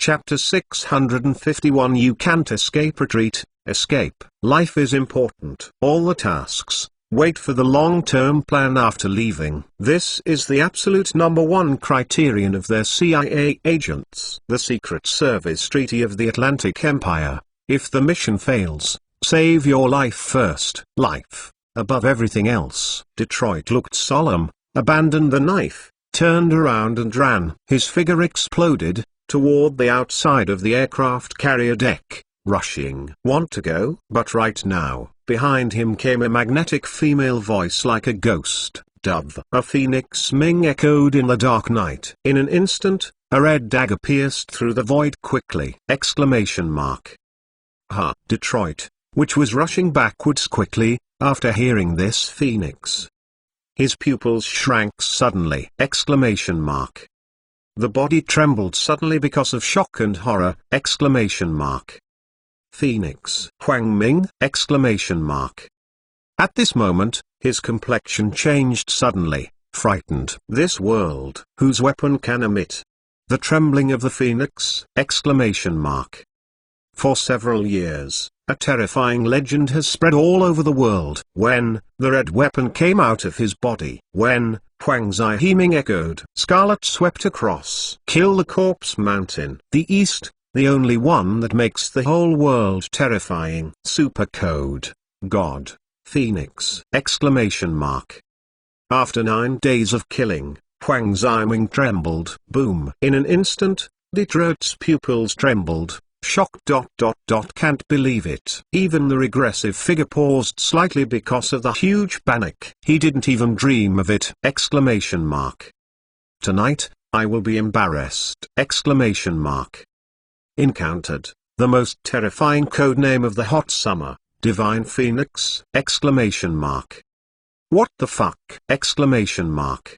Chapter 651 You can't escape. Retreat, escape. Life is important. All the tasks. Wait for the long-term plan after leaving. This is the absolute #1 criterion of their CIA agents. The Secret Service Treaty of the Atlantic Empire. If the mission fails, save your life first. Life, above everything else. Detroit looked solemn, abandoned the knife, turned around and ran. His figure exploded, toward the outside of the aircraft carrier deck, rushing. Want to go? But right now, behind him came a magnetic female voice like a ghost dove. A phoenix Ming echoed in the dark night. In an instant, a red dagger pierced through the void quickly. Exclamation mark. Ha! Detroit, which was rushing backwards quickly, after hearing this phoenix. His pupils shrank suddenly. Exclamation mark. The body trembled suddenly because of shock and horror. Exclamation mark. Phoenix. Huang Ming! Exclamation mark. At this moment, his complexion changed suddenly, frightened. This world, whose weapon can emit the trembling of the phoenix! Exclamation mark. For several years, a terrifying legend has spread all over the world. When the red weapon came out of his body, when Huang Zihiming echoed, scarlet swept across. Kill the corpse mountain. The East, the only one that makes the whole world terrifying. Super code. God. Phoenix! Exclamation mark. After 9 days of killing, Huang Ziming trembled. Boom! In an instant, Detroit's pupils trembled. Shock. Can't believe it. Even the regressive figure paused slightly because of the huge panic. He didn't even dream of it. Exclamation mark. Tonight, I will be embarrassed. Exclamation mark. Encountered, the most terrifying codename of the hot summer, Divine Phoenix! Exclamation mark. What the fuck! Exclamation mark.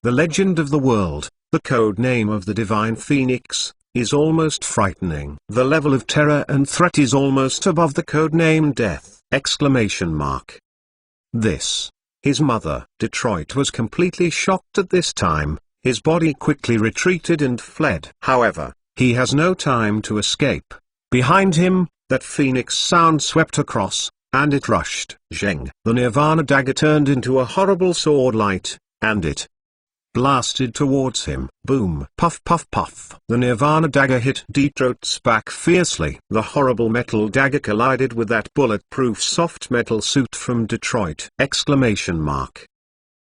The legend of the world, the codename of the Divine Phoenix, is almost frightening. The level of terror and threat is almost above the codename death! Exclamation mark. This. His mother. Detroit was completely shocked at this time. His body quickly retreated and fled. However, he has no time to escape. Behind him, that phoenix sound swept across, and it rushed. Zheng. The Nirvana dagger turned into a horrible sword light, and it blasted towards him. Boom! Puff puff puff. The Nirvana dagger hit Detroit's back fiercely. The horrible metal dagger collided with that bulletproof soft metal suit from Detroit! Exclamation mark.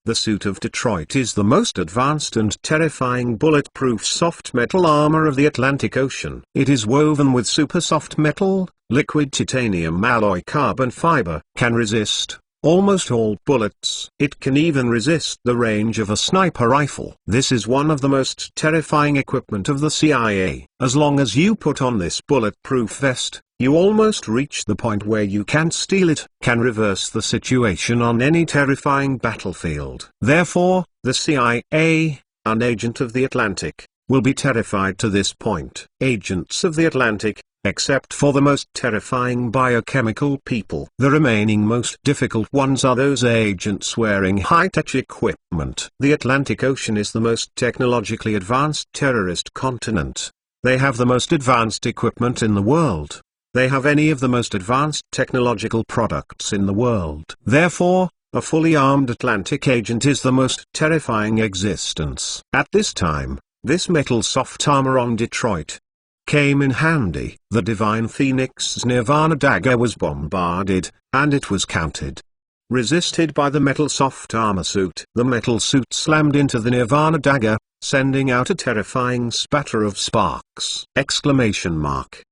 The suit of Detroit is the most advanced and terrifying bulletproof soft metal armor of the Atlantic Ocean. It is woven with super soft metal, liquid titanium alloy carbon fiber, can resist almost all bullets. It can even resist the range of a sniper rifle. This is one of the most terrifying equipment of the CIA. As long as you put on this bulletproof vest, you almost reach the point where you can't steal it, can reverse the situation on any terrifying battlefield. Therefore, the CIA, an agent of the Atlantic, will be terrified to this point. Agents of the Atlantic, except for the most terrifying biochemical people. The remaining most difficult ones are those agents wearing high-tech equipment. The Atlantic Ocean is the most technologically advanced terrorist continent. They have the most advanced equipment in the world. They have any of the most advanced technological products in the world. Therefore, a fully armed Atlantic agent is the most terrifying existence. At this time, this metal soft armor on Detroit came in handy. The Divine Phoenix's Nirvana dagger was bombarded, and it was countered. Resisted by the metal soft armor suit. The metal suit slammed into the Nirvana dagger, sending out a terrifying spatter of sparks! Exclamation mark.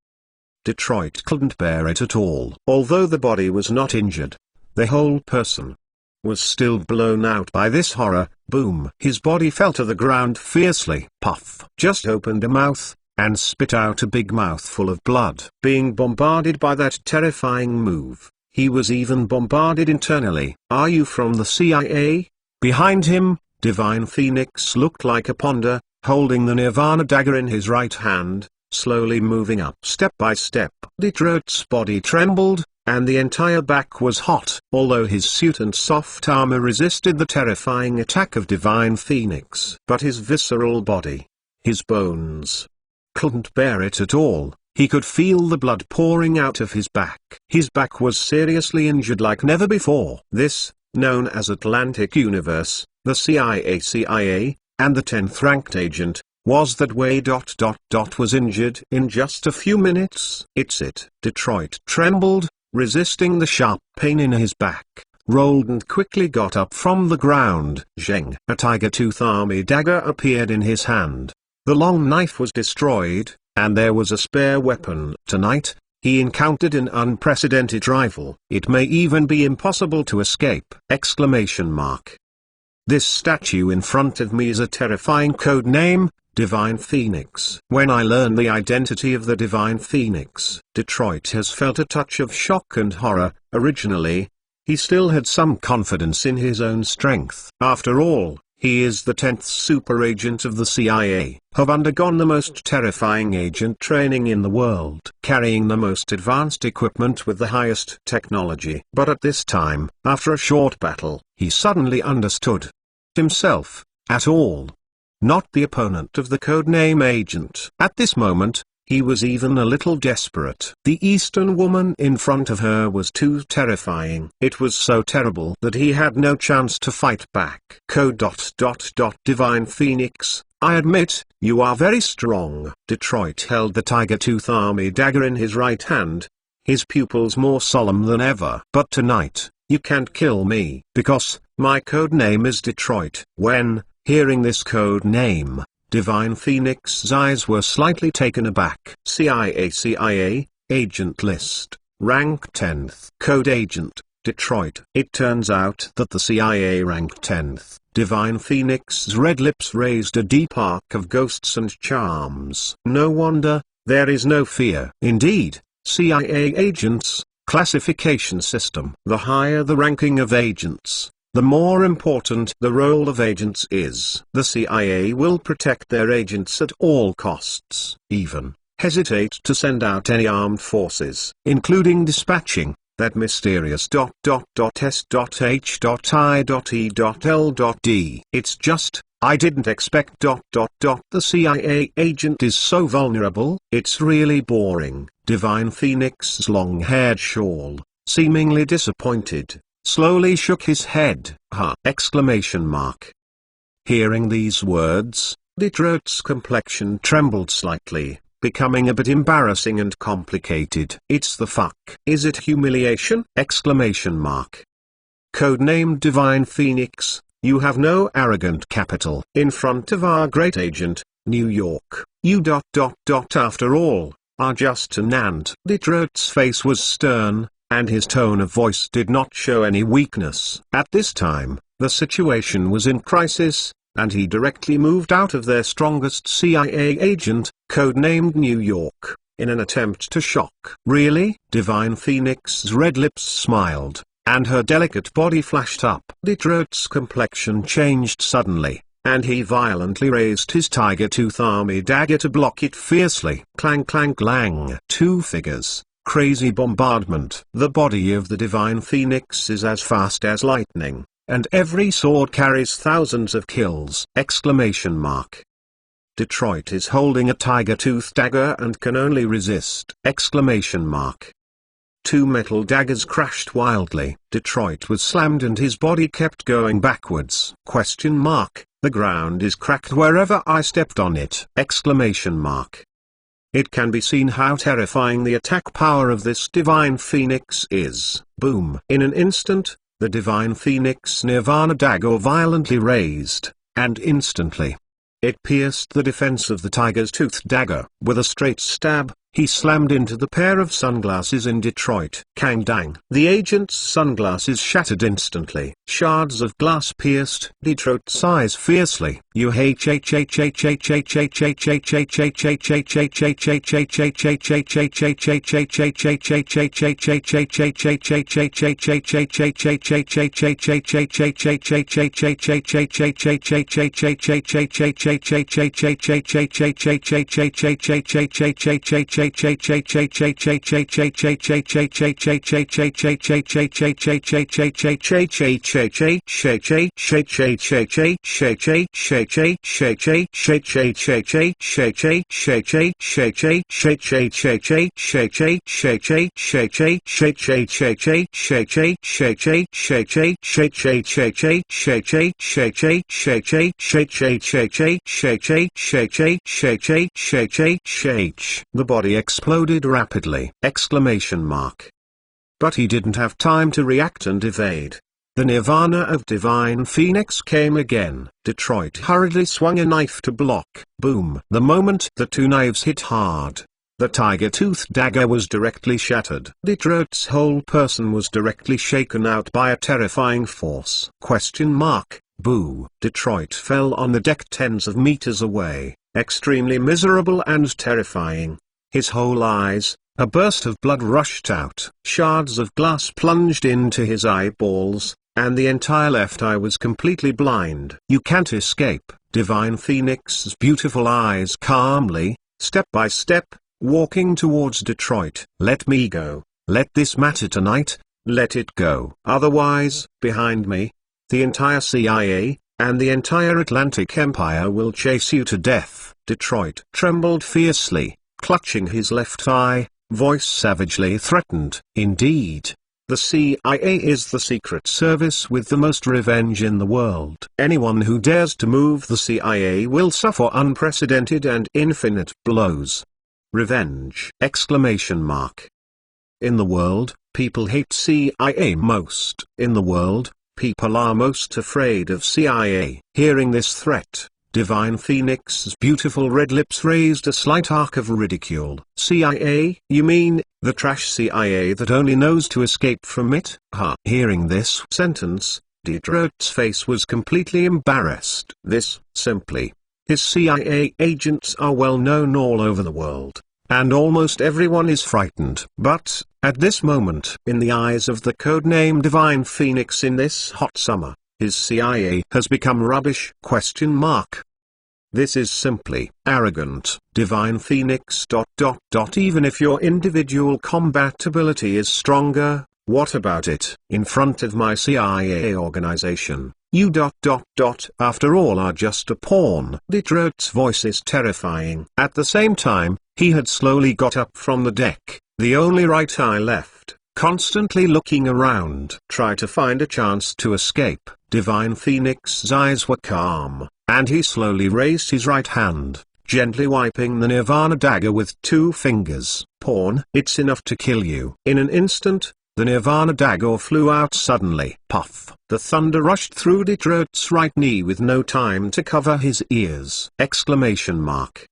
Detroit couldn't bear it at all. Although the body was not injured, the whole person was still blown out by this horror. Boom! His body fell to the ground fiercely. Puff! Just opened a mouth, and spit out a big mouthful of blood. Being bombarded by that terrifying move, he was even bombarded internally. Are you from the CIA? Behind him, Divine Phoenix looked like a ponder, holding the Nirvana dagger in his right hand, slowly moving up step by step. Detroit's body trembled, and the entire back was hot. Although his suit and soft armor resisted the terrifying attack of Divine Phoenix, but his visceral body, his bones, couldn't bear it at all. He could feel the blood pouring out of his back. His back was seriously injured like never before. This, known as Atlantic Universe, the CIA, and the 10th ranked agent, was that way. Was injured in just a few minutes. It's it. Detroit trembled, resisting the sharp pain in his back, rolled and quickly got up from the ground. Zheng. A Tiger Tooth army dagger appeared in his hand. The long knife was destroyed, and there was a spare weapon. Tonight, he encountered an unprecedented rival. It may even be impossible to escape! This statue in front of me is a terrifying code name, Divine Phoenix. When I learned the identity of the Divine Phoenix, Detroit has felt a touch of shock and horror. Originally, he still had some confidence in his own strength. After all, he is the 10th super agent of the CIA, have undergone the most terrifying agent training in the world, carrying the most advanced equipment with the highest technology. But at this time, after a short battle, he suddenly understood himself, at all. Not the opponent of the codename agent. At this moment, he was even a little desperate. The Eastern woman in front of her was too terrifying. It was so terrible that he had no chance to fight back. Divine Phoenix, I admit, you are very strong. Detroit held the Tiger Tooth army dagger in his right hand, his pupils more solemn than ever. But tonight, you can't kill me, because my code name is Detroit. When hearing this code name, Divine Phoenix's eyes were slightly taken aback. CIA, Agent List, Rank 10th. Code Agent, Detroit. It turns out that the CIA ranked 10th. Divine Phoenix's red lips raised a deep arc of ghosts and charms. No wonder, there is no fear. Indeed, CIA agents, classification system. The higher the ranking of agents, the more important the role of agents is. The CIA will protect their agents at all costs, even hesitate to send out any armed forces, including dispatching that mysterious S.H.I.E.L.D. It's just, I didn't expect ... The CIA agent is so vulnerable. It's really boring. Divine Phoenix's long-haired shawl, seemingly disappointed, slowly shook his head. Hearing these words, Detroit's complexion trembled slightly, becoming a bit embarrassing and complicated. It's the fuck. Is it humiliation? Codenamed Divine Phoenix, you have no arrogant capital. In front of our great agent, New York, you ... After all, are just an ant. Detroit's face was stern, and his tone of voice did not show any weakness. At this time, the situation was in crisis, and he directly moved out of their strongest CIA agent, codenamed New York, in an attempt to shock. Really? Divine Phoenix's red lips smiled, and her delicate body flashed up. Detroit's complexion changed suddenly, and he violently raised his Tiger Tooth army dagger to block it fiercely. Clang clang clang. Two figures. Crazy bombardment. The body of the Divine Phoenix is as fast as lightning, and every sword carries thousands of kills! Detroit is holding a Tiger Tooth dagger and can only resist! Two metal daggers crashed wildly. Detroit was slammed and his body kept going backwards! The ground is cracked wherever I stepped on it! It can be seen how terrifying the attack power of this Divine Phoenix is. Boom! In an instant, the Divine Phoenix Nirvana dagger violently raised, and instantly, it pierced the defense of the Tiger's Tooth dagger. With a straight stab, he slammed into the pair of sunglasses in Detroit. Kang dang! The agent's sunglasses shattered instantly. Shards of glass pierced Detroit's eyes fiercely. You The body exploded rapidly! Exclamation mark. But he didn't have time to react and evade. The nirvana of Divine Phoenix came again. Detroit hurriedly swung a knife to block. Boom! The moment the two knives hit hard, the tiger-tooth dagger was directly shattered. Detroit's whole person was directly shaken out by a terrifying force. Question mark. Boo! Detroit fell on the deck tens of meters away, extremely miserable and terrifying. His whole eyes, a burst of blood rushed out. Shards of glass plunged into his eyeballs, and the entire left eye was completely blind. You can't escape. Divine Phoenix's beautiful eyes calmly, step by step, walking towards Detroit. Let me go. Let this matter tonight. Let it go. Otherwise, behind me, the entire CIA, and the entire Atlantic Empire will chase you to death. Detroit trembled fiercely, clutching his left eye, voice savagely threatened. Indeed, the CIA is the secret service with the most revenge in the world. Anyone who dares to move the CIA will suffer unprecedented and infinite blows. Revenge! Exclamation mark. In the world, people hate CIA most. In the world, people are most afraid of CIA. Hearing this threat, Divine Phoenix's beautiful red lips raised a slight arc of ridicule. CIA? You mean, the trash CIA that only knows to escape from it? Ha! Hearing this sentence, Detroit's face was completely embarrassed. This, simply. His CIA agents are well known all over the world, and almost everyone is frightened. But, at this moment, in the eyes of the codename Divine Phoenix in this hot summer, his CIA has become rubbish? Question mark. This is simply arrogant. Divine Phoenix. Even if your individual combat ability is stronger, what about it? In front of my CIA organization, you ... after all are just a pawn. Detroit's voice is terrifying. At the same time, he had slowly got up from the deck, the only right eye left, constantly looking around. Try to find a chance to escape. Divine Phoenix's eyes were calm, and he slowly raised his right hand, gently wiping the Nirvana dagger with 2 fingers. Pawn, it's enough to kill you. In an instant, the Nirvana dagger flew out suddenly. Puff! The thunder rushed through Detroit's right knee with no time to cover his ears. Exclamation mark.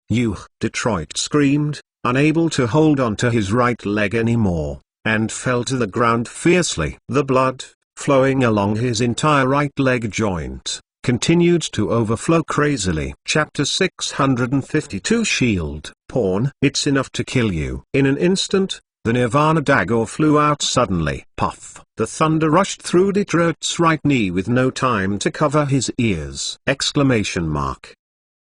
You! Detroit screamed, unable to hold on to his right leg anymore, and fell to the ground fiercely. The blood, flowing along his entire right leg joint, continued to overflow crazily. Chapter 652 Shield. Pawn, it's enough to kill you. In an instant, the Nirvana dagger flew out suddenly. Puff! The thunder rushed through Detroit's right knee with no time to cover his ears. Exclamation mark.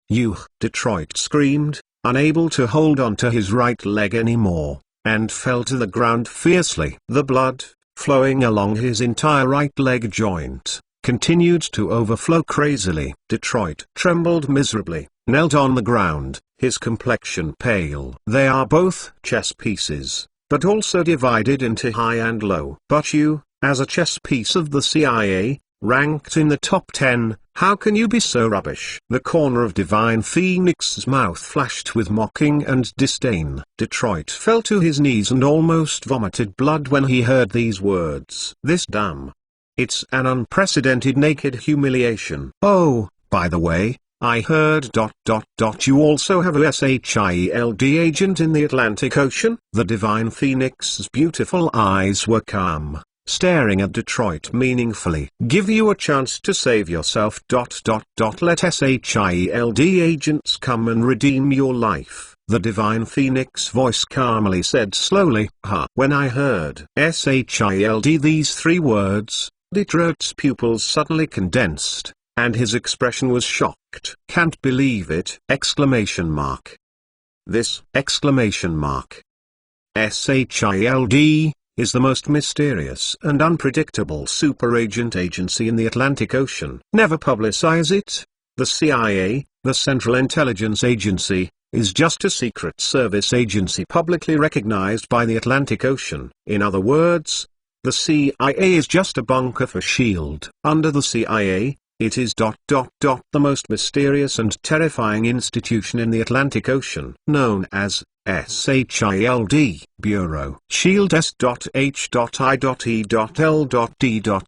You! Detroit screamed, unable to hold on to his right leg anymore, and fell to the ground fiercely. The blood, flowing along his entire right leg joint, continued to overflow crazily. Detroit trembled miserably, knelt on the ground, his complexion pale. They are both chess pieces, but also divided into high and low. But you, as a chess piece of the CIA, ranked in the top 10, how can you be so rubbish? The corner of Divine Phoenix's mouth flashed with mocking and disdain. Detroit fell to his knees and almost vomited blood when he heard these words. This damn. It's an unprecedented naked humiliation. Oh, by the way, I heard ... you also have a SHIELD agent in the Atlantic Ocean? The Divine Phoenix's beautiful eyes were calm, staring at Detroit meaningfully. Give you a chance to save yourself ... Let SHIELD agents come and redeem your life. The Divine Phoenix voice calmly said slowly. When I heard SHIELD these 3 words, Detroit's pupils suddenly condensed, and his expression was shocked. Can't believe it! Exclamation mark. This! Exclamation mark. SHIELD is the most mysterious and unpredictable super agent agency in the Atlantic Ocean. Never publicize it, The CIA, the Central Intelligence Agency, is just a secret service agency publicly recognized by the Atlantic Ocean. In other words, the CIA is just a bunker for SHIELD. Under the CIA, it is the most mysterious and terrifying institution in the Atlantic Ocean, known as SHIELD Bureau. SHIELD S.H.I.E.L.D.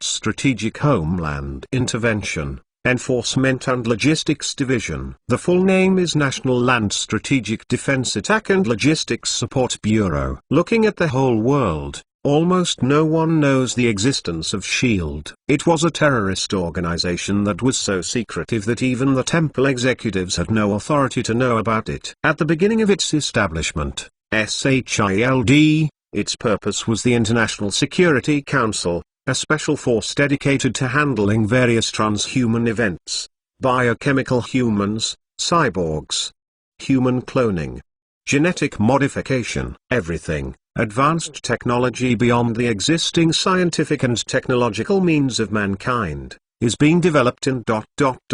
Strategic Homeland Intervention, Enforcement and Logistics Division. The full name is National Land Strategic Defense Attack and Logistics Support Bureau. Looking at the whole world, almost no one knows the existence of SHIELD. It was a terrorist organization that was so secretive that even the temple executives had no authority to know about it. At the beginning of its establishment, SHIELD, its purpose was the International Security Council, a special force dedicated to handling various transhuman events, biochemical humans, cyborgs, human cloning, genetic modification, everything. Advanced technology beyond the existing scientific and technological means of mankind, is being developed in S.H.I.E.L.D.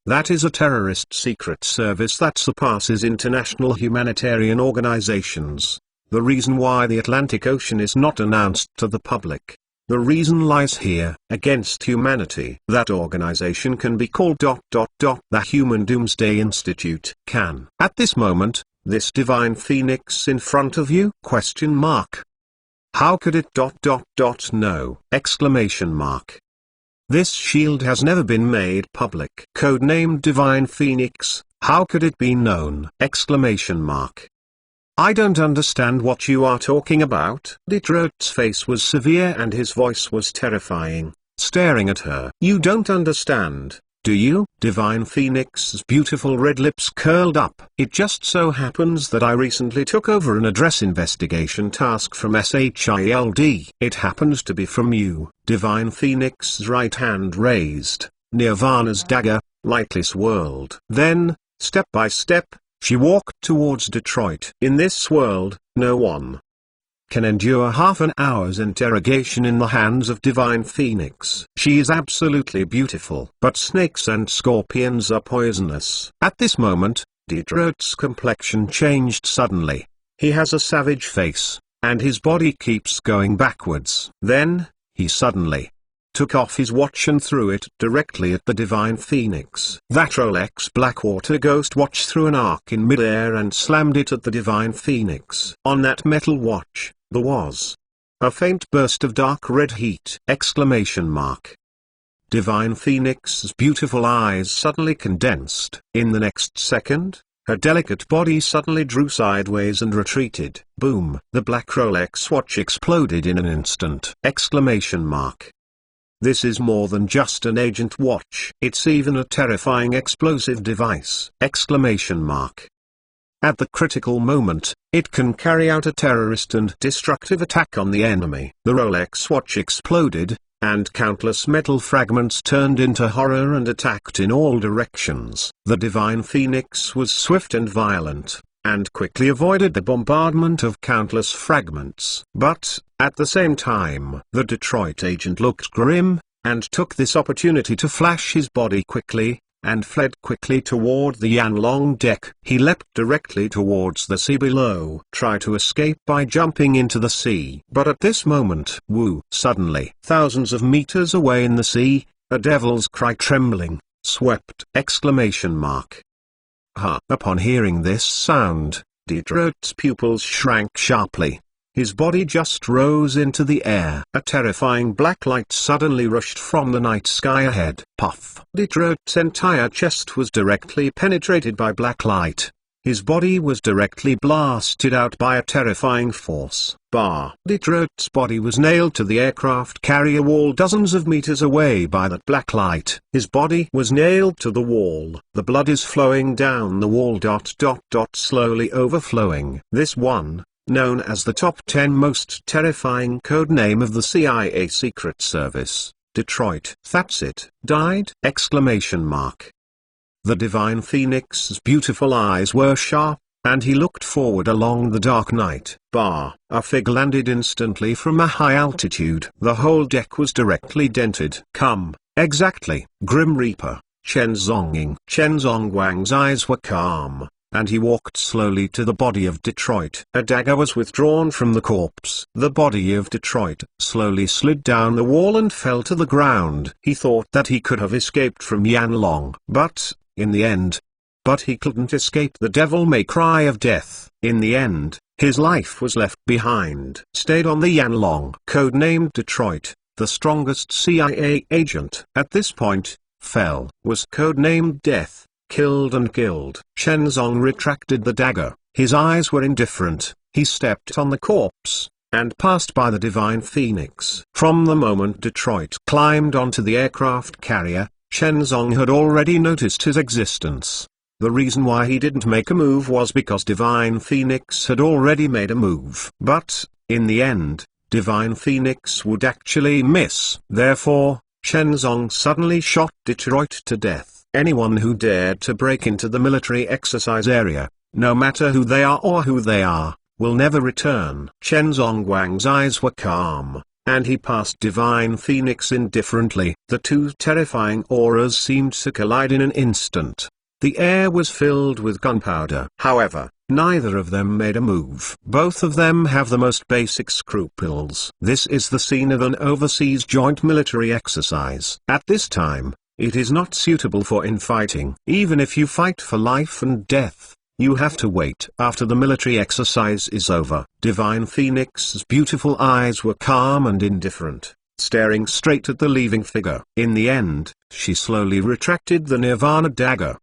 That is a terrorist secret service that surpasses international humanitarian organizations. The reason why the Atlantic Ocean is not announced to the public, the reason lies here. Against humanity. That organization can be called the Human Doomsday Institute. Can. At this moment, this divine phoenix in front of you? Question mark. How could it know? Exclamation mark. This shield has never been made public. Codenamed Divine Phoenix, how could it be known? Exclamation mark. I don't understand what you are talking about. Detroit's face was severe and his voice was terrifying, staring at her. You don't understand, do you? Divine Phoenix's beautiful red lips curled up. It just so happens that I recently took over an address investigation task from SHIELD. It happens to be from you. Divine Phoenix's right hand raised, Nirvana's dagger, lightless world. Then, step by step, she walked towards Detroit. In this world, no one can endure half an hour's interrogation in the hands of Divine Phoenix. She is absolutely beautiful. But snakes and scorpions are poisonous. At this moment, Detroit's complexion changed suddenly. He has a savage face, and his body keeps going backwards. Then, he suddenly took off his watch and threw it directly at the Divine Phoenix. That Rolex Blackwater Ghost watch threw an arc in midair and slammed it at the Divine Phoenix. On that metal watch, there was a faint burst of dark red heat. Exclamation mark. Divine Phoenix's beautiful eyes suddenly condensed. In the next second, her delicate body suddenly drew sideways and retreated. Boom! The black Rolex watch exploded in an instant. Exclamation mark. This is more than just an agent watch. It's even a terrifying explosive device. Exclamation mark. At the critical moment, it can carry out a terrorist and destructive attack on the enemy. The Rolex watch exploded, and countless metal fragments turned into horror and attacked in all directions. The Divine Phoenix was swift and violent, and quickly avoided the bombardment of countless fragments. But, at the same time, the Detroit agent looked grim, and took this opportunity to flash his body quickly, and fled quickly toward the Yanlong deck. He leapt directly towards the sea below. Try to escape by jumping into the sea. But at this moment, suddenly, thousands of meters away in the sea, a devil's cry trembling, swept! Exclamation mark. Upon hearing this sound, Detroit's pupils shrank sharply. His body just rose into the air. A terrifying black light suddenly rushed from the night sky ahead. Puff! Detroit's entire chest was directly penetrated by black light. His body was directly blasted out by a terrifying force. Detroit's body was nailed to the aircraft carrier wall dozens of meters away by that black light. His body was nailed to the wall. The blood is flowing down the wall. Slowly overflowing. This one, known as the top 10 most terrifying code name of the CIA Secret Service, Detroit. That's it. Died? Exclamation mark. The Divine Phoenix's beautiful eyes were sharp, and he looked forward along the dark night. A figure landed instantly from a high altitude. The whole deck was directly dented. Come, exactly, Grim Reaper, Chen Zhongying. Chen Zhongguang's eyes were calm, and he walked slowly to the body of Detroit. A dagger was withdrawn from the corpse. The body of Detroit slowly slid down the wall and fell to the ground. He thought that he could have escaped from Yanlong, but, in the end, he couldn't escape the devil-may-cry of death. In the end, his life was left behind. Stayed on the Yanlong. Codenamed Detroit, the strongest CIA agent at this point, fell. Was codenamed Death, killed and killed. Shenzong retracted the dagger. His eyes were indifferent. He stepped on the corpse, and passed by the Divine Phoenix. From the moment Detroit climbed onto the aircraft carrier, Shenzong had already noticed his existence. The reason why he didn't make a move was because Divine Phoenix had already made a move. But, in the end, Divine Phoenix would actually miss. Therefore, Shenzong suddenly shot Detroit to death. Anyone who dared to break into the military exercise area, no matter who they are or who they are, will never return. Chen Zhongguang's eyes were calm, and he passed Divine Phoenix indifferently. The two terrifying auras seemed to collide in an instant. The air was filled with gunpowder. However, neither of them made a move. Both of them have the most basic scruples. This is the scene of an overseas joint military exercise. At this time, it is not suitable for infighting. Even if you fight for life and death, you have to wait after the military exercise is over. Divine Phoenix's beautiful eyes were calm and indifferent, staring straight at the leaving figure. In the end, she slowly retracted the Nirvana dagger.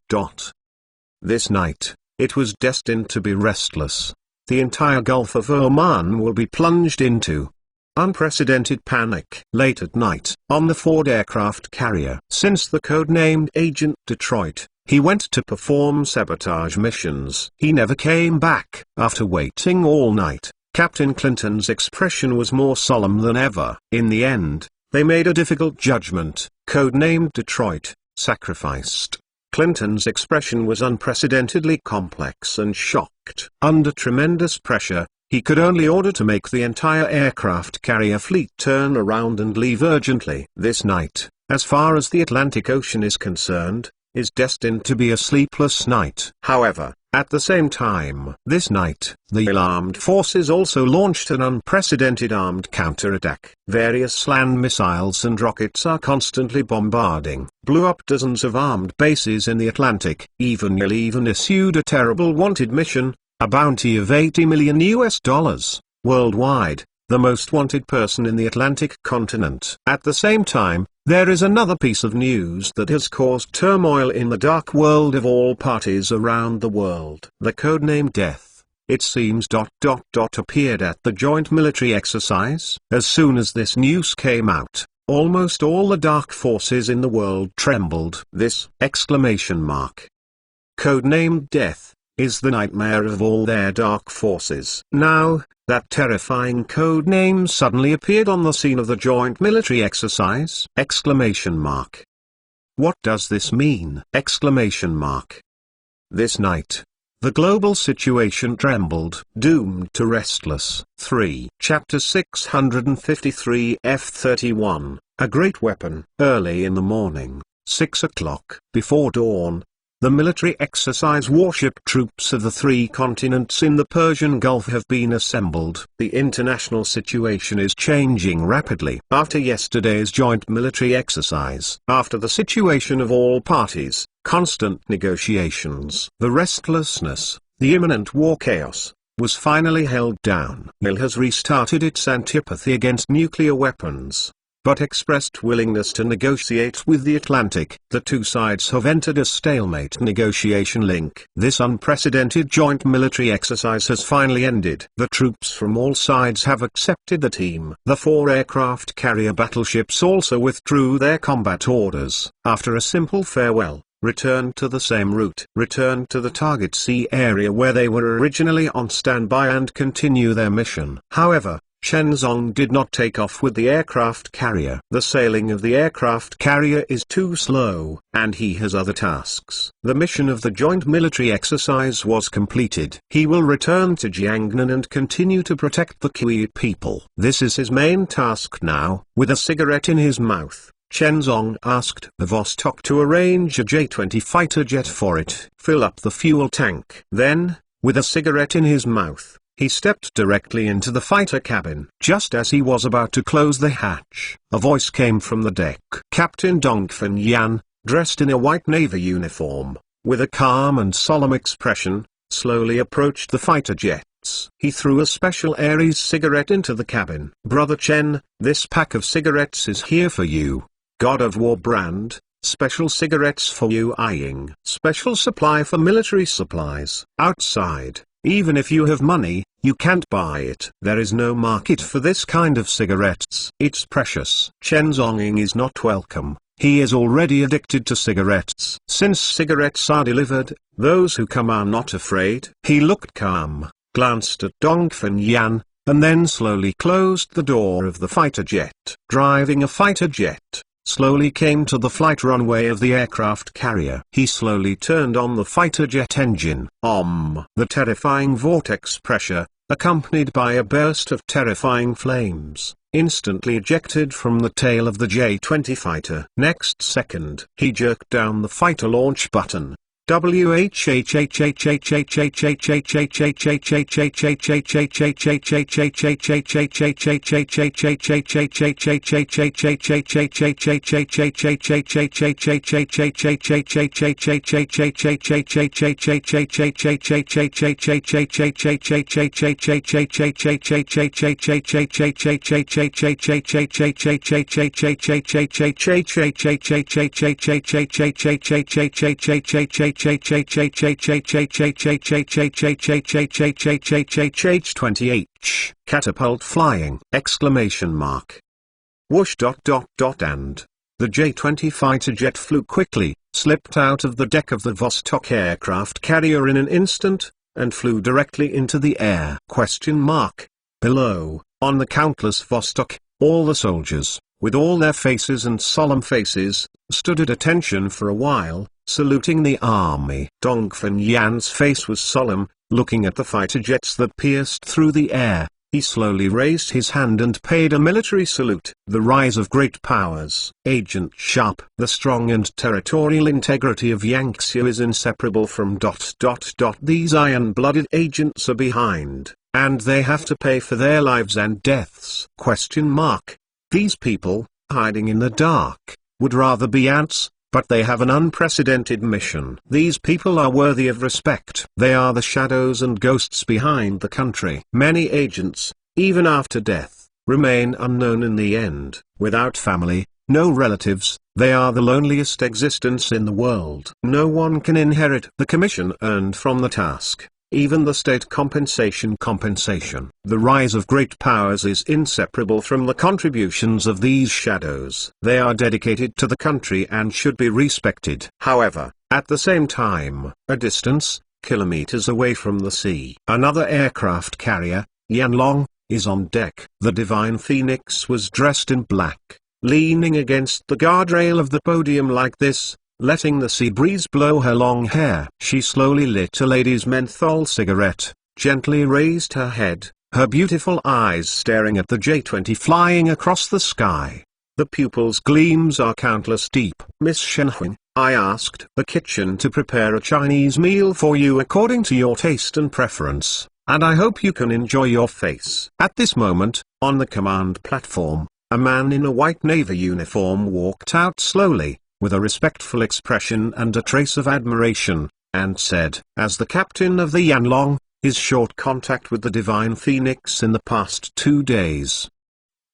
This night, it was destined to be restless. The entire Gulf of Oman will be plunged into unprecedented panic. Late at night, on the Ford aircraft carrier. Since the codenamed Agent Detroit, he went to perform sabotage missions. He never came back. After waiting all night, Captain Clinton's expression was more solemn than ever. In the end, they made a difficult judgment. Codenamed Detroit, sacrificed. Clinton's expression was unprecedentedly complex and shocked. Under tremendous pressure, he could only order to make the entire aircraft carrier fleet turn around and leave urgently. This night, as far as the Atlantic Ocean is concerned, is destined to be a sleepless night. However, at the same time, this night, the armed forces also launched an unprecedented armed counterattack. Various land missiles and rockets are constantly bombarding, blew up dozens of armed bases in the Atlantic. Even issued a terrible wanted mission, a bounty of $80 million worldwide, the most wanted person in the Atlantic continent. At the same time, there is another piece of news that has caused turmoil in the dark world of all parties around the world. The codename Death, it seems, appeared at the joint military exercise. As soon as this news came out, almost all the dark forces in the world trembled. This codenamed Death is the nightmare of all their dark forces. Now, that terrifying code name suddenly appeared on the scene of the joint military exercise! What does this mean? This night, the global situation trembled, doomed to restless. Chapter 653 F-31, a great weapon. Early in the morning, 6 o'clock. Before dawn, the military exercise warship troops of the three continents in the Persian Gulf have been assembled. The international situation is changing rapidly. After yesterday's joint military exercise, after the situation of all parties, constant negotiations, the restlessness, the imminent war chaos, was finally held down. Il has restarted its antipathy against nuclear weapons, but expressed willingness to negotiate with the Atlantic. The two sides have entered a stalemate negotiation link. This unprecedented joint military exercise has finally ended. The troops from all sides have accepted the team. The 4 aircraft carrier battleships also withdrew their combat orders. After a simple farewell, returned to the same route, returned to the target sea area where they were originally on standby and continue their mission. However, Chen Zong did not take off with the aircraft carrier. The sailing of the aircraft carrier is too slow, and he has other tasks. The mission of the joint military exercise was completed. He will return to Jiangnan and continue to protect the Kui people. This is his main task now. With a cigarette in his mouth, Chen Zong asked the Vostok to arrange a J-20 fighter jet for it. Fill up the fuel tank. Then, with a cigarette in his mouth, he stepped directly into the fighter cabin. Just as he was about to close the hatch, a voice came from the deck. Captain Dongfen Yan, dressed in a white navy uniform, with a calm and solemn expression, slowly approached the fighter jets. He threw a special Aries cigarette into the cabin. Brother Chen, this pack of cigarettes is here for you. God of War brand, special cigarettes for you. Eyeing. Special supply for military supplies. Outside. Even if you have money, you can't buy it. There is no market for this kind of cigarettes. It's precious. Chen Zonging is not welcome. He is already addicted to cigarettes. Since cigarettes are delivered, those who come are not afraid. He looked calm, glanced at Dongfen Yan, and then slowly closed the door of the fighter jet. Driving a fighter jet, slowly came to the flight runway of the aircraft carrier. He slowly turned on the fighter jet engine. The terrifying vortex pressure, accompanied by a burst of terrifying flames, instantly ejected from the tail of the J-20 fighter. Next second, he jerked down the fighter launch button. H28 catapult flying exclamation mark. Whoosh ... and the J-20 fighter jet flew quickly, slipped out of the deck of the Vostok aircraft carrier in an instant, and flew directly into the air. Below, on the countless Vostok, all the soldiers, with all their faces and solemn faces, stood at attention for a while, saluting the army. Dongfen Yan's face was solemn, looking at the fighter jets that pierced through the air. He slowly raised his hand and paid a military salute. The rise of great powers. Agent Sharp. The strong and territorial integrity of Yangtze is inseparable from ... These iron-blooded agents are behind, and they have to pay for their lives and deaths. These people, hiding in the dark, would rather be ants, but they have an unprecedented mission. These people are worthy of respect. They are the shadows and ghosts behind the country. Many agents, even after death, remain unknown in the end. Without family, no relatives, they are the loneliest existence in the world. No one can inherit the commission earned from the task. Even the state compensation. The rise of great powers is inseparable from the contributions of these shadows. They are dedicated to the country and should be respected. However, at the same time, a distance, kilometers away from the sea, another aircraft carrier, Yanlong, is on deck. The Divine Phoenix was dressed in black, leaning against the guardrail of the podium like this, letting the sea breeze blow her long hair. She slowly lit a lady's menthol cigarette, gently raised her head, her beautiful eyes staring at the J-20 flying across the sky. The pupils' gleams are countless deep. Miss Shenhuang, I asked the kitchen to prepare a Chinese meal for you according to your taste and preference, and I hope you can enjoy your face. At this moment, on the command platform, a man in a white navy uniform walked out slowly, with a respectful expression and a trace of admiration, and said, as the captain of the Yanlong, his short contact with the Divine Phoenix in the past 2 days.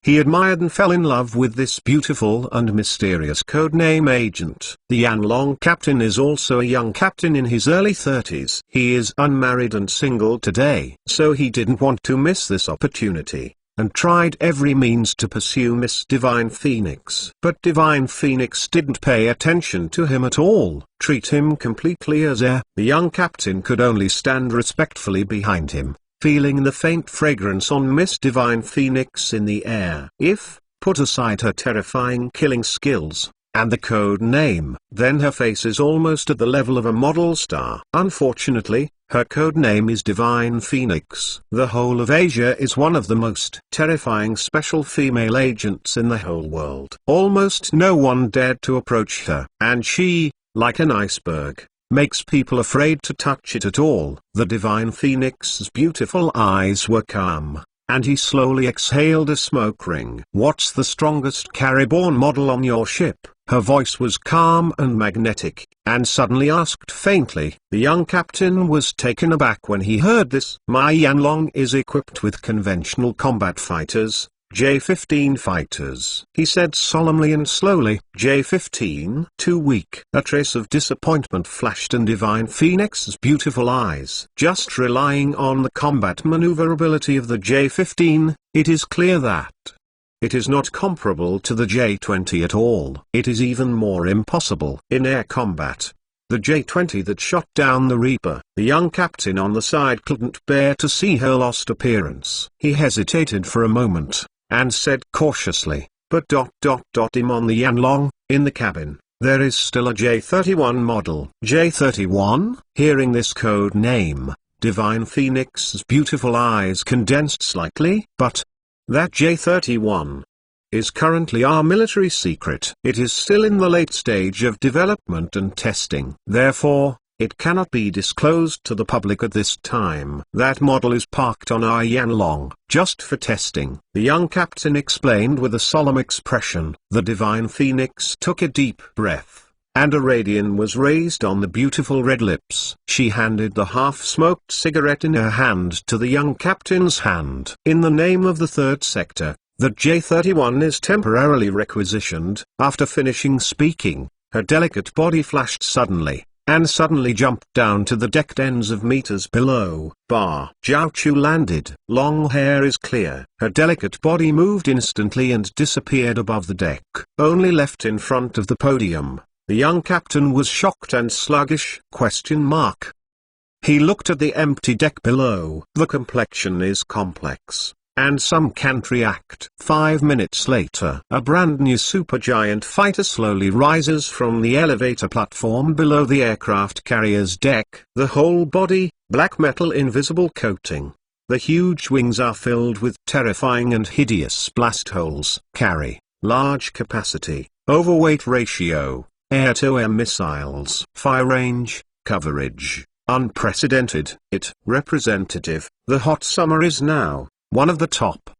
He admired and fell in love with this beautiful and mysterious codename agent. The Yanlong captain is also a young captain in his early 30s. He is unmarried and single today, so he didn't want to miss this opportunity, and tried every means to pursue Miss Divine Phoenix. But Divine Phoenix didn't pay attention to him at all, treat him completely as air. The young captain could only stand respectfully behind him, feeling the faint fragrance on Miss Divine Phoenix in the air. If, put aside her terrifying killing skills, and the code name, then her face is almost at the level of a model star. Unfortunately, her code name is Divine Phoenix. The whole of Asia is one of the most terrifying special female agents in the whole world. Almost no one dared to approach her, and she, like an iceberg, makes people afraid to touch it at all. The Divine Phoenix's beautiful eyes were calm, and he slowly exhaled a smoke ring. "What's the strongest carry-born model on your ship?" Her voice was calm and magnetic, and suddenly asked faintly. The young captain was taken aback when he heard this. "My Yanlong is equipped with conventional combat fighters, J-15 fighters," he said solemnly and slowly. "J-15? Too weak." A trace of disappointment flashed in Divine Phoenix's beautiful eyes. "Just relying on the combat maneuverability of the J-15, it is clear that it is not comparable to the J-20 at all. It is even more impossible in air combat. The J-20 that shot down the Reaper." The young captain on the side couldn't bear to see her lost appearance. He hesitated for a moment, and said cautiously, "But him on the Yanlong, in the cabin, there is still a J-31 model." "J-31?" Hearing this code name, Divine Phoenix's beautiful eyes condensed slightly. "But that J-31 is currently our military secret. It is still in the late stage of development and testing. Therefore, it cannot be disclosed to the public at this time. That model is parked on our Yanlong, just for testing," the young captain explained with a solemn expression. The Divine Phoenix took a deep breath, and a radiance was raised on the beautiful red lips. She handed the half-smoked cigarette in her hand to the young captain's hand. "In the name of the third sector, the J-31 is temporarily requisitioned." After finishing speaking, her delicate body flashed suddenly, and suddenly jumped down to the deck tens of meters below. Zhao Chu landed. Long hair is clear. Her delicate body moved instantly and disappeared above the deck. Only left in front of the podium. The young captain was shocked and sluggish. He looked at the empty deck below. The complexion is complex, and some can't react. 5 minutes later, a brand new supergiant fighter slowly rises from the elevator platform below the aircraft carrier's deck. The whole body, black metal invisible coating. The huge wings are filled with terrifying and hideous blast holes. Carry, large capacity, overweight ratio, air-to-air missiles. Fire range, coverage, unprecedented. Representative. The hot summer is now one of the top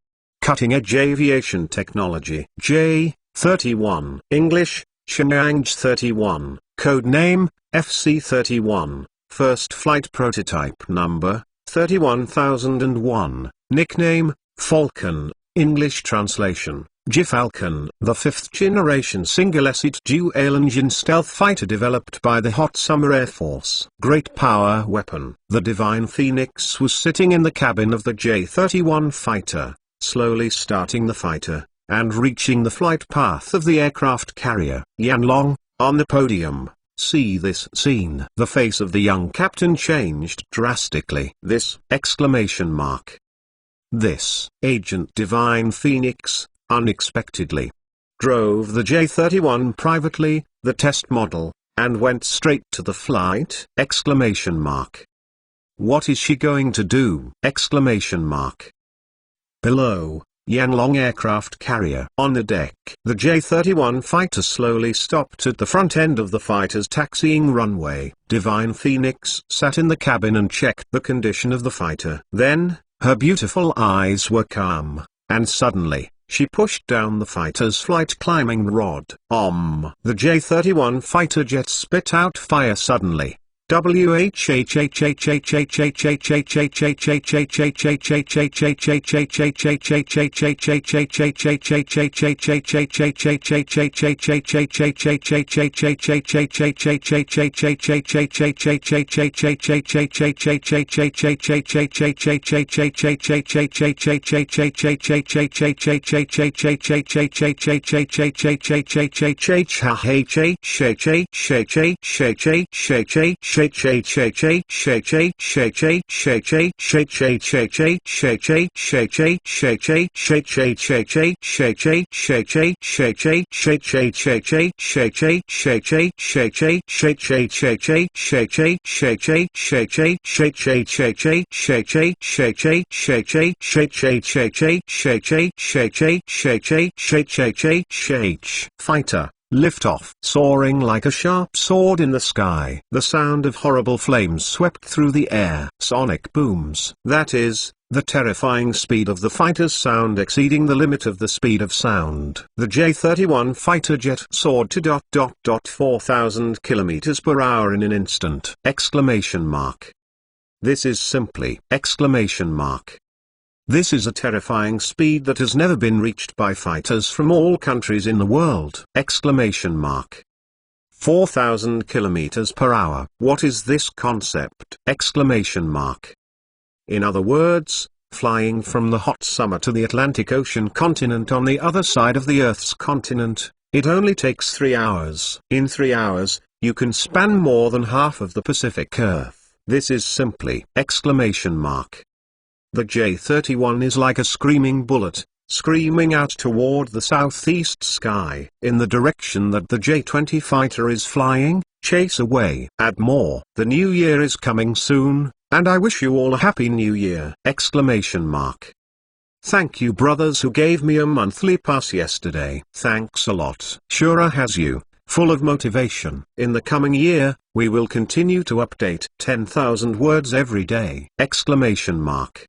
cutting-edge aviation technology. J-31. English, Shenyang 31. Code name, FC-31. First flight prototype number, 31001. Nickname, Falcon. English translation, J-Falcon. The fifth-generation single-seat dual-engine stealth fighter developed by the Hot Summer Air Force. Great power weapon. The Divine Phoenix was sitting in the cabin of the J-31 fighter, slowly starting the fighter, and reaching the flight path of the aircraft carrier. Yanlong, on the podium. See this scene. The face of the young captain changed drastically. This! This Agent Divine Phoenix, unexpectedly, drove the J-31 privately, the test model, and went straight to the flight! What is she going to do? Below, Yanlong aircraft carrier. On the deck, the J-31 fighter slowly stopped at the front end of the fighter's taxiing runway. Divine Phoenix sat in the cabin and checked the condition of the fighter. Then, her beautiful eyes were calm, and suddenly, she pushed down the fighter's flight climbing rod. The J-31 fighter jet spit out fire suddenly. Fighter, lift off. Soaring like a sharp sword in the sky. The sound of horrible flames swept through the air. Sonic booms. That is, the terrifying speed of the fighter's sound exceeding the limit of the speed of sound. The J-31 fighter jet soared to 4,000 kilometers per hour in an instant! Exclamation mark. This is simply! Exclamation mark. This is a terrifying speed that has never been reached by fighters from all countries in the world! Exclamation mark. 4,000 kilometers per hour. What is this concept? Exclamation mark. In other words, flying from the hot summer to the Atlantic Ocean continent on the other side of the Earth's continent, it only takes 3 hours. In 3 hours, you can span more than half of the Pacific Earth. This is simply! Exclamation mark. The J-31 is like a screaming bullet, screaming out toward the southeast sky. In the direction that the J-20 fighter is flying, chase away. Add more. The new year is coming soon, and I wish you all a happy new year! Exclamation mark. Thank you brothers who gave me a monthly pass yesterday. Thanks a lot. Shura has you, full of motivation. In the coming year, we will continue to update 10,000 words every day! Exclamation mark.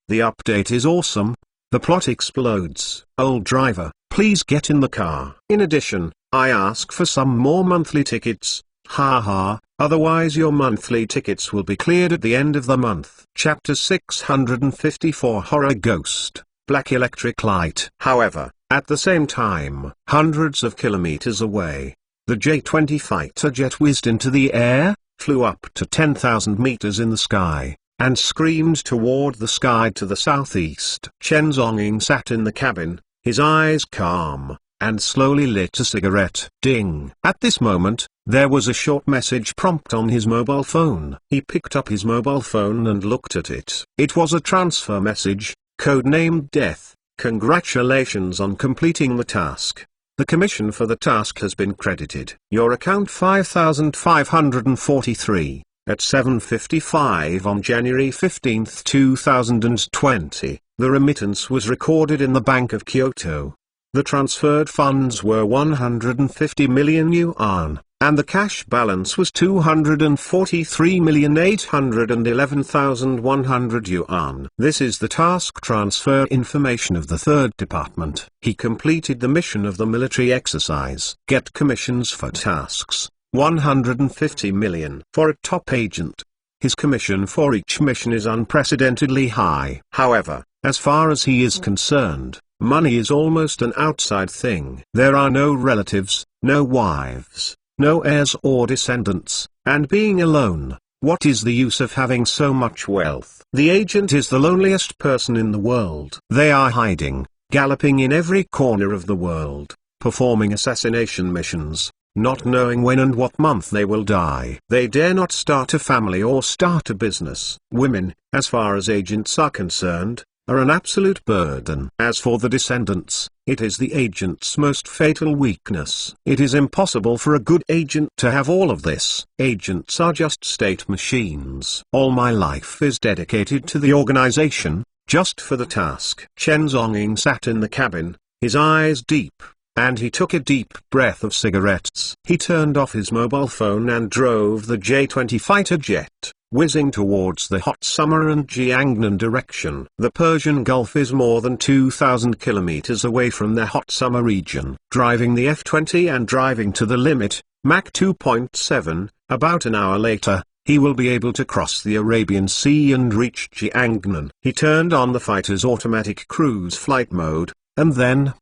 The update is awesome. The plot explodes. Old driver, please get in the car. In addition, I ask for some more monthly tickets. Haha, otherwise your monthly tickets will be cleared at the end of the month. Chapter 654 Horror Ghost, Black Electric Light. However, at the same time, hundreds of kilometers away, the J-20 fighter jet whizzed into the air, flew up to 10,000 meters in the sky, and screamed toward the sky to the southeast. Chen Zhongying sat in the cabin, his eyes calm, and slowly lit a cigarette. Ding! At this moment, there was a short message prompt on his mobile phone. He picked up his mobile phone and looked at it. It was a transfer message, codenamed Death. Congratulations on completing the task. The commission for the task has been credited. Your account 5,543. At 7:55 on January 15, 2020, the remittance was recorded in the Bank of Kyoto. The transferred funds were 150 million yuan, and the cash balance was 243,811,100 yuan. This is the task transfer information of the third department. He completed the mission of the military exercise. Get commissions for tasks. 150 million. For a top agent, his commission for each mission is unprecedentedly high. However, as far as he is concerned, money is almost an outside thing. There are no relatives, no wives, no heirs or descendants, and being alone, what is the use of having so much wealth? The agent is the loneliest person in the world. They are hiding, galloping in every corner of the world, performing assassination missions, not knowing when and what month they will die. They dare not start a family or start a business. Women, as far as agents are concerned, are an absolute burden. As for the descendants, it is the agent's most fatal weakness. It is impossible for a good agent to have all of this. Agents are just state machines. All my life is dedicated to the organization, just for the task. Chen Zhongying sat in the cabin, his eyes deep, and he took a deep breath of cigarettes. He turned off his mobile phone and drove the J-20 fighter jet, whizzing towards the hot summer and Jiangnan direction. The Persian Gulf is more than 2,000 kilometers away from the hot summer region. Driving the F-20 and driving to the limit, Mach 2.7, about an hour later, he will be able to cross the Arabian Sea and reach Jiangnan. He turned on the fighter's automatic cruise flight mode, and then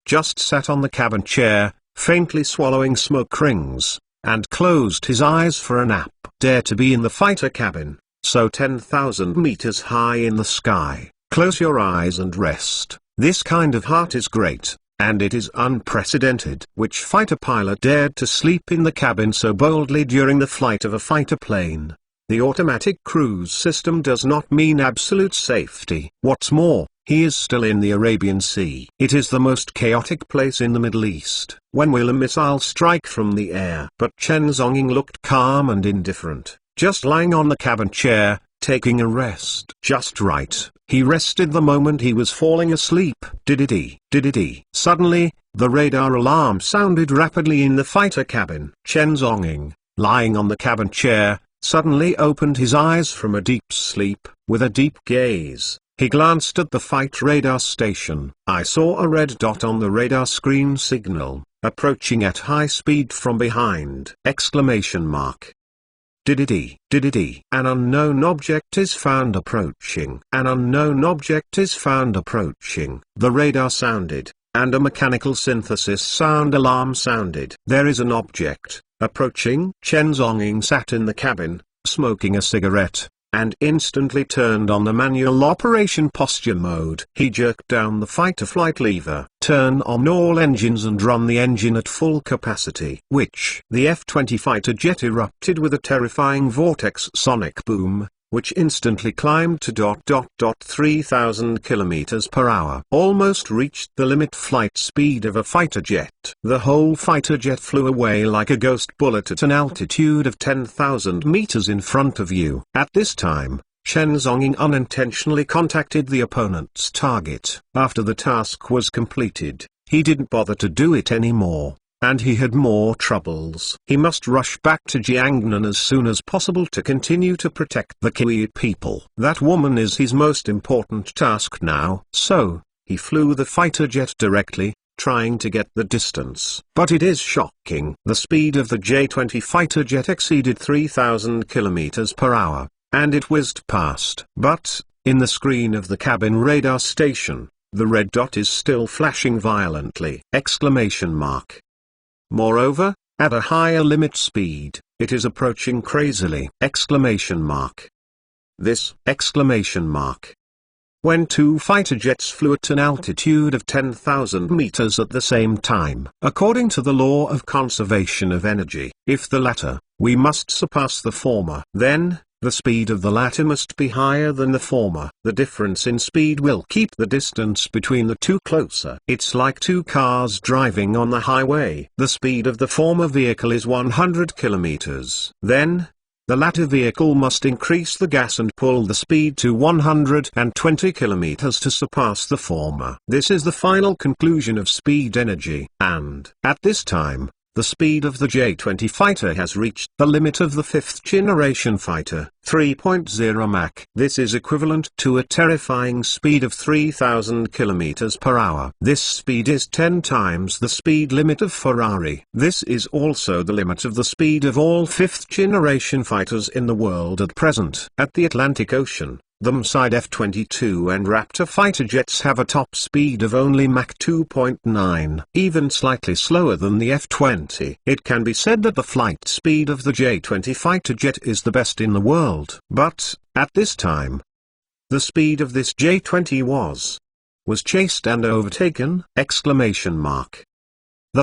just sat on the cabin chair, faintly swallowing smoke rings, and closed his eyes for a nap. Dare to be in the fighter cabin, so 10,000 meters high in the sky. Close your eyes and rest. This kind of heart is great. and it is unprecedented. Which fighter pilot dared to sleep in the cabin so boldly during the flight of a fighter plane? The automatic cruise system does not mean absolute safety. What's more, he is still in the Arabian Sea. It is the most chaotic place in the Middle East. When will a missile strike from the air? But Chen Zhongying looked calm and indifferent, just lying on the cabin chair, taking a rest. Just right, he rested the moment he was falling asleep. Did-it-y. Suddenly, the radar alarm sounded rapidly in the fighter cabin. Chen Zhongying, lying on the cabin chair, suddenly opened his eyes from a deep sleep. With a deep gaze, he glanced at the fight radar station. I saw a red dot on the radar screen signal, approaching at high speed from behind! Did-it-y. An unknown object is found approaching. An unknown object is found approaching. The radar sounded, and a mechanical synthesis sound alarm sounded. There is an object approaching. Chen Zhongying sat in the cabin, smoking a cigarette, and instantly turned on the manual operation posture mode. He jerked down the fighter flight lever, turn on all engines and run the engine at full capacity. Which the F-20 fighter jet erupted with a terrifying vortex sonic boom, which instantly climbed to 3,000 kilometers per hour. Almost reached the limit flight speed of a fighter jet. The whole fighter jet flew away like a ghost bullet at an altitude of 10,000 meters in front of you. At this time, Chen Zhongying unintentionally contacted the opponent's target. After the task was completed, he didn't bother to do it anymore. And he had more troubles. He must rush back to Jiangnan as soon as possible to continue to protect the Kiwi people. That woman is his most important task now. So, he flew the fighter jet directly, trying to get the distance. But it is shocking. The speed of the J-20 fighter jet exceeded 3,000 kilometers per hour, and it whizzed past. But, in the screen of the cabin radar station, the red dot is still flashing violently! Moreover, at a higher limit speed, it is approaching crazily! This! When two fighter jets flew at an altitude of 10,000 meters at the same time. According to the law of conservation of energy, if the latter, we must surpass the former. Then, the speed of the latter must be higher than the former. The difference in speed will keep the distance between the two closer. It's like two cars driving on the highway. The speed of the former vehicle is 100 kilometers. Then, the latter vehicle must increase the gas and pull the speed to 120 kilometers to surpass the former. This is the final conclusion of speed energy. And, at this time, the speed of the J-20 fighter has reached the limit of the fifth-generation fighter, 3.0 Mach. This is equivalent to a terrifying speed of 3,000 kilometers per hour. This speed is 10 times the speed limit of Ferrari. This is also the limit of the speed of all fifth-generation fighters in the world at present. At the Atlantic Ocean, the Mside F-22 and Raptor fighter jets have a top speed of only Mach 2.9, even slightly slower than the F-20. It can be said that the flight speed of the J-20 fighter jet is the best in the world. But, at this time, the speed of this J-20 was chased and overtaken! The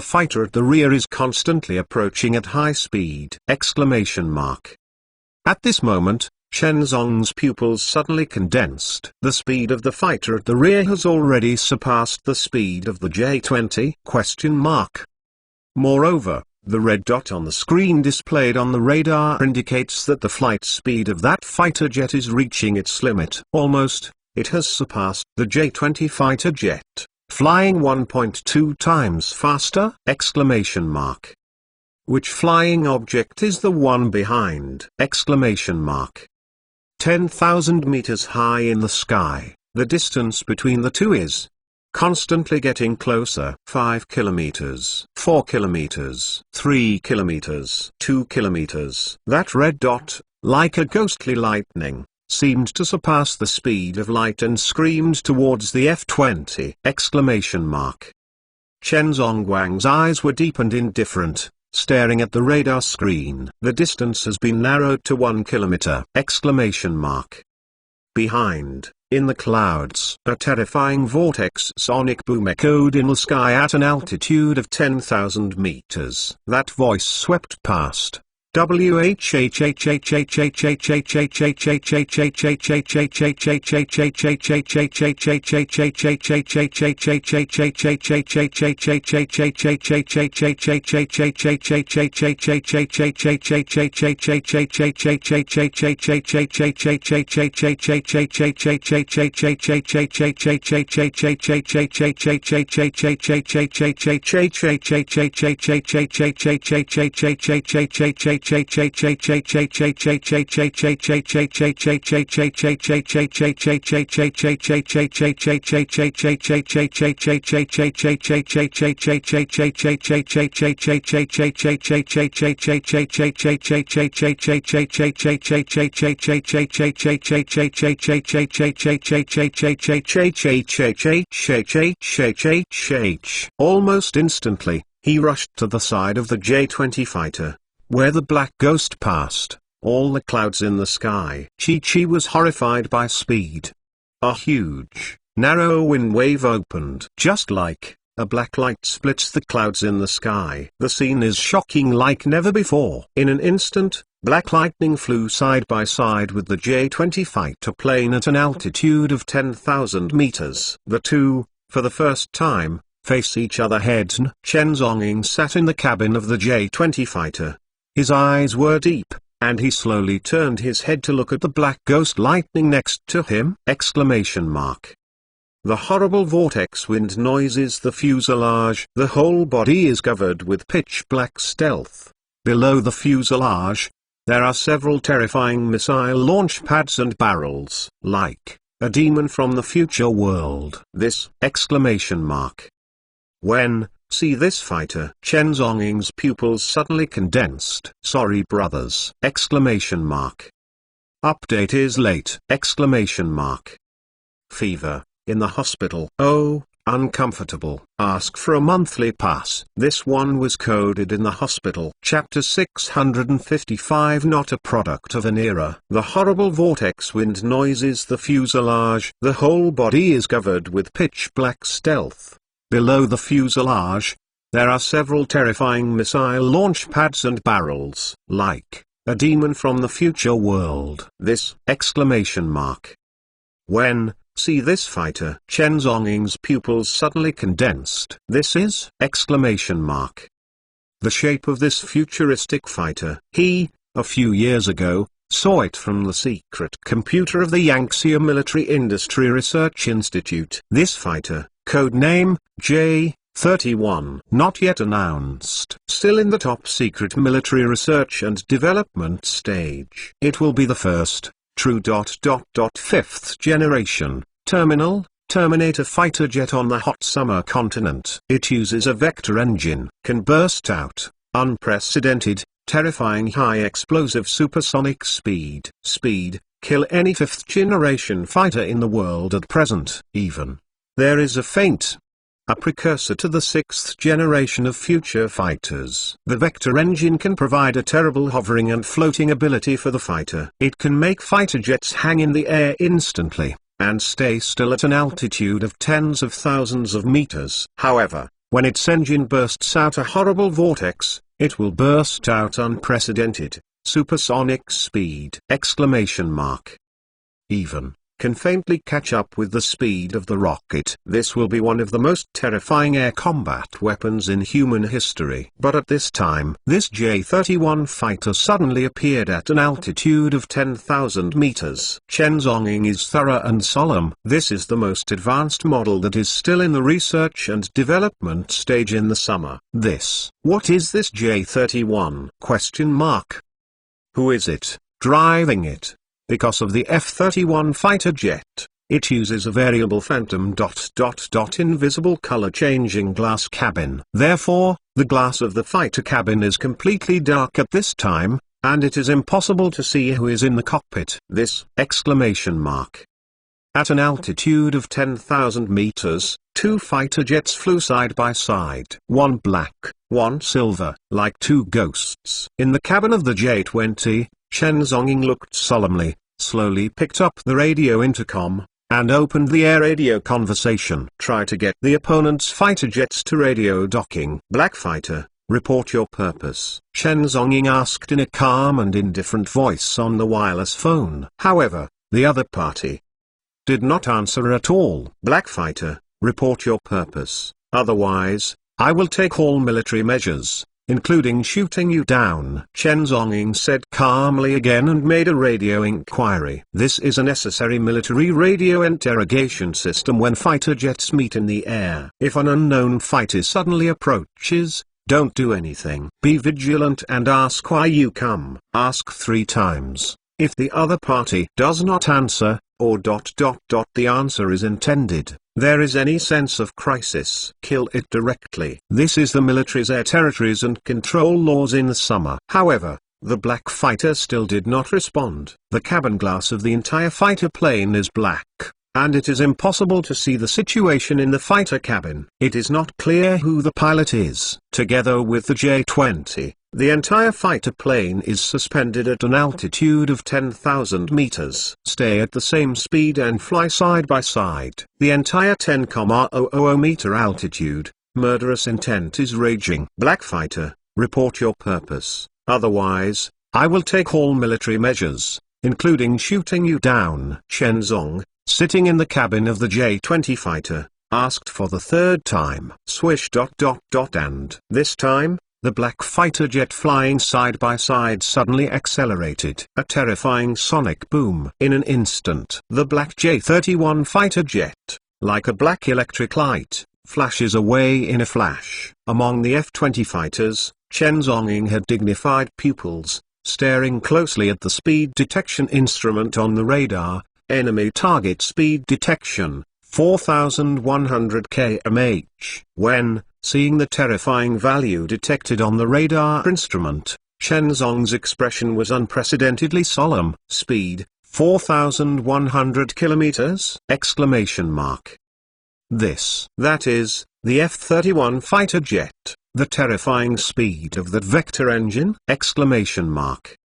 fighter at the rear is constantly approaching at high speed! At this moment, Chen Zhongying's pupils suddenly condensed. The speed of the fighter at the rear has already surpassed the speed of the J-20? Moreover, the red dot on the screen displayed on the radar indicates that the flight speed of that fighter jet is reaching its limit. Almost, it has surpassed the J-20 fighter jet, flying 1.2 times faster! Which flying object is the one behind? 10,000 meters high in the sky, the distance between the two is constantly getting closer. 5 kilometers, 4 kilometers, 3 kilometers, 2 kilometers. That red dot, like a ghostly lightning, seemed to surpass the speed of light and screamed towards the F-20! Chen Zhongying's eyes were deep and indifferent, staring at the radar screen. The distance has been narrowed to 1 kilometer! Behind, in the clouds. A terrifying vortex sonic boom echoed in the sky at an altitude of 10,000 meters. That voice swept past. Almost instantly, he rushed to the side of the J-20 fighter, where the black ghost passed, all the clouds in the sky. Chi-Chi was horrified by speed. A huge, narrow wind wave opened. Just like a black light splits the clouds in the sky. The scene is shocking like never before. In an instant, Black Lightning flew side by side with the J-20 fighter plane at an altitude of 10,000 meters. The two, for the first time, face each other heads on. Chen Zhongying sat in the cabin of the J-20 fighter. His eyes were deep, and he slowly turned his head to look at the black ghost lightning next to him! The horrible vortex wind noises the fuselage. The whole body is covered with pitch black stealth. Below the fuselage, there are several terrifying missile launch pads and barrels, like a demon from the future world. When see this fighter. Chen Zhongying's pupils suddenly condensed. Sorry brothers! Update is late! Fever, in the hospital. Oh, uncomfortable. Ask for a monthly pass. This one was coded in the hospital. Chapter 655. Not a product of an era. The horrible vortex wind noises the fuselage. The whole body is covered with pitch black stealth. Below the fuselage, there are several terrifying missile launch pads and barrels, like a demon from the future world. When see this fighter. Chen Zhongying's pupils suddenly condensed. This is! The shape of this futuristic fighter. He, a few years ago, saw it from the secret computer of the Yangtze Military Industry Research Institute. This fighter, code name, J-31, not yet announced. Still in the top secret military research and development stage. It will be the first, true fifth generation, Terminator fighter jet on the hot summer continent. It uses a vector engine, can burst out, unprecedented, terrifying high explosive supersonic speed. Kill any fifth generation fighter in the world at present. Even there is a precursor to the sixth generation of future fighters. The vector engine can provide a terrible hovering and floating ability for the fighter. It can make fighter jets hang in the air instantly, and stay still at an altitude of tens of thousands of meters. However, when its engine bursts out a horrible vortex, it will burst out unprecedented, supersonic speed! Even can faintly catch up with the speed of the rocket. This will be one of the most terrifying air combat weapons in human history. But at this time, this J-31 fighter suddenly appeared at an altitude of 10,000 meters. Chen Zhongying is thorough and solemn. This is the most advanced model that is still in the research and development stage in the summer. What is this J-31? Who is it, driving it? Because of the F-31 fighter jet, it uses a variable phantom ... invisible color-changing glass cabin. Therefore, the glass of the fighter cabin is completely dark at this time, and it is impossible to see who is in the cockpit. At an altitude of 10,000 meters, two fighter jets flew side by side. One black, one silver, like two ghosts. In the cabin of the J-20, Chen Zhongying looked solemnly, slowly picked up the radio intercom, and opened the air radio conversation. Try to get the opponent's fighter jets to radio docking. Black fighter, report your purpose, Chen Zhongying asked in a calm and indifferent voice on the wireless phone. However, the other party did not answer at all. Black fighter, report your purpose, otherwise, I will take all military measures, including shooting you down, Chen Zhongying said calmly again and made a radio inquiry. This is a necessary military radio interrogation system when fighter jets meet in the air. If an unknown fighter suddenly approaches, don't do anything. Be vigilant and ask why you come. Ask 3 times. If the other party does not answer, or the answer is intended, there is any sense of crisis, kill it directly. This is the military's air territories and control laws in the summer. However, the black fighter still did not respond. The cabin glass of the entire fighter plane is black, and it is impossible to see the situation in the fighter cabin. It is not clear who the pilot is. Together with the J-20, the entire fighter plane is suspended at an altitude of 10,000 meters. Stay at the same speed and fly side by side. The entire 10,000 meter altitude, murderous intent is raging. Black fighter, report your purpose, otherwise, I will take all military measures, including shooting you down. Chen Zhong, sitting in the cabin of the J-20 fighter, asked for the 3rd time. Swish ... and this time, the black fighter jet flying side by side suddenly accelerated. A terrifying sonic boom. In an instant, the black J-31 fighter jet, like a black electric light, flashes away in a flash. Among the F-20 fighters, Chen Zhongying had dignified pupils, staring closely at the speed detection instrument on the radar. Enemy target speed detection, 4100 kmh. When, seeing the terrifying value detected on the radar instrument, Chen Zhong's expression was unprecedentedly solemn. Speed, 4100 kilometers! Exclamation mark. That is, the F-31 fighter jet, the terrifying speed of that vector engine! Exclamation mark.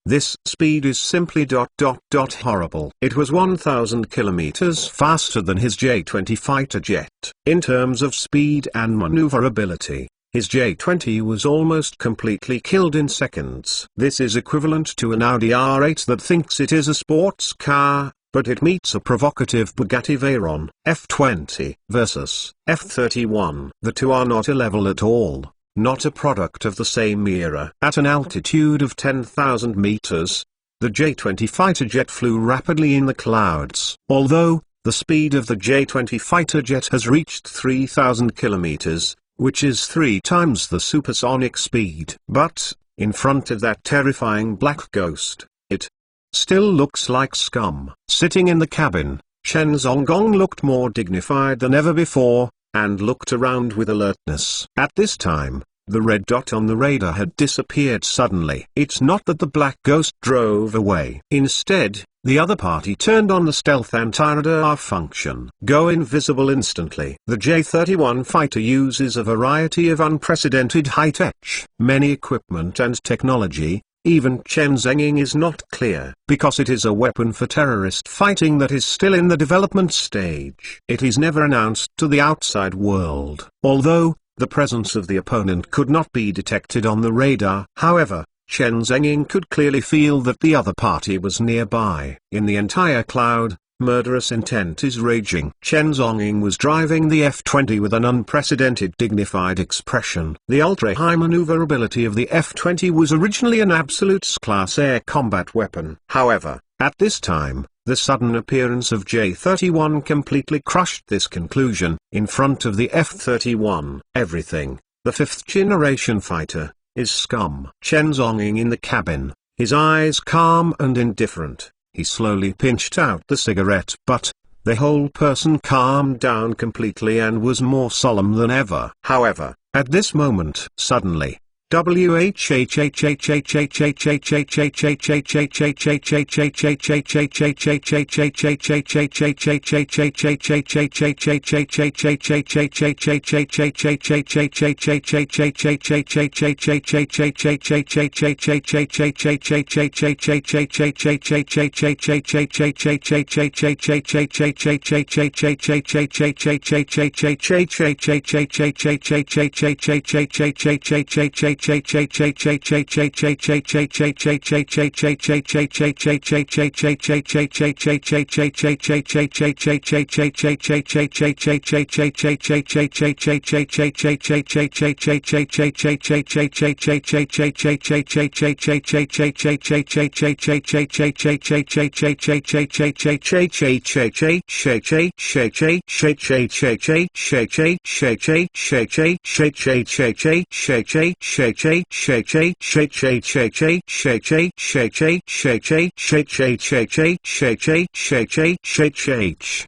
This speed is simply ... horrible. It was 1,000 kilometers faster than his J-20 fighter jet. In terms of speed and maneuverability, his J-20 was almost completely killed in seconds. This is equivalent to an Audi R8 that thinks it is a sports car, but it meets a provocative Bugatti Veyron. F-20 versus F-31. The two are not a level at all. Not a product of the same era. At an altitude of 10,000 meters, the J-20 fighter jet flew rapidly in the clouds. Although, the speed of the J-20 fighter jet has reached 3,000 kilometers, which is 3 times the supersonic speed. But, in front of that terrifying black ghost, it still looks like scum. Sitting in the cabin, Chen Zhongying looked more dignified than ever before, and looked around with alertness. At this time, the red dot on the radar had disappeared suddenly. It's not that the black ghost drove away. Instead, the other party turned on the stealth anti-radar function. Go invisible instantly. The J-31 fighter uses a variety of unprecedented high-tech, many equipment and technology. Even Chen Zhongying is not clear, because it is a weapon for terrorist fighting that is still in the development stage. It is never announced to the outside world, although, the presence of the opponent could not be detected on the radar. However, Chen Zhongying could clearly feel that the other party was nearby. In the entire cloud, murderous intent is raging. Chen Zhongying was driving the F-20 with an unprecedented dignified expression. The ultra-high maneuverability of the F-20 was originally an absolute class air combat weapon. However, at this time, the sudden appearance of J-31 completely crushed this conclusion. In front of the F-31, everything, the 5th-generation fighter, is scum. Chen Zhongying in the cabin, his eyes calm and indifferent. He slowly pinched out the cigarette butt. The whole person calmed down completely and was more solemn than ever. However, at this moment, suddenly,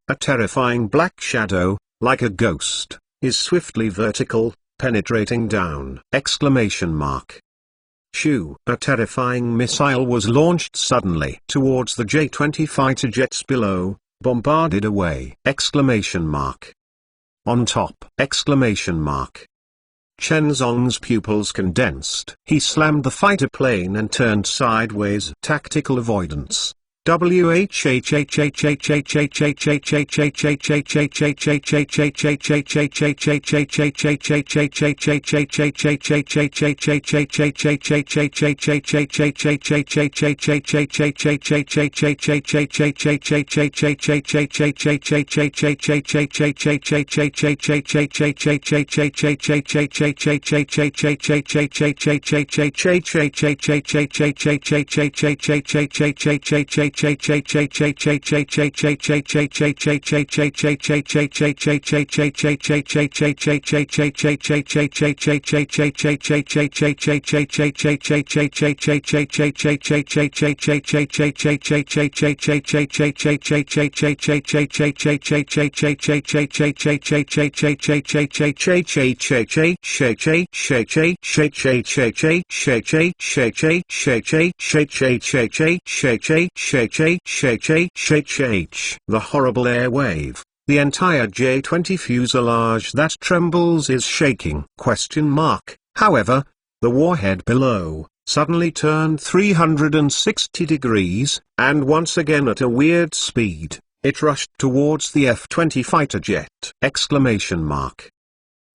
A terrifying black shadow, like a ghost, is swiftly vertical, penetrating down! Exclamation mark. Shoo! A terrifying missile was launched suddenly towards the J-20 fighter jets below, bombarded away! Exclamation mark. On top! Exclamation mark. Chen Zong's pupils condensed. He slammed the fighter plane and turned sideways. Tactical avoidance. The horrible air wave, the entire J-20 fuselage that trembles is shaking. Question mark. However, the warhead below suddenly turned 360 degrees, and once again at a weird speed, it rushed towards the F-20 fighter jet. Exclamation mark.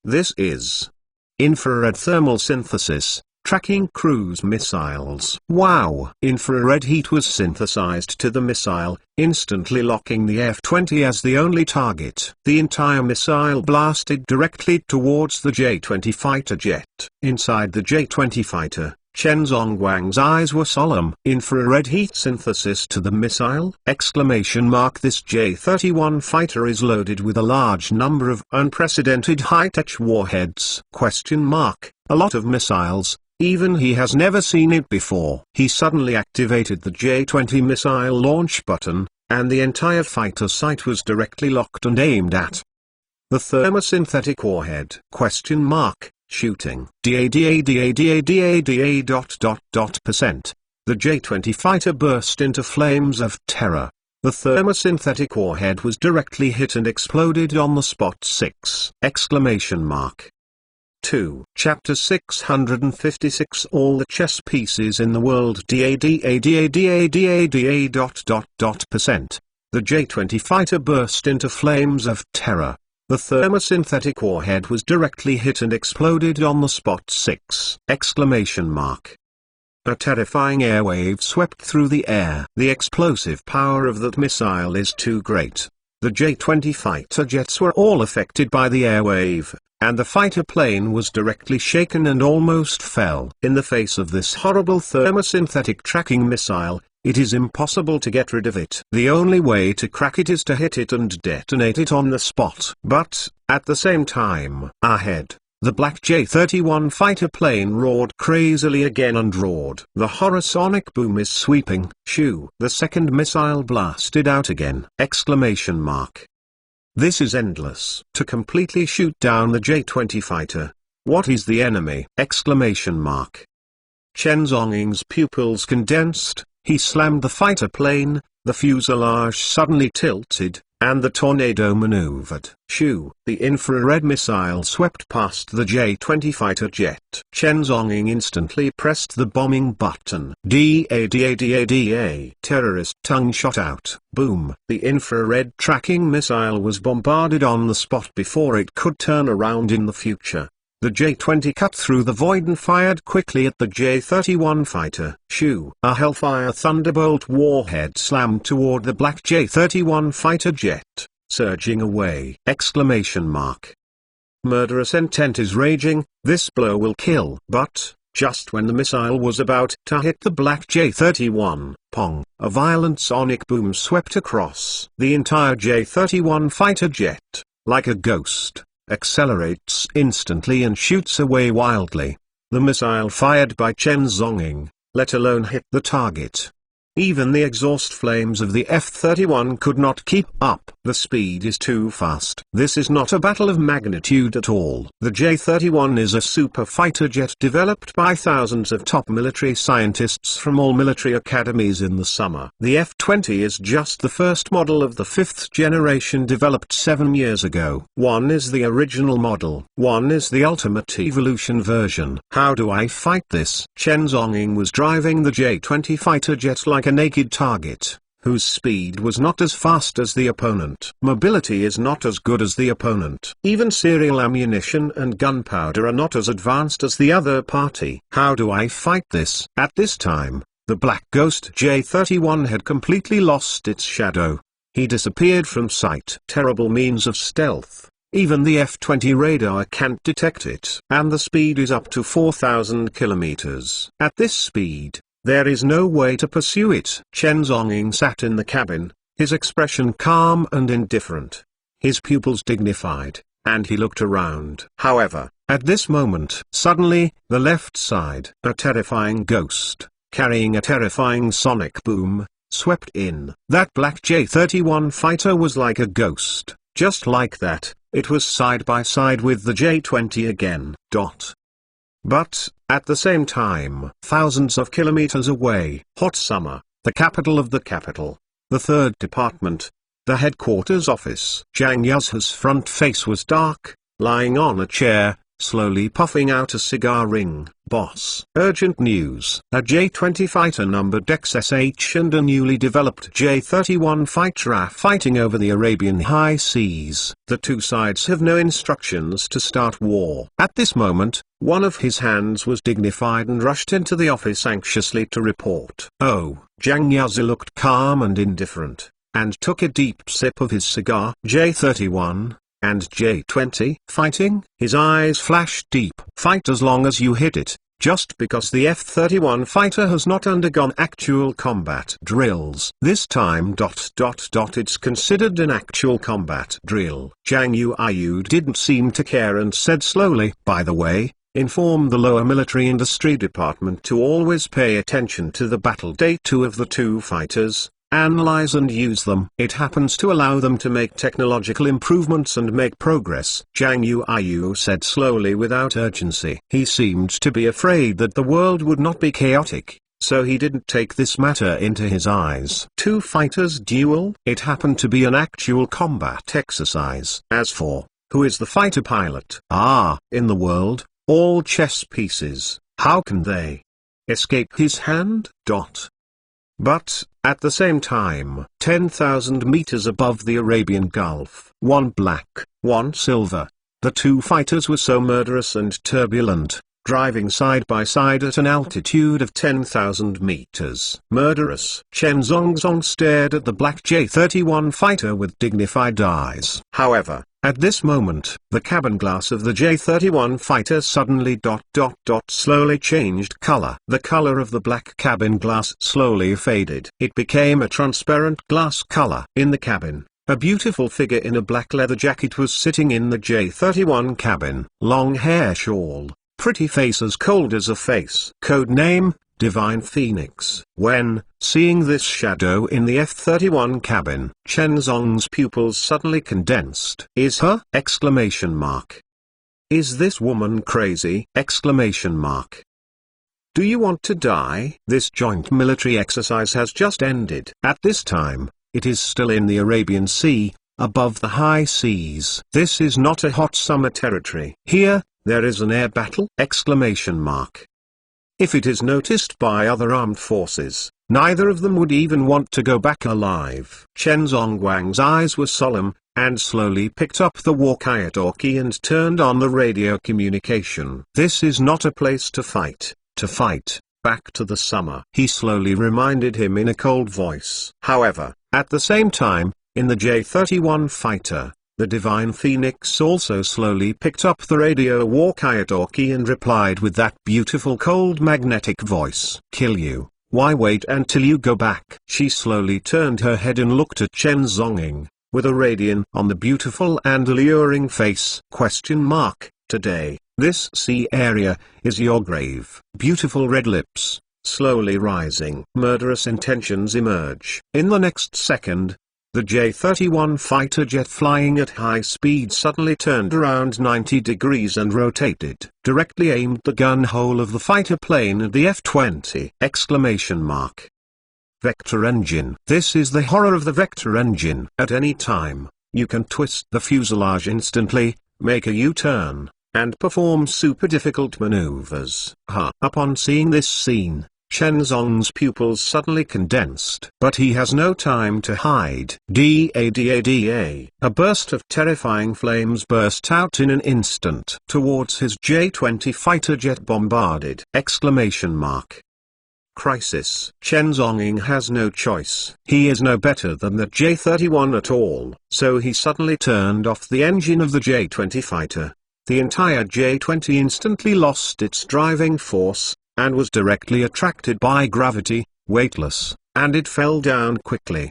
This is infrared thermal synthesis. Tracking cruise missiles. Wow! Infrared heat was synthesized to the missile, instantly locking the F-20 as the only target. The entire missile blasted directly towards the J-20 fighter jet. Inside the J-20 fighter, Chen Zongguang's eyes were solemn. Infrared heat synthesis to the missile? Exclamation mark. This J-31 fighter is loaded with a large number of unprecedented high-tech warheads. Question mark. A lot of missiles. Even he has never seen it before. He suddenly activated the J-20 missile launch button, and the entire fighter site was directly locked and aimed at the thermosynthetic warhead. Question mark. Shooting. %. The J-20 fighter burst into flames of terror. The thermosynthetic warhead was directly hit and exploded on the spot. 6! Exclamation mark. 2. Chapter 656. All the chess pieces in the world. %. The J-20 fighter burst into flames of terror. The thermosynthetic warhead was directly hit and exploded on the spot. 6! Exclamation mark. A terrifying airwave swept through the air. The explosive power of that missile is too great. The J-20 fighter jets were all affected by the airwave, and the fighter plane was directly shaken and almost fell. In the face of this horrible thermosynthetic tracking missile, it is impossible to get rid of it. The only way to crack it is to hit it and detonate it on the spot. But, at the same time, ahead, the black J-31 fighter plane roared crazily again and roared. The horror-sonic boom is sweeping. Shoo! The second missile blasted out again. Exclamation mark. This is endless. To completely shoot down the J-20 fighter, What is the enemy? Exclamation mark. Chen Zhongying's pupils condensed, he slammed the fighter plane, the fuselage suddenly tilted, and the tornado maneuvered. Shoo! The infrared missile swept past the J-20 fighter jet. Chen Zhongying instantly pressed the bombing button. Da. Terrorist tongue shot out. Boom! The infrared tracking missile was bombarded on the spot before it could turn around in the future. The J-20 cut through the void and fired quickly at the J-31 fighter. Shoo! A Hellfire Thunderbolt warhead slammed toward the black J-31 fighter jet, surging away! Exclamation mark. Murderous intent is raging, this blow will kill. But, just when the missile was about to hit the black J-31, pong! A violent sonic boom swept across. The entire J-31 fighter jet, like a ghost, accelerates instantly and shoots away wildly. The missile fired by Chen Zhongying, let alone hit the target. Even the exhaust flames of the F-31 could not keep up. The speed is too fast. This is not a battle of magnitude at all. The J-31 is a super fighter jet developed by thousands of top military scientists from all military academies in the summer. The F-20 is just the first model of the fifth generation developed 7 years ago. One is the original model. One is the ultimate evolution version. How do I fight this? Chen Zhongying was driving the J-20 fighter jet like a naked target, whose speed was not as fast as the opponent. Mobility is not as good as the opponent. Even serial ammunition and gunpowder are not as advanced as the other party. How do I fight this? At this time, the Black Ghost J-31 had completely lost its shadow. He disappeared from sight. Terrible means of stealth. Even the F-20 radar can't detect it. And the speed is up to 4,000 kilometers. At this speed, there is no way to pursue it. Chen Zhongying sat in the cabin, his expression calm and indifferent, his pupils dignified, and he looked around. However, at this moment, suddenly, the left side, a terrifying ghost, carrying a terrifying sonic boom, swept in. That black J-31 fighter was like a ghost. Just like that, it was side by side with the J-20 again. But, at the same time, thousands of kilometers away, hot summer, the capital of the capital, the third department, the headquarters office. Zhang Yuzhe's front face was dark, lying on a chair, slowly puffing out a cigar ring. Boss. Urgent news. A J-20 fighter numbered XSH and a newly developed J-31 fighter are fighting over the Arabian high seas. The two sides have no instructions to start war. At this moment, one of his hands was dignified and rushed into the office anxiously to report. Oh, Zhang Yuzhe looked calm and indifferent, and took a deep sip of his cigar. J-31 and J-20 fighting? His eyes flashed deep. Fight as long as you hit it, just because the F-31 fighter has not undergone actual combat drills. This time it's considered an actual combat drill. Zhang Yuyu didn't seem to care and said slowly, by the way, inform the lower military industry department to always pay attention to the battle data of the two fighters, analyze and use them. It happens to allow them to make technological improvements and make progress. Zhang Yuyu said slowly without urgency. He seemed to be afraid that the world would not be chaotic, so he didn't take this matter into his eyes. Two fighters duel? It happened to be an actual combat exercise. As for, who is the fighter pilot? In the world, all chess pieces, how can they escape his hand? But, at the same time, 10,000 meters above the Arabian Gulf, one black, one silver, the two fighters were so murderous and turbulent, driving side by side at an altitude of 10,000 meters. Murderous. Chen Zhongying stared at the black J-31 fighter with dignified eyes. However, at this moment, the cabin glass of the J-31 fighter suddenly slowly changed color. The color of the black cabin glass slowly faded. It became a transparent glass color. In the cabin, a beautiful figure in a black leather jacket was sitting in the J-31 cabin. Long hair shawl, pretty face as cold as a face. Code name, Divine Phoenix. When, seeing this shadow in the F-31 cabin, Chen Zhongying's pupils suddenly condensed. Is her? Exclamation mark. Is this woman crazy? Exclamation mark. Do you want to die? This joint military exercise has just ended. At this time, it is still in the Arabian Sea, above the high seas. This is not a hot summer territory. Here, there is an air battle! Exclamation mark. If it is noticed by other armed forces, neither of them would even want to go back alive. Chen Zongguang's eyes were solemn, and slowly picked up the walkie-talkie and turned on the radio communication. This is not a place to fight. To fight, back to the summer, he slowly reminded him in a cold voice. However, at the same time, in the J-31 fighter, the Divine Phoenix also slowly picked up the radio walkie-talkie and replied with that beautiful cold magnetic voice. Kill you? Why wait until you go back? She slowly turned her head and looked at Chen Zonging, with a radiance on the beautiful and alluring face. Today, this sea area is your grave. Beautiful red lips, slowly rising. Murderous intentions emerge. In the next second, the J-31 fighter jet flying at high speed suddenly turned around 90 degrees and rotated. Directly aimed the gun hole of the fighter plane at the F-20! Exclamation mark. Vector engine. This is the horror of the vector engine. At any time, you can twist the fuselage instantly, make a U-turn, and perform super difficult maneuvers. Upon seeing this scene, Chen Zong's pupils suddenly condensed. But he has no time to hide. Da. A burst of terrifying flames burst out in an instant. Towards his J-20 fighter jet bombarded! Exclamation mark. Crisis. Chen Zonging has no choice. He is no better than the J-31 at all. So he suddenly turned off the engine of the J-20 fighter. The entire J-20 instantly lost its driving force, and was directly attracted by gravity, weightless, and it fell down quickly.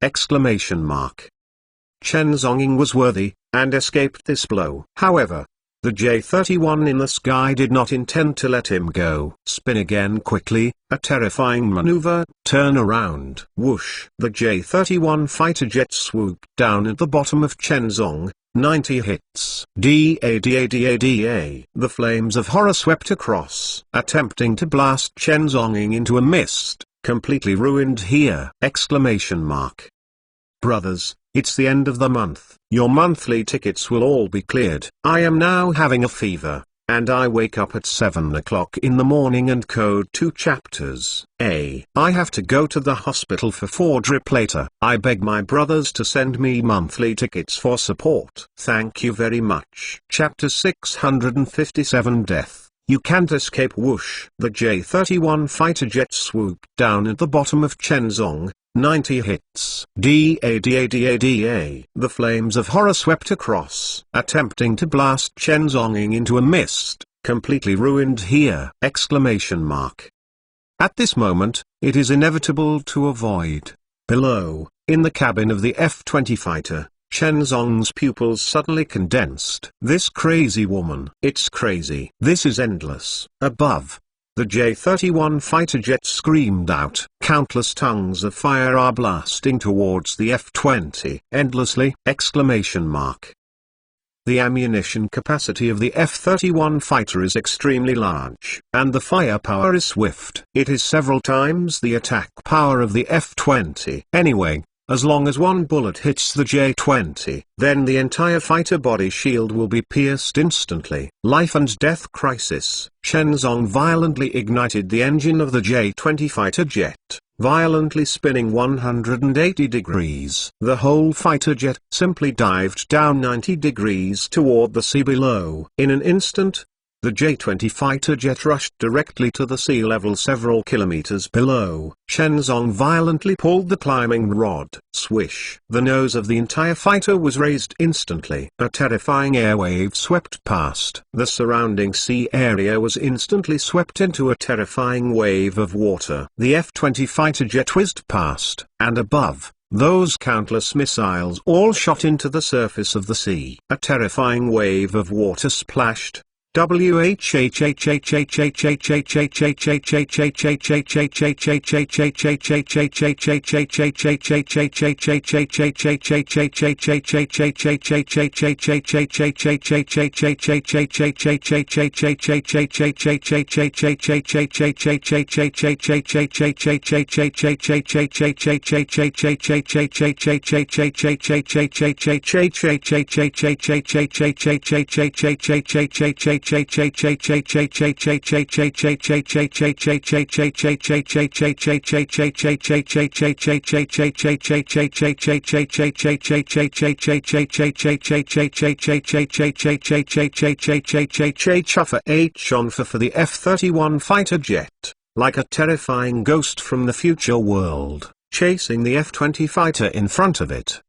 Exclamation mark. Chen Zonging was worthy, and escaped this blow. However, the J-31 in the sky did not intend to let him go. Spin again quickly, a terrifying maneuver, turn around. Whoosh! The J-31 fighter jet swooped down at the bottom of Chen Zong. 90 hits. Da. The flames of horror swept across, attempting to blast Chen Zonging into a mist, completely ruined here! Exclamation mark. Brothers, it's the end of the month. Your monthly tickets will all be cleared. I am now having a fever, and I wake up at 7 o'clock in the morning and code 2 chapters. I have to go to the hospital for 4 drip later. I beg my brothers to send me monthly tickets for support. Thank you very much. Chapter 657 Death. You can't escape. Whoosh! The J-31 fighter jet swooped down at the bottom of Chen Zong. 90 hits. Da. The flames of horror swept across, attempting to blast Chen Zonging into a mist, completely ruined here! Exclamation mark. At this moment, it is inevitable to avoid. Below, in the cabin of the F-20 fighter, Chen Zong's pupils suddenly condensed. This crazy woman. It's crazy. This is endless. Above, the J-31 fighter jet screamed out. Countless tongues of fire are blasting towards the F-20 endlessly! Exclamation mark. The ammunition capacity of the F-31 fighter is extremely large, and the firepower is swift. It is several times the attack power of the F-20. Anyway, as long as one bullet hits the J-20, then the entire fighter body shield will be pierced instantly. Life and death crisis. Shenzong violently ignited the engine of the J-20 fighter jet, violently spinning 180 degrees. The whole fighter jet simply dived down 90 degrees toward the sea below. In an instant, the J-20 fighter jet rushed directly to the sea level several kilometers below. Shenzong violently pulled the climbing rod. Swish! The nose of the entire fighter was raised instantly. A terrifying air wave swept past. The surrounding sea area was instantly swept into a terrifying wave of water. The F-20 fighter jet whizzed past, and above, those countless missiles all shot into the surface of the sea. A terrifying wave of water splashed. Chuffer H on for the F-31 fighter jet, like a terrifying ghost from the future world, chasing the F-20 fighter in front of it!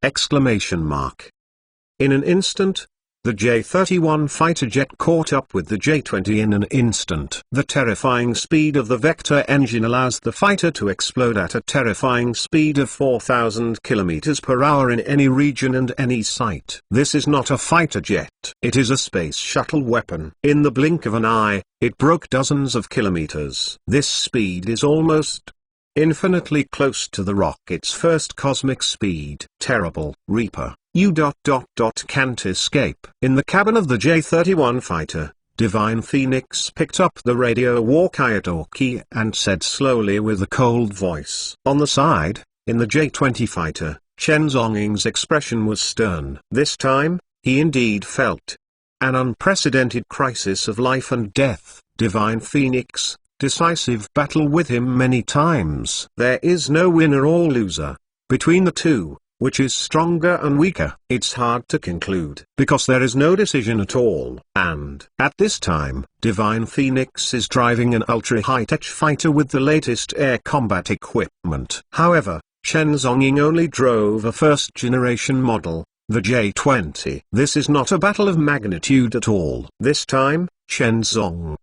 In an instant, the J-31 fighter jet caught up with the J-20 in an instant. The terrifying speed of the Vector engine allows the fighter to explode at a terrifying speed of 4,000 km per hour in any region and any site. This is not a fighter jet. It is a space shuttle weapon. In the blink of an eye, it broke dozens of kilometers. This speed is almost infinitely close to the rocket's first cosmic speed. Terrible Reaper. You can't escape. In the cabin of the J-31 fighter, Divine Phoenix picked up the radio walkie-talkie and said slowly with a cold voice. On the side, in the J-20 fighter, Shenzong's expression was stern. This time, he indeed felt an unprecedented crisis of life and death. Divine Phoenix, decisive battle with him many times. There is no winner or loser. Between the two, which is stronger and weaker, it's hard to conclude, because there is no decision at all. And, at this time, Divine Phoenix is driving an ultra-high-tech fighter with the latest air combat equipment. However, Shenzong only drove a first-generation model, the J-20. This is not a battle of magnitude at all. This time, Shenzong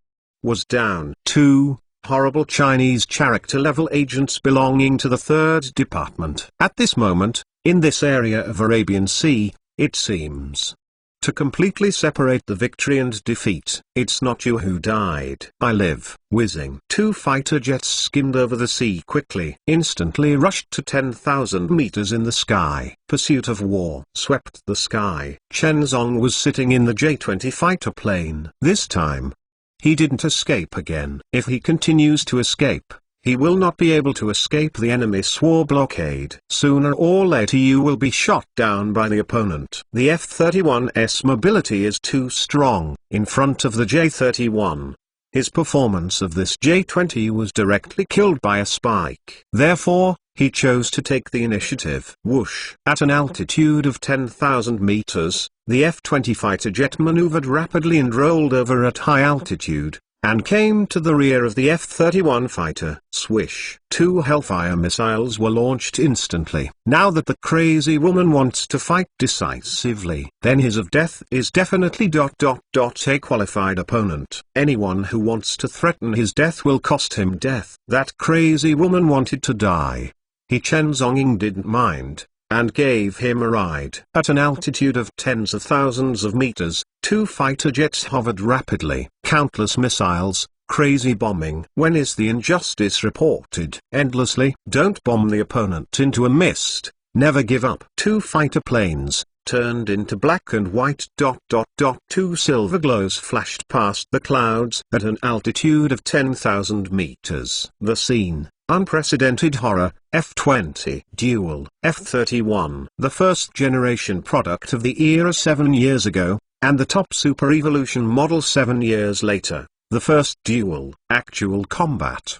was down to horrible Chinese character-level agents belonging to the 3rd Department. At this moment, in this area of Arabian Sea, it seems to completely separate the victory and defeat. It's not you who died. I live. Whizzing. 2 fighter jets skimmed over the sea quickly. Instantly rushed to 10,000 meters in the sky. Pursuit of war swept the sky. Shenzong was sitting in the J-20 fighter plane. This time, he didn't escape again. If he continues to escape, he will not be able to escape the enemy SWOR blockade. Sooner or later you will be shot down by the opponent. The F-31's mobility is too strong. In front of the J-31, his performance of this J-20 was directly killed by a spike. Therefore, he chose to take the initiative. Whoosh! At an altitude of 10,000 meters, the F-20 fighter jet maneuvered rapidly and rolled over at high altitude, and came to the rear of the F-31 fighter. Swish! 2 Hellfire missiles were launched instantly. Now that the crazy woman wants to fight decisively, then his of death is definitely a qualified opponent. Anyone who wants to threaten his death will cost him death. That crazy woman wanted to die. Shenzong didn't mind, and gave him a ride. At an altitude of tens of thousands of meters, 2 fighter jets hovered rapidly. Countless missiles, crazy bombing. When is the injustice reported? Endlessly. Don't bomb the opponent into a mist. Never give up. 2 fighter planes turned into black and white. 2 silver glows flashed past the clouds at an altitude of 10,000 meters. The scene Unprecedented horror, F-20 Duel, F-31. The first generation product of the era 7 years ago, and the top Super Evolution model 7 years later, the first duel, actual combat.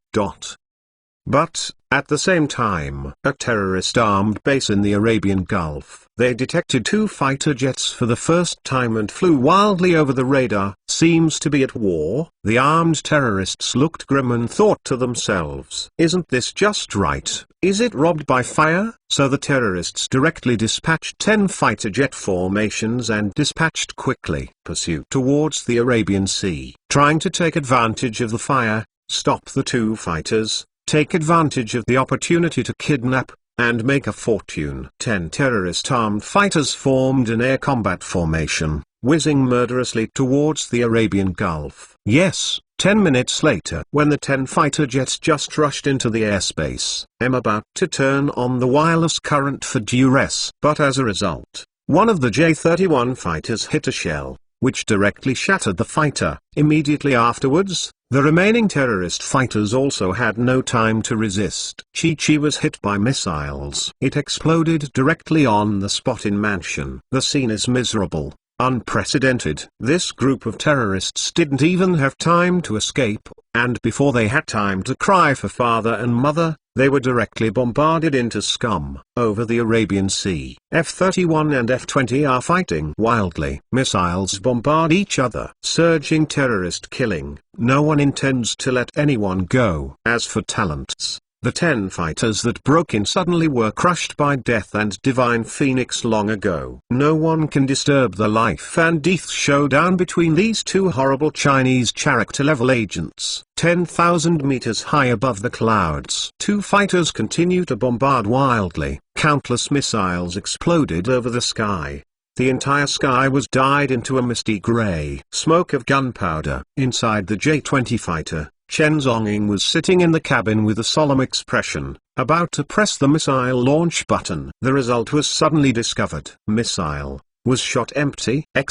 But, at the same time, a terrorist-armed base in the Arabian Gulf. They detected 2 fighter jets for the first time and flew wildly over the radar. Seems to be at war. The armed terrorists looked grim and thought to themselves, "Isn't this just right? Is it robbed by fire?" So the terrorists directly dispatched 10 fighter jet formations and dispatched quickly pursuit towards the Arabian Sea, trying to take advantage of the fire, stop the 2 fighters, take advantage of the opportunity to kidnap, and make a fortune. 10 terrorist armed fighters formed an air combat formation, whizzing murderously towards the Arabian Gulf. Yes, 10 minutes later, when the 10 fighter jets just rushed into the airspace, I'm about to turn on the wireless current for duress. But as a result, one of the J-31 fighters hit a shell, which directly shattered the fighter. Immediately afterwards, the remaining terrorist fighters also had no time to resist. Chi-Chi was hit by missiles. It exploded directly on the spot in Mansion. The scene is miserable, unprecedented. This group of terrorists didn't even have time to escape, and before they had time to cry for father and mother, they were directly bombarded into scum. Over the Arabian Sea, F-31 and F-20 are fighting wildly. Missiles bombard each other. Surging terrorist killing. No one intends to let anyone go. As for talents, the 10 fighters that broke in suddenly were crushed by Death and Divine Phoenix long ago. No one can disturb the life and death showdown between these 2 horrible Chinese character-level agents. 10,000 meters high above the clouds. 2 fighters continue to bombard wildly. Countless missiles exploded over the sky. The entire sky was dyed into a misty gray smoke of gunpowder. Inside the J-20 fighter, Chen Zhongying was sitting in the cabin with a solemn expression, about to press the missile launch button. The result was suddenly discovered. Missile was shot empty! The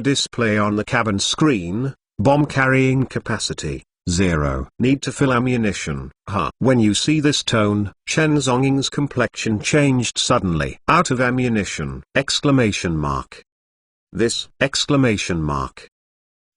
display on the cabin screen, bomb carrying capacity, 0. Need to fill ammunition. When you see this tone, Chen Zhongying's complexion changed suddenly. Out of ammunition! This!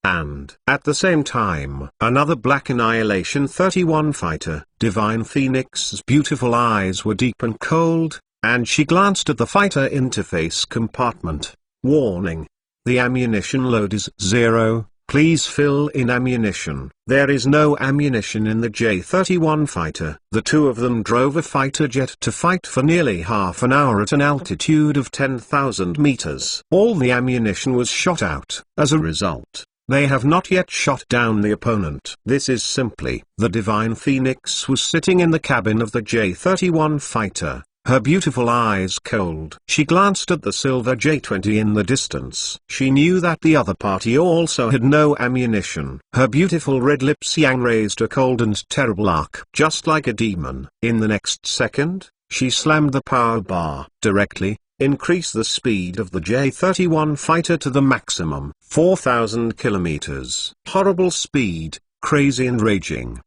And, at the same time, another Black Annihilation 31 fighter, Divine Phoenix's beautiful eyes were deep and cold, and she glanced at the fighter interface compartment. Warning. The ammunition load is 0, please fill in ammunition. There is no ammunition in the J-31 fighter. The 2 of them drove a fighter jet to fight for nearly half an hour at an altitude of 10,000 meters. All the ammunition was shot out. As a result, they have not yet shot down the opponent. This is simply, the Divine Phoenix was sitting in the cabin of the J-31 fighter, her beautiful eyes cold. She glanced at the silver J-20 in the distance. She knew that the other party also had no ammunition. Her beautiful red lips yang raised a cold and terrible arc. Just like a demon. In the next second, she slammed the power bar. Directly, increase the speed of the J-31 fighter to the maximum, 4,000 kilometers. Horrible speed, crazy and raging.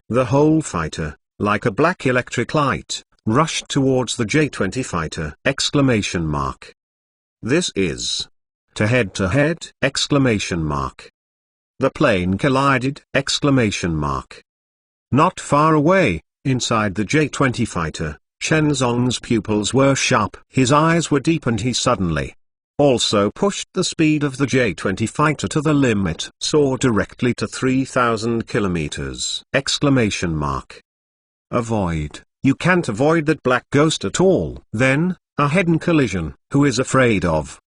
The whole fighter, like a black electric light, rushed towards the J-20 fighter! This is to head! The plane collided! Not far away, inside the J-20 fighter, Chen Zong's pupils were sharp. His eyes were deep and he suddenly also pushed the speed of the J-20 fighter to the limit. Soar directly to 3,000 kilometers! Avoid. You can't avoid that black ghost at all. Then, a head-on collision. Who is afraid of?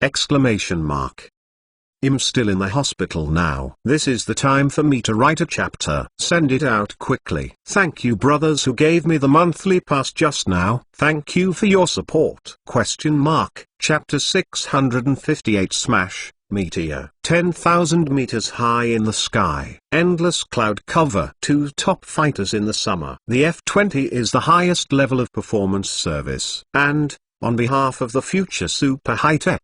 I'm still in the hospital now. This is the time for me to write a chapter. Send it out quickly. Thank you brothers who gave me the monthly pass just now. Thank you for your support. Chapter 658 Smash, Meteor. 10,000 meters high in the sky. Endless cloud cover. Two top fighters in the summer. The F-20 is the highest level of performance service. And, on behalf of the future super high-tech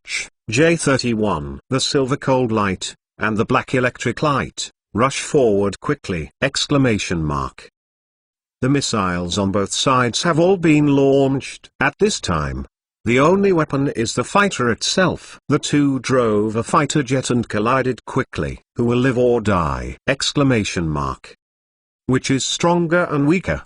J-31, the silver cold light, and the black electric light, rush forward quickly! The missiles on both sides have all been launched. At this time, the only weapon is the fighter itself. The two drove a fighter jet and collided quickly. Who will live or die? Which is stronger and weaker?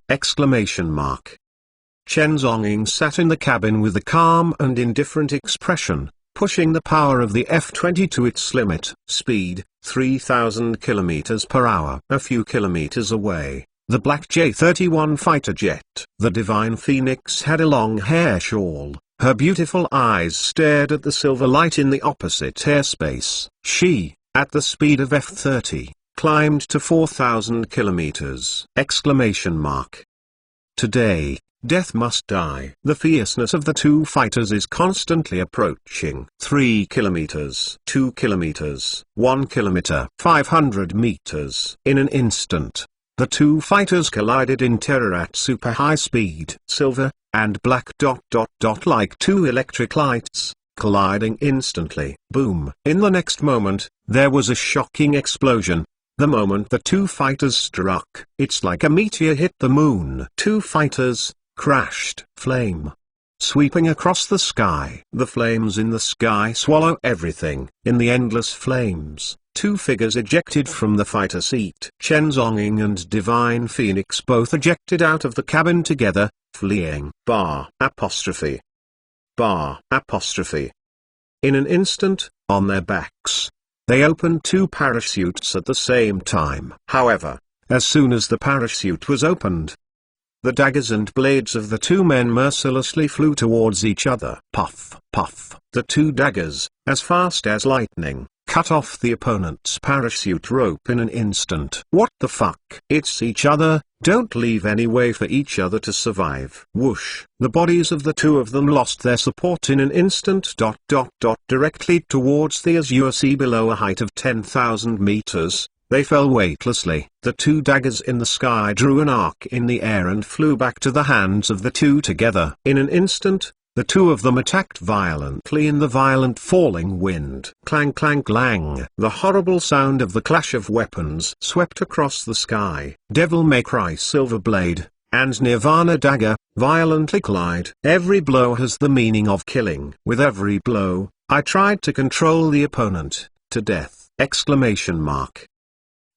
Chen Zonging sat in the cabin with a calm and indifferent expression, pushing the power of the F-20 to its limit. Speed, 3,000 kilometers per hour. A few kilometers away, the black J-31 fighter jet. The Divine Phoenix had a long hair shawl. Her beautiful eyes stared at the silver light in the opposite airspace. She, at the speed of F-30, climbed to 4,000 kilometers! Today, death must die. The fierceness of the two fighters is constantly approaching. 3 kilometers, 2 kilometers, 1 kilometer, 500 meters. In an instant, the two fighters collided in terror at super high speed. Silver and black like two electric lights, colliding instantly. Boom! In the next moment, there was a shocking explosion. The moment the two fighters struck, it's like a meteor hit the moon. Two fighters crashed. Flame sweeping across the sky. The flames in the sky swallow everything. In the endless flames, two figures ejected from the fighter seat. Chen Zonging and Divine Phoenix both ejected out of the cabin together, fleeing. In an instant, on their backs, they opened two parachutes at the same time. However, as soon as the parachute was opened, the daggers and blades of the two men mercilessly flew towards each other. Puff, puff. The two daggers, as fast as lightning, cut off the opponent's parachute rope in an instant. What the fuck? It's each other, don't leave any way for each other to survive. Whoosh. The bodies of the two of them lost their support in an instant. Directly towards the azure sea below a height of 10,000 meters. They fell weightlessly. The two daggers in the sky drew an arc in the air and flew back to the hands of the two together. In an instant, the two of them attacked violently in the violent falling wind. Clang clang clang. The horrible sound of the clash of weapons swept across the sky. Devil May Cry Silver Blade and Nirvana Dagger violently collide. Every blow has the meaning of killing. With every blow, I tried to control the opponent to death!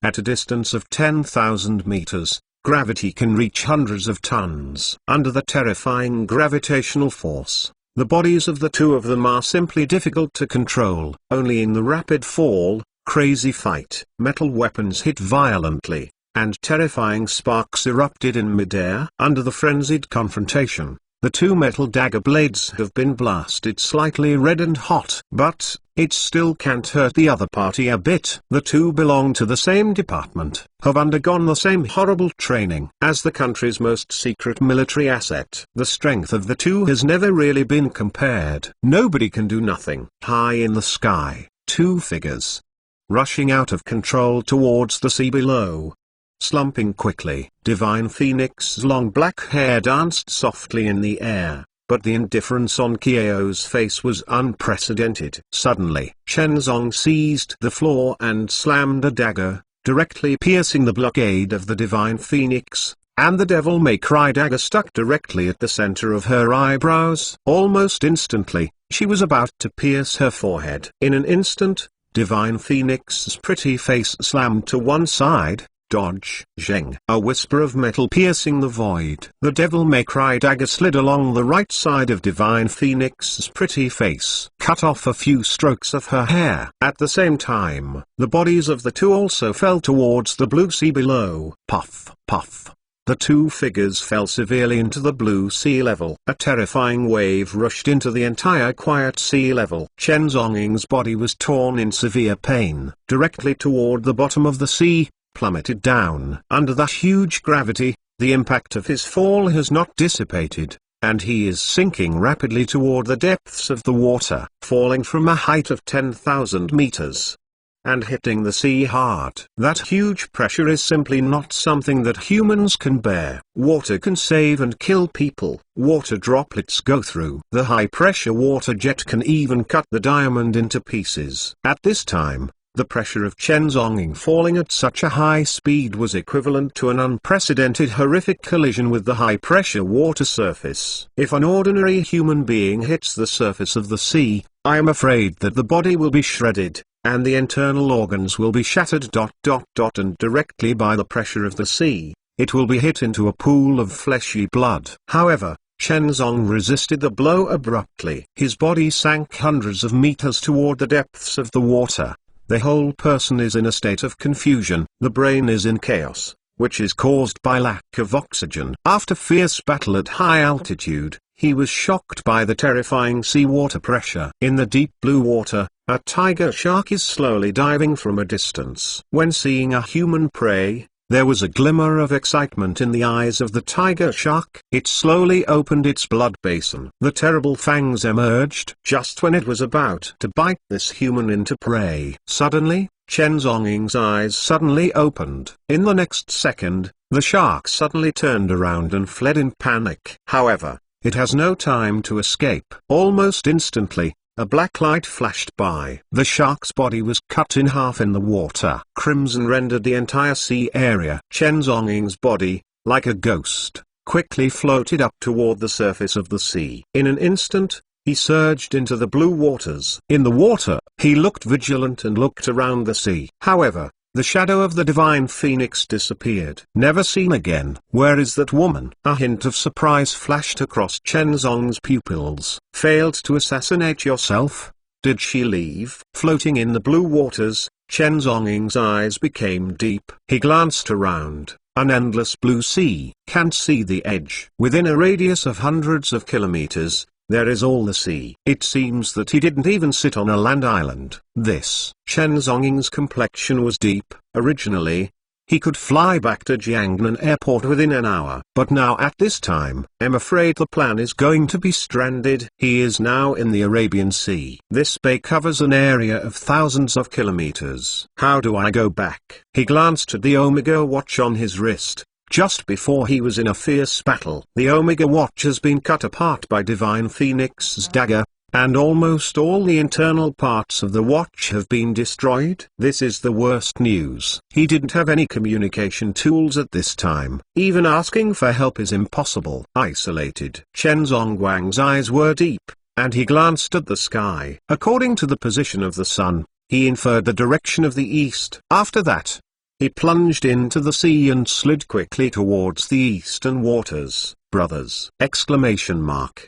At a distance of 10,000 meters, gravity can reach hundreds of tons. Under the terrifying gravitational force, the bodies of the two of them are simply difficult to control. Only in the rapid fall, crazy fight, metal weapons hit violently, and terrifying sparks erupted in midair. Under the frenzied confrontation, The two metal dagger blades have been blasted slightly red and hot. But it still can't hurt the other party a bit. The two belong to the same department, have undergone the same horrible training. As the country's most secret military asset, the strength of the two has never really been compared. Nobody can do nothing. High in the sky, two figures, rushing out of control towards the sea below. Slumping quickly, Divine Phoenix's long black hair danced softly in the air, but the indifference on Kiao's face was unprecedented. Suddenly, Chen Zong seized the floor and slammed a dagger, directly piercing the blockade of the Divine Phoenix, and the Devil May Cry dagger stuck directly at the center of her eyebrows. Almost instantly, she was about to pierce her forehead. In an instant, Divine Phoenix's pretty face slammed to one side. Dodge. Zheng. A whisper of metal piercing the void. The Devil May Cry dagger slid along the right side of Divine Phoenix's pretty face, cut off a few strokes of her hair. At the same time, the bodies of the two also fell towards the blue sea below. Puff, puff. The two figures fell severely into the blue sea level. A terrifying wave rushed into the entire quiet sea level. Chen Zonging's body was torn in severe pain, directly toward the bottom of the sea, plummeted down. Under that huge gravity, the impact of his fall has not dissipated, and he is sinking rapidly toward the depths of the water, falling from a height of 10,000 meters. And hitting the sea hard. That huge pressure is simply not something that humans can bear. Water can save and kill people. Water droplets go through. The high-pressure water jet can even cut the diamond into pieces. At this time, the pressure of Chen Zonging falling at such a high speed was equivalent to an unprecedented horrific collision with the high-pressure water surface. If an ordinary human being hits the surface of the sea, I am afraid that the body will be shredded, and the internal organs will be shattered. And directly by the pressure of the sea, it will be hit into a pool of fleshy blood. However, Chen Zong resisted the blow abruptly. His body sank hundreds of meters toward the depths of the water. The whole person is in a state of confusion. The brain is in chaos, which is caused by lack of oxygen. After fierce battle at high altitude, he was shocked by the terrifying seawater pressure. In the deep blue water, a tiger shark is slowly diving from a distance. When seeing a human prey, there was a glimmer of excitement in the eyes of the tiger shark. It slowly opened its blood basin. The terrible fangs emerged just when it was about to bite this human into prey. Suddenly, Chen Zonging's eyes suddenly opened. In the next second, the shark suddenly turned around and fled in panic. However, it has no time to escape. Almost instantly, a black light flashed by. The shark's body was cut in half in the water. Crimson rendered the entire sea area. Chen Zonging's body, like a ghost, quickly floated up toward the surface of the sea. In an instant, he surged into the blue waters. In the water, he looked vigilant and looked around the sea. However, the shadow of the Divine Phoenix disappeared. Never seen again. Where is that woman? A hint of surprise flashed across Chen Zong's pupils. Failed to assassinate yourself? Did she leave? Floating in the blue waters, Chen Zonging's eyes became deep. He glanced around. An endless blue sea. Can't see the edge. Within a radius of hundreds of kilometers, there is all the sea. It seems that he didn't even sit on a land island. This. Chen Zonging's complexion was deep. Originally, he could fly back to Jiangnan Airport within an hour. But now at this time, I'm afraid the plan is going to be stranded. He is now in the Arabian Sea. This bay covers an area of thousands of kilometers. How do I go back? He glanced at the Omega watch on his wrist. Just before he was in a fierce battle. The Omega watch has been cut apart by Divine Phoenix's dagger, and almost all the internal parts of the watch have been destroyed. This is the worst news. He didn't have any communication tools at this time. Even asking for help is impossible. Isolated. Chen Zongguang's eyes were deep, and he glanced at the sky. According to the position of the sun, he inferred the direction of the east. After that, he plunged into the sea and slid quickly towards the eastern waters. Brothers! Exclamation mark.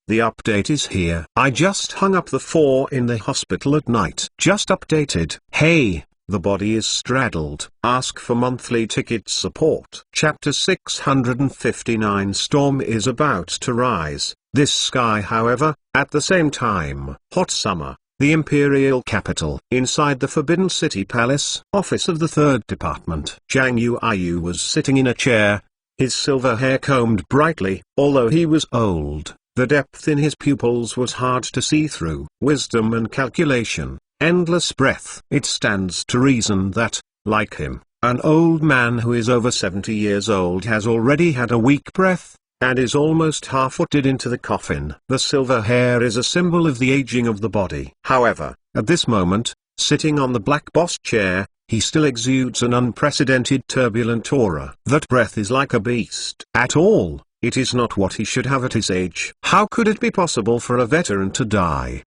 The update is here. I just hung up the 4 in the hospital at night. Just updated. Hey, the body is straddled. Ask for monthly ticket support. Chapter 659. Storm is about to rise, this sky however, at the same time. Hot summer. The imperial capital. Inside the Forbidden City Palace office of the Third Department. Zhang Yuyu was sitting in a chair, his silver hair combed brightly. Although he was old, the depth in his pupils was hard to see through. Wisdom and calculation, endless breadth. It stands to reason that, like him, an old man who is over 70 years old has already had a weak breath, and is almost half-footed into the coffin. The silver hair is a symbol of the aging of the body. However, at this moment, sitting on the black boss chair, he still exudes an unprecedented turbulent aura. That breath is like a beast. At all, it is not what he should have at his age. How could it be possible for a veteran to die?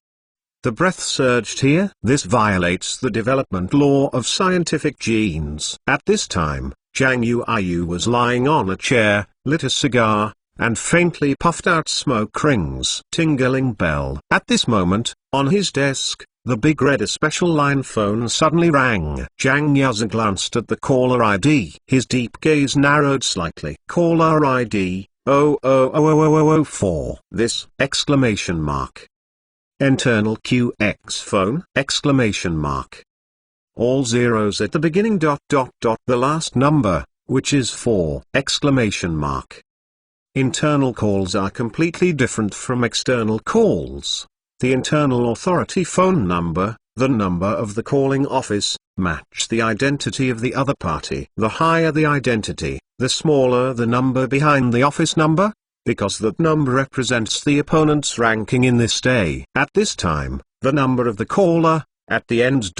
The breath surged here. This violates the development law of scientific genes. At this time, Zhang Yuyu was lying on a chair, lit a cigar, and faintly puffed out smoke rings. Tingling bell. At this moment, on his desk, the big red special line phone suddenly rang. Zhang Yuzi glanced at the caller ID. His deep gaze narrowed slightly. Caller ID, 000004. This! Exclamation mark. Internal QX phone! Exclamation mark. All zeros at the beginning ... The last number, which is 4! Exclamation mark. Internal calls are completely different from external calls. The internal authority phone number, the number of the calling office, match the identity of the other party. The higher the identity, the smaller the number behind the office number, because that number represents the opponent's ranking in this day. At this time, the number of the caller, at the end ...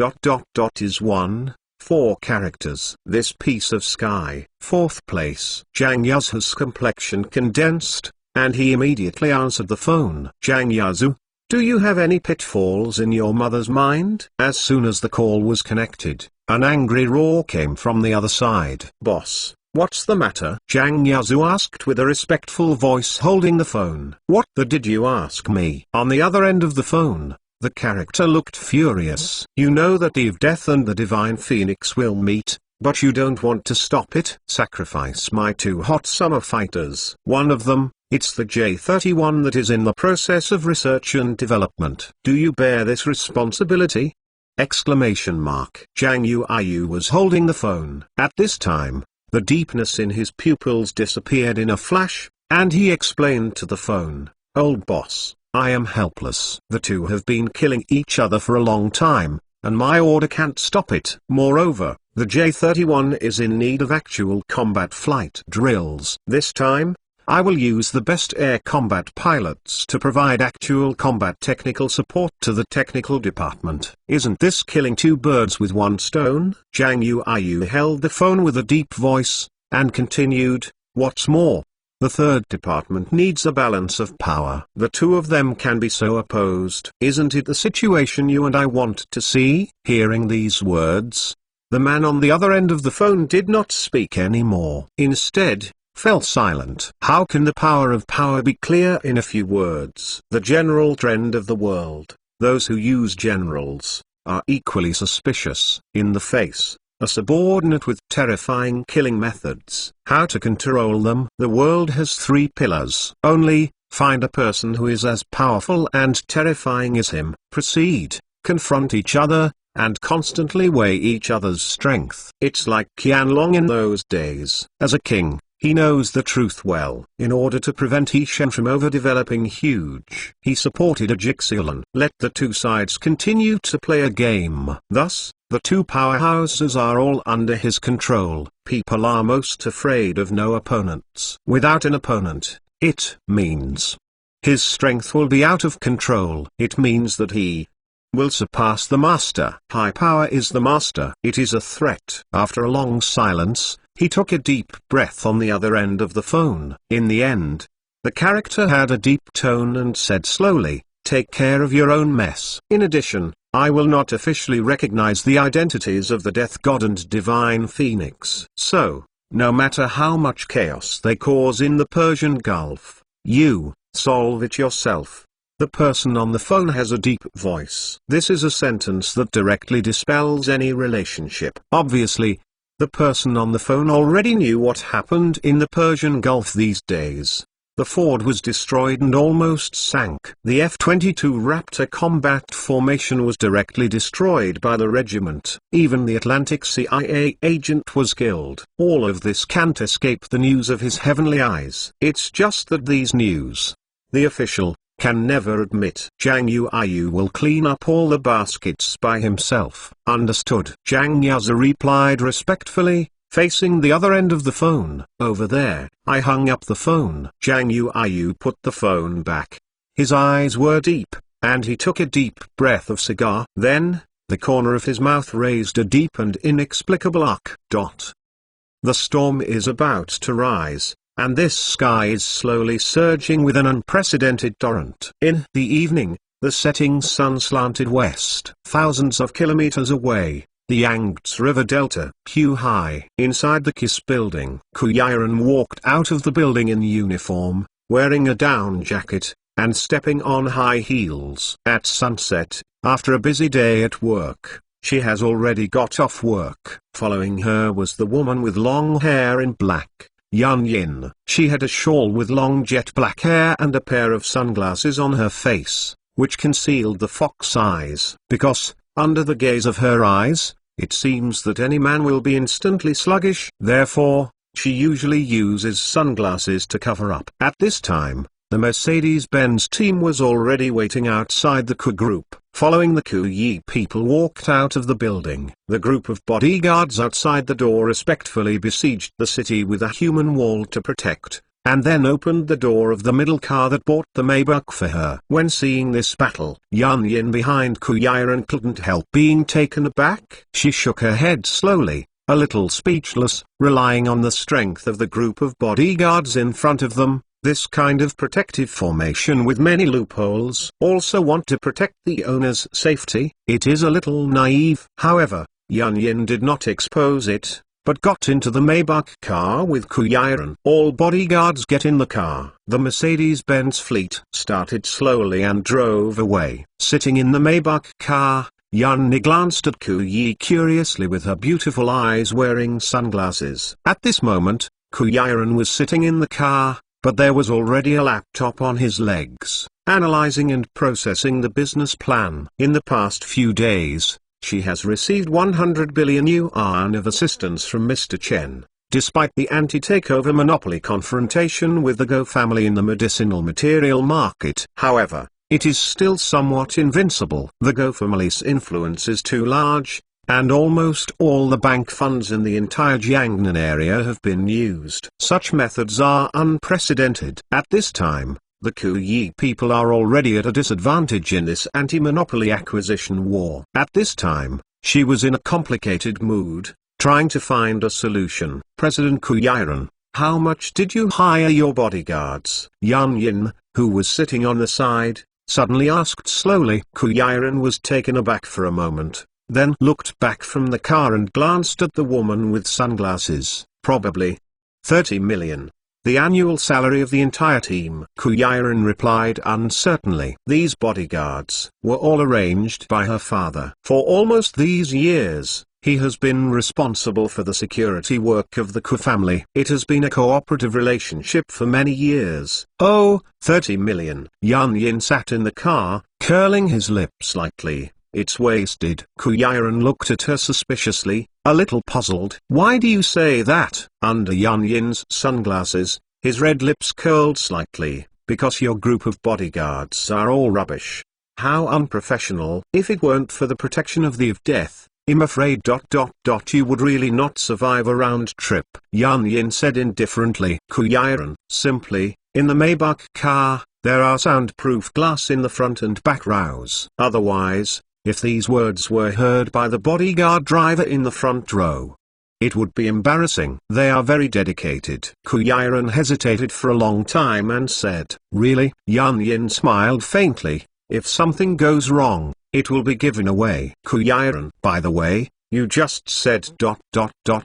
is 1, 4 characters. This piece of sky. Fourth place. Zhang Yuzu's complexion condensed, and he immediately answered the phone. Zhang Yuzu, do you have any pitfalls in your mother's mind? As soon as the call was connected, an angry roar came from the other side. Boss, what's the matter? Zhang Yuzu asked with a respectful voice, holding the phone. What the did you ask me? On the other end of the phone, the character looked furious. You know that Eve Death and the Divine Phoenix will meet, but you don't want to stop it. Sacrifice my 2 hot summer fighters. One of them, it's the J-31 that is in the process of research and development. Do you bear this responsibility? Exclamation mark. Zhang Yuyu was holding the phone. At this time, the deepness in his pupils disappeared in a flash, and he explained to the phone, old boss, I am helpless. The two have been killing each other for a long time, and my order can't stop it. Moreover, the J-31 is in need of actual combat flight drills. This time, I will use the best air combat pilots to provide actual combat technical support to the technical department. Isn't this killing 2 birds with 1 stone? Zhang Yuyu held the phone with a deep voice, and continued, what's more, the Third Department needs a balance of power. The two of them can be so opposed. Isn't it the situation you and I want to see? Hearing these words, the man on the other end of the phone did not speak anymore. Instead, fell silent. How can the power of power be clear in a few words? The general trend of the world, those who use generals, are equally suspicious. In the face, a subordinate with terrifying killing methods. How to control them? The world has 3 pillars. Only, find a person who is as powerful and terrifying as him. Proceed, confront each other, and constantly weigh each other's strength. It's like Qianlong in those days. As a king, he knows the truth well. In order to prevent He Shen from overdeveloping huge, he supported a Jixulan. Let the 2 sides continue to play a game. Thus, the 2 powerhouses are all under his control. People are most afraid of no opponents. Without an opponent, it means his strength will be out of control. It means that he will surpass the master. High power is the master. It is a threat. After a long silence, he took a deep breath on the other end of the phone. In the end, the character had a deep tone and said slowly, take care of your own mess. In addition, I will not officially recognize the identities of the Death God and Divine Phoenix. So, no matter how much chaos they cause in the Persian Gulf, you solve it yourself. The person on the phone has a deep voice. This is a sentence that directly dispels any relationship. Obviously, the person on the phone already knew what happened in the Persian Gulf these days. The Ford was destroyed and almost sank. The F-22 Raptor combat formation was directly destroyed by the regiment. Even the Atlantic CIA agent was killed. All of this can't escape the news of his heavenly eyes. It's just that these news, the official, can never admit. Zhang Yuyu will clean up all the baskets by himself. Understood. Zhang Yazi replied respectfully, facing the other end of the phone. Over there. I hung up the phone. Zhang Yuyu put the phone back. His eyes were deep, and he took a deep breath of cigar. Then, the corner of his mouth raised a deep and inexplicable arc. The storm is about to rise, and this sky is slowly surging with an unprecedented torrent. In the evening, the setting sun slanted west. Thousands of kilometers away, the Yangtze River Delta, Q-High. Inside the KISS building, Ku Yiren walked out of the building in uniform, wearing a down jacket, and stepping on high heels. At sunset, after a busy day at work, she has already got off work. Following her was the woman with long hair in black, Yan Yin. She had a shawl with long jet black hair and a pair of sunglasses on her face, which concealed the fox eyes. Because, under the gaze of her eyes, it seems that any man will be instantly sluggish. Therefore, she usually uses sunglasses to cover up. At this time, the Mercedes-Benz team was already waiting outside the Ku group. Following the Ku Yi people walked out of the building. The group of bodyguards outside the door respectfully besieged the city with a human wall to protect, and then opened the door of the middle car that bought the Maybach for her. When seeing this battle, Yan Yin behind Ku Yiren couldn't help being taken aback. She shook her head slowly, a little speechless, relying on the strength of the group of bodyguards in front of them. This kind of protective formation with many loopholes also want to protect the owner's safety. It is a little naive. However, Yan Yin did not expose it, but got into the Maybach car with Ku Yiren. All bodyguards get in the car. The Mercedes-Benz fleet started slowly and drove away. Sitting in the Maybach car, Yan Ni glanced at Ku Yi curiously with her beautiful eyes wearing sunglasses. At this moment, Ku Yiren was sitting in the car, but there was already a laptop on his legs, analyzing and processing the business plan. In the past few days, she has received 100 billion yuan of assistance from Mr. Chen. Despite the anti-takeover monopoly confrontation with the Go family in the medicinal material market, however, it is still somewhat invincible. The Go family's influence is too large, and almost all the bank funds in the entire Jiangnan area have been used. Such methods are unprecedented. At this time, the Ku Yi people are already at a disadvantage in this anti-monopoly acquisition war. At this time, she was in a complicated mood, trying to find a solution. President Ku Yiren, how much did you hire your bodyguards? Yan Yin, who was sitting on the side, suddenly asked slowly. Ku Yiren was taken aback for a moment, then looked back from the car and glanced at the woman with sunglasses. Probably 30 million. The annual salary of the entire team. Ku Yiren replied uncertainly. These bodyguards were all arranged by her father. For almost these years, he has been responsible for the security work of the Ku family. It has been a cooperative relationship for many years. Oh, 30 million. Yan Yin sat in the car, curling his lips slightly. It's wasted. Ku Yiren looked at her suspiciously, a little puzzled. Why do you say that? Under Yan Yin's sunglasses, his red lips curled slightly. Because your group of bodyguards are all rubbish. How unprofessional. If it weren't for the protection of the of death, I'm afraid ... you would really not survive a round trip. Yan Yin said indifferently. Ku Yiren, simply, in the Maybach car, there are soundproof glass in the front and back rows. Otherwise, if these words were heard by the bodyguard driver in the front row, it would be embarrassing. They are very dedicated. Ku Yiren hesitated for a long time and said, really? Yan Yin smiled faintly. If something goes wrong, it will be given away. Ku Yiren, by the way, you just said ...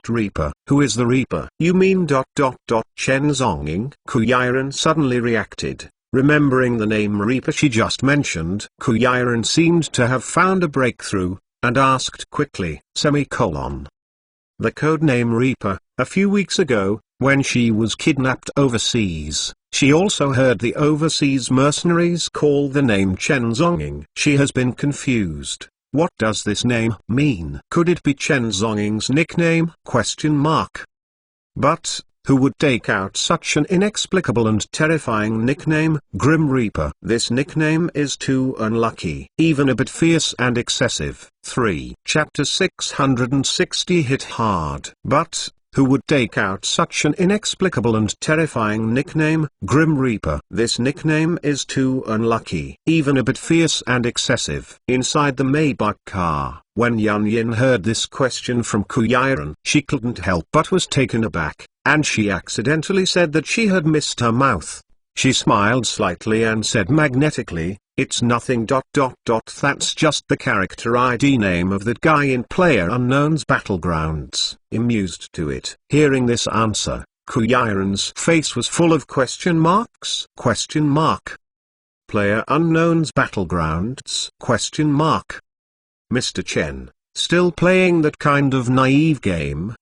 Reaper. Who is the Reaper? You mean ... Chen Zongying? Ku Yiren suddenly reacted. Remembering the name Reaper she just mentioned, Kuyaran seemed to have found a breakthrough, and asked quickly, semicolon. The codename Reaper, a few weeks ago, when she was kidnapped overseas, she also heard the overseas mercenaries call the name Chen Zonging. She has been confused. What does this name mean? Could it be Chen Zonging's nickname? But, who would take out such an inexplicable and terrifying nickname, Grim Reaper? This nickname is too unlucky, even a bit fierce and excessive. 3. Chapter 660 hit hard. But, who would take out such an inexplicable and terrifying nickname, Grim Reaper? This nickname is too unlucky, even a bit fierce and excessive. Inside the Maybach car, when Yan Yin heard this question from Kuyaran, she couldn't help but was taken aback, and she accidentally said that she had missed her mouth. She smiled slightly and said magnetically, "It's nothing. That's just the character ID name of that guy in PlayerUnknown's Battlegrounds." Amused to it. Hearing this answer, Kuyaran's face was full of question marks. PlayerUnknown's Battlegrounds? Mr. Chen, still playing that kind of naive game?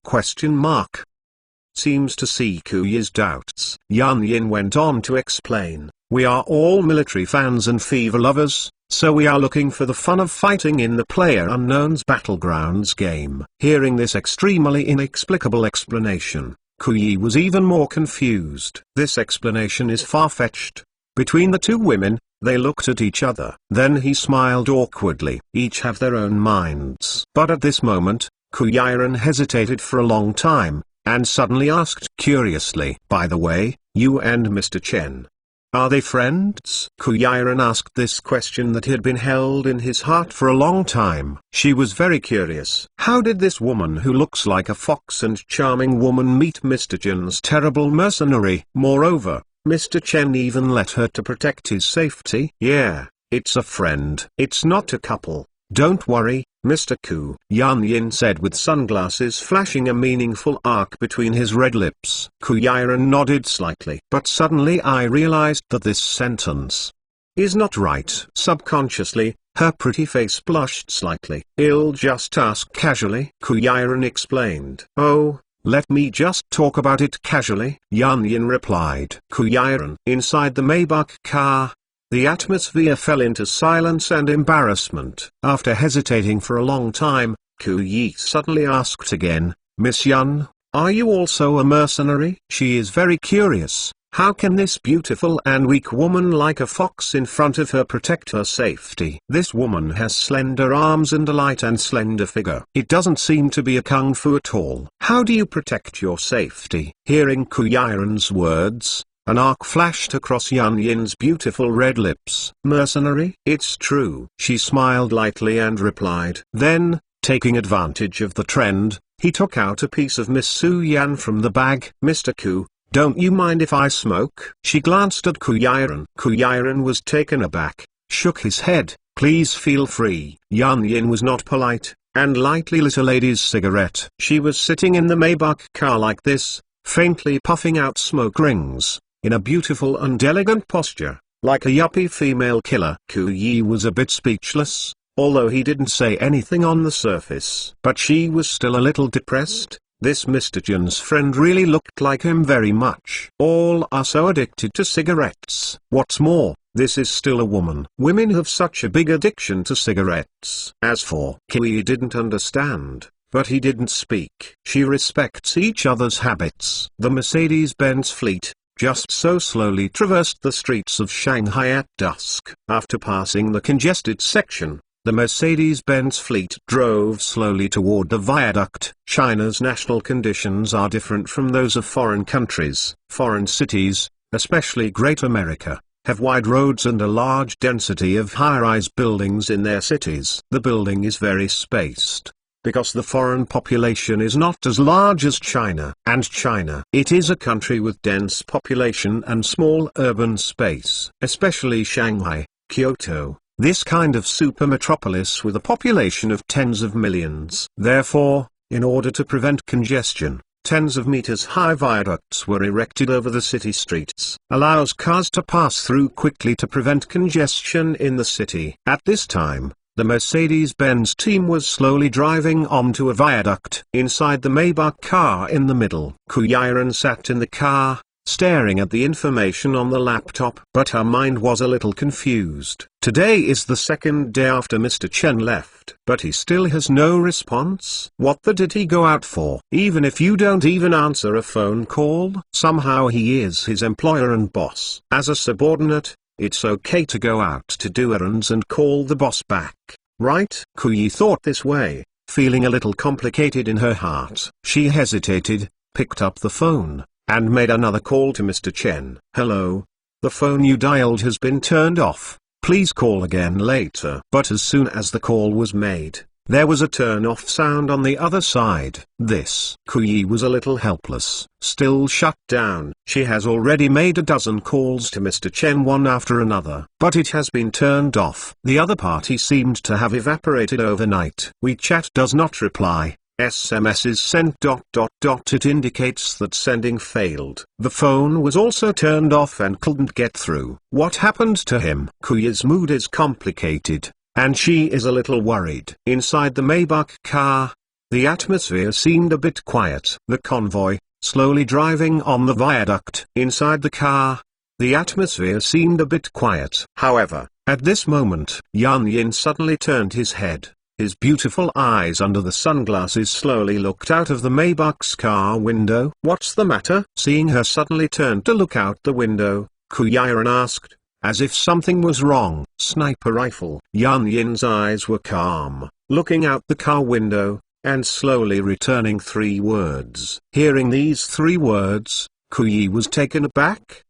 Seems to see Kuya's doubts. Yan Yin went on to explain, "We are all military fans and fever lovers, so we are looking for the fun of fighting in the PlayerUnknown's Battlegrounds game." Hearing this extremely inexplicable explanation, Kuyi was even more confused. This explanation is far-fetched. Between the two women, they looked at each other. Then he smiled awkwardly. Each have their own minds. But at this moment, Kuyaran hesitated for a long time, and suddenly asked curiously, "By the way, you and Mr. Chen, are they friends?" Kuyaran asked this question that had been held in his heart for a long time. She was very curious. How did this woman who looks like a fox and charming woman meet Mr. Chen's terrible mercenary? Moreover, Mr. Chen even let her to protect his safety. "Yeah, it's a friend. It's not a couple. Don't worry, Mr. Ku," Yan Yin said with sunglasses flashing a meaningful arc between his red lips. Kuyaran nodded slightly. But suddenly I realized that this sentence is not right. Subconsciously, her pretty face blushed slightly. "I'll just ask casually," Kuyaran explained. "Oh, let me just talk about it casually," Yan Yin replied. Kuyaran. Inside the Maybach car, the atmosphere fell into silence and embarrassment. After hesitating for a long time, Ku Yi suddenly asked again, "Miss Yun, are you also a mercenary?" She is very curious. How can this beautiful and weak woman like a fox in front of her protect her safety? This woman has slender arms and a light and slender figure. It doesn't seem to be a kung fu at all. How do you protect your safety? Hearing Kuyaran's words, an arc flashed across Yan Yin's beautiful red lips. "Mercenary? It's true." She smiled lightly and replied. Then, taking advantage of the trend, he took out a piece of Miss Su Yan from the bag. "Mr. Ku, don't you mind if I smoke?" She glanced at Kuyaran. Kuyaran was taken aback, shook his head. "Please feel free." Yan Yin was not polite, and lightly lit a lady's cigarette. She was sitting in the Maybach car like this, faintly puffing out smoke rings, in a beautiful and elegant posture, like a yuppie female killer. Ku Yi was a bit speechless, although he didn't say anything on the surface. But she was still a little depressed. This Mr. Jun's friend really looked like him very much. All are so addicted to cigarettes. What's more, this is still a woman. Women have such a big addiction to cigarettes. As for Kui, didn't understand, but he didn't speak. She respects each other's habits. The Mercedes-Benz fleet just so slowly traversed the streets of Shanghai at dusk. After passing the congested section, the Mercedes-Benz fleet drove slowly toward the viaduct. China's national conditions are different from those of foreign countries. Foreign cities, especially Great America, have wide roads and a large density of high-rise buildings in their cities. The building is very spaced, because the foreign population is not as large as China. And China, it is a country with dense population and small urban space. Especially Shanghai, Kyoto, this kind of super metropolis with a population of tens of millions. Therefore, in order to prevent congestion, Tens of meters high viaducts were erected over the city streets, allows cars to pass through quickly to prevent congestion in the city. At this time, the Mercedes-Benz team was slowly driving onto a viaduct. Inside the Maybach car in the middle, Kuyiran sat in the car, staring at the information on the laptop. But her mind was a little confused. Today is the second day after Mr. Chen left, but he still has no response. What did he go out for? Even if you don't even answer a phone call, somehow he is his employer and boss. As a subordinate, it's okay to go out to do errands and call the boss back, right? Kuyi thought this way, feeling a little complicated in her heart. She hesitated, picked up the phone, and made another call to Mr. Chen. Hello? The phone you dialed has been turned off. Please call again later. But as soon as the call was made, there was a turn-off sound on the other side. Kuyi was a little helpless. Still shut down. She has already made a dozen calls to Mr. Chen one after another, but it has been turned off. The other party seemed to have evaporated overnight. WeChat does not reply. SMS is sent ... It indicates that sending failed. The phone was also turned off and couldn't get through. What happened to him? Kuyi's mood is complicated, and she is a little worried. Inside the Maybach car, the atmosphere seemed a bit quiet. The convoy, slowly driving on the viaduct. Inside the car, the atmosphere seemed a bit quiet. However, at this moment, Yan Yin suddenly turned his head. His beautiful eyes under the sunglasses slowly looked out of the Maybach's car window. What's the matter? Seeing her suddenly turn to look out the window, Kuyiran asked, as if something was wrong. Sniper rifle. Yan Yin's eyes were calm, looking out the car window, and slowly returning 3 words. Hearing these 3 words, Kuyi was taken aback.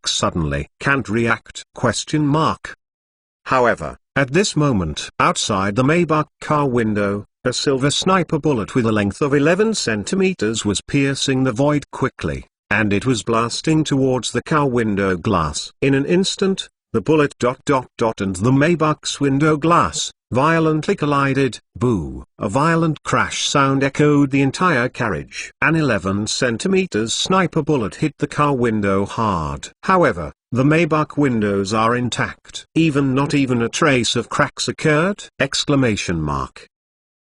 Suddenly. Can't react. However, at this moment, outside the Maybach car window, a silver sniper bullet with a length of 11 centimeters was piercing the void quickly, and it was blasting towards the car window glass. In an instant, the bullet ... and the Maybach's window glass violently collided. Boo! A violent crash sound echoed the entire carriage. An 11 centimeters sniper bullet hit the car window hard. However, the Maybach windows are intact. Not even a trace of cracks occurred!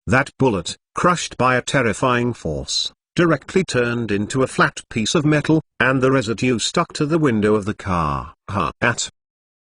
That bullet, crushed by a terrifying force, directly turned into a flat piece of metal, and the residue stuck to the window of the car.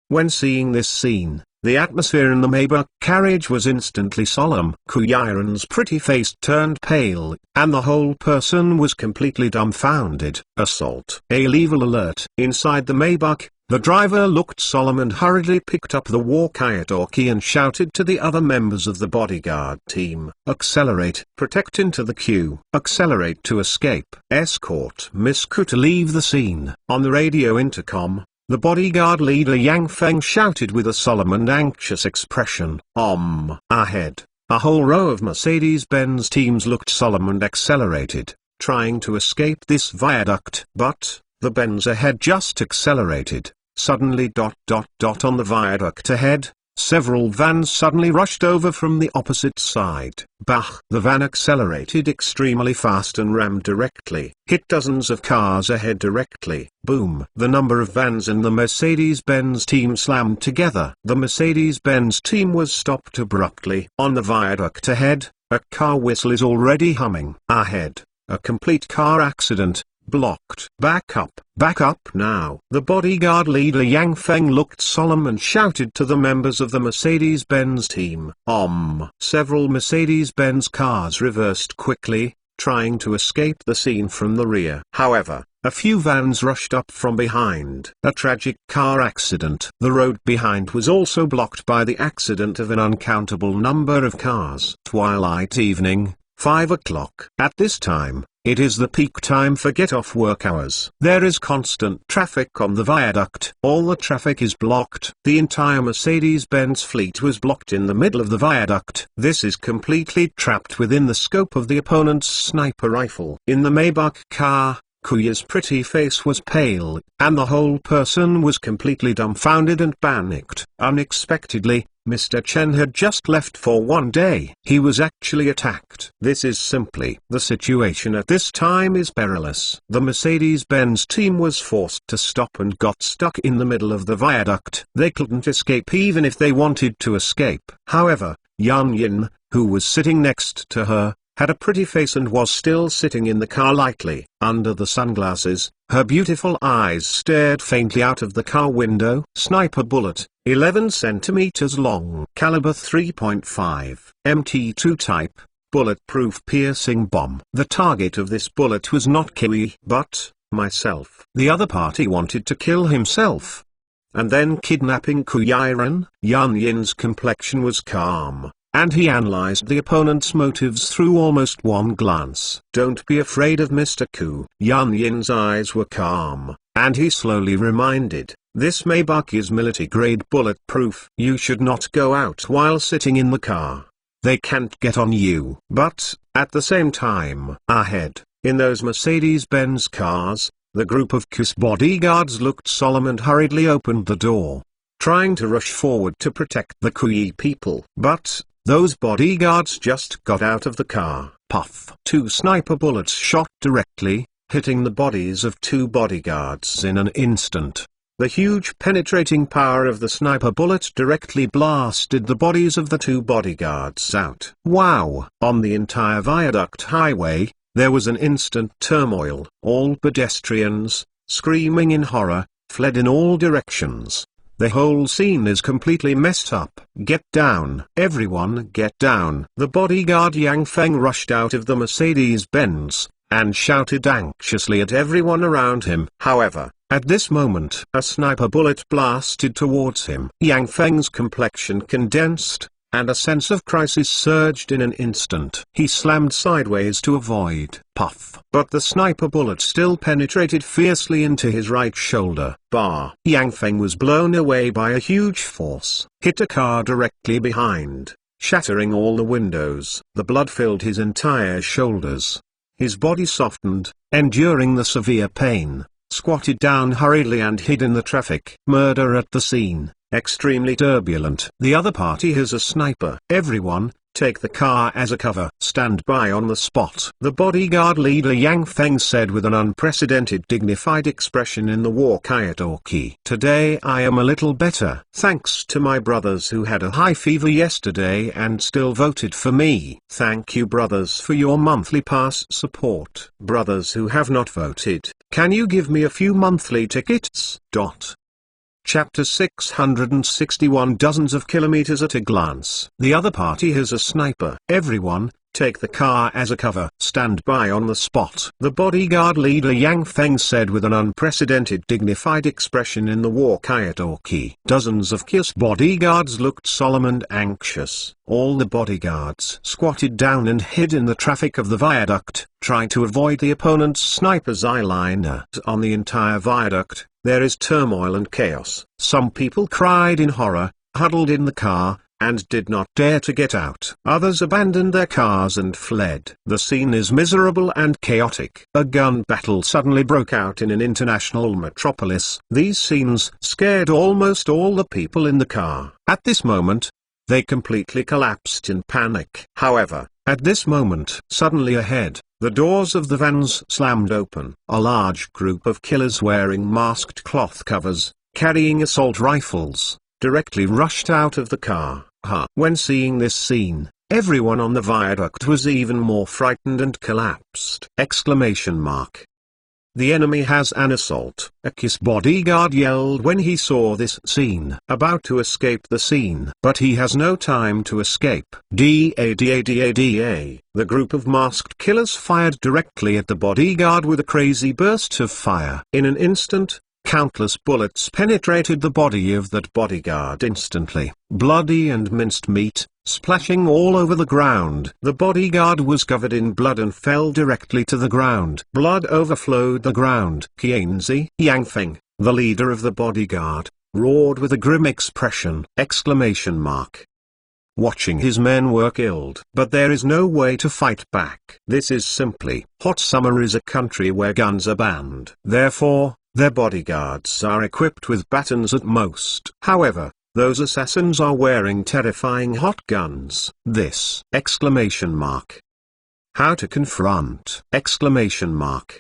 When seeing this scene, the atmosphere in the Maybach carriage was instantly solemn. Kuyiran's pretty face turned pale, and the whole person was completely dumbfounded. Assault. A lethal alert. Inside the Maybach, the driver looked solemn and hurriedly picked up the walkie-talkie and shouted to the other members of the bodyguard team. Accelerate. Protect into the queue. Accelerate to escape. Escort Miss Ku to leave the scene. On the radio intercom, the bodyguard leader Yang Feng shouted with a solemn and anxious expression. Ahead, a whole row of Mercedes-Benz teams looked solemn and accelerated, trying to escape this viaduct. But the Benz ahead just accelerated. Suddenly ... on the viaduct ahead, several vans suddenly rushed over from the opposite side. Bah! The van accelerated extremely fast and rammed directly, hit dozens of cars ahead directly. Boom! The number of vans in the Mercedes-Benz team slammed together. The Mercedes-Benz team was stopped abruptly. On the viaduct ahead, a car whistle is already humming. Ahead, a complete car accident. Blocked. Back up now. The bodyguard leader Yang Feng looked solemn and shouted to the members of the Mercedes-Benz team. Several Mercedes-Benz cars reversed quickly, trying to escape the scene from the rear. However, a few vans rushed up from behind. A tragic car accident. The road behind was also blocked by the accident of an uncountable number of cars. Twilight evening, 5 o'clock. At this time, it is the peak time for get-off work hours. There is constant traffic on the viaduct. All the traffic is blocked. The entire Mercedes-Benz fleet was blocked in the middle of the viaduct. This is completely trapped within the scope of the opponent's sniper rifle. In the Maybach car, Kuyi's pretty face was pale, and the whole person was completely dumbfounded and panicked. Unexpectedly, Mr. Chen had just left for one day. He was actually attacked. This is simply, the situation at this time is perilous. The Mercedes-Benz team was forced to stop and got stuck in the middle of the viaduct. They couldn't escape even if they wanted to escape. However, Yan Yin, who was sitting next to her, had a pretty face and was still sitting in the car lightly. Under the sunglasses, her beautiful eyes stared faintly out of the car window. Sniper bullet, 11 centimeters long. Caliber 3.5. MT2 type, bulletproof piercing bomb. The target of this bullet was not Kiwi, but myself. The other party wanted to kill himself and then kidnapping Kuyiren. Yan Yin's complexion was calm, and he analyzed the opponent's motives through almost one glance. Don't be afraid of Mr. Ku. Yan Yin's eyes were calm, and he slowly reminded, this Maybach is military-grade bulletproof. You should not go out while sitting in the car. They can't get on you. But, at the same time, ahead, in those Mercedes-Benz cars, the group of Ku's bodyguards looked solemn and hurriedly opened the door, trying to rush forward to protect the Kuyi people. But those bodyguards just got out of the car. Puff! 2 sniper bullets shot directly, hitting the bodies of 2 bodyguards in an instant. The huge penetrating power of the sniper bullet directly blasted the bodies of the 2 bodyguards out. Wow! On the entire viaduct highway, there was an instant turmoil. All pedestrians, screaming in horror, fled in all directions. The whole scene is completely messed up. Get down. Everyone get down. The bodyguard Yang Feng rushed out of the Mercedes-Benz, and shouted anxiously at everyone around him. However, at this moment, a sniper bullet blasted towards him. Yang Feng's complexion condensed, and a sense of crisis surged in an instant. He slammed sideways to avoid. Puff! But the sniper bullet still penetrated fiercely into his right shoulder. Yang Feng was blown away by a huge force, hit a car directly behind, shattering all the windows. The blood filled his entire shoulders. His body softened, enduring the severe pain, squatted down hurriedly and hid in the traffic. Murder at the scene. Extremely turbulent. The other party has a sniper. Everyone, take the car as a cover. Stand by on the spot. The bodyguard leader Yang Feng said with an unprecedented dignified expression in the walkie-talkie. Today I am a little better. Thanks to my brothers who had a high fever yesterday and still voted for me. Thank you brothers for your monthly pass support. Brothers who have not voted, can you give me a few monthly tickets? Chapter 661 Dozens of kilometers at a glance. The other party has a sniper. Everyone, take the car as a cover. Stand by on the spot. The bodyguard leader Yang Feng said with an unprecedented dignified expression in the walkie-talkie. Dozens of Kiss bodyguards looked solemn and anxious. All the bodyguards squatted down and hid in the traffic of the viaduct, trying to avoid the opponent's sniper's eyeliner. On the entire viaduct, there is turmoil and chaos. Some people cried in horror, huddled in the car, and did not dare to get out. Others abandoned their cars and fled. The scene is miserable and chaotic. A gun battle suddenly broke out in an international metropolis. These scenes scared almost all the people in the car. At this moment, they completely collapsed in panic. However, at this moment, suddenly ahead, the doors of the vans slammed open. A large group of killers wearing masked cloth covers, carrying assault rifles, directly rushed out of the car. When seeing this scene, everyone on the viaduct was even more frightened and collapsed. The enemy has an assault. A Kiss bodyguard yelled when he saw this scene. About to escape the scene. But he has no time to escape. The group of masked killers fired directly at the bodyguard with a crazy burst of fire. In an instant, countless bullets penetrated the body of that bodyguard instantly. Bloody and minced meat, splashing all over the ground. The bodyguard was covered in blood and fell directly to the ground. Blood overflowed the ground. Qianzi, Yang Feng, the leader of the bodyguard, roared with a grim expression. Watching his men were killed. But there is no way to fight back. This is simply, Hot Summer is a country where guns are banned. Therefore, their bodyguards are equipped with batons at most. However, Those assassins are wearing terrifying hot guns. This! Exclamation mark. How to confront! Exclamation mark.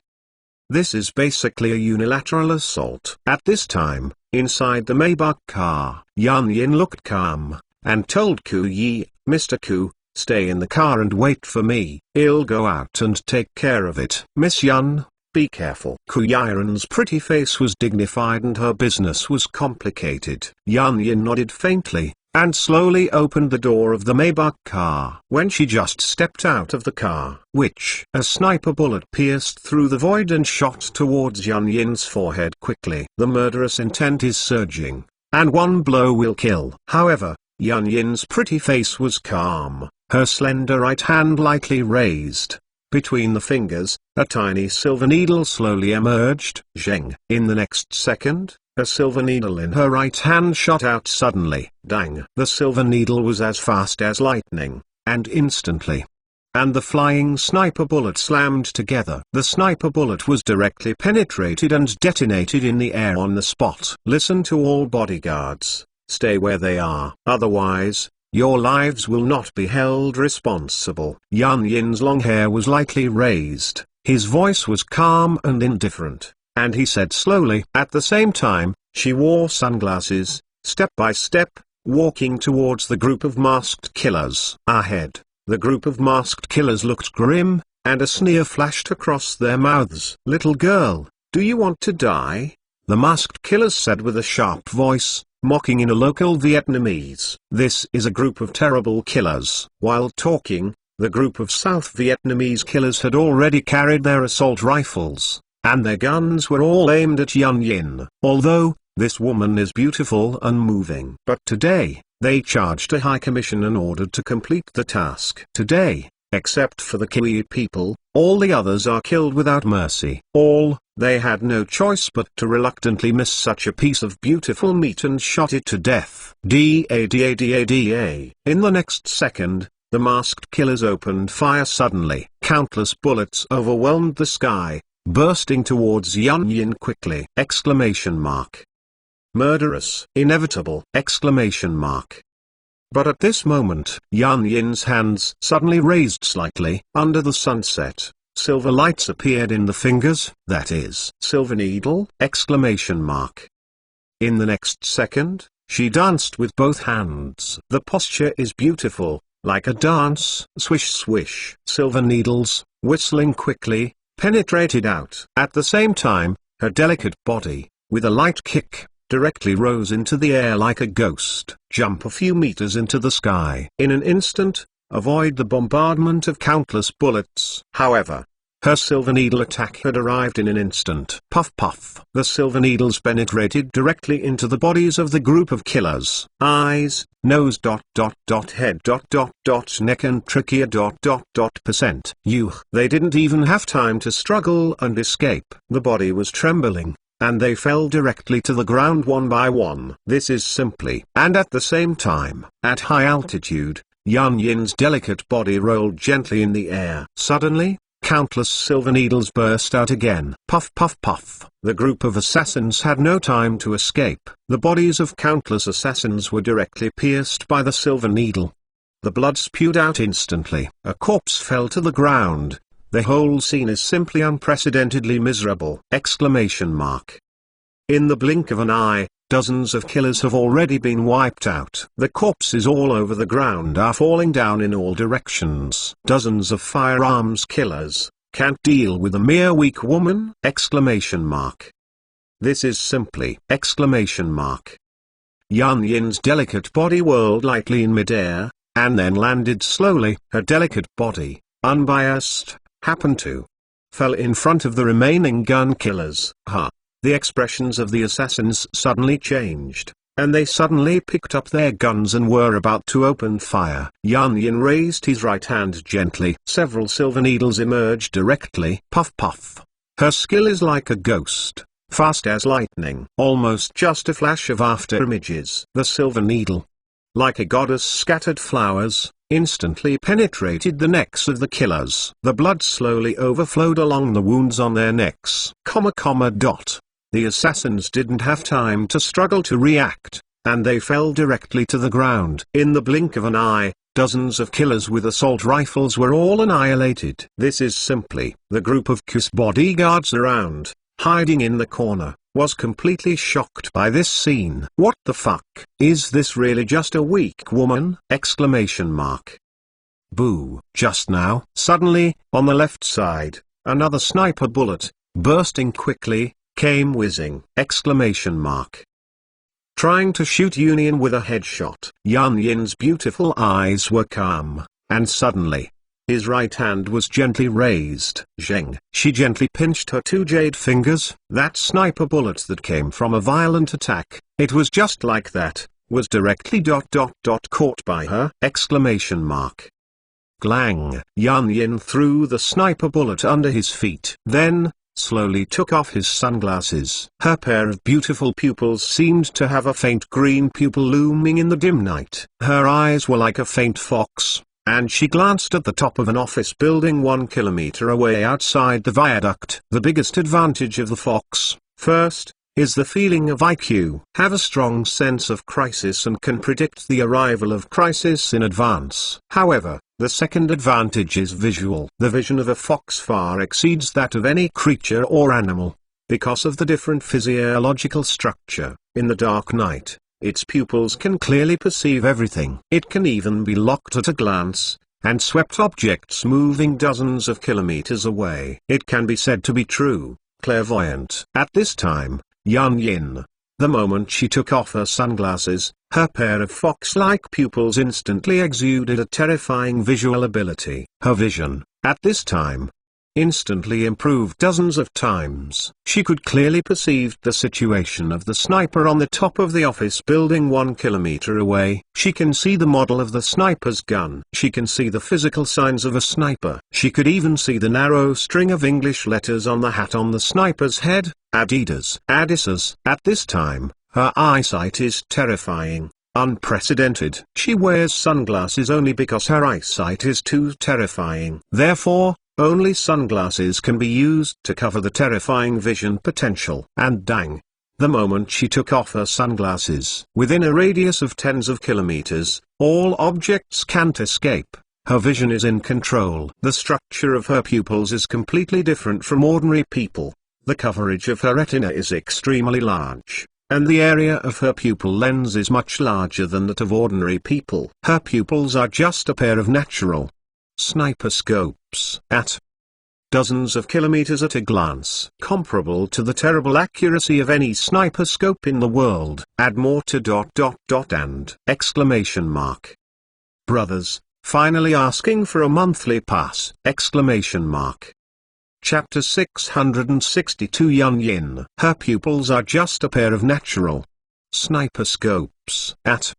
This is basically a unilateral assault. At this time, inside the Maybach car, Yun Yin looked calm, and told Ku Yi, Mr. Ku, stay in the car and wait for me. I'll go out and take care of it. Miss Yun, be careful. Ku Yiren's pretty face was dignified and her business was complicated. Yun Yin nodded faintly, and slowly opened the door of the Maybach car. When she just stepped out of the car, a sniper bullet pierced through the void and shot towards Yun Yin's forehead quickly. The murderous intent is surging, and one blow will kill. However, Yun Yin's pretty face was calm, her slender right hand lightly raised. Between the fingers, a tiny silver needle slowly emerged. Zheng. In the next second, a silver needle in her right hand shot out suddenly. Dang! The silver needle was as fast as lightning, and instantly. And the flying sniper bullet slammed together. The sniper bullet was directly penetrated and detonated in the air on the spot. Listen to all bodyguards, stay where they are. Otherwise, your lives will not be held responsible. Yun Yin's long hair was lightly raised, his voice was calm and indifferent. And he said slowly. At the same time, she wore sunglasses, step by step, walking towards the group of masked killers. Ahead, the group of masked killers looked grim, and a sneer flashed across their mouths. Little girl, do you want to die? The masked killers said with a sharp voice, mocking in a local Vietnamese. This is a group of terrible killers. While talking, the group of South Vietnamese killers had already carried their assault rifles, and their guns were all aimed at Yun Yin. Although, this woman is beautiful and moving. But today, they charged a high commission in order to complete the task. Today, except for the Kiwi people, all the others are killed without mercy. They had no choice but to reluctantly miss such a piece of beautiful meat and shot it to death. Da. In the next second, the masked killers opened fire suddenly. Countless bullets overwhelmed the sky, bursting towards Yun Yin quickly. Exclamation mark. Murderous. Inevitable. Exclamation mark. But at this moment, Yun Yin's hands suddenly raised slightly. Under the sunset, silver lights appeared in the fingers, that is, silver needle. Exclamation mark. In the next second, she danced with both hands. The posture is beautiful, like a dance. Swish swish. Silver needles, whistling quickly, penetrated out. At the same time, her delicate body, with a light kick, directly rose into the air like a ghost. Jump a few meters into the sky. In an instant, avoid the bombardment of countless bullets. However, her silver needle attack had arrived in an instant. Puff puff. The silver needles penetrated directly into the bodies of the group of killers. Eyes, nose ... head ... neck and trachea ... percent. They didn't even have time to struggle and escape. The body was trembling, and they fell directly to the ground one by one. This is simply. And at the same time, at high altitude, Yun Yin's delicate body rolled gently in the air. Suddenly, countless silver needles burst out again. Puff puff puff. The group of assassins had no time to escape. The bodies of countless assassins were directly pierced by the silver needle. The blood spewed out instantly. A corpse fell to the ground. The whole scene is simply unprecedentedly miserable. Exclamation mark. In the blink of an eye, dozens of killers have already been wiped out. The corpses all over the ground are falling down in all directions. Dozens of firearms killers can't deal with a mere weak woman. Exclamation mark. This is simply. Exclamation mark. Yun Yin's delicate body whirled lightly in midair, and then landed slowly. Her delicate body, unbiased, happened to fell in front of the remaining gun killers. The expressions of the assassins suddenly changed, and they suddenly picked up their guns and were about to open fire. Yun Yin raised his right hand gently. Several silver needles emerged directly. Puff puff. Her skill is like a ghost, fast as lightning. Almost just a flash of after images. The silver needle, like a goddess scattered flowers, instantly penetrated the necks of the killers. The blood slowly overflowed along the wounds on their necks. The assassins didn't have time to struggle to react, and they fell directly to the ground. In the blink of an eye, dozens of killers with assault rifles were all annihilated. This is simply, the group of Q's bodyguards around, hiding in the corner, was completely shocked by this scene. What the fuck? Is this really just a weak woman? Exclamation mark. Boo. Just now, suddenly, on the left side, another sniper bullet, bursting quickly, came whizzing. Exclamation mark. Trying to shoot Union with a headshot. Yan Yin's beautiful eyes were calm, and suddenly, his right hand was gently raised. Zheng. She gently pinched her two jade fingers. That sniper bullet that came from a violent attack, it was just like that, was directly caught by her. Exclamation mark. Glang. Yan Yin threw the sniper bullet under his feet. Then, slowly took off his sunglasses. Her pair of beautiful pupils seemed to have a faint green pupil looming in the dim night. Her eyes were like a faint fox, and she glanced at the top of an office building 1 kilometer away outside the viaduct. The biggest advantage of the fox, first, is the feeling of IQ. Have a strong sense of crisis and can predict the arrival of crisis in advance. However, the second advantage is visual. The vision of a fox far exceeds that of any creature or animal. Because of the different physiological structure, in the dark night, its pupils can clearly perceive everything. It can even be locked at a glance, and swept objects moving dozens of kilometers away. It can be said to be true, clairvoyant. At this time, Yan Yin, the moment she took off her sunglasses, her pair of fox-like pupils instantly exuded a terrifying visual ability. Her vision, at this time, instantly improved dozens of times. She could clearly perceive the situation of the sniper on the top of the office building 1 kilometer away. She can see the model of the sniper's gun. She can see the physical signs of a sniper. She could even see the narrow string of English letters on the hat on the sniper's head, Adidas. Adidas. At this time, her eyesight is terrifying, unprecedented. She wears sunglasses only because her eyesight is too terrifying. Therefore, only sunglasses can be used to cover the terrifying vision potential. And dang! The moment she took off her sunglasses, within a radius of tens of kilometers, all objects can't escape. Her vision is in control. The structure of her pupils is completely different from ordinary people. The coverage of her retina is extremely large, and the area of her pupil lens is much larger than that of ordinary people. Her pupils are just a pair of natural sniper scopes at dozens of kilometers at a glance, comparable to the terrible accuracy of any sniper scope in the world. Add more to ... and exclamation mark. Brothers, finally asking for a monthly pass! Exclamation mark. Chapter 662. Yan Yin. Her pupils are just a pair of natural sniper scopes at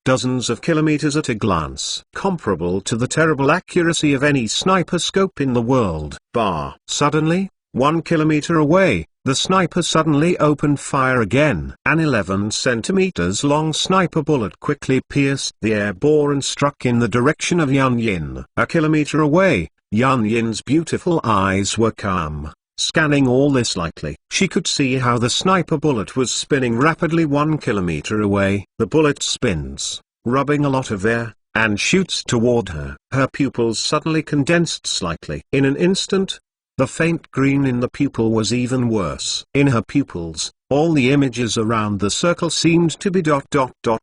dozens of kilometers at a glance, comparable to the terrible accuracy of any sniper scope in the world. Suddenly, 1 kilometer away, the sniper suddenly opened fire again. An 11 centimeters long sniper bullet quickly pierced the air bore and struck in the direction of Yan Yin. A kilometer away, Yan Yin's beautiful eyes were calm, scanning all this lightly. She could see how the sniper bullet was spinning rapidly 1 kilometer away. The bullet spins, rubbing a lot of air, and shoots toward her. Her pupils suddenly condensed slightly. In an instant, the faint green in the pupil was even worse. In her pupils, all the images around the circle seemed to be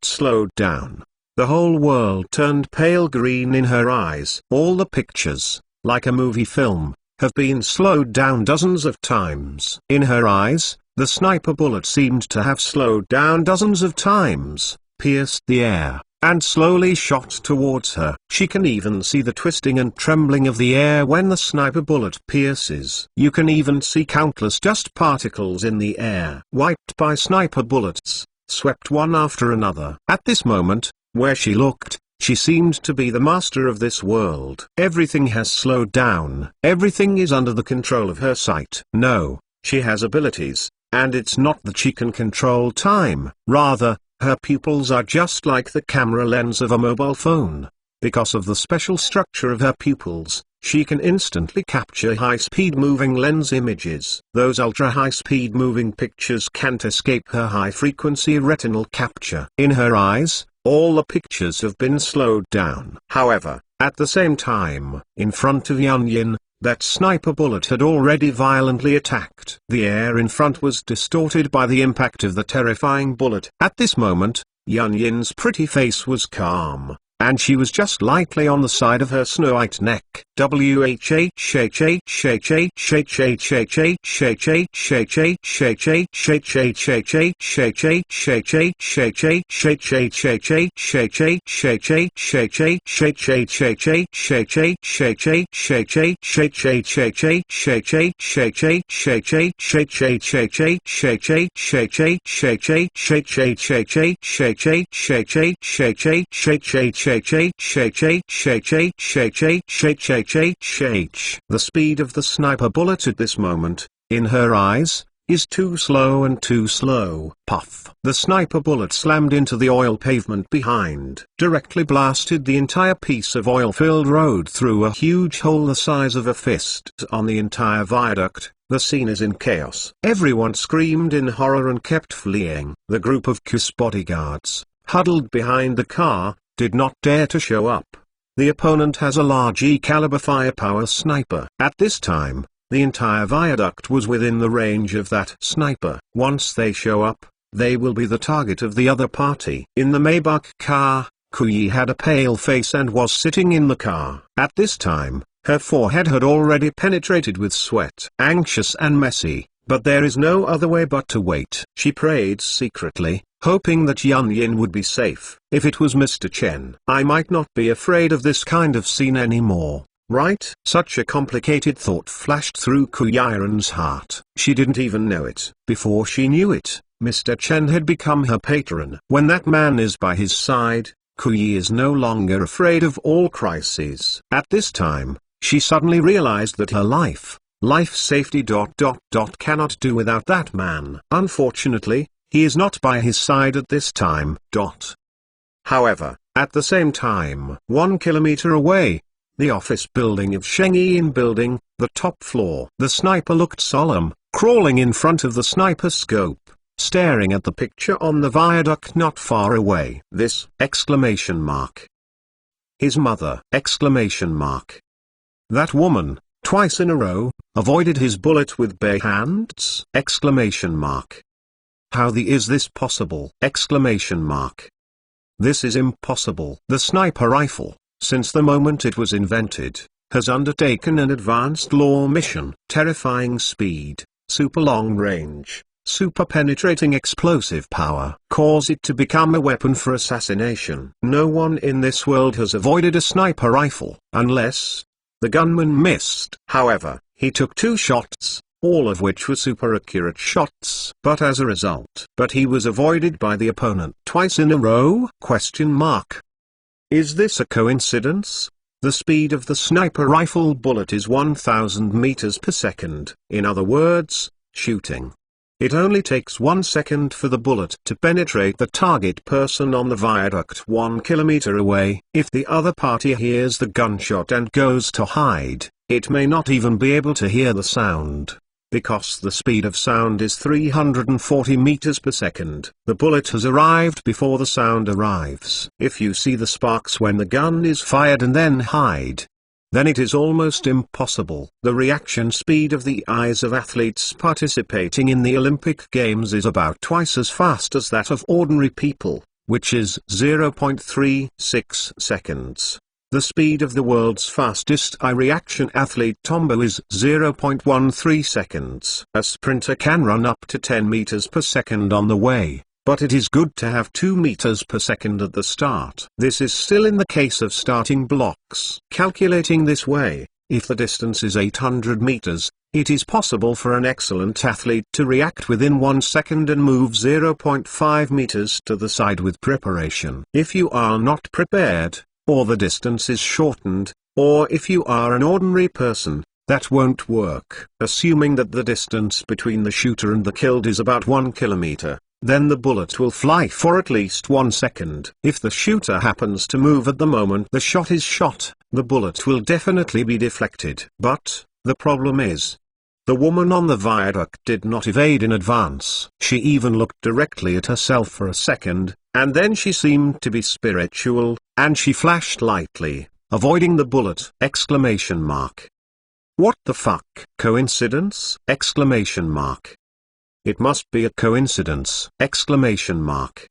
slowed down. The whole world turned pale green in her eyes. All the pictures, like a movie film, have been slowed down dozens of times. In her eyes, the sniper bullet seemed to have slowed down dozens of times, pierced the air, and slowly shot towards her. She can even see the twisting and trembling of the air when the sniper bullet pierces. You can even see countless dust particles in the air, wiped by sniper bullets, swept one after another. At this moment, where she looked, she seemed to be the master of this world. Everything has slowed down. Everything is under the control of her sight. No, she has abilities, and it's not that she can control time. Rather, her pupils are just like the camera lens of a mobile phone. Because of the special structure of her pupils, She can instantly capture high-speed moving lens images. Those ultra-high-speed moving pictures can't escape her high-frequency retinal capture. In her eyes, all the pictures have been slowed down. However, at the same time, in front of Yun Yin, that sniper bullet had already violently attacked. The air in front was distorted by the impact of the terrifying bullet. At this moment, Yun Yin's pretty face was calm, and she was just lightly on the side of her snow-white neck. The speed of the sniper bullet at this moment, in her eyes, is too slow and too slow. Puff! The sniper bullet slammed into the oil pavement behind. Directly blasted the entire piece of oil-filled road through a huge hole the size of a fist on the entire viaduct. The scene is in chaos. Everyone screamed in horror and kept fleeing. The group of Q's bodyguards, huddled behind the car, did not dare to show up. The opponent has a large E-caliber firepower sniper. At this time, the entire viaduct was within the range of that sniper. Once they show up, they will be the target of the other party. In the Maybach car, Kuyi had a pale face and was sitting in the car. At this time, her forehead had already penetrated with sweat. Anxious and messy, but there is no other way but to wait. She prayed secretly, hoping that Yun Yin would be safe. If it was Mr. Chen, I might not be afraid of this kind of scene anymore, right? Such a complicated thought flashed through Kuyiren's heart. She didn't even know it. Before she knew it, Mr. Chen had become her patron. When that man is by his side, Kuyi is no longer afraid of all crises. At this time, she suddenly realized that her life safety cannot do without that man. Unfortunately, he is not by his side at this time. However, at the same time, 1 kilometer away, the office building of Sheng Yin building, the top floor. The sniper looked solemn, crawling in front of the sniper scope, staring at the picture on the viaduct not far away. This! Exclamation mark. His mother! Exclamation mark. That woman, twice in a row, avoided his bullet with bare hands! Exclamation mark. How is this possible? Exclamation mark. This is impossible. The sniper rifle, since the moment it was invented, has undertaken an advanced law mission. Terrifying speed, super long range, super penetrating explosive power cause it to become a weapon for assassination. No one in this world has avoided a sniper rifle, unless the gunman missed. However, he took 2 shots, all of which were super accurate shots. But as a result, he was avoided by the opponent twice in a row? Question mark. Is this a coincidence? The speed of the sniper rifle bullet is 1000 meters per second. In other words, shooting. It only takes 1 second for the bullet to penetrate the target person on the viaduct 1 kilometer away. If the other party hears the gunshot and goes to hide, it may not even be able to hear the sound. Because the speed of sound is 340 meters per second, the bullet has arrived before the sound arrives. If you see the sparks when the gun is fired and then hide, then it is almost impossible. The reaction speed of the eyes of athletes participating in the Olympic Games is about twice as fast as that of ordinary people, which is 0.36 seconds. The speed of the world's fastest eye reaction athlete Tombo is 0.13 seconds. A sprinter can run up to 10 meters per second on the way, but it is good to have 2 meters per second at the start. This is still in the case of starting blocks. Calculating this way, if the distance is 800 meters, it is possible for an excellent athlete to react within 1 second and move 0.5 meters to the side with preparation. If you are not prepared, or the distance is shortened, or if you are an ordinary person, that won't work. Assuming that the distance between the shooter and the killed is about 1 kilometer, then the bullet will fly for at least 1 second. If the shooter happens to move at the moment the shot is shot, the bullet will definitely be deflected. But the problem is, the woman on the viaduct did not evade in advance. She even looked directly at herself for a second, and then she seemed to be spiritual, and she flashed lightly, avoiding the bullet! Exclamation mark. What the fuck? Coincidence? Exclamation mark. It must be a coincidence! Exclamation mark.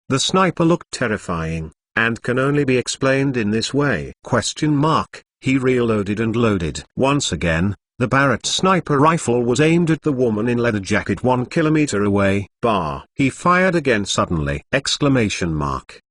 The sniper looked terrifying, and can only be explained in this way. Question mark. He reloaded and loaded. Once again, the Barrett sniper rifle was aimed at the woman in leather jacket 1 kilometer away. He fired again suddenly! Exclamation mark.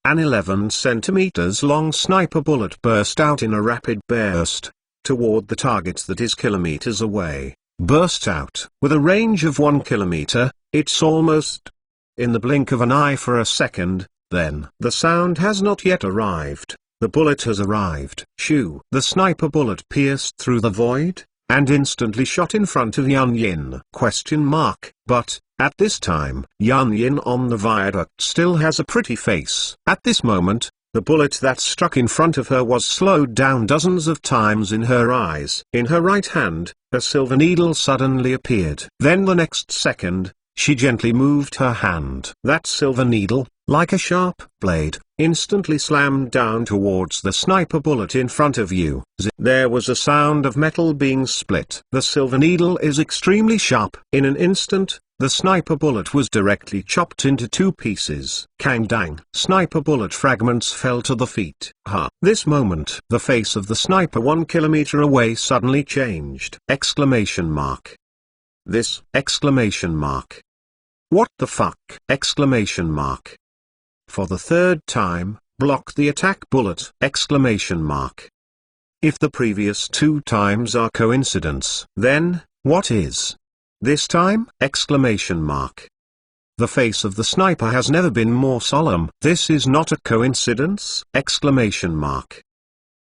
An 11 centimeters long sniper bullet burst out in a rapid burst toward the target that is kilometers away. Burst out with a range of 1 kilometer. It's almost in the blink of an eye for a second. Then the sound has not yet arrived. The bullet has arrived. Shoo! The sniper bullet pierced through the void, and instantly shot in front of Yun Yin. Question mark. But, at this time, Yun Yin on the viaduct still has a pretty face. At this moment, the bullet that struck in front of her was slowed down dozens of times in her eyes. In her right hand, a silver needle suddenly appeared. Then the next second, she gently moved her hand. That silver needle, like a sharp blade, instantly slammed down towards the sniper bullet in front of you. There was a sound of metal being split. The silver needle is extremely sharp. In an instant, the sniper bullet was directly chopped into 2 pieces. Kang dang! Sniper bullet fragments fell to the feet. This moment, the face of the sniper 1 kilometer away suddenly changed. Exclamation mark. This! Exclamation mark. What the fuck? Exclamation mark. For the 3rd time, block the attack bullet! Exclamation mark. If the previous 2 times are coincidence, then, what is this time? Exclamation mark. The face of the sniper has never been more solemn. This is not a coincidence! Exclamation mark.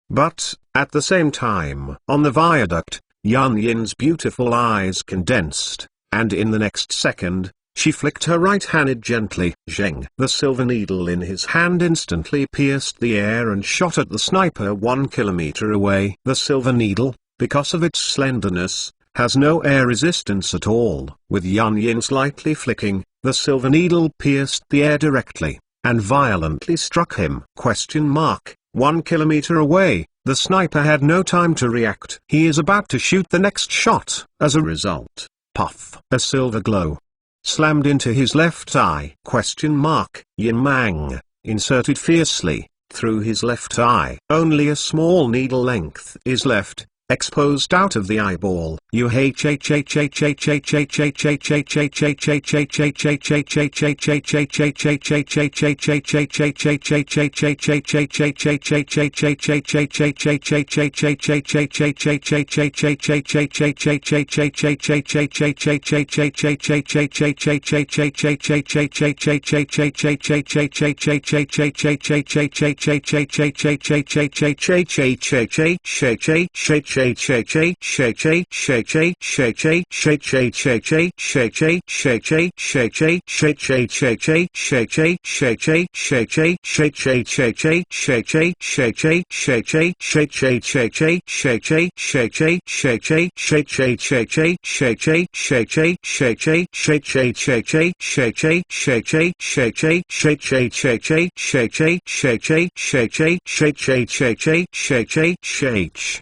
But, at the same time, on the viaduct, Yun Yin's beautiful eyes condensed, and in the next second, she flicked her right hand gently. Zheng! The silver needle in his hand instantly pierced the air and shot at the sniper 1 kilometer away. The silver needle, because of its slenderness, has no air resistance at all. With Yun Yin slightly flicking, the silver needle pierced the air directly, and violently struck him. Question mark. 1 kilometer away, the sniper had no time to react. He is about to shoot the next shot. As a result, puff! A silver glow slammed into his left eye. Question mark. Yin Mang inserted fiercely through his left eye. Only a small needle length is left, exposed out of the eyeball.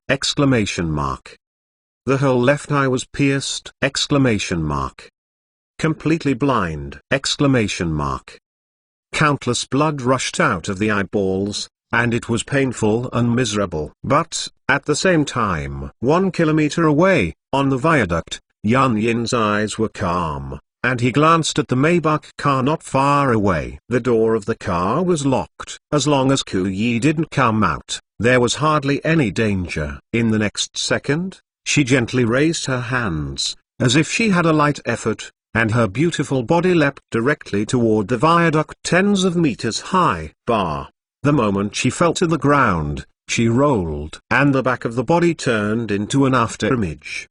Exclamation mark. The whole left eye was pierced! Exclamation mark. Completely blind! Exclamation mark. Countless blood rushed out of the eyeballs, and it was painful and miserable. But, at the same time, 1 kilometer away, on the viaduct, Yun Yin's eyes were calm, and he glanced at the Maybach car not far away. The door of the car was locked. As long as Ku Yi didn't come out, there was hardly any danger. In the next second, she gently raised her hands, as if she had a light effort, and her beautiful body leapt directly toward the viaduct tens of meters high. The moment she fell to the ground, she rolled, and the back of the body turned into an afterimage.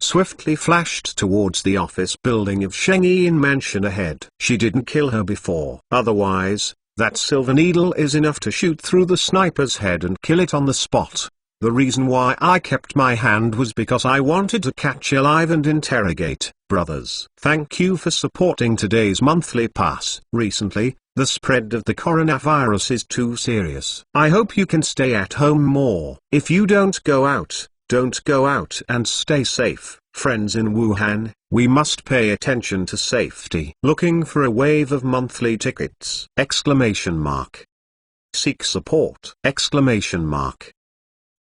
swiftly flashed towards the office building of Shengyin Mansion ahead. She didn't kill her before. Otherwise, that silver needle is enough to shoot through the sniper's head and kill it on the spot. The reason why I kept my hand was because I wanted to catch alive and interrogate. Brothers, thank you for supporting today's monthly pass. Recently, the spread of the coronavirus is too serious. I hope you can stay at home more. If you don't go out and stay safe. Friends in Wuhan, we must pay attention to safety. Looking for a wave of monthly tickets! Exclamation mark. Seek support! Exclamation mark.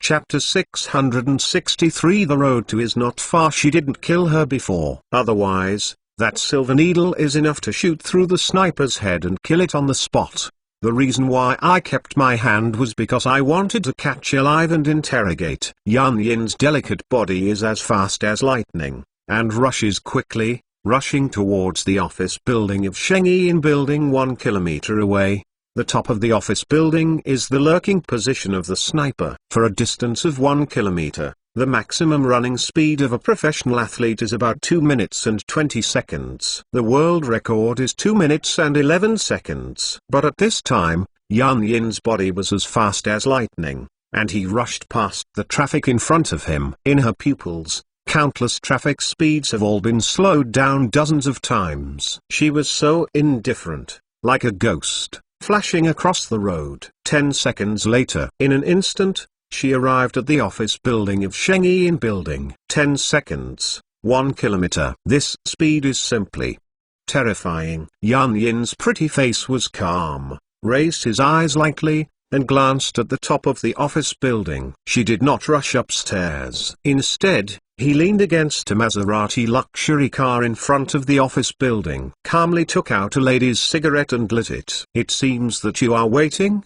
Chapter 663 The road to is not far. She didn't kill her before. Otherwise, that silver needle is enough to shoot through the sniper's head and kill it on the spot. The reason why I kept my hand was because I wanted to catch alive and interrogate. Yan Yin's delicate body is as fast as lightning, and rushes quickly, rushing towards the office building of Shengyin Building 1 kilometer away. The top of the office building is the lurking position of the sniper. For a distance of 1 kilometer, the maximum running speed of a professional athlete is about 2 minutes and 20 seconds. The world record is 2 minutes and 11 seconds. But at this time, Yan Yin's body was as fast as lightning, and he rushed past the traffic in front of him. In her pupils, countless traffic speeds have all been slowed down dozens of times. She was so indifferent, like a ghost, flashing across the road. 10 seconds later, in an instant, she arrived at the office building of Shengyin Building. 10 seconds, 1 kilometer. This speed is simply terrifying. Yan Yin's pretty face was calm, raised his eyes lightly, and glanced at the top of the office building. She did not rush upstairs. Instead, he leaned against a Maserati luxury car in front of the office building, calmly took out a lady's cigarette and lit it. It seems that you are waiting.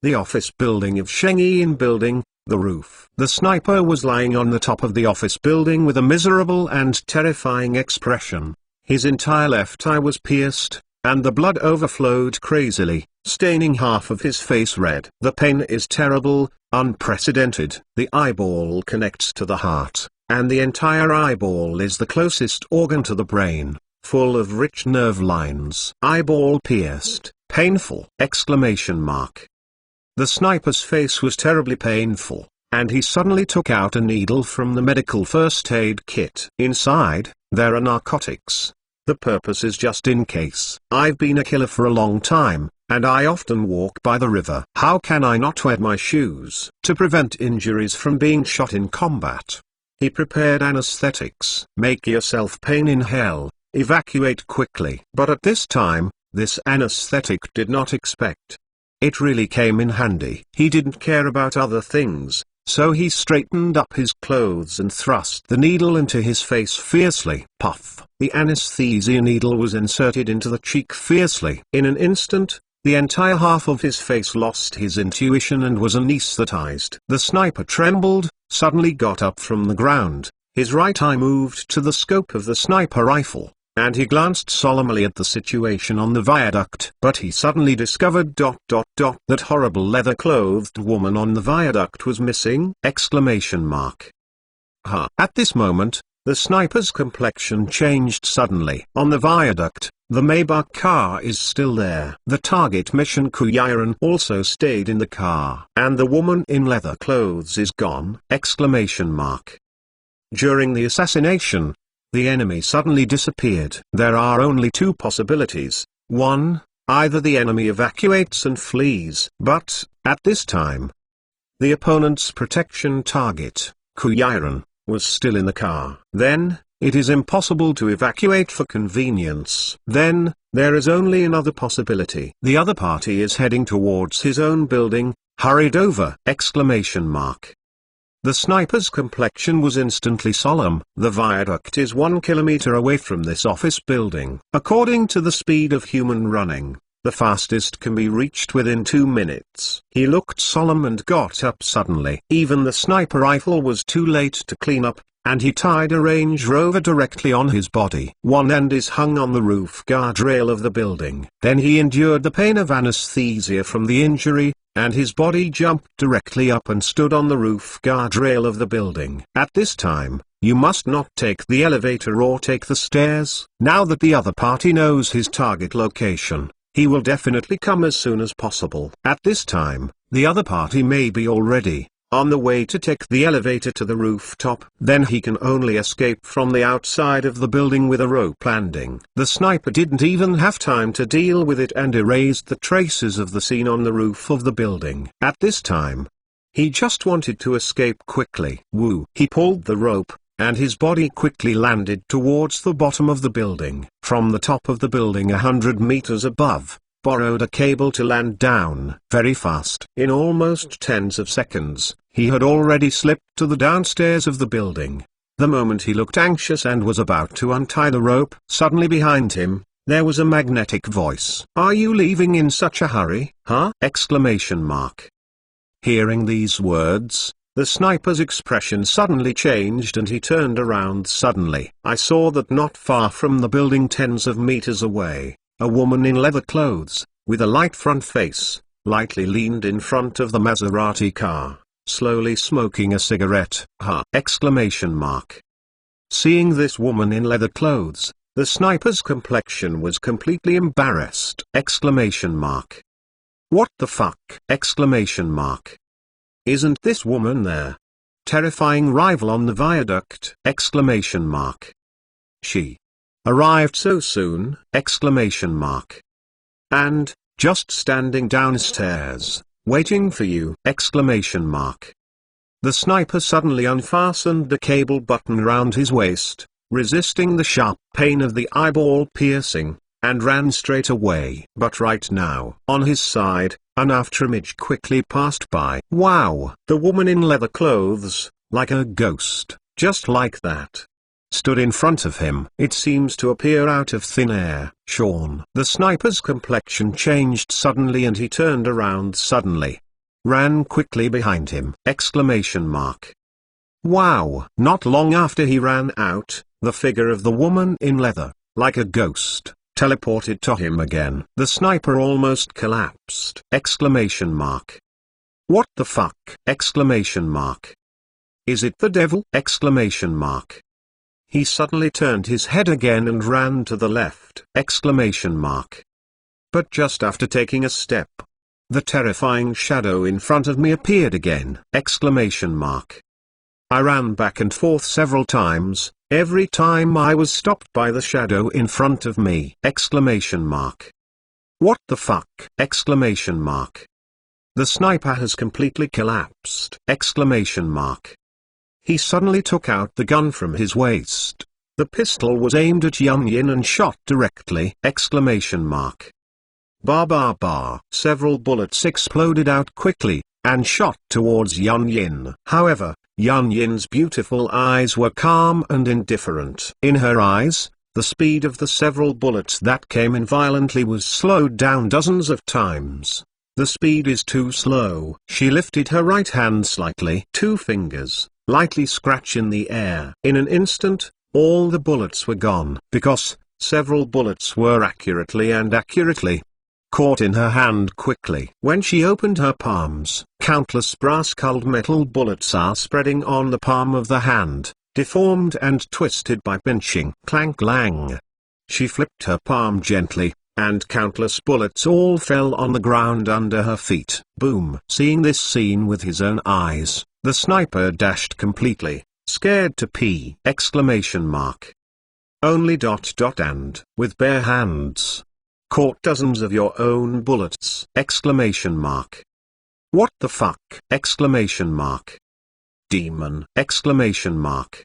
The office building of Shengyin Building, the roof. The sniper was lying on the top of the office building with a miserable and terrifying expression. His entire left eye was pierced, and the blood overflowed crazily, staining half of his face red. The pain is terrible, unprecedented. The eyeball connects to the heart, and the entire eyeball is the closest organ to the brain, full of rich nerve lines. Eyeball pierced, painful! Exclamation mark. The sniper's face was terribly painful, and he suddenly took out a needle from the medical first aid kit. Inside, there are narcotics. The purpose is just in case. I've been a killer for a long time, and I often walk by the river. How can I not wear my shoes to prevent injuries from being shot in combat? He prepared anesthetics. Make yourself pain in hell, evacuate quickly. But at this time, this anesthetic did not expect. It really came in handy. He didn't care about other things, so he straightened up his clothes and thrust the needle into his face fiercely. Puff! The anesthesia needle was inserted into the cheek fiercely. In an instant, the entire half of his face lost his intuition and was anesthetized. The sniper trembled, suddenly got up from the ground. His right eye moved to the scope of the sniper rifle, and he glanced solemnly at the situation on the viaduct. But he suddenly discovered that horrible leather-clothed woman on the viaduct was missing! Exclamation mark. At this moment, the sniper's complexion changed suddenly. On the viaduct, the Maybach car is still there. The target mission Kuyiran also stayed in the car. And the woman in leather clothes is gone! Exclamation mark. During the assassination, the enemy suddenly disappeared. There are only two possibilities. 1. Either the enemy evacuates and flees. But, at this time, the opponent's protection target, Kuyiran, was still in the car. Then, it is impossible to evacuate for convenience. Then, there is only another possibility. The other party is heading towards his own building, hurried over! Exclamation mark. The sniper's complexion was instantly solemn. The viaduct is 1 kilometer away from this office building. According to the speed of human running, the fastest can be reached within 2 minutes. He looked solemn and got up suddenly. Even the sniper rifle was too late to clean up, and he tied a Range Rover directly on his body. One end is hung on the roof guardrail of the building. Then he endured the pain of anesthesia from the injury, and his body jumped directly up and stood on the roof guardrail of the building. At this time, You must not take the elevator or take the stairs. Now that the other party knows his target location, he will definitely come as soon as possible. At this time, the other party may be already on the way to take the elevator to the rooftop. Then he can only escape from the outside of the building with a rope landing. The sniper didn't even have time to deal with it and erased the traces of the scene on the roof of the building. At this time, he just wanted to escape quickly. Woo! He pulled the rope, and his body quickly landed towards the bottom of the building. From the top of the building 100 meters above, borrowed a cable to land down very fast. In almost tens of seconds, he had already slipped to the downstairs of the building. The moment he looked anxious and was about to untie the rope, suddenly behind him, there was a magnetic voice. "Are you leaving in such a hurry, huh?" Exclamation mark. Hearing these words, the sniper's expression suddenly changed and he turned around suddenly. I saw that not far from the building, tens of meters away, a woman in leather clothes, with a light front face, lightly leaned in front of the Maserati car, slowly smoking a cigarette. "Huh!" Exclamation mark. Seeing this woman in leather clothes, the sniper's complexion was completely embarrassed. Exclamation mark. "What the fuck?" Exclamation mark. "Isn't this woman there? Terrifying rival on the viaduct!" Exclamation mark. "She arrived so soon!" Exclamation mark. "And, just standing downstairs, waiting for you!" Exclamation mark. The sniper suddenly unfastened the cable button round his waist, resisting the sharp pain of the eyeball piercing, and ran straight away. But right now, on his side, an afterimage quickly passed by. Wow! The woman in leather clothes, like a ghost, just like that, stood in front of him. It seems to appear out of thin air. Sean. The sniper's complexion changed suddenly and he turned around suddenly. Ran quickly behind him. Exclamation mark. Wow! Not long after he ran out, the figure of the woman in leather, like a ghost, teleported to him again. The sniper almost collapsed. Exclamation mark. What the fuck? Exclamation mark. Is it the devil? Exclamation mark. He suddenly turned his head again and ran to the left. Exclamation mark. But just after taking a step, the terrifying shadow in front of me appeared again. Exclamation mark. I ran back and forth several times. Every time I was stopped by the shadow in front of me. Exclamation mark. What the fuck? Exclamation mark. The sniper has completely collapsed. Exclamation mark. He suddenly took out the gun from his waist. The pistol was aimed at Yun Yin and shot directly. Exclamation mark. Bar bar bar. Several bullets exploded out quickly, and shot towards Yun Yin. However, Yun Yin's beautiful eyes were calm and indifferent. In her eyes, the speed of the several bullets that came in violently was slowed down dozens of times. The speed is too slow. She lifted her right hand slightly. 2 fingers, lightly scratch in the air. In an instant, all the bullets were gone. Because, several bullets were accurately caught in her hand quickly. When she opened her palms, countless brass-culled metal bullets are spreading on the palm of the hand, deformed and twisted by pinching. Clank-lang. She flipped her palm gently, and countless bullets all fell on the ground under her feet. Boom! Seeing this scene with his own eyes, the sniper dashed completely, scared to pee. Exclamation mark. Only ... and, with bare hands, caught dozens of your own bullets. Exclamation mark. What the fuck? Exclamation mark. Demon! Exclamation mark.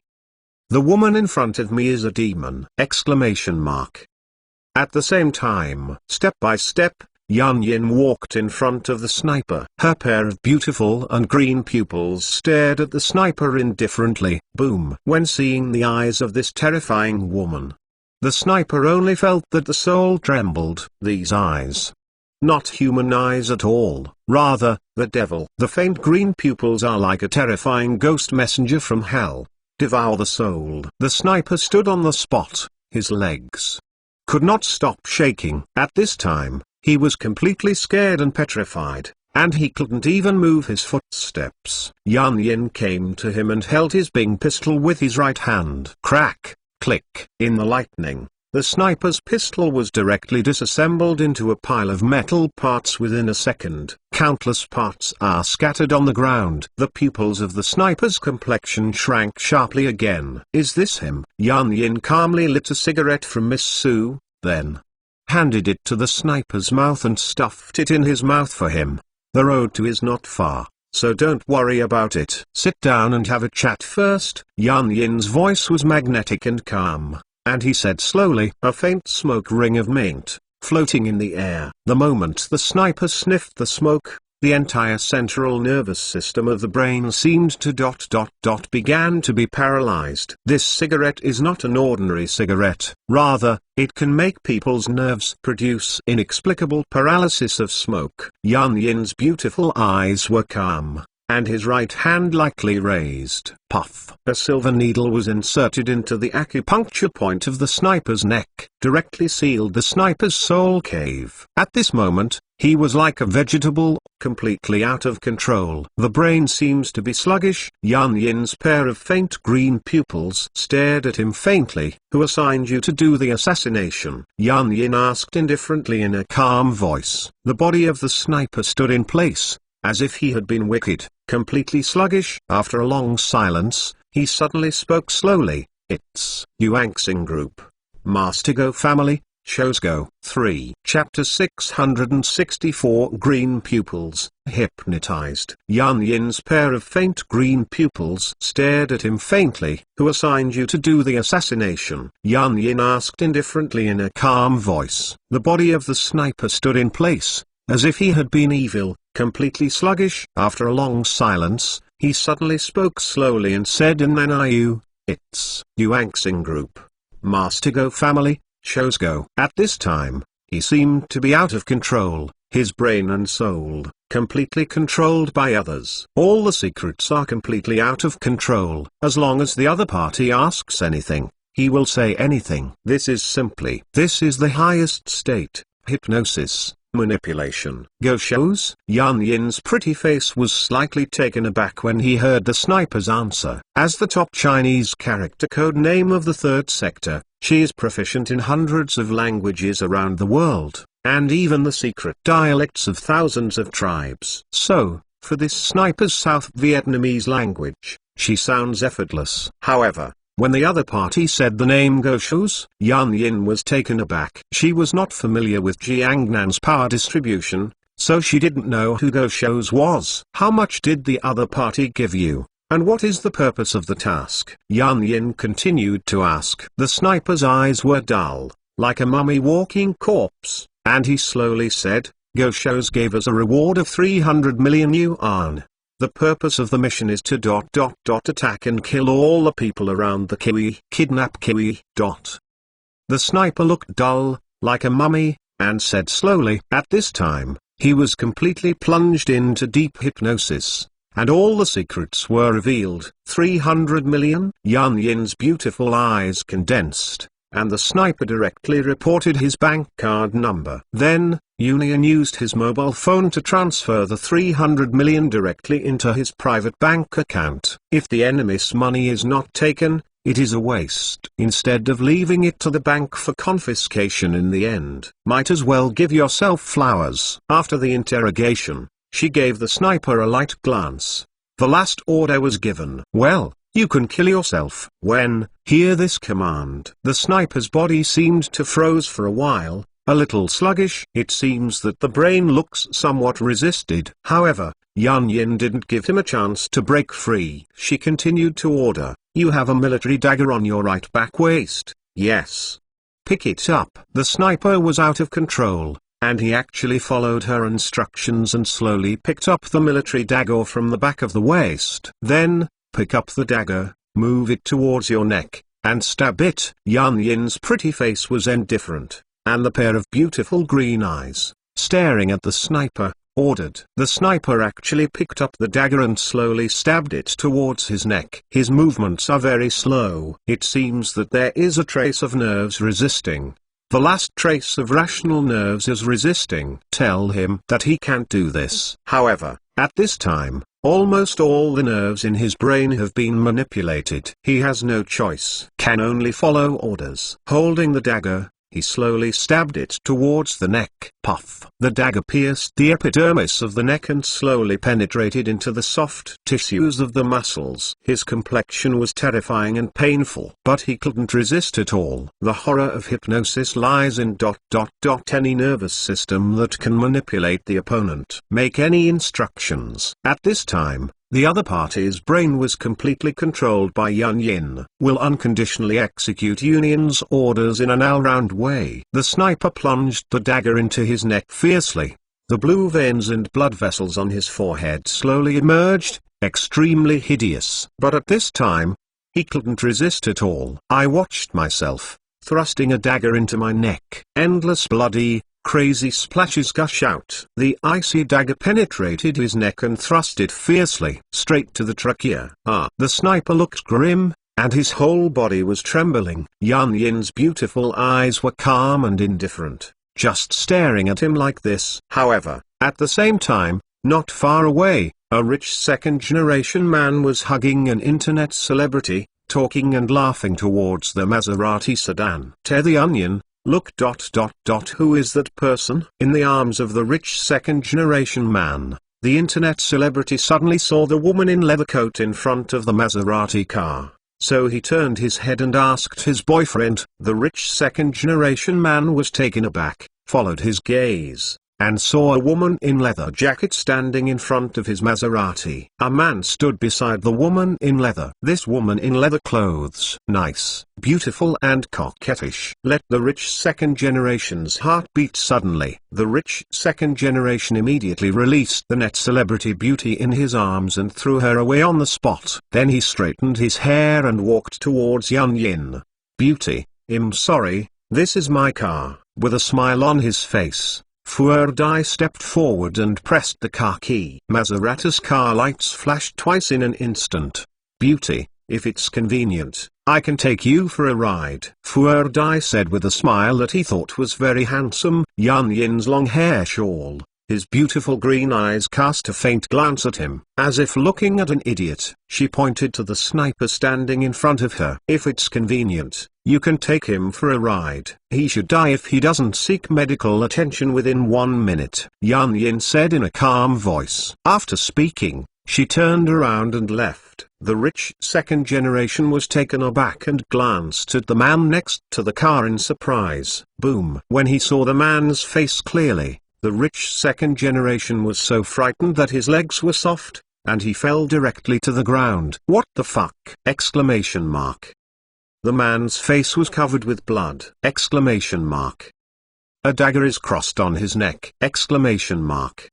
The woman in front of me is a demon! Exclamation mark. At the same time, step by step, Yun Yin walked in front of the sniper. Her pair of beautiful and green pupils stared at the sniper indifferently. Boom! When seeing the eyes of this terrifying woman, the sniper only felt that the soul trembled. These eyes. Not human eyes at all, rather, the devil. The faint green pupils are like a terrifying ghost messenger from hell. Devour the soul. The sniper stood on the spot, his legs could not stop shaking. At this time, he was completely scared and petrified. and he couldn't even move his footsteps. Yan Yin came to him and held his Bing pistol with his right hand. Crack, click. In the lightning, the sniper's pistol was directly disassembled into a pile of metal parts within a second. Countless parts are scattered on the ground. The pupils of the sniper's complexion shrank sharply again. Is this him? Yan Yin calmly lit a cigarette from Miss Su, then handed it to the sniper's mouth and stuffed it in his mouth for him. The road to is not far, so don't worry about it. Sit down and have a chat first. Yan Yin's voice was magnetic and calm, and he said slowly, a faint smoke ring of mint, floating in the air. The moment the sniper sniffed the smoke, the entire central nervous system of the brain seemed to began to be paralyzed. This cigarette is not an ordinary cigarette. Rather, it can make people's nerves produce inexplicable paralysis of smoke. Yan Yin's beautiful eyes were calm, and his right hand lightly raised. Puff. A silver needle was inserted into the acupuncture point of the sniper's neck, directly sealed the sniper's soul cave. At this moment, he was like a vegetable, completely out of control. The brain seems to be sluggish. Yan Yin's pair of faint green pupils stared at him faintly. Who assigned you to do the assassination? Yan Yin asked indifferently in a calm voice. The body of the sniper stood in place, as if he had been wicked, completely sluggish. After a long silence, he suddenly spoke slowly. It's Yuan Xing Group. Master Go family, shows Go. 3. Chapter 664. Green pupils, hypnotized. Yan Yin's pair of faint green pupils stared at him faintly. Who assigned you to do the assassination? Yan Yin asked indifferently in a calm voice. The body of the sniper stood in place, as if he had been evil, completely sluggish. After a long silence, he suddenly spoke slowly and said in Naniu, it's Yuan Xing Group. Master Go family, shows Go. At this time, he seemed to be out of control, his brain and soul, completely controlled by others. All the secrets are completely out of control. As long as the other party asks anything, he will say anything. This is the highest state, hypnosis. Manipulation. Go shows? Yan Yin's pretty face was slightly taken aback when he heard the sniper's answer. As the top Chinese character code name of the third sector, she is proficient in hundreds of languages around the world, and even the secret dialects of thousands of tribes. So, for this sniper's South Vietnamese language, she sounds effortless. However, when the other party said the name Go shows, Yan Yin was taken aback. She was not familiar with Jiangnan's power distribution, so she didn't know who Go shows was. How much did the other party give you, and what is the purpose of the task? Yan Yin continued to ask. The sniper's eyes were dull, like a mummy-walking corpse, and he slowly said, Go shows gave us a reward of 300 million yuan. The purpose of the mission is to attack and kill all the people around the Kiwi, kidnap Kiwi. The sniper looked dull, like a mummy, and said slowly. At this time, he was completely plunged into deep hypnosis, and all the secrets were revealed. 300 million? Yan Yin's beautiful eyes condensed, and the sniper directly reported his bank card number. Then, Union used his mobile phone to transfer the 300 million directly into his private bank account. If the enemy's money is not taken, it is a waste. Instead of leaving it to the bank for confiscation in the end, might as well give yourself flowers. After the interrogation, she gave the sniper a light glance. The last order was given. Well, you can kill yourself. When, hear this command, the sniper's body seemed to froze for a while, a little sluggish. It seems that the brain looks somewhat resisted. However, Yan Yin didn't give him a chance to break free. She continued to order, you have a military dagger on your right back waist. Yes. Pick it up. The sniper was out of control, and he actually followed her instructions and slowly picked up the military dagger from the back of the waist. Then, pick up the dagger, move it towards your neck, and stab it. Yan Yin's pretty face was indifferent, and the pair of beautiful green eyes, staring at the sniper, ordered. The sniper actually picked up the dagger and slowly stabbed it towards his neck. His movements are very slow. It seems that there is a trace of nerves resisting, The last trace of rational nerves is resisting. Tell him that he can't do this. However, at this time, almost all the nerves in his brain have been manipulated. He has no choice. Can only follow orders. Holding the dagger, he slowly stabbed it towards the neck. Puff. The dagger pierced the epidermis of the neck and slowly penetrated into the soft tissues of the muscles. His complexion was terrifying and painful, but he couldn't resist at all. The horror of hypnosis lies in any nervous system that can manipulate the opponent. Make any instructions. At this time, the other party's brain was completely controlled by Yun Yin. Will unconditionally execute Yun's orders in an all-round way. The sniper plunged the dagger into his neck fiercely. The blue veins and blood vessels on his forehead slowly emerged, extremely hideous. But at this time, he couldn't resist at all. I watched myself, thrusting a dagger into my neck. Endless bloody, crazy splashes gush out. The icy dagger penetrated his neck and thrust it fiercely straight to the trachea. The sniper looked grim, and his whole body was trembling. Yun Yin's beautiful eyes were calm and indifferent, just staring at him like this. However, at the same time, not far away, a rich second-generation man was hugging an internet celebrity, talking and laughing towards the Maserati sedan. Tear the onion. Look. Who is that person? In the arms of the rich second-generation man, the internet celebrity suddenly saw the woman in leather coat in front of the Maserati car. So he turned his head and asked his boyfriend. The rich second-generation man was taken aback, followed his gaze, and saw a woman in leather jacket standing in front of his Maserati. A man stood beside the woman in leather. This woman in leather clothes, nice, beautiful and coquettish. Let the rich second generation's heart beat suddenly. The rich second generation immediately released the net celebrity beauty in his arms and threw her away on the spot. Then he straightened his hair and walked towards Yun Yin. Beauty, I'm sorry, this is my car. With a smile on his face, Fu Dai stepped forward and pressed the car key. Maserati's car lights flashed twice in an instant. Beauty, if it's convenient, I can take you for a ride. Fu Dai said with a smile that he thought was very handsome. Yun Yin's long hair shawl, his beautiful green eyes cast a faint glance at him. As if looking at an idiot, she pointed to the sniper standing in front of her. If it's convenient, you can take him for a ride. He should die if he doesn't seek medical attention within 1 minute, Yun Yin said in a calm voice. After speaking, she turned around and left. The rich second generation was taken aback and glanced at the man next to the car in surprise. Boom. When he saw the man's face clearly, the rich second generation was so frightened that his legs were soft, and he fell directly to the ground. What the fuck? Exclamation mark. The man's face was covered with blood. Exclamation mark. A dagger is crossed on his neck. Exclamation mark.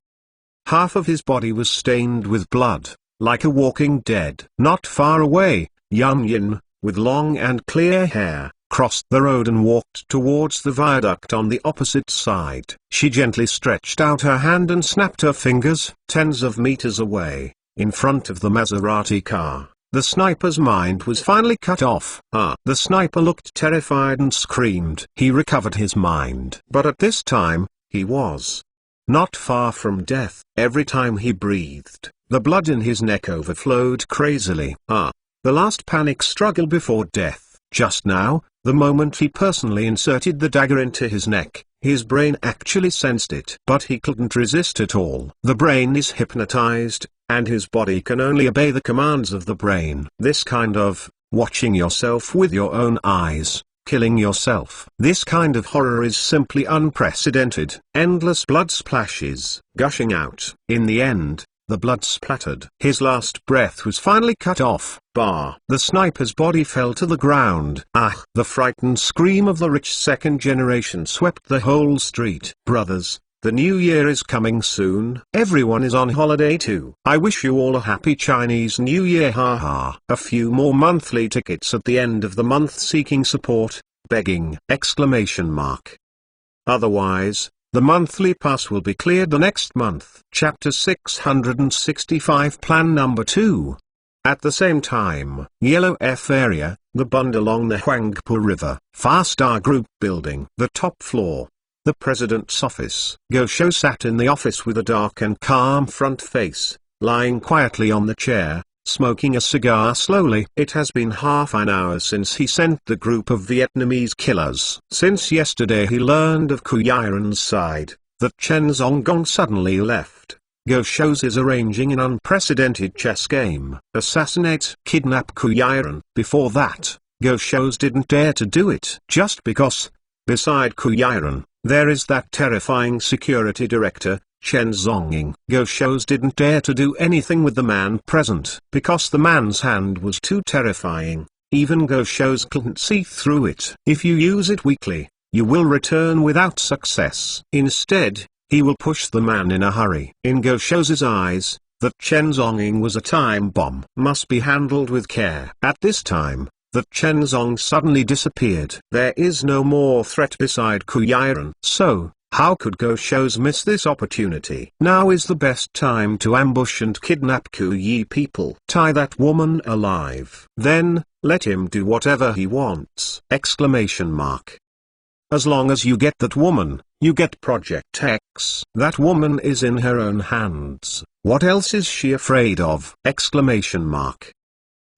Half of his body was stained with blood, like a walking dead. Not far away, Yun Yin, with long and clear hair, crossed the road and walked towards the viaduct on the opposite side. She gently stretched out her hand and snapped her fingers. Tens of meters away, in front of the Maserati car, the sniper's mind was finally cut off. The sniper looked terrified and screamed. He recovered his mind. But at this time, he was not far from death. Every time he breathed, the blood in his neck overflowed crazily. The last panic struggle before death. Just now, the moment he personally inserted the dagger into his neck, his brain actually sensed it. But he couldn't resist at all. The brain is hypnotized, and his body can only obey the commands of the brain. This kind of watching yourself with your own eyes, killing yourself. This kind of horror is simply unprecedented. Endless blood splashes, gushing out. In the end, the blood splattered. His last breath was finally cut off. The sniper's body fell to the ground. The frightened scream of the rich second generation swept the whole street. Brothers, the new year is coming soon. Everyone is on holiday too. I wish you all a happy Chinese New Year. Haha. A few more monthly tickets at the end of the month seeking support, begging! Exclamation mark. Otherwise, the monthly pass will be cleared the next month. Chapter 665 Plan Number 2. At the same time, Yellow F area, the Bund along the Huangpu River, Far Star Group building, the top floor. The president's office. Go Shou sat in the office with a dark and calm front face, lying quietly on the chair, smoking a cigar slowly. It has been half an hour since he sent the group of Vietnamese killers. Since yesterday he learned of Ku Yiren's side, that Chen Zhonggong suddenly left. Go Shou's is arranging an unprecedented chess game. Assassinate, kidnap Ku Yiren. Before that, Go Shou's didn't dare to do it. Just because, beside Ku Yiren, there is that terrifying security director, Chen Zhongying. Go Shou's didn't dare to do anything with the man present, because the man's hand was too terrifying. Even Go Shou's couldn't see through it. If you use it weakly, you will return without success. Instead, he will push the man in a hurry. In Go Shou's eyes, that Chen Zhongying was a time bomb. Must be handled with care. At this time, that Chen Zhong suddenly disappeared. There is no more threat beside Ku Yiren. So, how could Go Shou's miss this opportunity? Now is the best time to ambush and kidnap Ku Yi people. Tie that woman alive. Then, let him do whatever he wants! Exclamation mark. As long as you get that woman, you get Project X. That woman is in her own hands. What else is she afraid of? Exclamation mark.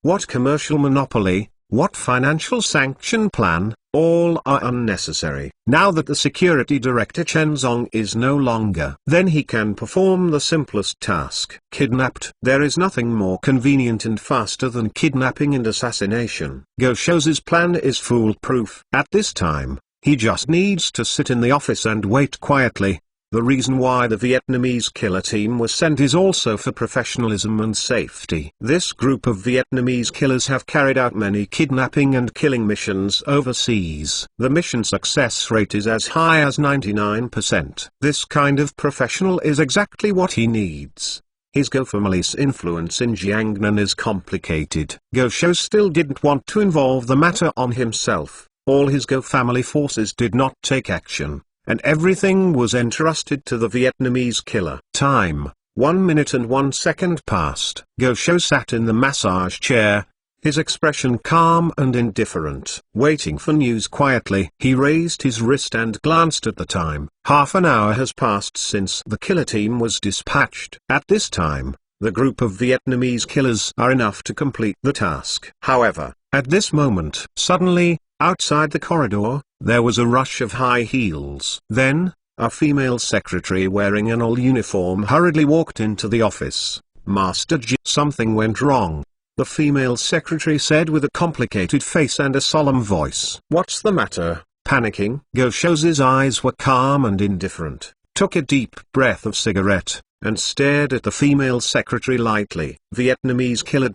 What commercial monopoly? What financial sanction plan? All are unnecessary. Now that the security director Chen Zhong is no longer, then he can perform the simplest task. Kidnapped. There is nothing more convenient and faster than kidnapping and assassination. Go Shou's plan is foolproof. At this time, he just needs to sit in the office and wait quietly. The reason why the Vietnamese killer team was sent is also for professionalism and safety. This group of Vietnamese killers have carried out many kidnapping and killing missions overseas. The mission success rate is as high as 99%. This kind of professional is exactly what he needs. His Go family's influence in Jiangnan is complicated. Go Shou still didn't want to involve the matter on himself. All his Go family forces did not take action, and everything was entrusted to the Vietnamese killer. Time, 1 minute and 1 second passed. Go Shou sat in the massage chair, his expression calm and indifferent. Waiting for news quietly, he raised his wrist and glanced at the time. Half an hour has passed since the killer team was dispatched. At this time, the group of Vietnamese killers are enough to complete the task. However, at this moment, suddenly, outside the corridor, there was a rush of high heels. Then, a female secretary wearing an old uniform hurriedly walked into the office. Master Ji, something went wrong, the female secretary said with a complicated face and a solemn voice. What's the matter? Panicking? Go Shou's eyes were calm and indifferent, took a deep breath of cigarette, and stared at the female secretary lightly. Vietnamese killer ...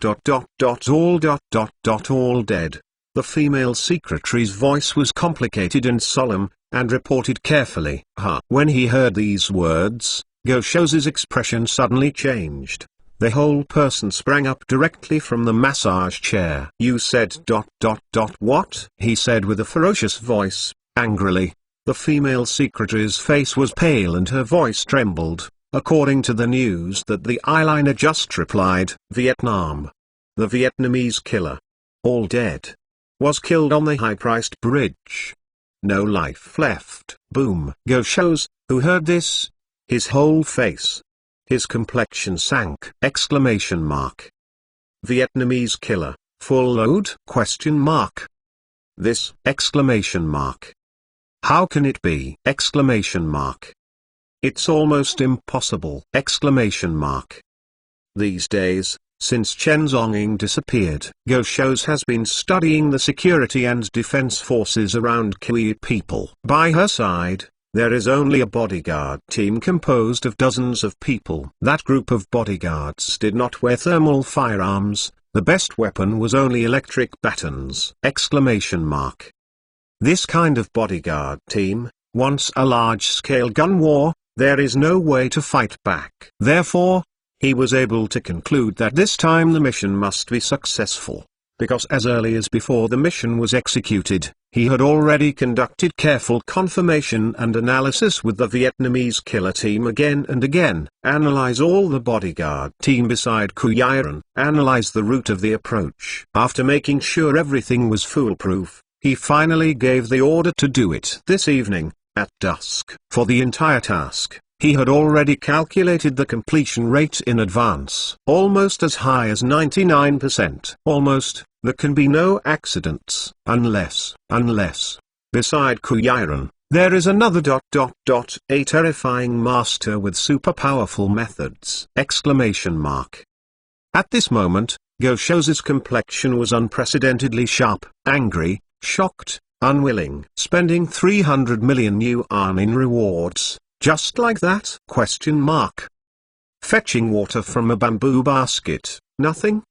all dead. The female secretary's voice was complicated and solemn, and reported carefully. When he heard these words, Go Shou's expression suddenly changed. The whole person sprang up directly from the massage chair. You said ... what? He said with a ferocious voice, angrily. The female secretary's face was pale and her voice trembled. According to the news that the eyeliner just replied, Vietnam. The Vietnamese killer, all dead, was killed on the high-priced bridge. No life left. Boom. Go Shou's, who heard this, his whole face, his complexion sank. Exclamation mark. Vietnamese killer, full load? Question mark. This! Exclamation mark. How can it be? Exclamation mark. It's almost impossible! Exclamation mark. These days, since Chen Zhongying disappeared, Go Shou's has been studying the security and defense forces around Kui people. By her side, there is only a bodyguard team composed of dozens of people. That group of bodyguards did not wear thermal firearms, the best weapon was only electric batons! Exclamation mark. This kind of bodyguard team, wants a large-scale gun war, there is no way to fight back. Therefore, he was able to conclude that this time the mission must be successful. because as early as before the mission was executed, he had already conducted careful confirmation and analysis with the Vietnamese killer team again and again. Analyze all the bodyguard team beside Kuyiran. Analyze the route of the approach. After making sure everything was foolproof, he finally gave the order to do it this evening, at dusk. For the entire task, he had already calculated the completion rate in advance. Almost as high as 99%. Almost. There can be no accidents, unless, beside Kuyiran, there is another ... a terrifying master with super powerful methods! At this moment, Goshose's complexion was unprecedentedly sharp, angry, shocked, unwilling. Spending 300 million yuan in rewards, just like that? Fetching water from a bamboo basket, nothing?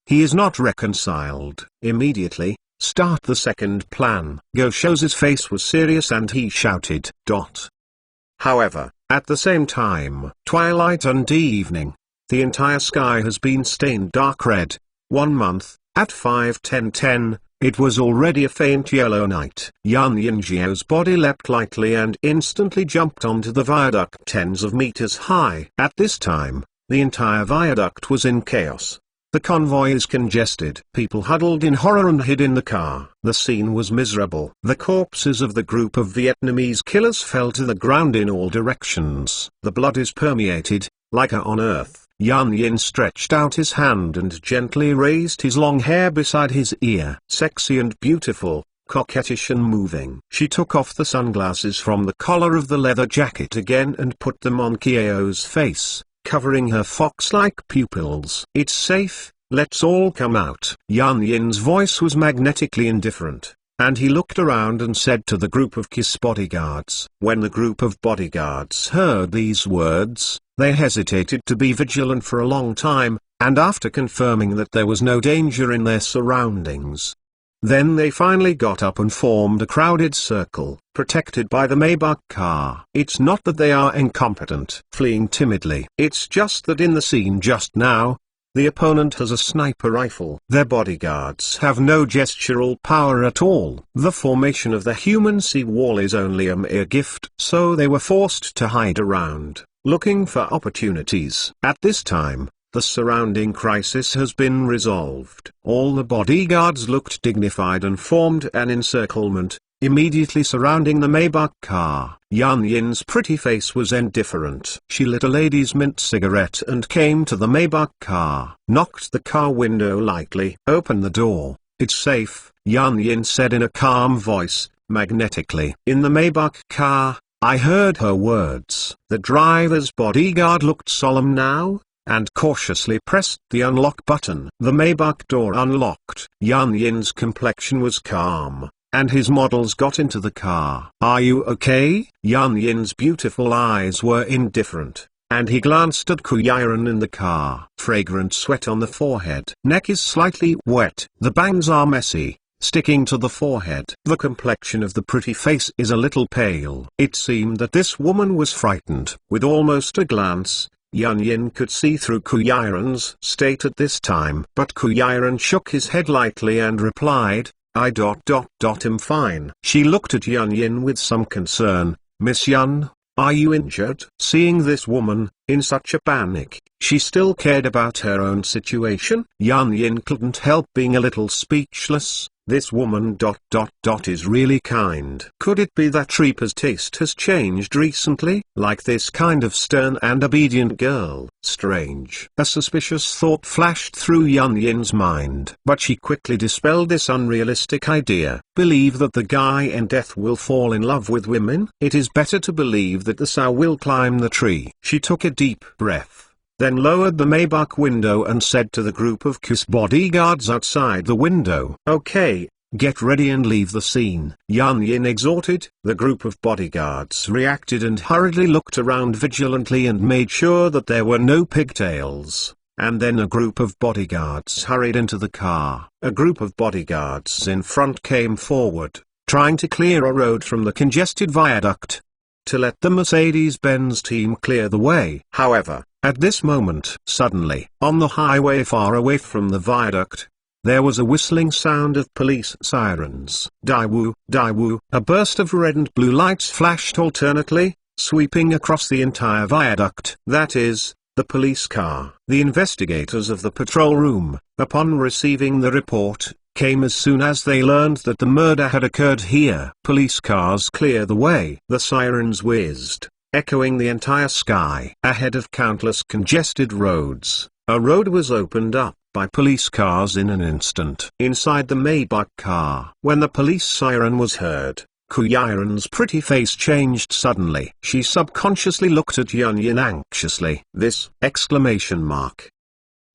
He is not reconciled. Immediately, start the second plan. Goshose's face was serious and he shouted. However, at the same time, twilight and evening. The entire sky has been stained dark red. 1 month, at 5:10, it was already a faint yellow night. Yan Yinjiao's body leapt lightly and instantly jumped onto the viaduct tens of meters high. At this time, the entire viaduct was in chaos. The convoy is congested. People huddled in horror and hid in the car. The scene was miserable. The corpses of the group of Vietnamese killers fell to the ground in all directions. The blood is permeated, like on earth. Yan Yin stretched out his hand and gently raised his long hair beside his ear. Sexy and beautiful, coquettish and moving. She took off the sunglasses from the collar of the leather jacket again and put them on Kyo's face, covering her fox-like pupils. It's safe, let's all come out. Yan Yin's voice was magnetically indifferent, and he looked around and said to the group of KISS bodyguards. When the group of bodyguards heard these words, they hesitated to be vigilant for a long time, and after confirming that there was no danger in their surroundings, then they finally got up and formed a crowded circle, protected by the Maybach car. It's not that they are incompetent, fleeing timidly. It's just that in the scene just now, the opponent has a sniper rifle. Their bodyguards have no gestural power at all. The formation of the human sea wall is only a mere gift. So they were forced to hide around, looking for opportunities. At this time, the surrounding crisis has been resolved. All the bodyguards looked dignified and formed an encirclement, immediately surrounding the Maybach car. Yan Yin's pretty face was indifferent. She lit a lady's mint cigarette and came to the Maybach car, knocked the car window lightly. Open the door, it's safe, Yan Yin said in a calm voice, magnetically. In the Maybach car, I heard her words. The driver's bodyguard looked solemn now, and cautiously pressed the unlock button. The Maybach door unlocked. Yan Yin's complexion was calm, and his models got into the car. Are you okay? Yan Yin's beautiful eyes were indifferent, and he glanced at Kuyiran in the car. Fragrant sweat on the forehead. Neck is slightly wet. The bangs are messy, sticking to the forehead. The complexion of the pretty face is a little pale. It seemed that this woman was frightened. With almost a glance, Yan Yin could see through Kuyiran's state at this time. But Kuyiran shook his head lightly and replied, I'm fine. She looked at Yan Yin with some concern. Miss Yan, are you injured? Seeing this woman, in such a panic, she still cared about her own situation. Yan Yin couldn't help being a little speechless. This woman ... is really kind. Could it be that Reaper's taste has changed recently? Like this kind of stern and obedient girl? Strange. A suspicious thought flashed through Yan Yin's mind. But she quickly dispelled this unrealistic idea. Believe that the guy in death will fall in love with women? It is better to believe that the sow will climb the tree. She took a deep breath, then lowered the Maybach window and said to the group of KISS bodyguards outside the window, okay, get ready and leave the scene. Yan Yin exhorted. The group of bodyguards reacted and hurriedly looked around vigilantly and made sure that there were no pigtails. And then a group of bodyguards hurried into the car. A group of bodyguards in front came forward, trying to clear a road from the congested viaduct, to let the Mercedes-Benz team clear the way. However, At this moment, suddenly, on the highway far away from the viaduct, there was a whistling sound of police sirens. Daiwu, Daiwu. A burst of red and blue lights flashed alternately, sweeping across the entire viaduct. That is, the police car. The investigators of the patrol room, upon receiving the report, came as soon as they learned that the murder had occurred here. Police cars clear the way. The sirens whizzed, echoing the entire sky. Ahead of countless congested roads, a road was opened up by police cars in an instant. Inside the Maybach car, when the police siren was heard, Kuyaran's pretty face changed suddenly. She subconsciously looked at Yun anxiously. This! Exclamation mark.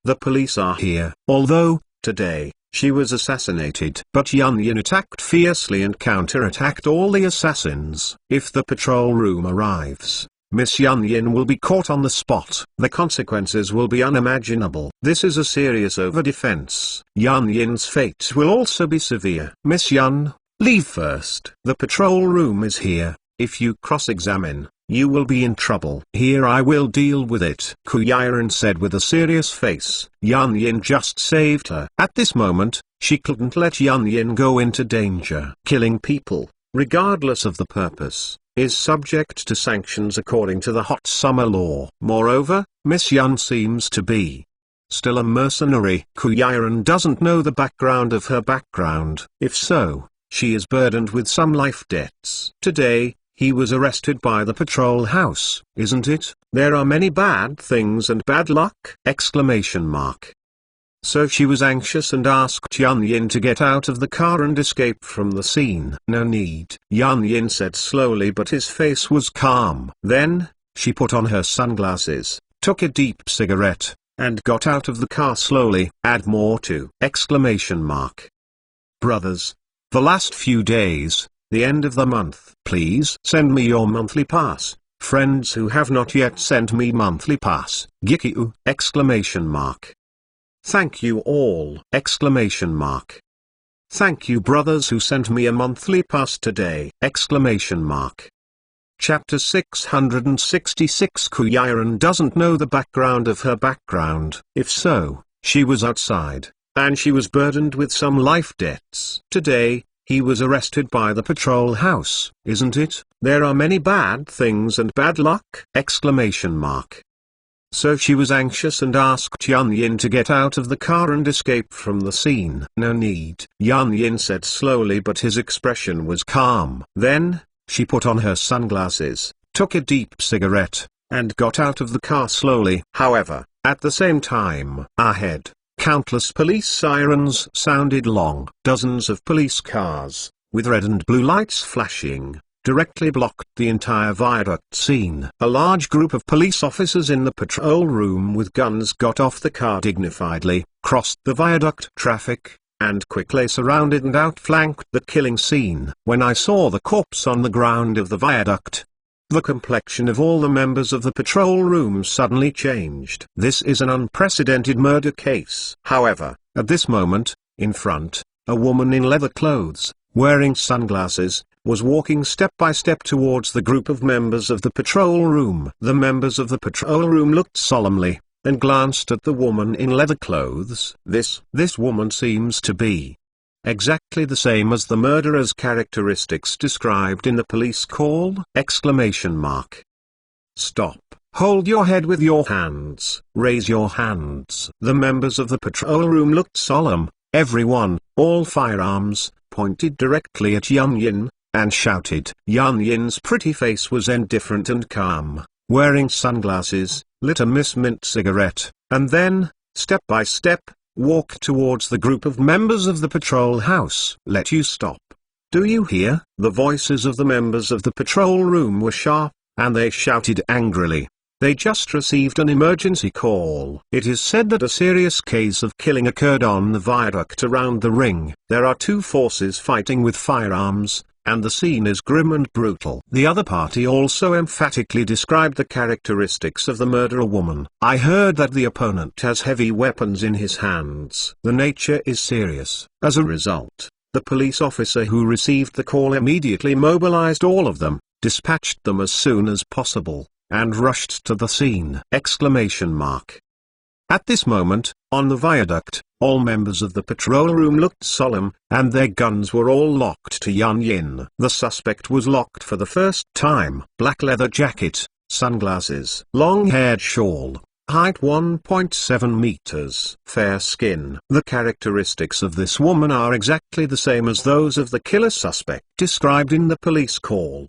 The police are here. Although, today, she was assassinated. But Yun attacked fiercely and counterattacked all the assassins. If the patrol room arrives, Miss Yun will be caught on the spot. The consequences will be unimaginable. This is a serious over-defense. Yun's fate will also be severe. Miss Yun, leave first. The patrol room is here. If you cross-examine, you will be in trouble. Here I will deal with it, Kuyaran said with a serious face. Yun just saved her. At this moment, she couldn't let Yun go into danger. Killing people, regardless of the purpose, is subject to sanctions according to the hot summer law. Moreover, Miss Yun seems to be still a mercenary. Kuyaran doesn't know the background of her background. If so, she is burdened with some life debts. Today, he was arrested by the patrol house, isn't it? There are many bad things and bad luck! Exclamation mark. So she was anxious and asked Yun to get out of the car and escape from the scene. No need, Yun said slowly, but his face was calm. Then, she put on her sunglasses, took a deep cigarette, and got out of the car slowly. Add more to! Exclamation mark. Brothers, the last few days, the end of the month. Please send me your monthly pass. Friends who have not yet sent me monthly pass. Gikyu! Exclamation mark. Thank you all! Exclamation mark. Thank you brothers who sent me a monthly pass today! Exclamation mark. Chapter 666. Kuyaran doesn't know the background of her background. If so, she was outside, and she was burdened with some life debts. Today, he was arrested by the patrol house, isn't it? There are many bad things and bad luck! Exclamation mark. So she was anxious and asked Yun to get out of the car and escape from the scene. No need, Yun said slowly, but his expression was calm. Then, she put on her sunglasses, took a deep cigarette, and got out of the car slowly. However, at the same time, ahead, countless police sirens sounded long. Dozens of police cars, with red and blue lights flashing, directly blocked the entire viaduct scene. A large group of police officers in the patrol room with guns got off the car dignifiedly, crossed the viaduct traffic, and quickly surrounded and outflanked the killing scene. When I saw the corpse on the ground of the viaduct, the complexion of all the members of the patrol room suddenly changed. This is an unprecedented murder case. However, at this moment, in front, a woman in leather clothes, wearing sunglasses, was walking step by step towards the group of members of the patrol room. The members of the patrol room looked solemnly, and glanced at the woman in leather clothes. This woman seems to be exactly the same as the murderer's characteristics described in the police call! Exclamation mark. Stop. Hold your head with your hands. Raise your hands. The members of the patrol room looked solemn, everyone, all firearms, pointed directly at Yun, and shouted. Yun's pretty face was indifferent and calm, wearing sunglasses, lit a Miss Mint cigarette, and then, step by step, walked towards the group of members of the patrol house. Let you stop. Do you hear? The voices of the members of the patrol room were sharp, and they shouted angrily. They just received an emergency call. It is said that a serious case of killing occurred on the viaduct around the ring. There are two forces fighting with firearms, and the scene is grim and brutal. The other party also emphatically described the characteristics of the murderer woman. I heard that the opponent has heavy weapons in his hands. The nature is serious. As a result, the police officer who received the call immediately mobilized all of them, dispatched them as soon as possible, and rushed to the scene! At this moment, on the viaduct, all members of the patrol room looked solemn, and their guns were all locked to Yun Yin. The suspect was locked for the first time. Black leather jacket, sunglasses, long-haired shawl, height 1.7 meters, fair skin. The characteristics of this woman are exactly the same as those of the killer suspect described in the police call!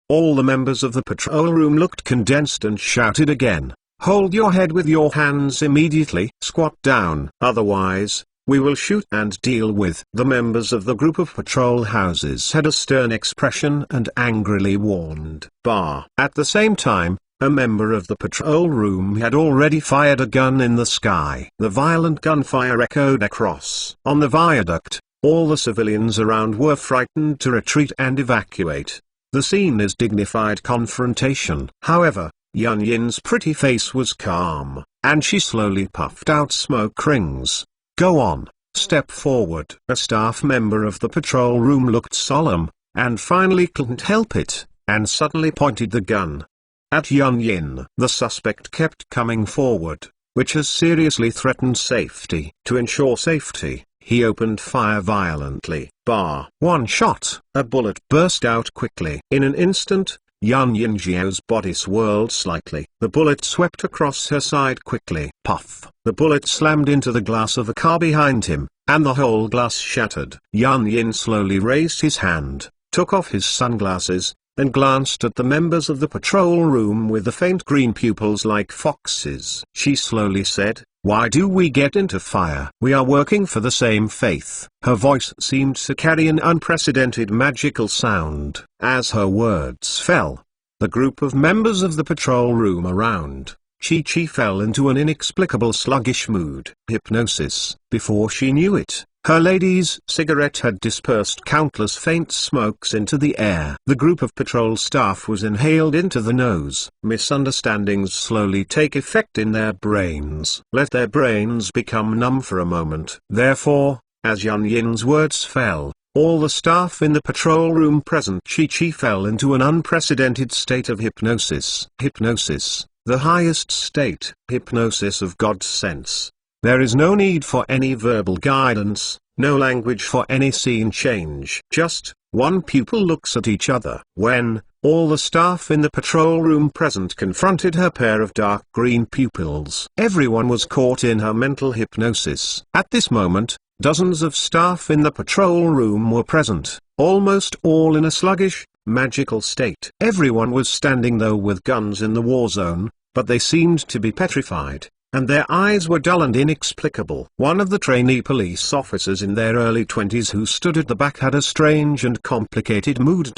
All the members of the patrol room looked condensed and shouted again, "Hold your head with your hands immediately, squat down, otherwise, we will shoot and deal with." The members of the group of patrol houses had a stern expression and angrily warned, "Bar." At the same time, a member of the patrol room had already fired a gun in the sky. The violent gunfire echoed across. On the viaduct, all the civilians around were frightened to retreat and evacuate. The scene is dignified confrontation. However, Yun Yin's pretty face was calm, and she slowly puffed out smoke rings. "Go on, step forward." A staff member of the patrol room looked solemn, and finally couldn't help it, and suddenly pointed the gun at Yun Yin. The suspect kept coming forward, which has seriously threatened safety. To ensure safety, he opened fire violently. One shot. A bullet burst out quickly. In an instant, Yun Yinjiao's body swirled slightly. The bullet swept across her side quickly. Puff! The bullet slammed into the glass of a car behind him, and the whole glass shattered. Yun Yin slowly raised his hand, took off his sunglasses, and glanced at the members of the patrol room with the faint green pupils like foxes. She slowly said, "Why do we get into fire? We are working for the same faith." Her voice seemed to carry an unprecedented magical sound. As her words fell, the group of members of the patrol room around Chi fell into an inexplicable sluggish mood. Hypnosis. Before she knew it, her lady's cigarette had dispersed countless faint smokes into the air. The group of patrol staff was inhaled into the nose. Misunderstandings slowly take effect in their brains. Let their brains become numb for a moment. Therefore, as Yun Yin's words fell, all the staff in the patrol room present Chi fell into an unprecedented state of hypnosis. Hypnosis, the highest state. Hypnosis of God's sense. There is no need for any verbal guidance, no language for any scene change. Just, one pupil looks at each other. When all the staff in the patrol room present confronted her pair of dark green pupils, everyone was caught in her mental hypnosis. At this moment, dozens of staff in the patrol room were present, almost all in a sluggish, magical state. Everyone was standing though with guns in the war zone, but they seemed to be petrified, and their eyes were dull and inexplicable. One of the trainee police officers in their early 20s who stood at the back had a strange and complicated mood.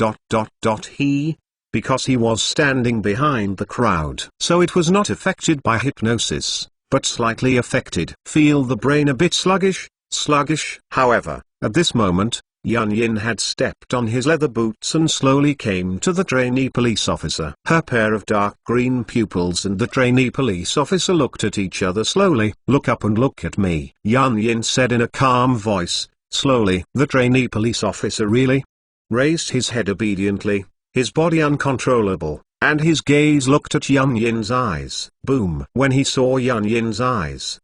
Because he was standing behind the crowd, so it was not affected by hypnosis, but slightly affected. Feel the brain a bit sluggish. However, at this moment, Yun Yin had stepped on his leather boots and slowly came to the trainee police officer. Her pair of dark green pupils and the trainee police officer looked at each other slowly. "Look up and look at me," Yun Yin said in a calm voice, slowly. The trainee police officer really raised his head obediently, his body uncontrollable, and his gaze looked at Yun Yin's eyes. Boom! When he saw Yun Yin's eyes,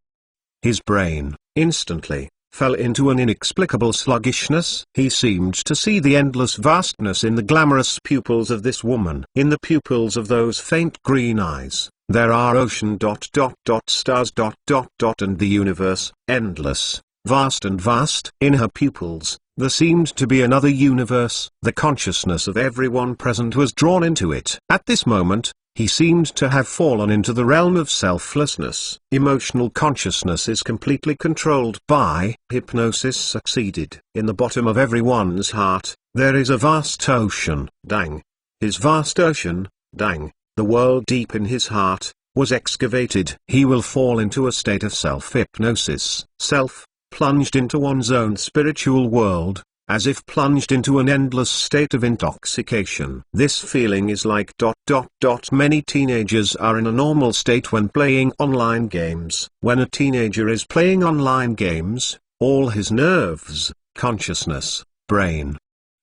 his brain, instantly, fell into an inexplicable sluggishness. He seemed to see the endless vastness in the glamorous pupils of this woman. In the pupils of those faint green eyes, there are ocean stars and the universe, endless, vast and vast. In her pupils, there seemed to be another universe. The consciousness of everyone present was drawn into it. At this moment, he seemed to have fallen into the realm of selflessness. Emotional consciousness is completely controlled by hypnosis. Succeeded. In the bottom of everyone's heart, there is a vast ocean. Dang. His vast ocean, dang, the world deep in his heart, was excavated. He will fall into a state of self-hypnosis. Plunged into one's own spiritual world, as if plunged into an endless state of intoxication. This feeling is like ... Many teenagers are in a normal state when playing online games. When a teenager is playing online games, all his nerves, consciousness, brain,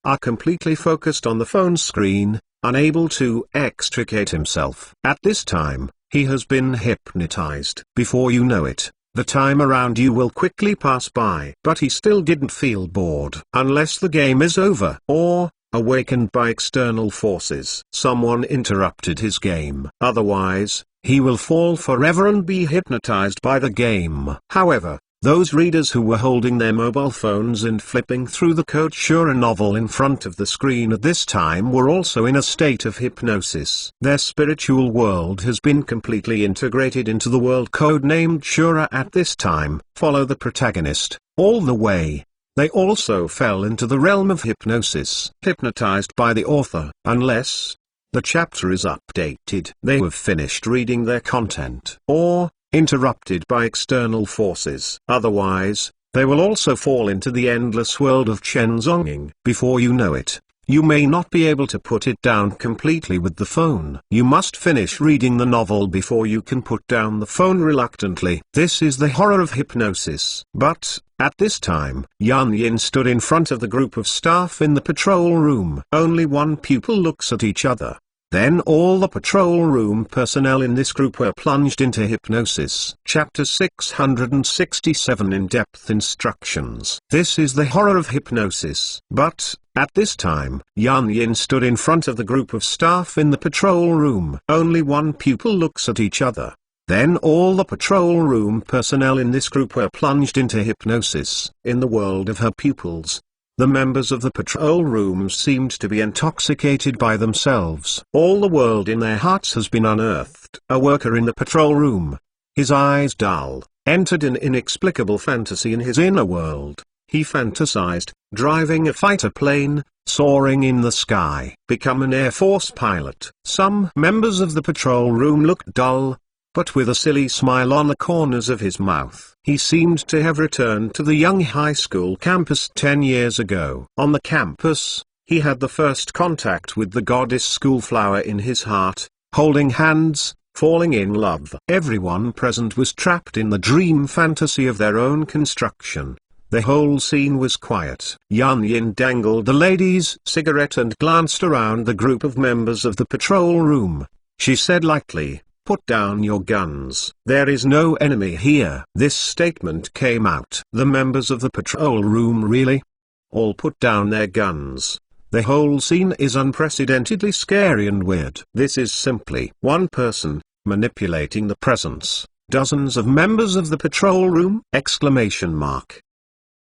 are completely focused on the phone screen, unable to extricate himself. At this time, he has been hypnotized. Before you know it, the time around you will quickly pass by. But he still didn't feel bored. Unless the game is over, or awakened by external forces. Someone interrupted his game. Otherwise, he will fall forever and be hypnotized by the game. However, those readers who were holding their mobile phones and flipping through the Code Shura novel in front of the screen at this time were also in a state of hypnosis. Their spiritual world has been completely integrated into the world codenamed Shura at this time. Follow the protagonist all the way. They also fell into the realm of hypnosis, hypnotized by the author. Unless the chapter is updated, they have finished reading their content, or interrupted by external forces. Otherwise, they will also fall into the endless world of Chenzonging. Before you know it, you may not be able to put it down completely with the phone. You must finish reading the novel before you can put down the phone reluctantly. This is the horror of hypnosis. But, at this time, Yan Yin stood in front of the group of staff in the patrol room. Only one pupil looks at each other. Then all the patrol room personnel in this group were plunged into hypnosis. Chapter 667 In-Depth Instructions. This is the horror of hypnosis. But, at this time, Yan Yin stood in front of the group of staff in the patrol room. Only one pupil looks at each other. Then all the patrol room personnel in this group were plunged into hypnosis. In the world of her pupils, the members of the patrol room seemed to be intoxicated by themselves. All the world in their hearts has been unearthed. A worker in the patrol room, his eyes dull, entered an inexplicable fantasy in his inner world. He fantasized, driving a fighter plane, soaring in the sky, become an Air Force pilot. Some members of the patrol room looked dull, but with a silly smile on the corners of his mouth. He seemed to have returned to the young high school campus 10 years ago. On the campus, he had the first contact with the goddess Schoolflower in his heart, holding hands, falling in love. Everyone present was trapped in the dream fantasy of their own construction. The whole scene was quiet. Yan Yin dangled the lady's cigarette and glanced around the group of members of the patrol room. She said lightly, "Put down your guns. There is no enemy here." This statement came out. The members of the patrol room really all put down their guns. The whole scene is unprecedentedly scary and weird. This is simply one person manipulating the presence. Dozens of members of the patrol room! Exclamation mark.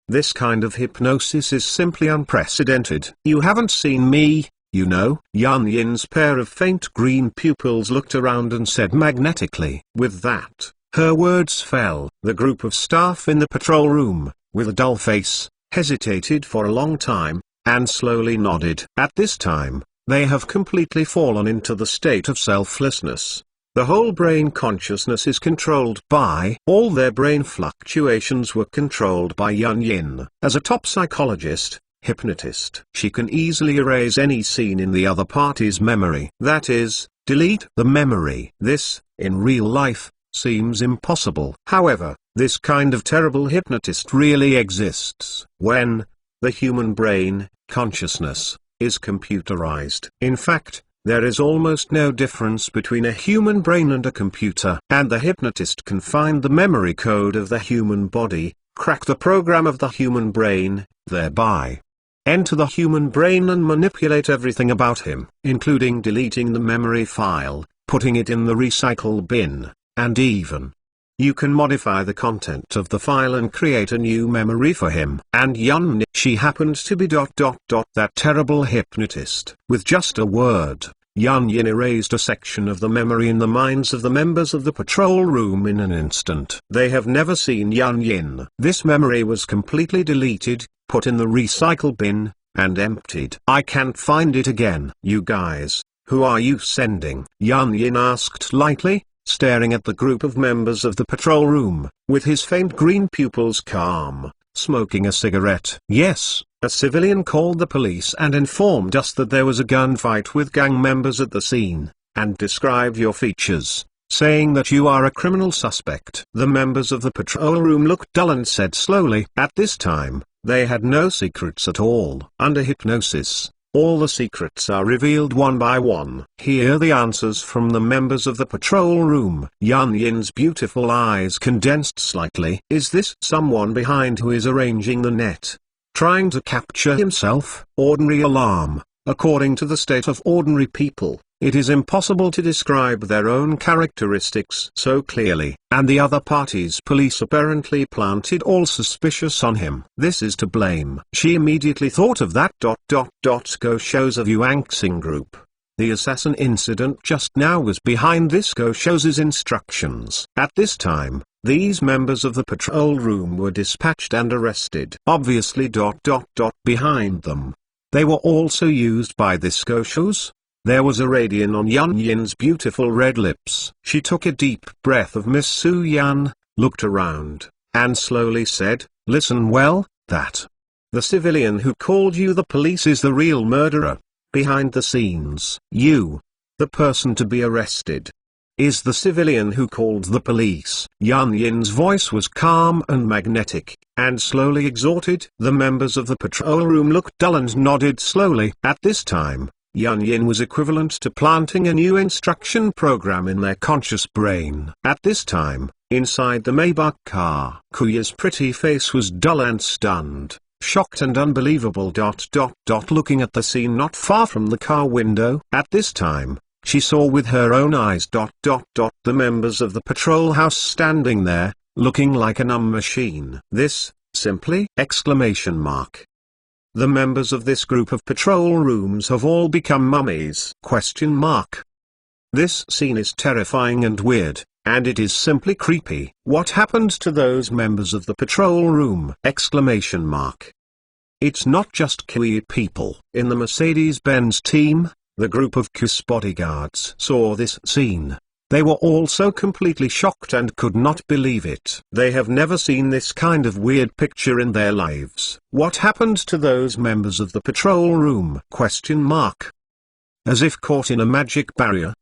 This kind of hypnosis is simply unprecedented. You haven't seen me, you know. Yan Yin's pair of faint green pupils looked around and said magnetically. With that, her words fell. The group of staff in the patrol room, with a dull face, hesitated for a long time, and slowly nodded. At this time, they have completely fallen into the state of selflessness. The whole brain consciousness is controlled by all their brain fluctuations were controlled by Yan Yin. As a top psychologist, hypnotist, she can easily erase any scene in the other party's memory. That is, delete the memory. This, in real life, seems impossible. However, this kind of terrible hypnotist really exists. When the human brain, consciousness, is computerized. In fact, there is almost no difference between a human brain and a computer. And the hypnotist can find the memory code of the human body, crack the program of the human brain, thereby enter the human brain and manipulate everything about him, including deleting the memory file, putting it in the recycle bin, and even you can modify the content of the file and create a new memory for him. And Yan, she happened to be that terrible hypnotist. With just a word, Yan Yin erased a section of the memory in the minds of the members of the patrol room in an instant. They have never seen Yan Yin. This memory was completely deleted, put in the recycle bin, and emptied. I can't find it again. You guys, who are you sending? Yan Yin asked lightly, staring at the group of members of the patrol room, with his faint green pupils calm, smoking a cigarette. Yes, a civilian called the police and informed us that there was a gunfight with gang members at the scene, and described your features, saying that you are a criminal suspect. The members of the patrol room looked dull and said slowly, at this time, they had no secrets at all. Under hypnosis, All the secrets are revealed one by one. Hear the answers from the members of the patrol room. Yan Yin's beautiful eyes condensed slightly. Is this someone behind who is arranging the net? Trying to capture himself? Ordinary alarm. According to the state of ordinary people, it is impossible to describe their own characteristics so clearly, and the other party's police apparently planted all suspicious on him. This is to blame. She immediately thought of that Go shows of Yuanxing group. The assassin incident just now was behind this Go show's instructions. At this time, these members of the patrol room were dispatched and arrested. Obviously behind them. They were also used by this Go shows. There was a radiance on Yan Yin's beautiful red lips. She took a deep breath of Miss Su Yan, looked around, and slowly said, "Listen well, that. The civilian who called you the police is the real murderer. Behind the scenes, you, the person to be arrested, is the civilian who called the police." Yan Yin's voice was calm and magnetic, and slowly exhorted. The members of the patrol room looked dull and nodded slowly. At this time, Yan Yin was equivalent to planting a new instruction program in their conscious brain. At this time, inside the Maybach car, Kuya's pretty face was dull and stunned, shocked and unbelievable. Looking at the scene not far from the car window. At this time, she saw with her own eyes the members of the patrol house standing there, looking like a numb machine. This, simply! The members of this group of patrol rooms have all become mummies? This scene is terrifying and weird, and it is simply creepy. What happened to those members of the patrol room? It's not just Kui people. In the Mercedes-Benz team, the group of Q's bodyguards saw this scene. They were also completely shocked and could not believe it. They have never seen this kind of weird picture in their lives. What happened to those members of the patrol room? As if caught in a magic barrier?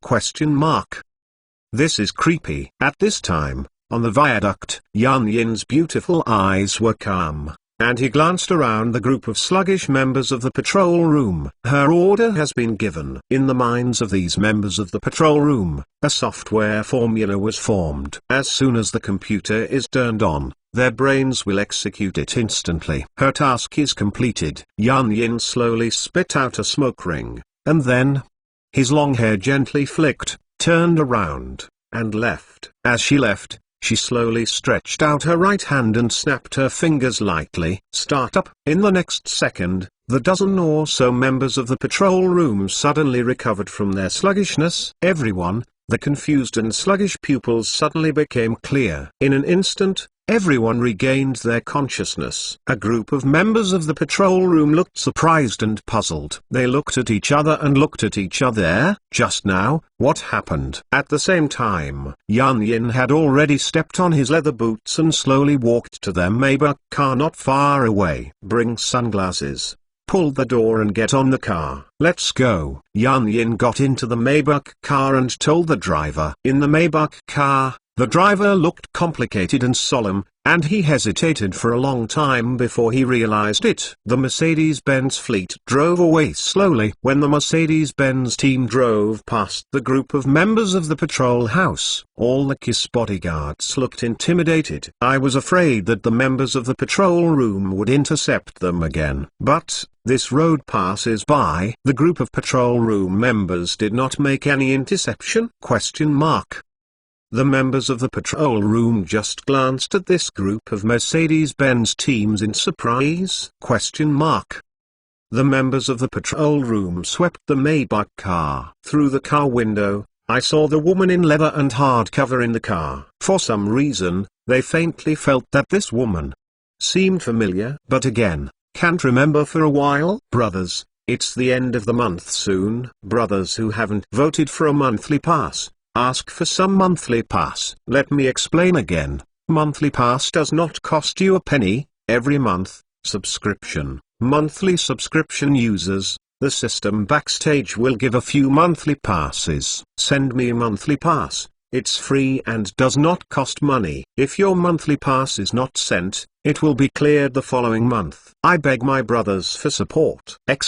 This is creepy. At this time, on the viaduct, Yan Yin's beautiful eyes were calm, and he glanced around the group of sluggish members of the patrol room. Her order has been given. In the minds of these members of the patrol room, a software formula was formed. As soon as the computer is turned on, their brains will execute it instantly. Her task is completed. Yan Yin slowly spit out a smoke ring, and then, his long hair gently flicked, turned around, and left. As she left, she slowly stretched out her right hand and snapped her fingers lightly. Start up. In the next second, the dozen or so members of the patrol room suddenly recovered from their sluggishness. Everyone, the confused and sluggish pupils suddenly became clear. In an instant, everyone regained their consciousness. A group of members of the patrol room looked surprised and puzzled. They looked at each other and looked at each other. Just now, what happened? At the same time, Yan Yin had already stepped on his leather boots and slowly walked to their Maybach car not far away. Bring sunglasses. Pull the door and get on the car. Let's go. Yan Yin got into the Maybach car and told the driver. In the Maybach car, the driver looked complicated and solemn, and he hesitated for a long time before he realized it. The Mercedes-Benz fleet drove away slowly. When the Mercedes-Benz team drove past the group of members of the patrol house, all the KISS bodyguards looked intimidated. I was afraid that the members of the patrol room would intercept them again. But this road passes by. The group of patrol room members did not make any interception? The members of the patrol room just glanced at this group of Mercedes-Benz teams in surprise? The members of the patrol room swept the Maybach car. Through the car window, I saw the woman in leather and hardcover in the car. For some reason, they faintly felt that this woman seemed familiar. But again, can't remember for a while. Brothers, it's the end of the month soon. Brothers who haven't voted for a monthly pass, ask for some monthly pass. Let me explain again. Monthly pass does not cost you a penny. Every month, subscription. Monthly subscription users, the system backstage will give a few monthly passes. Send me a monthly pass. It's free and does not cost money. If your monthly pass is not sent, It will be cleared the following month. I beg my brothers for support! Thank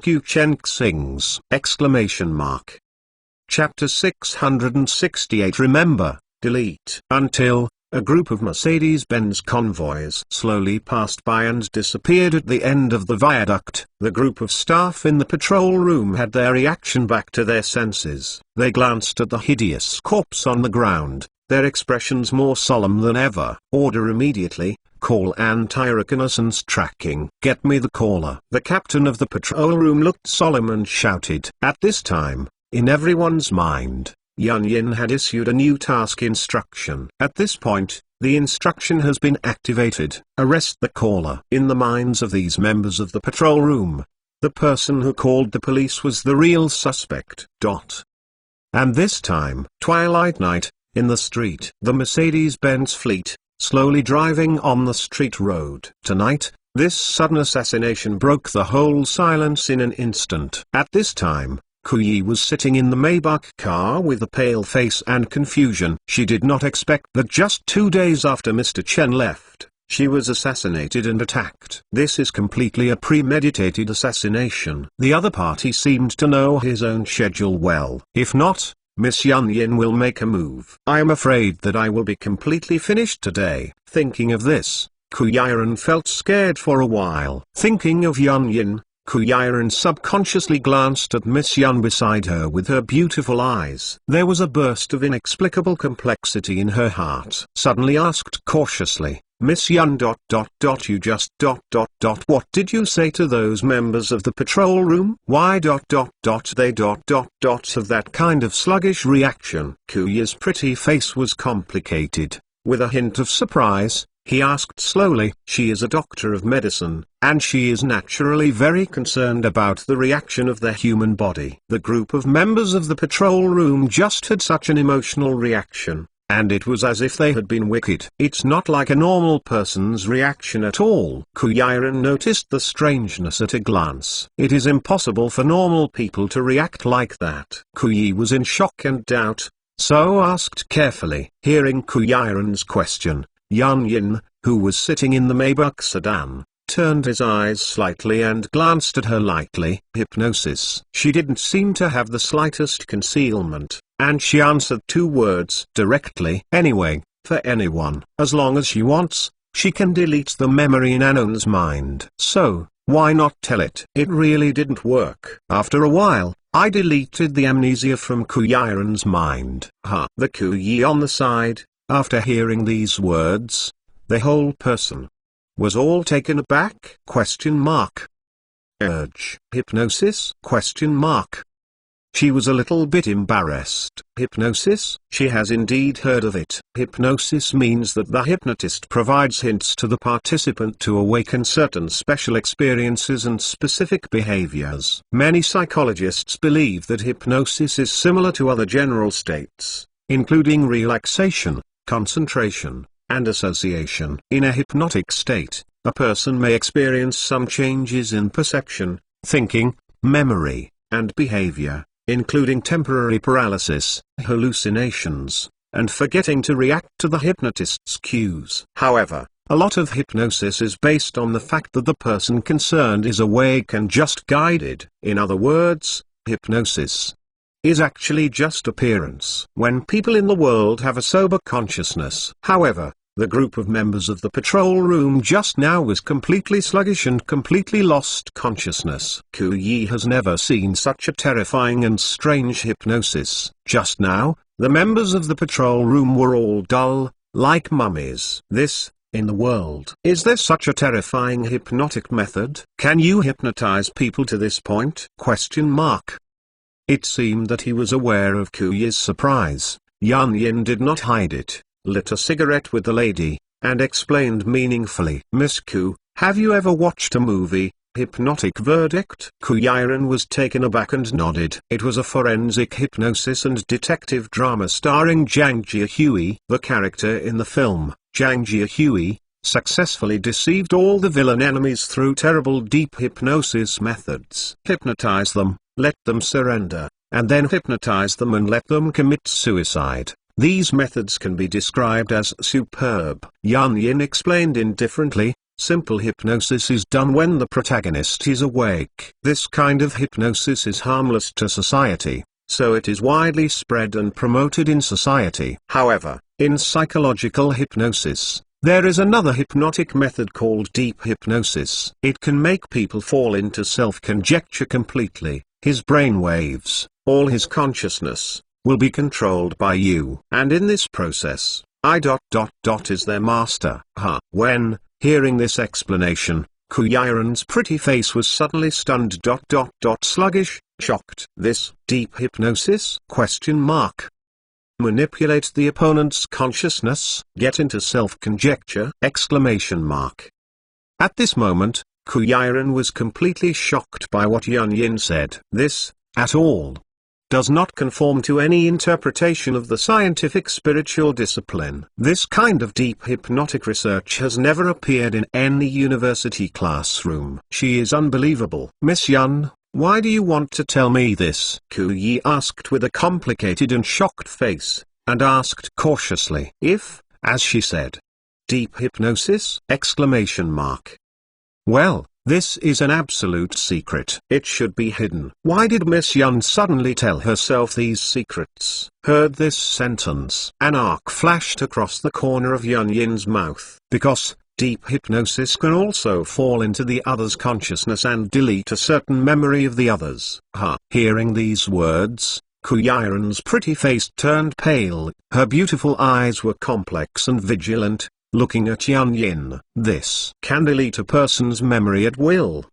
you Chen Xings! Chapter 668. Remember, delete. Until a group of Mercedes-Benz convoys slowly passed by and disappeared at the end of the viaduct. The group of staff in the patrol room had their reaction back to their senses. They glanced at the hideous corpse on the ground, their expressions more solemn than ever. Order immediately, call anti-reconnaissance tracking. Get me the caller. The captain of the patrol room looked solemn and shouted. At this time, in everyone's mind, Yan Yin had issued a new task instruction. At this point, the instruction has been activated. Arrest the caller. In the minds of these members of the patrol room, the person who called the police was the real suspect. And this time, twilight night, in the street. The Mercedes-Benz fleet, slowly driving on the street road. Tonight, this sudden assassination broke the whole silence in an instant. At this time, Ku Yi was sitting in the Maybach car with a pale face and confusion. She did not expect that just 2 days after Mr. Chen left, she was assassinated and attacked. This is completely a premeditated assassination. The other party seemed to know his own schedule well. If not, Miss Yan Yin will make a move. I am afraid that I will be completely finished today. Thinking of this, Ku Yiren felt scared for a while. Thinking of Yan Yin, Ku Yiren subconsciously glanced at Miss Yan beside her with her beautiful eyes. There was a burst of inexplicable complexity in her heart. Suddenly asked cautiously, Miss Yan ... you just ... what did you say to those members of the patrol room? Why ... they ... have that kind of sluggish reaction? Ku Yi's pretty face was complicated. With a hint of surprise, he asked slowly. She is a doctor of medicine, and she is naturally very concerned about the reaction of the human body. The group of members of the patrol room just had such an emotional reaction, and it was as if they had been wicked. It's not like a normal person's reaction at all. Ku Yiren noticed the strangeness at a glance. It is impossible for normal people to react like that. Ku Yi was in shock and doubt, so asked carefully. Hearing Ku Yiren's question, Yan Yin, who was sitting in the Maybach sedan, turned his eyes slightly and glanced at her lightly. Hypnosis. She didn't seem to have the slightest concealment, and she answered 2 words directly. Anyway, for anyone, as long as she wants, she can delete the memory in Anon's mind. So, why not tell it? It really didn't work. After a while, I deleted the amnesia from Ku Yiren's mind. The Ku Yi on the side, after hearing these words, the whole person was all taken aback? Urge. Hypnosis? She was a little bit embarrassed. Hypnosis? She has indeed heard of it. Hypnosis means that the hypnotist provides hints to the participant to awaken certain special experiences and specific behaviors. Many psychologists believe that hypnosis is similar to other general states, including relaxation, concentration, and association. In a hypnotic state, a person may experience some changes in perception, thinking, memory, and behavior, including temporary paralysis, hallucinations, and forgetting to react to the hypnotist's cues. However, a lot of hypnosis is based on the fact that the person concerned is awake and just guided. In other words, hypnosis is actually just appearance. When people in the world have a sober consciousness. However, the group of members of the patrol room just now was completely sluggish and completely lost consciousness. Ku Yi has never seen such a terrifying and strange hypnosis. Just now, the members of the patrol room were all dull, like mummies. In the world. Is there such a terrifying hypnotic method? Can you hypnotize people to this point? It seemed that he was aware of Ku Yi's surprise. Yan Yin did not hide it, lit a cigarette with the lady, and explained meaningfully. Miss Ku, have you ever watched a movie, Hypnotic Verdict? Ku Yiren was taken aback and nodded. It was a forensic hypnosis and detective drama starring Zhang Jiahui. The character in the film, Zhang Jiahui, successfully deceived all the villain enemies through terrible deep hypnosis methods. Hypnotize them, let them surrender, and then hypnotize them and let them commit suicide. These methods can be described as superb. Yan Yin explained indifferently, simple hypnosis is done when the protagonist is awake. This kind of hypnosis is harmless to society, so it is widely spread and promoted in society. However, in psychological hypnosis, there is another hypnotic method called deep hypnosis. It can make people fall into self-conjecture completely. His brain waves, all his consciousness, will be controlled by you. And in this process, is their master. When, hearing this explanation, Kuyaran's pretty face was suddenly stunned. Sluggish, shocked. This deep hypnosis? Manipulate the opponent's consciousness, get into self-conjecture? At this moment, Kuyaran was completely shocked by what Yan Yin said. This, at all, does not conform to any interpretation of the scientific spiritual discipline. This kind of deep hypnotic research has never appeared in any university classroom. She is unbelievable. Miss Yun, why do you want to tell me this? Ku Yi asked with a complicated and shocked face, and asked cautiously. If, as she said, deep hypnosis? Well, this is an absolute secret. It should be hidden. Why did Miss Yun suddenly tell herself these secrets? Heard this sentence. An arc flashed across the corner of Yan Yin's mouth. Because deep hypnosis can also fall into the other's consciousness and delete a certain memory of the others. Hearing these words, Kuyaran's pretty face turned pale. Her beautiful eyes were complex and vigilant, looking at Yan Yin. This can delete a person's memory at will!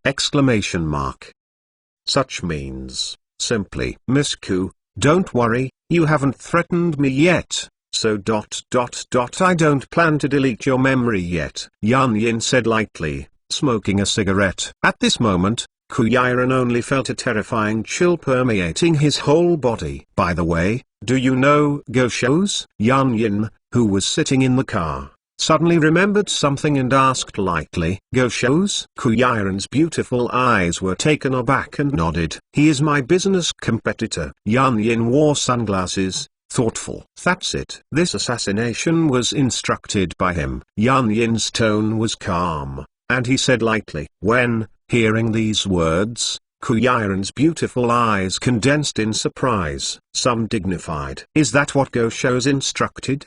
Such means, simply, Miss Ku, don't worry, you haven't threatened me yet, so I don't plan to delete your memory yet, Yan Yin said lightly, smoking a cigarette. At this moment, Kuyaran only felt a terrifying chill permeating his whole body. By the way, do you know Go Shou's? Yan Yin, who was sitting in the car, suddenly remembered something and asked lightly. Go Shou's? Kuyaran's beautiful eyes were taken aback and nodded. He is my business competitor. Yan Yin wore sunglasses, thoughtful. That's it. This assassination was instructed by him. Yan Yin's tone was calm, and he said lightly. When, hearing these words, Kuyaran's beautiful eyes condensed in surprise, some dignified. Is that what Go Shou's instructed?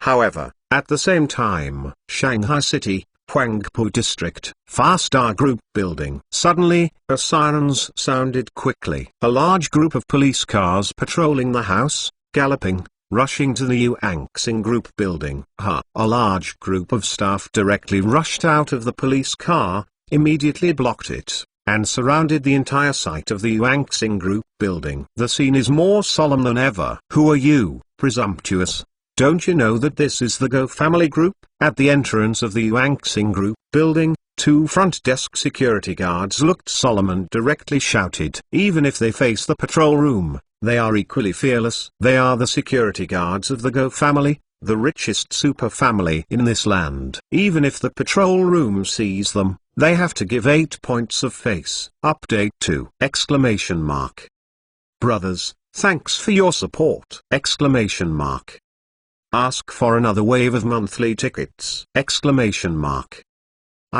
However, at the same time, Shanghai City, Huangpu District, Far Star Group Building. Suddenly, sirens sounded quickly. A large group of police cars patrolling the house, galloping, rushing to the Yuanxing Group Building. A large group of staff directly rushed out of the police car, immediately blocked it, and surrounded the entire site of the Yuanxing Group Building. The scene is more solemn than ever. Who are you, presumptuous? Don't you know that this is the Go family group? At the entrance of the Yuanxing Group Building, two front desk security guards looked solemn and directly shouted. Even if they face the patrol room, they are equally fearless. They are the security guards of the Go family, the richest super family in this land. Even if the patrol room sees them, they have to give 8 points of face. Update 2! Brothers, thanks for your support! Ask for another wave of monthly tickets! I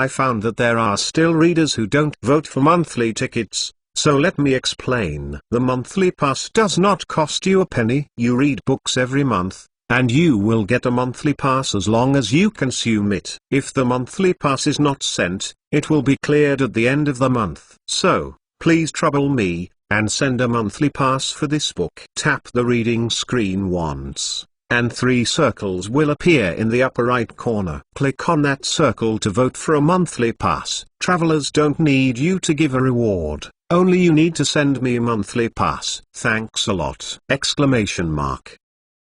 found that there are still readers who don't vote for monthly tickets, so let me explain. The monthly pass does not cost you a penny. You read books every month, and you will get a monthly pass as long as you consume it. If the monthly pass is not sent, it will be cleared at the end of the month. So, please trouble me, and send a monthly pass for this book. Tap the reading screen once, and 3 circles will appear in the upper right corner. Click on that circle to vote for a monthly pass. Travelers don't need you to give a reward, only you need to send me a monthly pass. Thanks a lot!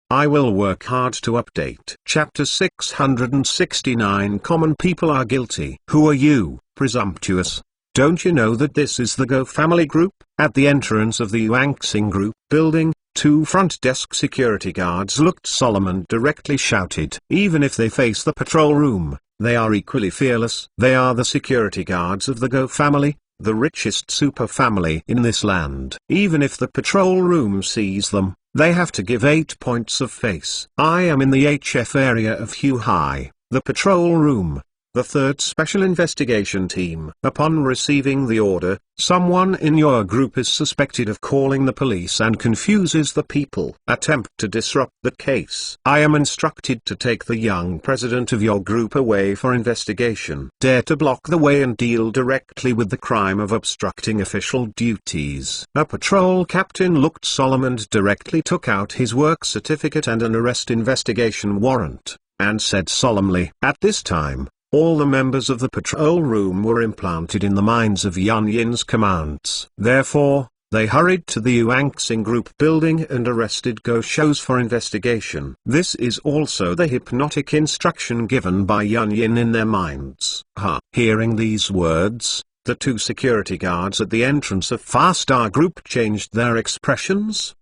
I will work hard to update. Chapter 669 Common people are guilty. Who are you, presumptuous? Don't you know that this is the Go family group? At the entrance of the Yuanxing Group Building, 2 front desk security guards looked solemn and directly shouted. Even if they face the patrol room, they are equally fearless. They are the security guards of the Go family, the richest super family in this land. Even if the patrol room sees them, they have to give 8 points of face. I am in the HF area of Hugh High, the patrol room, the third special investigation team. Upon receiving the order, someone in your group is suspected of calling the police and confuses the people. Attempt to disrupt the case. I am instructed to take the young president of your group away for investigation. Dare to block the way and deal directly with the crime of obstructing official duties. A patrol captain looked solemn and directly took out his work certificate and an arrest investigation warrant, and said solemnly, "At this time, all the members of the patrol room were implanted in the minds of Yun Yin's commands. Therefore, they hurried to the Yuanxing Group building and arrested Go Shows for investigation. This is also the hypnotic instruction given by Yun Yin in their minds." Hearing these words, the two security guards at the entrance of Far Star Group changed their expressions!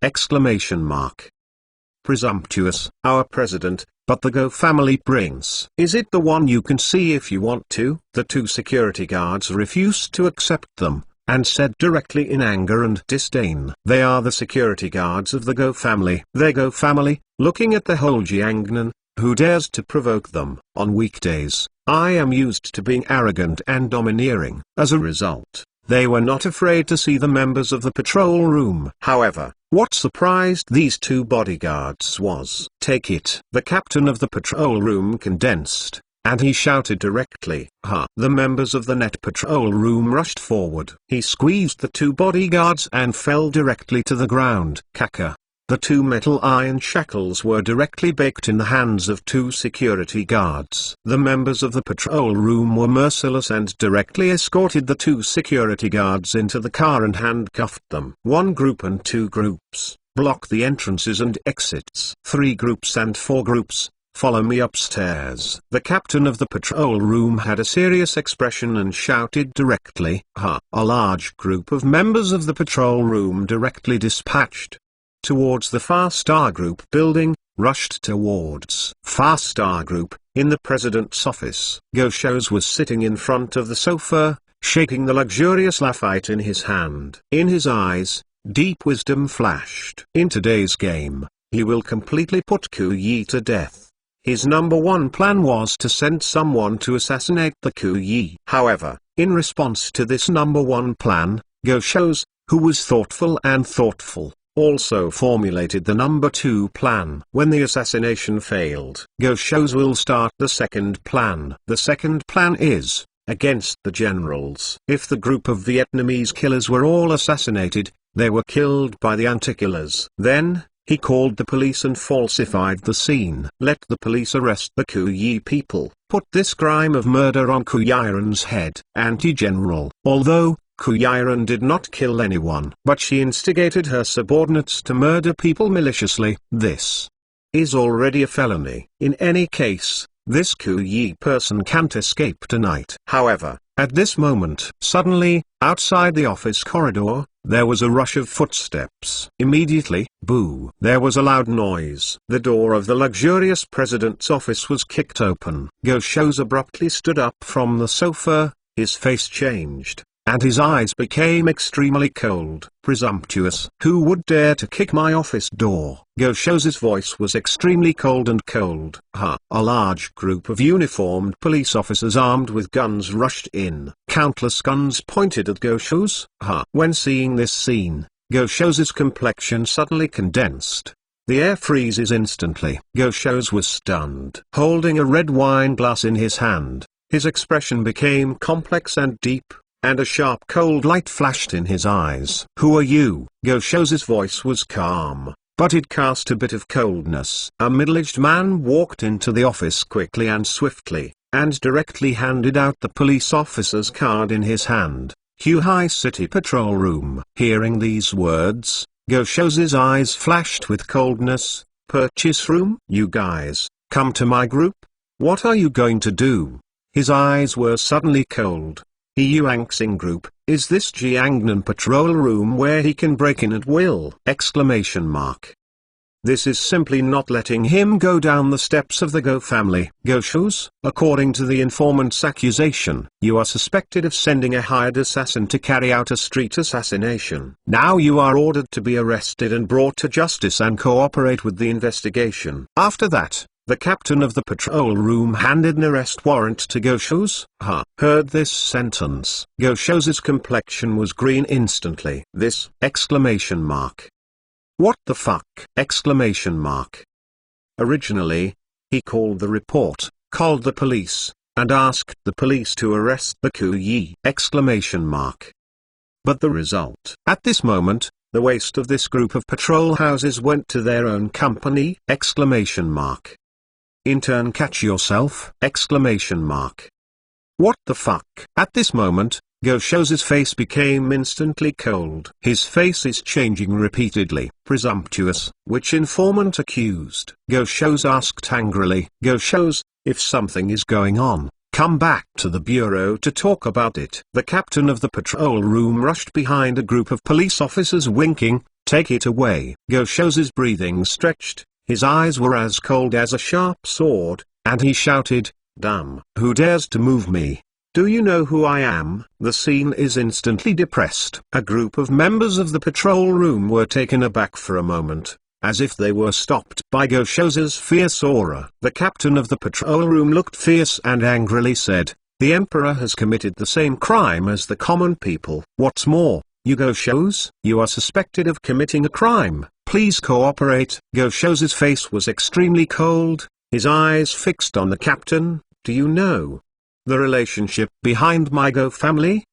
Presumptuous, our president, but the Go family prince. Is it the one you can see if you want to? The two security guards refused to accept them, and said directly in anger and disdain. They are the security guards of the Go family. They Go family, looking at the whole Jiangnan, who dares to provoke them. On weekdays, I am used to being arrogant and domineering. As a result, they were not afraid to see the members of the patrol room. However, what surprised these two bodyguards was, "Take it." The captain of the patrol room condensed, and he shouted directly, "Ha!" The members of the net patrol room rushed forward. He squeezed the two bodyguards and fell directly to the ground. Kaka. The two metal iron shackles were directly baked in the hands of two security guards. The members of the patrol room were merciless and directly escorted the two security guards into the car and handcuffed them. 1 group and 2 groups, block the entrances and exits. 3 groups and 4 groups, follow me upstairs. The captain of the patrol room had a serious expression and shouted directly, "Ha!" A large group of members of the patrol room directly dispatched towards the Far Star Group building, rushed towards Far Star Group. In the president's office, Go Shows was sitting in front of the sofa, shaking the luxurious Lafite in his hand. In his eyes, deep wisdom flashed. In today's game, he will completely put Ku Yi to death. His number one plan was to send someone to assassinate the Ku Yi. However, in response to this number one plan, Go Shows, who was thoughtful, also formulated the number 2 plan. When the assassination failed, Go Shows will start the second plan. The second plan is against the generals. If the group of Vietnamese killers were all assassinated, they were killed by the anti-killers. Then, he called the police and falsified the scene. Let the police arrest the Ku Yi people. Put this crime of murder on Ku Yiren's head. Anti-general. Although Ku Yiren did not kill anyone, but she instigated her subordinates to murder people maliciously. This is already a felony. In any case, this Ku Yi person can't escape tonight. However, at this moment, suddenly, outside the office corridor, there was a rush of footsteps. Immediately, boo! There was a loud noise. The door of the luxurious president's office was kicked open. Go Shows abruptly stood up from the sofa, his face changed, and his eyes became extremely cold. Presumptuous. Who would dare to kick my office door? Go Shows' voice was extremely cold and cold. Ha! A large group of uniformed police officers armed with guns rushed in. Countless guns pointed at Go Shows. Ha! When seeing this scene, Go Shows' complexion suddenly condensed. The air freezes instantly. Go Shows was stunned. Holding a red wine glass in his hand, his expression became complex and deep, and a sharp cold light flashed in his eyes. Who are you? Go Shows' voice was calm, but it cast a bit of coldness. A middle-aged man walked into the office quickly and swiftly, and directly handed out the police officer's card in his hand. Hugh High City Patrol Room. Hearing these words, Go Shows' eyes flashed with coldness. Purchase room? You guys, come to my group? What are you going to do? His eyes were suddenly cold. Yuanxing Group, is this Jiangnan patrol room where he can break in at will? This is simply not letting him go down the steps of the Go family. Go shows, according to the informant's accusation, you are suspected of sending a hired assassin to carry out a street assassination. Now you are ordered to be arrested and brought to justice and cooperate with the investigation. After that, the captain of the patrol room handed an arrest warrant to Go shows. Heard this sentence. Go shows' complexion was green instantly. This! Exclamation mark. What the fuck! Exclamation mark. Originally, he called the report, called the police, and asked the police to arrest the Kuyi! Exclamation mark. But the result. At this moment, the waste of this group of patrol houses went to their own company! Exclamation mark. In turn, catch yourself! Exclamation mark. What the fuck! At this moment, Go shows' face became instantly cold. His face is changing repeatedly. Presumptuous. Which informant accused? Go shows asked angrily. Go shows, if something is going on, come back to the bureau to talk about it. The captain of the patrol room rushed behind a group of police officers winking, take it away. Go shows' breathing stretched, his eyes were as cold as a sharp sword, and he shouted, damn, who dares to move me? Do you know who I am? The scene is instantly depressed. A group of members of the patrol room were taken aback for a moment, as if they were stopped by Go shows' fierce aura. The captain of the patrol room looked fierce and angrily said, the emperor has committed the same crime as the common people. What's more, you Go shows, you are suspected of committing a crime. Please cooperate. Go shows' face was extremely cold, his eyes fixed on the captain. Do you know the relationship behind my Go family?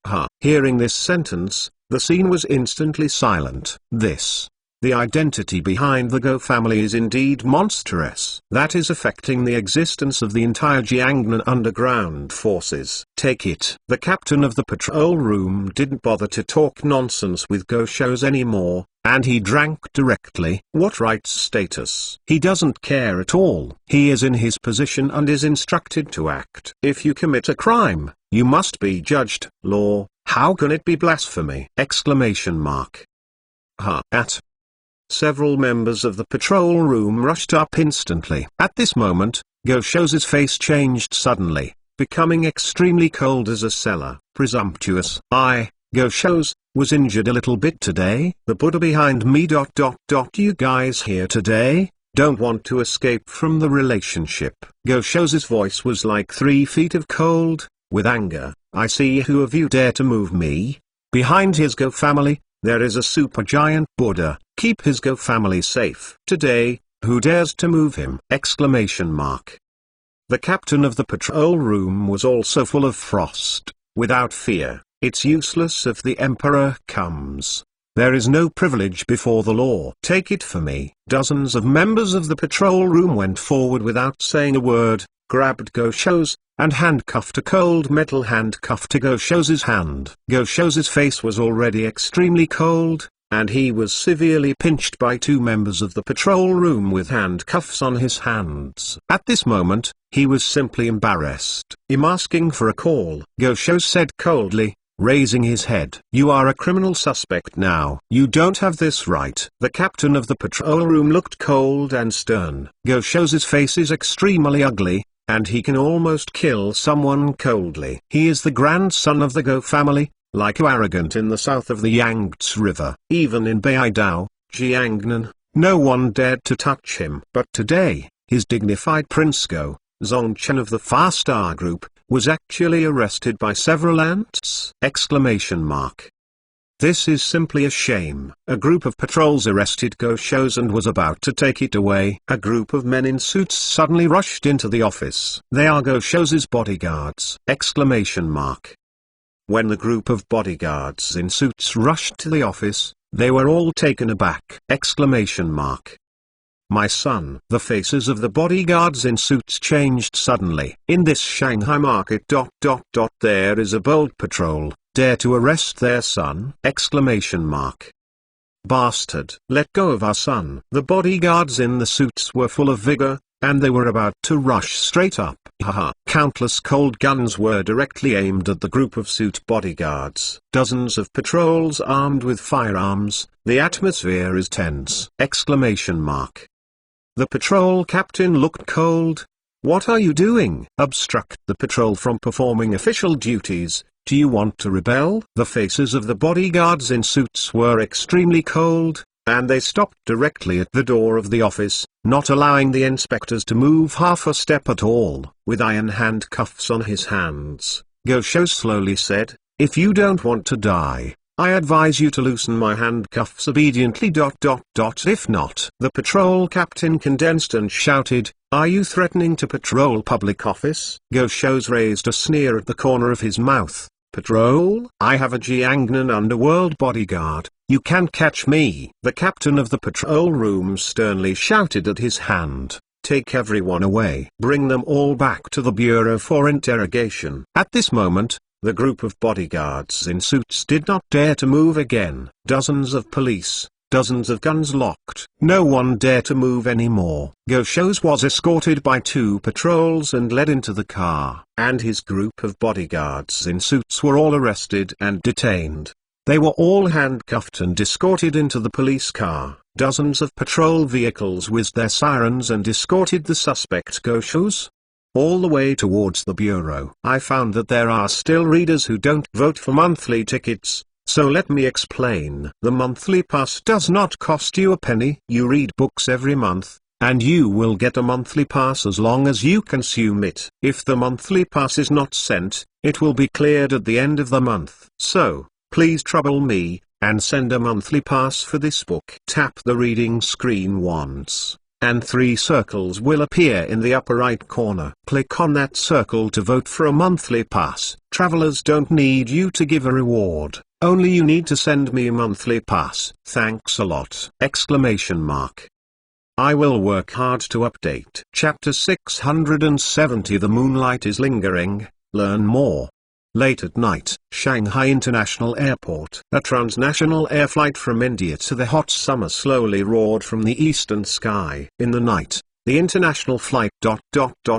Hearing this sentence, the scene was instantly silent. The identity behind the Go family is indeed monstrous. That is affecting the existence of the entire Jiangnan underground forces. Take it. The captain of the patrol room didn't bother to talk nonsense with Go shows anymore, and he drank directly. What rights status? He doesn't care at all. He is in his position and is instructed to act. If you commit a crime, you must be judged. Law, how can it be blasphemy? Exclamation mark. Several members of the patrol room rushed up instantly. At this moment, Go shows' face changed suddenly, becoming extremely cold as a cellar. Presumptuous. Go shows, was injured a little bit today. The Buddha behind me. You guys here today? Don't want to escape from the relationship. Go shows' voice was like 3 feet of cold, with anger. I see who of you dare to move me. Behind his Go family, there is a supergiant Buddha. Keep his Go family safe. Today, who dares to move him? Exclamation mark. The captain of the patrol room was also full of frost. Without fear, it's useless if the emperor comes. There is no privilege before the law. Take it for me. Dozens of members of the patrol room went forward without saying a word, grabbed Go shows, and handcuffed a cold metal handcuff to Go shows' hand. Go shows' face was already extremely cold, and he was severely pinched by 2 members of the patrol room with handcuffs on his hands. At this moment, he was simply embarrassed. I'm asking for a call, Go shows said coldly, raising his head. You are a criminal suspect now. You don't have this right. The captain of the patrol room looked cold and stern. Go shows' face is extremely ugly, and he can almost kill someone coldly. He is the grandson of the Go family, like arrogant in the south of the Yangtze River. Even in Beidao, Jiangnan, no one dared to touch him. But today, his dignified Prince Go, Zongchen of the Far Star Group, was actually arrested by several ants! Exclamation mark. This is simply a shame. A group of patrols arrested Go shows and was about to take it away. A group of men in suits suddenly rushed into the office. They are Go shows' bodyguards! Exclamation mark. When the group of bodyguards in suits rushed to the office, they were all taken aback! Exclamation mark. My son. The faces of the bodyguards in suits changed suddenly. In this Shanghai market. There is a bold patrol. Dare to arrest their son? Exclamation mark. Bastard. Let go of our son. The bodyguards in the suits were full of vigor, and they were about to rush straight up. Countless cold guns were directly aimed at the group of suit bodyguards. Dozens of patrols armed with firearms. The atmosphere is tense! Exclamation mark. The patrol captain looked cold. "What are you doing?" "Obstruct the patrol from performing official duties. Do you want to rebel?" The faces of the bodyguards in suits were extremely cold, and they stopped directly at the door of the office, not allowing the inspectors to move half a step at all. With iron handcuffs on his hands, Gosho slowly said, "If you don't want to die, I advise you to loosen my handcuffs obediently. If not." The patrol captain condensed and shouted, "Are you threatening to patrol public office?" Gosho raised a sneer at the corner of his mouth. "Patrol? I have a Jiangnan underworld bodyguard. You can't catch me." The captain of the patrol room sternly shouted at his hand, "Take everyone away. Bring them all back to the bureau for interrogation." At this moment, the group of bodyguards in suits did not dare to move again. Dozens of police, dozens of guns locked. No one dared to move anymore. Gosho was escorted by 2 patrols and led into the car, and his group of bodyguards in suits were all arrested and detained. They were all handcuffed and escorted into the police car. Dozens of patrol vehicles whizzed their sirens and escorted the suspect Gosho all the way towards the bureau. I found that there are still readers who don't vote for monthly tickets, so let me explain. The monthly pass does not cost you a penny. You read books every month, and you will get a monthly pass as long as you consume it. If the monthly pass is not sent, it will be cleared at the end of the month. So, please trouble me, and send a monthly pass for this book. Tap the reading screen once, and 3 circles will appear in the upper right corner. Click on that circle to vote for a monthly pass. Travelers don't need you to give a reward, only you need to send me a monthly pass. Thanks a lot! Exclamation mark. I will work hard to update. Chapter 670. The moonlight is lingering. Learn more. Late at night, Shanghai International Airport. A transnational air flight from India to the hot summer slowly roared from the eastern sky. In the night, the international flight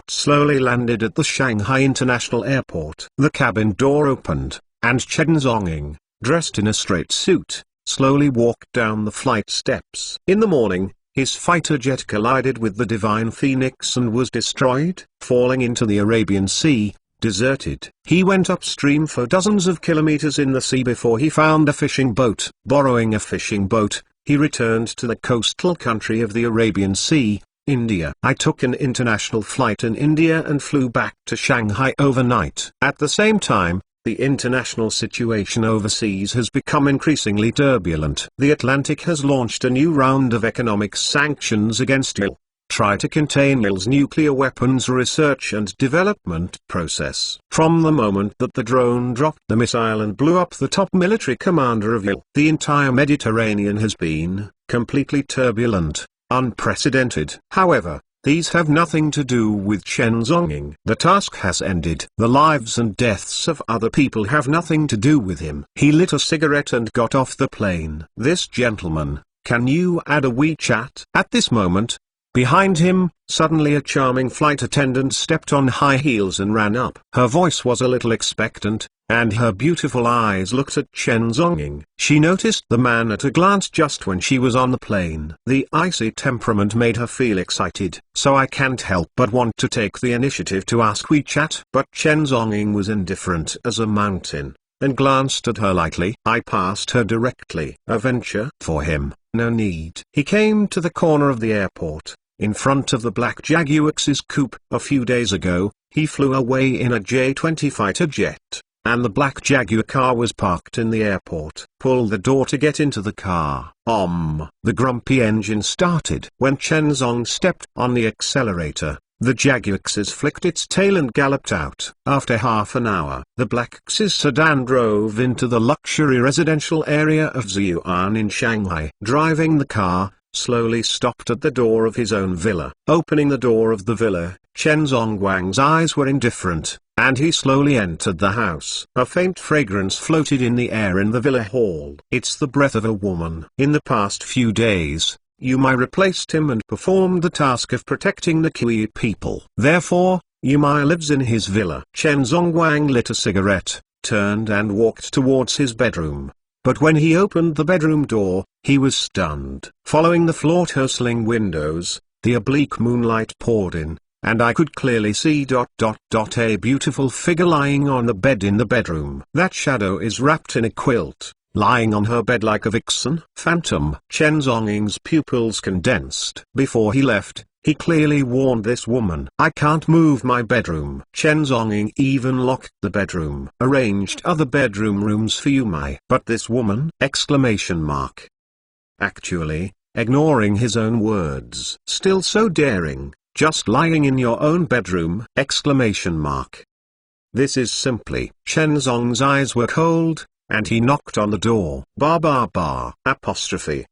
slowly landed at the Shanghai International Airport. The cabin door opened, and Chen Zhongying, dressed in a straight suit, slowly walked down the flight steps. In the morning, his fighter jet collided with the Divine Phoenix and was destroyed, falling into the Arabian Sea. Deserted. He went upstream for dozens of kilometers in the sea before he found a fishing boat. Borrowing a fishing boat, he returned to the coastal country of the Arabian Sea, India. I took an international flight in India and flew back to Shanghai overnight. At the same time, the international situation overseas has become increasingly turbulent. The Atlantic has launched a new round of economic sanctions against Iran. Try to contain Iran's nuclear weapons research and development process. From the moment that the drone dropped the missile and blew up the top military commander of Iran, the entire Mediterranean has been completely turbulent, unprecedented. However, these have nothing to do with Chen Zhongying. The task has ended. The lives and deaths of other people have nothing to do with him. He lit a cigarette and got off the plane. "This gentleman, can you add a WeChat?" At this moment, behind him, suddenly a charming flight attendant stepped on high heels and ran up. Her voice was a little expectant, and her beautiful eyes looked at Chen Zhongying. She noticed the man at a glance just when she was on the plane. The icy temperament made her feel excited, so I can't help but want to take the initiative to ask WeChat. But Chen Zhongying was indifferent as a mountain, and glanced at her lightly. I passed her directly. A venture for him, no need. He came to the corner of the airport, in front of the Black Jaguar's coupe. A few days ago, he flew away in a J-20 fighter jet, and the Black Jaguar car was parked in the airport. Pull the door to get into the car. The grumpy engine started. When Chen Zhong stepped on the accelerator, the Jaguar flicked its tail and galloped out. After half an hour, the Black sedan drove into the luxury residential area of Ziyuan in Shanghai. Driving the car, slowly stopped at the door of his own villa. Opening the door of the villa, Chen Zhongguang's eyes were indifferent, and he slowly entered the house. A faint fragrance floated in the air in the villa hall. It's the breath of a woman. In the past few days, Yumai replaced him and performed the task of protecting the Kui people. Therefore, Yumai lives in his villa. Chen Zhongguang lit a cigarette, turned and walked towards his bedroom. But when he opened the bedroom door, he was stunned. Following the floor-tussling windows, The oblique moonlight poured in, and I could clearly see a beautiful figure lying on the bed in the bedroom. That shadow is wrapped in a quilt, lying on her bed like a vixen phantom. Chen Zhongying's pupils condensed. Before he left, he clearly warned this woman. I can't move my bedroom. Chen Zhongying even locked the bedroom. Arranged other bedroom rooms for you But this woman! Exclamation mark. Actually, ignoring his own words. Still so daring. Just lying in your own bedroom! Exclamation mark. This is simply. Chen Zhong's eyes were cold, and he knocked on the door. Ba ba ba! Apostrophe.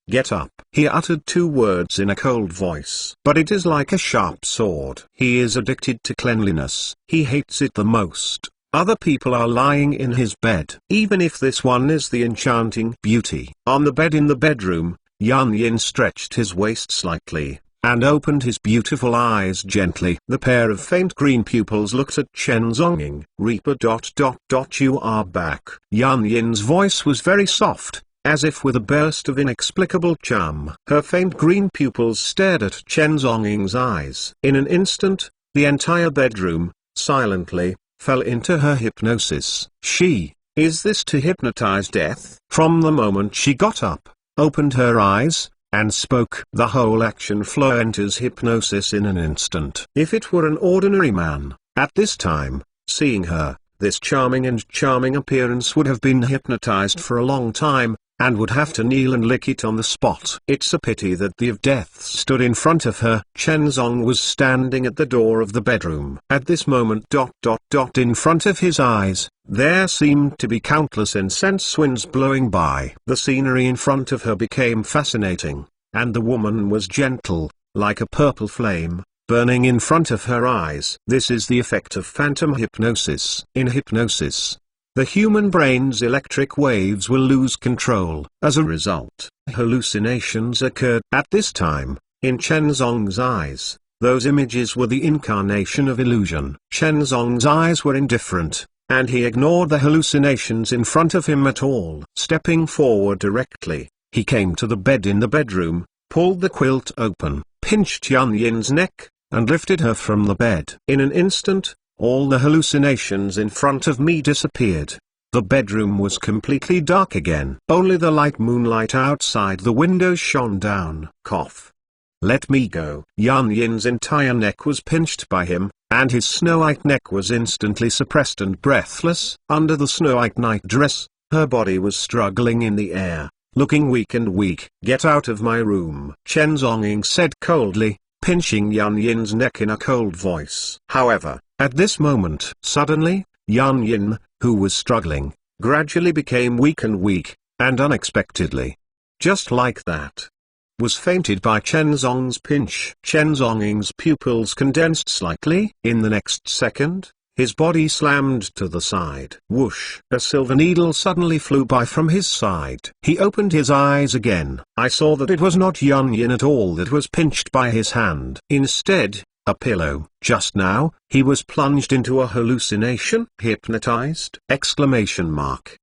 Get up. He uttered 2 words in a cold voice. But it is like a sharp sword. He is addicted to cleanliness. He hates it the most. Other people are lying in his bed. Even if this one is the enchanting beauty. On the bed in the bedroom, Yan Yin stretched his waist slightly, and opened his beautiful eyes gently. The pair of faint green pupils looked at Chen Zhongying. Reaper. You are back. Yan Yin's voice was very soft, as if with a burst of inexplicable charm. Her faint green pupils stared at Chen Zhongying's eyes. In an instant, the entire bedroom, silently, fell into her hypnosis. Is this to hypnotize death? From the moment she got up, opened her eyes, and spoke. The whole action flow enters hypnosis in an instant. If it were an ordinary man, at this time, seeing her, this charming appearance would have been hypnotized for a long time, and would have to kneel and lick it on the spot. It's a pity that the of death stood in front of her. Chen Zong was standing at the door of the bedroom. At this moment in front of his eyes, there seemed to be countless incense winds blowing by. The scenery in front of her became fascinating, and the woman was gentle, like a purple flame, burning in front of her eyes. This is the effect of phantom hypnosis. In hypnosis, the human brain's electric waves will lose control. As a result, hallucinations occurred. At this time, in Chen Zong's eyes, those images were the incarnation of illusion. Chen Zong's eyes were indifferent, and he ignored the hallucinations in front of him at all. Stepping forward directly, he came to the bed in the bedroom, pulled the quilt open, pinched Yan Yin's neck, and lifted her from the bed. In an instant, all the hallucinations in front of me disappeared. The bedroom was completely dark again. Only the light moonlight outside the windows shone down. Cough. Let me go. Yan Yin's entire neck was pinched by him, and his snow-white neck was instantly suppressed and breathless. Under the snow-white night dress, her body was struggling in the air, looking weak and weak. Get out of my room, Chen Zhongying said coldly, pinching Yan Yin's neck in a cold voice. However, at this moment, suddenly, Yan Yin, who was struggling, gradually became weak, and unexpectedly, just like that, was fainted by Chen Zong's pinch. Chen Zhongying's pupils condensed slightly. In the next second, his body slammed to the side. Whoosh! A silver needle suddenly flew by from his side. He opened his eyes again. I saw that it was not Yan Yin at all that was pinched by his hand. Instead, a pillow. Just now, he was plunged into a hallucination. Hypnotized? Exclamation mark.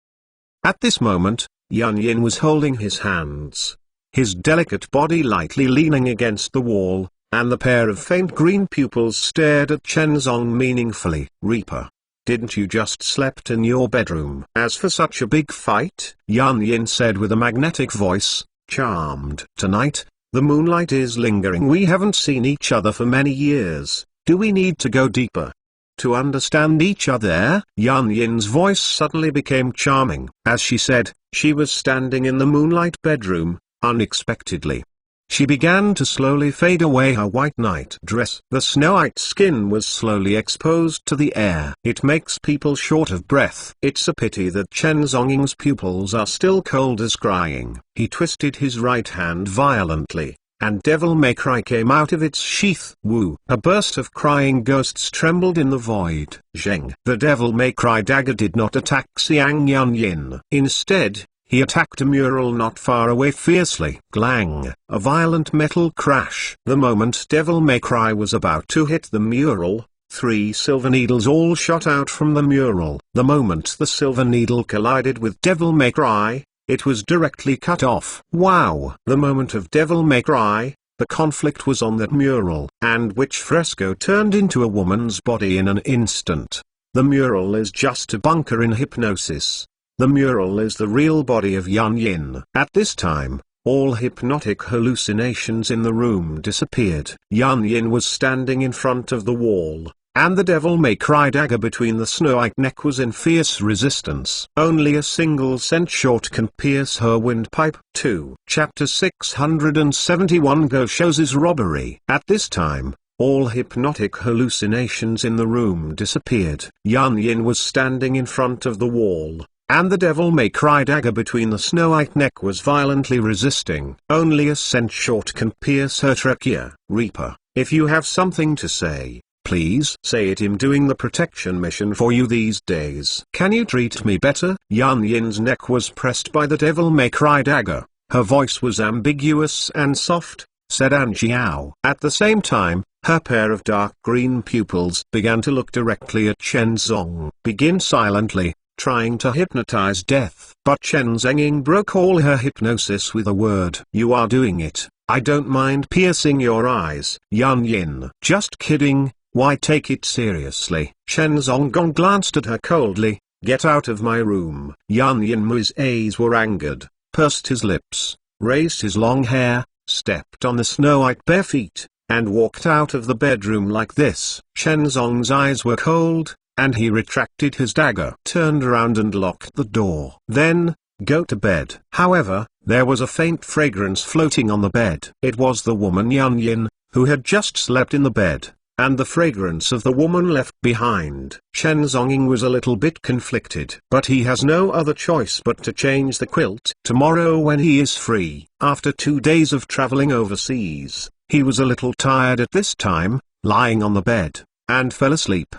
At this moment, Yan Yin was holding his hands, his delicate body lightly leaning against the wall, and the pair of faint green pupils stared at Chen Zong meaningfully. Reaper, didn't you just slept in your bedroom? As for such a big fight, Yan Yin said with a magnetic voice, charmed. Tonight, the moonlight is lingering. We haven't seen each other for many years. Do we need to go deeper to understand each other? Yan Yin's voice suddenly became charming. As she said, she was standing in the moonlight bedroom. Unexpectedly, she began to slowly fade away. Her white night dress. The snow-white skin was slowly exposed to the air. It makes people short of breath. It's a pity that Chen Zhongying's pupils are still cold as crying. He twisted his right hand violently, and Devil May Cry came out of its sheath. Woo! A burst of crying ghosts trembled in the void. Zheng. The Devil May Cry dagger did not attack Xiang Yan Yin. Instead, he attacked a mural not far away fiercely. Glang! A violent metal crash. The moment Devil May Cry was about to hit the mural, 3 silver needles all shot out from the mural. The moment the silver needle collided with Devil May Cry, it was directly cut off. Wow! The moment of Devil May Cry, the conflict was on that mural, and which fresco turned into a woman's body in an instant. The mural is just a bunker in hypnosis. The mural is the real body of Yan Yin. At this time, all hypnotic hallucinations in the room disappeared. Yan Yin was standing in front of the wall, and the devil-may-cry dagger between the snow-white neck was in fierce resistance. Only a single cent short can pierce her windpipe. 2. Chapter 671 Go-Shou's robbery. At this time, all hypnotic hallucinations in the room disappeared. Yan Yin was standing in front of the wall, and the devil-may-cry dagger between the snow-white neck was violently resisting. Only a cent short can pierce her trachea. Reaper, if you have something to say, please say it. I'm doing the protection mission for you these days. Can you treat me better? Yan Yin's neck was pressed by the devil-may-cry dagger. Her voice was ambiguous and soft, said An Xiao. At the same time, her pair of dark green pupils began to look directly at Chen Zong. Begin silently, trying to hypnotize death. But Chen Zhenging broke all her hypnosis with a word. You are doing it. I don't mind piercing your eyes. Yan Yin. Just kidding. Why take it seriously? Chen Zongong glanced at her coldly. Get out of my room. Yan Yin's eyes were angered, pursed his lips, raised his long hair, stepped on the snow-white bare feet, and walked out of the bedroom like this. Chen Zong's eyes were cold, and he retracted his dagger, turned around and locked the door. Then, go to bed. However, there was a faint fragrance floating on the bed. It was the woman Yan Yin, who had just slept in the bed, and the fragrance of the woman left behind. Chen Zonging was a little bit conflicted. But he has no other choice but to change the quilt. Tomorrow when he is free. After 2 days of traveling overseas, he was a little tired at this time, lying on the bed, and fell asleep.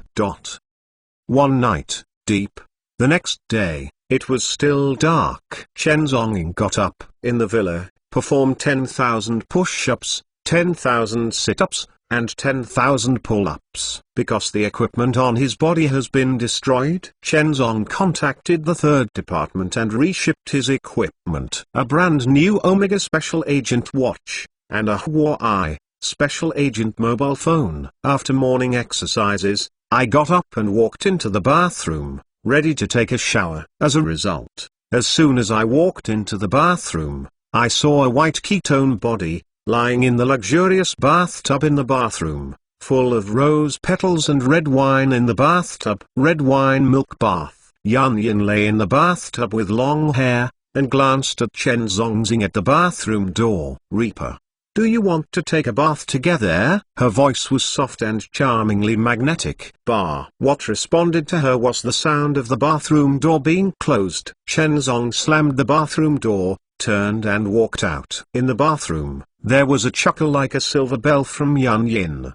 One night, deep. The next day, it was still dark. Chen Zonging got up, in the villa, performed 10,000 push-ups, 10,000 sit-ups, and 10,000 pull-ups. Because the equipment on his body has been destroyed, Chen Zong contacted the 3rd department and reshipped his equipment. A brand new Omega Special Agent watch, and a Huawei Special Agent mobile phone. After morning exercises, I got up and walked into the bathroom, ready to take a shower. As a result, as soon as I walked into the bathroom, I saw a white ketone body, lying in the luxurious bathtub in the bathroom, full of rose petals and red wine in the bathtub. Red wine milk bath. Yan Yin lay in the bathtub with long hair, and glanced at Chen Zonging at the bathroom door. Reaper, do you want to take a bath together? Her voice was soft and charmingly magnetic. What responded to her was the sound of the bathroom door being closed. Chen Zong slammed the bathroom door, turned and walked out. In the bathroom, there was a chuckle like a silver bell from Yan Yin.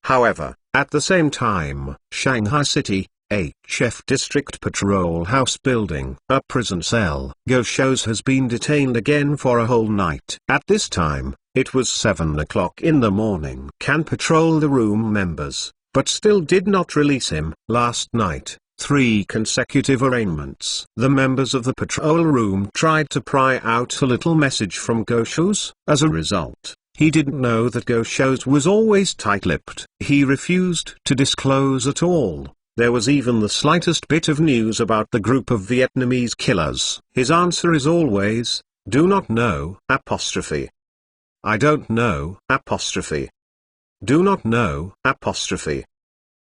However, at the same time, Shanghai City, HF District Patrol House Building. A prison cell. Go-Shou has been detained again for a whole night. At this time, it was 7 o'clock in the morning. Can patrol the room members, but still did not release him. Last night, 3 consecutive arraignments. The members of the patrol room tried to pry out a little message from Go-Shou. As a result, he didn't know that Go-Shou was always tight-lipped. He refused to disclose at all. There was even the slightest bit of news about the group of Vietnamese killers. His answer is always, do not know, apostrophe. I don't know, apostrophe. Do not know, apostrophe.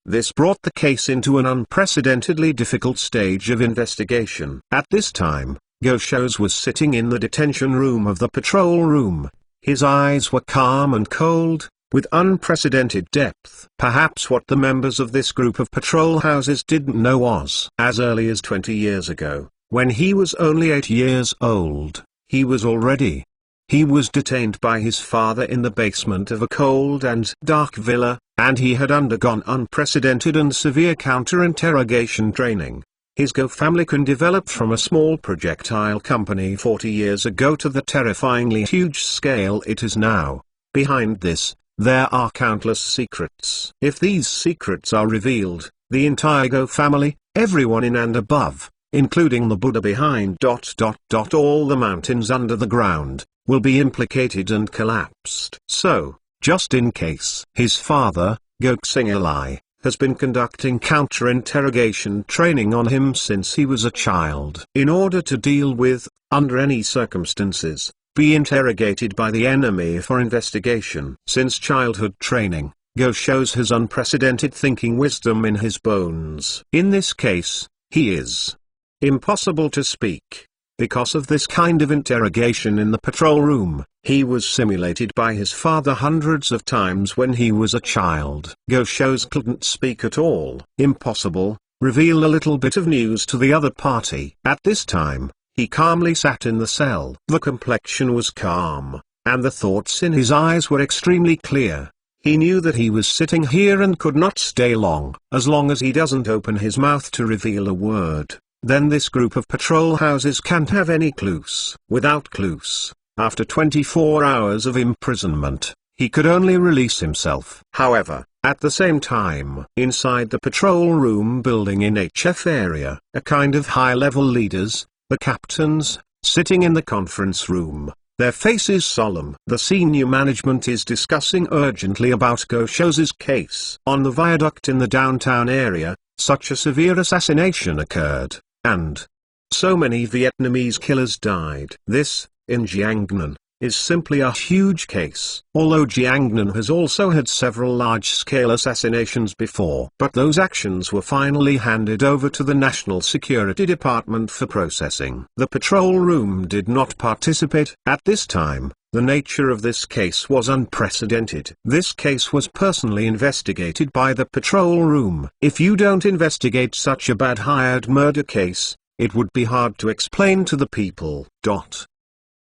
This brought the case into an unprecedentedly difficult stage of investigation. At this time, Go-Shou was sitting in the detention room of the patrol room. His eyes were calm and cold, with unprecedented depth. Perhaps what the members of this group of patrol houses didn't know was, as early as 20 years ago, when he was only 8 years old, he was detained by his father in the basement of a cold and dark villa, and he had undergone unprecedented and severe counter-interrogation training. His Go family can develop from a small projectile company 40 years ago to the terrifyingly huge scale it is now. Behind this, there are countless secrets. If these secrets are revealed, the entire Go family, everyone in and above, including the Buddha behind ... All the mountains under the ground will be implicated and collapsed. So, just in case, his father, Goksingalai, has been conducting counter-interrogation training on him since he was a child. In order to deal with, under any circumstances, be interrogated by the enemy for investigation. Since childhood training, Go shows his unprecedented thinking wisdom in his bones. In this case, he is impossible to speak. Because of this kind of interrogation in the patrol room, he was simulated by his father hundreds of times when he was a child. Go shows couldn't speak at all. Impossible, reveal a little bit of news to the other party. At this time, he calmly sat in the cell. The complexion was calm, and the thoughts in his eyes were extremely clear. He knew that he was sitting here and could not stay long. As long as he doesn't open his mouth to reveal a word, then this group of patrol houses can't have any clues. Without clues, after 24 hours of imprisonment, he could only release himself. However, at the same time, inside the patrol room building in HF area, a kind of high-level leaders, the captains, sitting in the conference room, their faces solemn. The senior management is discussing urgently about Go Show's case. On the viaduct in the downtown area, such a severe assassination occurred, and so many Vietnamese killers died. This, in Jiangnan, is simply a huge case. Although Jiangnan has also had several large-scale assassinations before. But those actions were finally handed over to the National Security Department for processing. The patrol room did not participate. At this time, the nature of this case was unprecedented. This case was personally investigated by the patrol room. If you don't investigate such a bad hired murder case, it would be hard to explain to the people.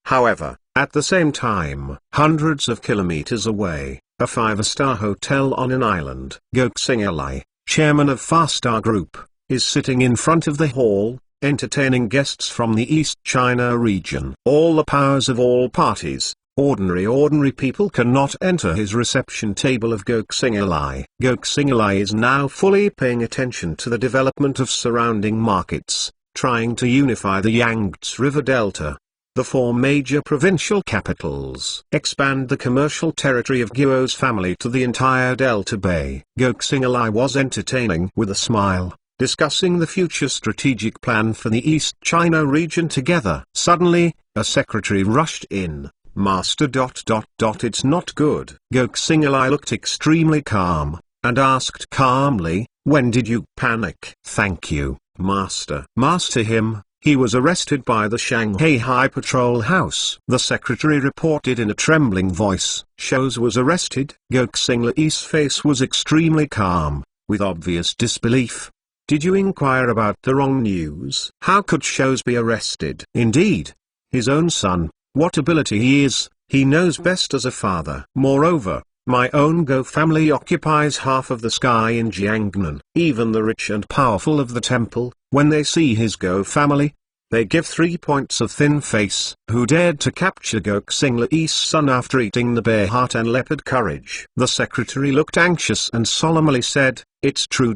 However, at the same time, hundreds of kilometers away, a 5-star hotel on an island, Goksingalai, chairman of Far-Star Group, is sitting in front of the hall, entertaining guests from the East China region. All the powers of all parties, ordinary people cannot enter his reception table of Goksingalai. Goksingalai is now fully paying attention to the development of surrounding markets, trying to unify the Yangtze River Delta, the 4 major provincial capitals, expand the commercial territory of Guo's family to the entire Delta Bay. Goksingalai was entertaining with a smile, discussing the future strategic plan for the East China region together. Suddenly, a secretary rushed in. Master ... It's not good. Goksingalai looked extremely calm, and asked calmly, when did you panic? Thank you, Master. Master him. He was arrested by the Shanghai High Patrol House. The secretary reported in a trembling voice. Shows was arrested. Goksingalai's face was extremely calm, with obvious disbelief. Did you inquire about the wrong news? How could Shows be arrested? Indeed, his own son, what ability he is, he knows best as a father. Moreover, my own Go family occupies half of the sky in Jiangnan. Even the rich and powerful of the temple, when they see his Go family, they give 3 points of thin face. Who dared to capture Goksingalai's son after eating the bear heart and leopard courage? The secretary looked anxious and solemnly said, it's true.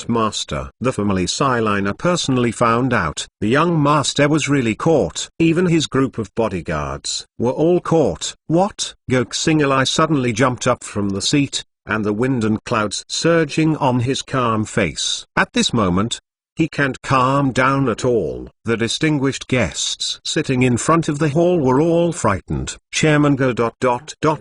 Master. The family Siliner personally found out. The young master was really caught. Even his group of bodyguards were all caught. What? Goksingalai suddenly jumped up from the seat, and the wind and clouds surging on his calm face. At this moment, he can't calm down at all. The distinguished guests sitting in front of the hall were all frightened. Chairman Go ...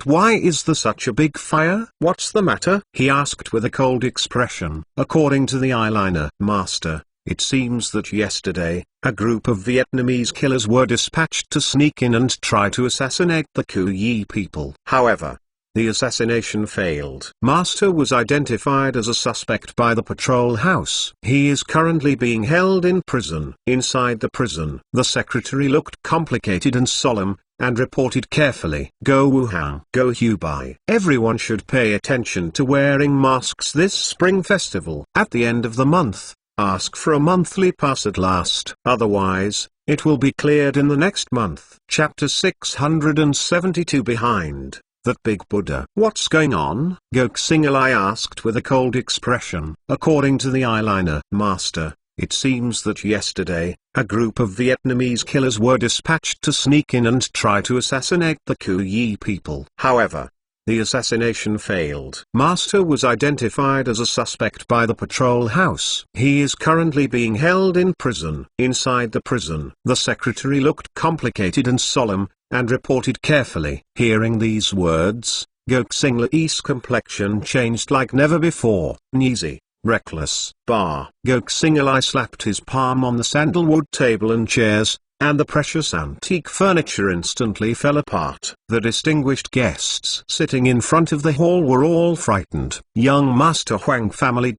Why is there such a big fire? What's the matter? He asked with a cold expression. According to the eyeliner master, it seems that yesterday, a group of Vietnamese killers were dispatched to sneak in and try to assassinate the Kuyi people. However, the assassination failed. Master was identified as a suspect by the patrol house. He is currently being held in prison. Inside the prison, the secretary looked complicated and solemn, and reported carefully. Go Wuhan. Go Hubei. Everyone should pay attention to wearing masks this spring festival. At the end of the month, ask for a monthly pass at last. Otherwise, it will be cleared in the next month. Chapter 672 Behind that big Buddha. What's going on? Goksingalai asked with a cold expression. According to the eyeliner master, It seems that yesterday, a group of Vietnamese killers were dispatched to sneak in and try to assassinate the Cu Yi people. However, the assassination failed. Master was identified as a suspect by the patrol house. He is currently being held in prison. Inside the prison, the secretary looked complicated and solemn, and reported carefully. Hearing these words, Gok Sing Lai's complexion changed like never before. Easy, reckless. Gok Sing Lai slapped his palm on the sandalwood table and chairs, and the precious antique furniture instantly fell apart. The distinguished guests sitting in front of the hall were all frightened. Young Master Huang family.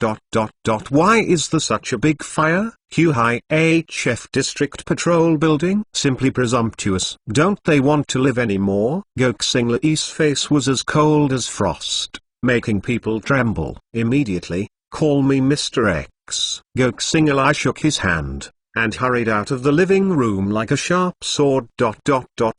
Why is there such a big fire? Huai HF District Patrol Building? Simply presumptuous. Don't they want to live anymore? Gok Sing Lai's face was as cold as frost, making people tremble. Immediately, call me Mr. X. Gok Sing Lai shook his hand, and hurried out of the living room like a sharp sword.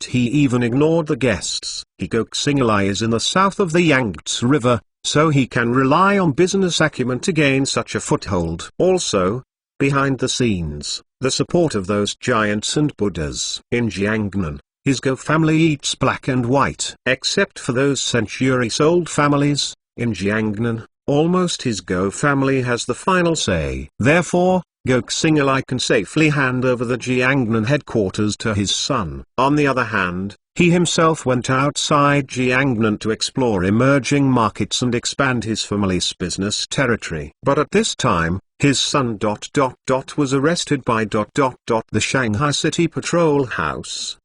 He even ignored the guests. Gok Sing Lai is in the south of the Yangtze River, so he can rely on business acumen to gain such a foothold. Also, behind the scenes, the support of those giants and Buddhas. In Jiangnan, his Go family eats black and white. Except for those centuries-old families, in Jiangnan, almost his Go family has the final say. Therefore, Gok Sing Lai can safely hand over the Jiangnan headquarters to his son. On the other hand, he himself went outside Jiangnan to explore emerging markets and expand his family's business territory. But at this time, his son was arrested by the Shanghai City Patrol House!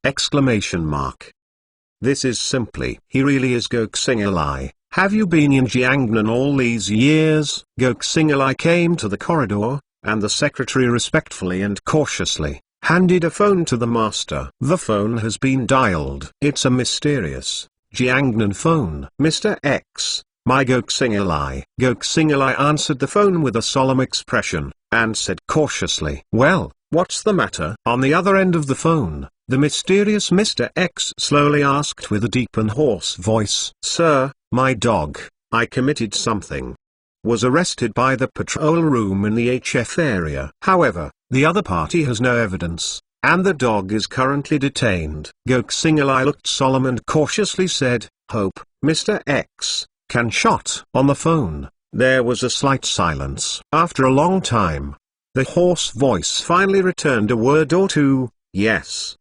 This is simply. He really is Gok Sing Lai. Have you been in Jiangnan all these years? Gok Sing Lai came to the corridor, and the secretary respectfully and cautiously handed a phone to the master. The phone has been dialed. It's a mysterious Jiangnan phone. Mr. X, my Gok Sing Lai. Gok Sing Lai answered the phone with a solemn expression, and said cautiously, "Well, what's the matter?" On the other end of the phone, the mysterious Mr. X slowly asked with a deep and hoarse voice, "Sir, my dog, I committed something. Was arrested by the patrol room in the HF area. However, the other party has no evidence, and the dog is currently detained." Gok Sing Lai looked solemn and cautiously said, "Hope, Mr. X, can shot." On the phone, there was a slight silence. After a long time, the hoarse voice finally returned a word or two, "Yes."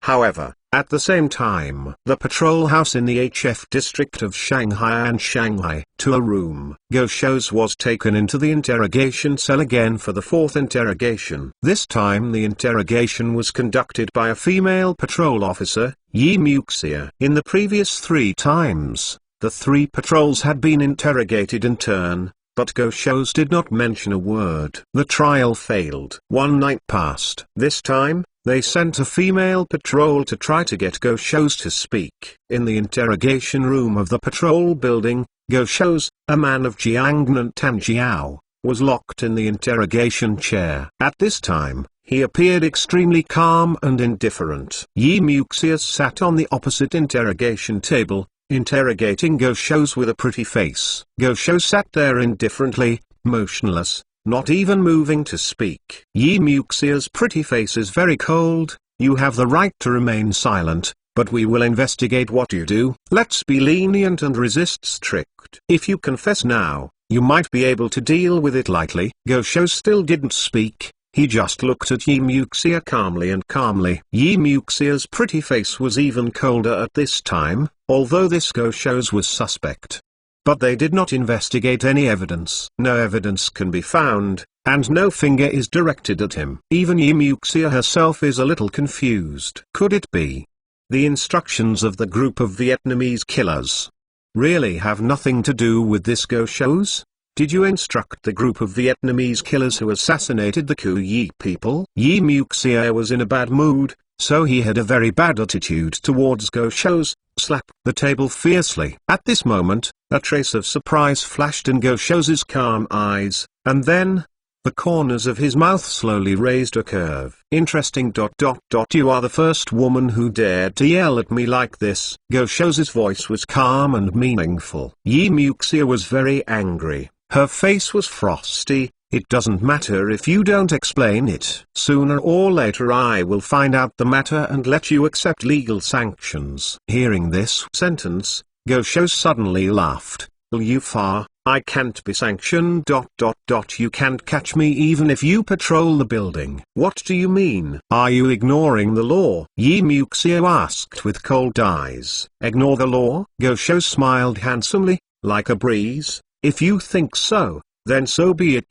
However, at the same time, the patrol house in the HF district of Shanghai and Shanghai, to a room. Go Shows was taken into the interrogation cell again for the fourth interrogation. This time the interrogation was conducted by a female patrol officer, Yi Muxia. In the previous 3 times, the 3 patrols had been interrogated in turn, but Go Shows did not mention a word. The trial failed. 1 night passed. This time, they sent a female patrol to try to get Go Shows to speak. In the interrogation room of the patrol building, Go Shows, a man of Jiangnan Tanjiao, was locked in the interrogation chair. At this time, he appeared extremely calm and indifferent. Yi Muxia sat on the opposite interrogation table, interrogating Go Shows with a pretty face. Go Shows sat there indifferently, motionless, not even moving to speak. Yi Muxia's pretty face is very cold. "You have the right to remain silent, but we will investigate what you do. Let's be lenient and resist strict. If you confess now, you might be able to deal with it lightly." Go Shows still didn't speak. He just looked at Yi Muxia calmly and calmly. Yi Muxia's pretty face was even colder at this time, although this Go Shows was suspect. But they did not investigate any evidence. No evidence can be found, and no finger is directed at him. Even Yi Muxia herself is a little confused. Could it be the instructions of the group of Vietnamese killers really have nothing to do with this Go Shows? Did you instruct the group of Vietnamese killers who assassinated the Cu Yi people? Yi Muxia was in a bad mood, so he had a very bad attitude towards Go Shows, slapped the table fiercely. At this moment, a trace of surprise flashed in Go Shows' calm eyes, and then, the corners of his mouth slowly raised a curve. "Interesting. You are the first woman who dared to yell at me like this." Go Shows' voice was calm and meaningful. Yi Muxia was very angry. Her face was frosty, It doesn't matter if you don't explain it. Sooner or later I will find out the matter and let you accept legal sanctions. Hearing this sentence, Gosho suddenly laughed. Lufar, I can't be sanctioned. You can't catch me even if you patrol the building. What do you mean? Are you ignoring the law? Yi Muxio asked with cold eyes. Ignore the law? Gosho smiled handsomely, like a breeze. If you think so, then so be it.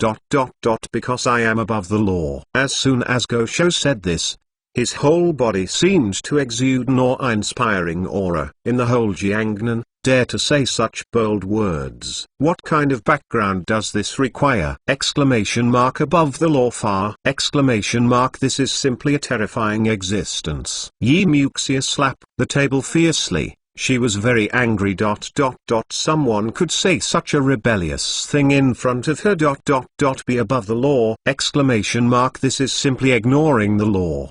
Because I am above the law. As soon as Gosho said this, his whole body seemed to exude an awe-inspiring aura. In the whole Jiangnan, dare to say such bold words. What kind of background does this require? Exclamation mark above the law far. Exclamation mark this is simply a terrifying existence. Yi Muxia slapped the table fiercely. She was very angry. Someone could say such a rebellious thing in front of her. Be above the law. Exclamation mark this is simply ignoring the law.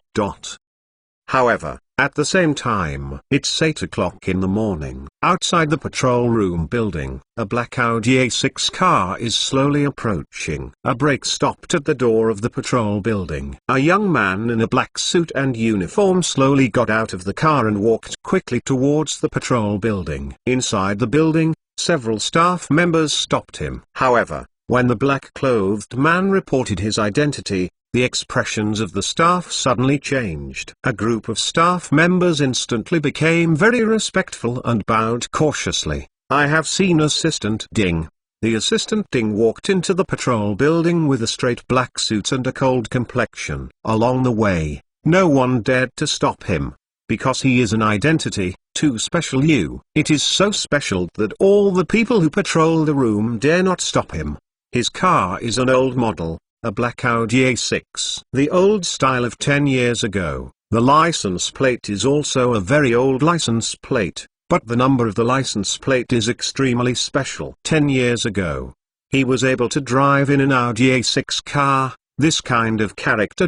However, at the same time, it's 8 o'clock in the morning. Outside the patrol room building, a black Audi A6 car is slowly approaching. A brake stopped at the door of the patrol building. A young man in a black suit and uniform slowly got out of the car and walked quickly towards the patrol building. Inside the building, several staff members stopped him. However, when the black-clothed man reported his identity, the expressions of the staff suddenly changed. A group of staff members instantly became very respectful and bowed cautiously. I have seen Assistant Ding. The Assistant Ding walked into the patrol building with a straight black suit and a cold complexion. Along the way, no one dared to stop him, because he is an identity, too special. It is so special that all the people who patrol the room dare not stop him. His car is an old model, a black Audi A6. The old style of 10 years ago. The license plate is also a very old license plate, but the number of the license plate is extremely special. 10 years ago, he was able to drive in an Audi A6 car, this kind of character.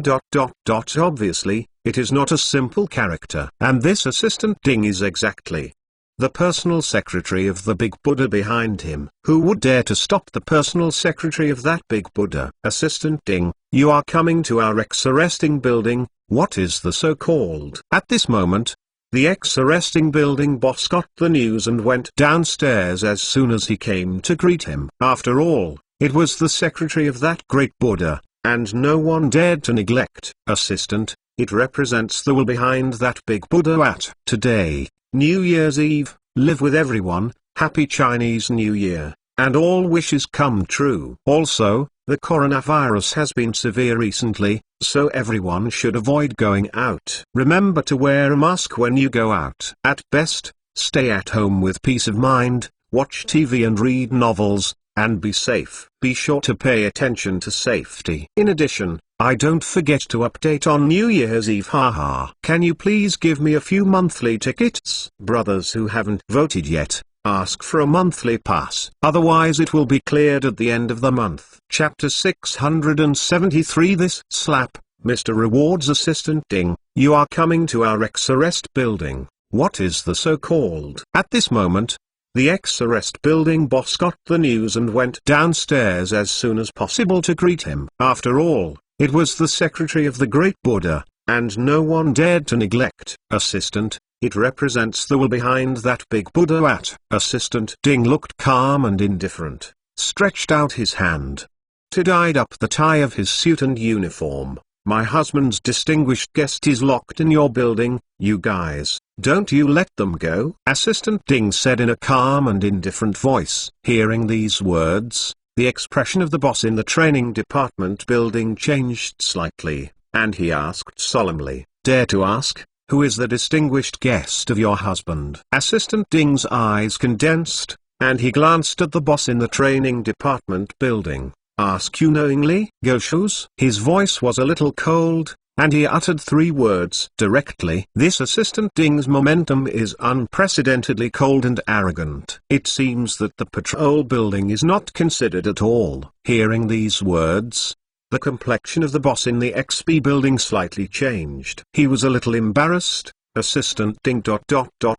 Obviously, it is not a simple character. And this Assistant Ding is exactly the personal secretary of the big Buddha behind him. Who would dare to stop the personal secretary of that big Buddha? Assistant Ding, you are coming to our ex-arresting building. What is the so-called? At this moment, the ex-arresting building boss got the news and went downstairs as soon as he came to greet him. After all, it was the secretary of that great Buddha, and no one dared to neglect. Assistant, it represents the will behind that big Buddha. At today, New Year's Eve, live with everyone, Happy Chinese New Year, and all wishes come true. Also, the coronavirus has been severe recently, so everyone should avoid going out. Remember to wear a mask when you go out. At best, stay at home with peace of mind, watch TV and read novels, and be safe. Be sure to pay attention to safety. In addition, don't forget to update on New Year's Eve. Haha. Can you please give me a few monthly tickets? Brothers who haven't voted yet, ask for a monthly pass. Otherwise it will be cleared at the end of the month. Chapter 673. This slap, Mr. Reward's Assistant Ding, you are coming to our ex-arrest building. What is the so-called? At this moment, the ex-arrest building boss got the news and went downstairs as soon as possible to greet him. After all, it was the secretary of the great Buddha, and no one dared to neglect. Assistant, it represents the will behind that big Buddha. At Assistant Ding looked calm and indifferent, stretched out his hand, tied up the tie of his suit and uniform. My husband's distinguished guest is locked in your building, you guys, don't you let them go? Assistant Ding said in a calm and indifferent voice. Hearing these words, the expression of the boss in the training department building changed slightly, and he asked solemnly, dare to ask, who is the distinguished guest of your husband? Assistant Ding's eyes condensed, and he glanced at the boss in the training department building. Ask you knowingly? Gosho's? His voice was a little cold, and he uttered 3 words directly. This Assistant Ding's momentum is unprecedentedly cold and arrogant. It seems that the patrol building is not considered at all. Hearing these words, the complexion of the boss in the XP building slightly changed. He was a little embarrassed. Assistant Ding.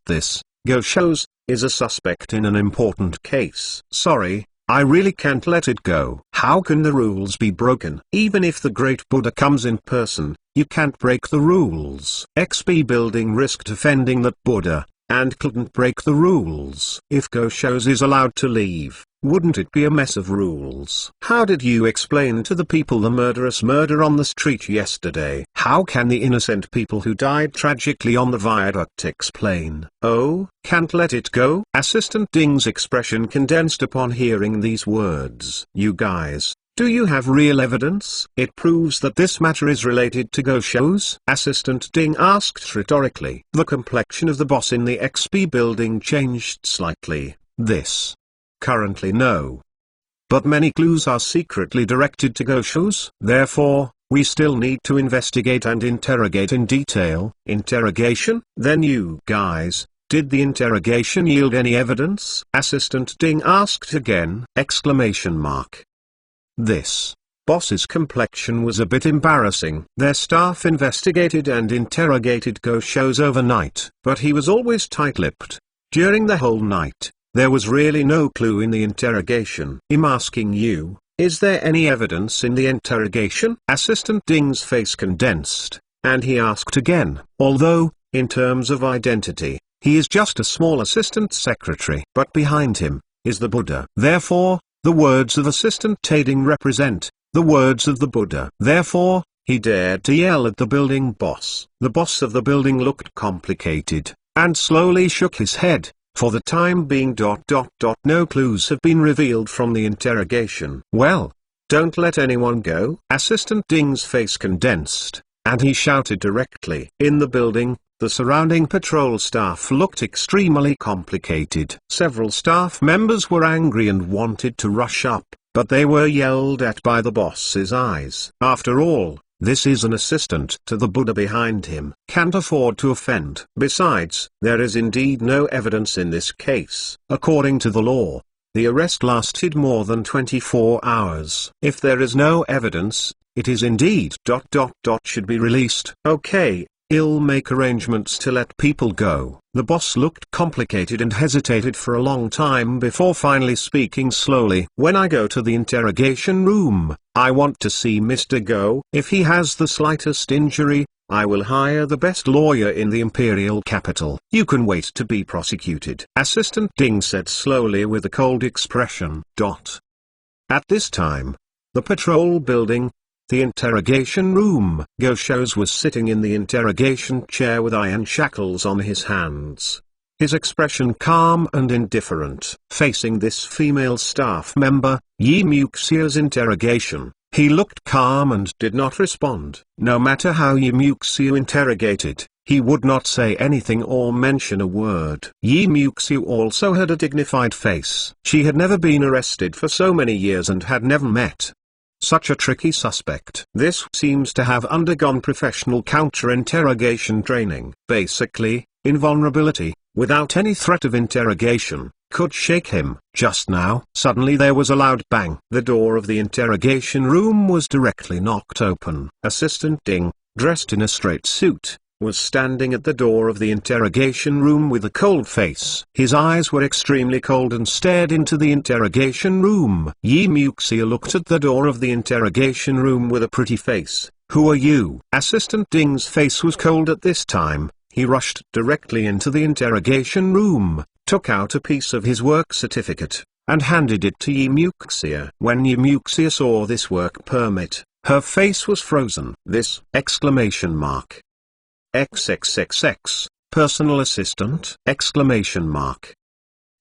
This, Gosho's, is a suspect in an important case. Sorry, I really can't let it go. How can the rules be broken? Even if the great Buddha comes in person, you can't break the rules. XP Building risked offending that Buddha, and couldn't break the rules. If Go-Shows is allowed to leave, wouldn't it be a mess of rules? How did you explain to the people the murderous murder on the street yesterday? How can the innocent people who died tragically on the viaduct explain? Oh, can't let it go? Assistant Ding's expression condensed upon hearing these words. You guys, do you have real evidence? It proves that this matter is related to Go-Shows? Assistant Ding asked rhetorically. The complexion of the boss in the XP Building changed slightly. This. Currently no. But many clues are secretly directed to Go-Shows. Therefore, we still need to investigate and interrogate in detail. Interrogation? Then you guys, did the interrogation yield any evidence? Assistant Ding asked again. Exclamation mark. This boss's complexion was a bit embarrassing. Their staff investigated and interrogated Go-Shows overnight, but he was always tight-lipped. During the whole night, there was really no clue in the interrogation. I'm asking you, is there any evidence in the interrogation? Assistant Ding's face condensed, and he asked again, although, in terms of identity, he is just a small assistant secretary. But behind him, is the Buddha. Therefore, the words of Assistant Ding represent the words of the Buddha. Therefore, he dared to yell at the building boss. The boss of the building looked complicated, and slowly shook his head. For the time being. No clues have been revealed from the interrogation. Well, don't let anyone go. Assistant Ding's face condensed, and he shouted directly. In the building, the surrounding patrol staff looked extremely complicated. Several staff members were angry and wanted to rush up, but they were yelled at by the boss's eyes. After all, this is an assistant to the Buddha behind him. Can't afford to offend. Besides, there is indeed no evidence in this case. According to the law, the arrest lasted more than 24 hours. If there is no evidence, it is indeed should be released. Okay, I'll make arrangements to let people go. The boss looked complicated and hesitated for a long time before finally speaking slowly. When I go to the interrogation room, I want to see Mr. Go. If he has the slightest injury, I will hire the best lawyer in the imperial capital. You can wait to be prosecuted. Assistant Ding said slowly with a cold expression. At this time, the patrol building, the interrogation room. Go-Shows was sitting in the interrogation chair with iron shackles on his hands. His expression calm and indifferent. Facing this female staff member, Yi Muxia's interrogation, he looked calm and did not respond. No matter how Yi Muxia interrogated, he would not say anything or mention a word. Yi Muxia also had a dignified face. She had never been arrested for so many years and had never met such a tricky suspect. This seems to have undergone professional counter-interrogation training. Basically, invulnerability, without any threat of interrogation, could shake him. Just now, suddenly there was a loud bang. The door of the interrogation room was directly knocked open. Assistant Ding, dressed in a straight suit, was standing at the door of the interrogation room with a cold face. His eyes were extremely cold and stared into the interrogation room. Yi Muxia looked at the door of the interrogation room with a pretty face. Who are you? Assistant Ding's face was cold at this time. He rushed directly into the interrogation room, took out a piece of his work certificate, and handed it to Yi Muxia. When Yi Muxia saw this work permit, her face was frozen. This! Exclamation mark. XXXX, personal assistant! Exclamation mark.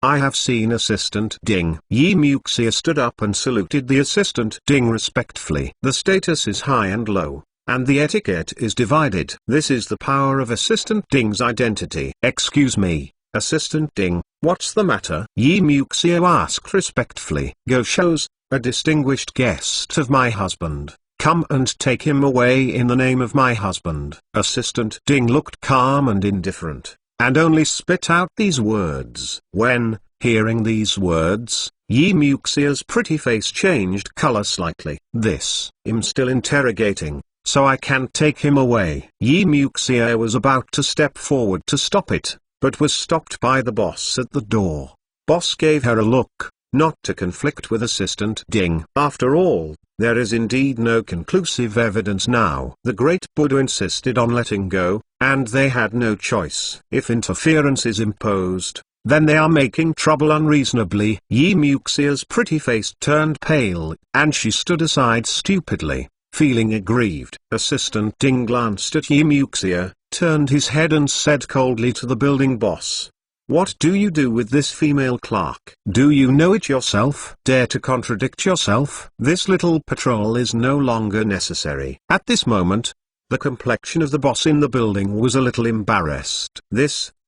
I have seen Assistant Ding. Yi Muxia stood up and saluted the Assistant Ding respectfully. The status is high and low, and the etiquette is divided. This is the power of Assistant Ding's identity. Excuse me, Assistant Ding, what's the matter? Yi Muxia asked respectfully. Go-Shows, a distinguished guest of my husband. Come and take him away in the name of my husband. Assistant Ding looked calm and indifferent, and only spit out these words. When, hearing these words, Yi Muxia's pretty face changed color slightly. I'm still interrogating, so I can't take him away. Yi Muxia was about to step forward to stop it, but was stopped by the boss at the door. Boss gave her a look, not to conflict with Assistant Ding. After all, there is indeed no conclusive evidence now. The great Buddha insisted on letting go, and they had no choice. If interference is imposed, then they are making trouble unreasonably. Yi Muxia's pretty face turned pale, and she stood aside stupidly, feeling aggrieved. Assistant Ding glanced at Yi Muxia, turned his head and said coldly to the building boss, "What do you do with this female clerk? Do you know it yourself? Dare to contradict yourself? This little patrol is no longer necessary." At this moment, the complexion of the boss in the building was a little embarrassed.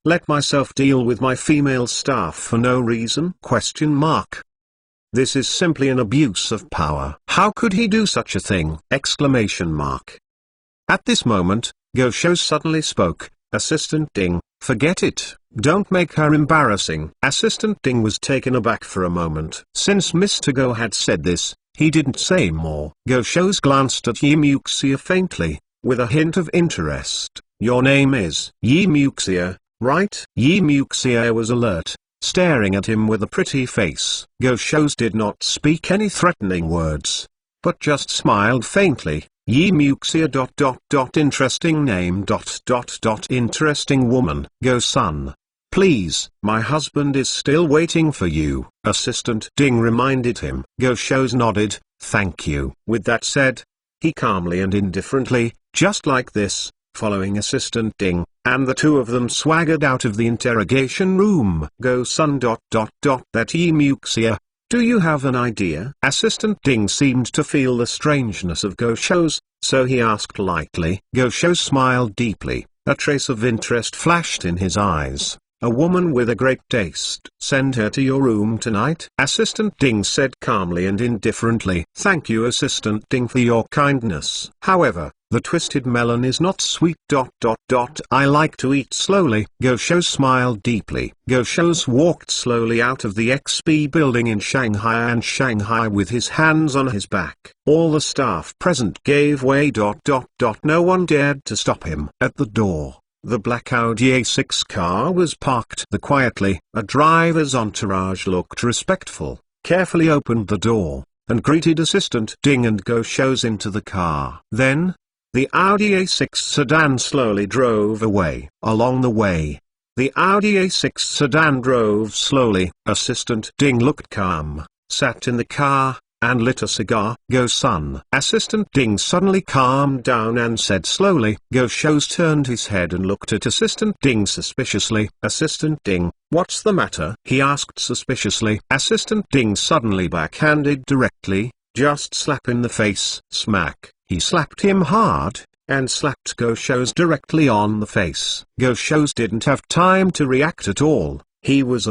Let myself deal with my female staff for no reason? This is simply an abuse of power. How could he do such a thing? At this moment, Go Shou suddenly spoke, "Assistant Ding, forget it, don't make her embarrassing." Assistant Ding was taken aback for a moment. Since Mr. Go had said this, he didn't say more. Go Shou glanced at Yi Muxia faintly, with a hint of interest. "Your name is Yi Muxia, right?" Yi Muxia was alert, staring at him with a pretty face. Go Shou did not speak any threatening words, but just smiled faintly. Yi Muxia ... interesting name ... interesting woman. Go son. Please, my husband is still waiting for you, Assistant Ding reminded him. Go Shou nodded, "Thank you." With that said, he calmly and indifferently, just like this, following Assistant Ding, and the two of them swaggered out of the interrogation room. Go son ... that Yi Muxia. Do you have an idea? Assistant Ding seemed to feel the strangeness of Go Shou's, so he asked lightly. Go Shou smiled deeply, a trace of interest flashed in his eyes. "A woman with a great taste. Send her to your room tonight?" Assistant Ding said calmly and indifferently. "Thank you, Assistant Ding, for your kindness. However, the twisted melon is not sweet ... I like to eat slowly." Go Shou smiled deeply. Go Shou walked slowly out of the XP building in Shanghai with his hands on his back. All the staff present gave way ... No one dared to stop him. At the door, the black Audi A6 car was parked quietly. A driver's entourage looked respectful, carefully opened the door, and greeted Assistant Ding and Go Shou into the car. Then, the Audi A6 sedan slowly drove away. Along the way, the Audi A6 sedan drove slowly. Assistant Ding looked calm, sat in the car, and lit a cigar. "Go son." Assistant Ding suddenly calmed down and said slowly. Go Shou turned his head and looked at Assistant Ding suspiciously. "Assistant Ding, what's the matter?" he asked suspiciously. Assistant Ding suddenly backhanded directly, "Just slap in the face." Smack. He slapped him hard, and slapped Go Shou directly on the face. Go Shou didn't have time to react at all. He was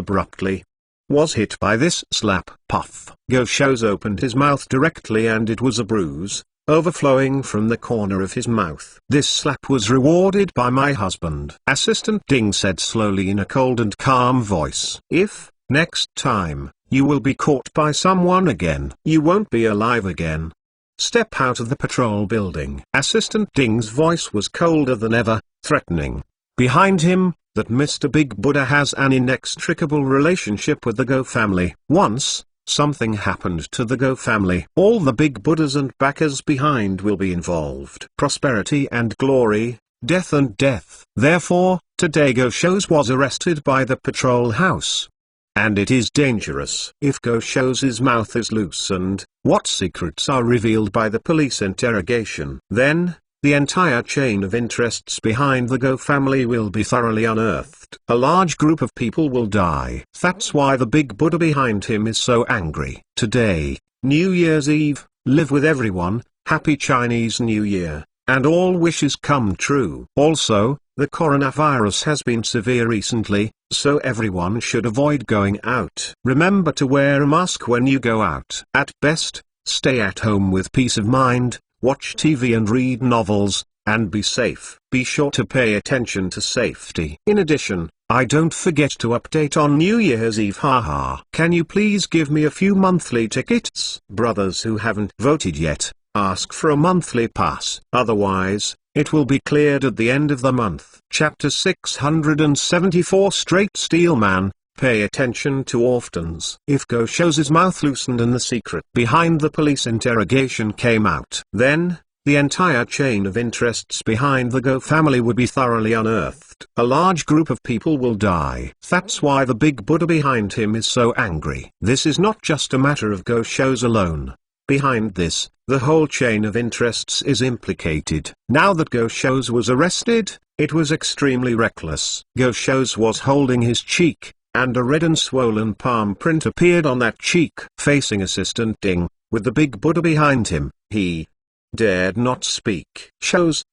hit by this slap. Puff. Go Shou opened his mouth directly and it was a bruise, overflowing from the corner of his mouth. "This slap was rewarded by my husband," Assistant Ding said slowly in a cold and calm voice. "If, next time, you will be caught by someone again, you won't be alive again. Step out of the patrol building." Assistant Ding's voice was colder than ever, threatening. Behind him, that Mr. Big Buddha has an inextricable relationship with the Go family. Once, something happened to the Go family, all the Big Buddhas and backers behind will be involved. Prosperity and glory, death and death. Therefore, today Go Shou was arrested by the patrol house. And it is dangerous. If Go Shou's mouth is loosened, what secrets are revealed by the police interrogation? Then, the entire chain of interests behind the Go family will be thoroughly unearthed. A large group of people will die. That's why the Big Buddha behind him is so angry. Today, New Year's Eve, live with everyone, Happy Chinese New Year, and all wishes come true. Also, the coronavirus has been severe recently, so everyone should avoid going out. Remember to wear a mask when you go out. At best, stay at home with peace of mind, watch TV and read novels, and be safe. Be sure to pay attention to safety. In addition, don't forget to update on New Year's Eve. Haha. Can you please give me a few monthly tickets? Brothers who haven't voted yet, ask for a monthly pass. Otherwise, it will be cleared at the end of the month. Chapter 674 Straight Steel Man, Pay attention to Orphans. If Go Show's mouth loosened and the secret behind the police interrogation came out, then the entire chain of interests behind the Go family would be thoroughly unearthed. A large group of people will die. That's why the big Buddha behind him is so angry. This is not just a matter of Go Shows alone. Behind this, the whole chain of interests is implicated. Now that Go Shows was arrested, it was extremely reckless. Go Shows was holding his cheek, and a red and swollen palm print appeared on that cheek. Facing Assistant Ding, with the big Buddha behind him, he dared not speak. Shows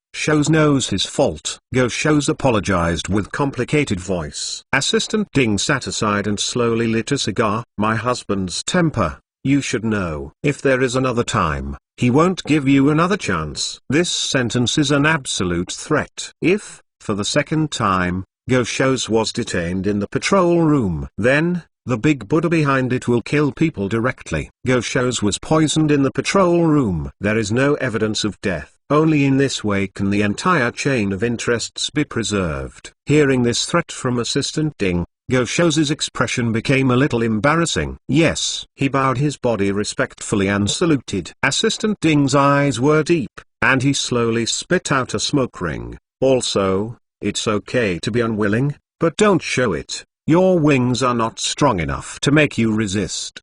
knows his fault. Go Shows apologized with complicated voice. Assistant Ding sat aside and slowly lit a cigar. My husband's temper. You should know. If there is another time, he won't give you another chance. This sentence is an absolute threat. If, for the second time, Go Shows was detained in the patrol room, then the big Buddha behind it will kill people directly. Go Shows was poisoned in the patrol room. There is no evidence of death. Only in this way can the entire chain of interests be preserved. Hearing this threat from Assistant Ding, Go Show's expression became a little embarrassing. Yes, he bowed his body respectfully and saluted. Assistant Ding's eyes were deep, and he slowly spit out a smoke ring. Also, it's okay to be unwilling, but don't show it. Your wings are not strong enough to make you resist.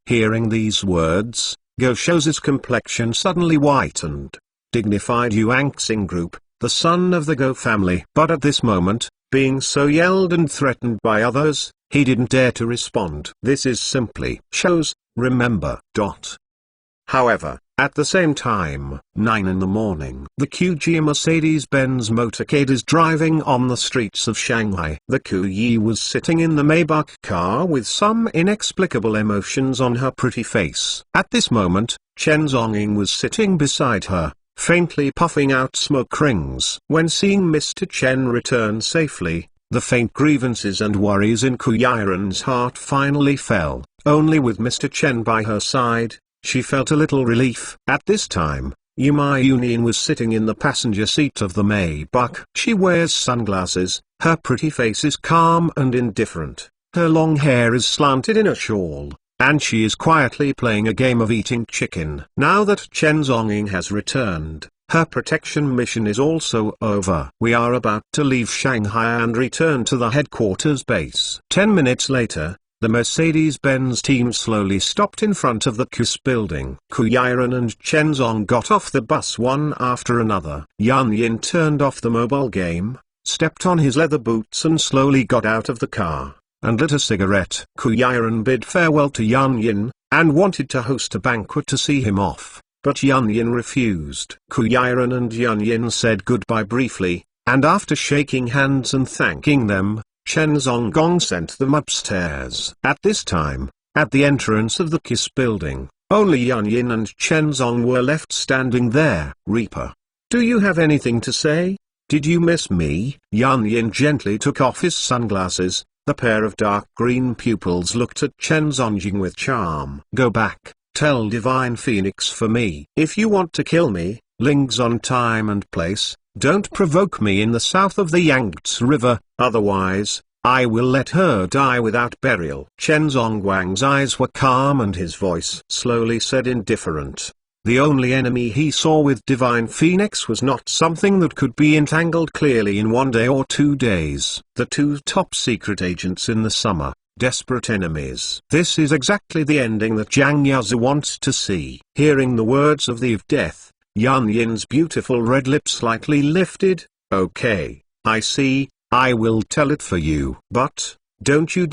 Hearing these words, Go Show's complexion suddenly whitened. Dignified Yuan Xing Group, the son of the Go family. But at this moment, being so yelled and threatened by others, he didn't dare to respond. This is simply Shows, remember. However, at the same time, 9 in the morning, the QG Mercedes-Benz motorcade is driving on the streets of Shanghai. The QG was sitting in the Maybach car with some inexplicable emotions on her pretty face. At this moment, Chen Zhongying was sitting beside her, faintly puffing out smoke rings. When seeing Mr. Chen return safely, the faint grievances and worries in Kuyiren's heart finally fell. Only with Mr. Chen by her side, she felt a little relief. At this time, Yuma Yunin was sitting in the passenger seat of the Maybach. She wears sunglasses, her pretty face is calm and indifferent, her long hair is slanted in a shawl, and she is quietly playing a game of eating chicken. Now that Chen Zhongying has returned, her protection mission is also over. We are about to leave Shanghai and return to the headquarters base. 10 minutes later, the Mercedes-Benz team slowly stopped in front of the QS building. Kuyiren and Chen Zhong got off the bus one after another. Yan Yin turned off the mobile game, stepped on his leather boots and slowly got out of the car, and lit a cigarette. Kuyiren bid farewell to Yan Yin, and wanted to host a banquet to see him off, but Yan Yin refused. Kuyiren and Yan Yin said goodbye briefly, and after shaking hands and thanking them, Chen Zhonggong sent them upstairs. At this time, at the entrance of the KISS building, only Yan Yin and Chen Zong were left standing there. Reaper, do you have anything to say? Did you miss me? Yan Yin gently took off his sunglasses. The pair of dark green pupils looked at Chen Zongjing with charm. Go back, tell Divine Phoenix for me. If you want to kill me, Ling's on time and place. Don't provoke me in the south of the Yangtze River, otherwise, I will let her die without burial. Chen Zongguang's eyes were calm and his voice slowly said indifferent. The only enemy he saw with Divine Phoenix was not something that could be entangled clearly in 1 day or 2 days. The 2 top secret agents in the summer, desperate enemies. This is exactly the ending that Jiang Yazi wants to see. Hearing the words of the Eve Death, Yan Yin's beautiful red lips slightly lifted. Okay, I see, I will tell it for you. But, don't you ...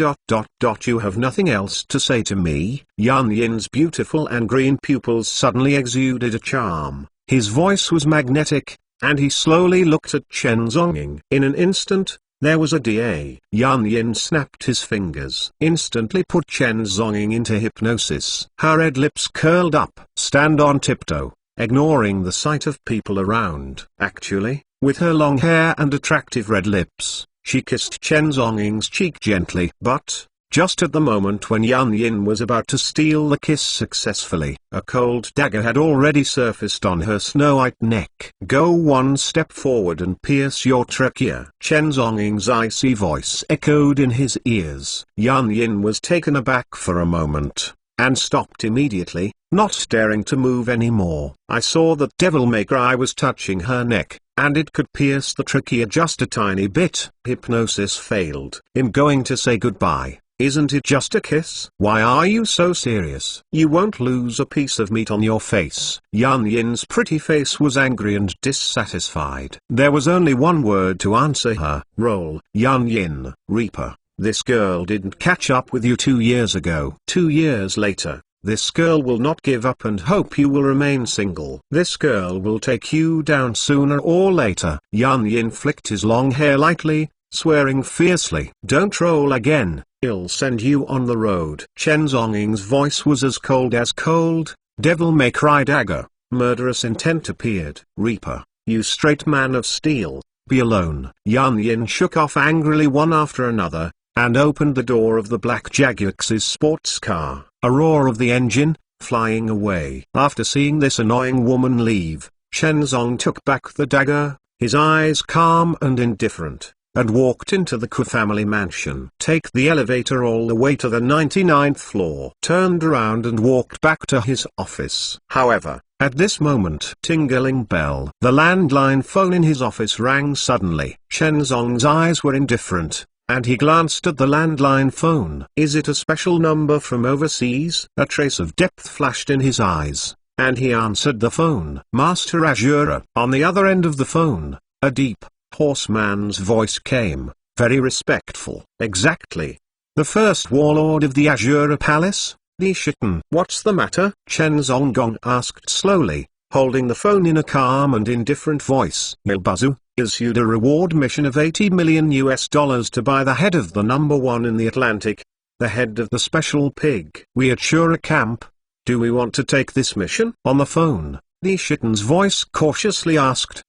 you have nothing else to say to me? Yan Yin's beautiful and green pupils suddenly exuded a charm. His voice was magnetic, and he slowly looked at Chen Zongying. In an instant, there was a DA. Yan Yin snapped his fingers. Instantly put Chen Zongying into hypnosis. Her red lips curled up. Stand on tiptoe, ignoring the sight of people around. Actually, with her long hair and attractive red lips, she kissed Chen Zongying's cheek gently. But, Just at the moment when Yan Yin was about to steal the kiss successfully, a cold dagger had already surfaced on her snow-white neck. Go one step forward and pierce your trachea. Chen Zhongying's icy voice echoed in his ears. Yan Yin was taken aback for a moment, and stopped immediately, not daring to move anymore. I saw that Devil May Cry was touching her neck, and it could pierce the trachea just a tiny bit. Hypnosis failed. I'm going to say goodbye. Isn't it just a kiss? Why are you so serious? You won't lose a piece of meat on your face. Yan Yin's pretty face was angry and dissatisfied. There was only one word to answer her. Roll. Yan Yin, Reaper. This girl didn't catch up with you 2 years ago. 2 years later, this girl will not give up and hope you will remain single. This girl will take you down sooner or later. Yan Yin flicked his long hair lightly, swearing fiercely. Don't roll again. I'll send you on the road. Chen Zhongying's voice was as cold as cold. Devil May Cry dagger. Murderous intent appeared. Reaper, you straight man of steel, be alone. Yan Yin shook off angrily one after another, and opened the door of the Black Jaguar's sports car. A roar of the engine, flying away. After seeing this annoying woman leave, Chen Zong took back the dagger, his eyes calm and indifferent, and walked into the Ku family mansion. Take the elevator all the way to the 99th floor. Turned around and walked back to his office. However, at this moment, tingling bell. The landline phone in his office rang suddenly. Chen Zong's eyes were indifferent, and he glanced at the landline phone. Is it a special number from overseas? A trace of depth flashed in his eyes, and he answered the phone. Master Azura. On the other end of the phone, a deep, hoarse man's voice came, very respectful. Exactly. The first warlord of the Azura Palace, Li Shitan. What's the matter? Chen Zhonggong asked slowly, holding the phone in a calm and indifferent voice. Ilbazu issued a reward mission of $80 million to buy the head of the number one in the Atlantic, the head of the special pig. We at Shura Camp, do we want to take this mission? On the phone, Li Shitan's voice cautiously asked.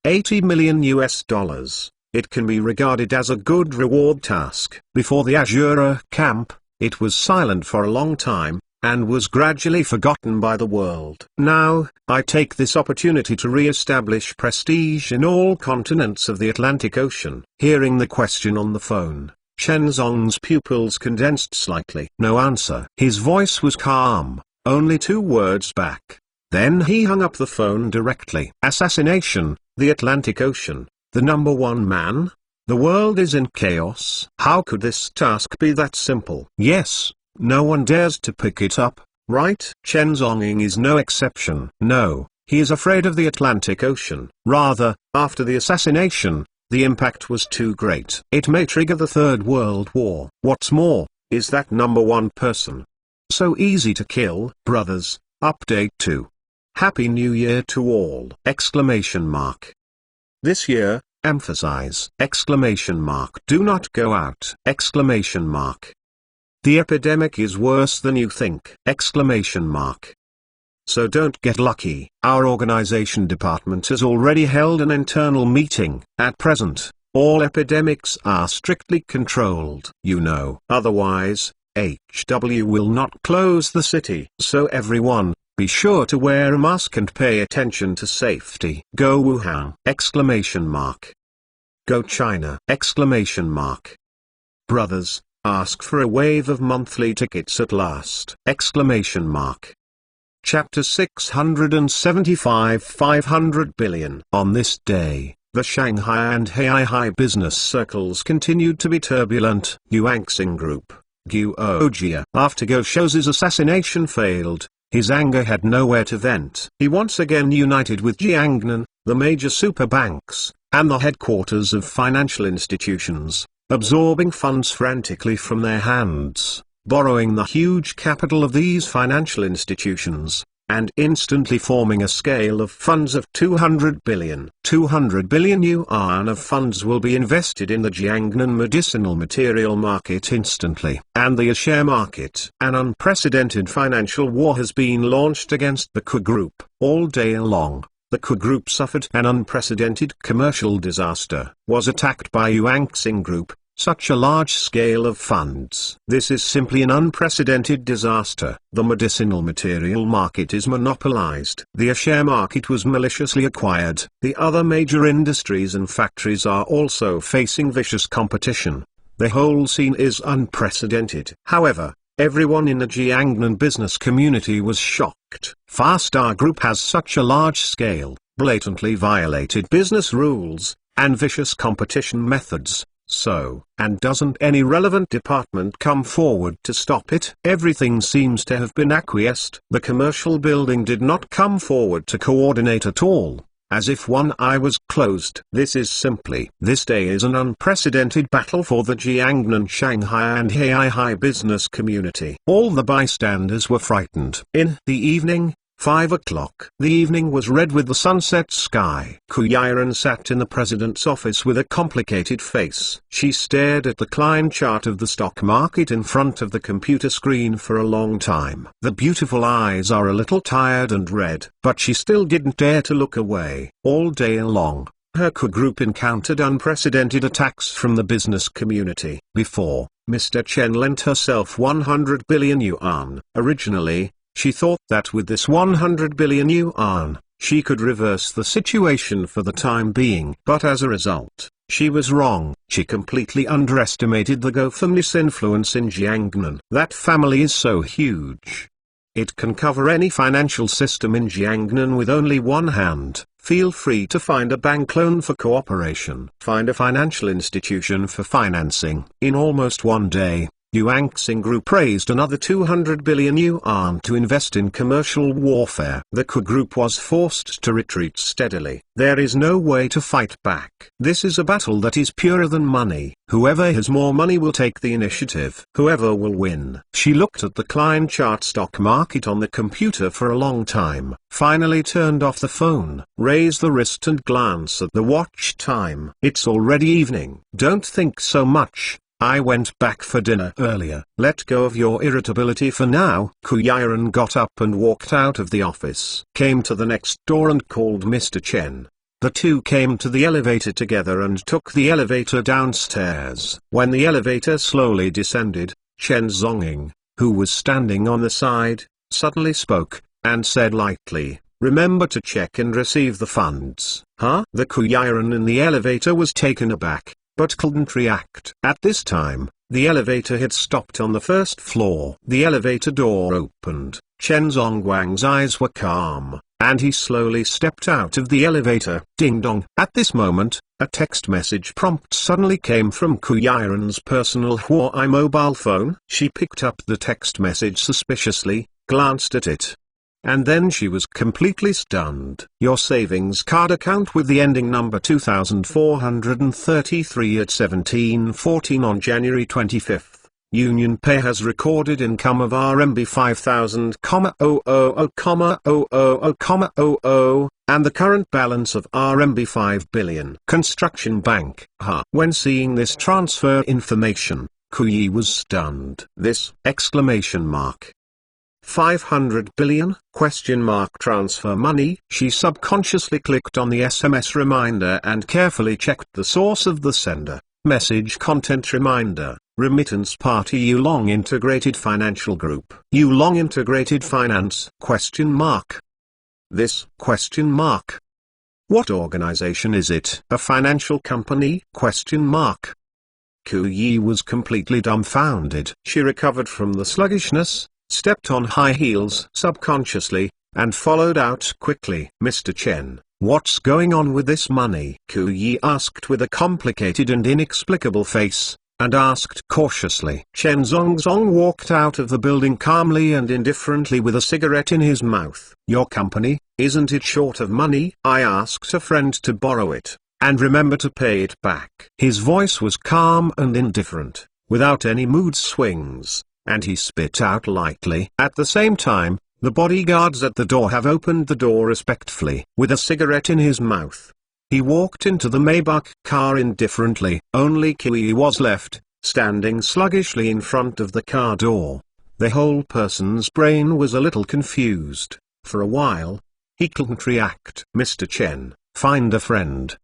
$80 million. It can be regarded as a good reward task. Before the Azura Camp, it was silent for a long time, and was gradually forgotten by the world. Now, I take this opportunity to re-establish prestige in all continents of the Atlantic Ocean. Hearing the question on the phone, Chen Zong's pupils condensed slightly. No answer. His voice was calm, only 2 words back. Then he hung up the phone directly. Assassination, the Atlantic Ocean, the number one man? The world is in chaos. How could this task be that simple? Yes, no one dares to pick it up, right? Chen Zhongying is no exception. No, he is afraid of the Atlantic Ocean. Rather, after the assassination, the impact was too great. It may trigger the Third World War. What's more, is that number one person so easy to kill? Brothers, update 2. Happy New Year to all! Exclamation mark. This year, emphasize! Exclamation mark. Do not go out! Exclamation mark. The epidemic is worse than you think! Exclamation mark. So don't get lucky. Our organization department has already held an internal meeting. At present, all epidemics are strictly controlled. You know. Otherwise, HW will not close the city. So everyone, be sure to wear a mask and pay attention to safety. Go Wuhan! Exclamation mark. Go China! Exclamation mark. Brothers, ask for a wave of monthly tickets at last! Exclamation mark. Chapter 675 500 billion. On this day, the Shanghai and Haihai business circles continued to be turbulent. Yuanxing Group, Guojia. After Go Shou's assassination failed, his anger had nowhere to vent. He once again united with Jiangnan, the major super banks, and the headquarters of financial institutions, absorbing funds frantically from their hands, borrowing the huge capital of these financial institutions, and instantly forming a scale of funds of 200 billion. 200 billion yuan of funds will be invested in the Jiangnan medicinal material market instantly. And the share market. An unprecedented financial war has been launched against the Ku Group. All day long, the Ku Group suffered an unprecedented commercial disaster, was attacked by Yuanxing Group, such a large scale of funds. This is simply an unprecedented disaster. The medicinal material market is monopolized. The share market was maliciously acquired. The other major industries and factories are also facing vicious competition. The whole scene is unprecedented. However, everyone in the Jiangnan business community was shocked. Far-Star Group has such a large scale, blatantly violated business rules, and vicious competition methods, and doesn't any relevant department come forward to stop it? Everything seems to have been acquiesced. The commercial building did not come forward to coordinate at all, as if one eye was closed. This day is an unprecedented battle for the Jiangnan, Shanghai and Heihai business community. All the bystanders were frightened. In the evening, 5 o'clock. The evening was red with the sunset sky. Ku Yiren sat in the president's office with a complicated face. She stared at the Klein chart of the stock market in front of the computer screen for a long time. The beautiful eyes are a little tired and red, but she still didn't dare to look away. All day long, her Ku Group encountered unprecedented attacks from the business community. Before, Mr. Chen lent herself 100 billion yuan. Originally, she thought that with this 100 billion yuan, she could reverse the situation for the time being. But as a result, she was wrong. She completely underestimated the Go family's influence in Jiangnan. That family is so huge. It can cover any financial system in Jiangnan with only one hand. Feel free to find a bank loan for cooperation. Find a financial institution for financing. In almost one day, Yuanxing Group raised another 200 billion yuan to invest in commercial warfare. The Ku Group was forced to retreat steadily. There is no way to fight back. This is a battle that is purer than money. Whoever has more money will take the initiative. Whoever will win. She looked at the Klein chart stock market on the computer for a long time, finally turned off the phone, raised the wrist and glanced at the watch time. It's already evening. Don't think so much. I went back for dinner earlier. Let go of your irritability for now. Ku Yiren got up and walked out of the office. Came to the next door and called Mr. Chen. The two came to the elevator together and took the elevator downstairs. When the elevator slowly descended, Chen Zhonging, who was standing on the side, suddenly spoke, and said lightly, "Remember to check and receive the funds." Huh? The Ku Yiren in the elevator was taken aback, but couldn't react. At this time, the elevator had stopped on the first floor. The elevator door opened. Chen Zongguang's eyes were calm, and he slowly stepped out of the elevator. Ding dong. At this moment, a text message prompt suddenly came from Ku Yiren's personal Huawei mobile phone. She picked up the text message suspiciously, glanced at it, and then she was completely stunned. Your savings card account with the ending number 2433 at 1714 on January 25th. Union Pay has recorded income of RMB 5,000,000,000,000, and the current balance of RMB 5 billion. Construction Bank. When seeing this transfer information, Ku Yi was stunned. This! 500 billion? Transfer money? She subconsciously clicked on the SMS reminder and carefully checked the source of the sender. Message content reminder, remittance party Yulong Integrated Financial Group. Yulong Integrated Finance? This? What organization is it? A financial company? Ku Yi was completely dumbfounded. She recovered from the sluggishness, stepped on high heels subconsciously, and followed out quickly. Mr. Chen, what's going on with this money? Ku Yi asked with a complicated and inexplicable face, and asked cautiously. Chen Zongzong walked out of the building calmly and indifferently with a cigarette in his mouth. Your company, isn't it short of money? I asked a friend to borrow it, and remember to pay it back. His voice was calm and indifferent, without any mood swings, and he spit out lightly. At the same time, the bodyguards at the door have opened the door respectfully. With a cigarette in his mouth, he walked into the Maybach car indifferently. Only Ku Yi was left, standing sluggishly in front of the car door. The whole person's brain was a little confused. For a while, he couldn't react. Mr. Chen, find a friend.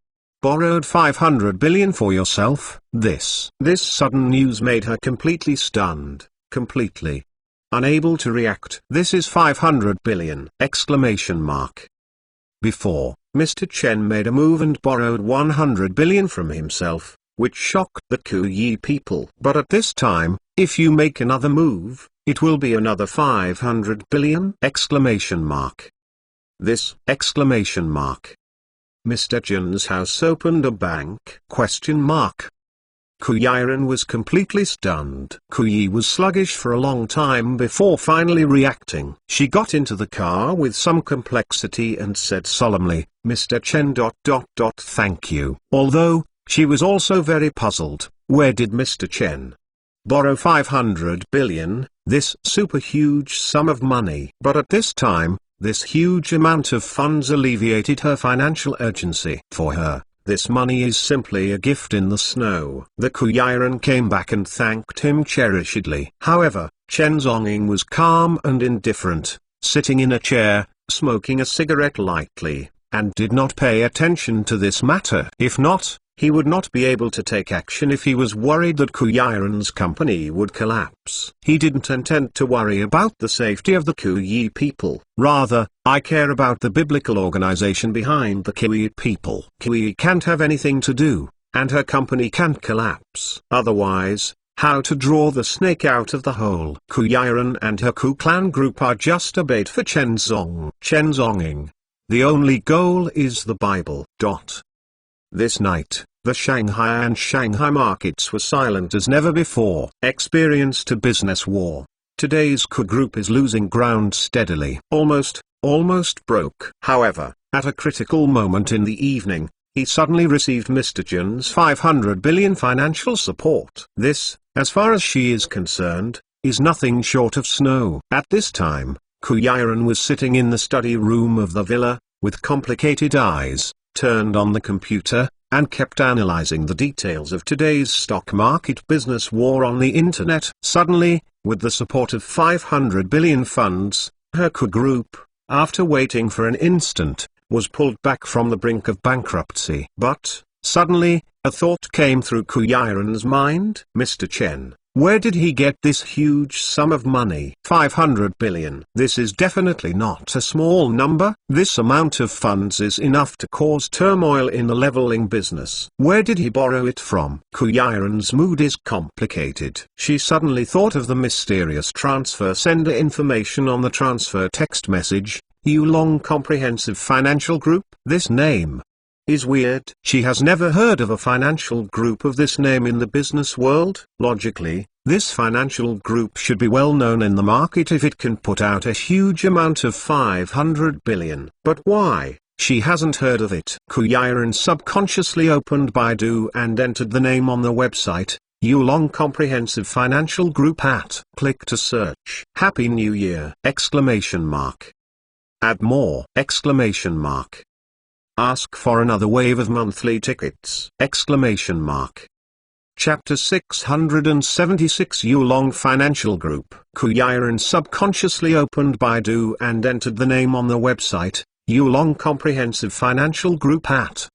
borrowed 500 billion for yourself. This sudden news made her completely stunned, completely unable to react. This is 500 billion! Exclamation mark. Before, Mr. Chen made a move and borrowed 100 billion from himself, which shocked the Kuyi people. But at this time, if you make another move, it will be another 500 billion! Exclamation mark. This! Exclamation mark. Mr. Chen's house opened a bank? Question mark. Kuyiren was completely stunned. Kuyi was sluggish for a long time before finally reacting. She got into the car with some complexity and said solemnly, Mr. Chen ... Thank you. Although, she was also very puzzled. Where did Mr. Chen borrow 500 billion, this super huge sum of money? But at this time, this huge amount of funds alleviated her financial urgency. For her, this money is simply a gift in the snow. The Kuyiren came back and thanked him cherishedly. However, Chen Zhonging was calm and indifferent, sitting in a chair, smoking a cigarette lightly, and did not pay attention to this matter. If not, he would not be able to take action if he was worried that Kuyiren's company would collapse. He didn't intend to worry about the safety of the Kuyi people. Rather, I care about the biblical organization behind the Kuyi people. Kuyi can't have anything to do, and her company can't collapse. Otherwise, how to draw the snake out of the hole? Kuyiren and her Ku clan group are just a bait for Chen Zhonging. The only goal is the Bible. This night, the Shanghai and Shanghai markets were silent as never before. Experienced a business war. Today's Ku group is losing ground steadily. Almost broke. However, at a critical moment in the evening, he suddenly received Mr. Chen's 500 billion financial support. This, as far as she is concerned, is nothing short of snow. At this time, Kuyiren was sitting in the study room of the villa, with complicated eyes, turned on the computer, and kept analyzing the details of today's stock market business war on the internet. Suddenly, with the support of 500 billion funds, her Ku group, after waiting for an instant, was pulled back from the brink of bankruptcy. But, suddenly, a thought came through Kuyiren's mind. Mr. Chen, where did he get this huge sum of money? 500 billion. This is definitely not a small number. This amount of funds is enough to cause turmoil in the leveling business. Where did he borrow it from? Kuyiren's mood is complicated. She suddenly thought of the mysterious transfer sender information on the transfer text message, Yulong Comprehensive Financial Group. This name is weird. She has never heard of a financial group of this name in the business world. Logically, this financial group should be well known in the market if it can put out a huge amount of 500 billion. But why? She hasn't heard of it. Kuyiren subconsciously opened Baidu and entered the name on the website, Yulong Comprehensive Financial Group. Click to search. Happy New Year! Exclamation mark. Add more! Exclamation mark. Ask for another wave of monthly tickets! Exclamation mark. Chapter 676 Yulong Financial Group. Kuyiren subconsciously opened Baidu and entered the name on the website, Yulong Comprehensive Financial Group.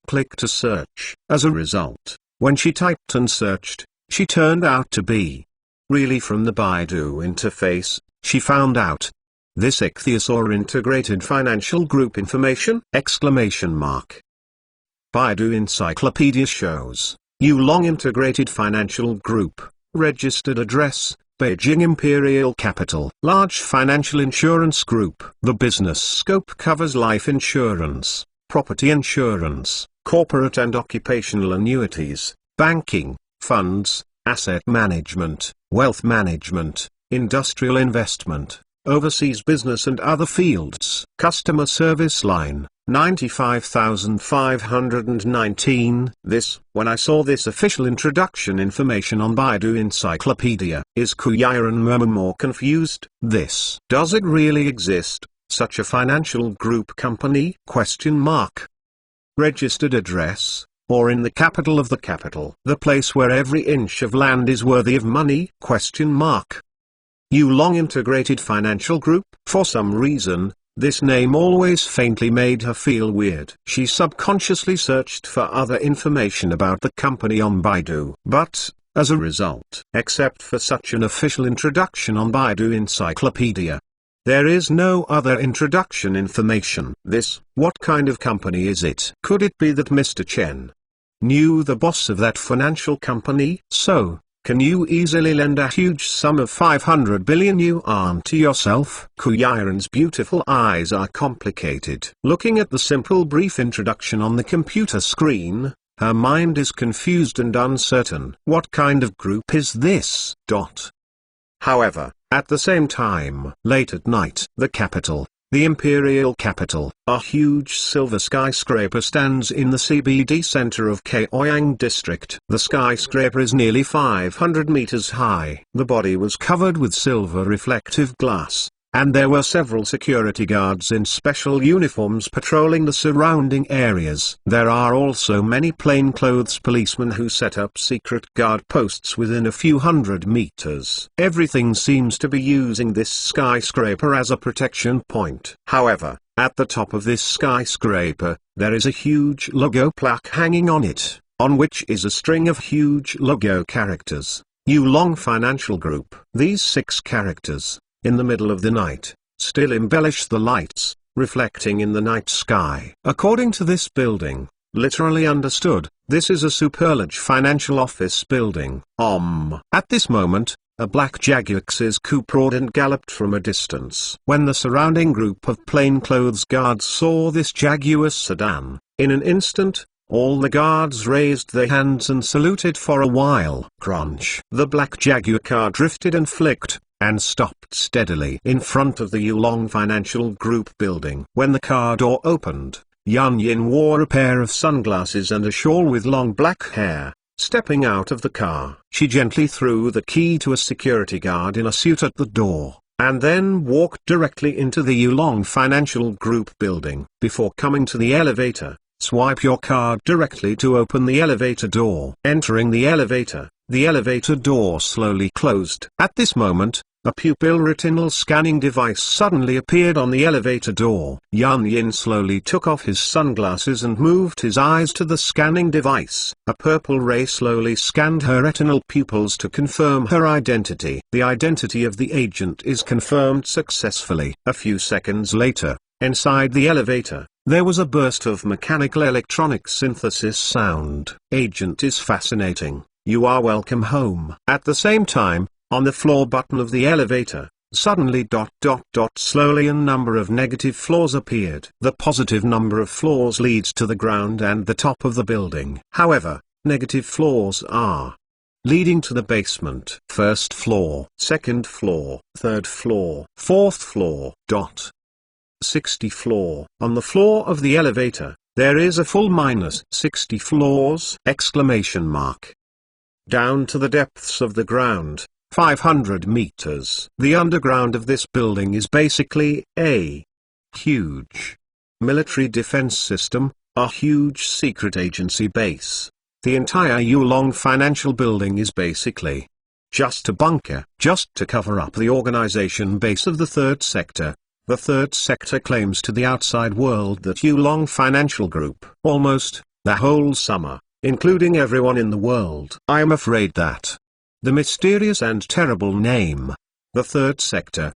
Click to search. As a result, when she typed and searched, she turned out to be really from the Baidu interface. She found out this ichthyosaur integrated financial group information! Exclamation mark. Baidu Encyclopedia shows, Yulong Integrated Financial Group, registered address, Beijing Imperial Capital. Large financial insurance group. The business scope covers life insurance, property insurance, corporate and occupational annuities, banking, funds, asset management, wealth management, industrial investment, overseas business and other fields. Customer service line, 95,519. When I saw this official introduction information on Baidu Encyclopedia, is Kuyiren more confused? Does it really exist, such a financial group company? Question mark. Registered address, or in the capital of the capital. The place where every inch of land is worthy of money? Question mark. Yulong Integrated Financial Group. For some reason, This name always faintly made her feel weird. She subconsciously searched for other information about the company on Baidu. But, as a result, except for such an official introduction on Baidu Encyclopedia, there is no other introduction information. What kind of company is it? Could it be that Mr. Chen knew the boss of that financial company? So, can you easily lend a huge sum of 500 billion yuan to yourself? Ku Yiren's beautiful eyes are complicated. Looking at the simple brief introduction on the computer screen, her mind is confused and uncertain. What kind of group is this? However, at the same time, late at night, the capital, the imperial capital, a huge silver skyscraper stands in the CBD center of Chaoyang district. The skyscraper is nearly 500 meters high. The body was covered with silver reflective glass, and there were several security guards in special uniforms patrolling the surrounding areas. There are also many plainclothes policemen who set up secret guard posts within a few hundred meters. Everything seems to be using this skyscraper as a protection point. However, at the top of this skyscraper, there is a huge logo plaque hanging on it, on which is a string of huge logo characters. Yulong Financial Group. These 6 characters, in the middle of the night, still embellish the lights, reflecting in the night sky. According to this building, literally understood, this is a superlarge financial office building. At this moment, a black Jaguar XIS coupe roared and galloped from a distance. When the surrounding group of plainclothes guards saw this Jaguar sedan, in an instant, all the guards raised their hands and saluted for a while. Crunch. The black Jaguar car drifted and flicked, and stopped steadily in front of the Yulong Financial Group building. When the car door opened, Yan Yin wore a pair of sunglasses and a shawl with long black hair. Stepping out of the car, she gently threw the key to a security guard in a suit at the door, and then walked directly into the Yulong Financial Group building. Before coming to the elevator, swipe your card directly to open the elevator door. Entering the elevator door slowly closed. At this moment, a pupil retinal scanning device suddenly appeared on the elevator door. Yan Yin slowly took off his sunglasses and moved his eyes to the scanning device. A purple ray slowly scanned her retinal pupils to confirm her identity. The identity of the agent is confirmed successfully. A few seconds later, inside the elevator, there was a burst of mechanical electronic synthesis sound. Agent is fascinating. You are welcome home. At the same time, on the floor button of the elevator, suddenly slowly a number of negative floors appeared. The positive number of floors leads to the ground and the top of the building. However, negative floors are leading to the basement. First floor, second floor, third floor, fourth floor. 60 floor. On the floor of the elevator, there is a full minus 60 floors! Down to the depths of the ground, 500 meters. The underground of this building is basically a huge military defense system, a huge secret agency base. The entire Yulong Financial Building is basically just a bunker, just to cover up the organization base of the third sector. The third sector claims to the outside world that Yulong Financial Group, almost, the whole summer, including everyone in the world. I am afraid that the mysterious and terrible name, the third sector,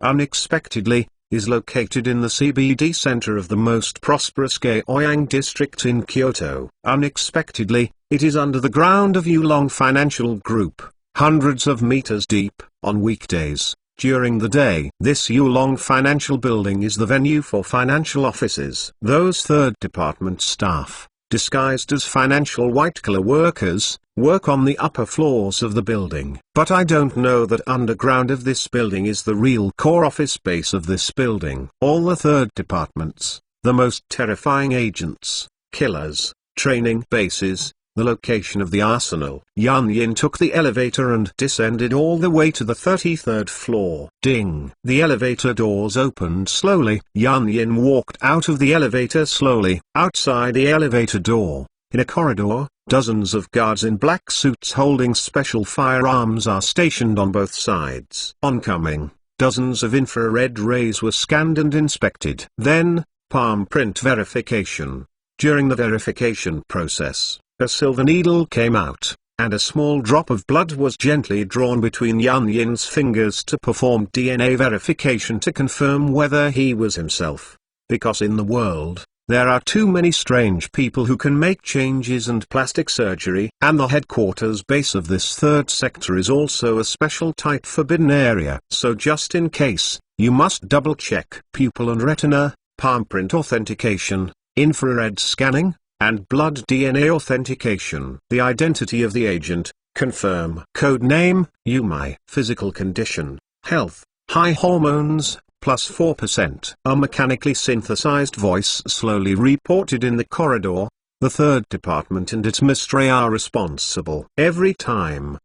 unexpectedly, is located in the CBD center of the most prosperous Chaoyang district in Kyoto. Unexpectedly, it is under the ground of Yulong Financial Group, hundreds of meters deep. On weekdays, during the day, this Yulong Financial Building is the venue for financial offices. Those third department staff, disguised as financial white-collar workers, work on the upper floors of the building. But I don't know that underground of this building is the real core office base of this building. All the third departments, the most terrifying agents, killers, training bases, the location of the arsenal. Yan Yin took the elevator and descended all the way to the 33rd floor. Ding! The elevator doors opened slowly. Yan Yin walked out of the elevator slowly. Outside the elevator door, in a corridor, dozens of guards in black suits holding special firearms are stationed on both sides. Oncoming. Dozens of infrared rays were scanned and inspected. Then, palm print verification. During the verification process, a silver needle came out, and a small drop of blood was gently drawn between Yan Yin's fingers to perform DNA verification to confirm whether he was himself. Because in the world, there are too many strange people who can make changes and plastic surgery, and the headquarters base of this third sector is also a special tight forbidden area. So just in case, you must double check pupil and retina, palm print authentication, infrared scanning, and blood DNA authentication. The identity of the agent, confirm. Code name, Yumai. Physical condition, health, high hormones, plus 4%. A mechanically synthesized voice slowly reported in the corridor. The third department and its mystery are responsible. Every time.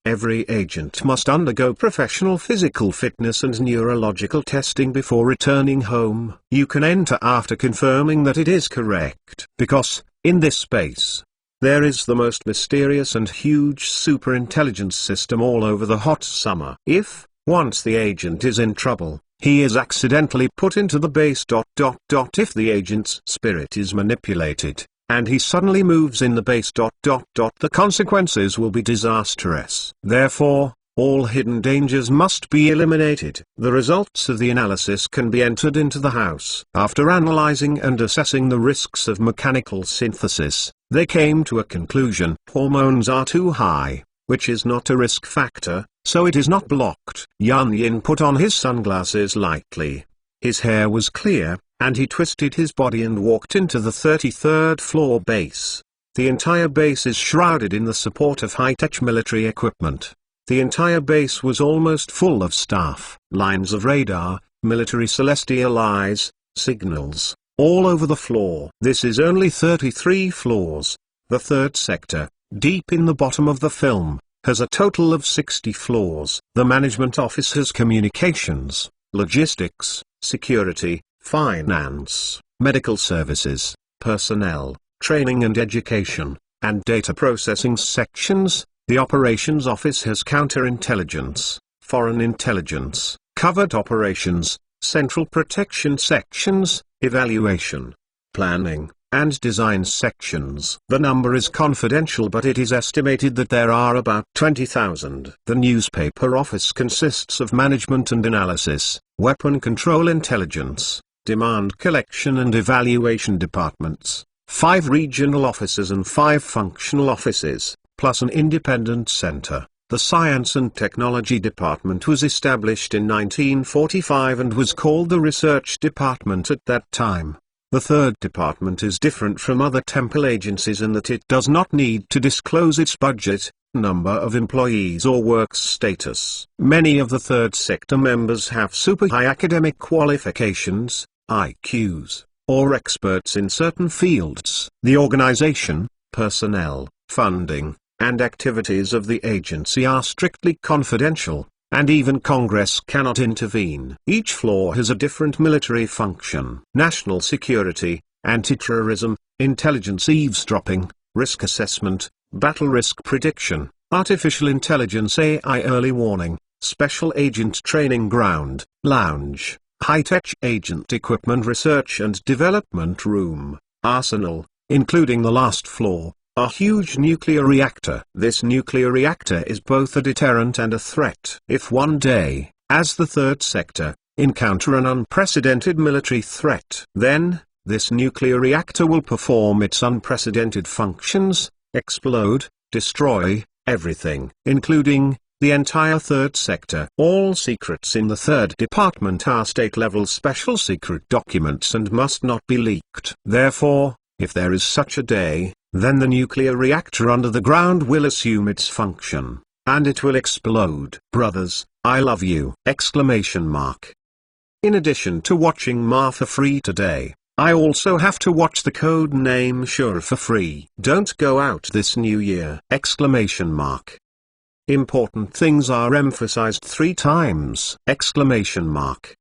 Every agent must undergo professional physical fitness and neurological testing before returning home. You can enter after confirming that it is correct. Because, in this space, there is the most mysterious and huge superintelligence system all over the hot summer. If, once the agent is in trouble, he is accidentally put into the base. If the agent's spirit is manipulated, and he suddenly moves in the base. The consequences will be disastrous. Therefore, all hidden dangers must be eliminated. The results of the analysis can be entered into the house. After analyzing and assessing the risks of mechanical synthesis, they came to a conclusion. Hormones are too high, which is not a risk factor, so it is not blocked. Yan Yin put on his sunglasses lightly. His hair was clear, and he twisted his body and walked into the 33rd floor base. The entire base is shrouded in the support of high-tech military equipment. The entire base was almost full of staff. Lines of radar, military celestial eyes, signals, all over the floor. This is only 33 floors. The third sector, deep in the bottom of the film, has a total of 60 floors. The management office has communications, logistics, security, finance, medical services, personnel, training and education, and data processing sections. The operations office has counterintelligence, foreign intelligence, covert operations, central protection sections, evaluation, planning, and design sections. The number is confidential, but it is estimated that there are about 20,000. The newspaper office consists of management and analysis, weapon control intelligence, demand collection and evaluation departments, 5 regional offices and 5 functional offices, plus an independent center. The Science and Technology Department was established in 1945 and was called the Research Department at that time. The third department is different from other temple agencies in that it does not need to disclose its budget, number of employees or work status. Many of the third sector members have super high academic qualifications, IQs, or experts in certain fields. The organization, personnel, funding, and activities of the agency are strictly confidential, and even Congress cannot intervene. Each floor has a different military function: national security, anti-terrorism, intelligence eavesdropping, risk assessment, battle risk prediction, artificial intelligence AI early warning, special agent training ground, lounge, high-tech agent equipment research and development room, arsenal, including the last floor, a huge nuclear reactor. This nuclear reactor is both a deterrent and a threat. If one day, as the third sector, encounter an unprecedented military threat, then, this nuclear reactor will perform its unprecedented functions, explode, destroy, everything, including, the entire third sector. All secrets in the third department are state-level special secret documents and must not be leaked. Therefore, if there is such a day, then the nuclear reactor under the ground will assume its function, and it will explode. Brothers, I love you! Exclamation mark. In addition to watching Ma for free today, I also have to watch the Code Name Shura for free. Don't go out this new year! Exclamation mark. Important things are emphasized 3 times! Exclamation mark.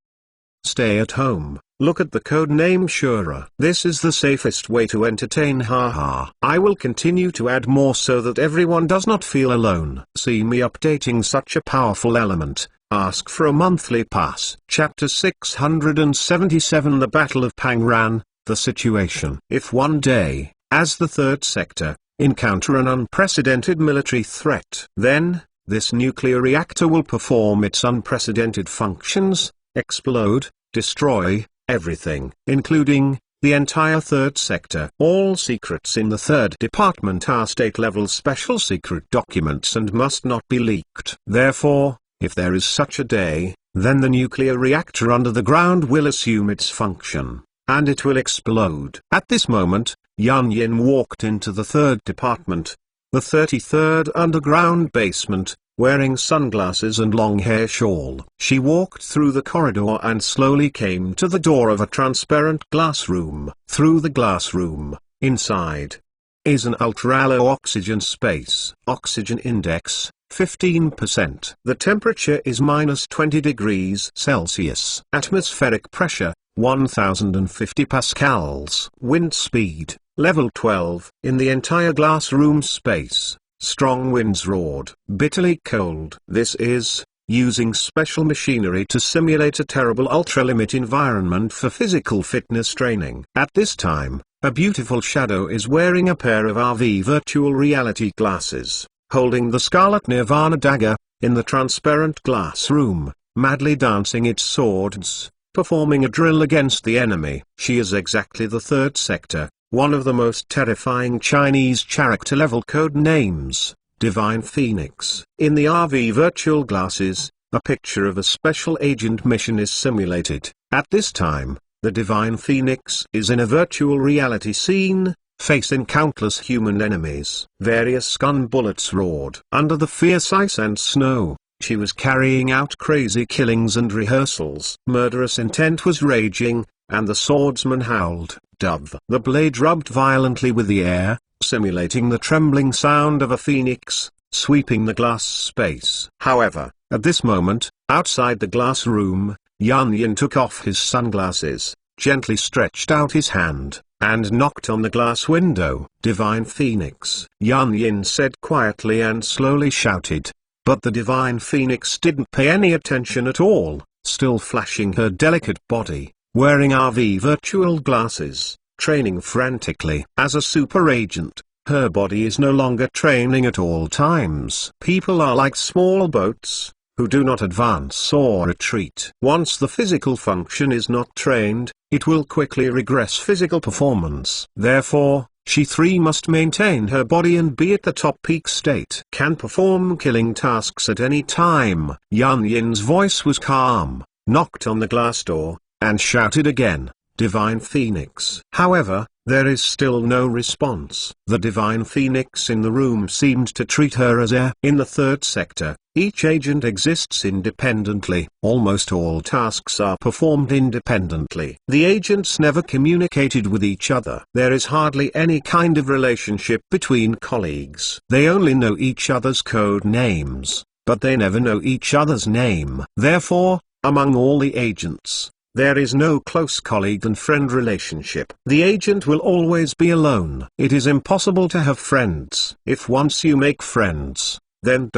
Stay at home. Look at the Code Name Shura. This is the safest way to entertain haha. I will continue to add more so that everyone does not feel alone. See me updating such a powerful element. ask for a monthly pass. Chapter 677 The Battle of Pangran, the situation. If one day, as the third sector, encounter an unprecedented military threat, then, this nuclear reactor will perform its unprecedented functions, explode, destroy, everything, including, the entire third sector. All secrets in the third department are state-level special secret documents and must not be leaked. Therefore, if there is such a day, then the nuclear reactor under the ground will assume its function, and it will explode. At this moment, Yan Yin walked into the third department, the 33rd underground basement, wearing sunglasses and long hair shawl. She walked through the corridor and slowly came to the door of a transparent glass room. Through the glass room, inside, is an ultra-low oxygen space. Oxygen index, 15%. The temperature is -20 degrees Celsius. Atmospheric pressure, 1050 pascals. Wind speed, level 12. In the entire glass room space, strong winds roared, bitterly cold. This is, using special machinery to simulate a terrible ultra-limit environment for physical fitness training. At this time, a beautiful shadow is wearing a pair of RV virtual reality glasses, holding the Scarlet Nirvana dagger, in the transparent glass room, madly dancing its swords, performing a drill against the enemy. She is exactly the third sector, one of the most terrifying Chinese character-level code names, Divine Phoenix. In the RV virtual glasses, a picture of a special agent mission is simulated. At this time, the Divine Phoenix is in a virtual reality scene, facing countless human enemies. Various gun bullets roared. Under the fierce ice and snow, she was carrying out crazy killings and rehearsals. Murderous intent was raging, and the swordsman howled, "Dove!" The blade rubbed violently with the air, simulating the trembling sound of a phoenix, sweeping the glass space. However, at this moment, outside the glass room, Yan Yin took off his sunglasses, gently stretched out his hand, and knocked on the glass window. "Divine Phoenix," Yan Yin said quietly and slowly shouted. But the Divine Phoenix didn't pay any attention at all, still flashing her delicate body, wearing RV virtual glasses, training frantically. As a super agent, her body is no longer training at all times. People are like small boats, who do not advance or retreat. Once the physical function is not trained, it will quickly regress physical performance. Therefore, she must maintain her body and be at the top peak state. Can perform killing tasks at any time. Yan Yin's voice was calm, knocked on the glass door, and shouted again, "Divine Phoenix." However, there is still no response. The Divine Phoenix in the room seemed to treat her as air. In the third sector, each agent exists independently. Almost all tasks are performed independently. The agents never communicated with each other. There is hardly any kind of relationship between colleagues. They only know each other's code names, but they never know each other's name. Therefore, among all the agents, there is no close colleague and friend relationship. The agent will always be alone. It is impossible to have friends. If once you make friends, then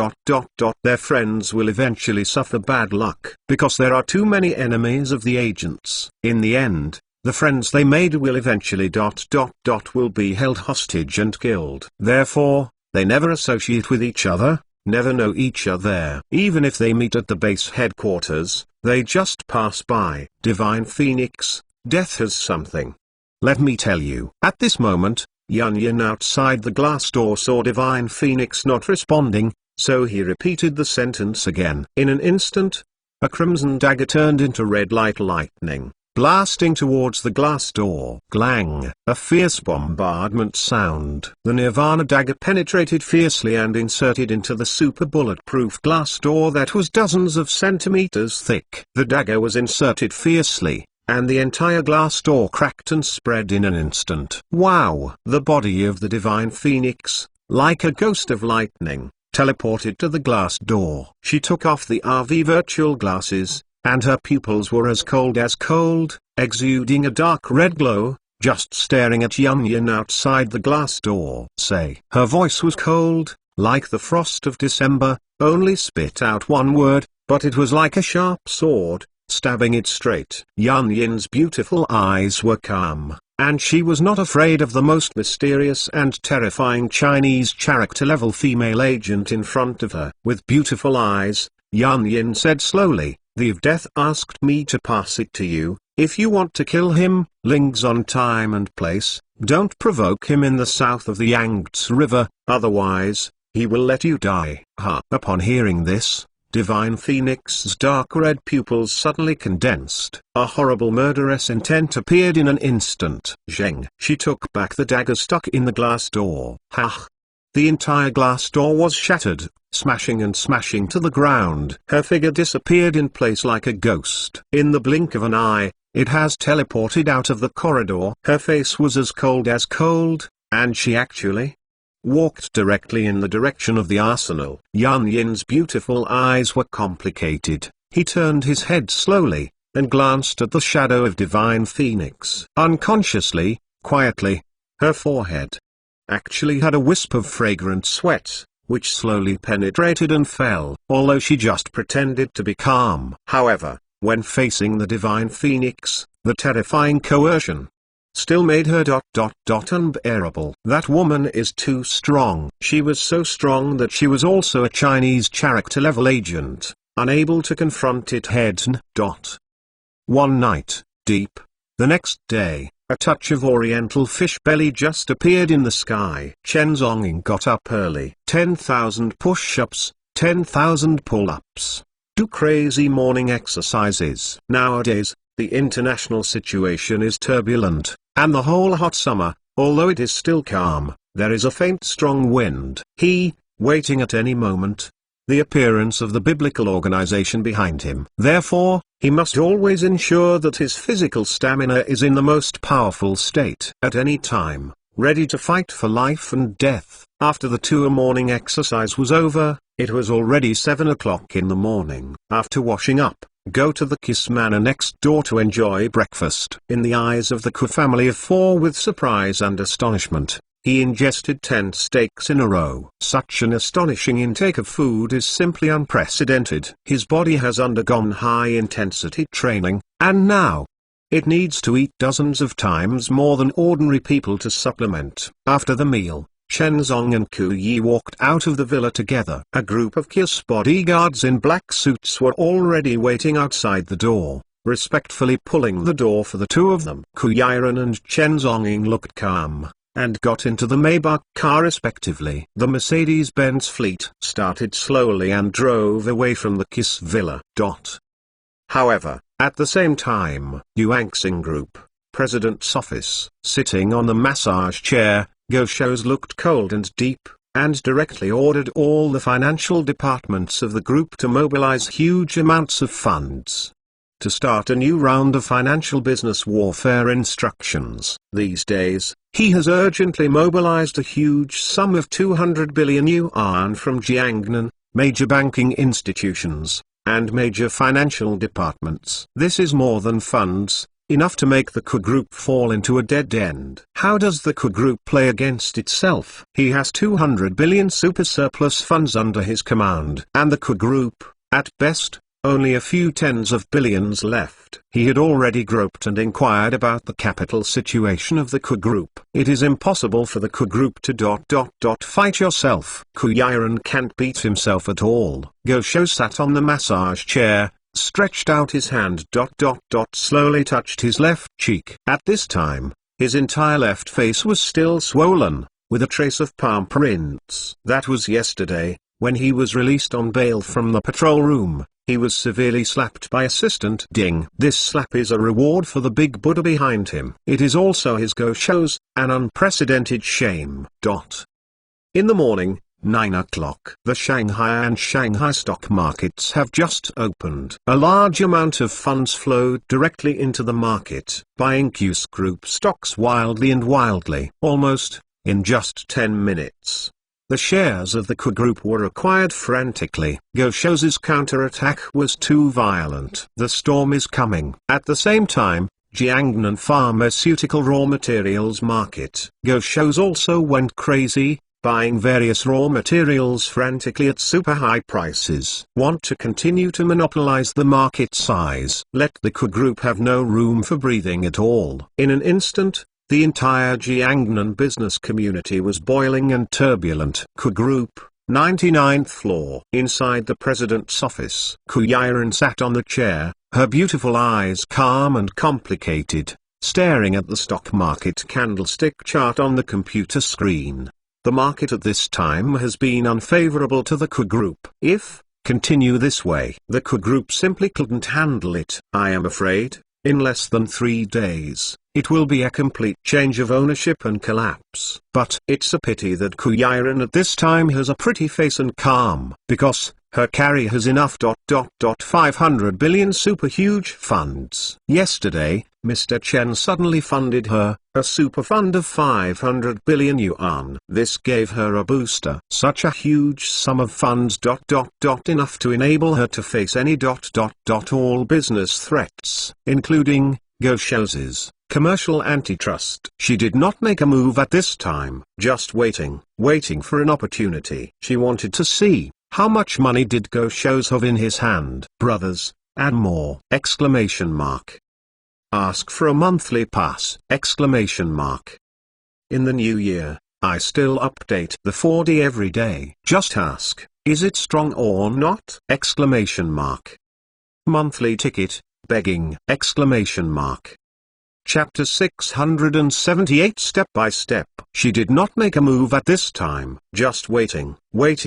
their friends will eventually suffer bad luck, because there are too many enemies of the agents. In the end, the friends they made will eventually will be held hostage and killed. Therefore, they never associate with each other, never know each other. Even if they meet at the base headquarters, they just pass by. Divine Phoenix, death has something. Let me tell you. At this moment, Yan Yin outside the glass door saw Divine Phoenix not responding, so he repeated the sentence again. In an instant, a crimson dagger turned into red lightning, blasting towards the glass door. Glang! A fierce bombardment sound. The Nirvana dagger penetrated fiercely and inserted into the super bulletproof glass door that was dozens of centimeters thick. The dagger was inserted fiercely, and the entire glass door cracked and spread in an instant. Wow! The body of the Divine Phoenix, like a ghost of lightning, teleported to the glass door. She took off the RV virtual glasses, and her pupils were as cold, exuding a dark red glow, just staring at Yan Yin outside the glass door. Say. Her voice was cold, like the frost of December, only spit out one word, but it was like a sharp sword, stabbing it straight. Yan Yin's beautiful eyes were calm, and she was not afraid of the most mysterious and terrifying Chinese character-level female agent in front of her. With beautiful eyes, Yan Yin said slowly, "The of Death asked me to pass it to you. If you want to kill him, Ling's on time and place. Don't provoke him in the south of the Yangtze River, otherwise, he will let you die." Ha! Upon hearing this, Divine Phoenix's dark red pupils suddenly condensed. A horrible murderous intent appeared in an instant. Zheng. She took back the dagger stuck in the glass door. Ha! The entire glass door was shattered, smashing and smashing to the ground. Her figure disappeared in place like a ghost. In the blink of an eye, it has teleported out of the corridor. Her face was as cold, and she actually walked directly in the direction of the arsenal. Yan Yin's beautiful eyes were complicated. He turned his head slowly, and glanced at the shadow of Divine Phoenix. Unconsciously, quietly, her forehead actually had a wisp of fragrant sweat, which slowly penetrated and fell, although she just pretended to be calm. However, when facing the Divine Phoenix, the terrifying coercion still made her unbearable. That woman is too strong. She was so strong that she was also a Chinese character-level agent, unable to confront it head-on. One night, deep. The next day, a touch of oriental fish belly just appeared in the sky. Chen Zhongying got up early. 10,000 push-ups, 10,000 pull-ups. 2 crazy morning exercises. Nowadays, the international situation is turbulent, and the whole hot summer, although it is still calm, there is a faint strong wind. Waiting at any moment, the appearance of the biblical organization behind him. Therefore, he must always ensure that his physical stamina is in the most powerful state. At any time, ready to fight for life and death. After the 2 morning exercise was over, it was already 7 o'clock in the morning. After washing up, go to the Kiss Manor next door to enjoy breakfast. In the eyes of the Ku family of 4 with surprise and astonishment, he ingested 10 steaks in a row. Such an astonishing intake of food is simply unprecedented. His body has undergone high-intensity training, and now it needs to eat dozens of times more than ordinary people to supplement. After the meal, Chen Zong and Ku Yi walked out of the villa together. A group of Kiss bodyguards in black suits were already waiting outside the door, respectfully pulling the door for the 2 of them. Ku Yiren and Chen Zongying looked calm, and got into the Maybach car respectively. The Mercedes-Benz fleet started slowly and drove away from the Kiss villa. However, at the same time, Yuanxing Group, President's office, sitting on the massage chair, Go Shou's looked cold and deep, and directly ordered all the financial departments of the group to mobilize huge amounts of funds to start a new round of financial business warfare instructions. These days, he has urgently mobilized a huge sum of 200 billion yuan from Jiangnan, major banking institutions, and major financial departments. This is more than funds, enough to make the Ku Group fall into a dead end. How does the Ku Group play against itself? He has 200 billion super surplus funds under his command, and the Ku Group, at best, only a few tens of billions left. He had already groped and inquired about the capital situation of the Ku Group. It is impossible for the Ku Group to fight yourself. Ku Yiren can't beat himself at all. Go Shou sat on the massage chair, stretched out his hand slowly touched his left cheek. At this time, his entire left face was still swollen, with a trace of palm prints. That was yesterday, when he was released on bail from the patrol room. He was severely slapped by Assistant Ding. This slap is a reward for the big Buddha behind him. It is also his Go Shou's, an unprecedented shame. In the morning, 9 o'clock. The Shanghai and Shanghai stock markets have just opened. A large amount of funds flowed directly into the market, buying Q's Group stocks wildly, almost, in just 10 minutes. The shares of the Ku Group were acquired frantically. Go Shou's counterattack was too violent. The storm is coming. At the same time, Jiangnan pharmaceutical raw materials market. Go Shou's also went crazy, buying various raw materials frantically at super high prices. Want to continue to monopolize the market size. Let the Ku Group have no room for breathing at all. In an instant, the entire Jiangnan business community was boiling and turbulent. Ku Group, 99th floor. Inside the president's office, Ku Yiren sat on the chair, her beautiful eyes calm and complicated, staring at the stock market candlestick chart on the computer screen. The market at this time has been unfavorable to the Ku Group. If continue this way, the Ku Group simply couldn't handle it. I am afraid, in less than 3 days, it will be a complete change of ownership and collapse. But it's a pity that Ku Yiren at this time has a pretty face and calm, because her carry has enough 500 billion super huge funds. Yesterday, Mr. Chen suddenly funded her, a super fund of 500 billion yuan. This gave her a booster. Such a huge sum of funds enough to enable her to face any all business threats, including Goshouse's commercial antitrust. She did not make a move at this time, just waiting for an opportunity. She wanted to see how much money did Goshous have in his hand. Brothers, and more! Exclamation mark. Ask for a monthly pass! Exclamation mark. In the new year, I still update the 4D every day. Just ask, is it strong or not? Exclamation mark. Monthly ticket, begging! Exclamation mark. Chapter 678 Step by Step. She did not make a move at this time, just waiting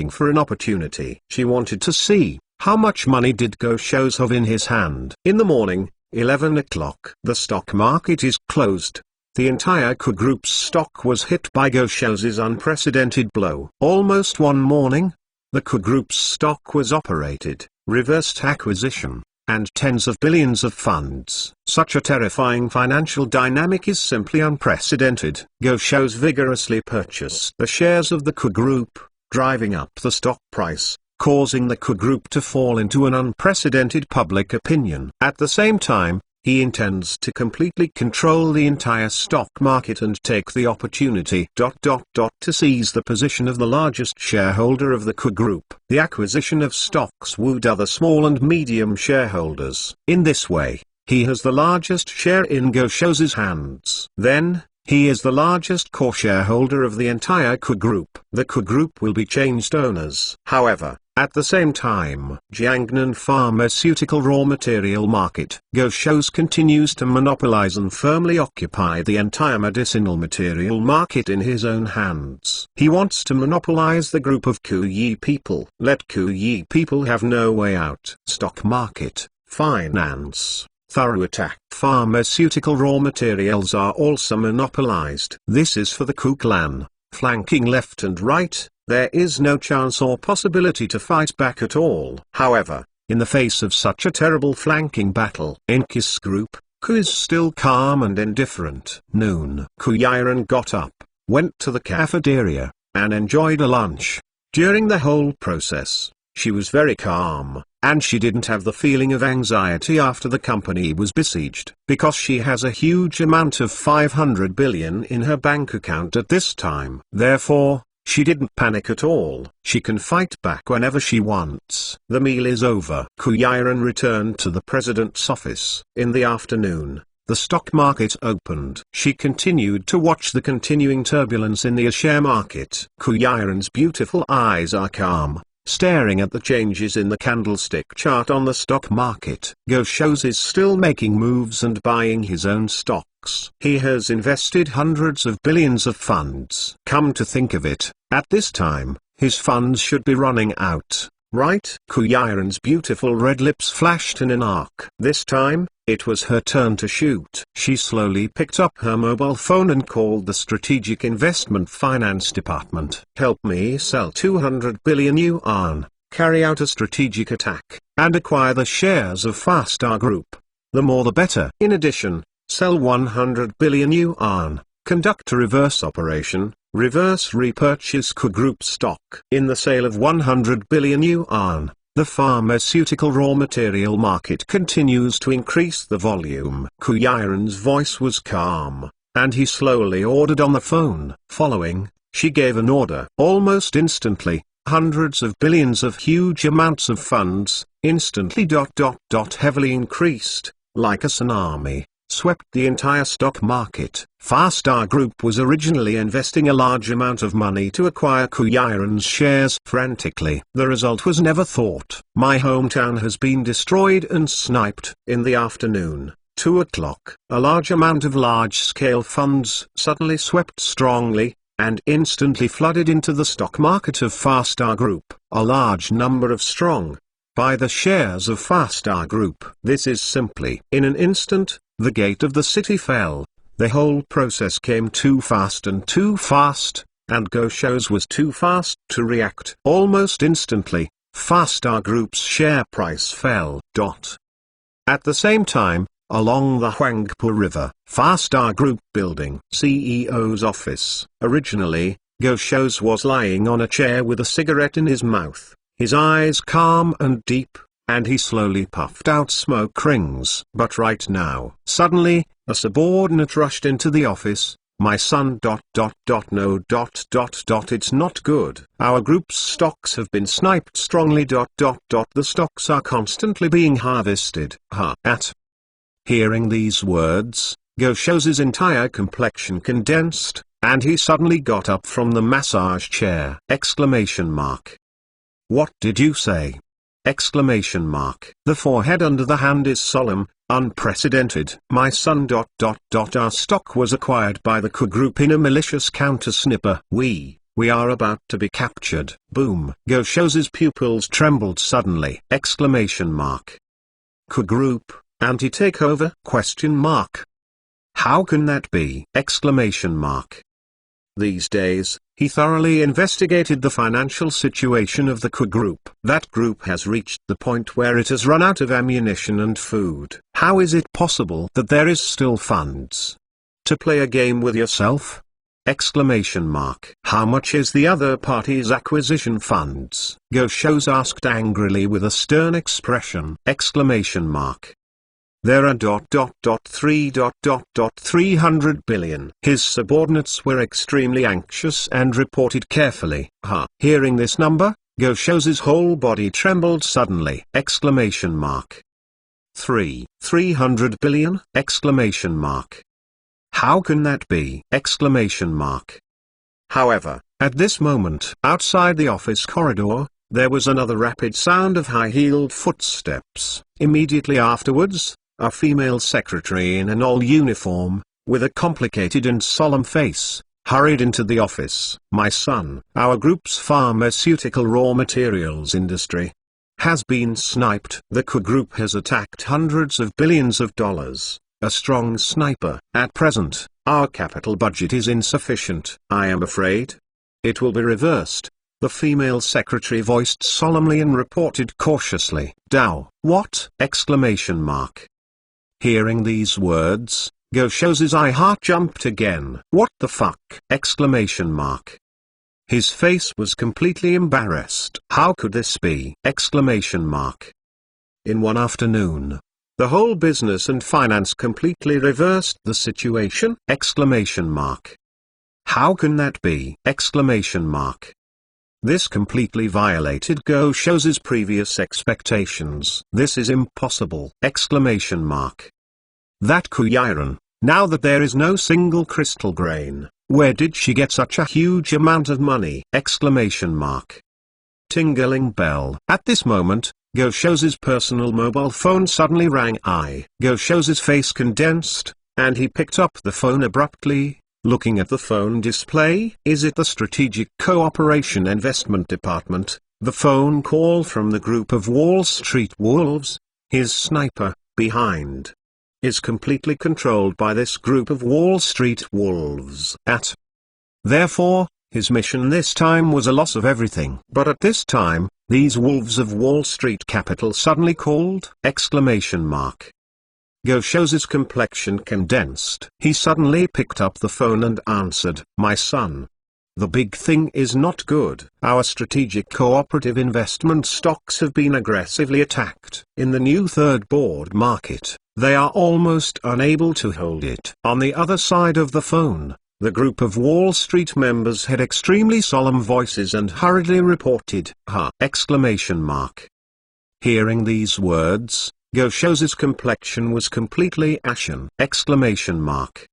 for an opportunity. She wanted to see how much money did Goshous have in his hand. In the morning, 11 o'clock. The stock market is closed. The entire Ku Group's stock was hit by Goshouse's unprecedented blow. Almost one morning, the Ku Group's stock was operated, reversed acquisition, and tens of billions of funds. Such a terrifying financial dynamic is simply unprecedented. Goshous vigorously purchased the shares of the Ku Group, driving up the stock price, causing the Ku Group to fall into an unprecedented public opinion. At the same time, he intends to completely control the entire stock market and take the opportunity to seize the position of the largest shareholder of the Ku Group. The acquisition of stocks wooed other small and medium shareholders. In this way, he has the largest share in Goshouse's hands. Then, he is the largest core shareholder of the entire Ku Group. The Ku Group will be changed owners. However, at the same time, Jiangnan pharmaceutical raw material market, Goshous continues to monopolize and firmly occupy the entire medicinal material market in his own hands. He wants to monopolize the group of Ku Yi people. Let Ku Yi people have no way out. Stock market, finance, thorough attack. Pharmaceutical raw materials are also monopolized. This is for the Ku clan, flanking left and right. There is no chance or possibility to fight back at all. However, in the face of such a terrible flanking battle, in Kiss Group, Ku is still calm and indifferent. Noon. Ku Yiren got up, went to the cafeteria, and enjoyed a lunch. During the whole process, she was very calm, and she didn't have the feeling of anxiety after the company was besieged, because she has a huge amount of 500 billion in her bank account at this time. Therefore, she didn't panic at all. She can fight back whenever she wants. The meal is over. Ku Yiren returned to the president's office. In the afternoon, the stock market opened. She continued to watch the continuing turbulence in the share market. Ku Yiren's beautiful eyes are calm, staring at the changes in the candlestick chart on the stock market. Goshous is still making moves and buying his own stocks. He has invested hundreds of billions of funds. Come to think of it, at this time, his funds should be running out, right? Ku Yiren's beautiful red lips flashed in an arc. This time, it was her turn to shoot. She slowly picked up her mobile phone and called the Strategic Investment Finance Department. Help me sell 200 billion yuan, carry out a strategic attack, and acquire the shares of Fastar Group. The more the better. In addition, sell 100 billion yuan, conduct a reverse operation, reverse repurchase Ku Group stock. In the sale of 100 billion yuan, the pharmaceutical raw material market continues to increase the volume. Ku Yiren's voice was calm, and he slowly ordered on the phone. Following, She gave an order. Almost instantly, hundreds of billions of huge amounts of funds, instantly heavily increased, like a tsunami, swept the entire stock market. Fast-Star Group was originally investing a large amount of money to acquire Kuyaran's shares frantically. The result was never thought. My hometown has been destroyed and sniped. In the afternoon, 2 o'clock, a large amount of large-scale funds suddenly swept strongly, and instantly flooded into the stock market of Fast-Star Group. A large number of strong buy the shares of Fast-Star Group. This is simply, in an instant, the gate of the city fell. The whole process came too fast, and Go Shows was too fast to react. Almost instantly, Fast-Star Group's share price fell. At the same time, along the Huangpu River, Fast-Star Group building, CEO's office. Originally, Go Shows was lying on a chair with a cigarette in his mouth, his eyes calm and deep, and he slowly puffed out smoke rings. But right now, suddenly, a subordinate rushed into the office. My son. No. It's not good. Our group's stocks have been sniped strongly. The stocks are constantly being harvested. Hearing these words, Go Shows' entire complexion condensed, and he suddenly got up from the massage chair. What did you say? The forehead under the hand is solemn, unprecedented. My son. Our stock was acquired by the Ku Group in a malicious counter-snipper. We are about to be captured. Boom. Go Shows' pupils trembled suddenly. Ku Group, anti-takeover? How can that be? These days, he thoroughly investigated the financial situation of the Ku Group. That group has reached the point where it has run out of ammunition and food. How is it possible that there is still funds to play a game with yourself? How much is the other party's acquisition funds? Go Shows asked angrily with a stern expression. There are 300 billion. His subordinates were extremely anxious and reported carefully. Hearing this number, Go Shows' whole body trembled suddenly. 300 billion? How can that be? However, at this moment, outside the office corridor, there was another rapid sound of high-heeled footsteps. Immediately afterwards, a female secretary in an old uniform, with a complicated and solemn face, hurried into the office. My son, our group's pharmaceutical raw materials industry has been sniped. The Ku Group has attacked hundreds of billions of dollars. A strong sniper. At present, our capital budget is insufficient. I am afraid it will be reversed. The female secretary voiced solemnly and reported cautiously. What? Hearing these words, Go Shows' heart jumped again. What the fuck? His face was completely embarrassed. How could this be? In one afternoon, the whole business and finance completely reversed the situation. How can that be? This completely violated Go Shows' previous expectations. This is impossible! That Kuyaran, now that there is no single crystal grain, where did she get such a huge amount of money? Tingling bell. At this moment, Go Shows' personal mobile phone suddenly rang. Go Shows' face condensed, and he picked up the phone abruptly. Looking at the phone display, is it the Strategic Cooperation Investment Department? The phone call from the group of Wall Street Wolves. His sniper, behind, is completely controlled by this group of Wall Street Wolves. Therefore, his mission this time was a loss of everything. But at this time, these wolves of Wall Street capital suddenly called! Go Shows' complexion condensed. He suddenly picked up the phone and answered. My son. The big thing is not good. Our strategic cooperative investment stocks have been aggressively attacked. In the new third board market, they are almost unable to hold it. On the other side of the phone, The group of Wall Street members had extremely solemn voices and hurriedly reported, "Ha!" exclamation mark. Hearing these words, Goshoz's complexion was completely ashen! Exclamation mark.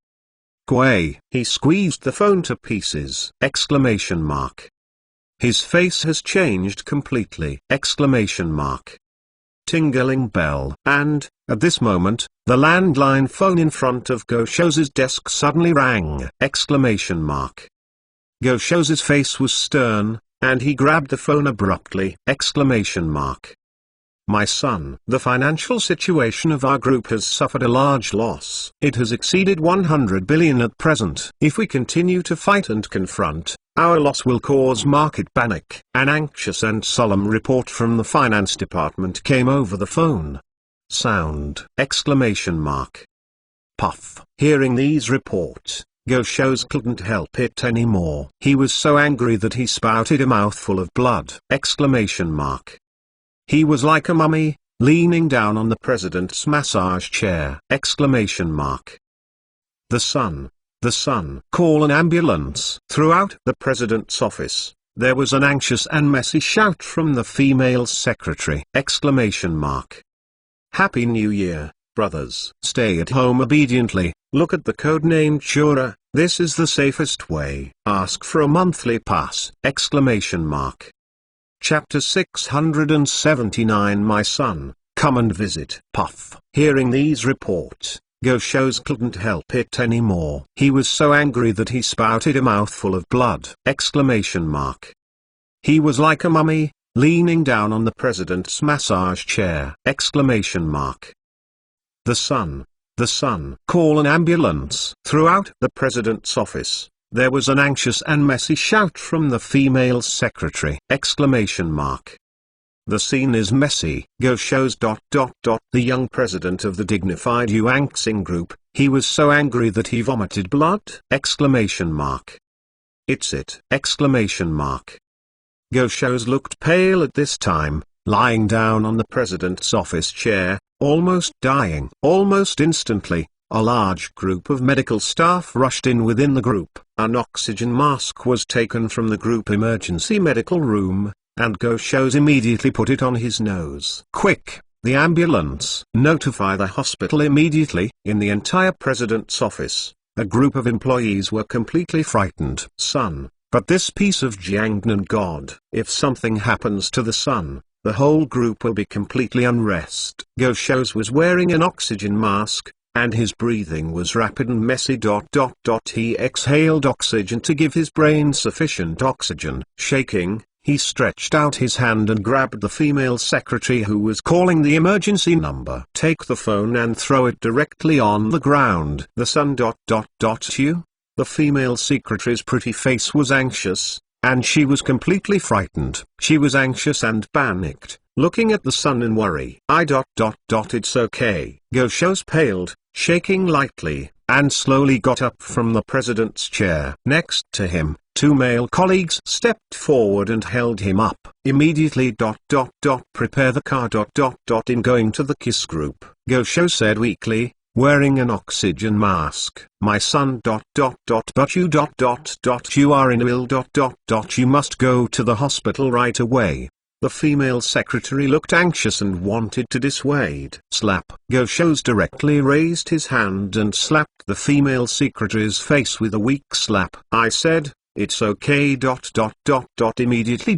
Quay! He squeezed the phone to pieces! Exclamation mark. His face has changed completely! Exclamation mark. Tingling bell. And, at this moment, the landline phone in front of Goshoz's desk suddenly rang! Exclamation mark. Goshoz's face was stern, and he grabbed the phone abruptly! Exclamation mark. My son, the financial situation of our group has suffered a large loss. It has exceeded 100 billion at present. If we continue to fight and confront, our loss will cause market panic. An anxious and solemn report from the finance department came over the phone. Sound! Exclamation mark. Puff! Hearing these reports, Goshoz couldn't help it anymore. He was so angry that he spouted a mouthful of blood! Exclamation mark. He was like a mummy, leaning down on the president's massage chair! Exclamation mark. The son! The son! Call an ambulance! Throughout the president's office, there was an anxious and messy shout from the female secretary! Exclamation mark. Happy New Year, brothers! Stay at home obediently, look at the code-named Shura, this is the safest way. Ask for a monthly pass! Exclamation mark. Chapter 679 My son, come and visit. Puff! Hearing these reports, Goshoz couldn't help it anymore. He was so angry that he spouted a mouthful of blood! Exclamation mark. He was like a mummy, leaning down on the president's massage chair! Exclamation mark. The son! The son! Call an ambulance! Throughout the president's office, there was an anxious and messy shout from the female secretary! Exclamation mark. The scene is messy. Goshoz. The young president of the dignified Yuanxing group, he was so angry that he vomited blood! Exclamation mark. It's it! Exclamation mark. Goshoz looked pale at this time, lying down on the president's office chair, almost dying. Almost instantly, a large group of medical staff rushed in within the group. An oxygen mask was taken from the group emergency medical room, and Goshoz immediately put it on his nose. Quick! The ambulance! Notify the hospital immediately! In the entire president's office, a group of employees were completely frightened. Son, but this piece of Jiangnan God! If something happens to the son, the whole group will be completely unrest. Goshoz was wearing an oxygen mask, and his breathing was rapid and messy. He exhaled oxygen to give his brain sufficient oxygen. Shaking, he stretched out his hand and grabbed the female secretary who was calling the emergency number. Take the phone and throw it directly on the ground. The son. You? The female secretary's pretty face was anxious, and she was completely frightened. She was anxious and panicked, looking at the son in worry. It's okay. Goshoz paled, shaking lightly, and slowly got up from the president's chair. Next to him, two male colleagues stepped forward and held him up. Immediately. Prepare the car. In going to the KISS group, Goshoz said weakly, wearing an oxygen mask. My son. But you. You are ill. You must go to the hospital right away. The female secretary looked anxious and wanted to dissuade. Slap! Goshoz directly raised his hand and slapped the female secretary's face with a weak slap. I said, it's okay. Immediately.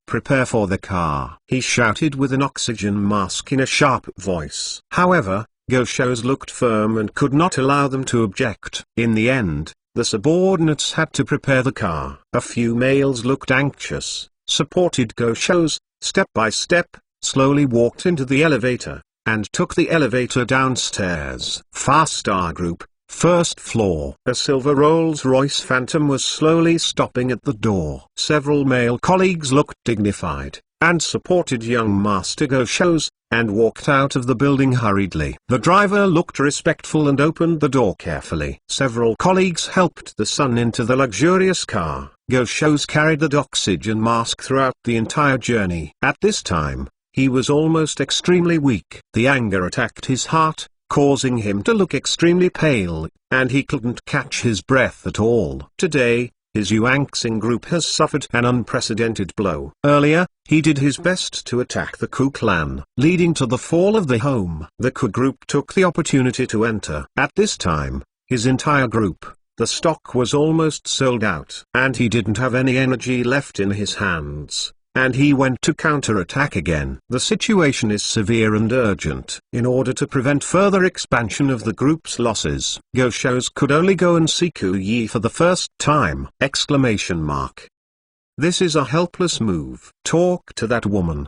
Prepare for the car. He shouted with an oxygen mask in a sharp voice. However, Goshoz looked firm and could not allow them to object. In the end, the subordinates had to prepare the car. A few males looked anxious, supported Goshoz, step by step, slowly walked into the elevator, and took the elevator downstairs. Fast-Star Group, first floor. A silver Rolls-Royce Phantom was slowly stopping at the door. Several male colleagues looked dignified, and supported young Master Goshoz, and walked out of the building hurriedly. The driver looked respectful and opened the door carefully. Several colleagues helped the son into the luxurious car. Goshoz carried the oxygen mask throughout the entire journey. At this time, he was almost extremely weak. The anger attacked his heart, causing him to look extremely pale, and he couldn't catch his breath at all. Today, his Yuanxing group has suffered an unprecedented blow. Earlier, he did his best to attack the Ku clan, leading to the fall of the home. The Ku group took the opportunity to enter. At this time, his entire group, the stock was almost sold out, and he didn't have any energy left in his hands, and he went to counterattack again. The situation is severe and urgent. In order to prevent further expansion of the group's losses, Go Shows could only go and see Ku Yi for the first time! This is a helpless move. Talk to that woman.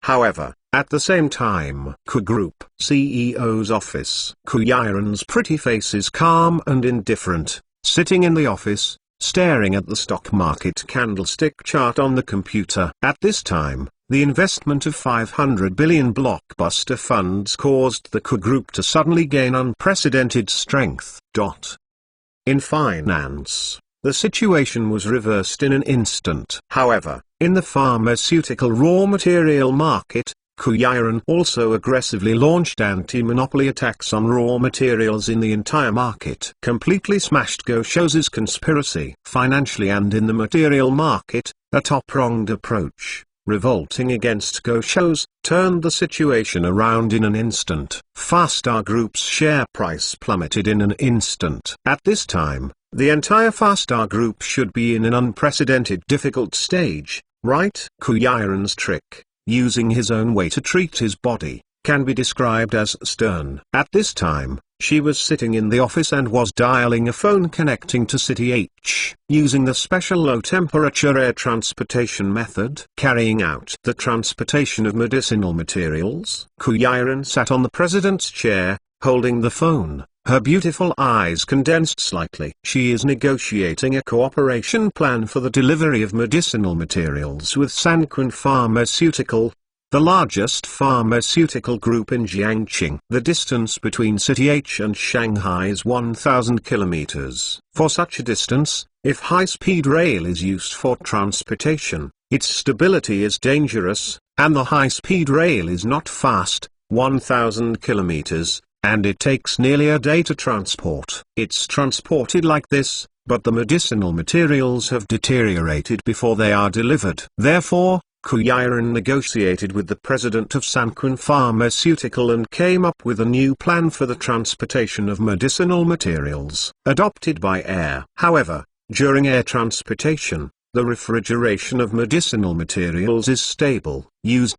However, at the same time, Ku Group CEO's office. Ku Yiren's pretty face is calm and indifferent, sitting in the office, staring at the stock market candlestick chart on the computer. At this time, the investment of 500 billion blockbuster funds caused the Ku Group to suddenly gain unprecedented strength. In finance, the situation was reversed in an instant. However, in the pharmaceutical raw material market, Ku Yiren also aggressively launched anti-monopoly attacks on raw materials in the entire market. Completely smashed Go Shows' conspiracy. Financially and in the material market, a top-pronged approach, revolting against Go Shows, turned the situation around in an instant. Fastar Group's share price plummeted in an instant. At this time, the entire Fastar Group should be in an unprecedented difficult stage, right? Ku Yiren's trick, using his own way to treat his body, can be described as stern. At this time, she was sitting in the office and was dialing a phone connecting to City H, using the special low-temperature air transportation method. Carrying out the transportation of medicinal materials, Ku Yiren sat on the president's chair, holding the phone, her beautiful eyes condensed slightly. She is negotiating a cooperation plan for the delivery of medicinal materials with Sanquin Pharmaceutical, the largest pharmaceutical group in Jiangqing. The distance between City H and Shanghai is 1,000 kilometers. For such a distance, if high-speed rail is used for transportation, its stability is dangerous, and the high-speed rail is not fast, 1,000 kilometers, and it takes nearly a day to transport. It's transported like this, but the medicinal materials have deteriorated before they are delivered. Therefore, Ku Yiren negotiated with the president of Sanquin Pharmaceutical and came up with a new plan for the transportation of medicinal materials, adopted by air. However, during air transportation, the refrigeration of medicinal materials is stable. Use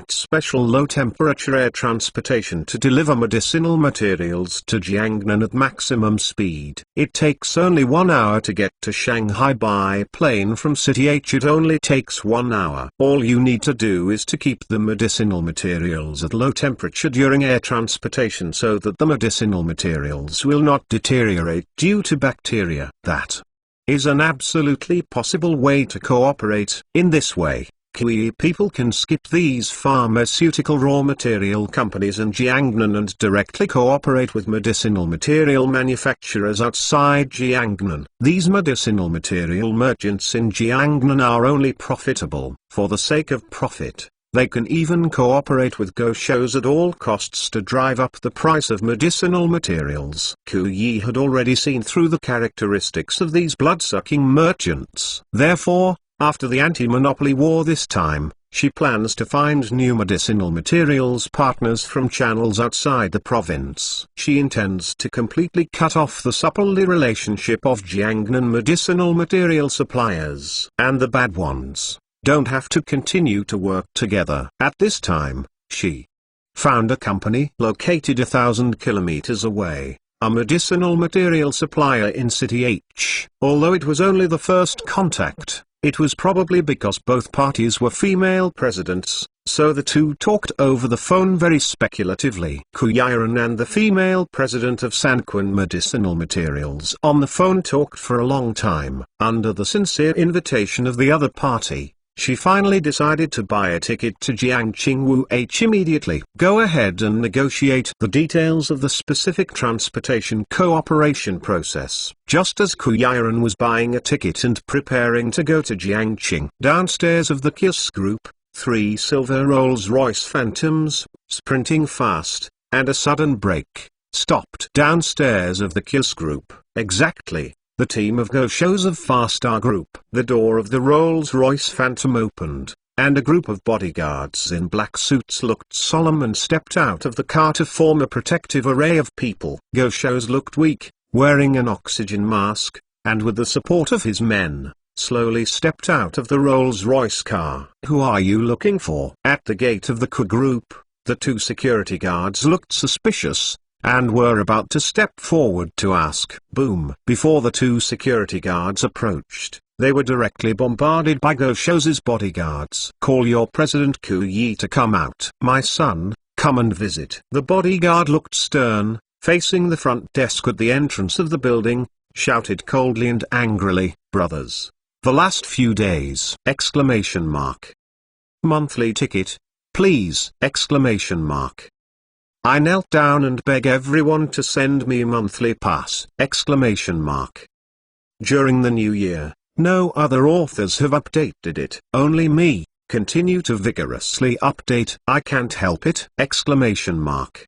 special low-temperature air transportation to deliver medicinal materials to Jiangnan at maximum speed. It takes only 1 hour to get to Shanghai by plane from City H. It only takes 1 hour. All you need to do is to keep the medicinal materials at low temperature during air transportation so that the medicinal materials will not deteriorate due to bacteria. That is an absolutely possible way to cooperate. In this way, Kui people can skip these pharmaceutical raw material companies in Jiangnan and directly cooperate with medicinal material manufacturers outside Jiangnan. These medicinal material merchants in Jiangnan are only profitable for the sake of profit. They can even cooperate with Go Shows at all costs to drive up the price of medicinal materials. Ku Yi had already seen through the characteristics of these blood-sucking merchants. Therefore, after the anti-monopoly war this time, she plans to find new medicinal materials partners from channels outside the province. She intends to completely cut off the supplely relationship of Jiangnan medicinal material suppliers and the bad ones don't have to continue to work together. At this time, she found a company located 1,000 kilometers away, a medicinal material supplier in City H. Although it was only the first contact, it was probably because both parties were female presidents, so the two talked over the phone very speculatively. Ku Yiren and the female president of Sanquin Medicinal Materials on the phone talked for a long time. Under the sincere invitation of the other party, she finally decided to buy a ticket to Jiangqing H immediately. Go ahead and negotiate the details of the specific transportation cooperation process. Just as Ku Yiren was buying a ticket and preparing to go to Jiangqing. Downstairs of the Kios group, 3 silver Rolls-Royce Phantoms, sprinting fast, and a sudden brake stopped downstairs of the Kiss Group. Exactly. The team of Go-Shows of Farstar Group. The door of the Rolls-Royce Phantom opened, and a group of bodyguards in black suits looked solemn and stepped out of the car to form a protective array of people. Go-Shows looked weak, wearing an oxygen mask, and with the support of his men, slowly stepped out of the Rolls-Royce car. "Who are you looking for?" At the gate of the K Group, the two security guards looked suspicious, and were about to step forward to ask. Boom! Before the two security guards approached, they were directly bombarded by Go-Show's bodyguards. "Call your President Ku Yi to come out." "My son, come and visit." The bodyguard looked stern, facing the front desk at the entrance of the building, shouted coldly and angrily, "Brothers, the last few days!" Exclamation mark. "Monthly ticket, please!" Exclamation mark. "I knelt down and beg everyone to send me a monthly pass!" Exclamation mark. During the new year, no other authors have updated it. Only me, continue to vigorously update. I can't help it! Exclamation mark.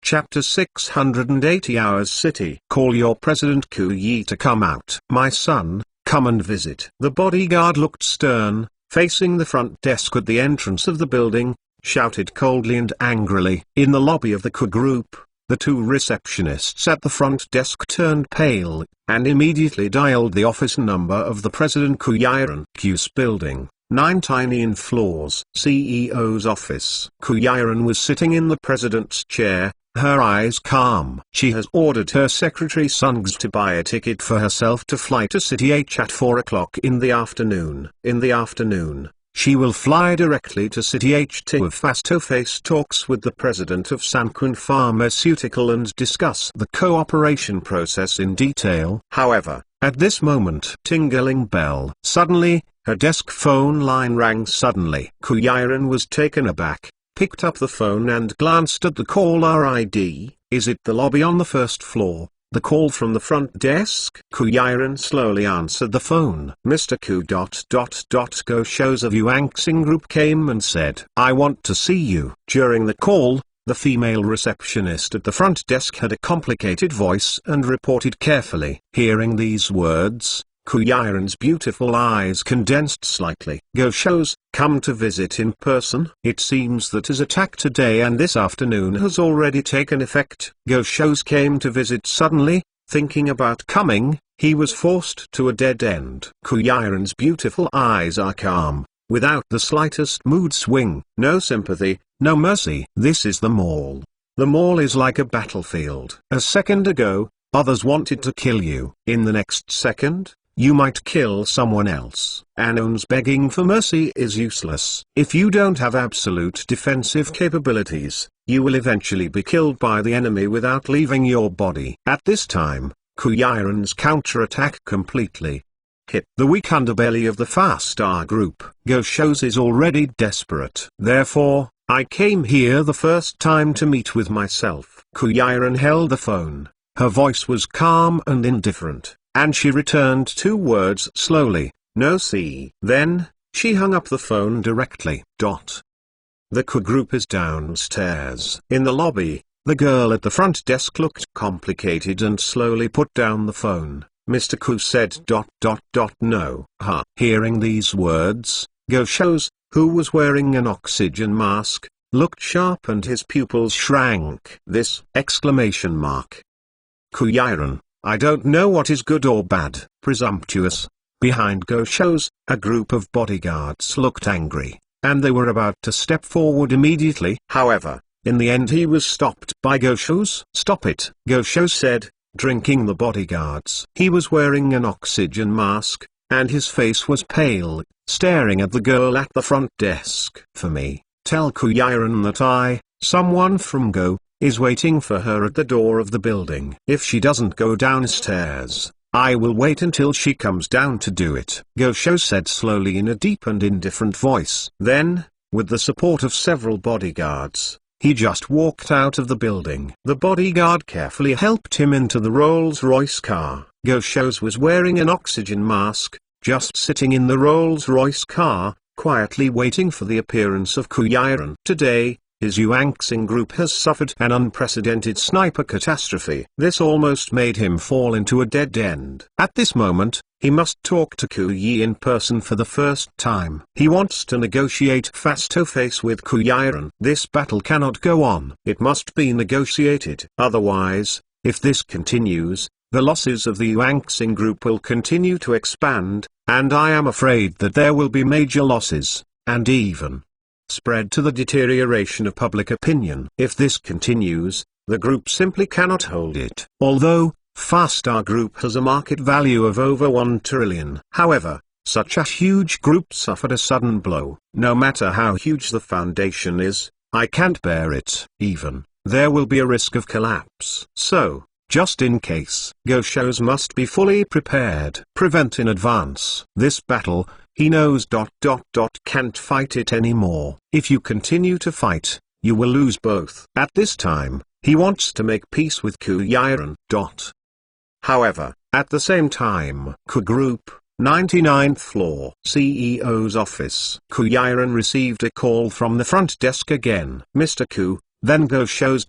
Chapter 680 Hours City. "Call your President Ku Yi to come out." "My son, come and visit." The bodyguard looked stern, facing the front desk at the entrance of the building, shouted coldly and angrily. In the lobby of the K Group, the two receptionists at the front desk turned pale, and immediately dialed the office number of the President Kuyiren. Q's building, 9 tiny floors. CEO's office. Kuyiren was sitting in the president's chair, her eyes calm. She has ordered her secretary Sungs to buy a ticket for herself to fly to City H at 4 o'clock in the afternoon. In the afternoon, she will fly directly to City H to have face-to-face talks with the president of Sankun Pharmaceutical and discuss the cooperation process in detail. However, at this moment, tingling bell. Suddenly, her desk phone line rang suddenly. Kuyiren was taken aback, picked up the phone and glanced at the caller ID. Is it the lobby on the first floor? The call from the front desk? Kuyiren slowly answered the phone. Mr. Ku. Go-Shows of Yuanxing Group came and said, "I want to see you." During the call, the female receptionist at the front desk had a complicated voice and reported carefully. Hearing these words, Kuyiren's beautiful eyes condensed slightly. Go-Shows, come to visit in person? It seems that his attack today and this afternoon has already taken effect. Go-Shows came to visit suddenly, thinking about coming, he was forced to a dead end. Kuyiren's beautiful eyes are calm, without the slightest mood swing. No sympathy, no mercy. This is the mall. The mall is like a battlefield. A second ago, others wanted to kill you. In the next second, you might kill someone else. Announce begging for mercy is useless. If you don't have absolute defensive capabilities, you will eventually be killed by the enemy without leaving your body. At this time, Kuyiren's counterattack completely hit the weak underbelly of the Farstar Group. Go-Shows is already desperate. Therefore, I came here the first time to meet with myself. Kuyiren held the phone. Her voice was calm and indifferent, and she returned 2 words slowly, "No see." Then, she hung up the phone directly. The K Group is downstairs. In the lobby, the girl at the front desk looked complicated and slowly put down the phone. Mr. Ku said ... No. Hearing these words, Go-Shows, who was wearing an oxygen mask, looked sharp and his pupils shrank. This! Exclamation mark. Kuyiren, I don't know what is good or bad. Presumptuous. Behind Go-Shows, a group of bodyguards looked angry, and they were about to step forward immediately. However, in the end he was stopped by Go-Shows. "Stop it," Go-Shows said, drinking the bodyguards. He was wearing an oxygen mask, and his face was pale, staring at the girl at the front desk. "For me, tell Kuyiren that someone from Go, is waiting for her at the door of the building. If she doesn't go downstairs, I will wait until she comes down to do it," Go-Shows said slowly in a deep and indifferent voice. Then, with the support of several bodyguards, he just walked out of the building. The bodyguard carefully helped him into the Rolls-Royce car. Go-Shows was wearing an oxygen mask, just sitting in the Rolls-Royce car, quietly waiting for the appearance of Kuyiren. Today, his Yuanxing group has suffered an unprecedented sniper catastrophe. This almost made him fall into a dead end. At this moment, he must talk to Ku Yi in person for the first time. He wants to negotiate face-to-face with Ku Yiren. This battle cannot go on. It must be negotiated. Otherwise, if this continues, the losses of the Yuanxing group will continue to expand, and I am afraid that there will be major losses, and even spread to the deterioration of public opinion. If this continues, the group simply cannot hold it. Although Fastar Group has a market value of over 1 trillion. However, such a huge group suffered a sudden blow. No matter how huge the foundation is, I can't bear it. Even, there will be a risk of collapse. So, just in case, Goshos must be fully prepared. Prevent in advance. This battle, he knows can't fight it anymore. If you continue to fight, you will lose both. At this time, he wants to make peace with Ku Yiren. However, at the same time, Ku Group, 99th floor, CEO's office. Ku Yiren received a call from the front desk again. Mr. Ku, then go shows.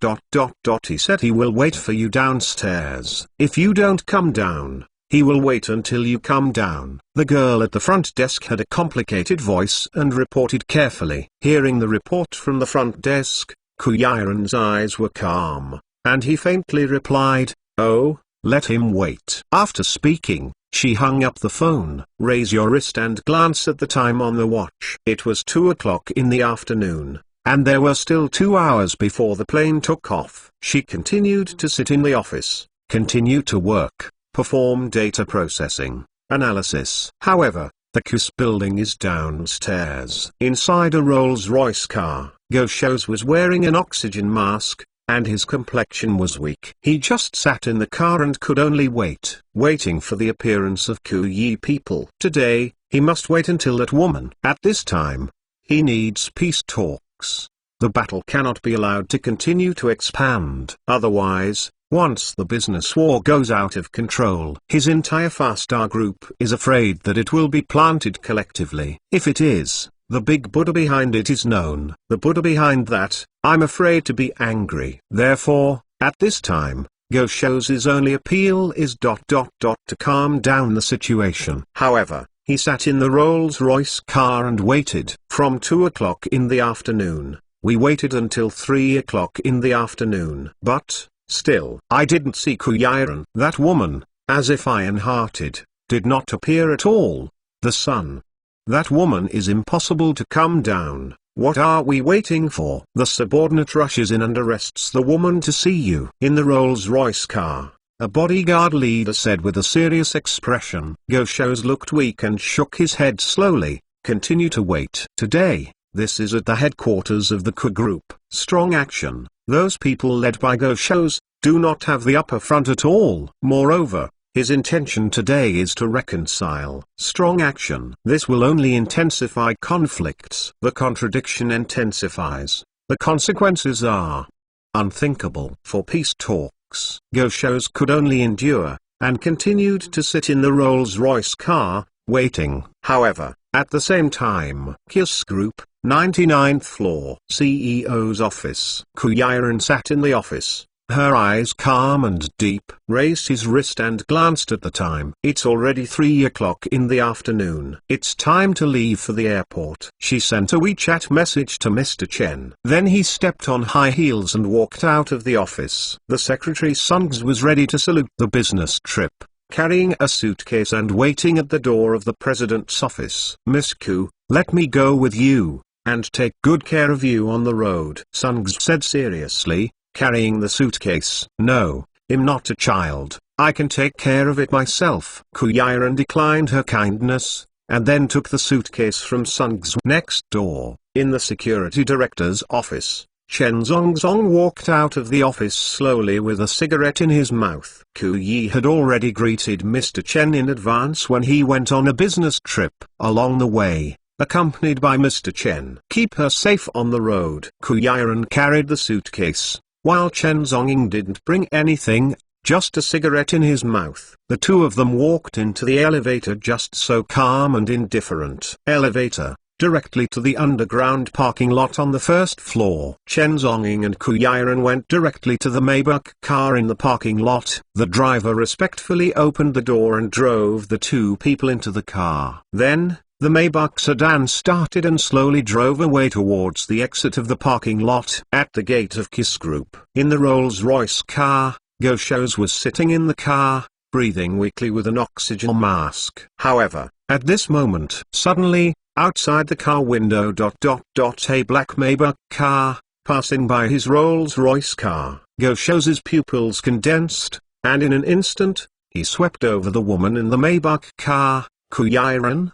He said he will wait for you downstairs. If you don't come down, he will wait until you come down. The girl at the front desk had a complicated voice and reported carefully. Hearing the report from the front desk, Ku Yiren's eyes were calm, and he faintly replied, "Oh, let him wait." After speaking, she hung up the phone. Raise your wrist and glance at the time on the watch. It was 2 o'clock in the afternoon, and there were still 2 hours before the plane took off. She continued to sit in the office, continue to work, perform data processing, analysis. However, the KUS building is downstairs. Inside a Rolls-Royce car, Goshos was wearing an oxygen mask, and his complexion was weak. He just sat in the car and could only wait, waiting for the appearance of Ku Yi people. Today, he must wait until that woman. At this time, he needs peace talks. The battle cannot be allowed to continue to expand. Otherwise, once the business war goes out of control, his entire Fastar Group is afraid that it will be planted collectively. If it is, the big Buddha behind it is known. The Buddha behind that, I'm afraid to be angry. Therefore, at this time, Goshos's only appeal is to calm down the situation. However, he sat in the Rolls-Royce car and waited. From 2 o'clock in the afternoon, we waited until 3 o'clock in the afternoon. But, still, I didn't see Ku Yiren. That woman, as if iron-hearted, did not appear at all. The sun. That woman is impossible to come down. What are we waiting for? The subordinate rushes in and arrests the woman to see you. In the Rolls-Royce car, a bodyguard leader said with a serious expression. Goshos looked weak and shook his head slowly. Continue to wait. Today, this is at the headquarters of the Ku Group. Strong action. Those people led by Goshos do not have the upper front at all. Moreover, his intention today is to reconcile. Strong action. This will only intensify conflicts. The contradiction intensifies. The consequences are unthinkable. For peace talks, Goshos could only endure, and continued to sit in the Rolls-Royce car, waiting. However, at the same time, KUS Group, 99th floor, CEO's office. Ku Yiren sat in the office. Her eyes calm and deep, raised his wrist and glanced at the time. It's already 3 o'clock in the afternoon. It's time to leave for the airport. She sent a WeChat message to Mr. Chen. Then he stepped on high heels and walked out of the office. The secretary Sungs was ready to salute the business trip, carrying a suitcase and waiting at the door of the president's office. Miss Ku, let me go with you, and take good care of you on the road, Sungs said seriously, carrying the suitcase. No, I'm not a child, I can take care of it myself. Ku Yiren declined her kindness, and then took the suitcase from Sungs. Next door, in the security director's office, Chen Zongzong walked out of the office slowly with a cigarette in his mouth. Ku Yi had already greeted Mr. Chen in advance when he went on a business trip. Along the way, accompanied by Mr. Chen. Keep her safe on the road. Ku Yiren carried the suitcase, while Chen Zonging didn't bring anything, just a cigarette in his mouth. The two of them walked into the elevator just so calm and indifferent. Elevator, directly to the underground parking lot on the first floor. Chen Zhonging and Ku Yiren went directly to the Maybach car in the parking lot. The driver respectfully opened the door and drove the two people into the car. Then, the Maybach sedan started and slowly drove away towards the exit of the parking lot. At the gate of Kiss Group, in the Rolls-Royce car, Go Shows was sitting in the car, breathing weakly with an oxygen mask. However, at this moment, suddenly, outside the car window, a black Maybach car, passing by his Rolls-Royce car, Go Shows' pupils condensed, and in an instant, he swept over the woman in the Maybach car. Ku Yiren!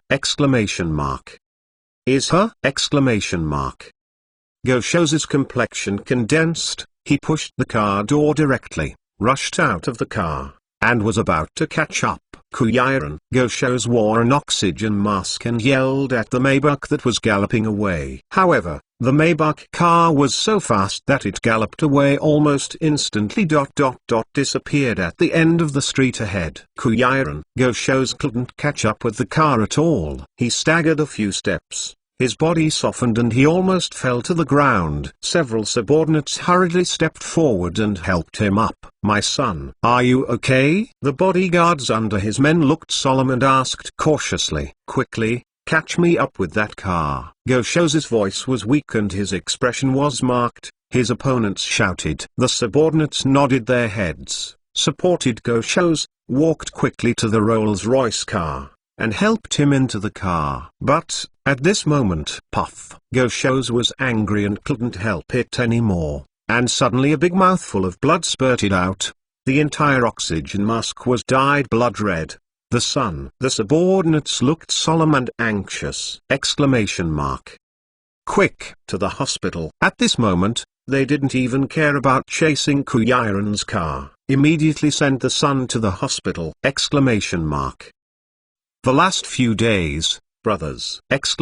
Is her! Go Shows' complexion condensed, he pushed the car door directly, rushed out of the car, and was about to catch up. Ku Yiren! Go Shows wore an oxygen mask and yelled at the Maybach that was galloping away. However, the Maybach car was so fast that it galloped away almost instantly. Disappeared at the end of the street ahead. Ku Yiren! Go Shows couldn't catch up with the car at all. He staggered a few steps. His body softened and he almost fell to the ground. Several subordinates hurriedly stepped forward and helped him up. "My son, are you okay?" The bodyguards under his men looked solemn and asked cautiously. "Quickly, catch me up with that car." Go Shows' voice was weak and his expression was marked. His opponents shouted. The subordinates nodded their heads, supported Go Shows, walked quickly to the Rolls-Royce car, and helped him into the car. But, at this moment, puff, Go Shows was angry and couldn't help it anymore, and suddenly a big mouthful of blood spurted out. The entire oxygen mask was dyed blood red. The subordinates looked solemn and anxious. Quick, to the hospital. At this moment, they didn't even care about chasing Ku Yiren's car. Immediately send the son to the hospital. The last few days, brothers! If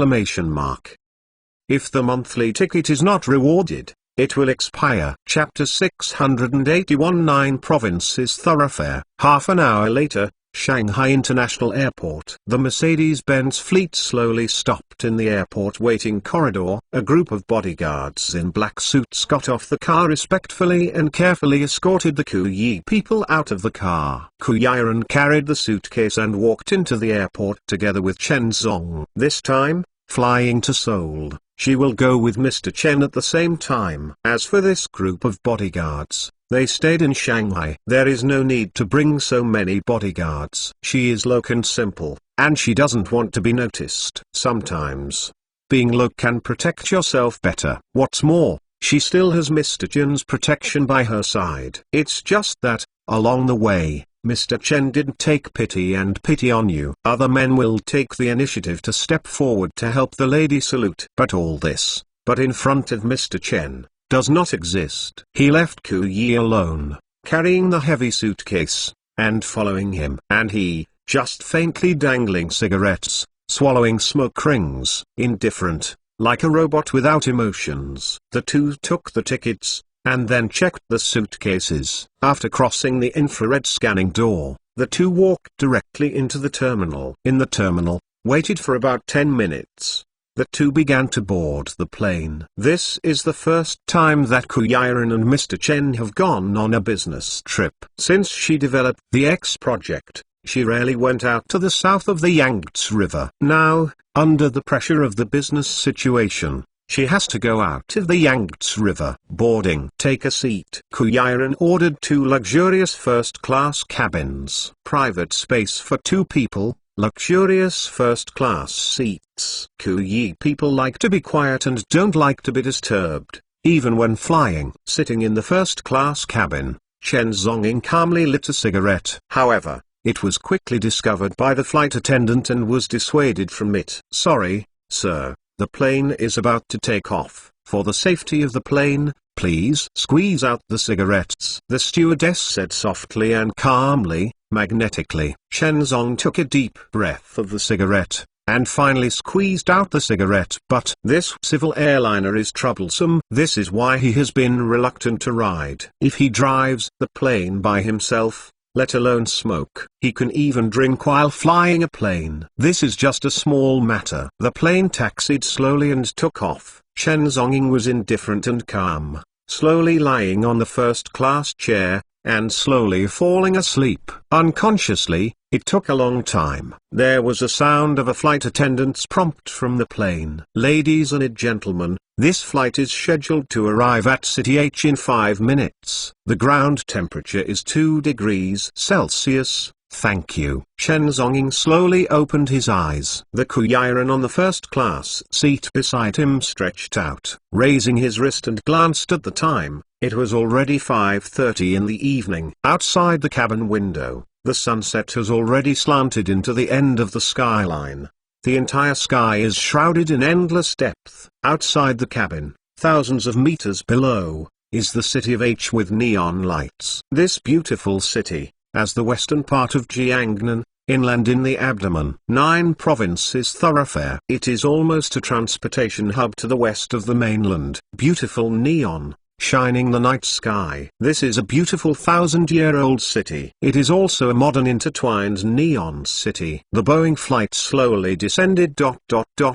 the monthly ticket is not rewarded, it will expire. Chapter 681 9 Provinces Thoroughfare. Half an hour later, Shanghai International Airport. The Mercedes-Benz fleet slowly stopped in the airport waiting corridor. A group of bodyguards in black suits got off the car respectfully and carefully escorted the Ku Yi people out of the car. Ku Yiren carried the suitcase and walked into the airport together with Chen Zong. This time, flying to Seoul, she will go with Mr. Chen at the same time. As for this group of bodyguards, they stayed in Shanghai. There is no need to bring so many bodyguards. She is low and simple, and she doesn't want to be noticed. Sometimes, being low can protect yourself better. What's more, she still has Mr. Chen's protection by her side. It's just that, along the way, Mr. Chen didn't take pity on you. Other men will take the initiative to step forward to help the lady salute. But all this, in front of Mr. Chen, does not exist. He left Ku Yi alone, carrying the heavy suitcase, and following him. And he, just faintly dangling cigarettes, swallowing smoke rings, indifferent, like a robot without emotions. The two took the tickets, and then checked the suitcases. After crossing the infrared scanning door, the two walked directly into the terminal. In the terminal, waited for about 10 minutes. The two began to board the plane. This is the first time that Ku Yiren and Mr. Chen have gone on a business trip. Since she developed the X project, she rarely went out to the south of the Yangtze River. Now, under the pressure of the business situation, she has to go out of the Yangtze River. Boarding. Take a seat. Ku Yiren ordered 2 luxurious first-class cabins. Private space for 2 people. Luxurious first-class seats. Ku Yi people like to be quiet and don't like to be disturbed, even when flying. Sitting in the first-class cabin, Chen Zonging calmly lit a cigarette. However, it was quickly discovered by the flight attendant and was dissuaded from it. "Sorry, sir, the plane is about to take off. For the safety of the plane, please squeeze out the cigarettes," the stewardess said softly and calmly. Magnetically, Chen Zong took a deep breath of the cigarette, and finally squeezed out the cigarette. But this civil airliner is troublesome. This is why he has been reluctant to ride. If he drives the plane by himself, let alone smoke. He can even drink while flying a plane. This is just a small matter. The plane taxied slowly and took off. Chen Zhongying was indifferent and calm, slowly lying on the first-class chair, and slowly falling asleep. Unconsciously, it took a long time. There was a sound of a flight attendant's prompt from the plane. Ladies and gentlemen, this flight is scheduled to arrive at City H in 5 minutes. The ground temperature is 2 degrees Celsius. Thank you. Chen Zhongying slowly opened his eyes. The Kuyiren on the first-class seat beside him stretched out, raising his wrist and glanced at the time. It was already 5:30 in the evening. Outside the cabin window, the sunset has already slanted into the end of the skyline. The entire sky is shrouded in endless depth. Outside the cabin, thousands of meters below, is the city of H with neon lights. This beautiful city, as the western part of Jiangnan, inland in the abdomen 9 provinces thoroughfare. It is almost a transportation hub to the west of the mainland. Beautiful neon, shining the night sky. This is a beautiful 1,000-year-old city. It is also a modern intertwined neon city. The Boeing flight slowly descended.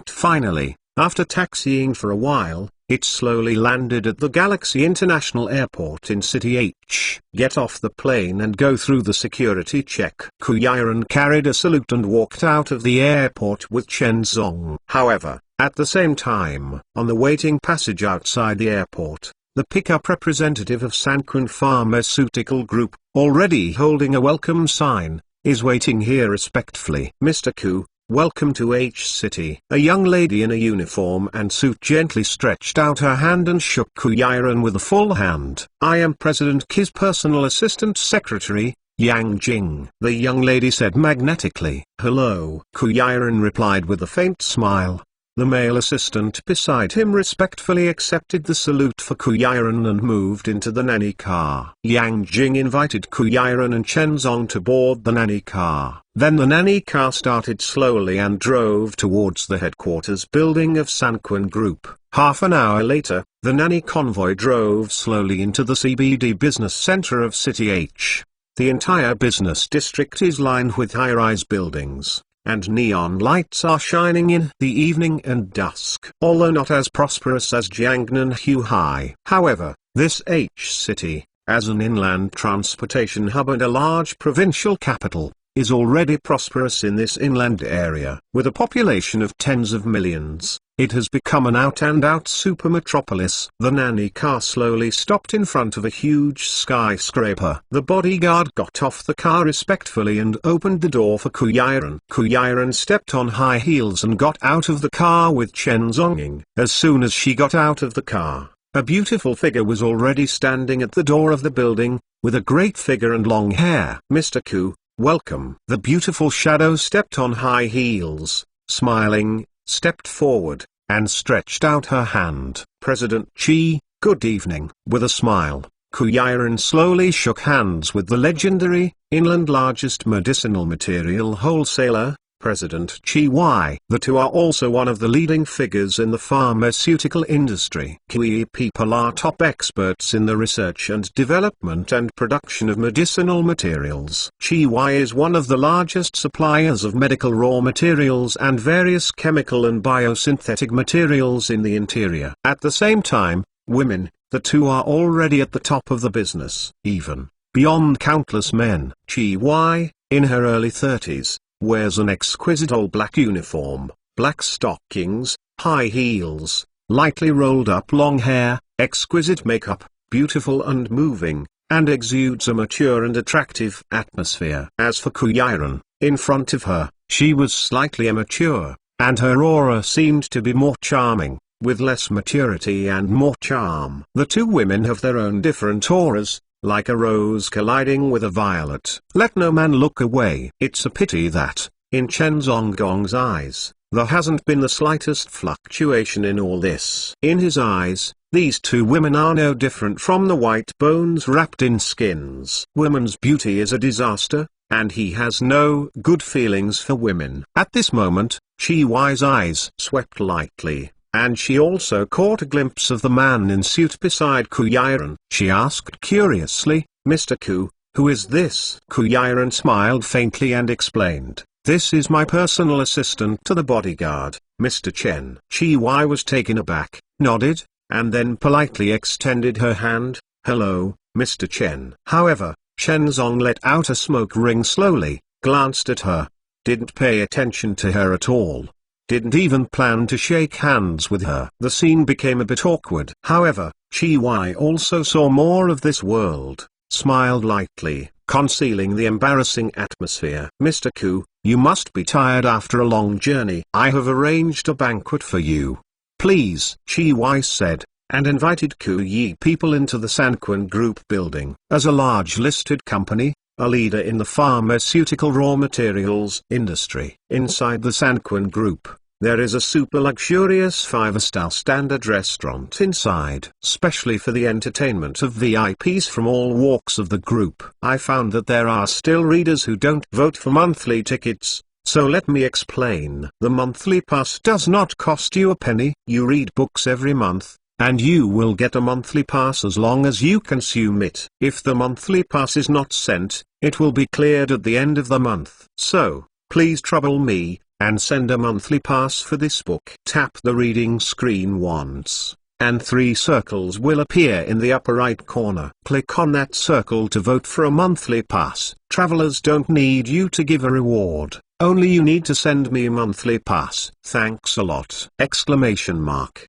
Finally, after taxiing for a while, it slowly landed at the Galaxy International Airport in City H. Get off the plane and go through the security check. Kuyiren carried a salute and walked out of the airport with Chen Zhong. However, at the same time, on the waiting passage outside the airport, the pickup representative of Sanquin Pharmaceutical Group, already holding a welcome sign, is waiting here respectfully. Mr. Ku, welcome to H City. A young lady in a uniform and suit gently stretched out her hand and shook Kuyiren with a full hand. I am President Ki's personal assistant secretary, Yang Jing. The young lady said magnetically. Hello. Kuyiren replied with a faint smile. The male assistant beside him respectfully accepted the salute for Kuyiren and moved into the nanny car. Yang Jing invited Kuyiren and Chen Zhong to board the nanny car. Then the nanny car started slowly and drove towards the headquarters building of Sanquin Group. Half an hour later, the nanny convoy drove slowly into the CBD business center of City H. The entire business district is lined with high-rise buildings, and neon lights are shining in the evening and dusk. Although not as prosperous as Jiangnan Huai. However, this H city, as an inland transportation hub and a large provincial capital, is already prosperous in this inland area. With a population of tens of millions, it has become an out-and-out super-metropolis. The nanny car slowly stopped in front of a huge skyscraper. The bodyguard got off the car respectfully and opened the door for Kuyiren. Kuyiren stepped on high heels and got out of the car with Chen Zhongying. As soon as she got out of the car, a beautiful figure was already standing at the door of the building, with a great figure and long hair. Mr. Ku, welcome. The beautiful shadow stepped on high heels, smiling, stepped forward, and stretched out her hand. President Qi, good evening. With a smile, Kuyiren slowly shook hands with the legendary, inland largest medicinal material wholesaler, President Qi Y. The two are also one of the leading figures in the pharmaceutical industry. Qi people are top experts in the research and development and production of medicinal materials. Qi Y is one of the largest suppliers of medical raw materials and various chemical and biosynthetic materials in the interior. At the same time, women, the two are already at the top of the business, even beyond countless men. Qi Y, in her early 30s, wears an exquisite old black uniform, black stockings, high heels, lightly rolled up long hair, exquisite makeup, beautiful and moving, and exudes a mature and attractive atmosphere. As for Kuyiren, in front of her, she was slightly immature, and her aura seemed to be more charming, with less maturity and more charm. The two women have their own different auras, like a rose colliding with a violet. Let no man look away. It's a pity that, in Chen Zhonggong's eyes, there hasn't been the slightest fluctuation in all this. In his eyes, these two women are no different from the white bones wrapped in skins. Women's beauty is a disaster, and he has no good feelings for women. At this moment, Qi Y's eyes swept lightly, and she also caught a glimpse of the man in suit beside Kuyiren. She asked curiously, Mr. Ku, Who is this? Kuyaran smiled faintly and explained, "This is my personal assistant to the bodyguard, Mr. Chen." Chi Wai was taken aback, nodded, and then politely extended her hand. "Hello, Mr. Chen." However, Chen Zong let out a smoke ring slowly, glanced at her, didn't pay attention to her at all, didn't even plan to shake hands with her. The scene became a bit awkward. However, Chi Wai also saw more of this world, smiled lightly, concealing the embarrassing atmosphere. "Mr. Ku, you must be tired after a long journey. I have arranged a banquet for you. Please," Chi Wai said, and invited Ku Yi people into the Sanquan Group building. As a large listed company, a leader in the pharmaceutical raw materials industry. Inside the Sanquan Group, there is a super luxurious 5-star standard restaurant inside, specially for the entertainment of VIPs from all walks of the group. I found that there are still readers who don't vote for monthly tickets, so let me explain. The monthly pass does not cost you a penny. You read books every month, and you will get a monthly pass as long as you consume it. If the monthly pass is not sent, it will be cleared at the end of the month. So, please trouble me, and send a monthly pass for this book. Tap the reading screen once, and 3 circles will appear in the upper right corner. Click on that circle to vote for a monthly pass. Travelers don't need you to give a reward, only you need to send me a monthly pass. Thanks a lot! Exclamation mark.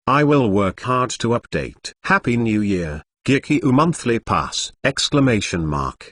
I will work hard to update. Happy New Year, Gikyu monthly pass! Exclamation mark.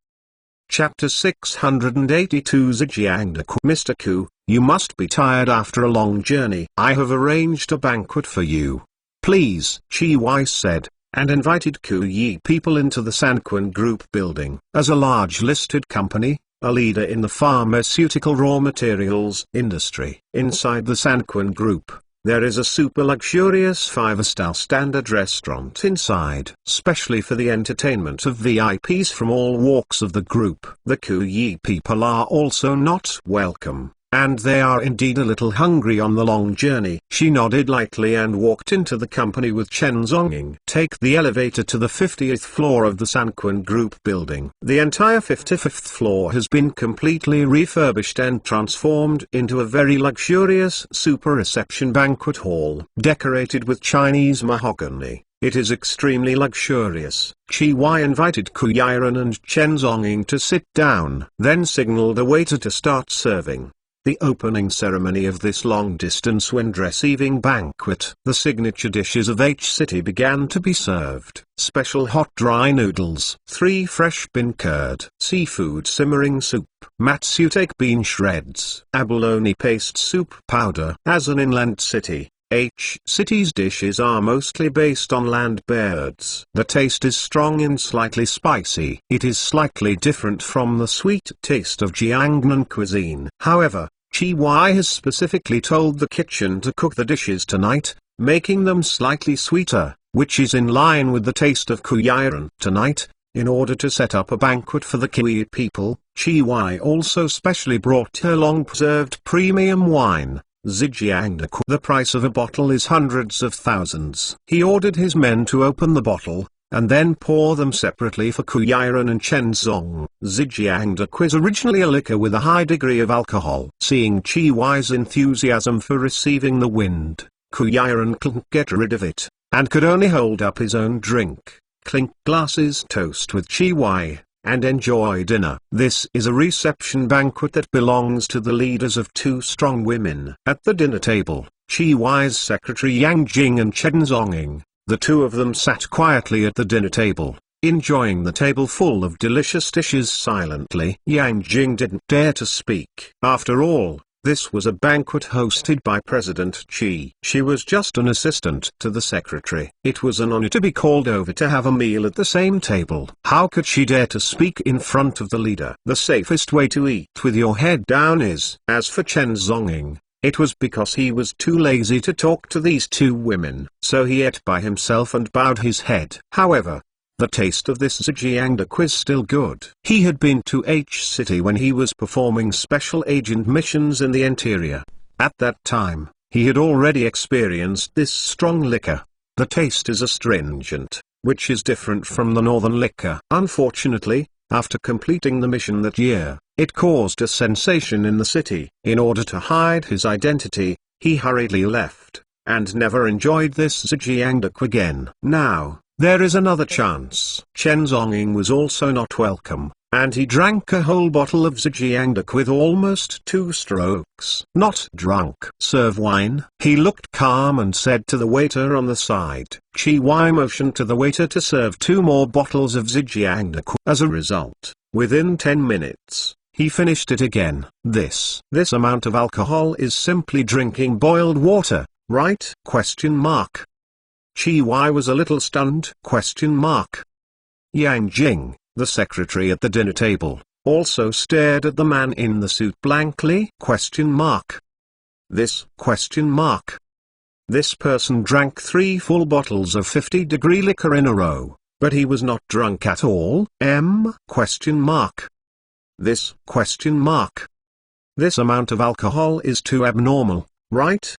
Chapter 682 Zhejiangda. Mr. Ku, you must be tired after a long journey. I have arranged a banquet for you. Please, Chi Wai said, and invited Ku Yi people into the Sanquan Group building. As a large listed company, a leader in the pharmaceutical raw materials industry. Inside the Sanquan Group, there is a super luxurious 5-star standard restaurant inside, specially for the entertainment of VIPs from all walks of the group. The Ku Yi people are also not welcome, and they are indeed a little hungry on the long journey. She nodded lightly and walked into the company with Chen Zonging. Take the elevator to the 50th floor of the Sanquan Group building. The entire 55th floor has been completely refurbished and transformed into a very luxurious super reception banquet hall. Decorated with Chinese mahogany, it is extremely luxurious. Chi Wai invited Ku Yiren and Chen Zonging to sit down, then signaled a waiter to start serving. The opening ceremony of this long-distance wind receiving banquet. The signature dishes of H City began to be served. Special hot dry noodles, 3 fresh bean curd, seafood simmering soup, matsutake bean shreds, abalone paste soup powder. As an inland city, H City's dishes are mostly based on land birds. The taste is strong and slightly spicy. It is slightly different from the sweet taste of Jiangnan cuisine. However, Chi Wai has specifically told the kitchen to cook the dishes tonight, making them slightly sweeter, which is in line with the taste of Kuyiren. Tonight, in order to set up a banquet for the Kui people, Chi Wai also specially brought her long-preserved premium wine, Zhejiangda. The price of a bottle is hundreds of thousands. He ordered his men to open the bottle, and then pour them separately for Ku Yiren and Chen Zong. Zhejiangda is originally a liquor with a high degree of alcohol. Seeing Chi Wai's enthusiasm for receiving the wind, Ku Yiren couldn't get rid of it, and could only hold up his own drink, clink glasses toast with Chi Wai, and enjoy dinner. This is a reception banquet that belongs to the leaders of 2 strong women. At the dinner table, Chi Wai's secretary Yang Jing and Chen Zonging, the 2 of them sat quietly at the dinner table, enjoying the table full of delicious dishes silently. Yang Jing didn't dare to speak. After all, this was a banquet hosted by President Qi. She was just an assistant to the secretary. It was an honor to be called over to have a meal at the same table. How could she dare to speak in front of the leader? The safest way to eat with your head down is. As for Chen Zonging, it was because he was too lazy to talk to these 2 women, so he ate by himself and bowed his head. However, the taste of this Zhejiangda is still good. He had been to H City when he was performing special agent missions in the interior. At that time, he had already experienced this strong liquor. The taste is astringent, which is different from the northern liquor. Unfortunately, After completing the mission that year, it caused a sensation in the city. In order to hide his identity, he hurriedly left, and never enjoyed this Zhejiangduk again. Now, there is another chance. Chen Zhongying was also not welcome, and he drank a whole bottle of Zhejiangduk with almost 2 strokes. Not drunk. Serve wine. He looked calm and said to the waiter on the side. Chi Wai motioned to the waiter to serve 2 more bottles of Zhejiangduk. As a result, within 10 minutes, he finished it again. This amount of alcohol is simply drinking boiled water, right? Chi Wai was a little stunned. Yang Jing, the secretary at the dinner table, also stared at the man in the suit blankly. This person drank 3 full bottles of 50-degree liquor in a row, but he was not drunk at all. This amount of alcohol is too abnormal, right?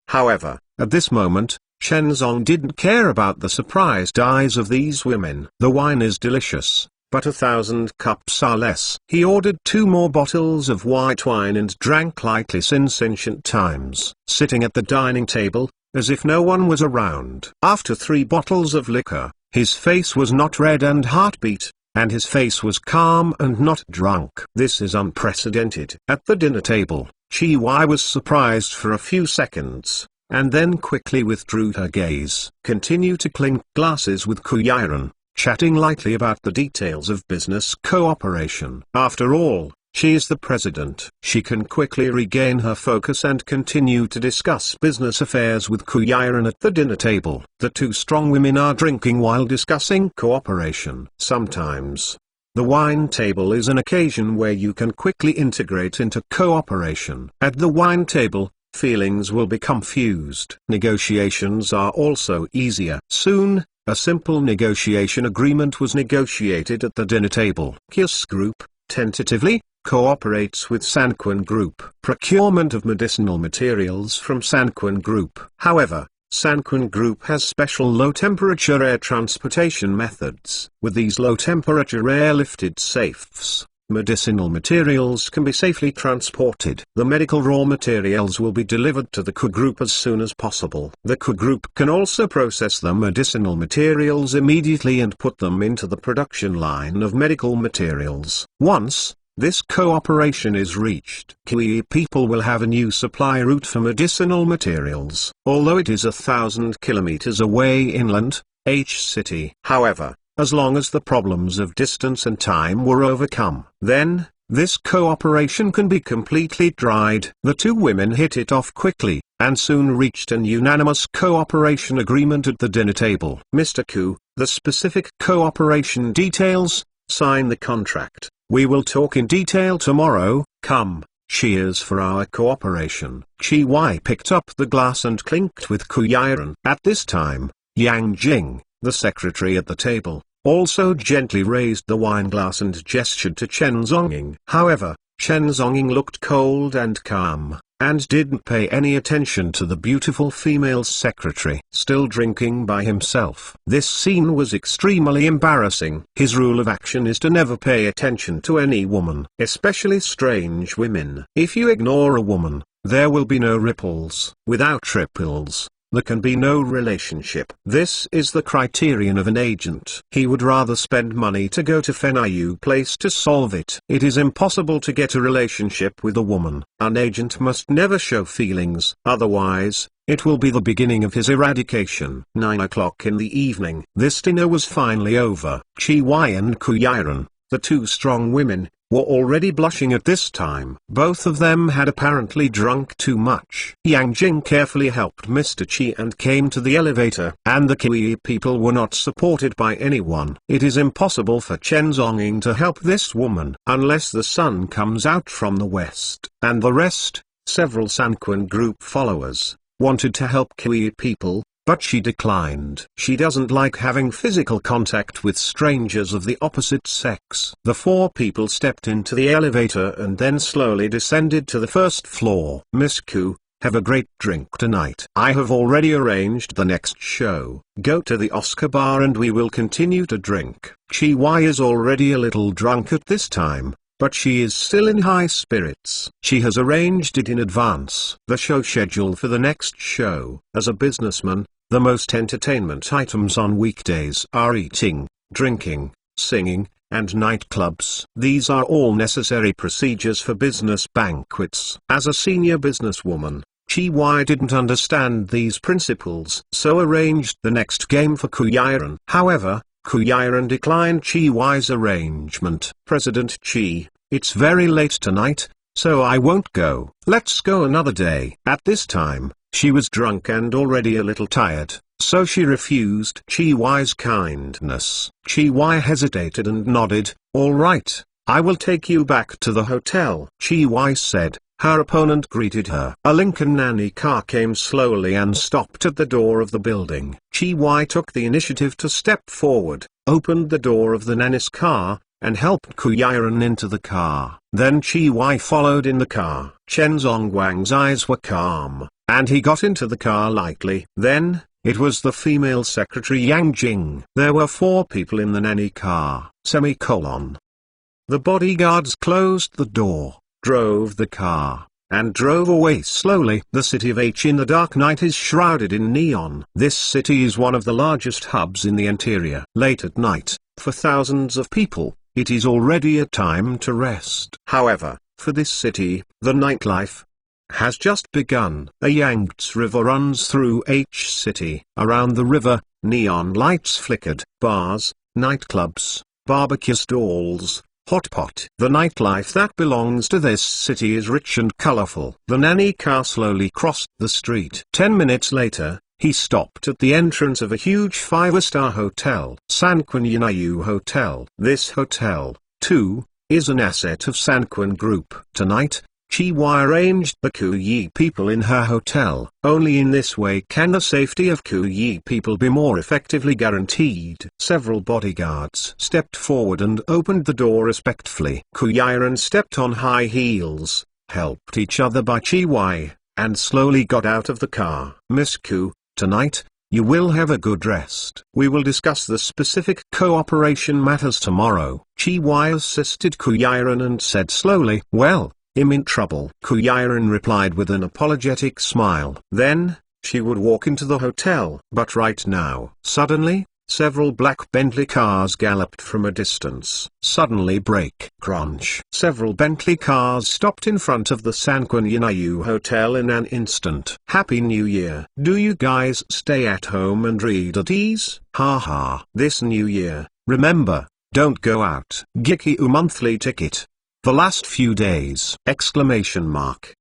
However, at this moment, Chen Zong didn't care about the surprised eyes of these women. The wine is delicious, but 1,000 cups are less. He ordered 2 more bottles of white wine and drank lightly since ancient times, sitting at the dining table, as if no one was around. After 3 bottles of liquor, his face was not red and heartbeat, and his face was calm and not drunk. This is unprecedented. At the dinner table, Chi Wai was surprised for a few seconds, and then quickly withdrew her gaze. Continue to clink glasses with Ku Yiren, chatting lightly about the details of business cooperation. After all, she is the president. She can quickly regain her focus and continue to discuss business affairs with Ku Yiren at the dinner table. The 2 strong women are drinking while discussing cooperation. Sometimes, the wine table is an occasion where you can quickly integrate into cooperation. At the wine table, feelings will become fused. Negotiations are also easier. Soon, a simple negotiation agreement was negotiated at the dinner table. Kiss Group, tentatively, cooperates with Sanquan Group. Procurement of medicinal materials from Sanquan Group. However, Sanquan Group has special low-temperature air transportation methods. With these low-temperature airlifted safes, medicinal materials can be safely transported. The medical raw materials will be delivered to the Ku Group as soon as possible. The Ku Group can also process the medicinal materials immediately and put them into the production line of medical materials. Once this cooperation is reached, Kui people will have a new supply route for medicinal materials. Although it is 1,000 kilometers away inland, H City. However, as long as the problems of distance and time were overcome, then, this cooperation can be completely dried. The 2 women hit it off quickly, and soon reached an unanimous cooperation agreement at the dinner table. Mr. Ku, the specific cooperation details, sign the contract. We will talk in detail tomorrow. Come, cheers for our cooperation. Chi Wai picked up the glass and clinked with Ku Yiren. At this time, Yang Jing, the secretary at the table, also gently raised the wine glass and gestured to Chen Zhongying. However, Chen Zhongying looked cold and calm, and didn't pay any attention to the beautiful female secretary still drinking by himself. This scene was extremely embarrassing. His rule of action is to never pay attention to any woman, especially strange women. If you ignore a woman, there will be no ripples. Without ripples, there can be no relationship. This is the criterion of an agent. He would rather spend money to go to Fenaiyu Place to solve it. It is impossible to get a relationship with a woman. An agent must never show feelings, otherwise, it will be the beginning of his eradication. 9 o'clock in the evening. This dinner was finally over. Chi Wai and Ku Yiren, the 2 strong women, were already blushing at this time. Both of them had apparently drunk too much. Yang Jing carefully helped Mr. Qi and came to the elevator. And the Kui people were not supported by anyone. It is impossible for Chen Zhongying to help this woman unless the sun comes out from the west. And the rest, several Sanquan Group followers, wanted to help Kui people, but she declined. She doesn't like having physical contact with strangers of the opposite sex. The 4 people stepped into the elevator and then slowly descended to the first floor. Miss Ku, have a great drink tonight. I have already arranged the next show. Go to the Oscar bar and we will continue to drink. Chi Y is already a little drunk at this time, but she is still in high spirits. She has arranged it in advance. The show schedule for the next show. As a businessman, the most entertainment items on weekdays are eating, drinking, singing, and nightclubs. These are all necessary procedures for business banquets. As a senior businesswoman, Chi Y didn't understand these principles, so arranged the next game for Kuyiran. However, Kuyiran declined Chi Y's arrangement. President Chi, it's very late tonight, so I won't go. Let's go another day. At this time, she was drunk and already a little tired, so she refused Chi Y's kindness. Chi Y hesitated and nodded. All right, I will take you back to the hotel. Chi Y said. Her opponent greeted her. A Lincoln nanny car came slowly and stopped at the door of the building. Chi Y took the initiative to step forward, opened the door of the nanny's car, and helped Kuyiran into the car. Then Chi Y followed in the car. Chen Zongguang's eyes were calm, and he got into the car lightly. Then, it was the female secretary Yang Jing. There were 4 people in the nanny car. The bodyguards closed the door, drove the car, and drove away slowly. The city of H in the dark night is shrouded in neon. This city is one of the largest hubs in the interior. Late at night, for thousands of people, it is already a time to rest. However, for this city, the nightlife has just begun. A Yangtze River runs through H City. Around the river, neon lights flickered. Bars, nightclubs, barbecue stalls, hot pot. The nightlife that belongs to this city is rich and colorful. The nanny car slowly crossed the street. 10 minutes later, he stopped at the entrance of a huge 5-star hotel. Sanquan Yinayu Hotel. This hotel, too, is an asset of Sanquan Group. Tonight, Chi Y arranged the Kuyi people in her hotel. Only in this way can the safety of Kuyi people be more effectively guaranteed. Several bodyguards stepped forward and opened the door respectfully. Kuyiran stepped on high heels, helped each other by Chi Y, and slowly got out of the car. Miss Ku, tonight, you will have a good rest. We will discuss the specific cooperation matters tomorrow. Chi Y assisted Kuyiran and said slowly, well, I'm in trouble. Kuyiran replied with an apologetic smile. Then, she would walk into the hotel. But right now, suddenly, several black Bentley cars galloped from a distance. Suddenly brake. Crunch. Several Bentley cars stopped in front of the Sanquan Yinayu Hotel in an instant. Happy New Year. Do you guys stay at home and read at ease? Haha. This New Year, remember, don't go out. Gikyu monthly ticket. The last few days! Exclamation mark.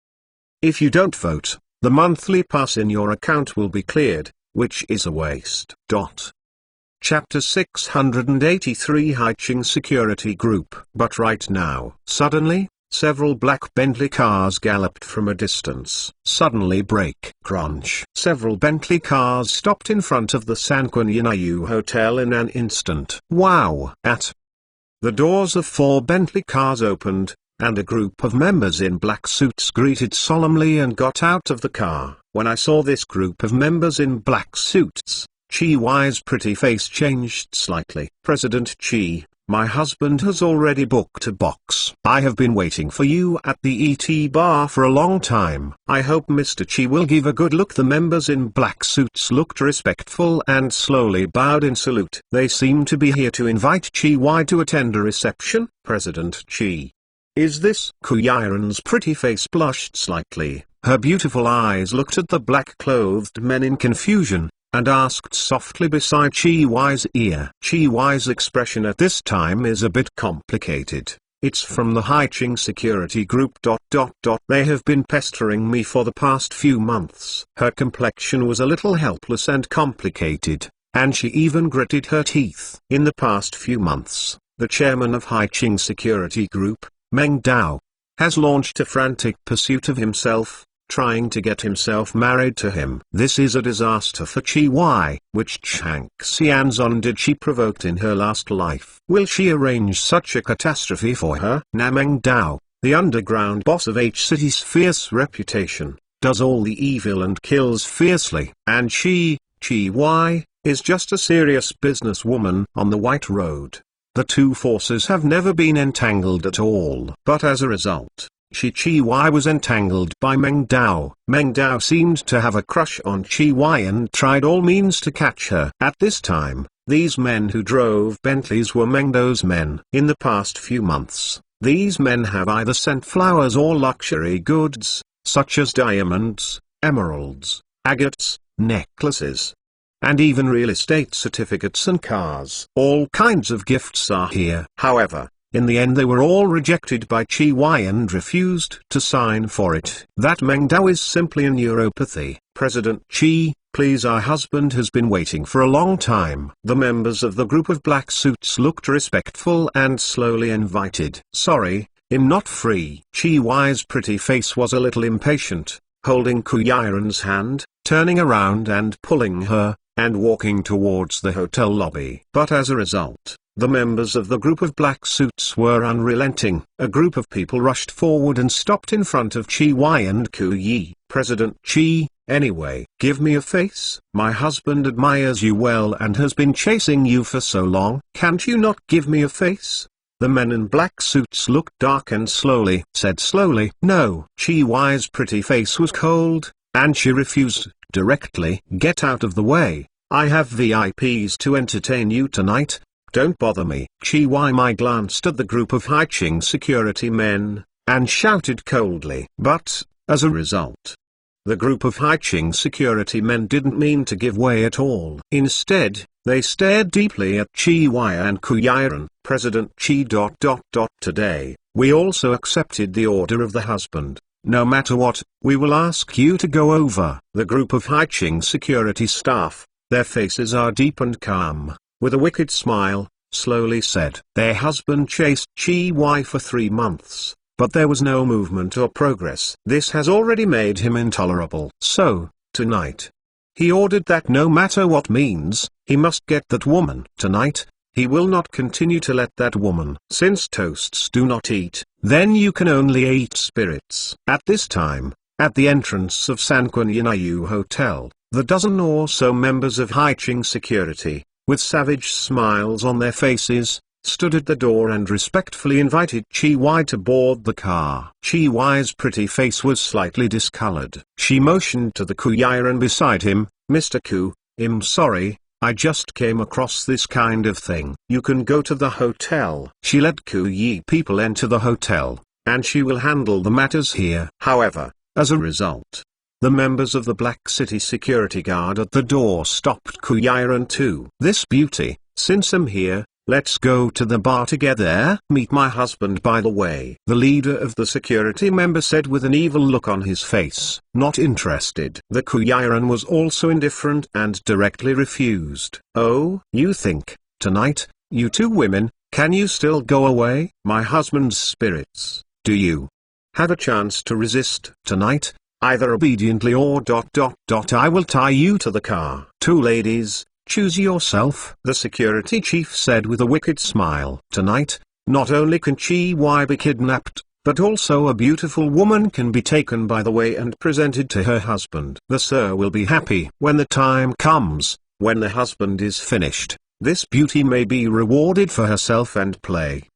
If you don't vote, the monthly pass in your account will be cleared, which is a waste. Chapter 683 Haiching Security Group. But right now, suddenly, several black Bentley cars galloped from a distance. Suddenly brake. Crunch. Several Bentley cars stopped in front of the Sanquan Yinayu Hotel in an instant. Wow! The doors of 4 Bentley cars opened, and a group of members in black suits greeted solemnly and got out of the car. When I saw this group of members in black suits, Chi Y's pretty face changed slightly. President Chi, my husband has already booked a box. I have been waiting for you at the ET bar for a long time. I hope Mr. Chi will give a good look. The members in black suits looked respectful and slowly bowed in salute. They seem to be here to invite Chi Y to attend a reception. President Chi. Is this? Kuyiran's pretty face blushed slightly. Her beautiful eyes looked at the black-clothed men in confusion, and asked softly beside Chi Y's ear. Chi Y's expression at this time is a bit complicated. It's from the Haiching Security Group. They have been pestering me for the past few months. Her complexion was a little helpless and complicated, and she even gritted her teeth. In the past few months, the chairman of Haiching Security Group, Meng Dao, has launched a frantic pursuit of himself, trying to get himself married to him. This is a disaster for Chi Y. Which Chang Xianzon did she provoke in her last life? Will she arrange such a catastrophe for her? Nameng Dao, the underground boss of H City's fierce reputation, does all the evil and kills fiercely. And she, Chi, is just a serious businesswoman on the White Road. The two forces have never been entangled at all. But as a result, Chi was entangled by Meng Dao. Meng Dao seemed to have a crush on Chi and tried all means to catch her. At this time, these men who drove Bentleys were Meng Dao's men. In the past few months, these men have either sent flowers or luxury goods, such as diamonds, emeralds, agates, necklaces, and even real estate certificates and cars. All kinds of gifts are here. However, in the end they were all rejected by Chi and refused to sign for it. That Meng Dao is simply a neuropathy. President Chi, please, our husband has been waiting for a long time. The members of the group of black suits looked respectful and slowly invited. Sorry, I'm not free. Chi's pretty face was a little impatient, holding Kuyiran's hand, turning around and pulling her, and walking towards the hotel lobby. But as a result, the members of the group of black suits were unrelenting. A group of people rushed forward and stopped in front of Chi and Kuyi. President Chi, anyway, give me a face. My husband admires you well and has been chasing you for so long. Can't you not give me a face? The men in black suits looked dark and said slowly, no. Chi's pretty face was cold, and she refused, directly. Get out of the way. I have VIPs to entertain you tonight. Don't bother me. Chi glanced at the group of Haiqing security men, and shouted coldly. But, as a result, the group of Haiqing security men didn't mean to give way at all. Instead, they stared deeply at Chi and Kuyiran. President Chi. Today, we also accepted the order of the husband. No matter what, we will ask you to go over. The group of Haiqing security staff, their faces are deep and calm, with a wicked smile, slowly said. Their husband chased Chi for 3 months, but there was no movement or progress. This has already made him intolerable. So, tonight, he ordered that no matter what means, he must get that woman. Tonight, he will not continue to let that woman. Since toasts do not eat, then you can only eat spirits. At this time, at the entrance of Sanquan Yinayu Hotel, the dozen or so members of Haiqing security, with savage smiles on their faces, stood at the door and respectfully invited Chi to board the car. Chi's pretty face was slightly discolored. She motioned to the Kuyiran beside him, Mr. Ku, I'm sorry, I just came across this kind of thing. You can go to the hotel. She let Kuyi people enter the hotel, and she will handle the matters here. However, as a result, the members of the Black City security guard at the door stopped Kuyiran too. This beauty, since I'm here, let's go to the bar together. Meet my husband by the way. The leader of the security member said with an evil look on his face. Not interested. The Kuyiran was also indifferent and directly refused. Oh, you think, tonight, you two women, can you still go away? My husband's spirits, do you have a chance to resist tonight? Either obediently or ... I will tie you to the car. Two ladies, choose yourself. The security chief said with a wicked smile. Tonight, not only can Chi be kidnapped, but also a beautiful woman can be taken by the way and presented to her husband. The sir will be happy when the time comes, when the husband is finished. This beauty may be rewarded for herself and play.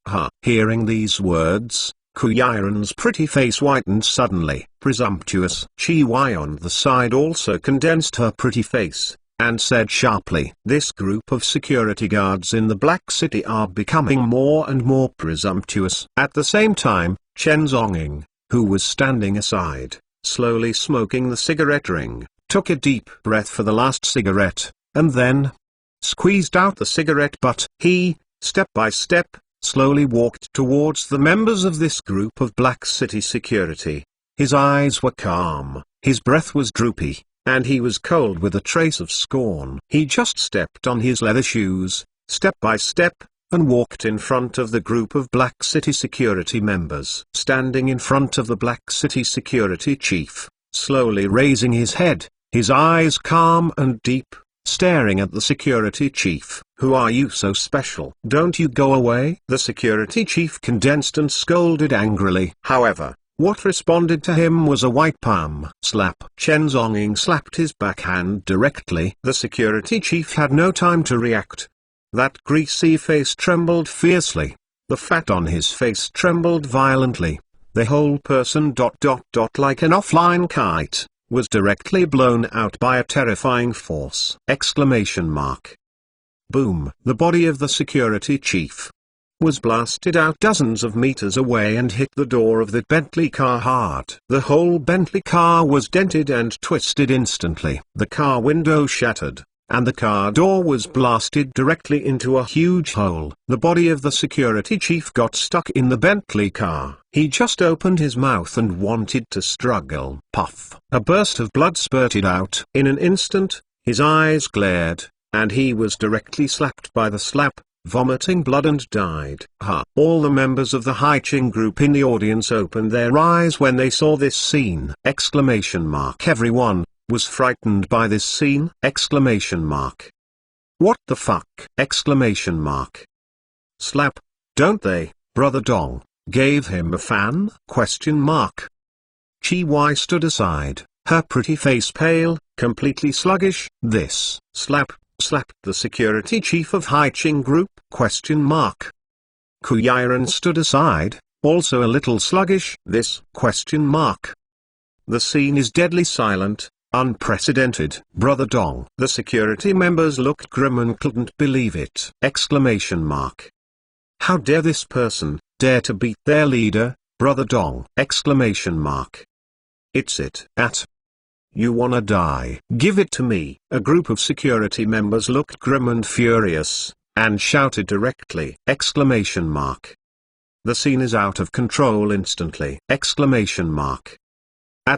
Hearing these words, Kuyiran's pretty face whitened suddenly. Presumptuous. Chi on the side also condensed her pretty face, and said sharply, this group of security guards in the Black City are becoming more and more presumptuous. At the same time, Chen Zonging, who was standing aside, slowly smoking the cigarette ring, took a deep breath for the last cigarette, and then squeezed out the cigarette butt. He, step by step, slowly walked towards the members of this group of Black City security. His eyes were calm, his breath was droopy, and he was cold with a trace of scorn. He just stepped on his leather shoes, step by step, and walked in front of the group of Black City security members. Standing in front of the Black City security chief, slowly raising his head, his eyes calm and deep, staring at the security chief. Who are you so special? Don't you go away? The security chief condensed and scolded angrily. However, What responded to him was a white palm slap. Chen Zhongying slapped his backhand directly. The security chief had no time to react. That greasy face trembled fiercely. The fat on his face trembled violently. The whole person like an offline kite was directly blown out by a terrifying force! Boom! The body of the security chief was blasted out dozens of meters away and hit the door of the Bentley car hard. The whole Bentley car was dented and twisted instantly. The car window shattered, and the car door was blasted directly into a huge hole. The body of the security chief got stuck in the Bentley car. He just opened his mouth and wanted to struggle. Puff! A burst of blood spurted out. In an instant, his eyes glared, and he was directly slapped by the slap, vomiting blood and died. All the members of the Haiqing group in the audience opened their eyes when they saw this scene! Everyone was frightened by this scene! What the fuck! Slap, don't they, Brother Dong, gave him a fan? Chi Y stood aside, her pretty face pale, completely sluggish. This slap slapped the security chief of Haiqing group? Ku Yiren stood aside, also a little sluggish. This ? The scene is deadly silent, unprecedented. Brother Dong. The security members looked grim and couldn't believe it! How dare this person dare to beat their leader, Brother Dong! It's it. You wanna die? Give it to me! A group of security members looked grim and furious, and shouted directly! The scene is out of control instantly! At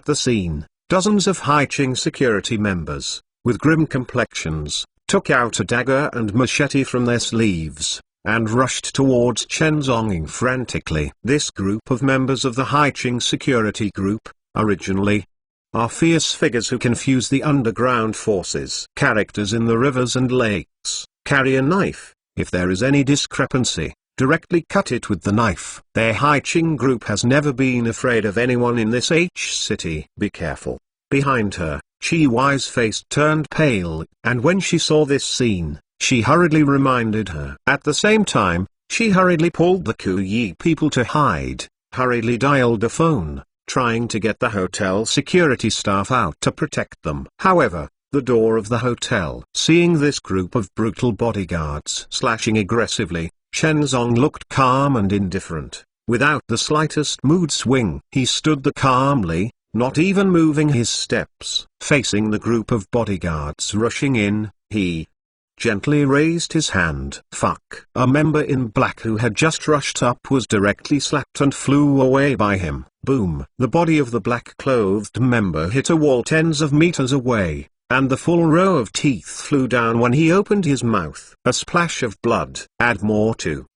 the scene, dozens of Haiqing security members, with grim complexions, took out a dagger and machete from their sleeves, and rushed towards Chen Zhongying frantically. This group of members of the Haiqing security group, originally, are fierce figures who confuse the underground forces. Characters in the rivers and lakes carry a knife. If there is any discrepancy, directly cut it with the knife. Their Haiqing group has never been afraid of anyone in this city. Be careful. Behind her, Chi Y's face turned pale, and when she saw this scene, she hurriedly reminded her. At the same time, she hurriedly pulled the Ku Yi people to hide, hurriedly dialed a phone, trying to get the hotel security staff out to protect them. However, the door of the hotel. Seeing this group of brutal bodyguards slashing aggressively, Chen Zong looked calm and indifferent, without the slightest mood swing. He stood there calmly, not even moving his steps. Facing the group of bodyguards rushing in, he gently raised his hand. Fuck! A member in black who had just rushed up was directly slapped and flew away by him. Boom! The body of the black-clothed member hit a wall tens of meters away, and the full row of teeth flew down when he opened his mouth. A splash of blood. Add more to!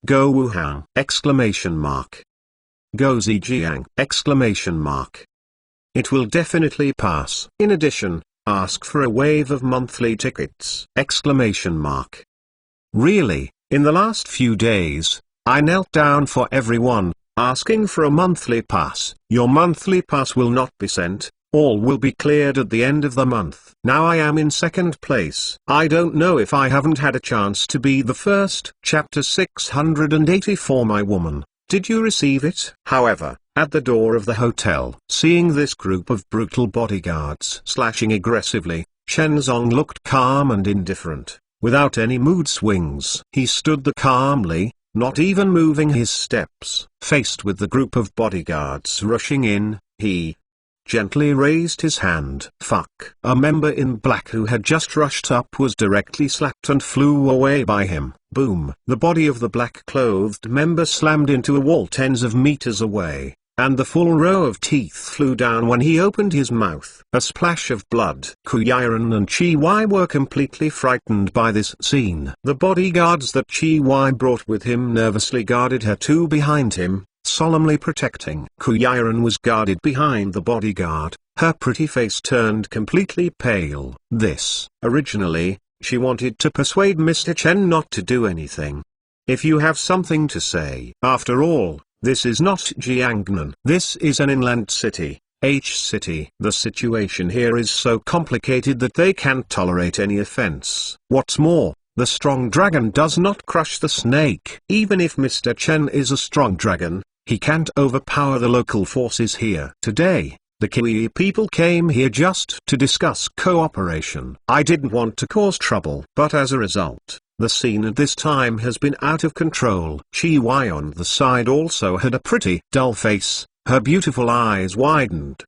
Go Wuhan! Go Zijiang! It will definitely pass. In addition, ask for a wave of monthly tickets! Really, in the last few days, I knelt down for everyone, asking for a monthly pass. Your monthly pass will not be sent, all will be cleared at the end of the month. Now I am in second place. I don't know if I haven't had a chance to be the first. Chapter 684. My woman, did you receive it? However, at the door of the hotel, seeing this group of brutal bodyguards slashing aggressively, Chen Zong looked calm and indifferent, without any mood swings. He stood there calmly, not even moving his steps. Faced with the group of bodyguards rushing in, he gently raised his hand. Fuck! A member in black who had just rushed up was directly slapped and flew away by him. Boom! The body of the black-clothed member slammed into a wall tens of meters away, and the full row of teeth flew down when he opened his mouth. A splash of blood. Ku Yiren and Chi Y were completely frightened by this scene. The bodyguards that Chi Y brought with him nervously guarded her two behind him, solemnly protecting. Ku Yiren was guarded behind the bodyguard, her pretty face turned completely pale. Originally, she wanted to persuade Mr. Chen not to do anything. If you have something to say. After all, This is not Jiangnan. This is an inland city, H city. The situation here is so complicated that they can't tolerate any offense. What's more, the strong dragon does not crush the snake. Even if Mr. Chen is a strong dragon, he can't overpower the local forces here. Today, the Kiwi people came here just to discuss cooperation. I didn't want to cause trouble, but as a result, the scene at this time has been out of control. Chi Yi on the side also had a pretty dull face, her beautiful eyes widened.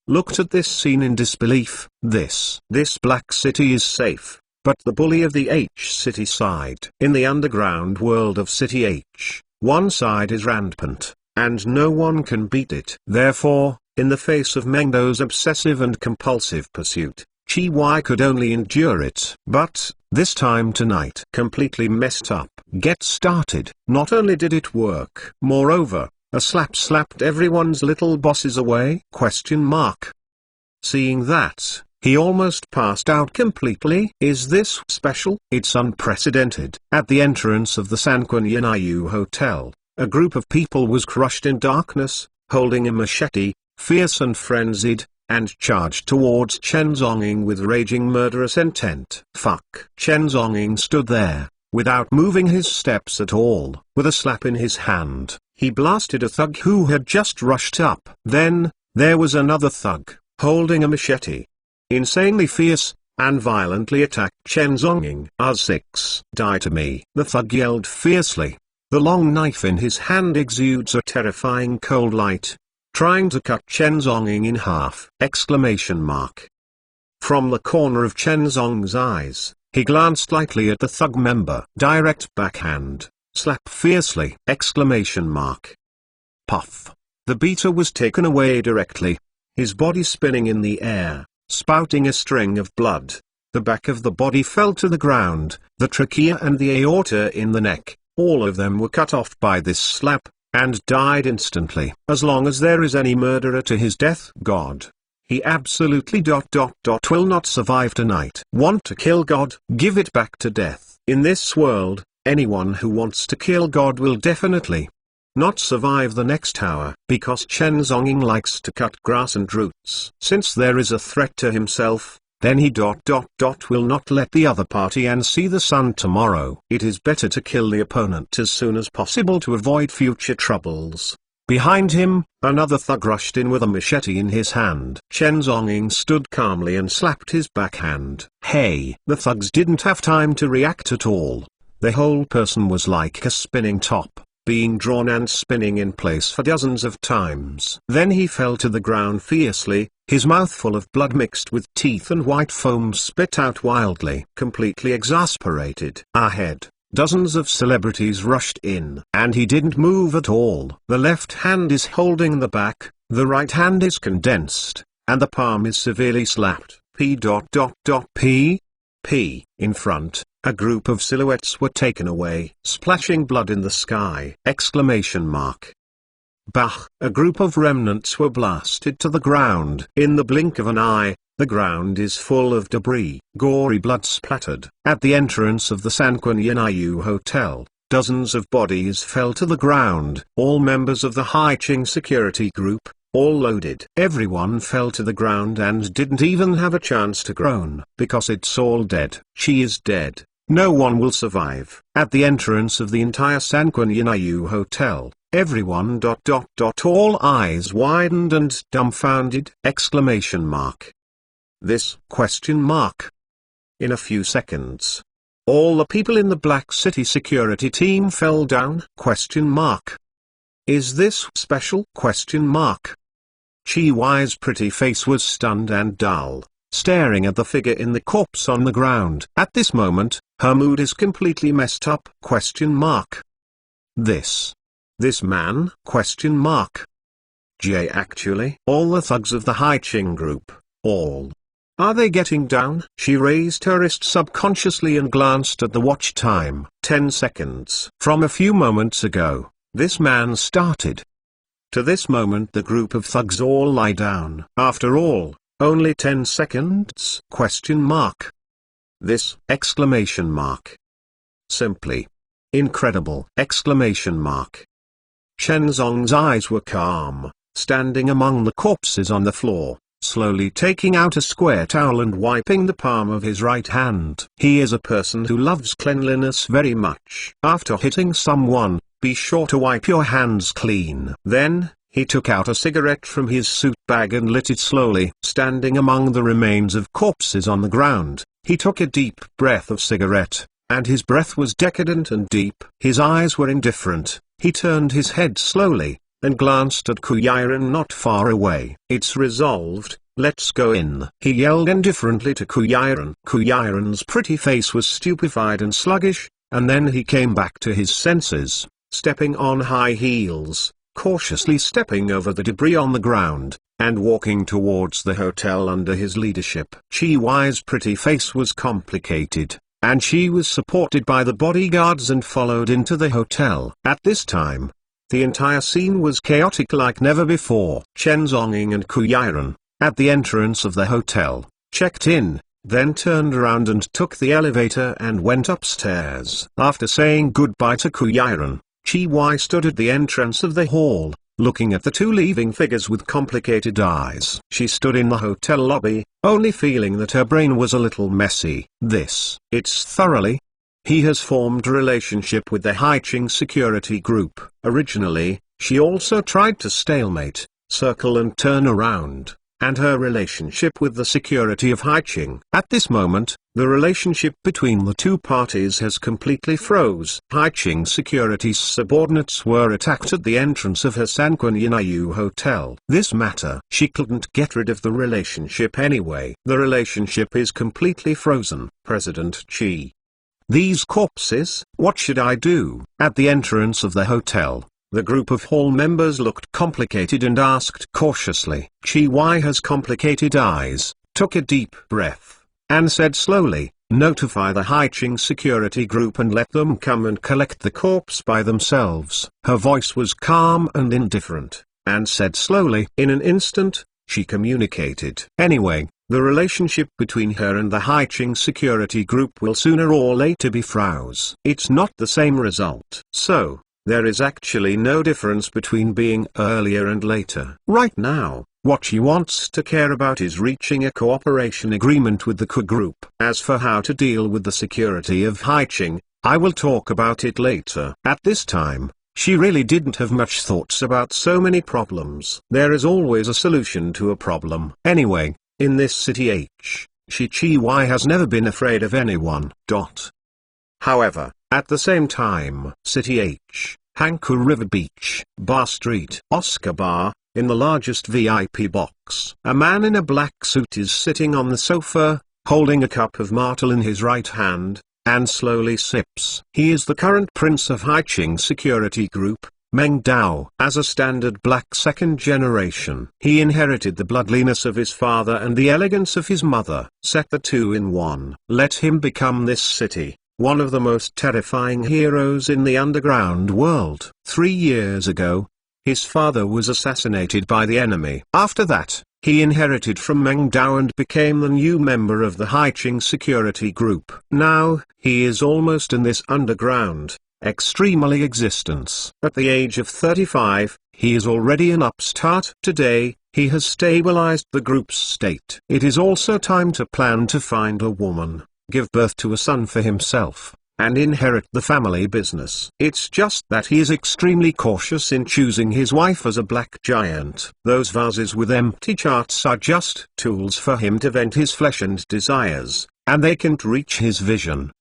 Looked at this scene in disbelief. This black city is safe, but the bully of the H city side. In the underground world of City H, one side is rampant, and no one can beat it. Therefore, in the face of Mengdo's obsessive and compulsive pursuit, Chi Yi could only endure it. But, this time tonight, completely messed up. Get started. Not only did it work, moreover, a slap slapped everyone's little bosses away? Seeing that, he almost passed out completely. Is this special? It's unprecedented. At the entrance of the Sanquan Yinayu Hotel, a group of people was crushed in darkness, holding a machete, fierce and frenzied, and charged towards Chen Zhongying with raging murderous intent. Fuck. Chen Zhongying stood there, without moving his steps at all. With a slap in his hand, he blasted a thug who had just rushed up. Then, there was another thug, holding a machete. Insanely fierce, and violently attacked Chen Zhongying. "Uz-6, die to me!" the thug yelled fiercely. The long knife in his hand exudes a terrifying cold light, trying to cut Chen Zhongying in half! From the corner of Chen Zhong's eyes, he glanced lightly at the thug member. Direct backhand, slap fiercely! Puff. The beater was taken away directly, his body spinning in the air, spouting a string of blood. The back of the body fell to the ground, the trachea and the aorta in the neck, all of them were cut off by this slap, and died instantly. As long as there is any murderer to his death God, he absolutely will not survive tonight. Want to kill God? Give it back to death. In this world, anyone who wants to kill God will definitely not survive the next hour, because Chen Zhongying likes to cut grass and roots. Since there is a threat to himself, then he will not let the other party and see the sun tomorrow. It is better to kill the opponent as soon as possible to avoid future troubles. Behind him, another thug rushed in with a machete in his hand. Chen Zhongying stood calmly and slapped his backhand. Hey! The thugs didn't have time to react at all. The whole person was like a spinning top, being drawn and spinning in place for dozens of times. Then he fell to the ground fiercely, his mouth full of blood mixed with teeth and white foam spit out wildly. Completely exasperated. Ahead, dozens of celebrities rushed in. And he didn't move at all. The left hand is holding the back, the right hand is condensed, and the palm is severely slapped. In front, a group of silhouettes were taken away, splashing blood in the sky! Bah! A group of remnants were blasted to the ground. In the blink of an eye, the ground is full of debris. Gory blood splattered. At the entrance of the Sanquan Yinayu Hotel, dozens of bodies fell to the ground. All members of the Haiqing security group, all loaded. Everyone fell to the ground and didn't even have a chance to groan, because it's all dead. She is dead. No one will survive. At the entrance of the entire Sanquan Yinayu Hotel, everyone all eyes widened and dumbfounded! This? In a few seconds, all the people in the Black City security team fell down? Is this special? Chi Yi's pretty face was stunned and dull, staring at the figure in the corpse on the ground. At this moment, her mood is completely messed up? This man? Actually, all the thugs of the Haiqing group, all. Are they getting down? She raised her wrist subconsciously and glanced at the watch time. 10 seconds. From a few moments ago, this man started. To this moment the group of thugs all lie down. After all, only 10 seconds? This? Simply incredible! Chen Zong's eyes were calm, standing among the corpses on the floor, slowly taking out a square towel and wiping the palm of his right hand. He is a person who loves cleanliness very much. After hitting someone, be sure to wipe your hands clean. Then, he took out a cigarette from his suit bag and lit it slowly. Standing among the remains of corpses on the ground, he took a deep breath of cigarette, and his breath was decadent and deep. His eyes were indifferent. He turned his head slowly, and glanced at Ku Yiren not far away. "It's resolved, let's go in," he yelled indifferently to Ku Yiren. Ku Yiren's pretty face was stupefied and sluggish, and then he came back to his senses, stepping on high heels, cautiously stepping over the debris on the ground, and walking towards the hotel under his leadership. Chi Yi's pretty face was complicated, and she was supported by the bodyguards and followed into the hotel. At this time, the entire scene was chaotic like never before. Chen Zonging and Ku Yiren, at the entrance of the hotel, checked in, then turned around and took the elevator and went upstairs. After saying goodbye to Ku Yiren, Chi Yi stood at the entrance of the hall, looking at the two leaving figures with complicated eyes. She stood in the hotel lobby, only feeling that her brain was a little messy. It's thoroughly. He has formed a relationship with the Haiqing security group. Originally, she also tried to stalemate, circle and turn around, and her relationship with the security of Haiqing. At this moment, the relationship between the two parties has completely froze. Haiqing security's subordinates were attacked at the entrance of her Sanquan Yinayu hotel. This matter, she couldn't get rid of the relationship anyway. The relationship is completely frozen. President Chi. These corpses, what should I do? At the entrance of the hotel, the group of hall members looked complicated and asked cautiously. Chi Yi has complicated eyes, took a deep breath, and said slowly, "Notify the Haiqing security group and let them come and collect the corpse by themselves." Her voice was calm and indifferent, and said slowly. In an instant, she communicated. Anyway, the relationship between her and the Haiqing security group will sooner or later be froze. It's not the same result. So, there is actually no difference between being earlier and later. Right now, what she wants to care about is reaching a cooperation agreement with the Ku group. As for how to deal with the security of Haiqing, I will talk about it later. At this time, she really didn't have much thoughts about so many problems. There is always a solution to a problem. Anyway, in this city Chi Yi has never been afraid of anyone. However, at the same time, City Hankou River Beach, Bar Street, Oscar Bar, in the largest VIP box. A man in a black suit is sitting on the sofa, holding a cup of martell in his right hand, and slowly sips. He is the current prince of Haiqing security group, Meng Dao. As a standard black second generation, he inherited the bloodliness of his father and the elegance of his mother. Set the two in one. Let him become this city one of the most terrifying heroes in the underground world. 3 years ago, his father was assassinated by the enemy. After that, he inherited from Meng Dao and became the new member of the Haiqing security group. Now, he is almost in this underground, extremely existence. At the age of 35, he is already an upstart. Today, he has stabilized the group's state. It is also time to plan to find a woman, give birth to a son for himself, and inherit the family business. It's just that he is extremely cautious in choosing his wife as a black giant. Those vases with empty charts are just tools for him to vent his flesh and desires, and they can't reach his vision.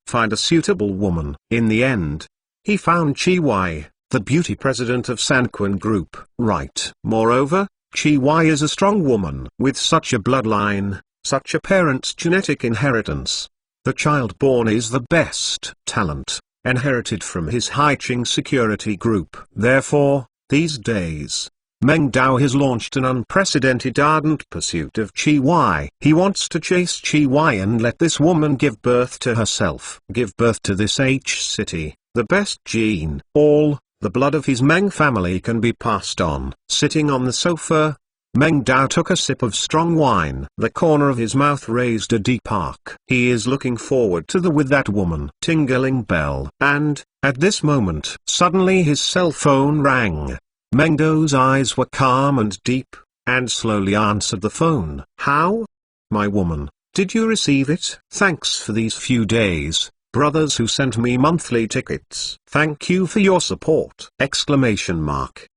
Find a suitable woman. In the end, he found Chi Yi, the beauty president of Sanquan Group. Right. Moreover, Chi Yi is a strong woman. With such a bloodline, such a parent's genetic inheritance, the child born is the best talent, inherited from his Haiqing security group. Therefore, these days, Meng Dao has launched an unprecedented ardent pursuit of Chi Yi. He wants to chase Chi Yi and let this woman give birth to herself. Give birth to this city, the best gene. All the blood of his Meng family can be passed on. Sitting on the sofa, Meng Dao took a sip of strong wine. The corner of his mouth raised a deep arc. He is looking forward to the with that woman. Tingling bell. And, at this moment, suddenly his cell phone rang. Meng Dao's eyes were calm and deep, and slowly answered the phone. How? My woman, did you receive it? Thanks for these few days, brothers who sent me monthly tickets. Thank you for your support! Exclamation mark.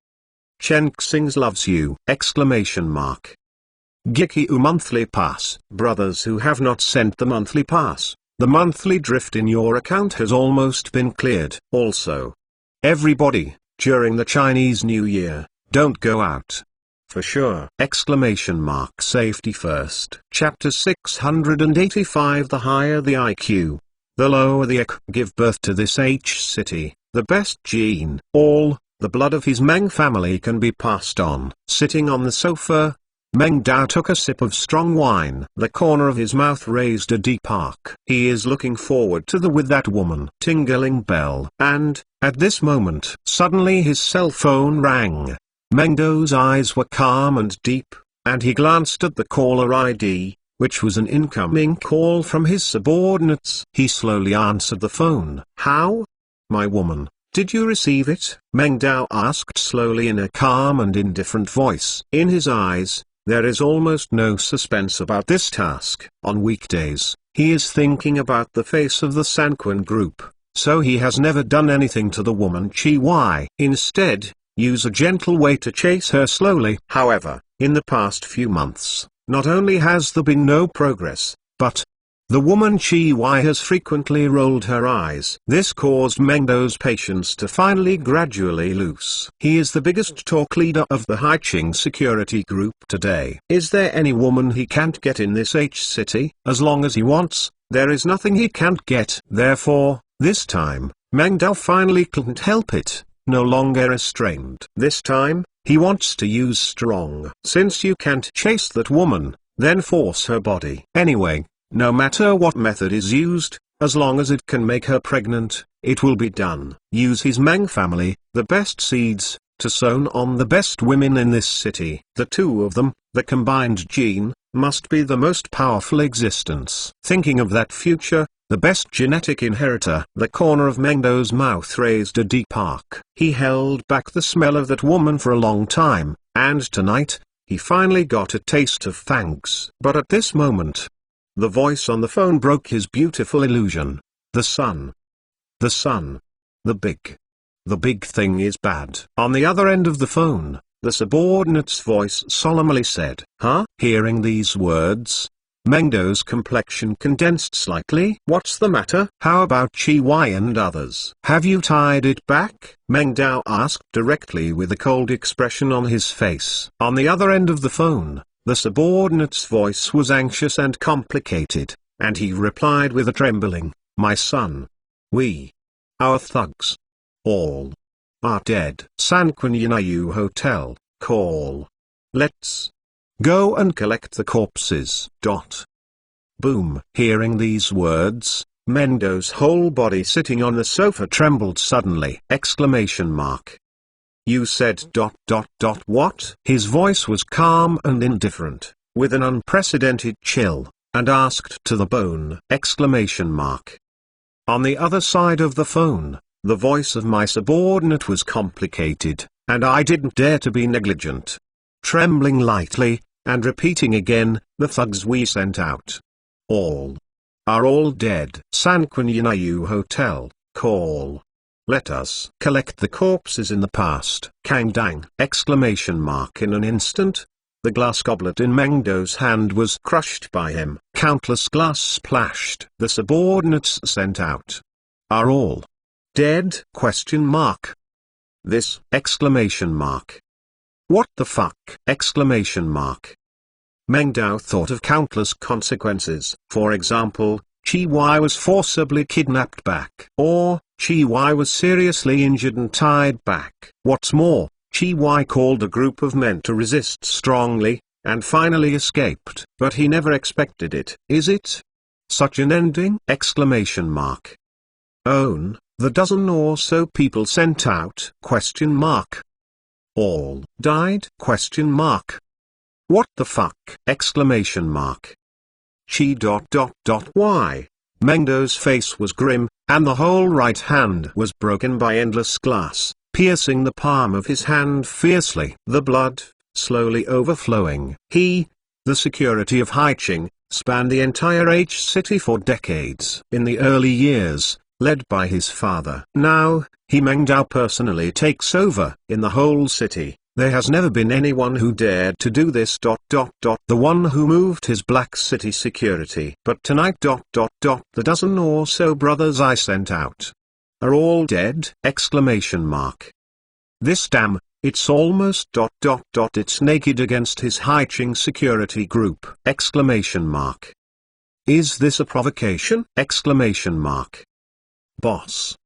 Chen Xings loves you! Exclamation mark. Gikyu monthly pass. Brothers who have not sent the monthly pass, the monthly drift in your account has almost been cleared. Also, everybody, during the Chinese New Year, don't go out. For sure! Exclamation mark. Safety first. Chapter 685. The higher the IQ, the lower the IQ. Give birth to this H city, the best gene. All the blood of his Meng family can be passed on. Sitting on the sofa, Meng Dao took a sip of strong wine. The corner of his mouth raised a deep arc. He is looking forward to the with that woman. Tingling bell. And, at this moment, suddenly his cell phone rang. Meng Dao's eyes were calm and deep, and he glanced at the caller ID, which was an incoming call from his subordinates. He slowly answered the phone. How? My woman, did you receive it? Meng Dao asked slowly in a calm and indifferent voice. In his eyes, there is almost no suspense about this task. On weekdays, he is thinking about the face of the Sanquan group, so he has never done anything to the woman Chi Y. Instead, use a gentle way to chase her slowly. However, in the past few months, not only has there been no progress, but the woman Chi Y has frequently rolled her eyes. This caused Meng Dao's patience to finally gradually loose. He is the biggest talk leader of the Haiqing security group today. Is there any woman he can't get in this H city? As long as he wants, there is nothing he can't get. Therefore, this time, Meng Dao finally couldn't help it. No longer restrained. This time, he wants to use strong. Since you can't chase that woman, then force her body. Anyway, no matter what method is used, as long as it can make her pregnant, it will be done. Use his Meng family, the best seeds, to sown on the best women in this city. The two of them, the combined gene, must be the most powerful existence. Thinking of that future, the best genetic inheritor. The corner of Meng Dao's mouth raised a deep arc. He held back the smell of that woman for a long time, and tonight, he finally got a taste of thanks. But at this moment, the voice on the phone broke his beautiful illusion. The sun. The sun. The big thing is bad. On the other end of the phone, the subordinate's voice solemnly said, Huh? Hearing these words, Meng Dao's complexion condensed slightly. What's the matter? How about Chi Y and others? Have you tied it back? Meng Dao asked directly with a cold expression on his face. On the other end of the phone, the subordinate's voice was anxious and complicated, and he replied with a trembling, My son. Our thugs. All. Are dead. Sanquan Yinayu Hotel, call. Let's go and collect the corpses. Boom. Hearing these words, Meng Dao's whole body sitting on the sofa trembled suddenly. Exclamation mark. You said ... what? His voice was calm and indifferent, with an unprecedented chill, and asked to the bone. Exclamation mark. On the other side of the phone, the voice of my subordinate was complicated, and I didn't dare to be negligent. Trembling lightly, and repeating again, the thugs we sent out. Are all dead. Sanquan Yinayu Hotel, call. Let us collect the corpses in the past. Kang Dang! Exclamation mark. In an instant, the glass goblet in Meng Dao's hand was crushed by him. Countless glass splashed. The subordinates sent out. Are all dead? Question mark. This! Exclamation mark. What the fuck? Exclamation mark. Meng Dao thought of countless consequences. For example, Chi Y was forcibly kidnapped back. Or, Chi Y was seriously injured and tied back. What's more, Chi Y called a group of men to resist strongly, and finally escaped. But he never expected it. Is it such an ending? Exclamation mark. Own, the dozen or so people sent out? Question mark. All died? Question mark. What the fuck? Exclamation mark. Chi. Why? Mengdo's face was grim, and the whole right hand was broken by endless glass, piercing the palm of his hand fiercely. The blood, slowly overflowing. He, the security of Haicheng, spanned the entire H city for decades. In the early years, led by his father. Now, he Mengdao personally takes over. In the whole city, there has never been anyone who dared to do this. The one who moved his black city security. But tonight. The dozen or so brothers I sent out are all dead! Exclamation mark. This dam, it's almost. It's naked against his Haicheng security group! Exclamation mark. Is this a provocation? Exclamation mark. Boss.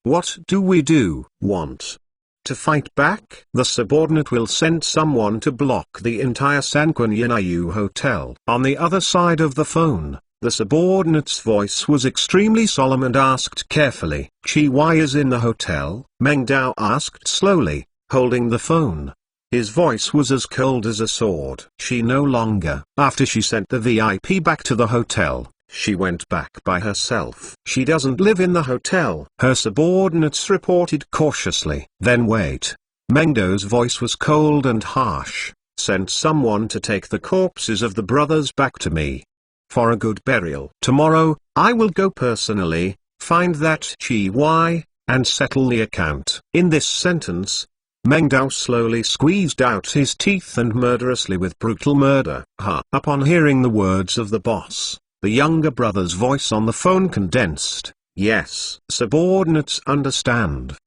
What do we do? Want to fight back? The subordinate will send someone to block the entire Sanquan Yinayu hotel. On the other side of the phone, the subordinate's voice was extremely solemn and asked carefully. Chi Y is in the hotel? Mengdao asked slowly, holding the phone. His voice was as cold as a sword. She no longer. After she sent the VIP back to the hotel, she went back by herself. She doesn't live in the hotel, her subordinates reported cautiously. Then wait. Mengdo's voice was cold and harsh. Sent someone to take the corpses of the brothers back to me for a good burial. Tomorrow, I will go personally, find that Chi Y, and settle the account. In this sentence, Mengdao slowly squeezed out his teeth and murderously with brutal murder. Upon hearing the words of the boss, the younger brother's voice on the phone condensed. Yes. Subordinates understand.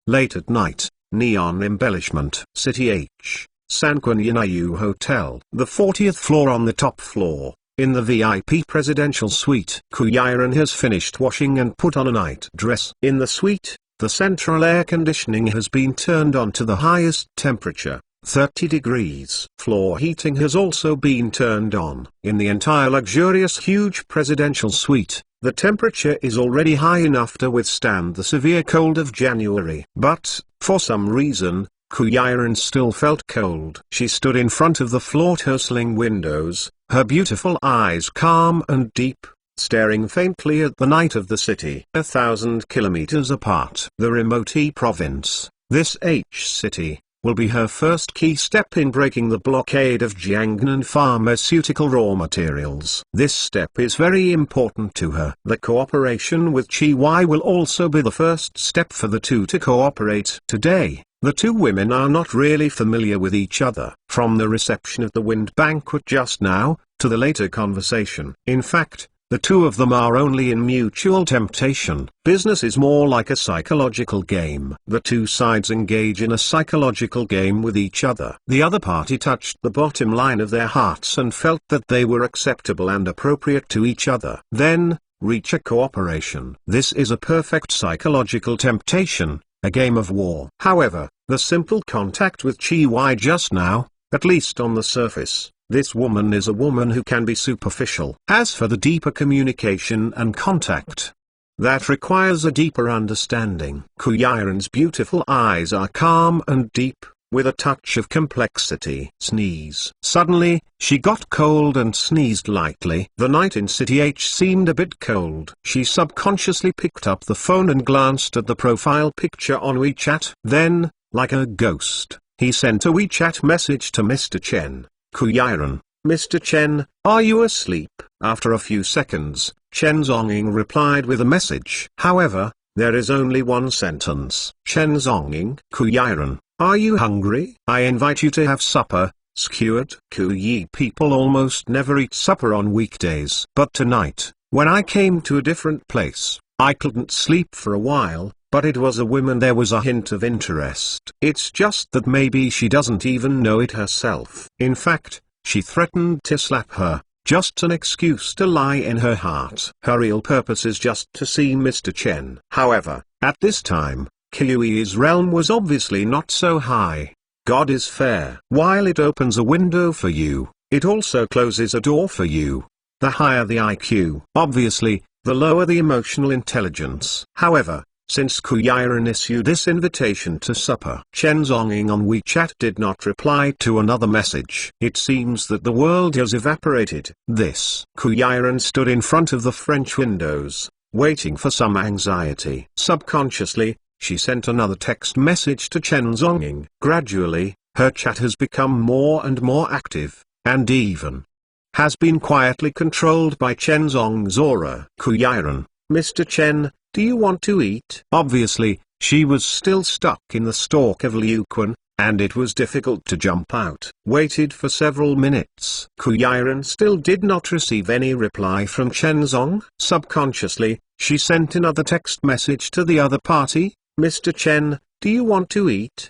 Late at night, neon embellishment. City H, Sanquan Yinayu Hotel. The 40th floor on the top floor, in the VIP presidential suite. Kuyiren has finished washing and put on a night dress. In the suite, the central air conditioning has been turned on to the highest temperature, 30 degrees. Floor heating has also been turned on. In the entire luxurious huge presidential suite, the temperature is already high enough to withstand the severe cold of January. But, for some reason, Kuyiren still felt cold. She stood in front of the floor-tussling windows, her beautiful eyes calm and deep, staring faintly at the night of the city. 1,000 kilometers apart. The remote E province, this H city, will be her first key step in breaking the blockade of Jiangnan pharmaceutical raw materials. This step is very important to her. The cooperation with Chi Y will also be the first step for the two to cooperate. Today, the two women are not really familiar with each other. From the reception at the Wind banquet just now, to the later conversation. In fact, the two of them are only in mutual temptation. Business is more like a psychological game. The two sides engage in a psychological game with each other. The other party touched the bottom line of their hearts and felt that they were acceptable and appropriate to each other. Then, reach a cooperation. This is a perfect psychological temptation, a game of war. However, the simple contact with Chi Y just now, at least on the surface, this woman is a woman who can be superficial. As for the deeper communication and contact, that requires a deeper understanding. Kuyiren's beautiful eyes are calm and deep, with a touch of complexity. Sneeze. Suddenly, she got cold and sneezed lightly. The night in City H seemed a bit cold. She subconsciously picked up the phone and glanced at the profile picture on WeChat. Then, like a ghost, he sent a WeChat message to Mr. Chen. Kuyiren, Mr. Chen, are you asleep? After a few seconds, Chen Zhonging replied with a message. However, there is only one sentence. Chen Zhonging. Kuyiren, are you hungry? I invite you to have supper. Skewered. Kuyi people almost never eat supper on weekdays. But tonight, when I came to a different place, I couldn't sleep for a while. But it was a woman. There was a hint of interest. It's just that maybe she doesn't even know it herself. In fact, she threatened to slap her, just an excuse to lie in her heart. Her real purpose is just to see Mr. Chen. However, at this time, Qiuyi's realm was obviously not so high. God is fair. While it opens a window for you, it also closes a door for you. The higher the IQ, obviously, the lower the emotional intelligence. However, since Kuyiran issued this invitation to supper. Chen Zhongying on WeChat did not reply to another message. It seems that the world has evaporated. Kuyiran stood in front of the French windows, waiting for some anxiety. Subconsciously, she sent another text message to Chen Zhongying. Gradually, her chat has become more and more active, and even has been quietly controlled by Chen Zhong's aura. Kuyiran, Mr. Chen, do you want to eat? Obviously, she was still stuck in the stalk of Liu Quan, and it was difficult to jump out. Waited for several minutes. Kuyiran still did not receive any reply from Chen Zhong. Subconsciously, she sent another text message to the other party. Mr. Chen, do you want to eat?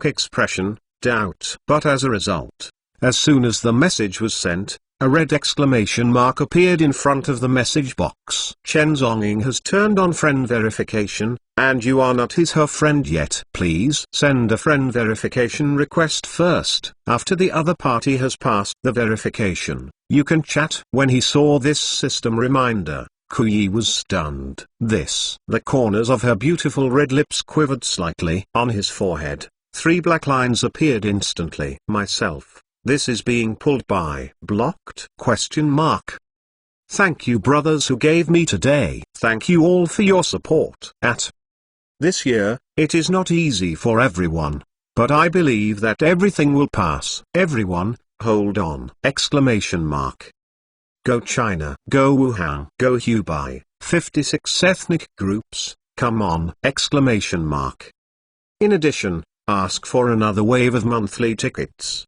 Expression, doubt. But as a result, as soon as the message was sent, a red exclamation mark appeared in front of the message box. Chen Zhongying has turned on friend verification, and you are not her friend yet. Please send a friend verification request first. After the other party has passed the verification, you can chat. When he saw this system reminder, Kuyi was stunned. The corners of her beautiful red lips quivered slightly. On his forehead, 3 black lines appeared instantly. Myself. This is being pulled by blocked? Thank you brothers who gave me today. Thank you all for your support. This year, it is not easy for everyone. But I believe that everything will pass. Everyone, hold on! Go China. Go Wuhan. Go Hubei. 56 ethnic groups, come on! In addition, ask for another wave of monthly tickets!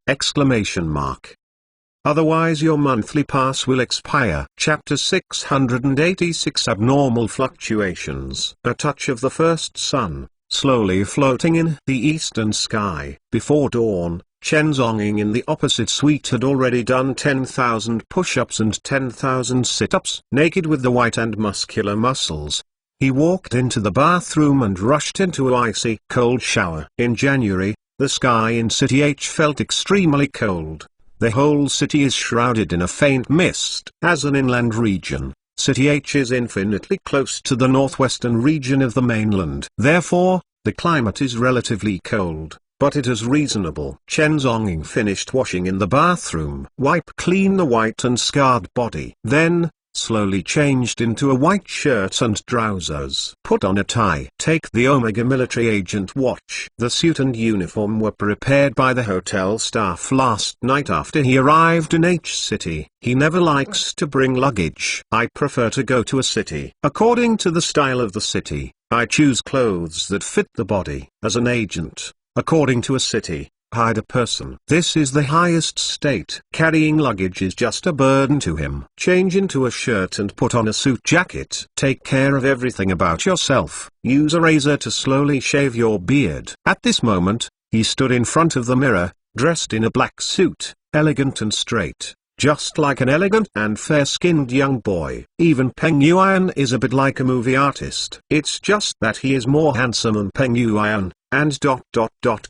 Otherwise your monthly pass will expire. Chapter 686 Abnormal Fluctuations. A touch of the first sun, slowly floating in the eastern sky. Before dawn, Chen Zhongying in the opposite suite had already done 10,000 push-ups and 10,000 sit-ups. Naked with the white and muscular muscles, he walked into the bathroom and rushed into an icy cold shower. In January, the sky in City H felt extremely cold. The whole city is shrouded in a faint mist. As an inland region, City H is infinitely close to the northwestern region of the mainland. Therefore, the climate is relatively cold, but it is reasonable. Chen Zhongying finished washing in the bathroom. Wipe clean the white and scarred body. Then, slowly changed into a white shirt and trousers. Put on a tie. Take the Omega military agent watch. The suit and uniform were prepared by the hotel staff last night after he arrived in H City. He never likes to bring luggage. I prefer to go to a city. According to the style of the city, I choose clothes that fit the body. As an agent, according to a city, hide a person. This is the highest state. Carrying luggage is just a burden to him. Change into a shirt and put on a suit jacket. Take care of everything about yourself. Use a razor to slowly shave your beard. At this moment, he stood in front of the mirror, dressed in a black suit, elegant and straight, just like an elegant and fair-skinned young boy. Even Peng Yuan is a bit like a movie artist. It's just that he is more handsome than Peng Yuan, and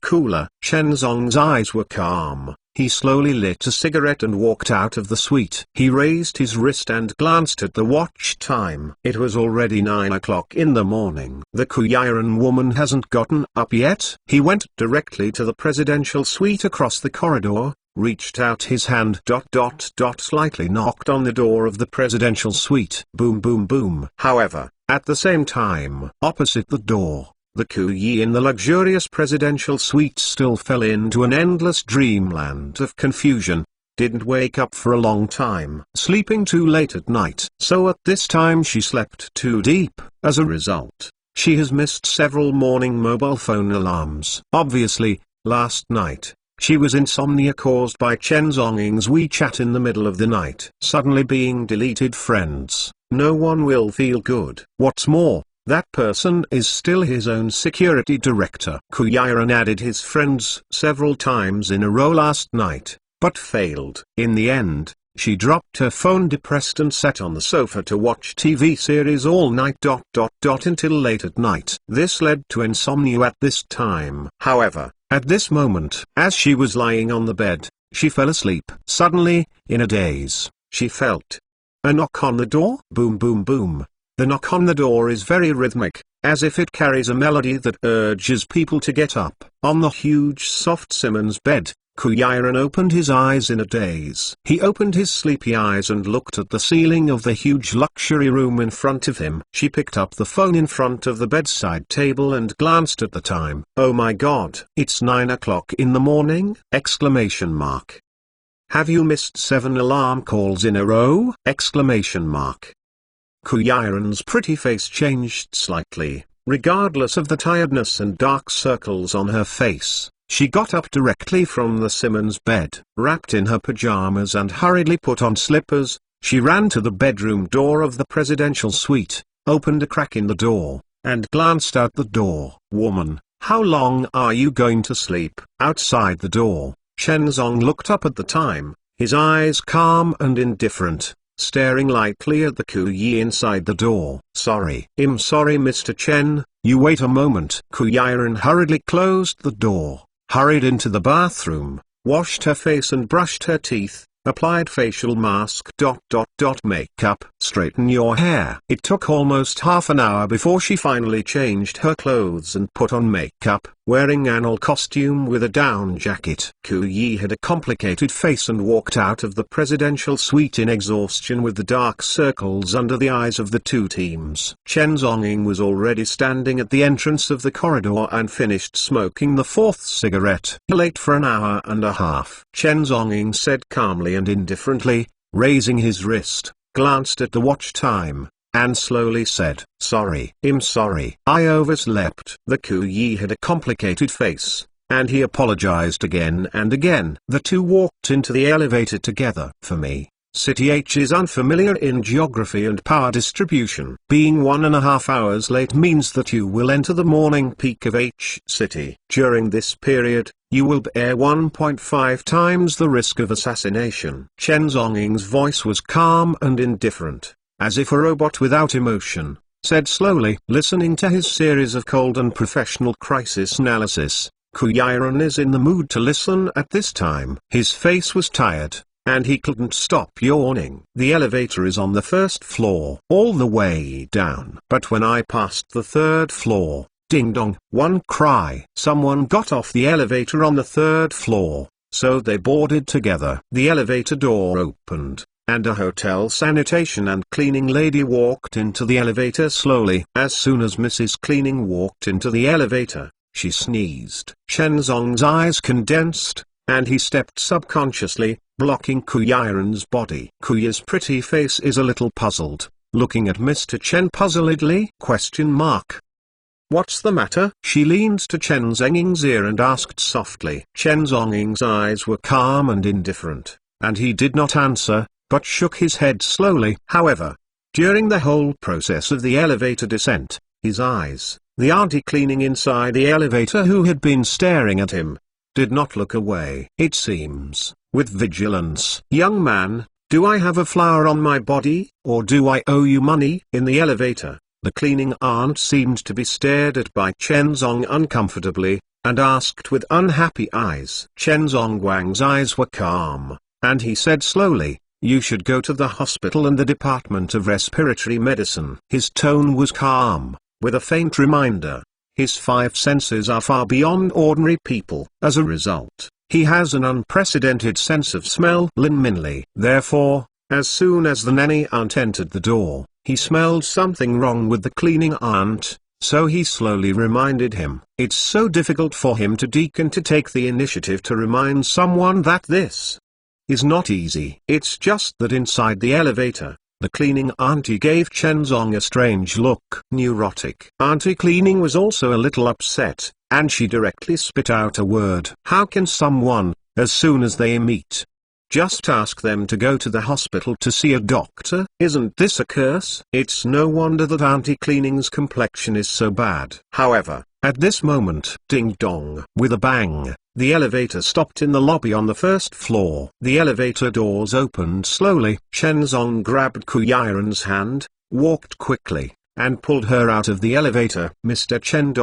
cooler. Chen Zhong's eyes were calm. He slowly lit a cigarette and walked out of the suite. He raised his wrist and glanced at the watch time. It was already 9 o'clock in the morning. The Kuyiran woman hasn't gotten up yet. He went directly to the presidential suite across the corridor, reached out his hand, slightly knocked on the door of the presidential suite. Boom boom boom. However, at the same time, opposite the door, the Kuyi in the luxurious presidential suite still fell into an endless dreamland of confusion, didn't wake up for a long time. Sleeping too late at night. So at this time she slept too deep. As a result, she has missed several morning mobile phone alarms. Obviously, last night, she was insomnia caused by Chen Zhongying's WeChat in the middle of the night. Suddenly being deleted friends. No one will feel good. What's more, that person is still his own security director. Kuyiran added his friends several times in a row last night, but failed. In the end, she dropped her phone depressed and sat on the sofa to watch TV series all night. Until late at night. This led to insomnia at this time. However, at this moment, as she was lying on the bed, she fell asleep. Suddenly, in a daze, she felt a knock on the door. Boom boom boom. The knock on the door is very rhythmic, as if it carries a melody that urges people to get up. On the huge soft Simmons bed, Kuyiran opened his eyes in a daze. He opened his sleepy eyes and looked at the ceiling of the huge luxury room in front of him. She picked up the phone in front of the bedside table and glanced at the time. "Oh my God, it's 9 o'clock in the morning!" Exclamation mark. "Have you missed 7 alarm calls in a row?" Exclamation mark. Kuyiran's pretty face changed slightly, regardless of the tiredness and dark circles on her face. She got up directly from the Simmons bed, wrapped in her pajamas and hurriedly put on slippers. She ran to the bedroom door of the presidential suite, opened a crack in the door, and glanced out the door. "Woman, how long are you going to sleep?" Outside the door, Chen Zong looked up at the time, his eyes calm and indifferent, staring lightly at the Kuyi inside the door. "Sorry. I'm sorry, Mr. Chen, you wait a moment." Kuyiran hurriedly closed the door, hurried into the bathroom, washed her face and brushed her teeth, applied facial mask. Makeup. Straighten your hair. It took almost half an hour before she finally changed her clothes and put on makeup, wearing an old costume with a down jacket. Kuyi had a complicated face and walked out of the presidential suite in exhaustion with the dark circles under the eyes of the two teams. Chen Zonging was already standing at the entrance of the corridor and finished smoking the fourth cigarette. "Late for an hour and a half," Chen Zonging said calmly and indifferently, raising his wrist, glanced at the watch time, and slowly said, "Sorry. I'm sorry. I overslept." The Kuyi had a complicated face, and he apologized again and again. The two walked into the elevator together. "For me, City H is unfamiliar in geography and power distribution. Being 1.5 hours late means that you will enter the morning peak of H City. During this period, you will bear 1.5 times the risk of assassination." Chen Zonging's voice was calm and indifferent, as if a robot without emotion, said slowly, listening to his series of cold and professional crisis analysis. Kuyiran is in the mood to listen at this time. His face was tired, and he couldn't stop yawning. "The elevator is on the first floor, all the way down. But when I passed the third floor, ding dong, one cry. Someone got off the elevator on the third floor, so they boarded together. The elevator door opened, and a hotel sanitation and cleaning lady walked into the elevator slowly. As soon as Mrs. Cleaning walked into the elevator, she sneezed. Chen Zong's eyes condensed, and he stepped subconsciously, blocking Kuyiran's body. Kuyi's pretty face is a little puzzled, looking at Mr. Chen puzzledly. "What's the matter?" She leaned to Chen Zonging's ear and asked softly. Chen Zonging's eyes were calm and indifferent, and he did not answer, but shook his head slowly. However, during the whole process of the elevator descent, his eyes, the auntie cleaning inside the elevator who had been staring at him, did not look away. It seems, with vigilance. "Young man, do I have a flower on my body, or do I owe you money?" In the elevator, the cleaning aunt seemed to be stared at by Chen Zong uncomfortably, and asked with unhappy eyes. Chen Zongwang's eyes were calm, and he said slowly, "You should go to the hospital and the Department of Respiratory Medicine." His tone was calm, with a faint reminder. His 5 senses are far beyond ordinary people. As a result, he has an unprecedented sense of smell. Lin Minli. Therefore, as soon as the nanny aunt entered the door, he smelled something wrong with the cleaning aunt, so he slowly reminded him. It's so difficult for him to take the initiative to remind someone that this is not easy. It's just that inside the elevator, the cleaning auntie gave Chen Zong a strange look. Neurotic. Auntie Cleaning was also a little upset, and she directly spit out a word. How can someone, as soon as they meet, just ask them to go to the hospital to see a doctor? Isn't this a curse? It's no wonder that Auntie Cleaning's complexion is so bad. However, at this moment, ding dong, with a bang, the elevator stopped in the lobby on the first floor. The elevator doors opened slowly. Chen Zong grabbed Kuyiran's hand, walked quickly, and pulled her out of the elevator. "Mr. Chen.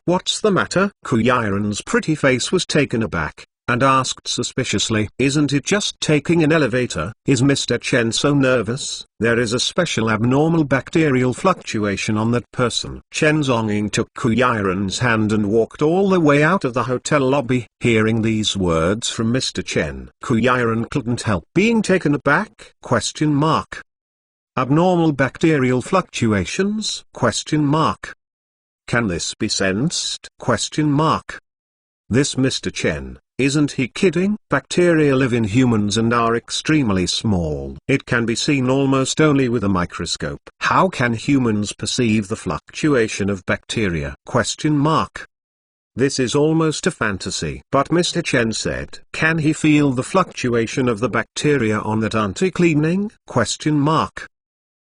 What's the matter?" Kuyiran's pretty face was taken aback, and asked suspiciously, "Isn't it just taking an elevator? Is Mr. Chen so nervous? There is a special abnormal bacterial fluctuation on that person." Chen Zhongying took Ku Yiren's hand and walked all the way out of the hotel lobby. Hearing these words from Mr. Chen, Ku Yiren couldn't help being taken aback. Abnormal bacterial fluctuations? Can this be sensed? This Mr. Chen, isn't he kidding? Bacteria live in humans and are extremely small. It can be seen almost only with a microscope. How can humans perceive the fluctuation of bacteria? This is almost a fantasy. But Mr. Chen said, can he feel the fluctuation of the bacteria on that anti-cleaning?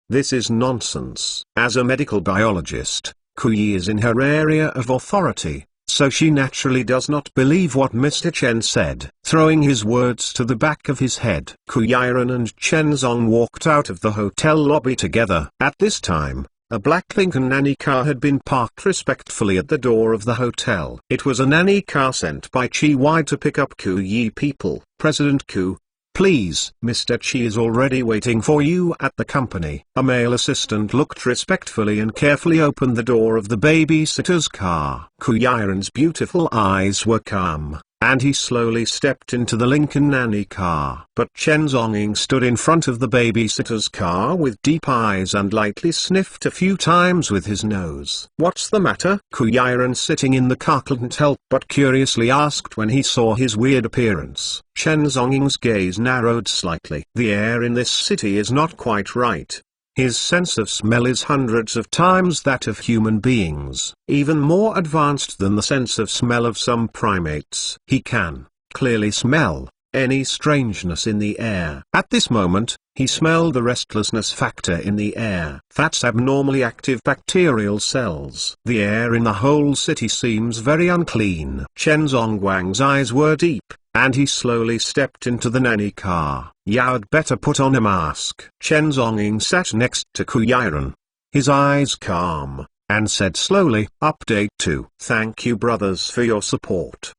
This is nonsense. As a medical biologist, Ku Yi is in her area of authority, so she naturally does not believe what Mr. Chen said. Throwing his words to the back of his head, Ku Yiren and Chen Zong walked out of the hotel lobby together. At this time, a black Lincoln nanny car had been parked respectfully at the door of the hotel. It was a nanny car sent by Chi Wai to pick up Ku Yi people. President Ku, please, Mr. Chi is already waiting for you at the company. A male assistant looked respectfully and carefully opened the door of the babysitter's car. Ku Yiren's beautiful eyes were calm, and he slowly stepped into the Lincoln nanny car. But Chen Zhongying stood in front of the babysitter's car with deep eyes and lightly sniffed a few times with his nose. What's the matter? Ku Yiren, sitting in the car, couldn't help but curiously asked when he saw his weird appearance. Chen Zhongying's gaze narrowed slightly. The air in this city is not quite right. His sense of smell is hundreds of times that of human beings, even more advanced than the sense of smell of some primates. He can clearly smell any strangeness in the air. At this moment, he smelled the restlessness factor in the air. That's abnormally active bacterial cells. The air in the whole city seems very unclean. Chen Zongguang's eyes were deep, and he slowly stepped into the nanny car. You'd better put on a mask. Chen Zhongying sat next to Ku Yiren, his eyes calm, and said slowly, Update 2. Thank you brothers for your support!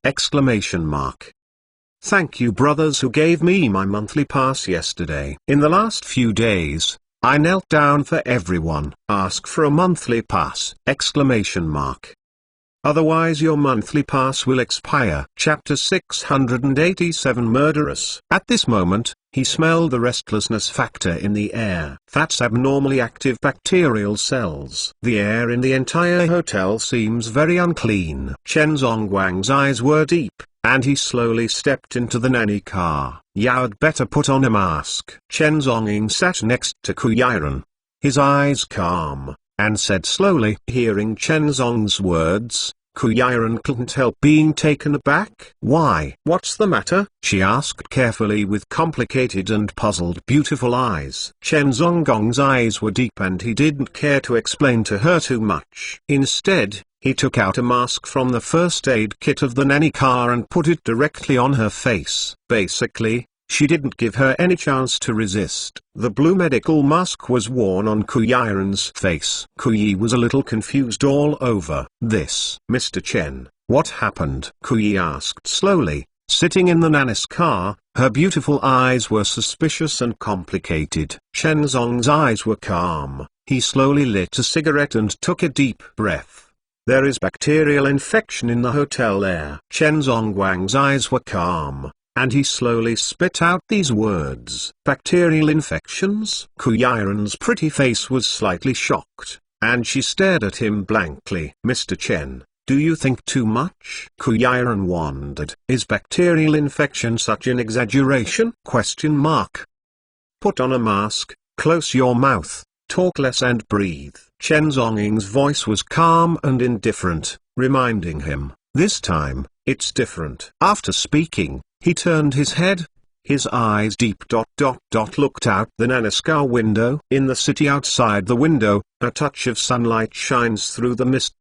Thank you brothers who gave me my monthly pass yesterday. In the last few days, I knelt down for everyone. Ask for a monthly pass! Otherwise your monthly pass will expire. Chapter 687 Murderous. At this moment, he smelled the restlessness factor in the air. That's abnormally active bacterial cells. The air in the entire hotel seems very unclean. Chen Zongguang's eyes were deep, and he slowly stepped into the nanny car. You'd better put on a mask. Chen Zhongying sat next to Ku Yiren, his eyes calm, and said slowly. Hearing Chen Zong's words, Ku Yiren couldn't help being taken aback. Why? What's the matter? She asked carefully with complicated and puzzled beautiful eyes. Chen Zongguang's eyes were deep and he didn't care to explain to her too much. Instead, he took out a mask from the first aid kit of the nanny car and put it directly on her face. Basically, she didn't give her any chance to resist. The blue medical mask was worn on Ku Yiren's face. Ku Yi was a little confused all over. This, Mr. Chen, what happened? Ku Yi asked slowly, sitting in the nanny's car. Her beautiful eyes were suspicious and complicated. Chen Zong's eyes were calm. He slowly lit a cigarette and took a deep breath. There is bacterial infection in the hotel air. Chen Zongguang's eyes were calm, and he slowly spit out these words. Bacterial infections? Ku Yiren's pretty face was slightly shocked, and she stared at him blankly. Mr. Chen, do you think too much? Ku Yiren wondered. Is bacterial infection such an exaggeration? Put on a mask, close your mouth, talk less and breathe. Chen Zhongying's voice was calm and indifferent, reminding him, this time, it's different. After speaking, he turned his head. His eyes deep looked out the nanny's car window. In the city outside the window, a touch of sunlight shines through the mist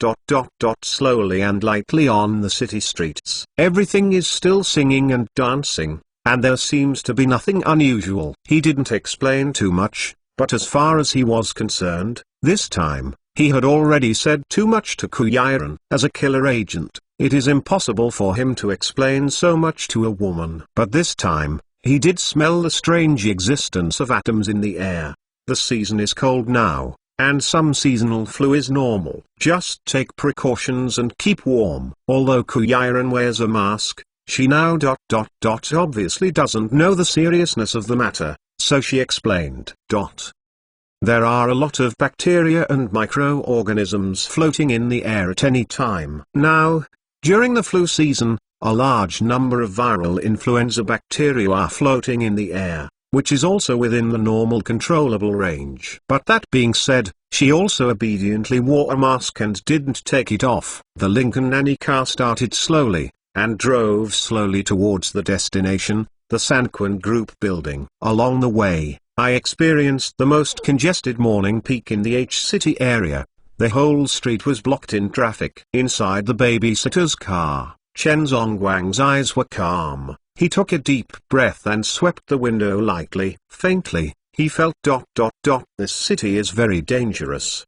slowly and lightly on the city streets. Everything is still singing and dancing, and there seems to be nothing unusual. He didn't explain too much, but as far as he was concerned, this time, he had already said too much to Ku Yiren. As a killer agent, it is impossible for him to explain so much to a woman. But this time, he did smell the strange existence of atoms in the air. The season is cold now, and some seasonal flu is normal. Just take precautions and keep warm. Although Kuyaran wears a mask, she now obviously doesn't know the seriousness of the matter, so she explained. There are a lot of bacteria and microorganisms floating in the air at any time. Now, during the flu season, a large number of viral influenza bacteria are floating in the air, which is also within the normal controllable range. But that being said, she also obediently wore a mask and didn't take it off. The Lincoln Nanny car started slowly, and drove slowly towards the destination, the Sanquin Group building. Along the way, I experienced the most congested morning peak in the H-City area. The whole street was blocked in traffic. Inside the babysitter's car, Chen Zongguang's eyes were calm. He took a deep breath and swept the window lightly. Faintly, he felt ... This city is very dangerous.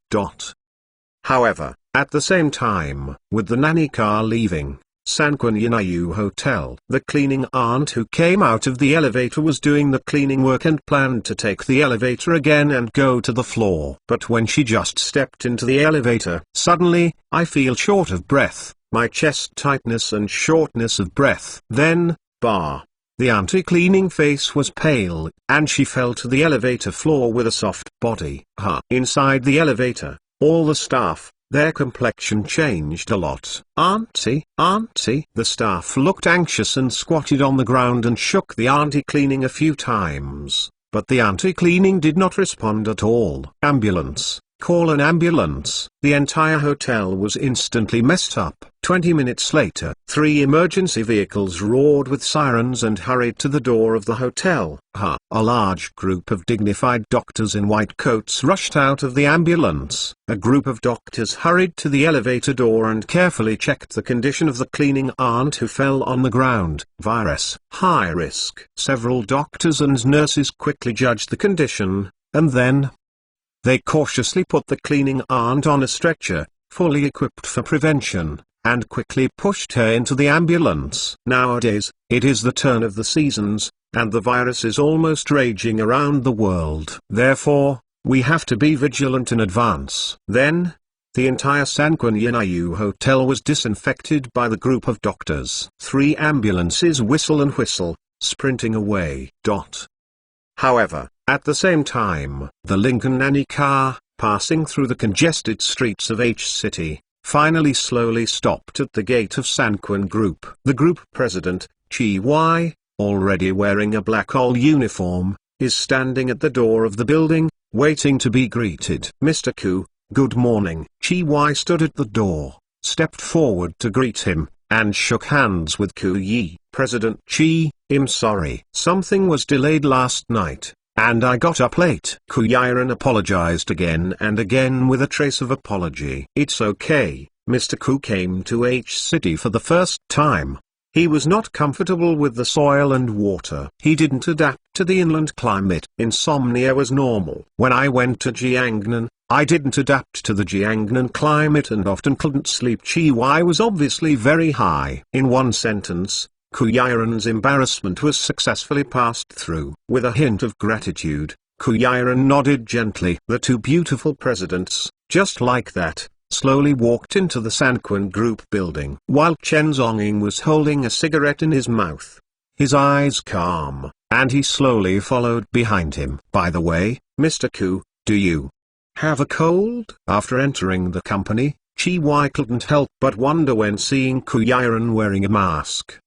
However, at the same time, with the nanny car leaving Sanquin Yinayu Hotel, the cleaning aunt who came out of the elevator was doing the cleaning work and planned to take the elevator again and go to the floor. But when she just stepped into the elevator, suddenly, I feel short of breath, my chest tightness and shortness of breath. Then, the auntie-cleaning face was pale, and she fell to the elevator floor with a soft body. Inside the elevator, all the staff, their complexion changed a lot. Auntie, auntie. The staff looked anxious and squatted on the ground and shook the auntie cleaning a few times, but the auntie cleaning did not respond at all. Ambulance, call an ambulance. The entire hotel was instantly messed up. 20 minutes later, 3 emergency vehicles roared with sirens and hurried to the door of the hotel. A large group of dignified doctors in white coats rushed out of the ambulance. A group of doctors hurried to the elevator door and carefully checked the condition of the cleaning aunt who fell on the ground. Virus, high risk. Several doctors and nurses quickly judged the condition, and then they cautiously put the cleaning aunt on a stretcher, fully equipped for prevention, and quickly pushed her into the ambulance. Nowadays, it is the turn of the seasons, and the virus is almost raging around the world. Therefore, we have to be vigilant in advance. Then, the entire Sanquin Yinayu Hotel was disinfected by the group of doctors. 3 ambulances whistle and whistle, sprinting away. However, at the same time, the Lincoln Nanny car, passing through the congested streets of H-City, finally slowly stopped at the gate of Sanquin Group. The group president, Chi Wai, already wearing a black old uniform, is standing at the door of the building, waiting to be greeted. Mr. Ku, good morning. Chi Wai stood at the door, stepped forward to greet him, and shook hands with Ku Yi. President Chi, I'm sorry. Something was delayed last night, and I got up late. Kuyaran apologized again and again with a trace of apology. It's okay, Mr. Ku came to H-City for the first time. He was not comfortable with the soil and water. He didn't adapt to the inland climate. Insomnia was normal. When I went to Jiangnan, I didn't adapt to the Jiangnan climate and often couldn't sleep. Chi Wai was obviously very high. In one sentence, Kuyaran's embarrassment was successfully passed through. With a hint of gratitude, Kuyaran nodded gently. The 2 beautiful presidents, just like that, slowly walked into the Sanquin Group building. While Chen Zonging was holding a cigarette in his mouth, his eyes calm, and he slowly followed behind him. By the way, Mr. Ku, do you have a cold? After entering the company, Chi Wai couldn't help but wonder when seeing Kuyaran wearing a mask.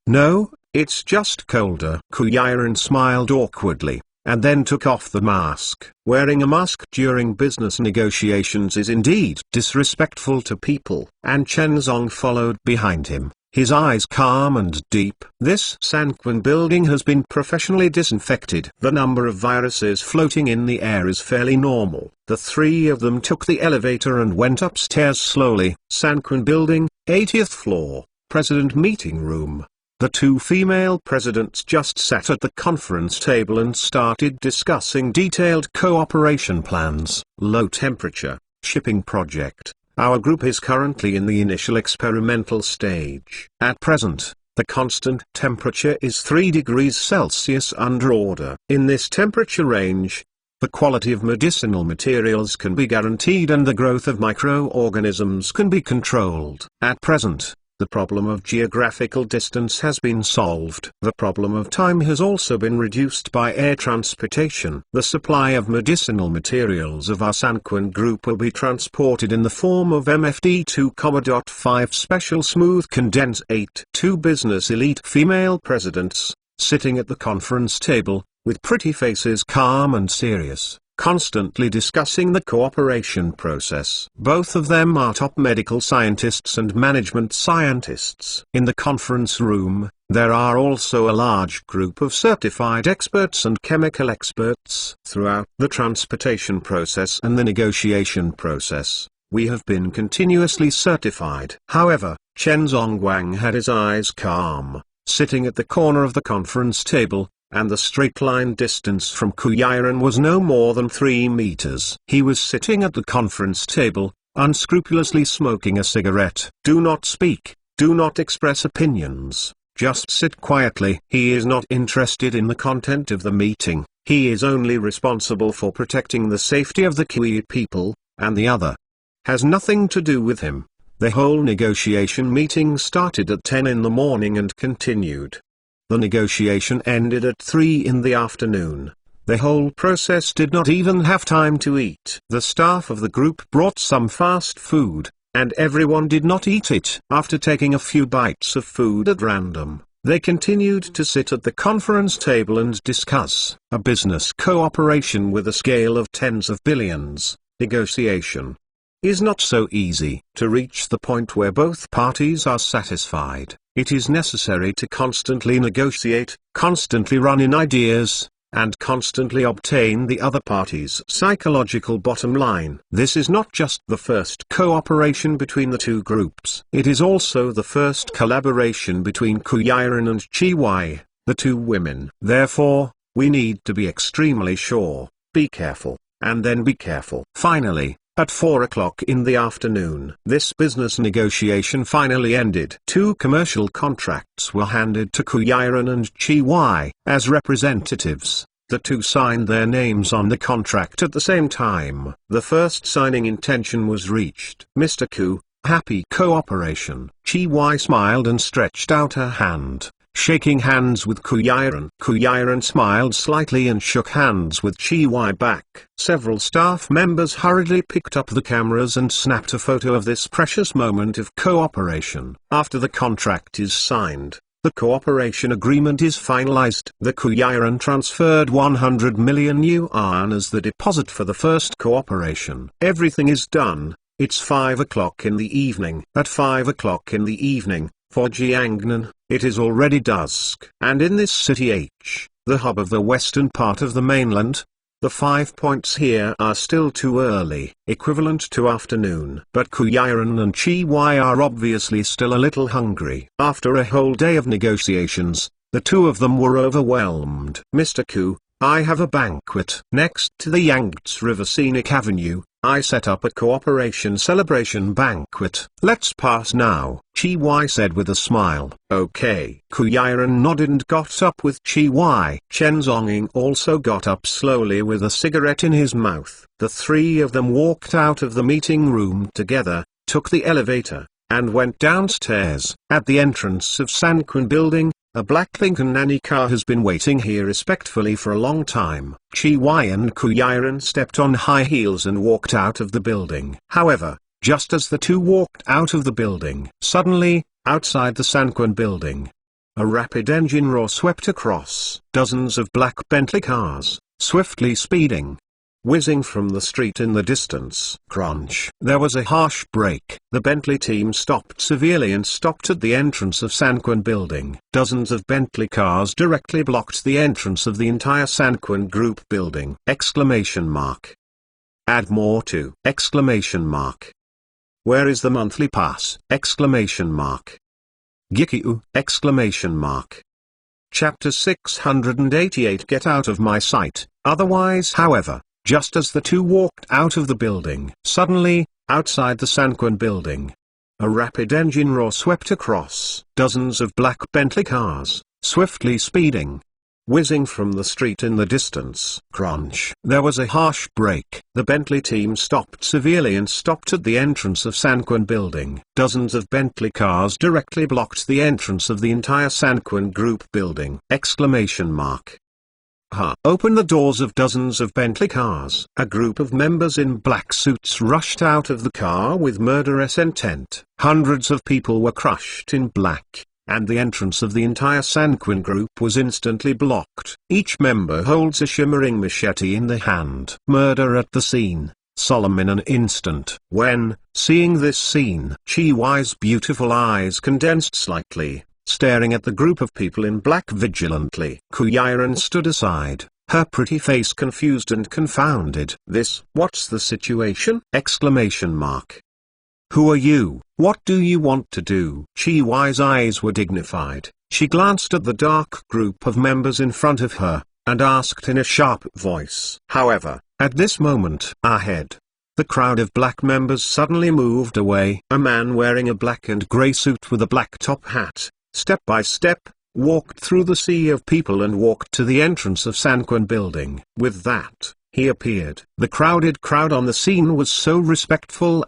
No, it's just colder. Kuyaran smiled awkwardly, and then took off the mask. Wearing a mask during business negotiations is indeed disrespectful to people. And Chen Zong followed behind him, his eyes calm and deep. This Sanquin building has been professionally disinfected. The number of viruses floating in the air is fairly normal. The 3 of them took the elevator and went upstairs slowly. Sanquin building, 80th floor, President meeting room. The 2 female presidents just sat at the conference table and started discussing detailed cooperation plans. Low temperature, shipping project, Our group is currently in the initial experimental stage. At present, the constant temperature is 3 degrees Celsius under order. In this temperature range, the quality of medicinal materials can be guaranteed and the growth of microorganisms can be controlled. At present, the problem of geographical distance has been solved. The problem of time has also been reduced by air transportation. The supply of medicinal materials of our Sanquin group will be transported in the form of MFD 2,5 Special Smooth Condensate. 2 business elite female presidents, sitting at the conference table, with pretty faces calm and serious, constantly discussing the cooperation process. Both of them are top medical scientists and management scientists. In the conference room, there are also a large group of certified experts and chemical experts. Throughout the transportation process and the negotiation process, we have been continuously certified. However, Chen Zongguang had his eyes calm, sitting at the corner of the conference table, and the straight-line distance from Kuyiren was no more than 3 meters. He was sitting at the conference table, unscrupulously smoking a cigarette. Do not speak, do not express opinions, just sit quietly. He is not interested in the content of the meeting, he is only responsible for protecting the safety of the Kui people, and the other has nothing to do with him. The whole negotiation meeting started at 10 in the morning and continued. The negotiation ended at 3 in the afternoon. The whole process did not even have time to eat. The staff of the group brought some fast food, and everyone did not eat it. After taking a few bites of food at random, they continued to sit at the conference table and discuss a business cooperation with a scale of tens of billions. Negotiation is not so easy. To reach the point where both parties are satisfied, it is necessary to constantly negotiate, constantly run in ideas, and constantly obtain the other party's psychological bottom line. This is not just the first cooperation between the 2 groups. It is also the first collaboration between Kuyiren and Chi, the 2 women. Therefore, we need to be extremely sure, be careful, and then be careful. Finally, at 4 o'clock in the afternoon, this business negotiation finally ended. 2 commercial contracts were handed to Kuyiren and Chi as representatives. The 2 signed their names on the contract at the same time. The first signing intention was reached. Mr. Ku, happy cooperation. Chi smiled and stretched out her hand, shaking hands with Kuyiren. Kuyiren smiled slightly and shook hands with Chi back. Several staff members hurriedly picked up the cameras and snapped a photo of this precious moment of cooperation. After the contract is signed, the cooperation agreement is finalized. The Kuyiren transferred 100 million yuan as the deposit for the first cooperation. Everything is done. It's 5 o'clock in the evening. At 5 o'clock in the evening, for Jiangnan, it is already dusk. And in this city H, the hub of the western part of the mainland, the 5 points here are still too early, equivalent to afternoon. But Kuyiren and Chi are obviously still a little hungry. After a whole day of negotiations, the 2 of them were overwhelmed. Mr. Ku, I have a banquet. Next to the Yangtze River Scenic Avenue, I set up a cooperation celebration banquet. Let's pass now, Chi said with a smile. Okay. Kuyiren nodded and got up with Chi. Chen Zonging also got up slowly with a cigarette in his mouth. The 3 of them walked out of the meeting room together, took the elevator, and went downstairs. At the entrance of Sanquin building, a black Lincoln nanny car has been waiting here respectfully for a long time. Chi and Kuyiren stepped on high heels and walked out of the building. However, just as the 2 walked out of the building, suddenly, outside the Sanquin building, a rapid engine roar swept across. Dozens of black Bentley cars, swiftly speeding, whizzing from the street in the distance. Crunch. There was a harsh brake. The Bentley team stopped severely and stopped at the entrance of Sanquin building. Dozens of Bentley cars directly blocked the entrance of the entire Sanquin group building. Exclamation mark. Add more to! Exclamation mark. Where is the monthly pass? Exclamation mark. Gikyu! Exclamation mark. Chapter 688. Get out of my sight, otherwise. However, just as the 2 walked out of the building, suddenly, Outside the Sanquan building, a rapid engine roar swept across. Dozens of black Bentley cars, swiftly speeding, whizzing from the street in the distance. Crunch. There was a harsh brake. The Bentley team stopped severely and stopped at the entrance of Sanquan building. Dozens of Bentley cars directly blocked the entrance of the entire Sanquan Group building! Exclamation mark. Open the doors of dozens of Bentley cars. A group of members in black suits rushed out of the car with murderous intent. Hundreds of people were crushed in black, and the entrance of the entire Sanquan Group was instantly blocked. Each member holds a shimmering machete in the hand. Murder at the scene, solemn in an instant. When, seeing this scene, Chi Y's beautiful eyes condensed slightly, staring at the group of people in black vigilantly. Kuya-ran stood aside, her pretty face confused and confounded. What's the situation? Exclamation mark. Who are you? What do you want to do? Chi Y's eyes were dignified. She glanced at the dark group of members in front of her, and asked in a sharp voice. However, at this moment, ahead, the crowd of black members suddenly moved away. A man wearing a black and grey suit with a black top hat, step by step, walked through the sea of people and walked to the entrance of Sanquan building. With that, he appeared. The crowded crowd on the scene was so respectful,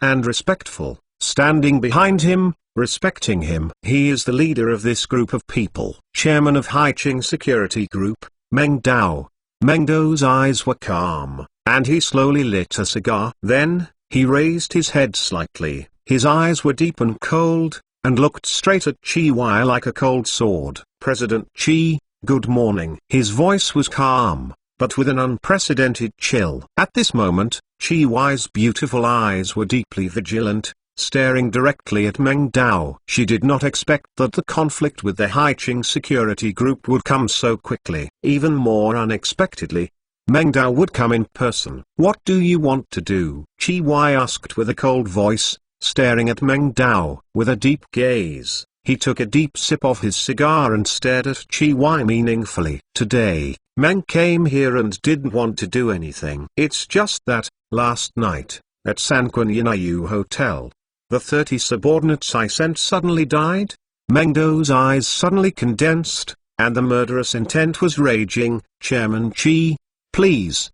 standing behind him, respecting him. He is the leader of this group of people. Chairman of Haiching Security Group, Meng Dao. Meng Dao's eyes were calm, and he slowly lit a cigar. Then, he raised his head slightly. His eyes were deep and cold, and looked straight at Chi Y like a cold sword. President Chi, good morning. His voice was calm, but with an unprecedented chill. At this moment, Chi Y's beautiful eyes were deeply vigilant, staring directly at Meng Dao. She did not expect that the conflict with the Haiching Security Group would come so quickly. Even more unexpectedly, Meng Dao would come in person. What do you want to do? Chi Y asked with a cold voice, staring at Meng Dao. With a deep gaze, he took a deep sip of his cigar and stared at Chi Y meaningfully. Today, Meng came here and didn't want to do anything. It's just that, last night, at Sanquan Yinayu Hotel, the 30 subordinates I sent suddenly died? Meng Dao's eyes suddenly condensed, and the murderous intent was raging. Chairman Chi, please,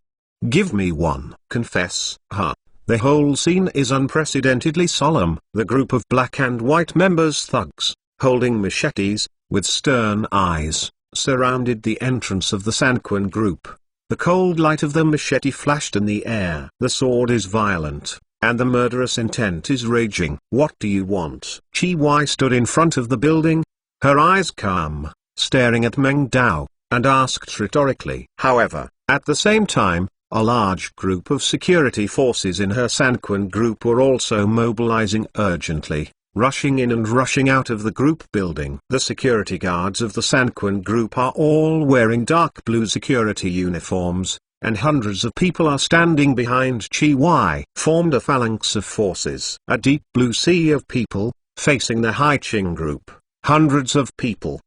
give me one. Confess. The whole scene is unprecedentedly solemn. The group of black and white members, thugs, holding machetes, with stern eyes, surrounded the entrance of the Sanquan Group. The cold light of the machete flashed in the air. The sword is violent, and the murderous intent is raging. What do you want? Chi Y stood in front of the building, her eyes calm, staring at Meng Dao, and asked rhetorically. However, at the same time, a large group of security forces in her Sanquan Group were also mobilizing urgently, rushing in and rushing out of the group building. The security guards of the Sanquan Group are all wearing dark blue security uniforms, and hundreds of people are standing behind Chi Y. Formed a phalanx of forces. A deep blue sea of people, facing the Haiching Group. Hundreds of people,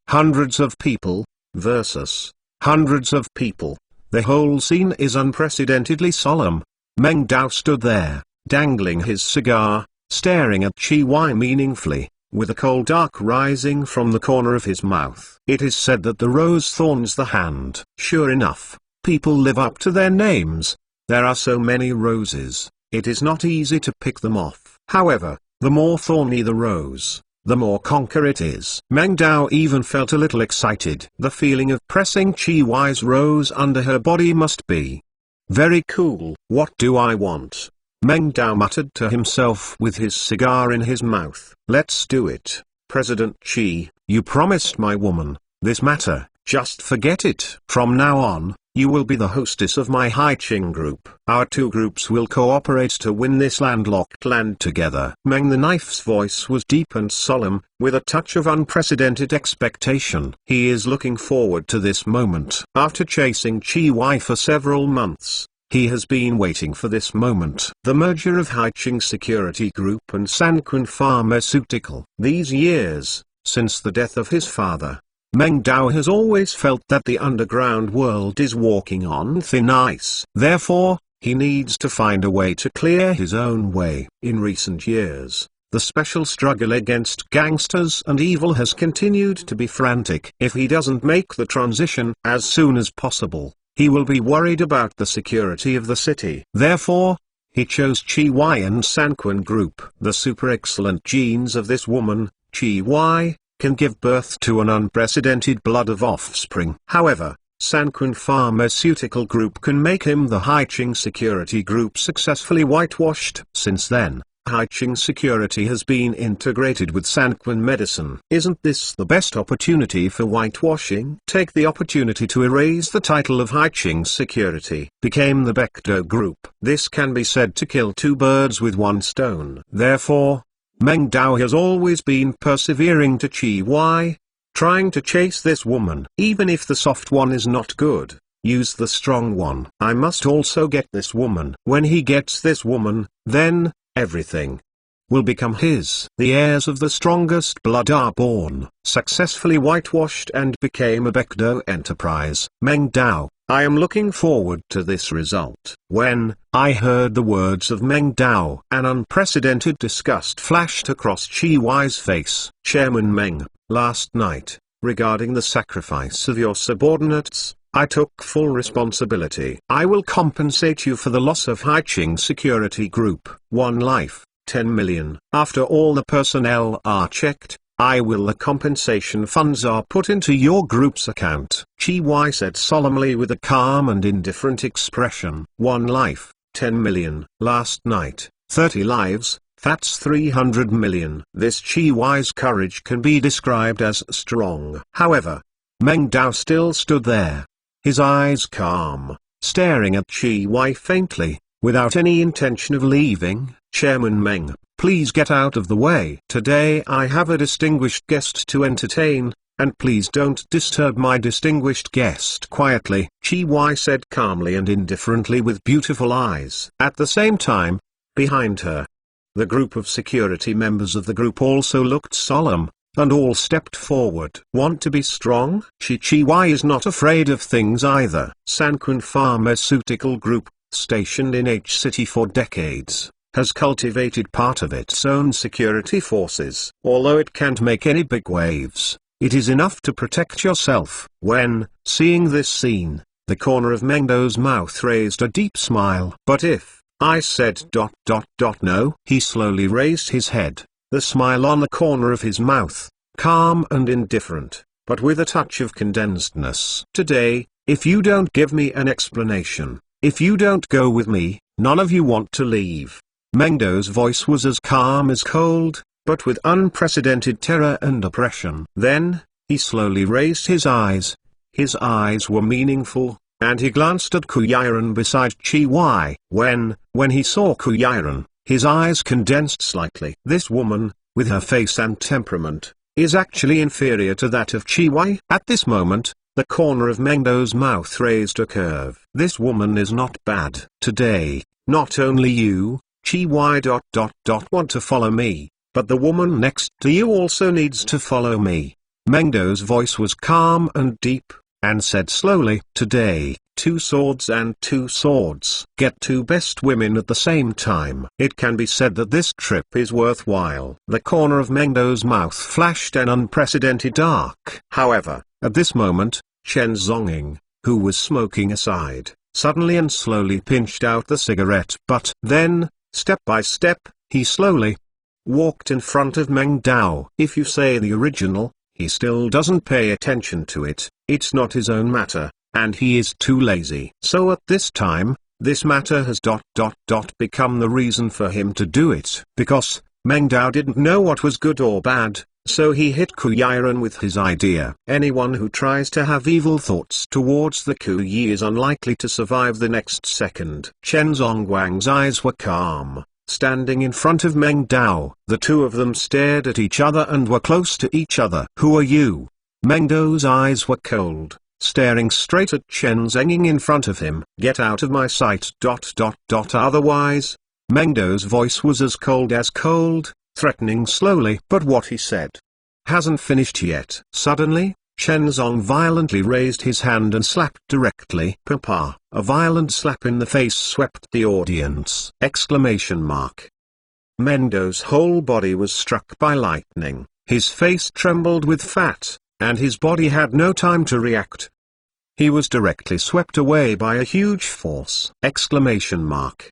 versus hundreds of people. The whole scene is unprecedentedly solemn. Meng Dao stood there, dangling his cigar, staring at Chi Y meaningfully, with a cold arc rising from the corner of his mouth. It is said that the rose thorns the hand. Sure enough, people live up to their names. There are so many roses, it is not easy to pick them off. However, the more thorny the rose, the more conquer it is. Meng Dao even felt a little excited. The feeling of pressing Chi Y's rose under her body must be very cool. What do I want? Meng Dao muttered to himself with his cigar in his mouth. Let's do it, President Chi. You promised my woman this matter. Just forget it. From now on, you will be the hostess of my Haiching Group. Our two groups will cooperate to win this landlocked land together. Meng the Knife's voice was deep and solemn, with a touch of unprecedented expectation. He is looking forward to this moment. After chasing Chi Y for several months, he has been waiting for this moment. The merger of Haiching Security Group and Sanquan Pharmaceutical. These years, since the death of his father, Meng Dao has always felt that the underground world is walking on thin ice. Therefore, He needs to find a way to clear his own way. In recent years, the special struggle against gangsters and evil has continued to be frantic. If he doesn't make the transition as soon as possible, he will be worried about the security of the city. Therefore, he chose Chi Y and Sanquin Group. The super excellent genes of this woman, Chi Y, can give birth to an unprecedented blood of offspring. However, Sanquin Pharmaceutical Group can make him the Haiching Security Group successfully whitewashed. Since then, Haiching Security has been integrated with Sanquin Medicine. Isn't this the best opportunity for whitewashing? Take the opportunity to erase the title of Haiching Security. Became the Baekdo Group. This can be said to kill two birds with one stone. Therefore, Meng Dao has always been persevering to Chi Y, trying to chase this woman. Even if the soft one is not good, use the strong one. I must also get this woman. When he gets this woman, then everything will become his. The heirs of the strongest blood are born, successfully whitewashed and became a Baekdo enterprise. Meng Dao, I am looking forward to this result. When I heard the words of Meng Dao, an unprecedented disgust flashed across Chi Y's face. Chairman Meng, last night, regarding the sacrifice of your subordinates, I took full responsibility. I will compensate you for the loss of Haiching Security Group. 1 life, 10 million. After all the personnel are checked, the compensation funds are put into your group's account. Chi Y said solemnly with a calm and indifferent expression. 1 life, 10 million. Last night, 30 lives, that's 300 million. This Chi Y's courage can be described as strong. However, Meng Dao still stood there, his eyes calm, staring at Chi Y faintly, without any intention of leaving. Chairman Meng, please get out of the way. Today I have a distinguished guest to entertain, and please don't disturb my distinguished guest. Quietly, Chi Y said calmly and indifferently with beautiful eyes. At the same time, behind her, the group of security members of the group also looked solemn, and all stepped forward. Want to be strong? Chi Y is not afraid of things either. Sanquin Pharmaceutical Group, stationed in H City for decades, has cultivated part of its own security forces. Although it can't make any big waves, it is enough to protect yourself. When seeing this scene, the corner of Meng Dao's mouth raised a deep smile. But if I said ... no, he slowly raised his head, the smile on the corner of his mouth, calm and indifferent, but with a touch of condensedness. Today, if you don't give me an explanation, if you don't go with me, none of you want to leave. Meng Dao's voice was as calm as cold, but with unprecedented terror and oppression. Then, he slowly raised his eyes. His eyes were meaningful, and he glanced at Ku Yiren beside Chi Y. When he saw Ku Yiren, his eyes condensed slightly. This woman, with her face and temperament, is actually inferior to that of Chi Y. At this moment, the corner of Meng Dao's mouth raised a curve. This woman is not bad. Today, not only you, Chi Y... want to follow me, but the woman next to you also needs to follow me. Meng Dao's voice was calm and deep, and said slowly, today, 2 swords and 2 swords. Get 2 best women at the same time. It can be said that this trip is worthwhile. The corner of Meng Dao's mouth flashed an unprecedented dark. However, at this moment, Chen Zonging, who was smoking aside, suddenly and slowly pinched out the cigarette. But then, step by step, he slowly walked in front of Meng Dao. If you say the original, he still doesn't pay attention to it. It's not his own matter, and he is too lazy. So at this time, this matter has ... become the reason for him to do it. Because Meng Dao didn't know what was good or bad, so he hit Ku Yiren with his idea. Anyone who tries to have evil thoughts towards the Ku Yi is unlikely to survive the next second. Chen Zongguang's eyes were calm, standing in front of Meng Dao. The two of them stared at each other and were close to each other. Who are you? Meng Dao's eyes were cold, staring straight at Chen Zonging in front of him. Get out of my sight. Otherwise, Meng Dao's voice was as cold, threatening slowly. But what he said hasn't finished yet. Suddenly, Chen Zong violently raised his hand and slapped directly. Papa! A violent slap in the face swept the audience! Exclamation mark. Mendo's whole body was struck by lightning, his face trembled with fat, and his body had no time to react. He was directly swept away by a huge force! Exclamation mark.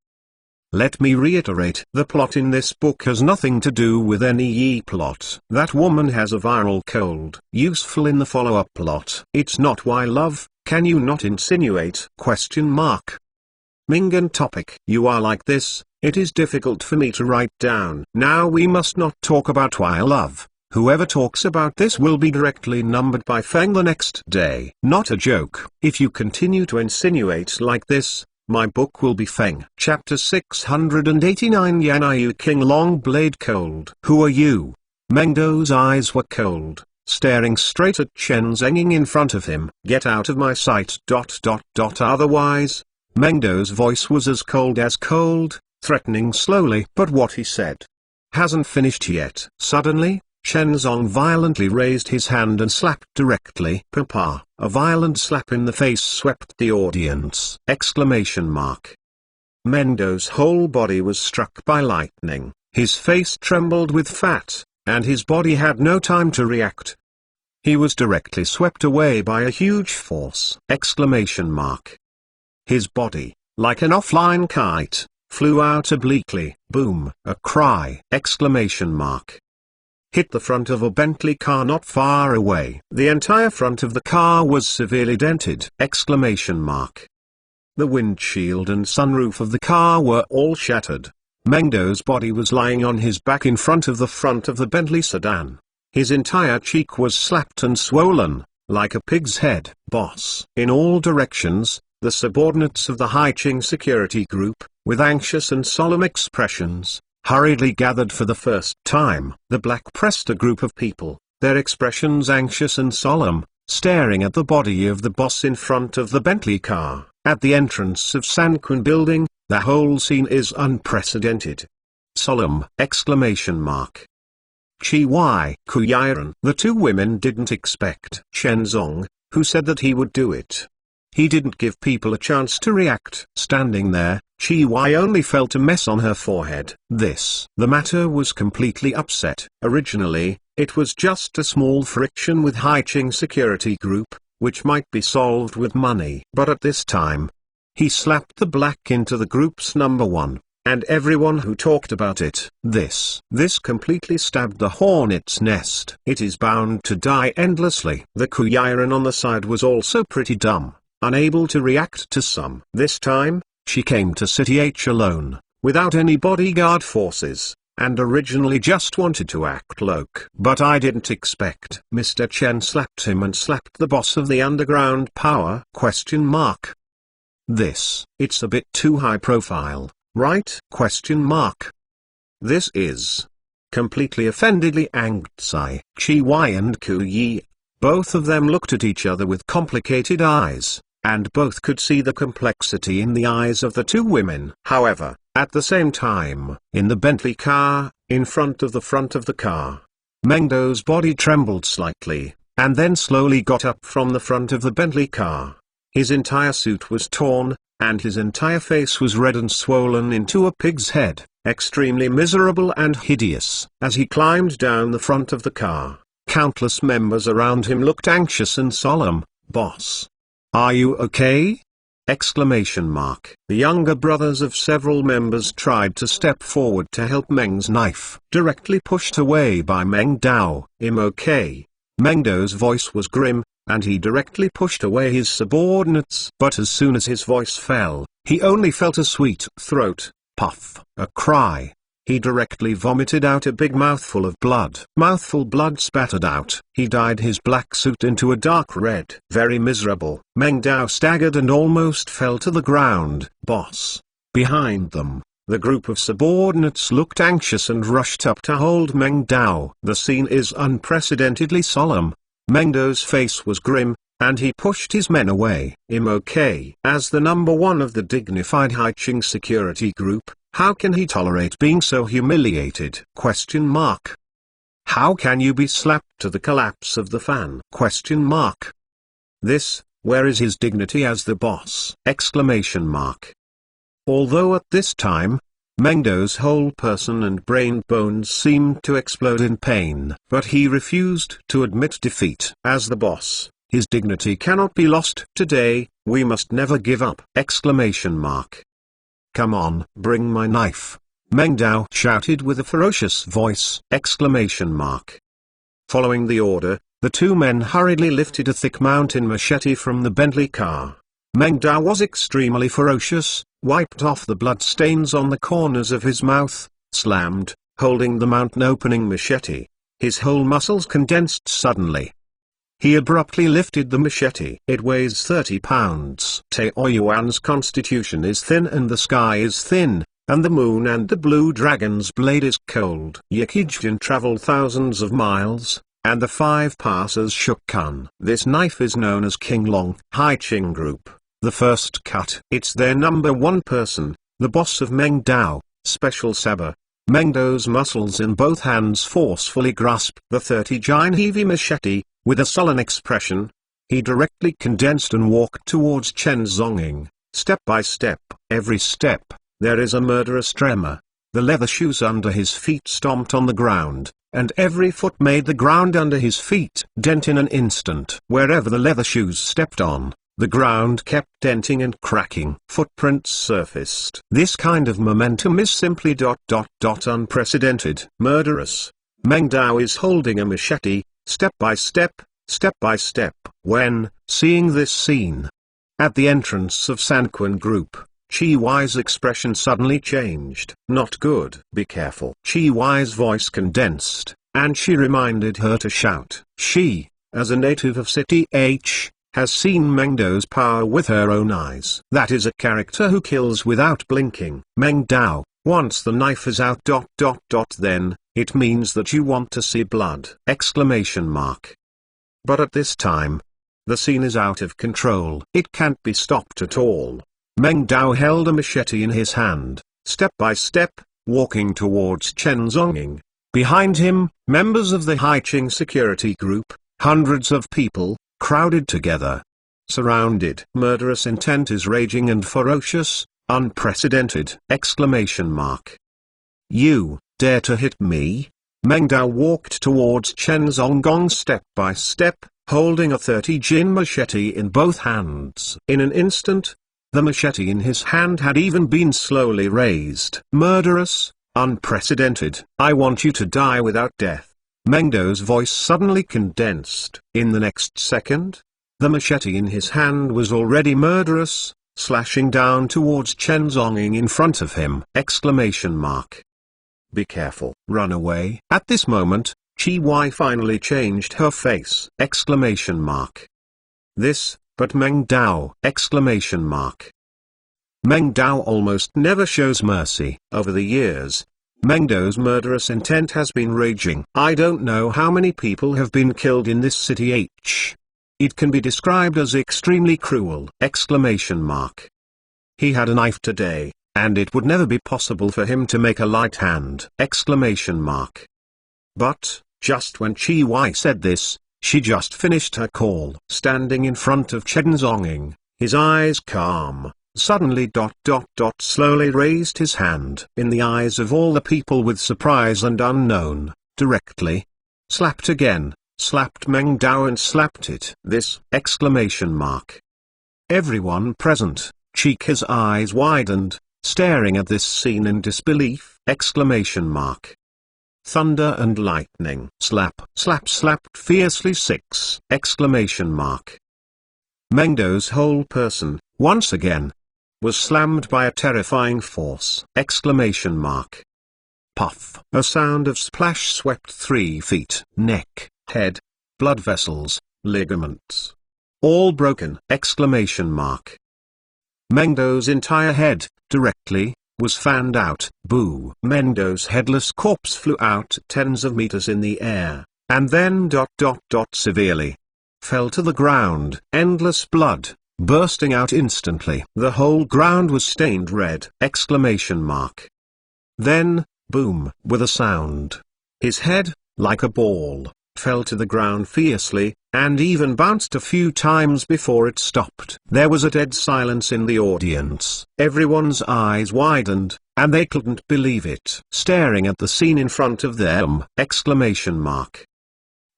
Let me reiterate, the plot in this book has nothing to do with any plot. That woman has a viral cold. Useful in the follow-up plot. It's not why love, can you not insinuate? Question mark. Mingan topic. You are like this, it is difficult for me to write down. Now we must not talk about why love. Whoever talks about this will be directly numbered by Feng the next day. Not a joke. If you continue to insinuate like this, my book will be Feng. Chapter 689 Yan'yu King Long Blade Cold. Who are you? Mengdo's eyes were cold, staring straight at Chen Zenging in front of him. Get out of my sight. Otherwise, Mengdo's voice was as cold, threatening slowly. But what he said hasn't finished yet. Suddenly, Chen Zong violently raised his hand and slapped directly. Papa! A violent slap in the face swept the audience! Exclamation mark. Mendo's whole body was struck by lightning, his face trembled with fat, and his body had no time to react. He was directly swept away by a huge force! Exclamation mark. His body, like an offline kite, flew out obliquely. Boom! A cry! Exclamation mark. Hit the front of a Bentley car not far away. The entire front of the car was severely dented! Exclamation mark. The windshield and sunroof of the car were all shattered. Mengdo's body was lying on his back in front of the Bentley sedan. His entire cheek was slapped and swollen, like a pig's head. Boss! In all directions, the subordinates of the Haiqing security group, with anxious and solemn expressions, hurriedly gathered for the first time. The black pressed a group of people, their expressions anxious and solemn, staring at the body of the boss in front of the Bentley car. At the entrance of Sanquan building, the whole scene is unprecedented. Solemn! Exclamation mark. Chi Wai Kuyiren. The two women didn't expect Chen Zong, who said that he would do it. He didn't give people a chance to react. Standing there, Chi Wai only felt a mess on her forehead. The matter was completely upset. Originally, it was just a small friction with Haiqing security group, which might be solved with money. But at this time, he slapped the black into the group's number one, and everyone who talked about it. This completely stabbed the hornet's nest. It is bound to die endlessly. The Kuyiren on the side was also pretty dumb, unable to react to some. This time, she came to City H alone, without any bodyguard forces, and originally just wanted to act loc. But I didn't expect. Mr. Chen slapped him and slapped the boss of the underground power? Question mark. It's a bit too high profile, right? Question mark. This is completely offendedly angry. Chi Wai and Ku Yi, both of them looked at each other with complicated eyes, and both could see the complexity in the eyes of the two women. However, at the same time, in the Bentley car, in front of the car, Mengdo's body trembled slightly, and then slowly got up from the front of the Bentley car. His entire suit was torn, and his entire face was red and swollen into a pig's head, extremely miserable and hideous. As he climbed down the front of the car, countless members around him looked anxious and solemn. Boss, are you okay? Exclamation mark. The younger brothers of several members tried to step forward to help Meng's knife. Directly pushed away by Meng Dao. I'm okay. Mengdo's voice was grim, and he directly pushed away his subordinates. But as soon as his voice fell, he only felt a sweet throat puff, a cry. He directly vomited out a big mouthful of blood. Blood spattered out. He dyed his black suit into a dark red. Very miserable. Meng Dao staggered and almost fell to the ground. Boss. Behind them, the group of subordinates looked anxious and rushed up to hold Meng Dao. The scene is unprecedentedly solemn. Mengdo's face was grim, and he pushed his men away. I'm okay. As the number one of the dignified Haiqing security group, how can he tolerate being so humiliated? Question mark. How can you be slapped to the collapse of the fan? Question mark. This, where is his dignity as the boss? Exclamation mark. Although at this time, Mengdo's whole person and brain bones seemed to explode in pain, but he refused to admit defeat. As the boss, his dignity cannot be lost. Today, we must never give up! Exclamation mark. Come on, bring my knife, Mengdao shouted with a ferocious voice! Exclamation mark. Following the order, the two men hurriedly lifted a thick mountain machete from the Bentley car. Mengdao was extremely ferocious, wiped off the blood stains on the corners of his mouth, slammed, holding the mountain opening machete. His whole muscles condensed suddenly. He abruptly lifted the machete. It weighs 30 pounds. Taoyuan's constitution is thin and the sky is thin, and the moon and the blue dragon's blade is cold. Yikijin traveled thousands of miles, and the 5 passes shook Kun. This knife is known as King Long Haiqing Group, the first cut. It's their number one person, the boss of Mengdao, Special Saber. Mengdo's muscles in both hands forcefully grasped the 30-jin heavy machete. With a sullen expression, he directly condensed and walked towards Chen Zonging. Step by step, every step, there is a murderous tremor. The leather shoes under his feet stomped on the ground, and every foot made the ground under his feet dent in an instant. Wherever the leather shoes stepped on, the ground kept denting and cracking. Footprints surfaced. This kind of momentum is simply unprecedented. Murderous. Mengdao is holding a machete, step by step, when, seeing this scene. At the entrance of Sanquan Group, Chi Wei's expression suddenly changed. Not good. Be careful. Chi Wei's voice condensed, and she reminded her to shout. She, as a native of City H, has seen Mengdo's power with her own eyes. That is a character who kills without blinking. Mengdao, once the knife is out then, it means that you want to see blood! Exclamation mark. But at this time, the scene is out of control. It can't be stopped at all. Mengdao held a machete in his hand, step by step, walking towards Chen Zonging. Behind him, members of the Haiqing security group, hundreds of people, crowded together. Surrounded. Murderous intent is raging and ferocious, unprecedented! Exclamation mark. You dare to hit me? Mengdao walked towards Chen Zongong step by step, holding a 30-jin machete in both hands. In an instant, the machete in his hand had even been slowly raised. Murderous, unprecedented. I want you to die without death. Mengdo's voice suddenly condensed. In the next second, the machete in his hand was already murderous, slashing down towards Chen Zonging in front of him! Exclamation mark. Be careful. Run away. At this moment, Chi Wei finally changed her face! Exclamation mark. This, but Mengdao! Exclamation mark. Mengdao almost never shows mercy. Over the years, Mengdo's murderous intent has been raging. I don't know how many people have been killed in this City H. It can be described as extremely cruel! Exclamation mark. He had a knife today, and it would never be possible for him to make a light hand! Exclamation mark. But, just when Chi Wei said this, she just finished her call. Standing in front of Chen Zonging, his eyes calm, suddenly slowly raised his hand. In the eyes of all the people with surprise and unknown, directly slapped again, slapped Mengdao and slapped it! This! Exclamation mark. Everyone present, Chica's eyes widened, staring at this scene in disbelief! Exclamation mark. Thunder and lightning. Slap, slap, slapped fiercely! 6! Exclamation mark. Mengdo's whole person, once again, was slammed by a terrifying force! Exclamation mark. Puff! A sound of splash swept 3 feet. Neck, head, blood vessels, ligaments. All broken! Exclamation mark. Mengdo's entire head, directly, was fanned out. Boo! Mengdo's headless corpse flew out tens of meters in the air, and then severely fell to the ground. Endless blood, bursting out instantly. The whole ground was stained red! Exclamation mark. Then, boom! With a sound, his head, like a ball, fell to the ground fiercely, and even bounced a few times before it stopped. There was a dead silence in the audience. Everyone's eyes widened, and they couldn't believe it. Staring at the scene in front of them!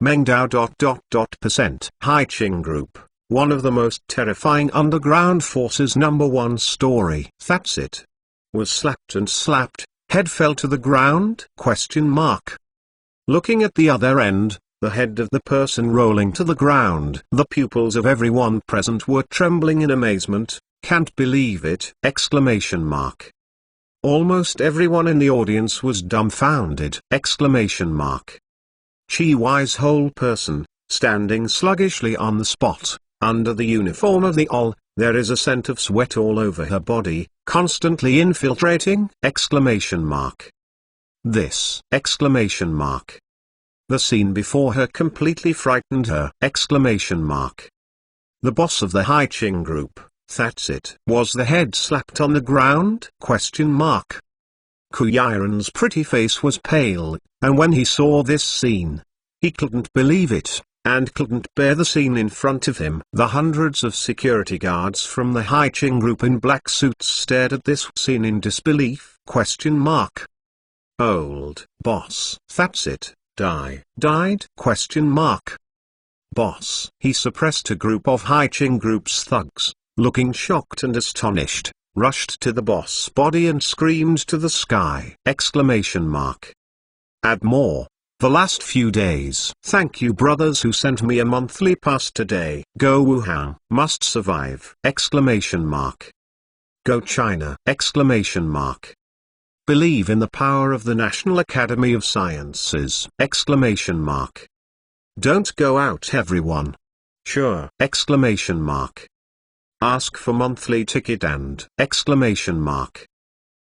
Meng Dao. Haiqing Group, one of the most terrifying underground forces. #1 story. That's it. Was slapped and slapped, head fell to the ground? Looking at the other end, the head of the person rolling to the ground. The pupils of everyone present were trembling in amazement. Can't believe it! Almost everyone in the audience was dumbfounded! Chi Y's whole person, standing sluggishly on the spot, under the uniform of the OL, there is a scent of sweat all over her body, constantly infiltrating! This! The scene before her completely frightened her! The boss of the Haiqing Group, that's it. Was the head slapped on the ground? Ku Yiren's pretty face was pale, and when he saw this scene, he couldn't believe it, and couldn't bear the scene in front of him. The hundreds of security guards from the Haiqing Group in black suits stared at this scene in disbelief. Old boss. That's it. Died? Boss. He suppressed a group of Haiqing Group's thugs, looking shocked and astonished, rushed to the boss' body and screamed to the sky! Add more. The last few days. Thank you brothers who sent me a monthly pass today. Go Wuhan. Must survive! Go China! Believe in the power of the National Academy of Sciences! Don't go out everyone. Sure! Ask for monthly ticket and!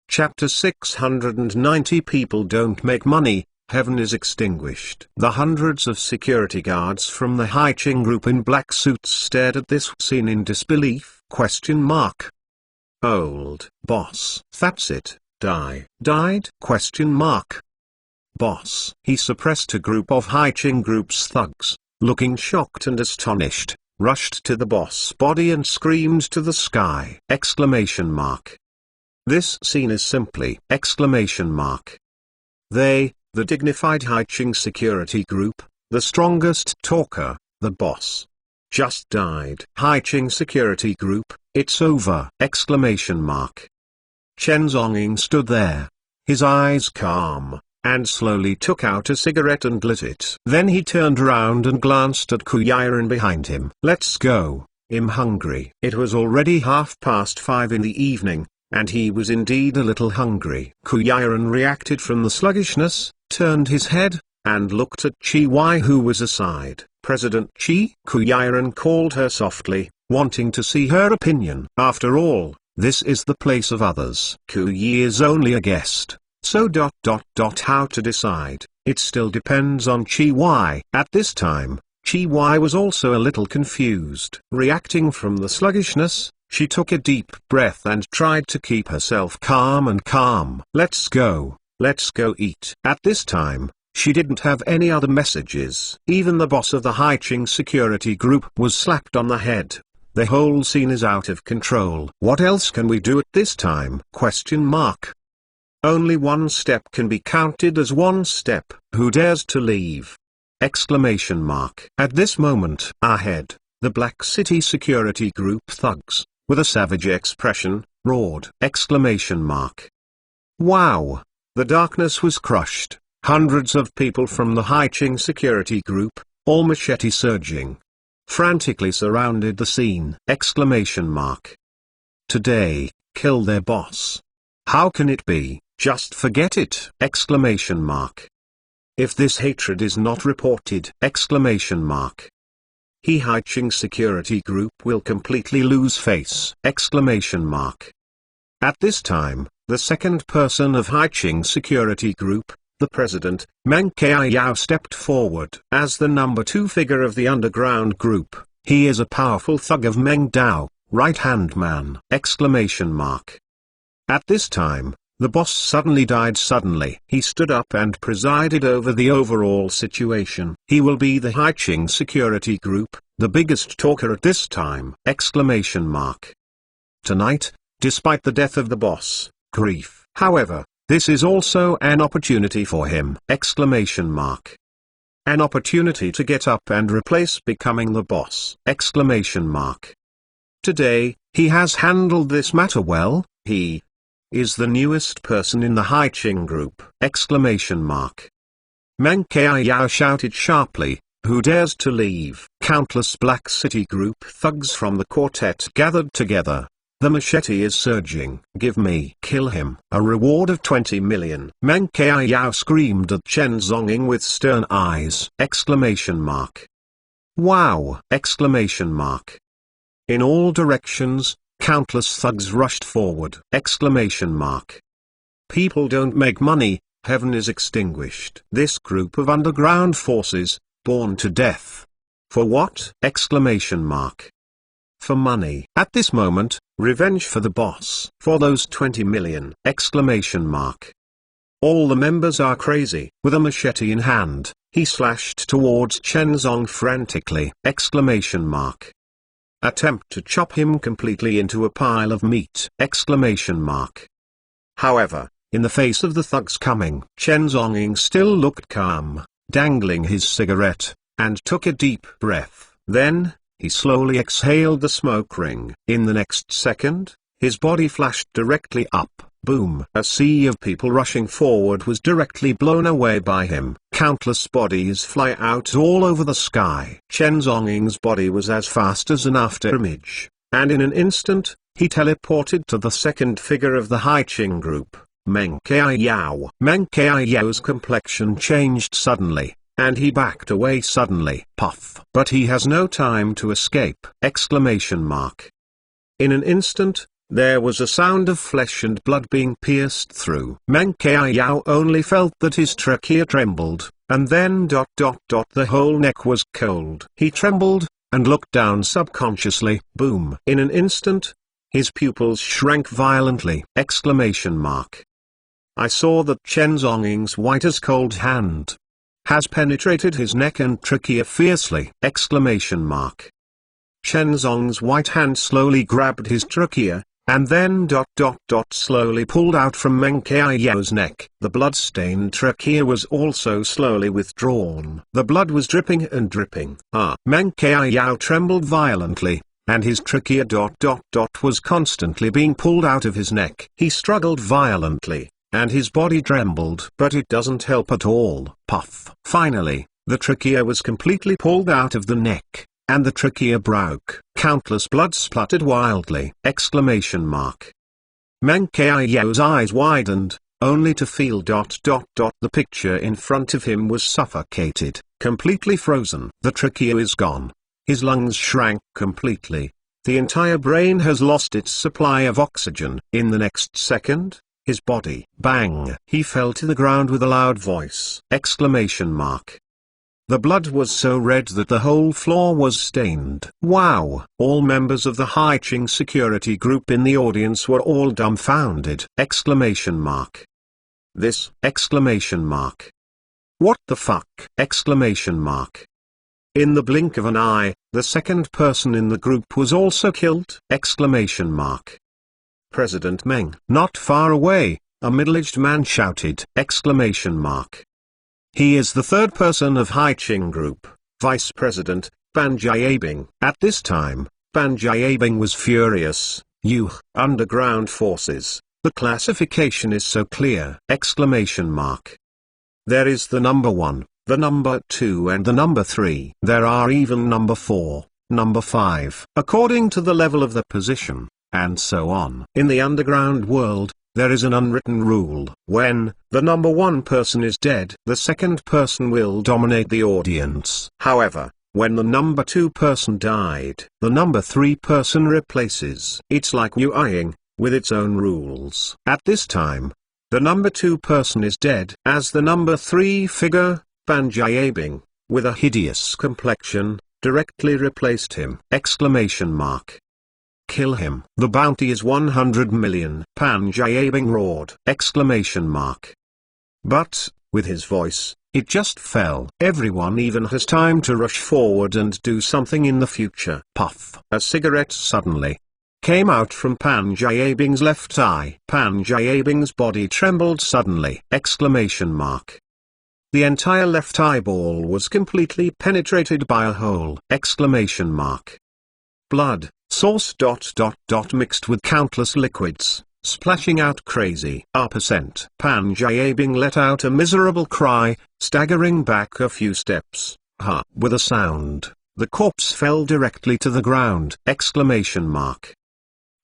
Chapter 690. People don't make money, heaven is extinguished. The hundreds of security guards from the Haiqing Group in black suits stared at this scene in disbelief. Old boss. That's it. Died? Boss. He suppressed a group of Haiqing Group's thugs, looking shocked and astonished, rushed to the boss' body and screamed to the sky! This scene is simply! They, the dignified Haiqing Security Group, the strongest talker, the boss, just died. Haiqing Security Group, it's over! Chen Zhongying stood there, his eyes calm, and slowly took out a cigarette and lit it. Then he turned around and glanced at Ku Yiren behind him. Let's go, I'm hungry. It was already 5:30 in the evening, and he was indeed a little hungry. Ku Yiren reacted from the sluggishness, turned his head, and looked at Chi Y who was aside. President Chi? Ku Yiren called her softly, wanting to see her opinion. After all, this is the place of others. Ku Yi is only a guest, so how to decide, it still depends on Chi Y. At this time, Chi Y was also a little confused. Reacting from the sluggishness, she took a deep breath and tried to keep herself calm. Let's go eat. At this time, she didn't have any other messages. Even the boss of the Haiqing Security Group was slapped on the head. The whole scene is out of control. What else can we do at this time? Only one step can be counted as one step. Who dares to leave? At this moment, ahead, the Black City Security Group thugs, with a savage expression, roared! Wow! The darkness was crushed. Hundreds of people from the Haiqing Security Group, all machete surging, frantically surrounded the scene! Today, kill their boss. How can it be? Just forget it! If this hatred is not reported! Haiqing Security Group will completely lose face! At this time, the second person of Haiqing Security Group, the president, Meng Qiao, stepped forward. As the number 2 figure of the underground group, he is a powerful thug of Meng Dao, right-hand man! At this time, The boss suddenly died suddenly. He stood up and presided over the overall situation. He will be the Haiching Security Group, the biggest talker at this time! Exclamation mark. Tonight, despite the death of the boss, grief. However, this is also an opportunity for him! Exclamation mark. An opportunity to get up and replace becoming the boss! Exclamation mark. Today, he has handled this matter well. He is the newest person in the Haiching group! Exclamation mark. Meng Qiao shouted sharply, "Who dares to leave?" Countless Black City Group thugs from the quartet gathered together. The machete is surging. "Give me!" "Kill him!" A reward of 20 million. Meng Qiao screamed at Chen Zonging with stern eyes! Exclamation mark. Wow! Exclamation mark. In all directions, countless thugs rushed forward! Exclamation mark. People don't make money, heaven is extinguished. This group of underground forces, born to death. For what? Exclamation mark. For money. At this moment, revenge for the boss. For those 20 million! Exclamation mark. All the members are crazy. With a machete in hand, he slashed towards Chen Zong frantically! Exclamation mark. Attempt to chop him completely into a pile of meat! Exclamation mark. However, in the face of the thugs coming, Chen Zonging still looked calm, dangling his cigarette, and took a deep breath. Then, he slowly exhaled the smoke ring. In the next second, his body flashed directly up. Boom! A sea of people rushing forward was directly blown away by him. Countless bodies fly out all over the sky. Chen Zonging's body was as fast as an afterimage, and in an instant, he teleported to the second figure of the Haiching group, Meng Qiao. Meng Qiao's complexion changed suddenly, and he backed away suddenly. Puff! But he has no time to escape! Exclamation mark. In an instant, there was a sound of flesh and blood being pierced through. Meng Qiao only felt that his trachea trembled, and then the whole neck was cold. He trembled, and looked down subconsciously. Boom! In an instant, his pupils shrank violently! Exclamation mark. I saw that Chen Zonging's white as cold hand has penetrated his neck and trachea fiercely! Exclamation mark. Chen Zong's white hand slowly grabbed his trachea, and then slowly pulled out from Meng Qiao's neck. The blood-stained trachea was also slowly withdrawn. The blood was dripping and dripping. Meng Qiao trembled violently, and his trachea was constantly being pulled out of his neck. He struggled violently, and his body trembled. But it doesn't help at all. Puff! Finally, the trachea was completely pulled out of the neck, and the trachea broke. Countless blood spluttered wildly! Exclamation mark. Meng Qiao's eyes widened, only to feel the picture in front of him was suffocated, completely frozen. The trachea is gone. His lungs shrank completely. The entire brain has lost its supply of oxygen. In the next second, his body, bang! He fell to the ground with a loud voice! Exclamation mark. The blood was so red that the whole floor was stained. Wow! All members of the Haiching Security Group in the audience were all dumbfounded! Exclamation mark. This! Exclamation mark. What the fuck! Exclamation mark. In the blink of an eye, the second person in the group was also killed! Exclamation mark. President Meng. Not far away, a middle-aged man shouted! Exclamation mark. He is the third person of Haiching Group, Vice President, Ban Jiabing. At this time, Ban Jiabing was furious. You, underground forces, the classification is so clear! Exclamation mark. There is the number 1, the number 2 and the number 3. There are even number 4, number 5, according to the level of the position, and so on. In the underground world, there is an unwritten rule. When the number 1 person is dead, the second person will dominate the audience. However, when the number 2 person died, the number 3 person replaces. It's like Yu Ying, with its own rules. At this time, the number 2 person is dead. As the number 3 figure, Ban Jiabing, with a hideous complexion, directly replaced him! Exclamation mark. kill him. The bounty is 100 million. Pan Jiabing roared! But, with his voice, it just fell. Everyone even has time to rush forward and do something in the future. Puff! A cigarette suddenly came out from Pan Jiabing's left eye. Pan Jiabing's body trembled suddenly! The entire left eyeball was completely penetrated by a hole! Blood, sauce ... mixed with countless liquids, splashing out crazy %. Pan Jiabing let out a miserable cry, staggering back a few steps. With a sound, the corpse fell directly to the ground!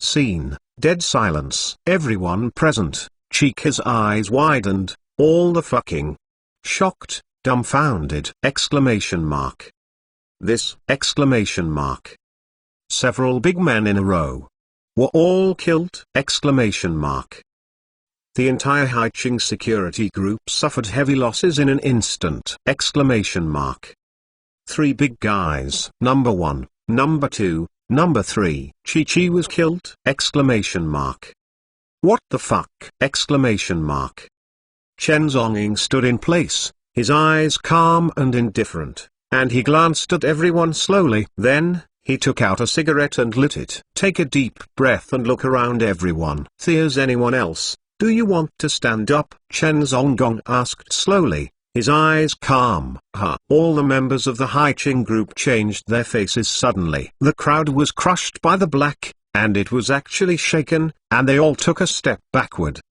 Scene, dead silence. Everyone present, Chica's eyes widened, all the fucking shocked, dumbfounded! This! Several big men in a row were all killed! The entire Haiching security group suffered heavy losses in an instant! 3 big guys. Number 1, number 2, number 3. Chi was killed! What the fuck! Chen Zhongying stood in place, his eyes calm and indifferent, and he glanced at everyone slowly. Then, he took out a cigarette and lit it. Take a deep breath and look around everyone. There's anyone else? Do you want to stand up? Chen Zhonggong asked slowly, his eyes calm. All the members of the Haiching group changed their faces suddenly. The crowd was crushed by the black, and it was actually shaken, and they all took a step backward!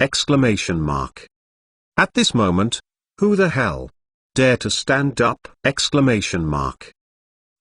At this moment, who the hell dare to stand up!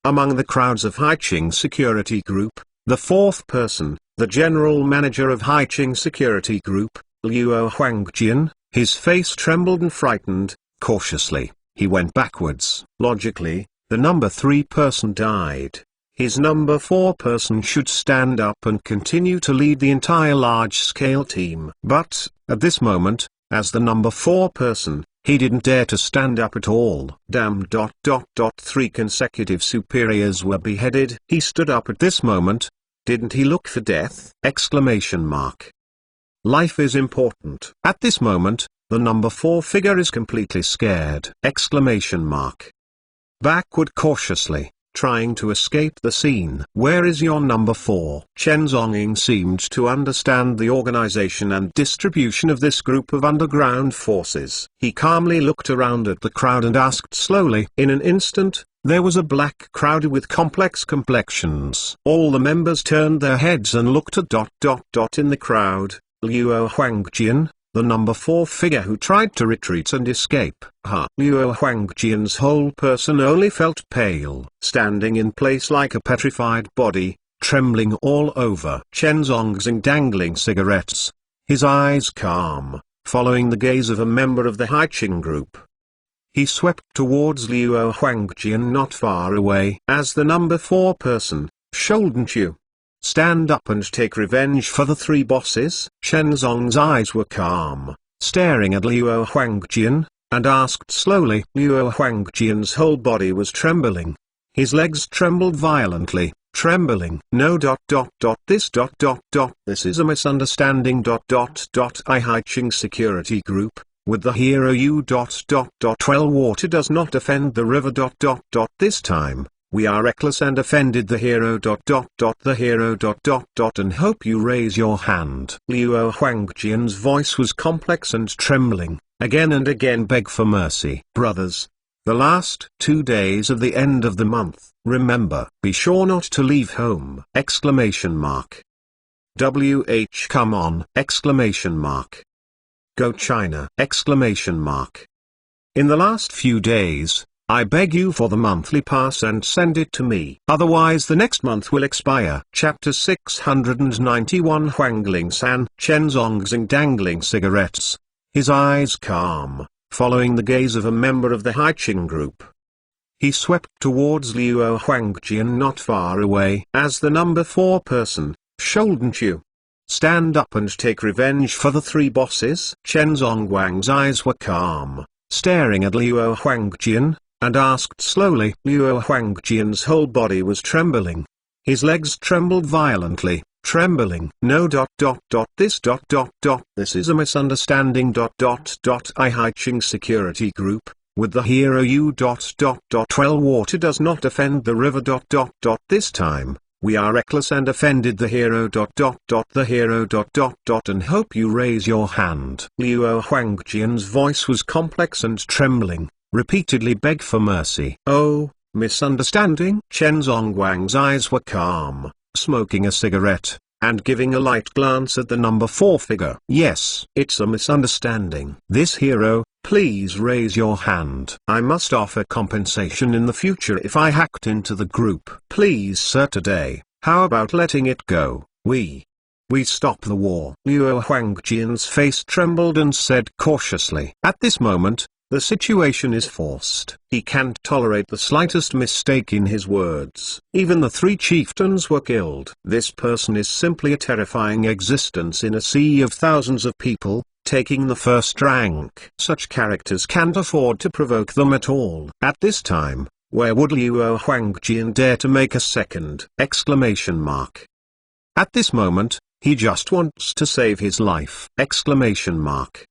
Among the crowds of Haiching Security Group, the 4th person, the general manager of Haiching Security Group, Luo Huangjian, his face trembled and frightened. Cautiously, he went backwards. Logically, the number 3 person died. His number 4 person should stand up and continue to lead the entire large-scale team. But, at this moment, as the number 4 person, he didn't dare to stand up at all. Damn! 3 consecutive superiors were beheaded. He stood up at this moment. Didn't he look for death! Life is important. At this moment, the number 4 figure is completely scared! Backward cautiously, trying to escape the scene. Where is your number 4? Chen Zhongying seemed to understand the organization and distribution of this group of underground forces. He calmly looked around at the crowd and asked slowly. In an instant, there was a black crowd with complex complexions. All the members turned their heads and looked at ... in the crowd, Luo Huangjian, the number 4 figure who tried to retreat and escape. Luo Huangjian's whole person only felt pale, standing in place like a petrified body, trembling all over. Chen Zhongying dangling cigarettes, his eyes calm, following the gaze of a member of the Haiching group. He swept towards Luo Huangjian not far away. As the number 4 person, shouldn't you stand up and take revenge for the 3 bosses? Chen Zhong's eyes were calm, staring at Luo Huangjian, and asked slowly. Luo Huangjian's whole body was trembling. His legs trembled violently, trembling. No. This. This is a misunderstanding. I Haiching Security Group, with the hero U. Well, water does not offend the river. This time, we are reckless and offended the hero. The hero. And hope you raise your hand. Luo Huangjian's voice was complex and trembling. Again and again beg for mercy. Brothers, the last 2 days of the end of the month, remember, be sure not to leave home! Come on! Go China! In the last few days, I beg you for the monthly pass and send it to me. Otherwise the next month will expire. Chapter 691 Huangling-san. Chen Zhongying dangling cigarettes, his eyes calm, following the gaze of a member of the Haiching group. He swept towards Luo Huangjian not far away. As the number 4 person, shouldn't you stand up and take revenge for the 3 bosses? Chen Zhongying's eyes were calm, staring at Luo Huangjian, and asked slowly. Luo Huangjian's whole body was trembling. His legs trembled violently, trembling. No. This is a misunderstanding. I Haiching Security Group, with the hero U. Well, water does not offend the river. This time, we are reckless and offended the hero. The hero. And hope you raise your hand. Luo Huangjian's voice was complex and trembling, repeatedly beg for mercy. Oh, misunderstanding? Chen Zongguang's eyes were calm, smoking a cigarette, and giving a light glance at the number 4 figure. Yes, it's a misunderstanding. This hero, please raise your hand. I must offer compensation in the future if I hacked into the group. Please sir, today, how about letting it go? We stop the war. Luo Huangjian's face trembled and said cautiously. At this moment, the situation is forced. He can't tolerate the slightest mistake in his words. Even the 3 chieftains were killed. This person is simply a terrifying existence in a sea of thousands of people, taking the first rank. Such characters can't afford to provoke them at all. At this time, where would Luo Huangjian dare to make a second exclamation mark? At this moment, he just wants to save his life. Exclamation mark.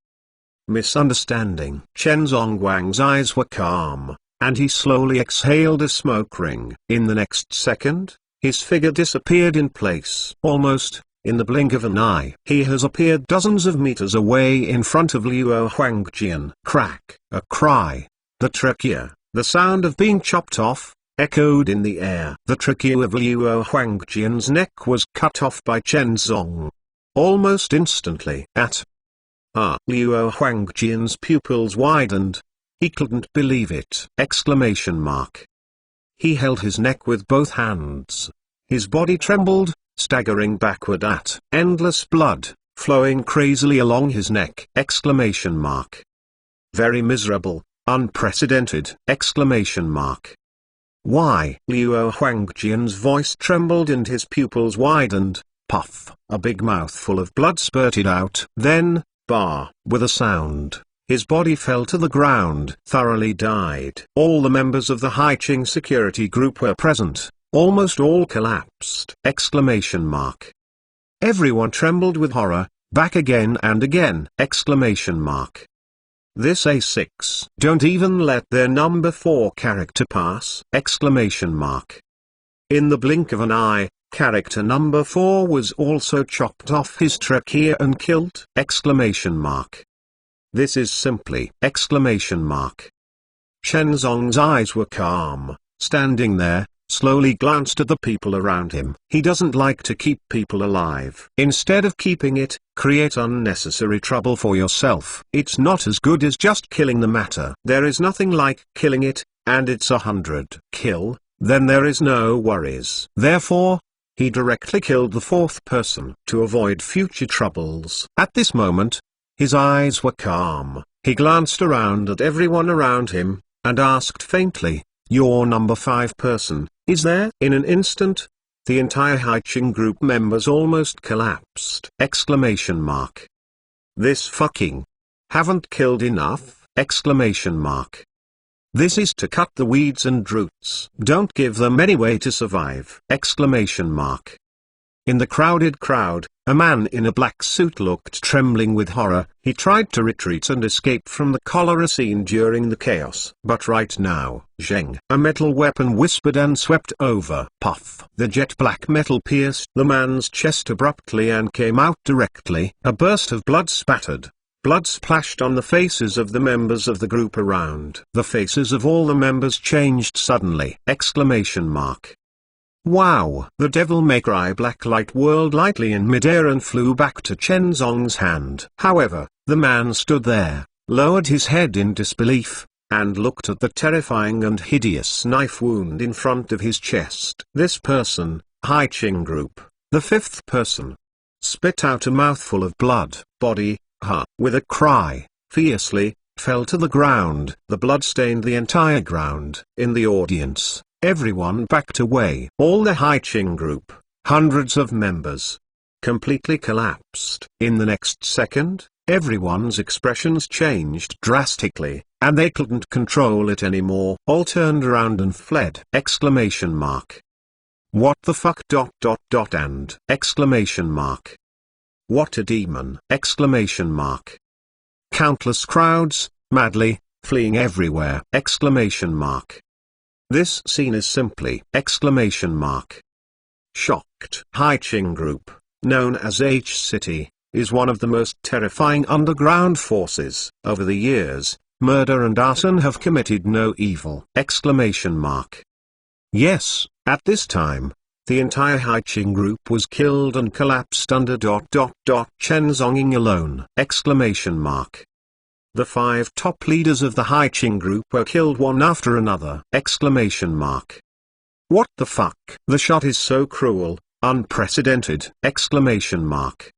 Misunderstanding. Chen Zongguang's eyes were calm, and he slowly exhaled a smoke ring. In the next second, his figure disappeared in place. Almost, in the blink of an eye, he has appeared dozens of meters away in front of Luo Huangjian. Crack, a cry. The trachea, the sound of being chopped off, echoed in the air. The trachea of Luo Huangjian's neck was cut off by Chen Zong. Almost instantly. Luo Huangjian's pupils widened. He couldn't believe it. Exclamation mark. He held his neck with both hands. His body trembled, staggering backward at endless blood, flowing crazily along his neck. Exclamation mark. Very miserable, unprecedented. Exclamation mark. Why? Luo Huangjian's voice trembled and his pupils widened. Puff. A big mouthful of blood spurted out. Then, with a sound, his body fell to the ground. Thoroughly died. All the members of the Haiching Security Group were present. Almost all collapsed. Exclamation mark. Everyone trembled with horror, back again and again. Exclamation mark. This A6. Don't even let their number 4 character pass. Exclamation mark. In the blink of an eye, character number 4 was also chopped off his trachea and killed. Exclamation mark. This is simply. Exclamation mark. Chen Zong's eyes were calm, standing there, slowly glanced at the people around him. He doesn't like to keep people alive. Instead of keeping it, create unnecessary trouble for yourself. It's not as good as just killing the matter. There is nothing like killing it, and it's 100 kill, then there is no worries. Therefore, he directly killed the 4th person to avoid future troubles. At this moment, his eyes were calm. He glanced around at everyone around him, and asked faintly, "Your number 5 person, is there?" In an instant, the entire Haiching group members almost collapsed. Exclamation mark. This fucking haven't killed enough? Exclamation mark. This is to cut the weeds and roots. Don't give them any way to survive! Exclamation mark. In the crowded crowd, a man in a black suit looked trembling with horror. He tried to retreat and escape from the cholera scene during the chaos. But right now, Zheng, a metal weapon whispered and swept over. Puff. The jet black metal pierced the man's chest abruptly and came out directly. A burst of blood spattered. Blood splashed on the faces of the members of the group around. The faces of all the members changed suddenly. Exclamation mark. Wow! The Devil May Cry black light whirled lightly in midair and flew back to Chen Zong's hand. However, the man stood there, lowered his head in disbelief, and looked at the terrifying and hideous knife wound in front of his chest. This person, Haiching Group, the 5th person, spit out a mouthful of blood. Body, with a cry, fiercely, fell to the ground. The blood stained the entire ground. In the audience, everyone backed away. All the Haiching Group, hundreds of members, completely collapsed. In the next second, everyone's expressions changed drastically, and they couldn't control it anymore. All turned around and fled. Exclamation mark. What the fuck and exclamation mark. What a demon! Exclamation mark. Countless crowds, madly, fleeing everywhere! Exclamation mark. This scene is simply exclamation mark. Shocked. Haiqing Group, known as H-City, is one of the most terrifying underground forces. Over the years, murder and arson have committed no evil! Exclamation mark. Yes, at this time, the entire Haiqing Group was killed and collapsed under Chen Zhongying alone! Exclamation mark. The 5 top leaders of the Haiqing Group were killed one after another! Exclamation mark. What the fuck? The shot is so cruel, unprecedented! Exclamation mark.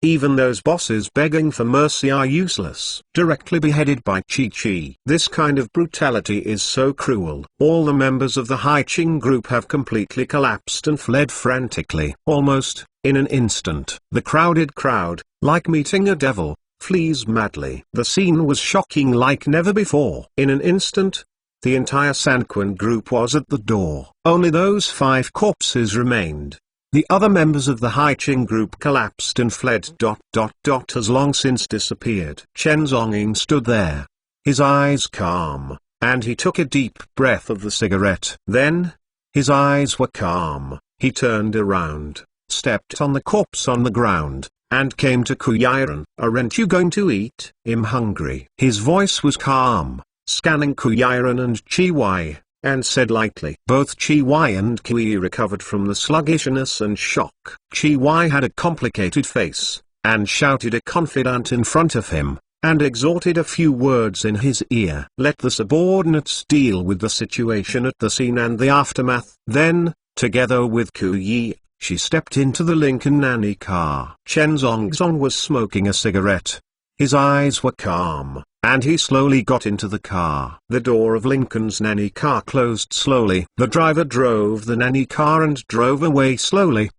Even those bosses begging for mercy are useless. Directly beheaded by Chi-Chi. This kind of brutality is so cruel. All the members of the Haiqing Group have completely collapsed and fled frantically. Almost, in an instant. The crowded crowd, like meeting a devil, flees madly. The scene was shocking like never before. In an instant, the entire Sanquan Group was at the door. Only those 5 corpses remained. The other members of the Haiqing Group collapsed and fled. Has long since disappeared. Chen Zhongying stood there, his eyes calm, and he took a deep breath of the cigarette. Then, his eyes were calm, he turned around, stepped on the corpse on the ground, and came to Ku Yiren. Aren't you going to eat? I'm hungry. His voice was calm, scanning Ku Yiren and Chi Wai, and said lightly. Both Chi Wai and Kui recovered from the sluggishness and shock. Chi Wai had a complicated face, and shouted a confidant in front of him, and exhorted a few words in his ear. Let the subordinates deal with the situation at the scene and the aftermath. Then, together with Ku Yi, she stepped into the Lincoln nanny car. Chen Zhongzong was smoking a cigarette. His eyes were calm, and he slowly got into the car. The door of Lincoln's nanny car closed slowly. The driver drove the nanny car and drove away slowly.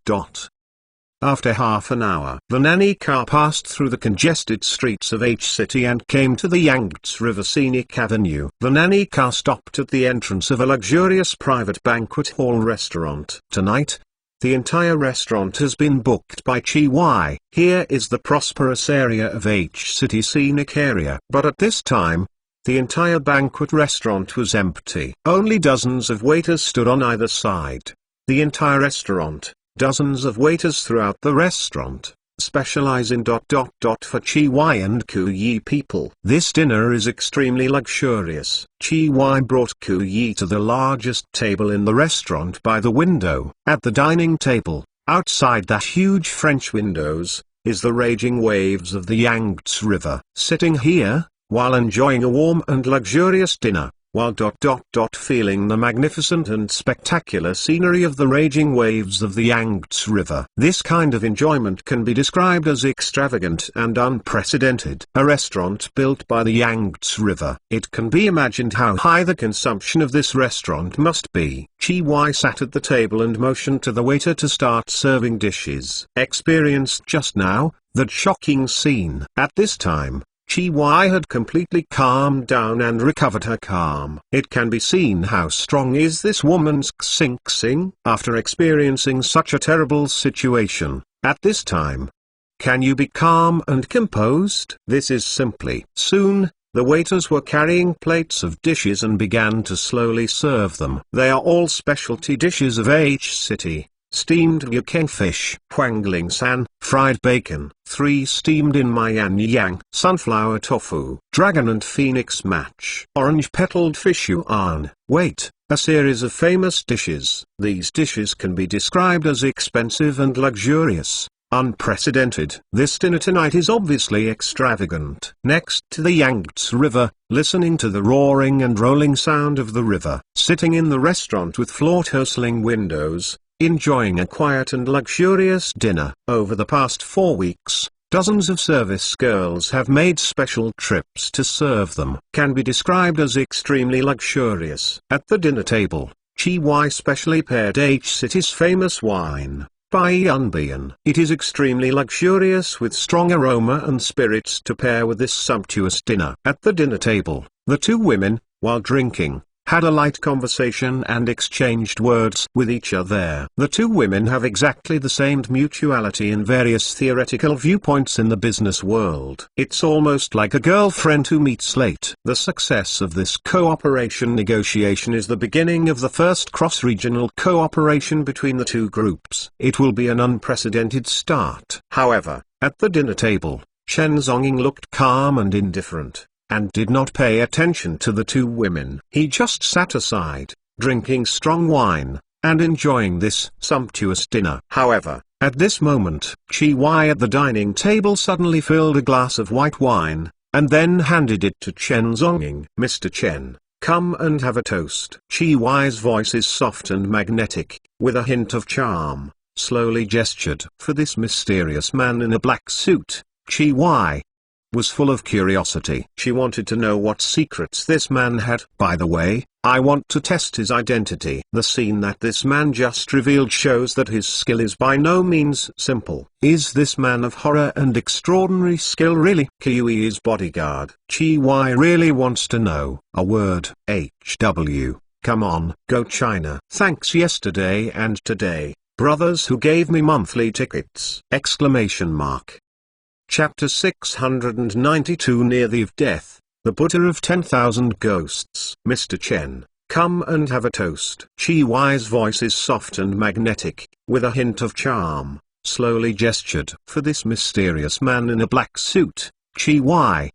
After half an hour, the nanny car passed through the congested streets of H-City and came to the Yangtze River Scenic Avenue. The nanny car stopped at the entrance of a luxurious private banquet hall restaurant. Tonight, the entire restaurant has been booked by Chi Wai. Here is the prosperous area of H-City Scenic Area. But at this time, the entire banquet restaurant was empty. Only dozens of waiters stood on either side. The entire restaurant, dozens of waiters throughout the restaurant, specialize in for Chi Wai and Ku Yi people. This dinner is extremely luxurious. Chi Wai brought Ku Yi to the largest table in the restaurant by the window. At the dining table, outside the huge French windows, is the raging waves of the Yangtze River. Sitting here, while enjoying a warm and luxurious dinner, while feeling the magnificent and spectacular scenery of the raging waves of the Yangtze River. This kind of enjoyment can be described as extravagant and unprecedented. A restaurant built by the Yangtze River. It can be imagined how high the consumption of this restaurant must be. Chi Wai sat at the table and motioned to the waiter to start serving dishes. Experienced just now, that shocking scene. At this time, Chi Wai had completely calmed down and recovered her calm. It can be seen how strong is this woman's xing after experiencing such a terrible situation, at this time. Can you be calm and composed? This is simply. Soon, the waiters were carrying plates of dishes and began to slowly serve them. They are all specialty dishes of H-City. Steamed yuking fish, huangling san, fried bacon, 3 steamed in Mayan yang, sunflower tofu, dragon and phoenix match, orange petaled fish yuan. Wait, a series of famous dishes. These dishes can be described as expensive and luxurious, unprecedented. This dinner tonight is obviously extravagant. Next to the Yangtze River, listening to the roaring and rolling sound of the river, sitting in the restaurant with floor-hustling windows, enjoying a quiet and luxurious dinner. Over the past 4 weeks, dozens of service girls have made special trips to serve them. Can be described as extremely luxurious. At the dinner table, Chi Wai specially paired H-City's famous wine, Bai Yunbian. It is extremely luxurious with strong aroma and spirits to pair with this sumptuous dinner. At the dinner table, the 2 women, while drinking, had a light conversation and exchanged words with each other. The two women have exactly the same mutuality in various theoretical viewpoints in the business world. It's almost like a girlfriend who meets late. The success of this cooperation negotiation is the beginning of the first cross-regional cooperation between the two groups. It will be an unprecedented start. However, at the dinner table, Chen Zhongying looked calm and indifferent, and did not pay attention to the two women. He just sat aside, drinking strong wine, and enjoying this sumptuous dinner. However, at this moment, Qi Huai at the dining table suddenly filled a glass of white wine, and then handed it to Chen Zhongying. "Mr. Chen, come and have a toast." Qi Huai's voice is soft and magnetic, with a hint of charm, slowly gestured. For this mysterious man in a black suit, Qi Huai was full of curiosity. She wanted to know what secrets this man had. "By the way, I want to test his identity." The scene that this man just revealed shows that his skill is by no means simple. Is this man of horror and extraordinary skill really Qiui's bodyguard? Qi Huai really wants to know. A word. HW. Come on. Go China. Thanks yesterday and today, brothers who gave me monthly tickets! Exclamation mark. Chapter 692 Near the of Death, the Buddha of 10,000 Ghosts. "Mr. Chen, come and have a toast." Qi Huai's voice is soft and magnetic, with a hint of charm, slowly gestured. For this mysterious man in a black suit, Qi Huai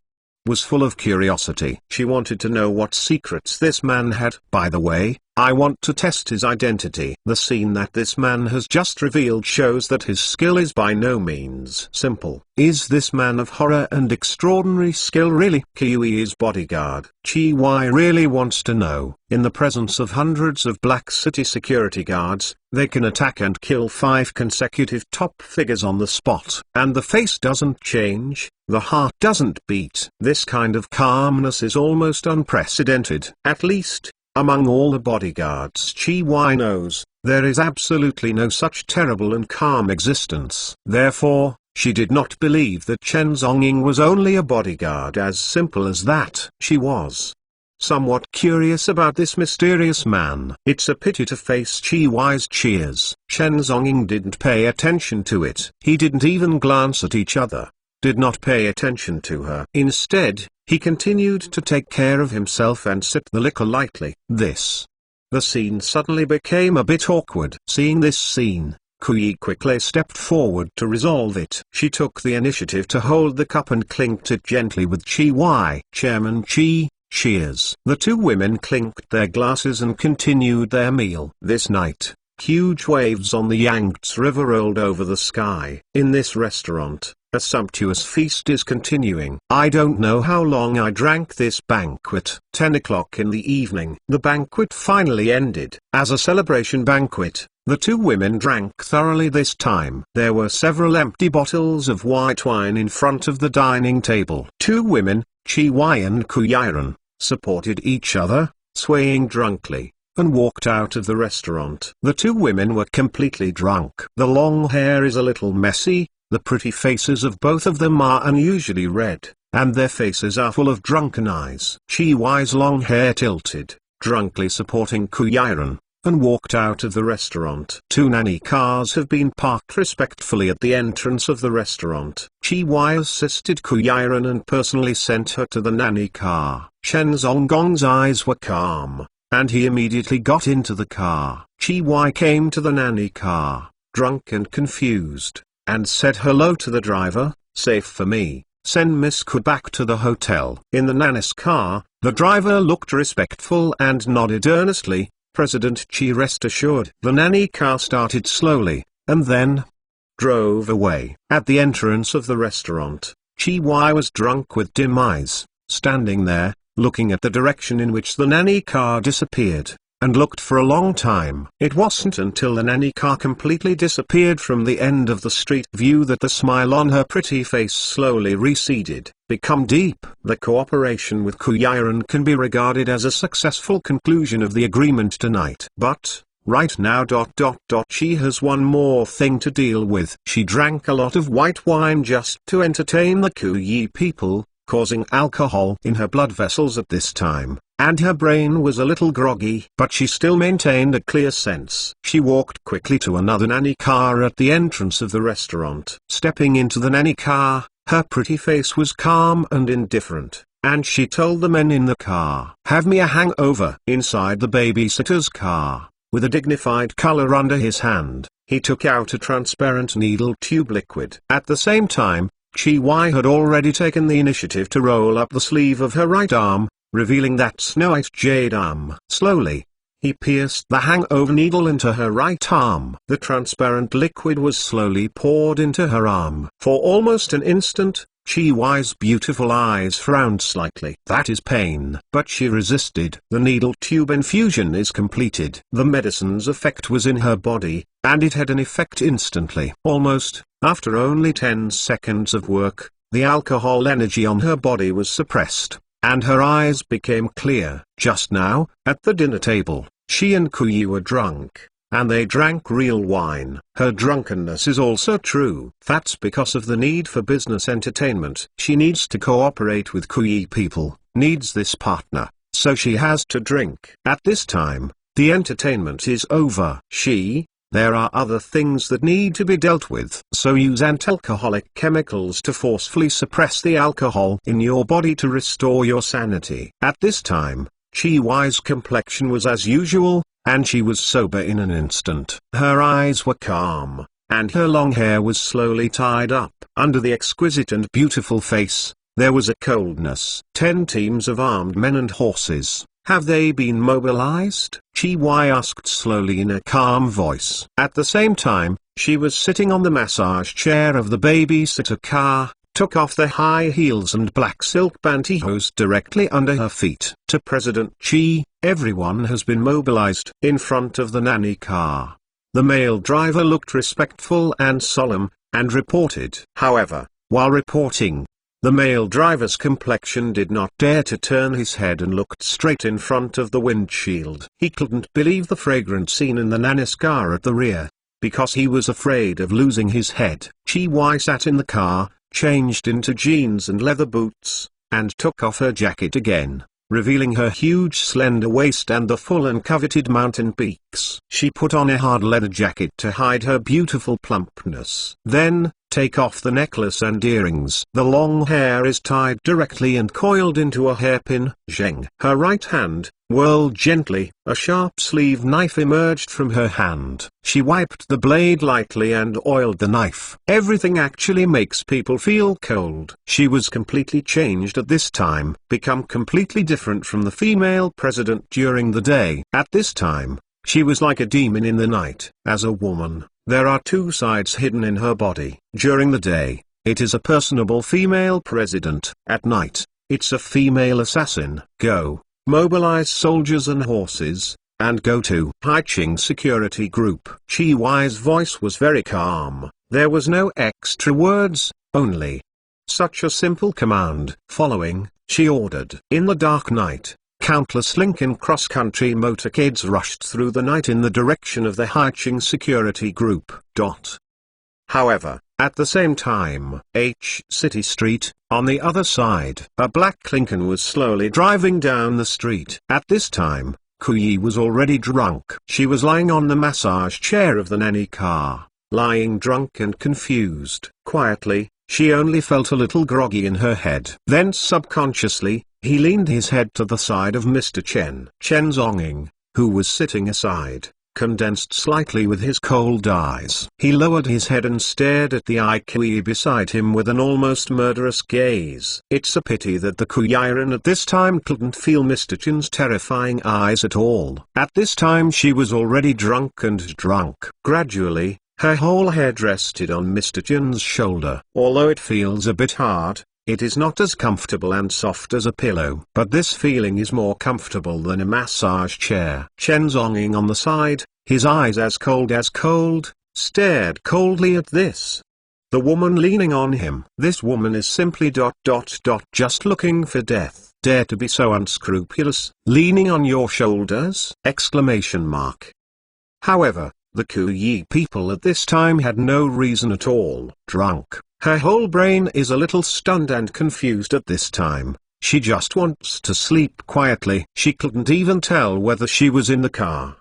was full of curiosity. She wanted to know what secrets this man had. "By the way, I want to test his identity." The scene that this man has just revealed shows that his skill is by no means simple. Is this man of horror and extraordinary skill really Qiui's bodyguard? Qi Huai really wants to know. In the presence of hundreds of Black City security guards, they can attack and kill 5 consecutive top figures on the spot. And the face doesn't change, the heart doesn't beat. This kind of calmness is almost unprecedented. At least, among all the bodyguards Qi Huai knows, there is absolutely no such terrible and calm existence. Therefore, she did not believe that Chen Zhongying was only a bodyguard as simple as that. She was somewhat curious about this mysterious man. It's a pity to face Qi Huai's cheers. Chen Zhongying didn't pay attention to it. He didn't even glance at each other, did not pay attention to her. Instead, he continued to take care of himself and sip the liquor lightly. The scene suddenly became a bit awkward. Seeing this scene, Kui quickly stepped forward to resolve it. She took the initiative to hold the cup and clinked it gently with Qi Huai. "Chairman Qi, cheers." The two women clinked their glasses and continued their meal. This night, huge waves on the Yangtze River rolled over the sky. In this restaurant, a sumptuous feast is continuing. I don't know how long I drank this banquet. 10 o'clock in the evening. The banquet finally ended. As a celebration banquet, the two women drank thoroughly this time. There were several empty bottles of white wine in front of the dining table. Two women, Qi Huai and Kuyiren, supported each other, swaying drunkenly, and walked out of the restaurant. The two women were completely drunk. The long hair is a little messy. The pretty faces of both of them are unusually red, and their faces are full of drunken eyes. Qi Huai's long hair tilted, drunkenly supporting Kuyiren, and walked out of the restaurant. 2 nanny cars have been parked respectfully at the entrance of the restaurant. Qi Huai assisted Kuyiren and personally sent her to the nanny car. Chen Zhonggong's eyes were calm, and he immediately got into the car. Qi Huai came to the nanny car, drunk and confused, and said hello to the driver. "Safe for me, send Miss Ku back to the hotel." In the nanny's car, the driver looked respectful and nodded earnestly. "President Qi, rest assured." The nanny car started slowly, and then drove away. At the entrance of the restaurant, Qi Huai was drunk with dim eyes, standing there, looking at the direction in which the nanny car disappeared, and looked for a long time. It wasn't until the nanny car completely disappeared from the end of the street view that the smile on her pretty face slowly receded, become deep. The cooperation with Kuyiren can be regarded as a successful conclusion of the agreement tonight. But, right now she has one more thing to deal with. She drank a lot of white wine just to entertain the Kuyi people, causing alcohol in her blood vessels at this time. and her brain was a little groggy, but she still maintained a clear sense. She walked quickly to another nanny car at the entrance of the restaurant. Stepping into the nanny car, her pretty face was calm and indifferent, and she told the men in the car, "Have me a hangover." Inside the babysitter's car, with a dignified color under his hand, he took out a transparent needle tube liquid. At the same time, Chi-Wai had already taken the initiative to roll up the sleeve of her right arm, revealing that snow-white jade arm. Slowly, he pierced the hangover needle into her right arm. The transparent liquid was slowly poured into her arm. For almost an instant, Chi-Wai's beautiful eyes frowned slightly. "That is pain." But she resisted. The needle tube infusion is completed. The medicine's effect was in her body, and it had an effect instantly. Almost, after only 10 seconds of work, the alcohol energy on her body was suppressed, and her eyes became clear. Just now, at the dinner table, she and Kuyi were drunk, and they drank real wine. Her drunkenness is also true. That's because of the need for business entertainment. She needs to cooperate with Kuyi people, needs this partner, so she has to drink. At this time, the entertainment is over. There are other things that need to be dealt with. So use anti-alcoholic chemicals to forcefully suppress the alcohol in your body to restore your sanity. At this time, Chi-Wai's complexion was as usual, and she was sober in an instant. Her eyes were calm, and her long hair was slowly tied up. Under the exquisite and beautiful face, there was a coldness. 10 teams of armed men and horses. Have they been mobilized? Chi-Wai asked slowly in a calm voice. At the same time, she was sitting on the massage chair of the babysitter car, took off the high heels and black silk pantyhose directly under her feet. To President Chi, everyone has been mobilized. In front of the nanny car, the male driver looked respectful and solemn, and reported. However, while reporting, the male driver's complexion did not dare to turn his head and looked straight in front of the windshield. He couldn't believe the fragrant scene in the nanny's car at the rear, because he was afraid of losing his head. Chi-Wai sat in the car, changed into jeans and leather boots, and took off her jacket again, revealing her huge slender waist and the full and coveted mountain peaks. She put on a hard leather jacket to hide her beautiful plumpness. Then, take off the necklace and earrings. The long hair is tied directly and coiled into a hairpin. Zheng. Her right hand whirled gently. A sharp sleeve knife emerged from her hand. She wiped the blade lightly and oiled the knife. Everything actually makes people feel cold. She was completely changed at this time, become completely different from the female president during the day. At this time, she was like a demon in the night. As a woman, there are 2 sides hidden in her body. During the day, it is a personable female president. At night, it's a female assassin. Go, mobilize soldiers and horses, and go to Haiqing Security Group. Chi-Wai's voice was very calm. There was no extra words, only such a simple command. Following, she ordered. In the dark night, countless Lincoln cross-country motorcades rushed through the night in the direction of the Haiqing Security Group. However, at the same time, City Street, on the other side, a black Lincoln was slowly driving down the street. At this time, Kuyi was already drunk. She was lying on the massage chair of the nanny car, lying drunk and confused. Quietly, she only felt a little groggy in her head. Then subconsciously, he leaned his head to the side of Mr. Chen. Chen Zonging, who was sitting aside, condensed slightly with his cold eyes. He lowered his head and stared at the Kuyi beside him with an almost murderous gaze. It's a pity that the Kuyiran at this time couldn't feel Mr. Chen's terrifying eyes at all. At this time she was already drunk and drunk. Gradually, her whole head rested on Mr. Chen's shoulder. Although it feels a bit hard, it is not as comfortable and soft as a pillow. But this feeling is more comfortable than a massage chair. Chen Zonging on the side, his eyes as cold, stared coldly at this. The woman leaning on him. This woman is simply just looking for death. Dare to be so unscrupulous, leaning on your shoulders? Exclamation mark. However, the Kuyi people at this time had no reason at all. Drunk. Her whole brain is a little stunned and confused at this time. She just wants to sleep quietly. She couldn't even tell whether she was in the car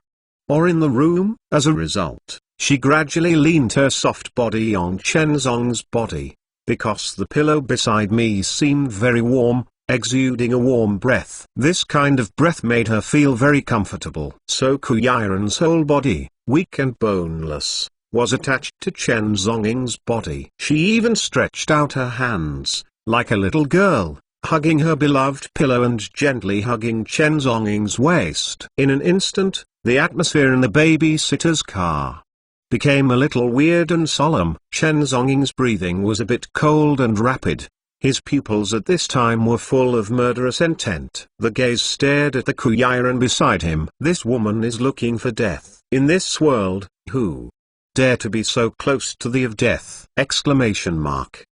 or in the room. As a result, she gradually leaned her soft body on Chen Zong's body. Because the pillow beside me seemed very warm, exuding a warm breath. This kind of breath made her feel very comfortable. So Ku Yiren's whole body, weak and boneless, was attached to Chen Zong's body. She even stretched out her hands, like a little girl, hugging her beloved pillow and gently hugging Chen Zong's waist. In an instant, the atmosphere in the babysitter's car became a little weird and solemn. Chen Zong's breathing was a bit cold and rapid. His pupils at this time were full of murderous intent. The gaze stared at the Ku Yiren beside him. This woman is looking for death. In this world, who dare to be so close to the of death? Exclamation mark.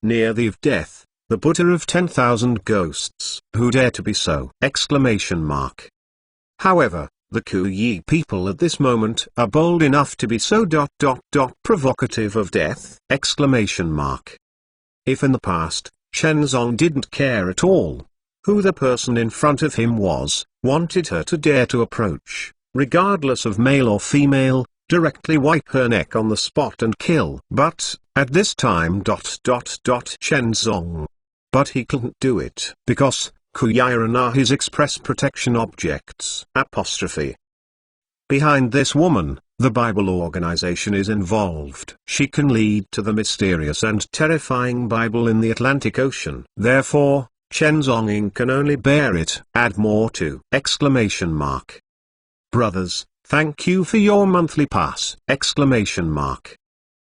Near the of death, the Buddha of 10,000 ghosts. Who dare to be so? Exclamation mark. However, the Ku Yi people at this moment are bold enough to be so provocative of death. Exclamation mark. If in the past, Chen Zong didn't care at all who the person in front of him was, wanted her to dare to approach, regardless of male or female, directly wipe her neck on the spot and kill. But, at this time Chen Zong. But he couldn't do it, because Ku Yiren are his express protection objects. Apostrophe. Behind this woman, the Bible organization is involved. She can lead to the mysterious and terrifying Bible in the Atlantic Ocean. Therefore, Chen Zong can only bear it. Add more to! Exclamation mark. Brothers, thank you for your monthly pass! Exclamation mark.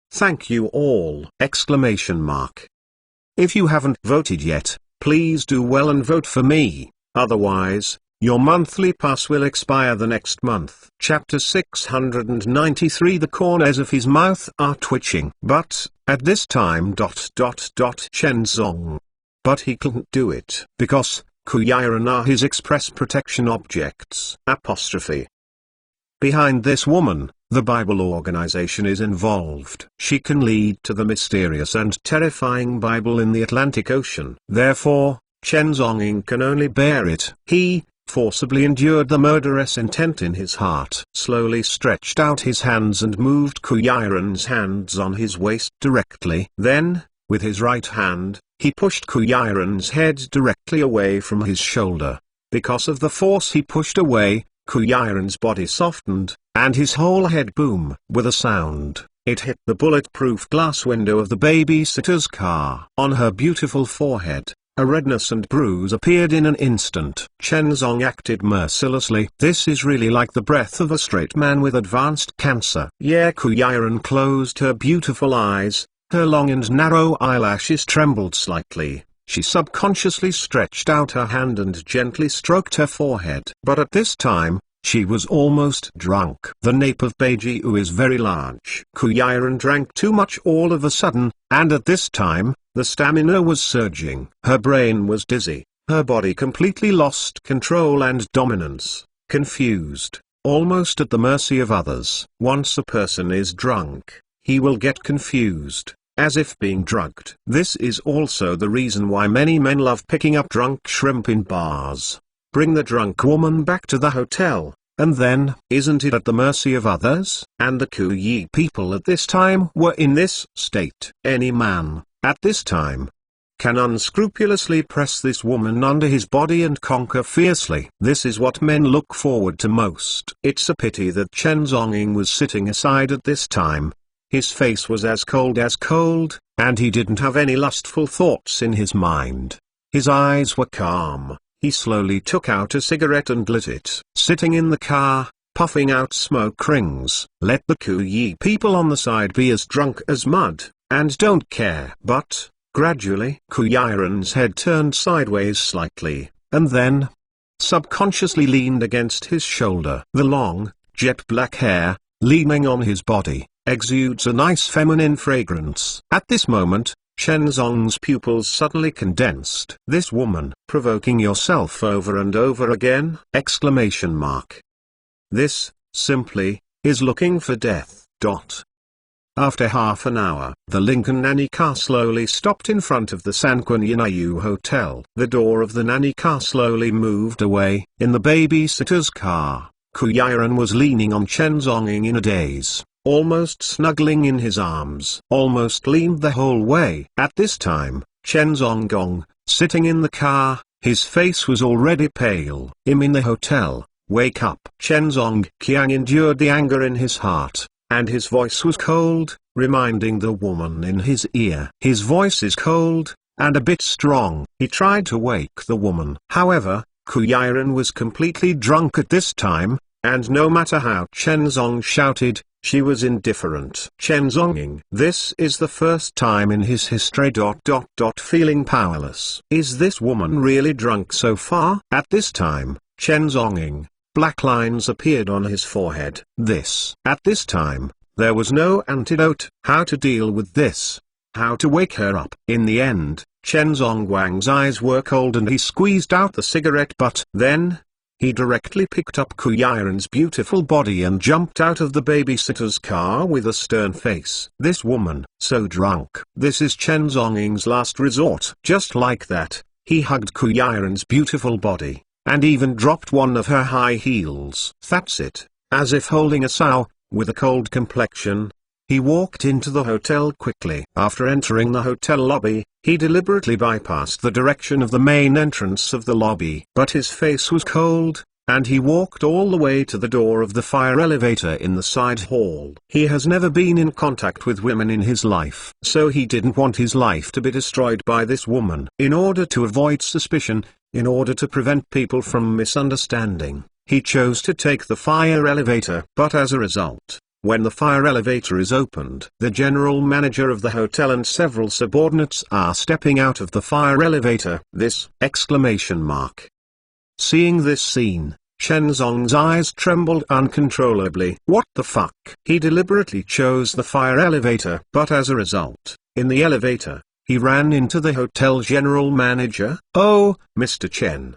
Thank you all! Exclamation mark. If you haven't voted yet, please do well and vote for me, otherwise, your monthly pass will expire the next month. Chapter 693. The corners of his mouth are twitching. But, at this time Chen Zong. But he couldn't do it, because Ku Yiren are his express protection objects. Apostrophe. Behind this woman, the Bible organization is involved. She can lead to the mysterious and terrifying Bible in the Atlantic Ocean. Therefore, Chen Zong can only bear it. He forcibly endured the murderous intent in his heart. Slowly stretched out his hands and moved Ku Yiren's hands on his waist directly. Then, with his right hand, he pushed Ku Yiren's head directly away from his shoulder. Because of the force he pushed away, Ku Yiren's body softened, and his whole head boom. With a sound, it hit the bulletproof glass window of the babysitter's car. On her beautiful forehead, a redness and bruise appeared in an instant. Chen Zong acted mercilessly. This is really like the breath of a straight man with advanced cancer. Yeah. Ku Yiren closed her beautiful eyes, her long and narrow eyelashes trembled slightly. She subconsciously stretched out her hand and gently stroked her forehead. But at this time, she was almost drunk. The nape of Beijiu is very large. Ku Yiren drank too much all of a sudden, and at this time, the stamina was surging. Her brain was dizzy, her body completely lost control and dominance, confused, almost at the mercy of others. Once a person is drunk, he will get confused, as if being drugged. This is also the reason why many men love picking up drunk shrimp in bars. Bring the drunk woman back to the hotel, and then, isn't it at the mercy of others? And the Ku Yi people at this time were in this state. Any man, at this time, can unscrupulously press this woman under his body and conquer fiercely. This is what men look forward to most. It's a pity that Chen Zong was sitting aside at this time. His face was as cold, and he didn't have any lustful thoughts in his mind. His eyes were calm. He slowly took out a cigarette and lit it. Sitting in the car, puffing out smoke rings. Let the Ku Yi people on the side be as drunk as mud, and don't care. But, gradually, Ku Yiren's head turned sideways slightly, and then, subconsciously leaned against his shoulder. The long, jet black hair, leaning on his body, exudes a nice feminine fragrance. At this moment, Chen Zong's pupils suddenly condensed. This woman, provoking yourself over and over again? Exclamation mark. This, simply, is looking for death. After half an hour, the Lincoln nanny car slowly stopped in front of the Sanquiniu Hotel. The door of the nanny car slowly moved away. In the babysitter's car, Kuyiran was leaning on Chen Zonging in a daze, almost snuggling in his arms. Almost leaned the whole way. At this time, Chen Zongong, sitting in the car, his face was already pale. In the hotel, wake up. Chen Zongqiang endured the anger in his heart, and his voice was cold, reminding the woman in his ear. His voice is cold, and a bit strong. He tried to wake the woman. However, Kuyiran was completely drunk at this time, and no matter how Chen Zong shouted, she was indifferent. Chen Zonging. This is the first time in his history. Feeling powerless. Is this woman really drunk so far? At this time, Chen Zonging, black lines appeared on his forehead. At this time, there was no antidote. How to deal with this? How to wake her up? In the end, Chen Zongguang's eyes were cold and he squeezed out the cigarette butt. Then, he directly picked up Kuyiran's beautiful body and jumped out of the babysitter's car with a stern face. This woman, so drunk. This is Chen Zonging's last resort. Just like that, he hugged Kuyiran's beautiful body, and even dropped one of her high heels. That's it. As if holding a sow, with a cold complexion, he walked into the hotel quickly. After entering the hotel lobby, he deliberately bypassed the direction of the main entrance of the lobby. But his face was cold, and he walked all the way to the door of the fire elevator in the side hall. He has never been in contact with women in his life, so he didn't want his life to be destroyed by this woman. In order to avoid suspicion, in order to prevent people from misunderstanding, he chose to take the fire elevator. But as a result, when the fire elevator is opened, the general manager of the hotel and several subordinates are stepping out of the fire elevator. Seeing this scene, Chen Zong's eyes trembled uncontrollably. What the fuck? He deliberately chose the fire elevator. But as a result, in the elevator, he ran into the hotel general manager. Oh, Mr. Chen.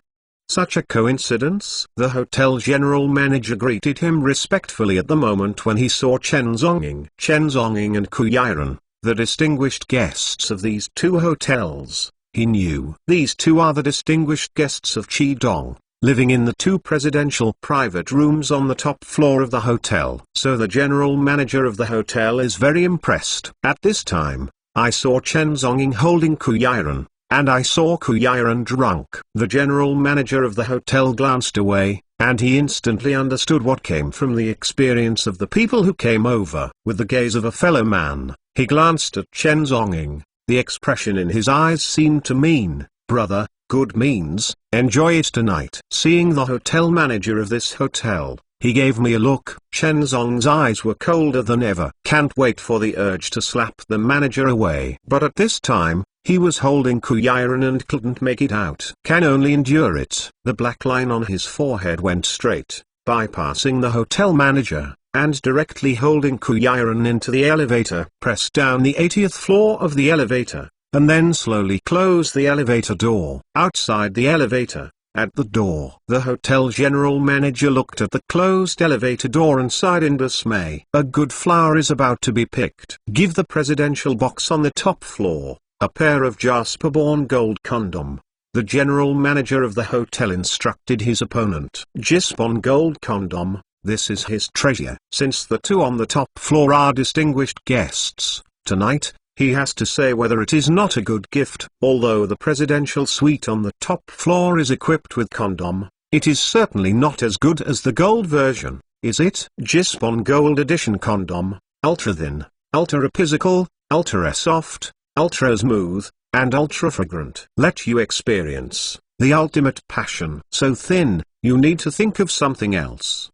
Such a coincidence? The hotel general manager greeted him respectfully at the moment when he saw Chen Zonging. Chen Zonging and Kuyiran, the distinguished guests of these two hotels, he knew. These two are the distinguished guests of Qidong, living in the two presidential private rooms on the top floor of the hotel. So the general manager of the hotel is very impressed. At this time, I saw Chen Zonging holding Kuyiran, and I saw Kuyiran drunk. The general manager of the hotel glanced away, and he instantly understood what came from the experience of the people who came over. With the gaze of a fellow man, he glanced at Chen Zonging. The expression in his eyes seemed to mean, brother, good means, enjoy it tonight. Seeing the hotel manager of this hotel, he gave me a look. Chen Zong's eyes were colder than ever. Can't wait for the urge to slap the manager away. But at this time, he was holding Kuyiran and couldn't make it out. Can only endure it. The black line on his forehead went straight, bypassing the hotel manager, and directly holding Kuyiran into the elevator. Pressed down the 80th floor of the elevator, and then slowly closed the elevator door. Outside the elevator, at the door, the hotel general manager looked at the closed elevator door and sighed in dismay. A good flower is about to be picked. Give the presidential box on the top floor a pair of Jasper-born gold condom. The general manager of the hotel instructed his opponent. Jispon gold condom, this is his treasure. Since the two on the top floor are distinguished guests, tonight, he has to say whether it is not a good gift. Although the presidential suite on the top floor is equipped with condom, it is certainly not as good as the gold version, is it? Jispon gold edition condom, ultra thin, ultra physical, ultra soft, ultra smooth, and ultra fragrant. Let you experience the ultimate passion. So thin, you need to think of something else.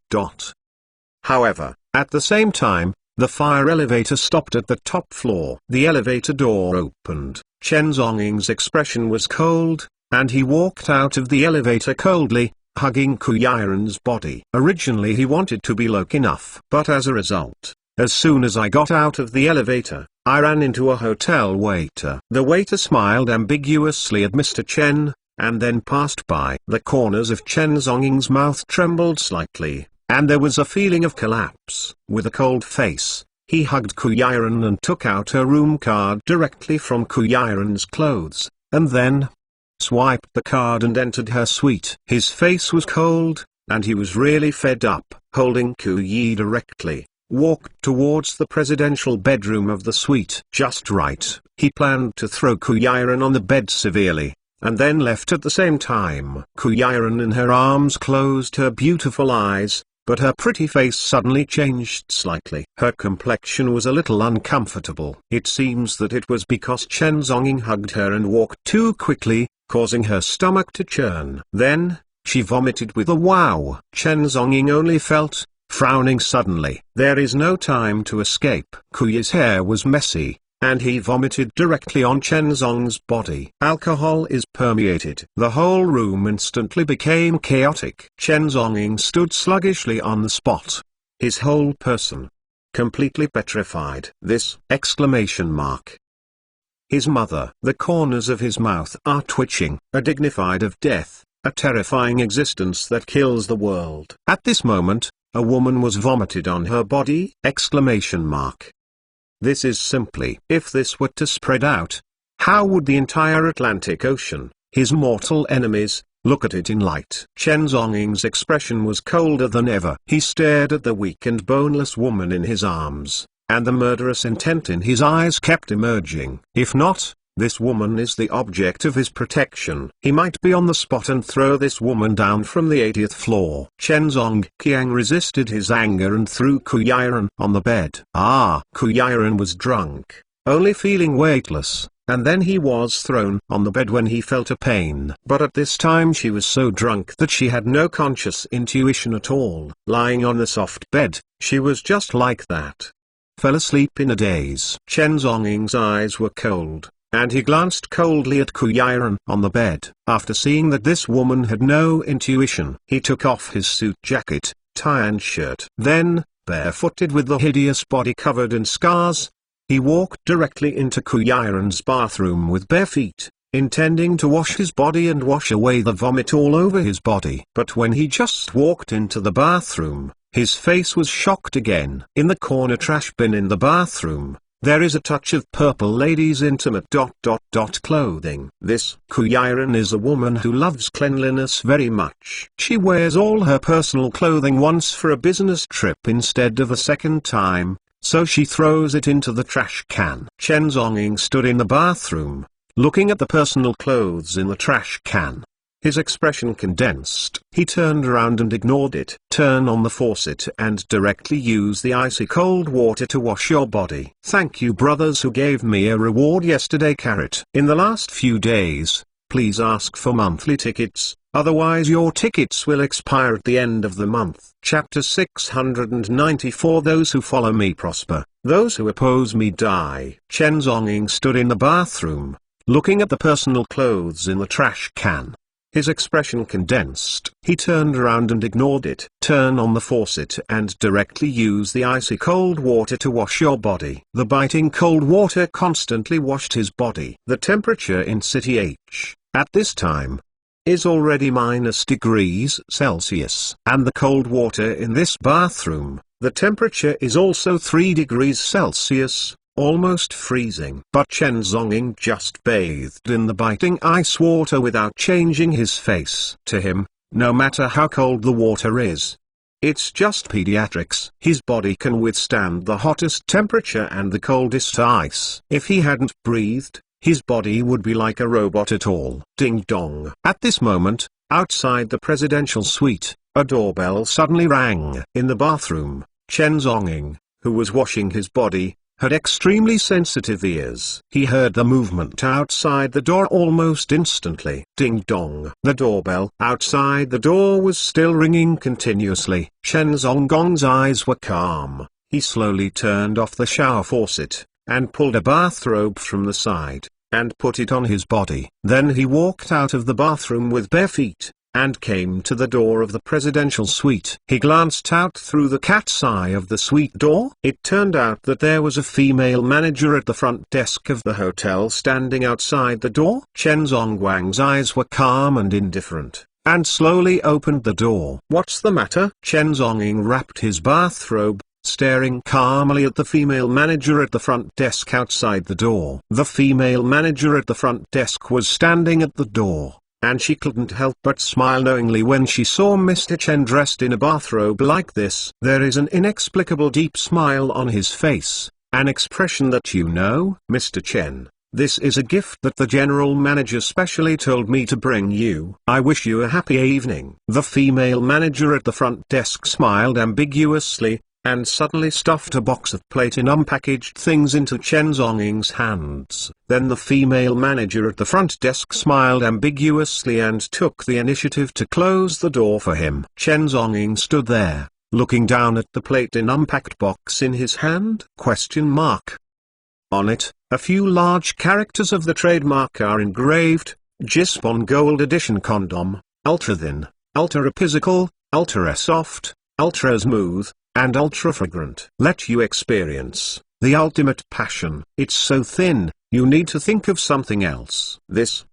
However, at the same time, the fire elevator stopped at the top floor. The elevator door opened. Chen Zonging's expression was cold, and he walked out of the elevator coldly, hugging Kuyiran's body. Originally he wanted to be low enough. But as a result, as soon as I got out of the elevator, I ran into a hotel waiter. The waiter smiled ambiguously at Mr. Chen, and then passed by. The corners of Chen Zonging's mouth trembled slightly, and there was a feeling of collapse. With a cold face, He hugged Kuyaran and took out her room card directly from Kuyaran's clothes, and then swiped the card and entered her suite. His face was cold, and he was really fed up. Holding Kuyi directly, walked towards the presidential bedroom of the suite. Just right. He planned to throw Kuyaran on the bed severely, and then left at the same time. Kuyaran in her arms closed her beautiful eyes, but her pretty face suddenly changed slightly. Her complexion was a little uncomfortable. It seems that it was because Chen Zonging hugged her and walked too quickly, causing her stomach to churn. Then, she vomited with a wow. Chen Zonging only felt, frowning suddenly. There is no time to escape. Kuyi's hair was messy, and he vomited directly on Chen Zong's body. Alcohol is permeated. The whole room instantly became chaotic. Chen Zonging stood sluggishly on the spot. His whole person completely petrified. This exclamation mark. His mother. The corners of his mouth are twitching. A dignified of death, a terrifying existence that kills the world. At this moment, a woman was vomited on her body! Exclamation mark. This is simply, if this were to spread out, how would the entire Atlantic Ocean, his mortal enemies, look at it in light? Chen Zonging's expression was colder than ever. He stared at the weak and boneless woman in his arms, and the murderous intent in his eyes kept emerging. If not, this woman is the object of his protection. He might be on the spot and throw this woman down from the 80th floor. Chen Zongqiang resisted his anger and threw Kuyaran on the bed. Kuyaran was drunk, only feeling weightless, and then he was thrown on the bed when he felt a pain. But at this time she was so drunk that she had no conscious intuition at all. Lying on the soft bed, she was just like that. Fell asleep in a daze. Chen Zonging's eyes were cold, and he glanced coldly at Kuyaran on the bed. After seeing that this woman had no intuition, he took off his suit jacket, tie and shirt. Then, barefooted with the hideous body covered in scars, he walked directly into Kuyaran's bathroom with bare feet, intending to wash his body and wash away the vomit all over his body. But when he just walked into the bathroom, his face was shocked again. In the corner trash bin in the bathroom, there is a touch of purple lady's intimate ... clothing. This Kuyaran is a woman who loves cleanliness very much. She wears all her personal clothing once for a business trip instead of a second time, so she throws it into the trash can. Chen Zonging stood in the bathroom, looking at the personal clothes in the trash can. His expression condensed. He turned around and ignored it. Turn on the faucet and directly use the icy cold water to wash your body. Thank you brothers who gave me a reward yesterday. Carrot. In the last few days, please ask for monthly tickets, otherwise your tickets will expire at the end of the month. Chapter 694. Those who follow me prosper, those who oppose me die. Chen Zonging stood in the bathroom, looking at the personal clothes in the trash can. His expression condensed. He turned around and ignored it. Turn on the faucet and directly use the icy cold water to wash your body. The biting cold water constantly washed his body. The temperature in City H, at this time, is already -degrees°C. And the cold water in this bathroom, the temperature is also 3 degrees Celsius. Almost freezing. But Chen Zonging just bathed in the biting ice water without changing his face. To him, no matter how cold the water is, it's just pediatrics. His body can withstand the hottest temperature and the coldest ice. If he hadn't breathed, his body would be like a robot at all. Ding dong. At this moment, outside the presidential suite, a doorbell suddenly rang. In the bathroom, Chen Zonging, who was washing his body, had extremely sensitive ears. He heard the movement outside the door almost instantly. Ding dong. The doorbell outside the door was still ringing continuously. Chen Zongong's eyes were calm. He slowly turned off the shower faucet, and pulled a bathrobe from the side, and put it on his body. Then he walked out of the bathroom with bare feet, and came to the door of the presidential suite. He glanced out through the cat's eye of the suite door. It turned out that there was a female manager at the front desk of the hotel standing outside the door. Chen Zongguang's eyes were calm and indifferent, and slowly opened the door. What's the matter? Chen Zonging wrapped his bathrobe, staring calmly at the female manager at the front desk outside the door. The female manager at the front desk was standing at the door, and she couldn't help but smile knowingly when she saw Mr. Chen dressed in a bathrobe like this. There is an inexplicable deep smile on his face, an expression that you know. Mr. Chen, this is a gift that the general manager specially told me to bring you. I wish you a happy evening. The female manager at the front desk smiled ambiguously, and suddenly stuffed a box of platinum packaged things into Chen Zhongying's hands. Then the female manager at the front desk smiled ambiguously and took the initiative to close the door for him. Chen Zhongying stood there, looking down at the platinum packed box in his hand. On it, a few large characters of the trademark are engraved: Jispon Gold Edition Condom, Ultra Thin, Ultra Physical, Ultra Soft, Ultra Smooth, and Ultra Fragrant. Let you experience the ultimate passion. It's so thin, you need to think of something else. This?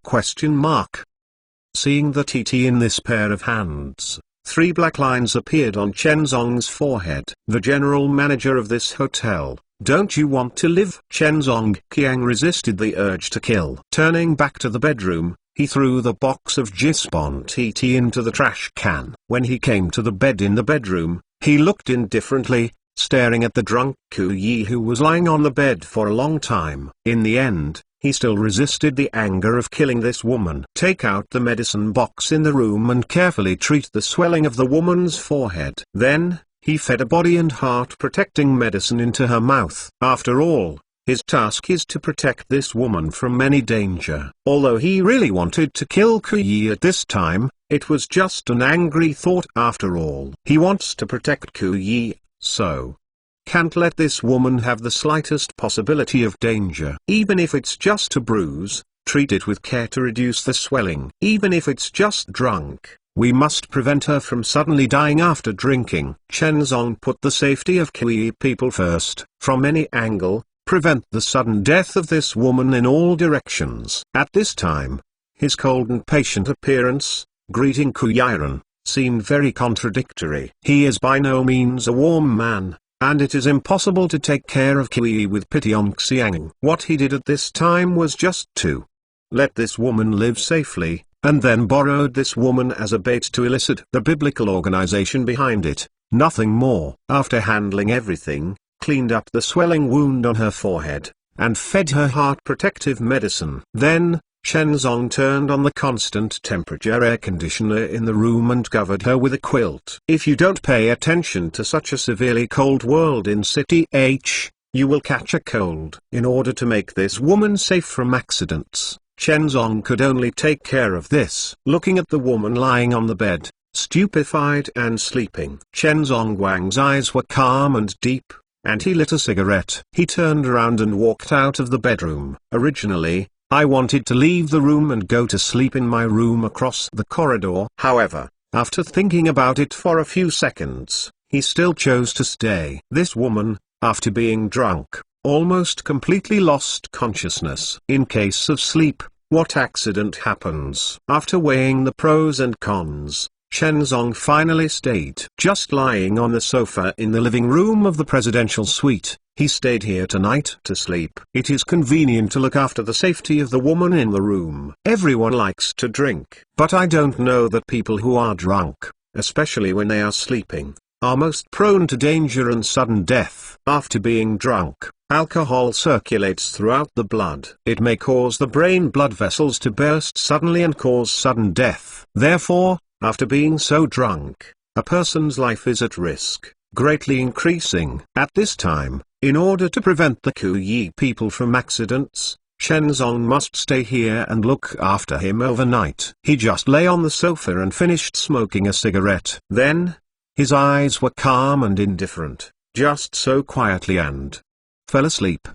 Seeing the TT in this pair of hands, 3 black lines appeared on Chen Zong's forehead. The general manager of this hotel. Don't you want to live? Chen Zongqiang resisted the urge to kill. Turning back to the bedroom, he threw the box of Jispon TT into the trash can. When he came to the bed in the bedroom, he looked indifferently, staring at the drunk Ku Yi who was lying on the bed for a long time. In the end, he still resisted the anger of killing this woman. Take out the medicine box in the room and carefully treat the swelling of the woman's forehead. Then, he fed a body and heart protecting medicine into her mouth. After all, his task is to protect this woman from any danger. Although he really wanted to kill Ku Yi at this time, it was just an angry thought after all. He wants to protect Ku Yi, so can't let this woman have the slightest possibility of danger. Even if it's just a bruise, treat it with care to reduce the swelling. Even if it's just drunk, we must prevent her from suddenly dying after drinking. Chen Zong put the safety of Ku Yi people first. From any angle, prevent the sudden death of this woman in all directions. At this time, his cold and patient appearance, greeting Ku Yiren, seemed very contradictory. He is by no means a warm man, and it is impossible to take care of Ku Yi with pity on Xiang. What he did at this time was just to let this woman live safely, and then borrowed this woman as a bait to elicit the biblical organization behind it, nothing more. After handling everything, cleaned up the swelling wound on her forehead, and fed her heart protective medicine. Then, Chen Zong turned on the constant temperature air conditioner in the room and covered her with a quilt. If you don't pay attention to such a severely cold world in City H, you will catch a cold. In order to make this woman safe from accidents, Chen Zong could only take care of this. Looking at the woman lying on the bed, stupefied and sleeping, Chen Zongguang's eyes were calm and deep, and he lit a cigarette. He turned around and walked out of the bedroom. Originally, I wanted to leave the room and go to sleep in my room across the corridor. However, after thinking about it for a few seconds, he still chose to stay. This woman, after being drunk, almost completely lost consciousness. In case of sleep, what accident happens? After weighing the pros and cons, Chen Zong finally stayed. Just lying on the sofa in the living room of the presidential suite, he stayed here tonight to sleep. It is convenient to look after the safety of the woman in the room. Everyone likes to drink, but I don't know that people who are drunk, especially when they are sleeping, are most prone to danger and sudden death. After being drunk, alcohol circulates throughout the blood. It may cause the brain blood vessels to burst suddenly and cause sudden death. Therefore, after being so drunk, a person's life is at risk, greatly increasing. At this time, in order to prevent the Ku Yi people from accidents, Chen Zong must stay here and look after him overnight. He just lay on the sofa and finished smoking a cigarette. Then, his eyes were calm and indifferent, just so quietly, and fell asleep.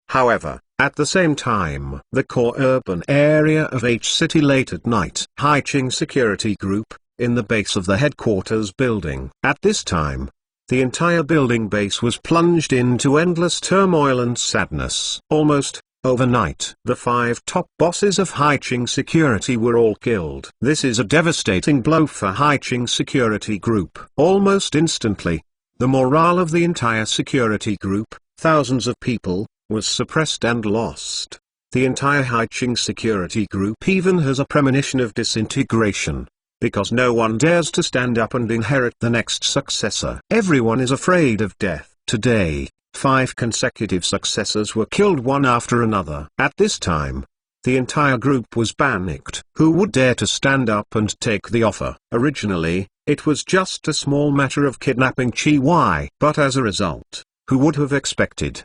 However, at the same time, the core urban area of H City late at night, Haiqing Security Group, in the base of the headquarters building. At this time, the entire building base was plunged into endless turmoil and sadness. Almost overnight, the 5 top bosses of Haiqing Security were all killed. This is a devastating blow for Haiqing Security Group. Almost instantly, The morale of the entire security group, thousands of people, was suppressed and lost. The entire Haiching security group even has a premonition of disintegration, because no one dares to stand up and inherit the next successor. Everyone is afraid of death. Today, 5 consecutive successors were killed one after another. At this time, the entire group was panicked. Who would dare to stand up and take the offer? Originally, it was just a small matter of kidnapping Chi Y, but as a result, who would have expected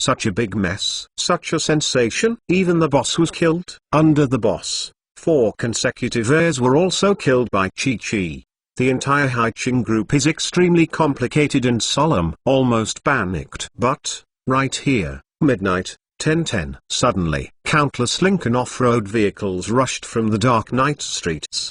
such a big mess? Such a sensation? Even the boss was killed. Under the boss, 4 consecutive heirs were also killed by Chi Chi. The entire Haiching group is extremely complicated and solemn, almost panicked. But, right here, midnight, 10:10. Suddenly, countless Lincoln off-road vehicles rushed from the dark night streets!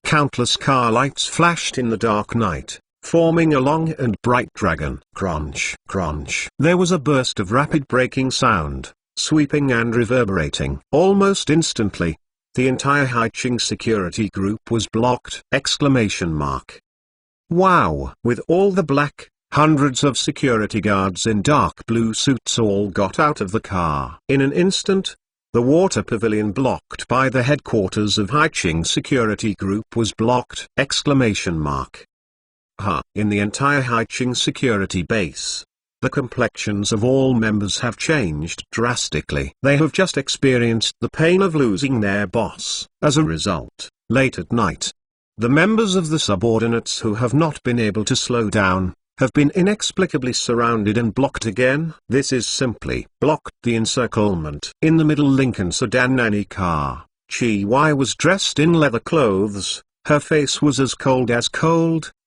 Countless car lights flashed in the dark night, forming a long and bright dragon. Crunch, crunch. There was a burst of rapid braking sound, sweeping and reverberating. Almost instantly, the entire Haiching security group was blocked! Wow! With all the black, hundreds of security guards in dark blue suits all got out of the car. In an instant, the water pavilion blocked by the headquarters of Haiching security group was blocked! In the entire Haiching security base, the complexions of all members have changed drastically. They have just experienced the pain of losing their boss. As a result, late at night, the members of the subordinates who have not been able to slow down, have been inexplicably surrounded and blocked again. This is simply blocked the encirclement. In the middle Lincoln sedan nanny car, Chi Y was dressed in leather clothes, her face was as cold,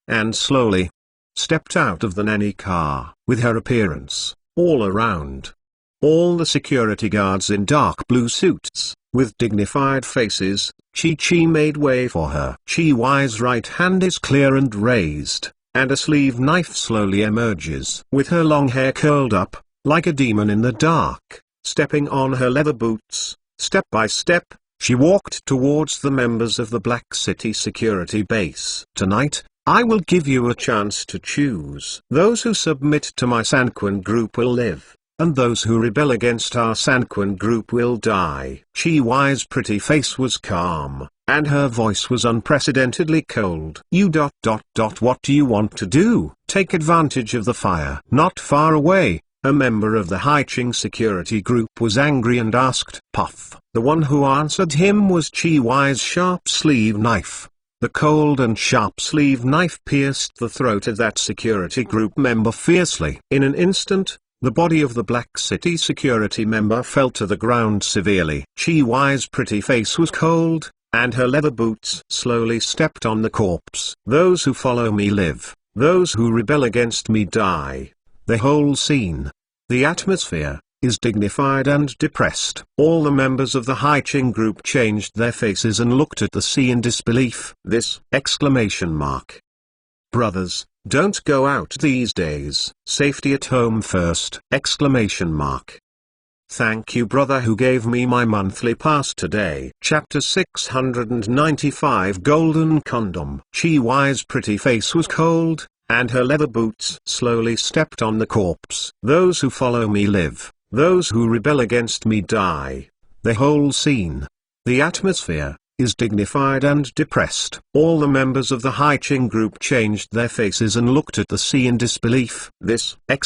and slowly stepped out of the nanny car. With her appearance, all around, all the security guards in dark blue suits, with dignified faces, Chi Chi made way for her. Chi Y's right hand is clear and raised, and a sleeve knife slowly emerges. With her long hair curled up, like a demon in the dark, stepping on her leather boots, step by step, she walked towards the members of the Black City security base. Tonight, I will give you a chance to choose. Those who submit to my Sanquan group will live, and those who rebel against our Sanquan group will die. Chi Y's pretty face was calm, and her voice was unprecedentedly cold. What do you want to do? Take advantage of the fire. Not far away, a member of the Haiching security group was angry and asked, Puff. The one who answered him was Chi Y's sharp sleeve knife. The cold and sharp sleeve knife pierced the throat of that security group member fiercely. In an instant, the body of the Black City security member fell to the ground severely. Chi Y's pretty face was cold, and her leather boots slowly stepped on the corpse. Those who follow me live, those who rebel against me die. The whole scene, the atmosphere, is dignified and depressed. All the members of the Haiching group changed their faces and looked at the sea in disbelief. This! Brothers, don't go out these days. Safety at home first! Thank you brother who gave me my monthly pass today. Chapter 695 Golden Condom. Chi Y's pretty face was cold, and her leather boots slowly stepped on the corpse. Those who follow me live, those who rebel against me die. The whole scene, the atmosphere, is dignified and depressed. All the members of the Haiching group changed their faces and looked at the sea in disbelief. This! At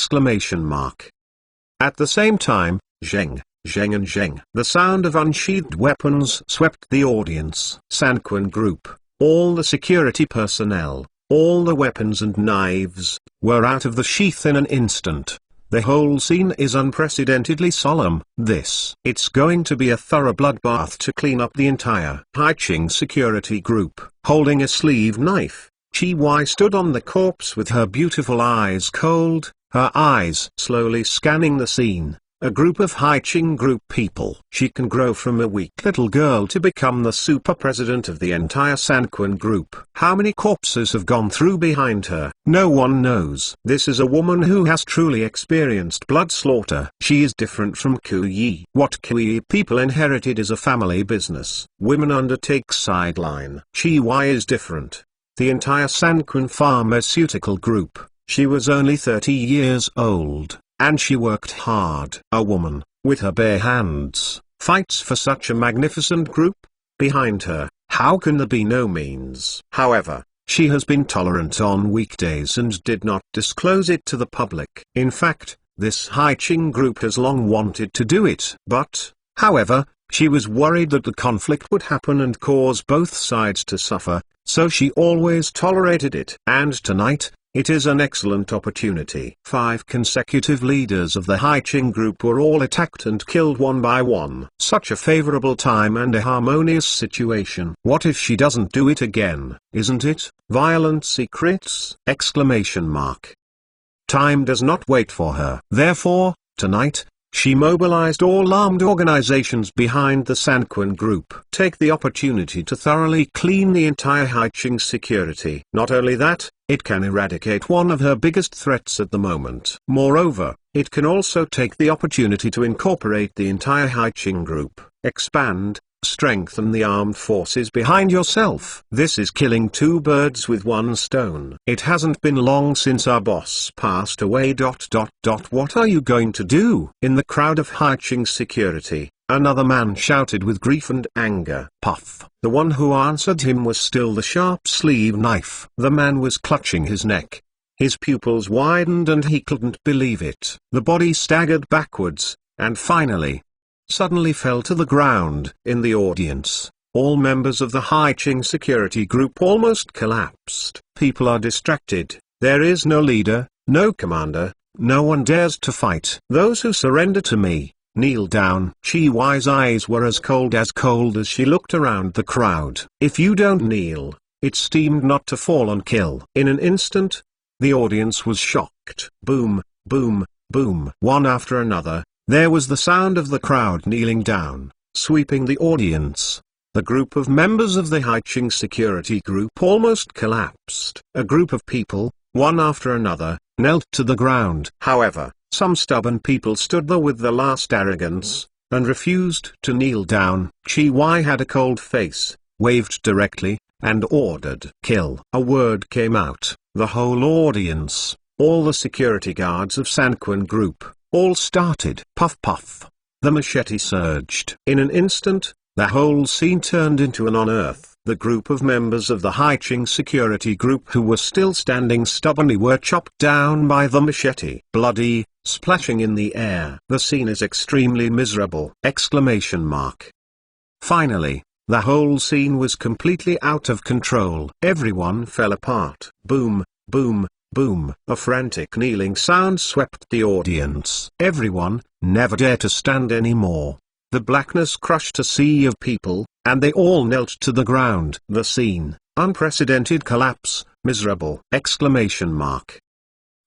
the same time, Zheng, Zheng and Zheng. The sound of unsheathed weapons swept the audience. Sanquan group, all the security personnel, all the weapons and knives, were out of the sheath in an instant. The whole scene is unprecedentedly solemn. It's going to be a thorough bloodbath to clean up the entire Haiching security group. Holding a sleeve knife, Chi Y stood on the corpse with her beautiful eyes cold, her eyes slowly scanning the scene. A group of Haiching group people. She can grow from a weak little girl to become the super president of the entire Sanquan group. How many corpses have gone through behind her? No one knows. This is a woman who has truly experienced blood slaughter. She is different from Kuyi. What Kuyi people inherited is a family business. Women undertake sideline. Chi Y is different. the entire Sanquin Pharmaceutical Group. She was only 30 years old, and she worked hard. A woman, with her bare hands, fights for such a magnificent group. Behind her, how can there be no means? However, she has been tolerant on weekdays and did not disclose it to the public. In fact, this Haiqing group has long wanted to do it. But, however, she was worried that the conflict would happen and cause both sides to suffer, so she always tolerated it. And tonight, it is an excellent opportunity. 5 consecutive leaders of the Haiqing group were all attacked and killed one by one. Such a favorable time and a harmonious situation. What if she doesn't do it again, isn't it? Violent secrets! Exclamation mark. Time does not wait for her. Therefore, tonight, she mobilized all armed organizations behind the Sanquin group. Take the opportunity to thoroughly clean the entire Haiqing security. Not only that, it can eradicate one of her biggest threats at the moment. Moreover, it can also take the opportunity to incorporate the entire Haiqing group, expand, strengthen the armed forces behind yourself. This is killing 2 birds with 1 stone. It hasn't been long since our boss passed away. What are you going to do? In the crowd of Haiqing security, another man shouted with grief and anger. Puff. The one who answered him was still the sharp sleeve knife. The man was clutching his neck. His pupils widened and he couldn't believe it. The body staggered backwards, and finally, suddenly fell to the ground. In the audience, all members of the Haiqing security group almost collapsed. People are distracted. There is no leader, no commander, no one dares to fight. Those who surrender to me, kneel down. Chi Y's eyes were as cold as she looked around the crowd. If you don't kneel, it's deemed not to fall and kill. In an instant, the audience was shocked. Boom, boom, boom. One after another, there was the sound of the crowd kneeling down, sweeping the audience. The group of members of the Haiqing security group almost collapsed. A group of people, one after another, knelt to the ground. However, some stubborn people stood there with the last arrogance, and refused to kneel down. Chi Y had a cold face, waved directly, and ordered, "Kill." A word came out. The whole audience, all the security guards of Sanquin group, all started. Puff puff. The machete surged. In an instant, the whole scene turned into an on-earth. The group of members of the Haiqing security group who were still standing stubbornly were chopped down by the machete. Bloody, splashing in the air. The scene is extremely miserable! Exclamation mark. Finally, the whole scene was completely out of control. Everyone fell apart. Boom, boom, boom. A frantic kneeling sound swept the audience. Everyone, never dare to stand anymore. The blackness crushed a sea of people, and they all knelt to the ground. The scene, unprecedented collapse, miserable! Exclamation mark.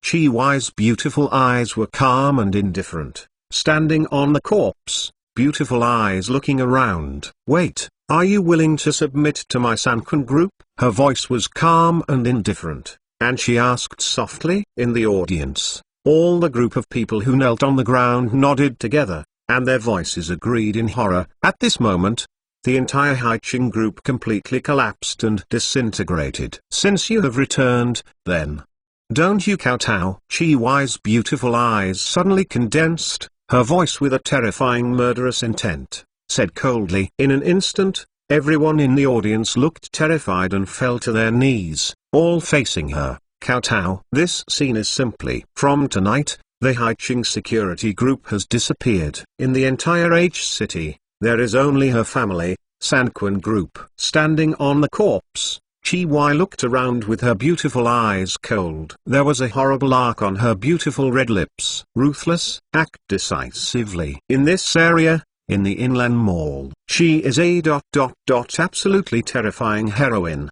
Chi Y's beautiful eyes were calm and indifferent, standing on the corpse, beautiful eyes looking around. Wait, are you willing to submit to my Sanquin group? Her voice was calm and indifferent, and she asked softly. In the audience, all the group of people who knelt on the ground nodded together, and their voices agreed in horror. At this moment, the entire Haiqing group completely collapsed and disintegrated. Since you have returned, then, don't you kowtow? Chi Y's beautiful eyes suddenly condensed, her voice with a terrifying murderous intent, said coldly. In an instant, everyone in the audience looked terrified and fell to their knees, all facing her. Kowtow. This scene is simply, from tonight, the Haiqing security group has disappeared. In the entire H city, there is only her family, Sanquin group. Standing on the corpse, Chi Y looked around with her beautiful eyes cold. There was a horrible arc on her beautiful red lips. Ruthless, act decisively. In this area, in the Inland Mall, she is a absolutely terrifying heroine.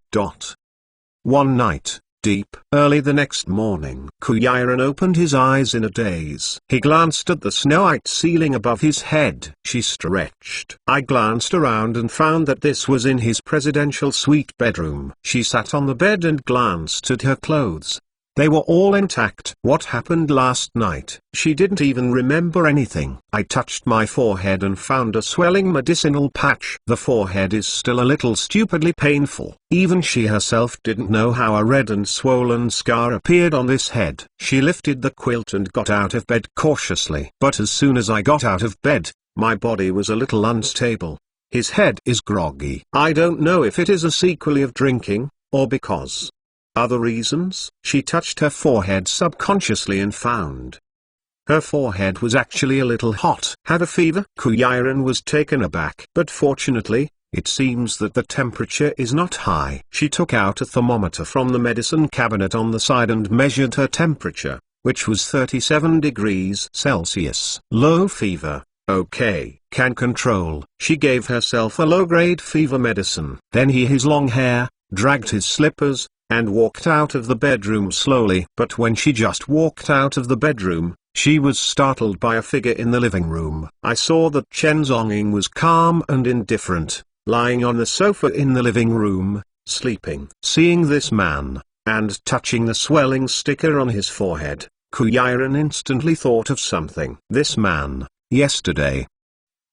One night, deep early the next morning, Kuiran opened his eyes in a daze. He glanced at the snow-white ceiling above his head. She stretched. I glanced around and found that this was in his presidential suite bedroom. She sat on the bed and glanced at her clothes. They were all intact. What happened last night? She didn't even remember anything. I touched my forehead and found a swelling medicinal patch. The forehead is still a little stupidly painful. Even she herself didn't know how a red and swollen scar appeared on this head. She lifted the quilt and got out of bed cautiously. But as soon as I got out of bed, my body was a little unstable. His head is groggy. I don't know if it is a sequel of drinking, or because other reasons. She touched her forehead subconsciously and found her forehead was actually a little hot. Had a fever? Kuyaran was taken aback. But fortunately, it seems that the temperature is not high. She took out a thermometer from the medicine cabinet on the side and measured her temperature, which was 37 degrees Celsius. Low fever. Okay, can control. She gave herself a low-grade fever medicine. Then his long hair, dragged his slippers, and walked out of the bedroom slowly. But when she just walked out of the bedroom, she was startled by a figure in the living room. I saw that Chen Zhongying was calm and indifferent, lying on the sofa in the living room, sleeping. Seeing this man, and touching the swelling sticker on his forehead, Kuyaran instantly thought of something. This man, yesterday,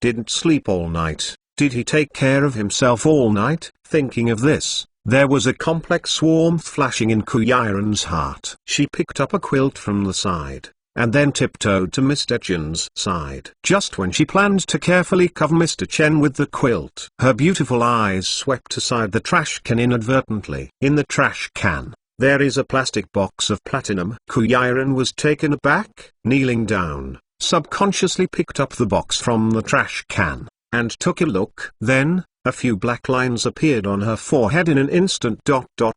didn't sleep all night. Did he take care of himself all night? Thinking of this, there was a complex warmth flashing in Kuyaran's heart. She picked up a quilt from the side, and then tiptoed to Mr. Chen's side. Just when she planned to carefully cover Mr. Chen with the quilt, her beautiful eyes swept aside the trash can inadvertently. In the trash can, there is a plastic box of platinum. Kuyaran was taken aback. Kneeling down, subconsciously picked up the box from the trash can, and took a look. Then, a few black lines appeared on her forehead in an instant. %.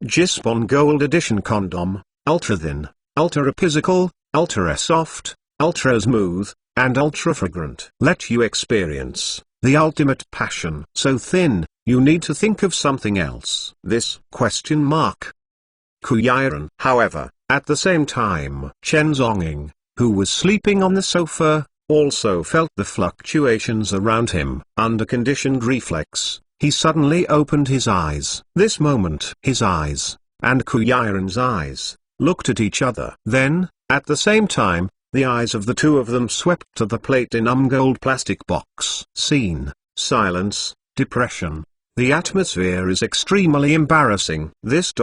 Jispon Gold Edition Condom, Ultra Thin, Ultra Physical, Ultra Soft, Ultra Smooth, and Ultra Fragrant. Let you experience the ultimate passion. So thin, you need to think of something else. This ? Kuyaran. However, at the same time, Chen Zhongying, who was sleeping on the sofa, also felt the fluctuations around him. Under conditioned reflex, he suddenly opened his eyes. This moment, his eyes, and Kuyaran's eyes, looked at each other. Then, at the same time, the eyes of the two of them swept to the plate in gold plastic box. Scene, silence, depression. The atmosphere is extremely embarrassing. This ...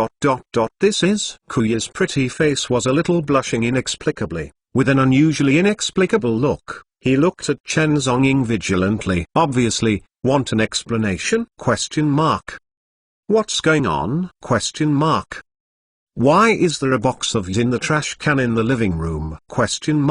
This is? Kuya's pretty face was a little blushing inexplicably. With an unusually inexplicable look, he looked at Chen Zhongying vigilantly. Obviously, want an explanation? What's going on? Why is there a box of it in the trash can in the living room? Chen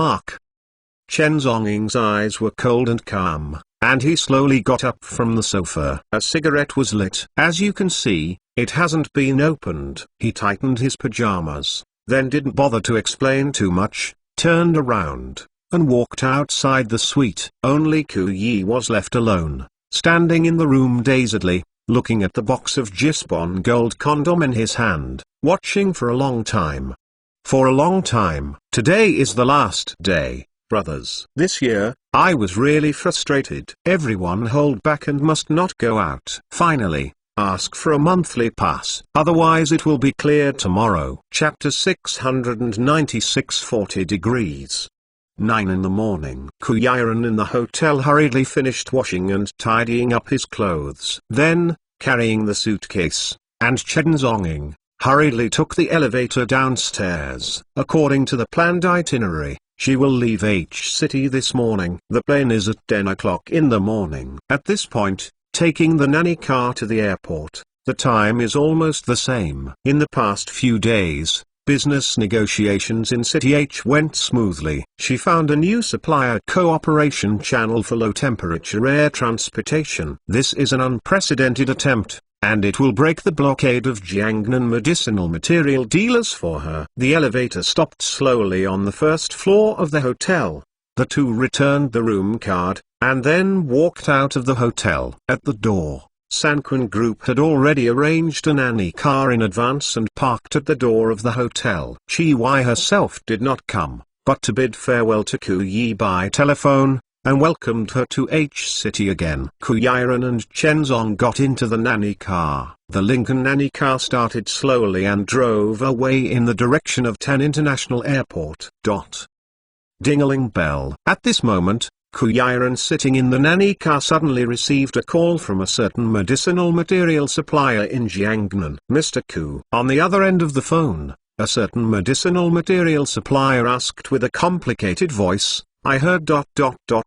Zhongying's eyes were cold and calm, and he slowly got up from the sofa. A cigarette was lit. As you can see, it hasn't been opened. He tightened his pajamas, then didn't bother to explain too much, turned around, and walked outside the suite. Only Ku Yi was left alone, standing in the room dazedly, looking at the box of Jispon Gold Condom in his hand, watching for a long time. For a long time. Today is the last day, brothers. This year, I was really frustrated. Everyone hold back and must not go out. Finally, ask for a monthly pass. Otherwise it will be cleared tomorrow. Chapter 696 40 degrees. 9 in the morning. Kuyaran in the hotel hurriedly finished washing and tidying up his clothes. Then, carrying the suitcase, and Chen Zhongying, hurriedly took the elevator downstairs. According to the planned itinerary, she will leave H City this morning. The plane is at 10 o'clock in the morning. At this point, taking the nanny car to the airport, the time is almost the same. In the past few days, business negotiations in City H went smoothly. She found a new supplier cooperation channel for low-temperature air transportation. This is an unprecedented attempt, and it will break the blockade of Jiangnan medicinal material dealers for her. The elevator stopped slowly on the first floor of the hotel. The two returned the room card, and then walked out of the hotel. At the door, Sanquin Group had already arranged a nanny car in advance and parked at the door of the hotel. Chi Yi herself did not come, but to bid farewell to Ku Yi by telephone, and welcomed her to H-City again. Kuyiran and Chenzong got into the nanny car. The Lincoln nanny car started slowly and drove away in the direction of 10 International Airport. Ding-a-ling bell. At this moment, Kuyiran sitting in the nanny car suddenly received a call from a certain medicinal material supplier in Jiangnan. Mr. Ku. On the other end of the phone, a certain medicinal material supplier asked with a complicated voice, I heard ...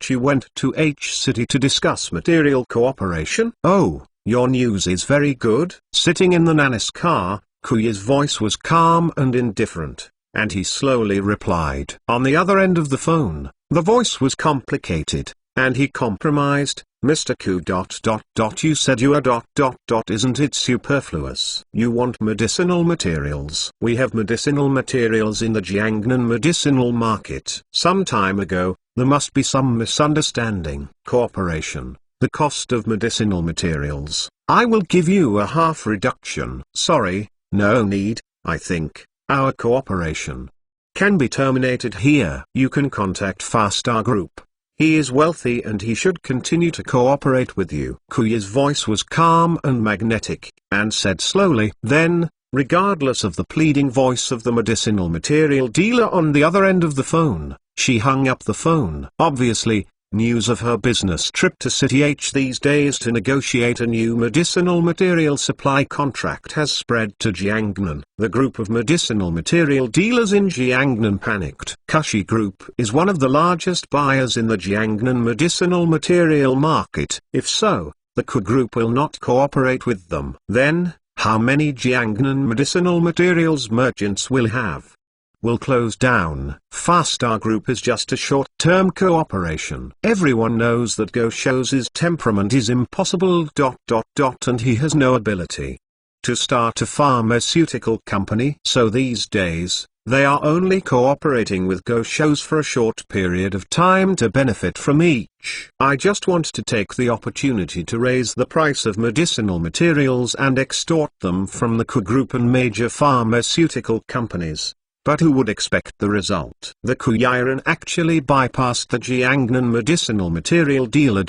you went to H-City to discuss material cooperation? Oh, your news is very good. Sitting in the nanny's car, Kuyi's voice was calm and indifferent, and he slowly replied. On the other end of the phone, the voice was complicated, and he compromised, Mr. Ku ... you said you are ... isn't it superfluous? You want medicinal materials. We have medicinal materials in the Jiangnan medicinal market. Some time ago, there must be some misunderstanding. Cooperation, the cost of medicinal materials. I will give you a half reduction. Sorry, no need, I think. Our cooperation can be terminated here. You can contact Farstar Group. He is wealthy and he should continue to cooperate with you. Kuyi's voice was calm and magnetic, and said slowly. Then, regardless of the pleading voice of the medicinal material dealer on the other end of the phone, she hung up the phone. Obviously, news of her business trip to City H these days to negotiate a new medicinal material supply contract has spread to Jiangnan. The group of medicinal material dealers in Jiangnan panicked. Kushi Group is one of the largest buyers in the Jiangnan medicinal material market. If so, the Ku Group will not cooperate with them. Then, how many Jiangnan medicinal materials merchants will close down. Farstar Group is just a short-term cooperation. Everyone knows that Go Shou's temperament is impossible ... and he has no ability to start a pharmaceutical company. So these days, they are only cooperating with Go Shou's for a short period of time to benefit from each. I just want to take the opportunity to raise the price of medicinal materials and extort them from the Ku Group and major pharmaceutical companies. But who would expect the result? The Kuyiran actually bypassed the Jiangnan medicinal material dealer ...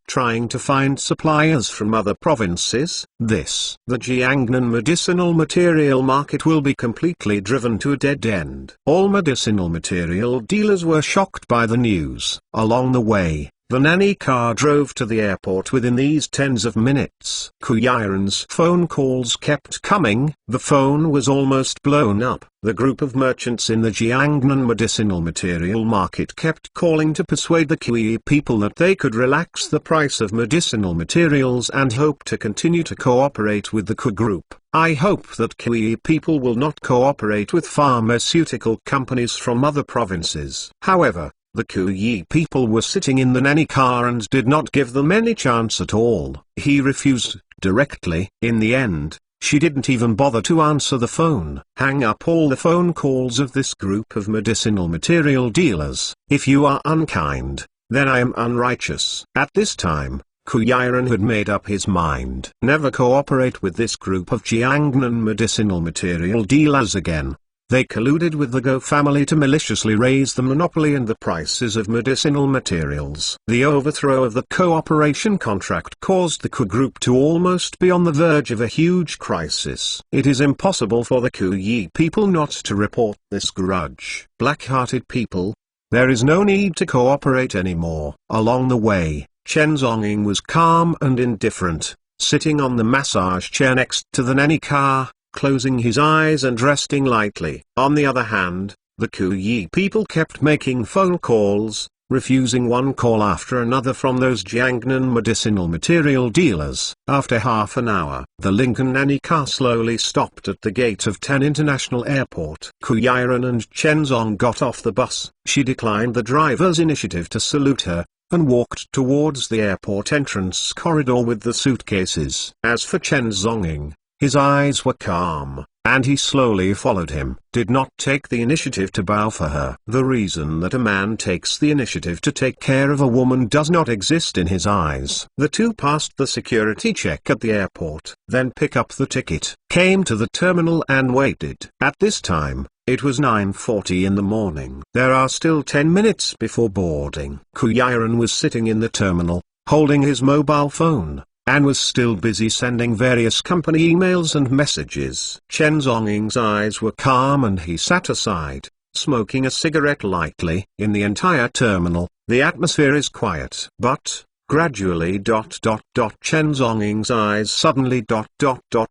trying to find suppliers from other provinces. The Jiangnan medicinal material market will be completely driven to a dead end. All medicinal material dealers were shocked by the news. Along the way, the nanny car drove to the airport within these tens of minutes. Kuyiran's phone calls kept coming. The phone was almost blown up. The group of merchants in the Jiangnan medicinal material market kept calling to persuade the Kuyi people that they could relax the price of medicinal materials and hope to continue to cooperate with the Ku Group. I hope that Kuyi people will not cooperate with pharmaceutical companies from other provinces. However, the Kuyi people were sitting in the nanny car and did not give them any chance at all. He refused, directly. In the end, she didn't even bother to answer the phone. Hang up all the phone calls of this group of medicinal material dealers. If you are unkind, then I am unrighteous. At this time, Kuyiran had made up his mind. Never cooperate with this group of Jiangnan medicinal material dealers again. They colluded with the Go family to maliciously raise the monopoly and the prices of medicinal materials. The overthrow of the cooperation contract caused the Ku Group to almost be on the verge of a huge crisis. It is impossible for the Kuyi people not to report this grudge. Black-hearted people, there is no need to cooperate anymore. Along the way, Chen Zonging was calm and indifferent, sitting on the massage chair next to the nanny car, closing his eyes and resting lightly. On the other hand, the Kuyi people kept making phone calls, refusing one call after another from those Jiangnan medicinal material dealers. After half an hour, the Lincoln nanny car slowly stopped at the gate of 10 International Airport. Kuyiran and Chenzong got off the bus. She declined the driver's initiative to salute her, and walked towards the airport entrance corridor with the suitcases. As for Chen Zonging, his eyes were calm, and he slowly followed him, did not take the initiative to bow for her. The reason that a man takes the initiative to take care of a woman does not exist in his eyes. The two passed the security check at the airport, then pick up the ticket, came to the terminal and waited. At this time, it was 9:40 in the morning. There are still 10 minutes before boarding. Kuyaran was sitting in the terminal, holding his mobile phone, and was still busy sending various company emails and messages. Chen Zhongying's eyes were calm and he sat aside, smoking a cigarette lightly. In the entire terminal, the atmosphere is quiet. But, gradually Chen Zhongying's eyes suddenly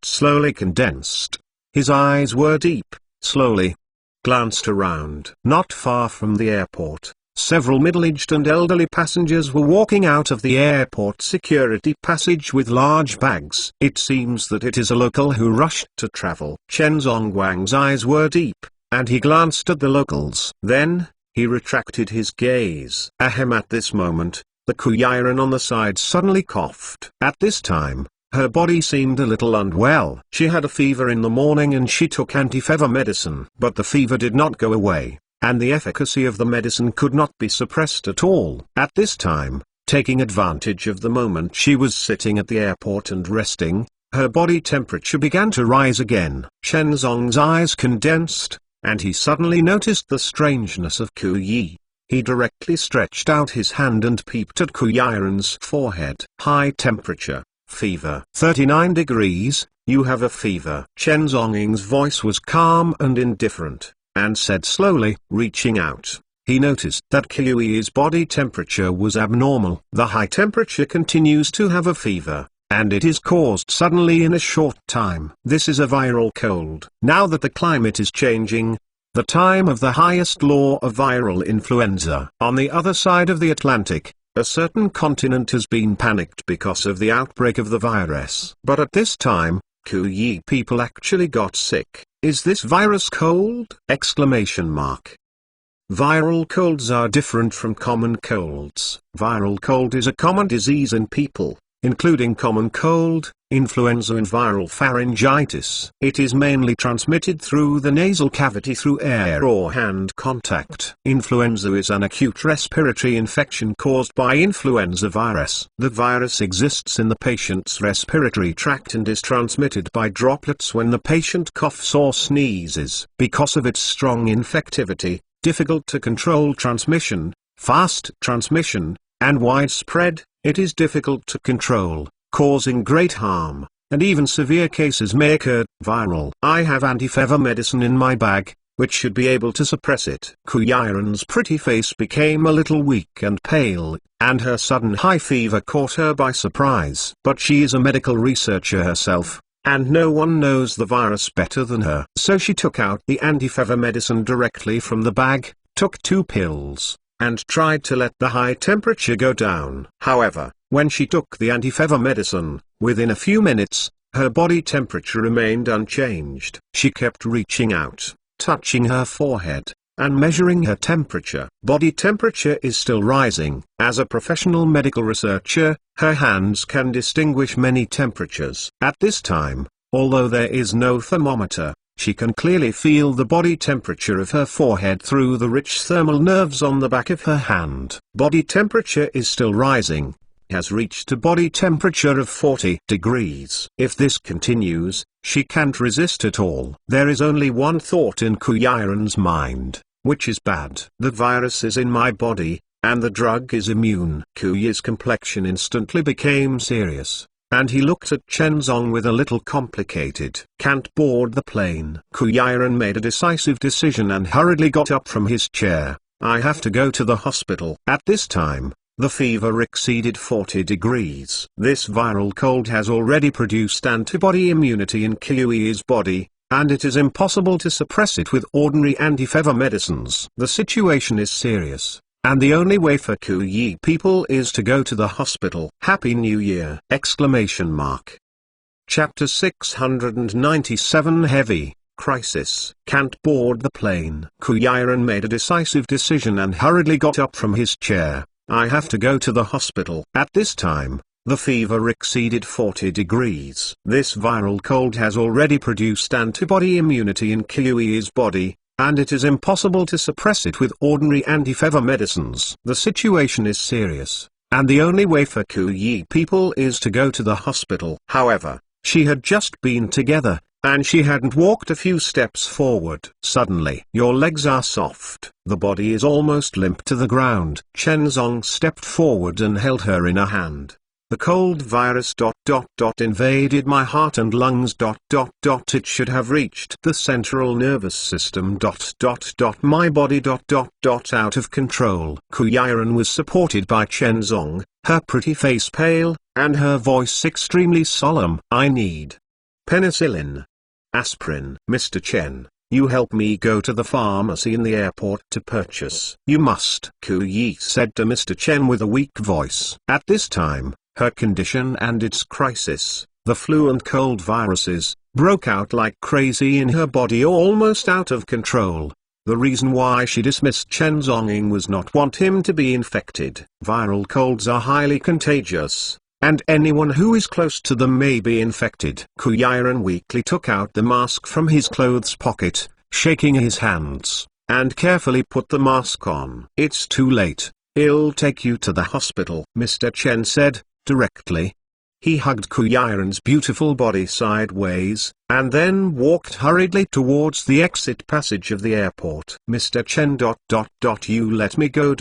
slowly condensed. His eyes were deep, slowly glanced around. Not far from the airport, several middle-aged and elderly passengers were walking out of the airport security passage with large bags. It seems that it is a local who rushed to travel. Chen Zhongguang's eyes were deep, and he glanced at the locals. Then, he retracted his gaze. Ahem. At this moment, the Kuyaran on the side suddenly coughed. At this time, her body seemed a little unwell. She had a fever in the morning and she took anti-fever medicine. But the fever did not go away, and the efficacy of the medicine could not be suppressed at all. At this time, taking advantage of the moment she was sitting at the airport and resting, her body temperature began to rise again. Chen Zong's eyes condensed, and he suddenly noticed the strangeness of Ku Yi. He directly stretched out his hand and peeped at Kuyaran's forehead. High temperature, fever. 39 degrees, you have a fever. Chen Zhongying's voice was calm and indifferent, and said slowly, reaching out. He noticed that Ku Yi's body temperature was abnormal. The high temperature continues to have a fever, and it is caused suddenly in a short time. This is a viral cold. Now that the climate is changing, the time of the highest law of viral influenza. On the other side of the Atlantic, a certain continent has been panicked because of the outbreak of the virus. But at this time, Ku Yi people actually got sick. Is this virus cold? Exclamation mark. Viral colds are different from common colds. Viral cold is a common disease in people, including common cold, influenza and viral pharyngitis. It is mainly transmitted through the nasal cavity through air or hand contact. Influenza is an acute respiratory infection caused by influenza virus. The virus exists in the patient's respiratory tract and is transmitted by droplets when the patient coughs or sneezes. Because of its strong infectivity, difficult to control transmission, fast transmission, and widespread, it is difficult to control, causing great harm, and even severe cases may occur. Viral. I have anti-fever medicine in my bag, which should be able to suppress it. Kuyaran's pretty face became a little weak and pale, and her sudden high fever caught her by surprise. But she is a medical researcher herself, and no one knows the virus better than her. So she took out the anti-fever medicine directly from the bag, took 2 pills, and tried to let the high temperature go down. However, when she took the anti-fever medicine, within a few minutes, her body temperature remained unchanged. She kept reaching out, touching her forehead, and measuring her temperature. Body temperature is still rising. As a professional medical researcher, her hands can distinguish many temperatures. At this time, although there is no thermometer, she can clearly feel the body temperature of her forehead through the rich thermal nerves on the back of her hand. Body temperature is still rising. Has reached a body temperature of 40 degrees. If this continues, she can't resist at all. There is only one thought in Kuyaran's mind, which is bad. The virus is in my body, and the drug is immune. Ku Yi's complexion instantly became serious, and he looked at Chen Zong with a little complicated. Can't board the plane. Kuyaran made a decisive decision and hurriedly got up from his chair. I have to go to the hospital. At this time, the fever exceeded 40 degrees. This viral cold has already produced antibody immunity in Ku Yi's body, and it is impossible to suppress it with ordinary anti-fever medicines. The situation is serious, and the only way for Ku Yi people is to go to the hospital. Happy New Year! Exclamation mark. Chapter 697 Heavy Crisis. Can't board the plane. Kuyaran made a decisive decision and hurriedly got up from his chair. I have to go to the hospital. At this time, The fever exceeded 40 degrees. This viral cold has already produced antibody immunity in Kyui's body, and it is impossible to suppress it with ordinary anti-fever medicines. The situation is serious, and the only way for Kyui people is to go to the hospital. However, she had just been together, and she hadn't walked a few steps forward. Suddenly, your legs are soft. The body is almost limp to the ground. Chenzong stepped forward and held her in a hand. The cold virus ... invaded my heart and lungs ... It should have reached the central nervous system ... My body ... out of control. Kuyiren was supported by Chenzong, her pretty face pale, and her voice extremely solemn. I need penicillin. Aspirin. Mr. Chen, you help me go to the pharmacy in the airport to purchase. You must, Kuyi said to Mr. Chen with a weak voice. At this time, her condition and its crisis, the flu and cold viruses, broke out like crazy in her body, almost out of control. The reason why she dismissed Chen Zonging was not want him to be infected. Viral colds are highly contagious, and anyone who is close to them may be infected. Kuyiren weakly took out the mask from his clothes pocket, shaking his hands, and carefully put the mask on. It's too late. I'll take you to the hospital, Mr. Chen said, directly. He hugged Kuyiren's beautiful body sideways, and then walked hurriedly towards the exit passage of the airport. Mr. Chen ... You let me go ...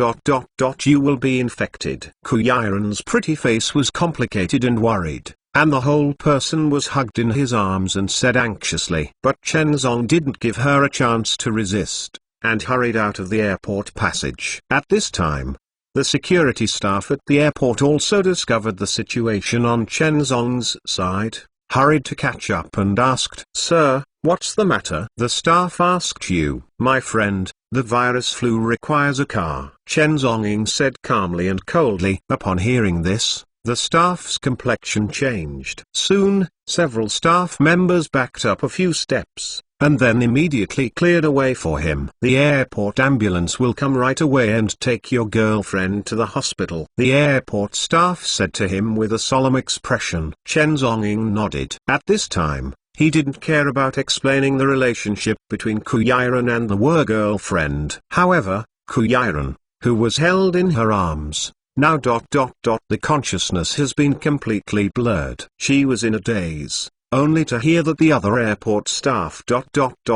You will be infected. Kuyiren's pretty face was complicated and worried, and the whole person was hugged in his arms and said anxiously. But Chenzong didn't give her a chance to resist, and hurried out of the airport passage. At this time, the security staff at the airport also discovered the situation on Chenzong's side, hurried to catch up and asked, Sir, what's the matter? The staff asked you, my friend, the virus flu requires a car. Chenzong said calmly and coldly. Upon hearing this, the staff's complexion changed. Soon, several staff members backed up a few steps, and then immediately cleared a way for him. The airport ambulance will come right away and take your girlfriend to the hospital, the airport staff said to him with a solemn expression. Chenzong nodded. At this time, he didn't care about explaining the relationship between Kuyiren and the girlfriend. However, Kuyiren, who was held in her arms, now ... the consciousness has been completely blurred. She was in a daze, only to hear that the other airport staff ...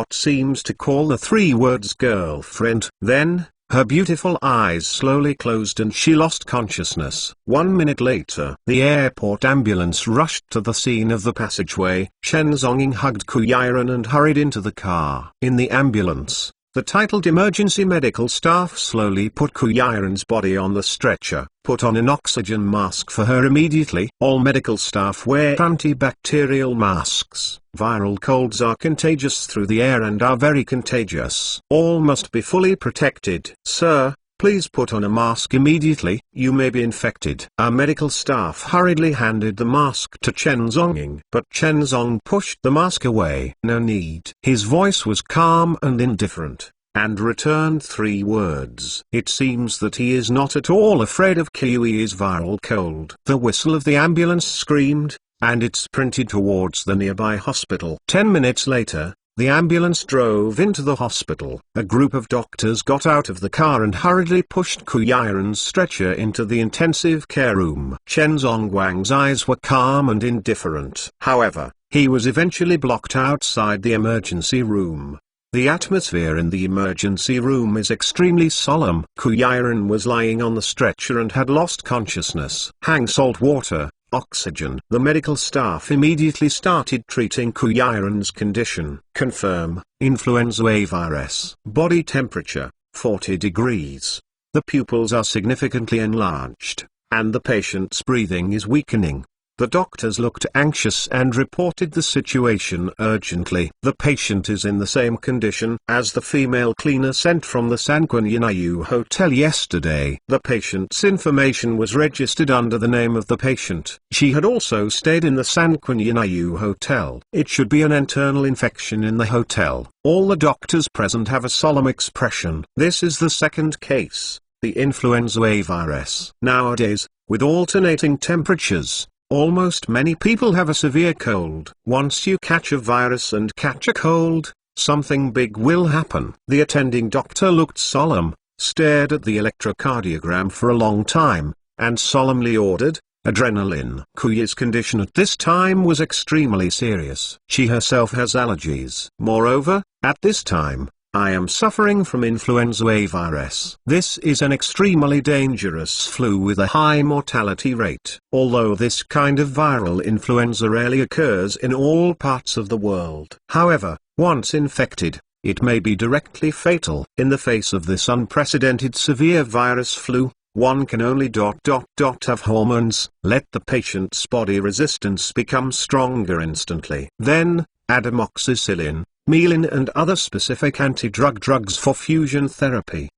seems to call the three words girlfriend. Then, her beautiful eyes slowly closed and she lost consciousness. 1 minute later, the airport ambulance rushed to the scene of the passageway. Chenzong hugged Kuyiren and hurried into the car. In the ambulance, the titled emergency medical staff slowly put Kuyiren's body on the stretcher, put on an oxygen mask for her immediately. All medical staff wear antibacterial masks. Viral colds are contagious through the air and are very contagious. All must be fully protected. Sir, please put on a mask immediately, you may be infected. Our medical staff hurriedly handed the mask to Chenzong, but Chenzong pushed the mask away. No need. His voice was calm and indifferent, and returned three words. It seems that he is not at all afraid of Kyui's viral cold. The whistle of the ambulance screamed, and it sprinted towards the nearby hospital. 10 minutes later, the ambulance drove into the hospital. A group of doctors got out of the car and hurriedly pushed Kuyiren's stretcher into the intensive care room. Chenzong Wang's eyes were calm and indifferent. However, he was eventually blocked outside the emergency room. The atmosphere in the emergency room is extremely solemn. Kuyiren was lying on the stretcher and had lost consciousness. Hang salt water, oxygen. The medical staff immediately started treating Kuyiren's condition. Confirm, influenza A virus. Body temperature, 40 degrees. The pupils are significantly enlarged, and the patient's breathing is weakening. The doctors looked anxious and reported the situation urgently. The patient is in the same condition as the female cleaner sent from the Sanquan Hotel yesterday. The patient's information was registered under the name of the patient. She had also stayed in the Sanquan Hotel. It should be an internal infection in the hotel. All the doctors present have a solemn expression. This is the second case, the influenza A virus. Nowadays, with alternating temperatures. Almost many people have a severe cold. Once you catch a virus and catch a cold, something big will happen. The attending doctor looked solemn, stared at the electrocardiogram for a long time, and solemnly ordered, adrenaline. Kuyi's condition at this time was extremely serious. She herself has allergies. Moreover, at this time, I am suffering from influenza A virus. This is an extremely dangerous flu with a high mortality rate. Although this kind of viral influenza rarely occurs in all parts of the world. However, once infected, it may be directly fatal. In the face of this unprecedented severe virus flu, one can only have hormones. Let the patient's body resistance become stronger instantly. Then, add amoxicillin, myelin and other specific anti-drug drugs for fusion therapy.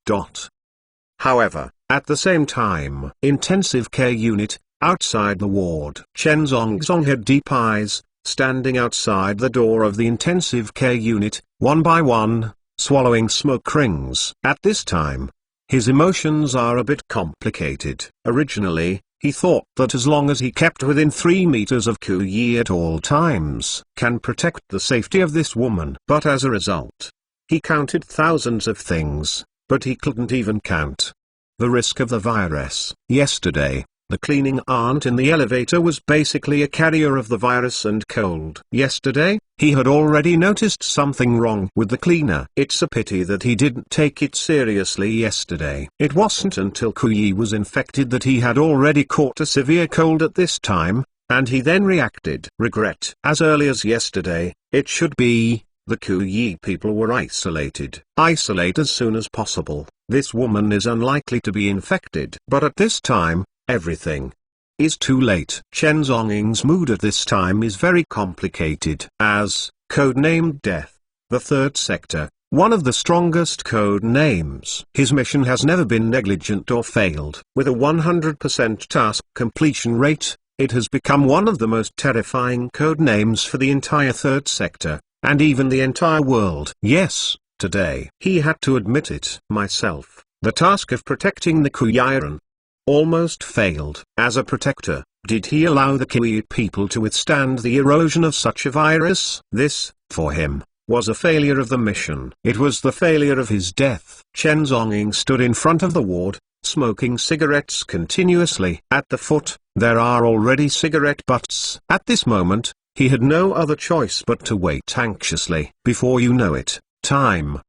However, at the same time, intensive care unit, outside the ward. Chen Zongzong had deep eyes, standing outside the door of the intensive care unit, one by one, swallowing smoke rings. At this time, his emotions are a bit complicated. Originally, he thought that as long as he kept within 3 meters of Kuyi at all times, can protect the safety of this woman. But as a result, he counted thousands of things, but he couldn't even count the risk of the virus. Yesterday, the cleaning aunt in the elevator was basically a carrier of the virus and cold. Yesterday, he had already noticed something wrong with the cleaner. It's a pity that he didn't take it seriously yesterday. It wasn't until Kuyi was infected that he had already caught a severe cold at this time, and he then reacted. Regret. As early as yesterday, it should be, the Kuyi people were isolated. Isolate as soon as possible. This woman is unlikely to be infected. But at this time, everything is too late. Chen Zonging's mood at this time is very complicated. As, codenamed Death, the third sector, one of the strongest code names. His mission has never been negligent or failed. With a 100% task completion rate, it has become one of the most terrifying code names for the entire third sector, and even the entire world. Yes, today. He had to admit it. Myself, the task of protecting the Kuyiran almost failed. As a protector, did he allow the Kuyi people to withstand the erosion of such a virus? This, for him, was a failure of the mission. It was the failure of his death. Chen Zonging stood in front of the ward, smoking cigarettes continuously. At the foot, there are already cigarette butts. At this moment, he had no other choice but to wait anxiously. Before you know it, time.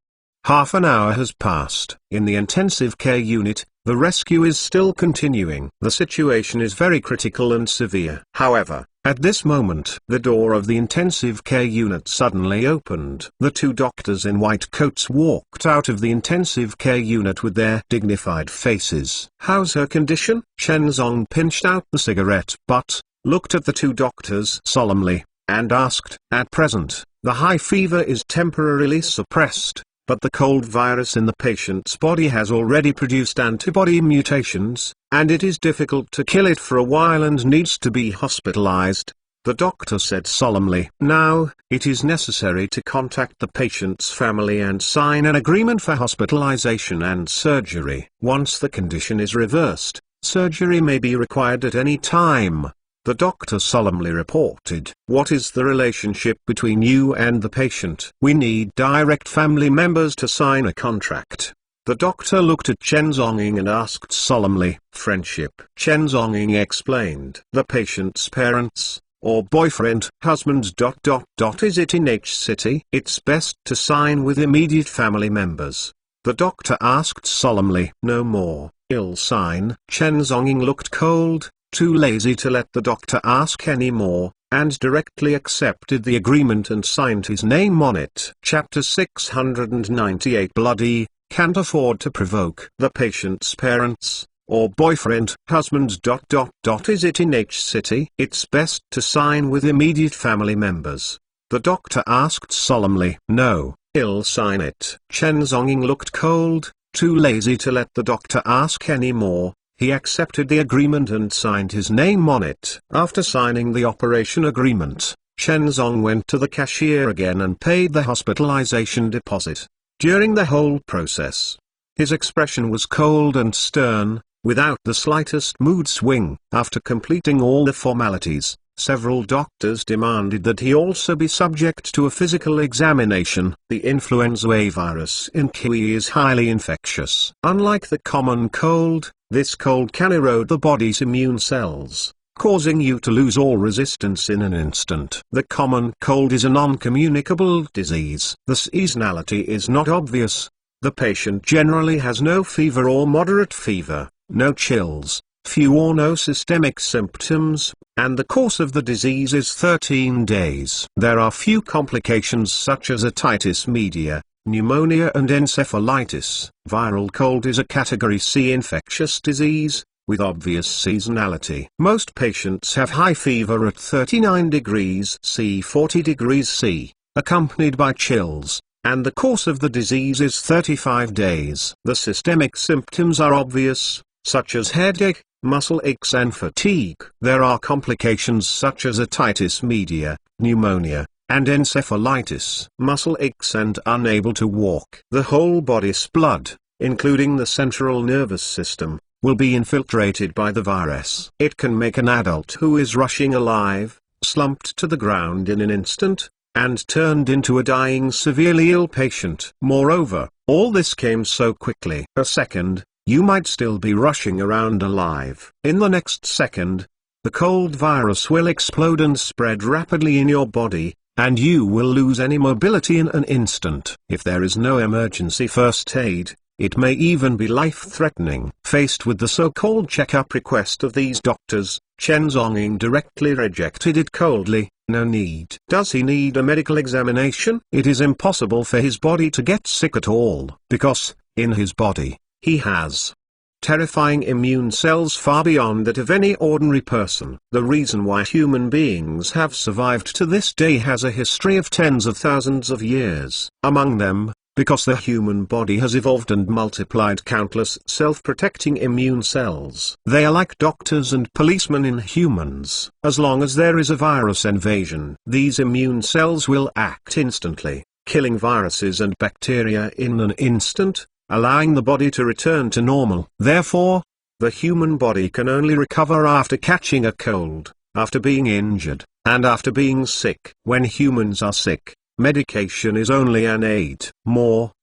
Half an hour has passed. In the intensive care unit, the rescue is still continuing. The situation is very critical and severe. However, at this moment, the door of the intensive care unit suddenly opened. The 2 doctors in white coats walked out of the intensive care unit with their dignified faces. How's her condition? Chen Zong pinched out the cigarette butt, looked at the 2 doctors solemnly, and asked, at present, the high fever is temporarily suppressed, but the cold virus in the patient's body has already produced antibody mutations, and it is difficult to kill it for a while and needs to be hospitalized, the doctor said solemnly. Now, it is necessary to contact the patient's family and sign an agreement for hospitalization and surgery. Once the condition is reversed, surgery may be required at any time, the doctor solemnly reported. What is the relationship between you and the patient? We need direct family members to sign a contract. The doctor looked at Chen Zonging and asked solemnly. Friendship. Chen Zonging explained. The patient's parents, or boyfriend, husband. Is it in H city? It's best to sign with immediate family members. The doctor asked solemnly. No more. I'll sign. Chen Zonging looked cold, too lazy to let the doctor ask any more, and directly accepted the agreement and signed his name on it. Chapter 698. Bloody, can't afford to provoke. The patient's parents, or boyfriend, husband. Is it in H city? It's best to sign with immediate family members. The doctor asked solemnly. No, I'll sign it. Chen Zonging looked cold, too lazy to let the doctor ask any more. He accepted the agreement and signed his name on it. After signing the operation agreement, Chen Zong went to the cashier again and paid the hospitalization deposit. During the whole process, his expression was cold and stern, without the slightest mood swing. After completing all the formalities, several doctors demanded that he also be subject to a physical examination. The influenza A virus in kiwi is highly infectious. Unlike the common cold, this cold can erode the body's immune cells, causing you to lose all resistance in an instant. The common cold is a non-communicable disease. The seasonality is not obvious. The patient generally has no fever or moderate fever, no chills, few or no systemic symptoms, and the course of the disease is 13 days. There are few complications such as otitis media, pneumonia and encephalitis. Viral cold is a Category C infectious disease, with obvious seasonality. Most patients have high fever at 39 degrees C 40 degrees C, accompanied by chills, and the course of the disease is 35 days. The systemic symptoms are obvious, such as headache, muscle aches and fatigue. There are complications such as otitis media, pneumonia, and encephalitis. Muscle aches and unable to walk. The whole body's blood, including the central nervous system, will be infiltrated by the virus. It can make an adult who is rushing alive, slumped to the ground in an instant, and turned into a dying severely ill patient. Moreover, all this came so quickly. A second, you might still be rushing around alive. In the next second, the cold virus will explode and spread rapidly in your body, and you will lose any mobility in an instant. If there is no emergency first aid, it may even be life-threatening. Faced with the so-called checkup request of these doctors, Chen Zhongying directly rejected it coldly. No need. Does he need a medical examination? It is impossible for his body to get sick at all, because, in his body, he has terrifying immune cells far beyond that of any ordinary person. The reason why human beings have survived to this day has a history of tens of thousands of years. Among them, because the human body has evolved and multiplied countless self-protecting immune cells. They are like doctors and policemen in humans. As long as there is a virus invasion, these immune cells will act instantly, killing viruses and bacteria in an instant, allowing the body to return to normal. Therefore, the human body can only recover after catching a cold, after being injured, and after being sick. When humans are sick, medication is only an aid.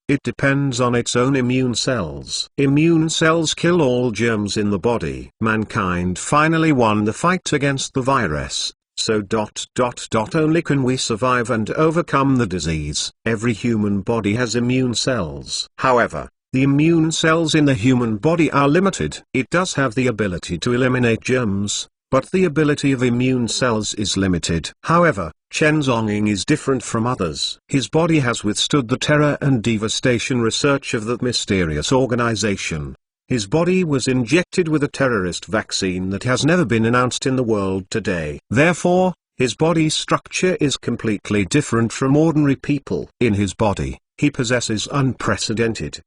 It depends on its own immune cells. Immune cells kill all germs in the body. Mankind finally won the fight against the virus, so only can we survive and overcome the disease. Every human body has immune cells. However, the immune cells in the human body are limited. It does have the ability to eliminate germs, but the ability of immune cells is limited. However, Chen Zhongying is different from others. His body has withstood the terror and devastation research of that mysterious organization. His body was injected with a terrorist vaccine that has never been announced in the world today. Therefore, his body structure is completely different from ordinary people. In his body, he possesses unprecedented,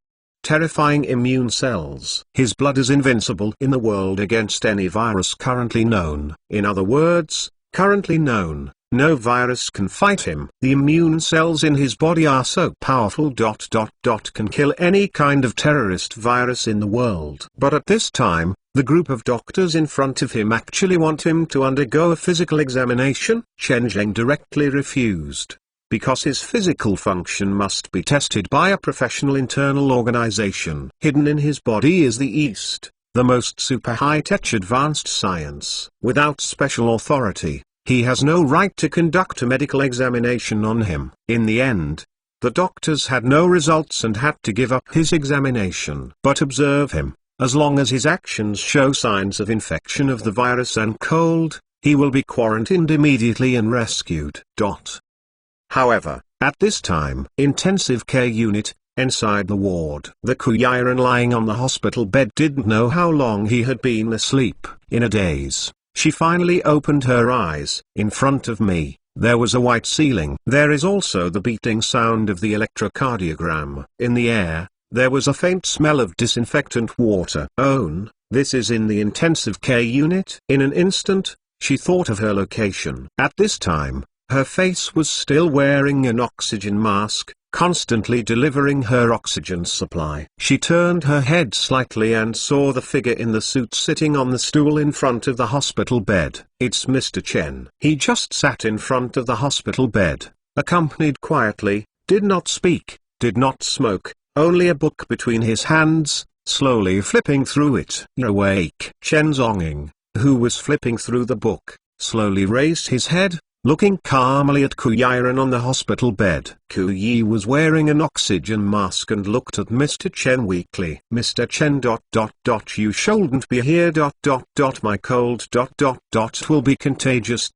terrifying immune cells. His blood is invincible in the world against any virus currently known. In other words, currently known, no virus can fight him. The immune cells in his body are so powerful can kill any kind of terrorist virus in the world. But at this time, the group of doctors in front of him actually want him to undergo a physical examination. Chen Zheng directly refused, because his physical function must be tested by a professional internal organization. Hidden in his body is the East, the most super high-tech advanced science. Without special authority, he has no right to conduct a medical examination on him. In the end, the doctors had no results and had to give up his examination. But observe him. As long as his actions show signs of infection of the virus and cold, he will be quarantined immediately and rescued. However, at this time, intensive care unit, inside the ward, the Kuyiran lying on the hospital bed didn't know how long he had been asleep. In a daze, she finally opened her eyes. In front of me, there was a white ceiling. There is also the beating sound of the electrocardiogram. In the air, there was a faint smell of disinfectant water. This is in the intensive care unit. In an instant, she thought of her location. At this time, her face was still wearing an oxygen mask, constantly delivering her oxygen supply. She turned her head slightly and saw the figure in the suit sitting on the stool in front of the hospital bed. It's Mr. Chen. He just sat in front of the hospital bed, accompanied quietly, did not speak, did not smoke, only a book between his hands, slowly flipping through it. Awake. Chen Zhongying, who was flipping through the book, slowly raised his head, looking calmly at Ku Yiren on the hospital bed. Ku Yi was wearing an oxygen mask and looked at Mr. Chen weakly. Mr. Chen ... You shouldn't be here ... My cold ... will be contagious ...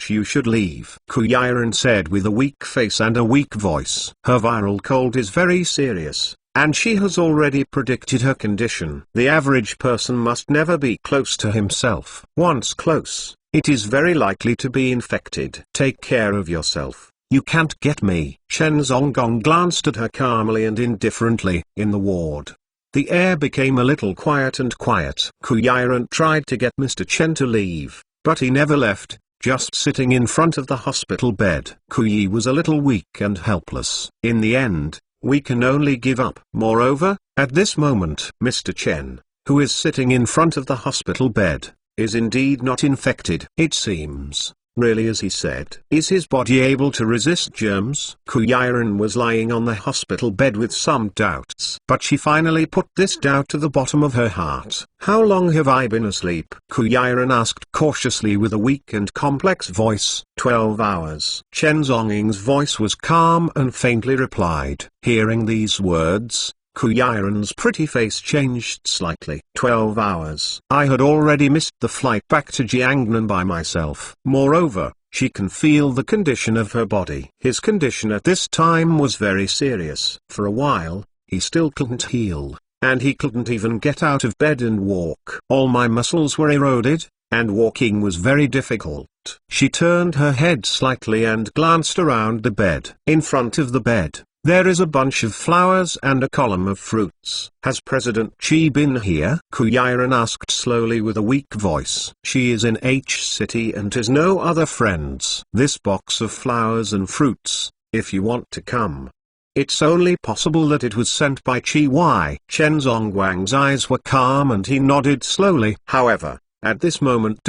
You should leave. Ku Yiren said with a weak face and a weak voice. Her viral cold is very serious, and she has already predicted her condition. The average person must never be close to himself. Once close, it is very likely to be infected. Take care of yourself. You can't get me. Chen Zhonggong glanced at her calmly and indifferently. In the ward, the air became a little quiet and quiet. Ku Yiren tried to get Mr. Chen to leave, but he never left, just sitting in front of the hospital bed. Ku Yi was a little weak and helpless. In the end, we can only give up. Moreover, at this moment, Mr. Chen, who is sitting in front of the hospital bed, is indeed not infected. It seems, really as he said. Is his body able to resist germs? Ku Yiren was lying on the hospital bed with some doubts. But she finally put this doubt to the bottom of her heart. How long have I been asleep? Ku Yiren asked cautiously with a weak and complex voice. 12 hours. Chen Zhongying's voice was calm and faintly replied. Hearing these words, Ku Yiren's pretty face changed slightly. 12 hours. I had already missed the flight back to Jiangnan by myself. Moreover, she can feel the condition of her body. His condition at this time was very serious. For a while, he still couldn't heal, and he couldn't even get out of bed and walk. All my muscles were eroded, and walking was very difficult. She turned her head slightly and glanced around the bed. In front of the bed, there is a bunch of flowers and a column of fruits. Has President Xi been here? Ku Yiren asked slowly with a weak voice. She is in H City and has no other friends. This box of flowers and fruits, if you want to come. It's only possible that it was sent by Qi Y. Chen Zhongguang's eyes were calm and he nodded slowly. However, at this moment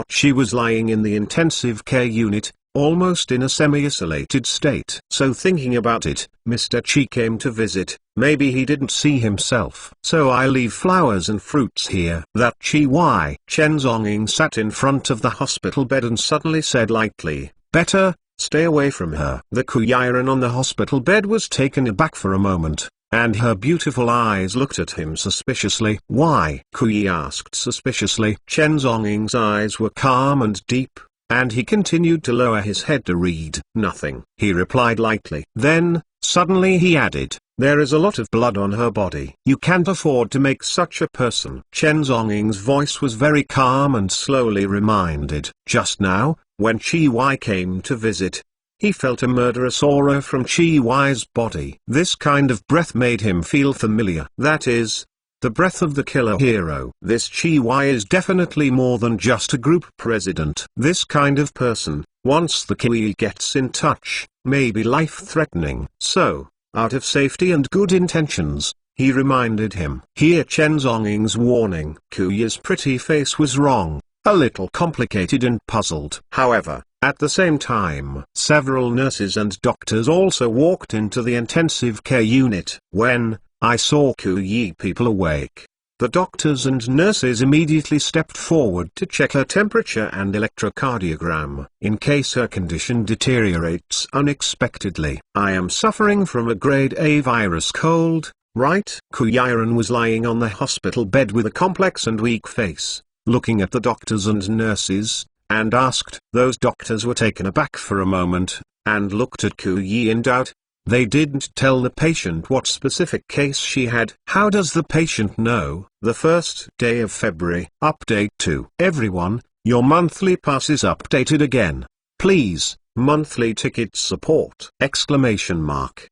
she was lying in the intensive care unit, almost in a semi-isolated state. So thinking about it, Mr. Qi came to visit. Maybe he didn't see himself. So I leave flowers and fruits here. That Qi Y. Chen Zhongying sat in front of the hospital bed and suddenly said lightly, better, stay away from her. The Ku Yiren on the hospital bed was taken aback for a moment, and her beautiful eyes looked at him suspiciously. Why? Ku Yi asked suspiciously. Chen Zhongying's eyes were calm and deep, and he continued to lower his head to read. Nothing, he replied lightly. Then, suddenly he added, there is a lot of blood on her body. You can't afford to make such a person. Chen Zhongying's voice was very calm and slowly reminded. Just now, when Qi Y came to visit, he felt a murderous aura from Qi Y's body. This kind of breath made him feel familiar. That is, the breath of the killer hero. This Qi Y is definitely more than just a group president. This kind of person, once the Qi gets in touch, may be life-threatening. So, out of safety and good intentions, he reminded him. Hear Chen Zhongying's warning. Ku Yi's pretty face was wrong, a little complicated and puzzled. However, at the same time, several nurses and doctors also walked into the intensive care unit. When I saw Ku Yi people awake, the doctors and nurses immediately stepped forward to check her temperature and electrocardiogram, in case her condition deteriorates unexpectedly. I am suffering from a grade A virus cold, right? Ku Yiren was lying on the hospital bed with a complex and weak face, looking at the doctors and nurses, and asked. Those doctors were taken aback for a moment, and looked at Ku Yi in doubt. They didn't tell the patient what specific case she had. How does the patient know? The first day of February. Update to everyone, your monthly pass is updated again. Please, monthly ticket support! Exclamation mark.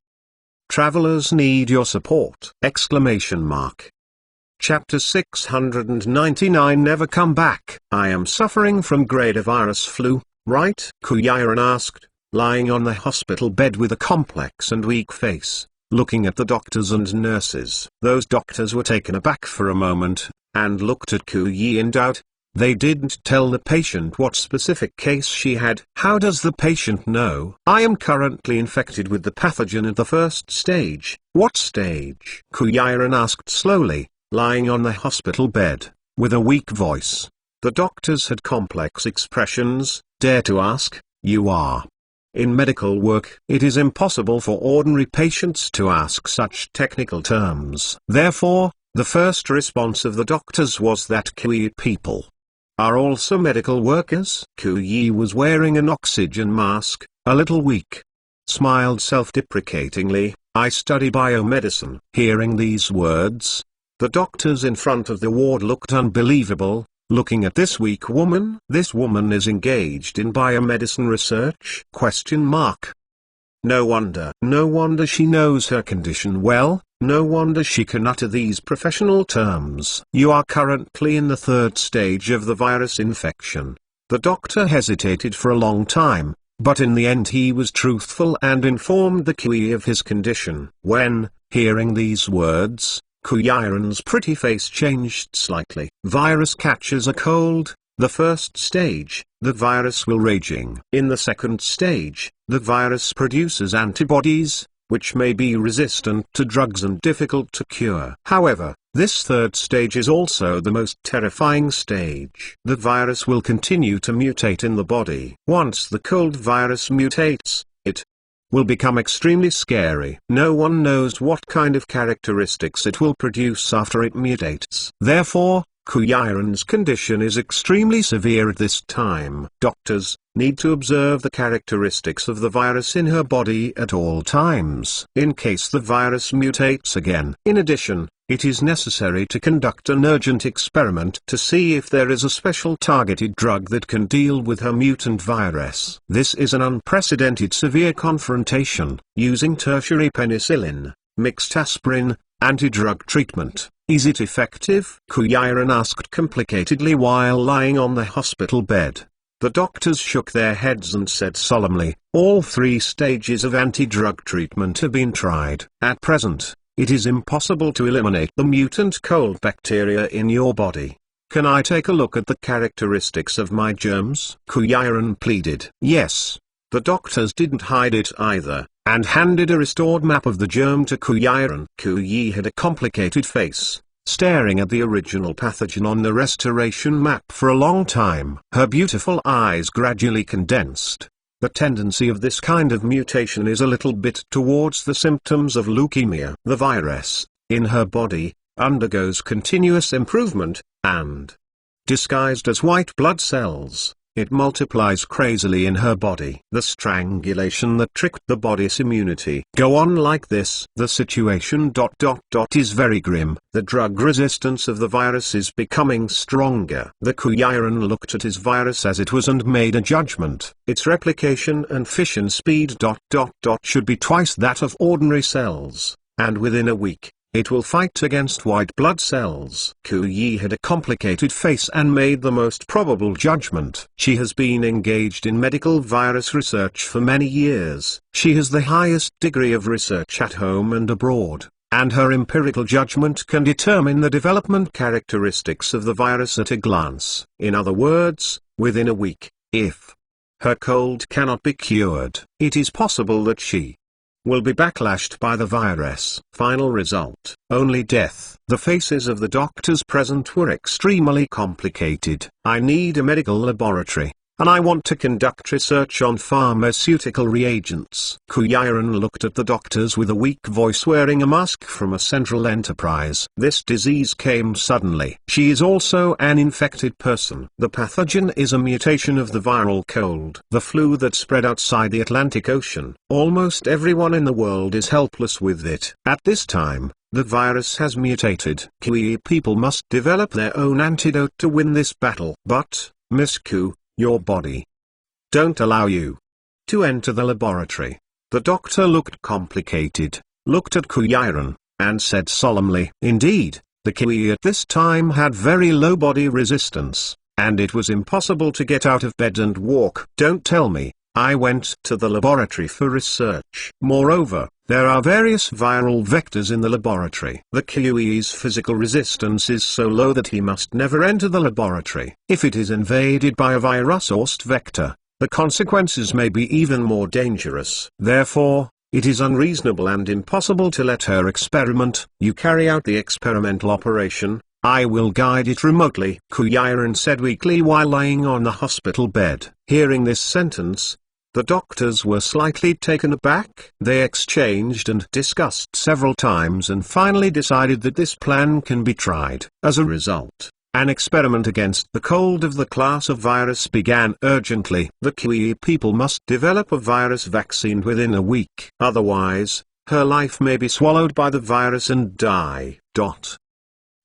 Travelers need your support! Exclamation mark. Chapter 699 Never come back. I am suffering from grade A virus flu, right? Ku Yiren asked, lying on the hospital bed with a complex and weak face, looking at the doctors and nurses. Those doctors were taken aback for a moment, and looked at Ku Yi in doubt. They didn't tell the patient what specific case she had. How does the patient know? I am currently infected with the pathogen at the first stage. What stage? Ku Yiren asked slowly, lying on the hospital bed, with a weak voice. The doctors had complex expressions. Dare to ask, you are. In medical work, it is impossible for ordinary patients to ask such technical terms. Therefore, the first response of the doctors was that Ku Yi people are also medical workers. Ku Yi was wearing an oxygen mask, a little weak. Smiled self-deprecatingly, I study biomedicine. Hearing these words, the doctors in front of the ward looked unbelievable, looking at this weak woman. This woman is engaged in biomedicine research? ? No wonder she knows her condition well. No wonder she can utter these professional terms. You are currently in the third stage of the virus infection. The doctor hesitated for a long time, but in the end he was truthful and informed the Ku Yi of his condition. When, hearing these words, Ku Yiren's pretty face changed slightly. Virus catches a cold. The first stage, the virus will raging. In the second stage, the virus produces antibodies, which may be resistant to drugs and difficult to cure. However, this third stage is also the most terrifying stage. The virus will continue to mutate in the body. Once the cold virus mutates, it will become extremely scary. No one knows what kind of characteristics it will produce after it mutates. Therefore, Ku Yiren's condition is extremely severe at this time. Doctors need to observe the characteristics of the virus in her body at all times, in case the virus mutates again. In addition, it is necessary to conduct an urgent experiment to see if there is a special targeted drug that can deal with her mutant virus. This is an unprecedented severe confrontation, using tertiary penicillin, mixed aspirin, anti-drug treatment. Is it effective? Ku Yiren asked complicatedly while lying on the hospital bed. The doctors shook their heads and said solemnly, all 3 stages of anti-drug treatment have been tried. At present, it is impossible to eliminate the mutant cold bacteria in your body. Can I take a look at the characteristics of my germs? Ku Yiren pleaded. Yes. The doctors didn't hide it either, and handed a restored map of the germ to Ku Yiren. Ku Yi had a complicated face, staring at the original pathogen on the restoration map for a long time. Her beautiful eyes gradually condensed. The tendency of this kind of mutation is a little bit towards the symptoms of leukemia. The virus, in her body, undergoes continuous improvement, and, disguised as white blood cells, it multiplies crazily in her body. The strangulation that tricked the body's immunity go on like this. The situation is very grim. The drug resistance of the virus is becoming stronger. The Ku Yiren looked at his virus as it was and made a judgment. Its replication and fission speed should be twice that of ordinary cells, and within a week, it will fight against white blood cells. Ku Yi had a complicated face and made the most probable judgment. She has been engaged in medical virus research for many years. She has the highest degree of research at home and abroad, and her empirical judgment can determine the development characteristics of the virus at a glance. In other words, within a week, if her cold cannot be cured, it is possible that she will be backlashed by the virus. Final result: only death. The faces of the doctors present were extremely complicated. I need a medical laboratory, and I want to conduct research on pharmaceutical reagents. Ku Yiren looked at the doctors with a weak voice, wearing a mask from a central enterprise. This disease came suddenly. She is also an infected person. The pathogen is a mutation of the viral cold, the flu that spread outside the Atlantic Ocean. Almost everyone in the world is helpless with it. At this time, the virus has mutated. Ku Yi people must develop their own antidote to win this battle. But, Miss Ku, your body don't allow you to enter the laboratory. The doctor looked complicated, looked at Ku Yiren, and said solemnly, indeed, the Ku Yi at this time had very low body resistance, and it was impossible to get out of bed and walk. Don't tell me, I went to the laboratory for research. Moreover, there are various viral vectors in the laboratory. The QE's physical resistance is so low that he must never enter the laboratory. If it is invaded by a virus-sourced vector, the consequences may be even more dangerous. Therefore, it is unreasonable and impossible to let her experiment. You carry out the experimental operation, I will guide it remotely, Kuyaran said weakly while lying on the hospital bed. Hearing this sentence, the doctors were slightly taken aback. They exchanged and discussed several times and finally decided that this plan can be tried. As a result, an experiment against the cold of the class of virus began urgently. The QE people must develop a virus vaccine within a week. Otherwise, her life may be swallowed by the virus and die.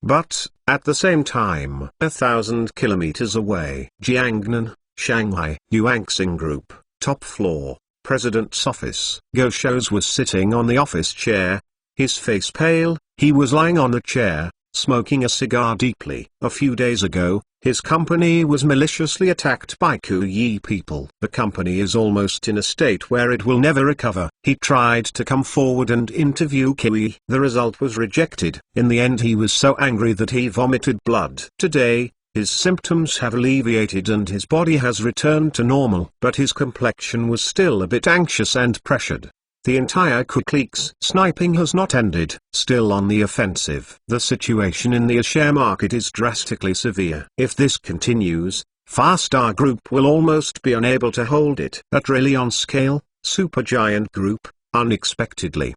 But, at the same time, 1,000 kilometers away, Jiangnan, Shanghai, Yuanxing Group, top floor, president's office. Go Shows was sitting on the office chair, his face pale. He was lying on the chair, smoking a cigar deeply. A few days ago, his company was maliciously attacked by QE people. The company is almost in a state where it will never recover. He tried to come forward and interview QE. The result was rejected. In the end he was so angry that he vomited blood. Today, his symptoms have alleviated and his body has returned to normal. But his complexion was still a bit anxious and pressured. The entire QE sniping has not ended, still on the offensive. The situation in the share market is drastically severe. If this continues, Farstar Group will almost be unable to hold it. At really on scale, Supergiant Group, unexpectedly,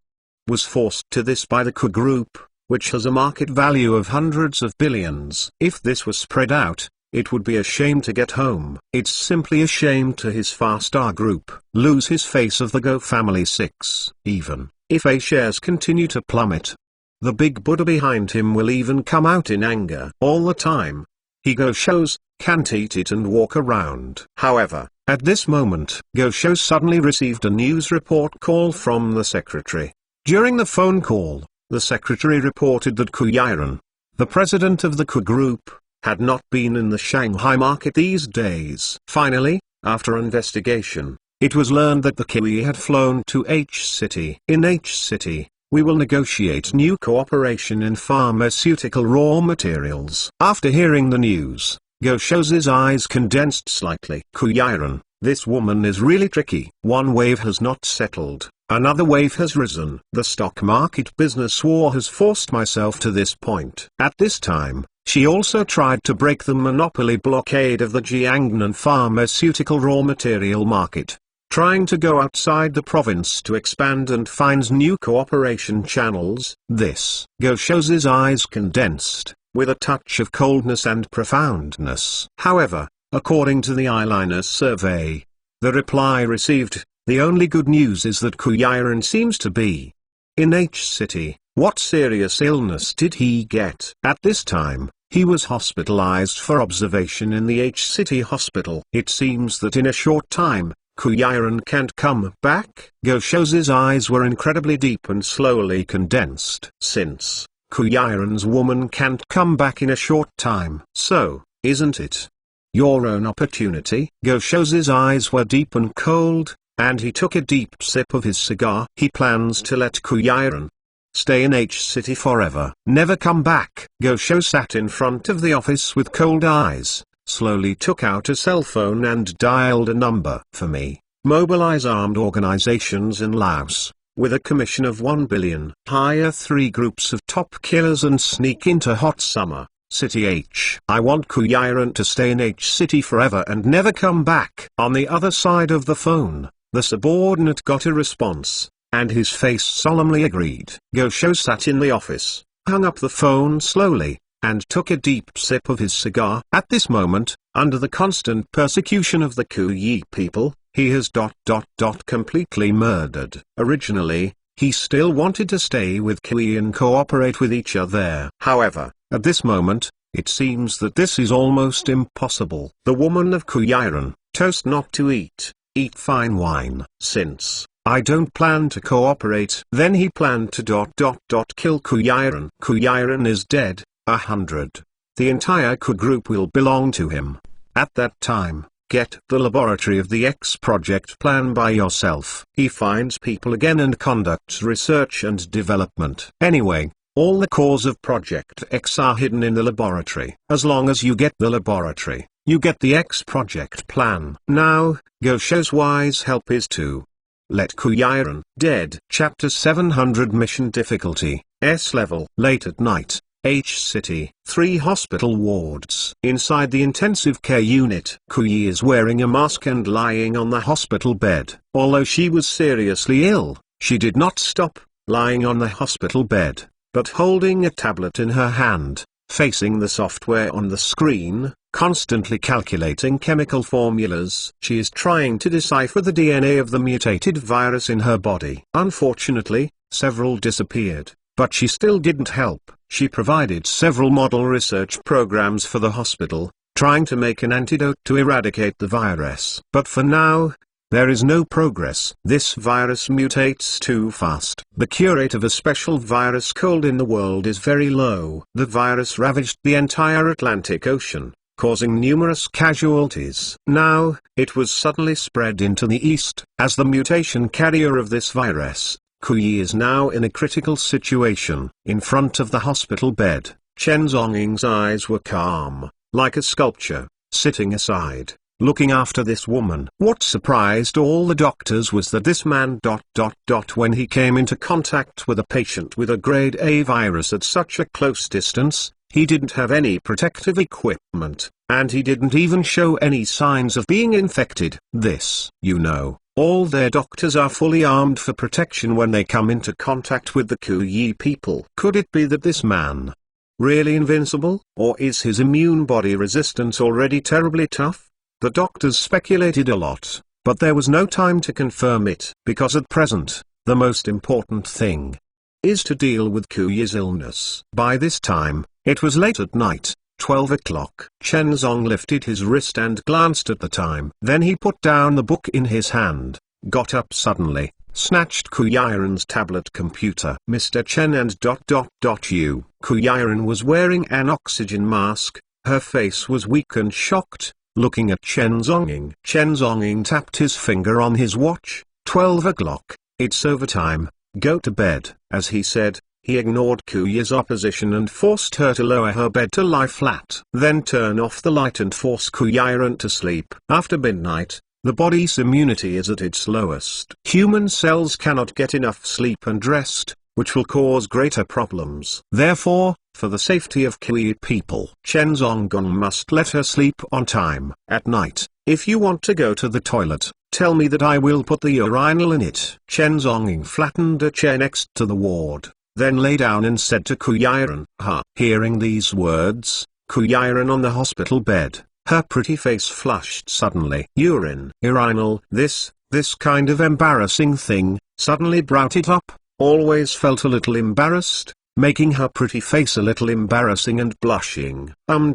was forced to this by the QE Group, which has a market value of hundreds of billions. If this was spread out, it would be a shame to get home. It's simply a shame to his Farstar Group. Lose his face of the Go family 6. Even if A shares continue to plummet, the big Buddha behind him will even come out in anger. All the time, he Go Shows can't eat it and walk around. However, at this moment, Go Shows suddenly received a news report call from the secretary. During the phone call, the secretary reported that Kuyaran, the president of the QE Group, had not been in the Shanghai market these days. Finally, after investigation, it was learned that the QE had flown to H-City. In H-City, we will negotiate new cooperation in pharmaceutical raw materials. After hearing the news, Go Shows' eyes condensed slightly. Kuyaran, this woman is really tricky. One wave has not settled, another wave has risen. The stock market business war has forced myself to this point. At this time, she also tried to break the monopoly blockade of the Jiangnan pharmaceutical raw material market, trying to go outside the province to expand and find new cooperation channels. This Go Shows' eyes condensed, with a touch of coldness and profoundness. However, according to the eyeliner survey, the reply received, the only good news is that Kuyaran seems to be in H-City. What serious illness did he get? At this time, he was hospitalized for observation in the H-City hospital. It seems that in a short time, Kuyaran can't come back. Go Shows' eyes were incredibly deep and slowly condensed. Since Kuyaran's woman can't come back in a short time, so, isn't it your own opportunity? Go Shows' eyes were deep and cold, and he took a deep sip of his cigar. He plans to let Kuyaran stay in H-City forever, never come back. Go Show sat in front of the office with cold eyes, slowly took out a cell phone and dialed a number. For me, mobilize armed organizations in Laos, with a commission of 1 billion. Hire 3 groups of top killers and sneak into hot summer, City H. I want Kuyaran to stay in H-City forever and never come back. On the other side of the phone, the subordinate got a response, and his face solemnly agreed. Go Show sat in the office, hung up the phone slowly, and took a deep sip of his cigar. At this moment, under the constant persecution of the QE people, he has completely murdered. Originally, he still wanted to stay with QE and cooperate with each other. However, at this moment, it seems that this is almost impossible. The woman of Kuyaran, toast not to eat fine wine. Since I don't plan to cooperate. Then he planned to kill Kuyaran. Kuyaran is dead, 100. The entire QE Group will belong to him. At that time, Get the laboratory of the X project plan by yourself. He finds people again and conducts research and development. Anyway, all the cores of Project X are hidden in the laboratory. As long as you get the laboratory, you get the X project plan. Now, Go shows wise help is to let Kuyiren dead. Chapter 700 Mission Difficulty, S level. Late at night, H City. 3 hospital wards. Inside the intensive care unit. Kuyi is wearing a mask and lying on the hospital bed. Although she was seriously ill, she did not stop lying on the hospital bed, but holding a tablet in her hand, facing the software on the screen, constantly calculating chemical formulas. She is trying to decipher the DNA of the mutated virus in her body. Unfortunately, several disappeared, but she still didn't help. She provided several model research programs for the hospital, trying to make an antidote to eradicate the virus. But for now, there is no progress. This virus mutates too fast. The cure rate of a special virus cold in the world is very low. The virus ravaged the entire Atlantic Ocean, causing numerous casualties. Now, it was suddenly spread into the east. As the mutation carrier of this virus, Kuyi is now in a critical situation. In front of the hospital bed, Chen Zhongying's eyes were calm, like a sculpture, sitting aside, looking after this woman. What surprised all the doctors was that this man when he came into contact with a patient with a grade A virus at such a close distance, he didn't have any protective equipment, and he didn't even show any signs of being infected. This, all their doctors are fully armed for protection when they come into contact with the Kuyi people. Could it be that this man really invincible, or is his immune body resistance already terribly tough? The doctors speculated a lot, but there was no time to confirm it, because at present, the most important thing is to deal with Kuyi's illness. By this time, it was late at night, 12 o'clock. Chen Zong lifted his wrist and glanced at the time. Then he put down the book in his hand, got up suddenly, snatched Kuyiren's tablet computer. Mr. Chen and you. Kuyiren was wearing an oxygen mask, her face was weak and shocked, looking at Chen Zhongying. Chen Zhongying tapped his finger on his watch. 12 o'clock, it's overtime, go to bed. As he said, he ignored Kuyi's opposition and forced her to lower her bed to lie flat. Then turn off the light and force Kuyiren to sleep. After midnight, the body's immunity is at its lowest. Human cells cannot get enough sleep and rest, which will cause greater problems. Therefore, for the safety of Kuyi people, Chen Zhonggong must let her sleep on time. At night, if you want to go to the toilet, tell me that I will put the urinal in it. Chen Zhongying flattened a chair next to the ward, then lay down and said to Kuyiren, "Ha." Hearing these words, Kuyiren on the hospital bed, her pretty face flushed suddenly. Urinal, this kind of embarrassing thing, suddenly brought it up, always felt a little embarrassed, making her pretty face a little embarrassing and blushing. I'll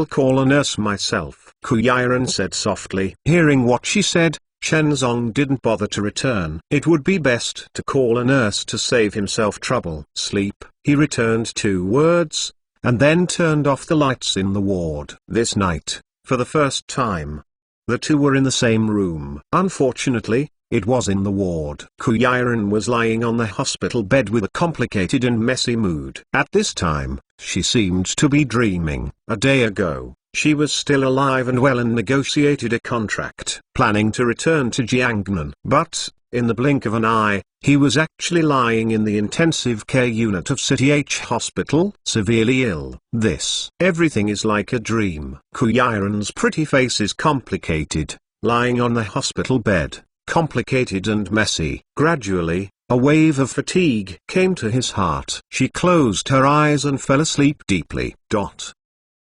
call a nurse myself, Kuyiren said softly. Hearing what she said, Chen Zong didn't bother to return. It would be best to call a nurse to save himself trouble. Sleep, he returned 2 words, and then turned off the lights in the ward. This night, for the first time, the two were in the same room. Unfortunately, it was in the ward. Kuyiren was lying on the hospital bed with a complicated and messy mood. At this time, she seemed to be dreaming. A day ago, she was still alive and well and negotiated a contract, planning to return to Jiangnan. But, in the blink of an eye, he was actually lying in the intensive care unit of City H Hospital, severely ill. Everything is like a dream. Kuyiren's pretty face is complicated, lying on the hospital bed, complicated and messy. Gradually, a wave of fatigue came to his heart. She closed her eyes and fell asleep deeply.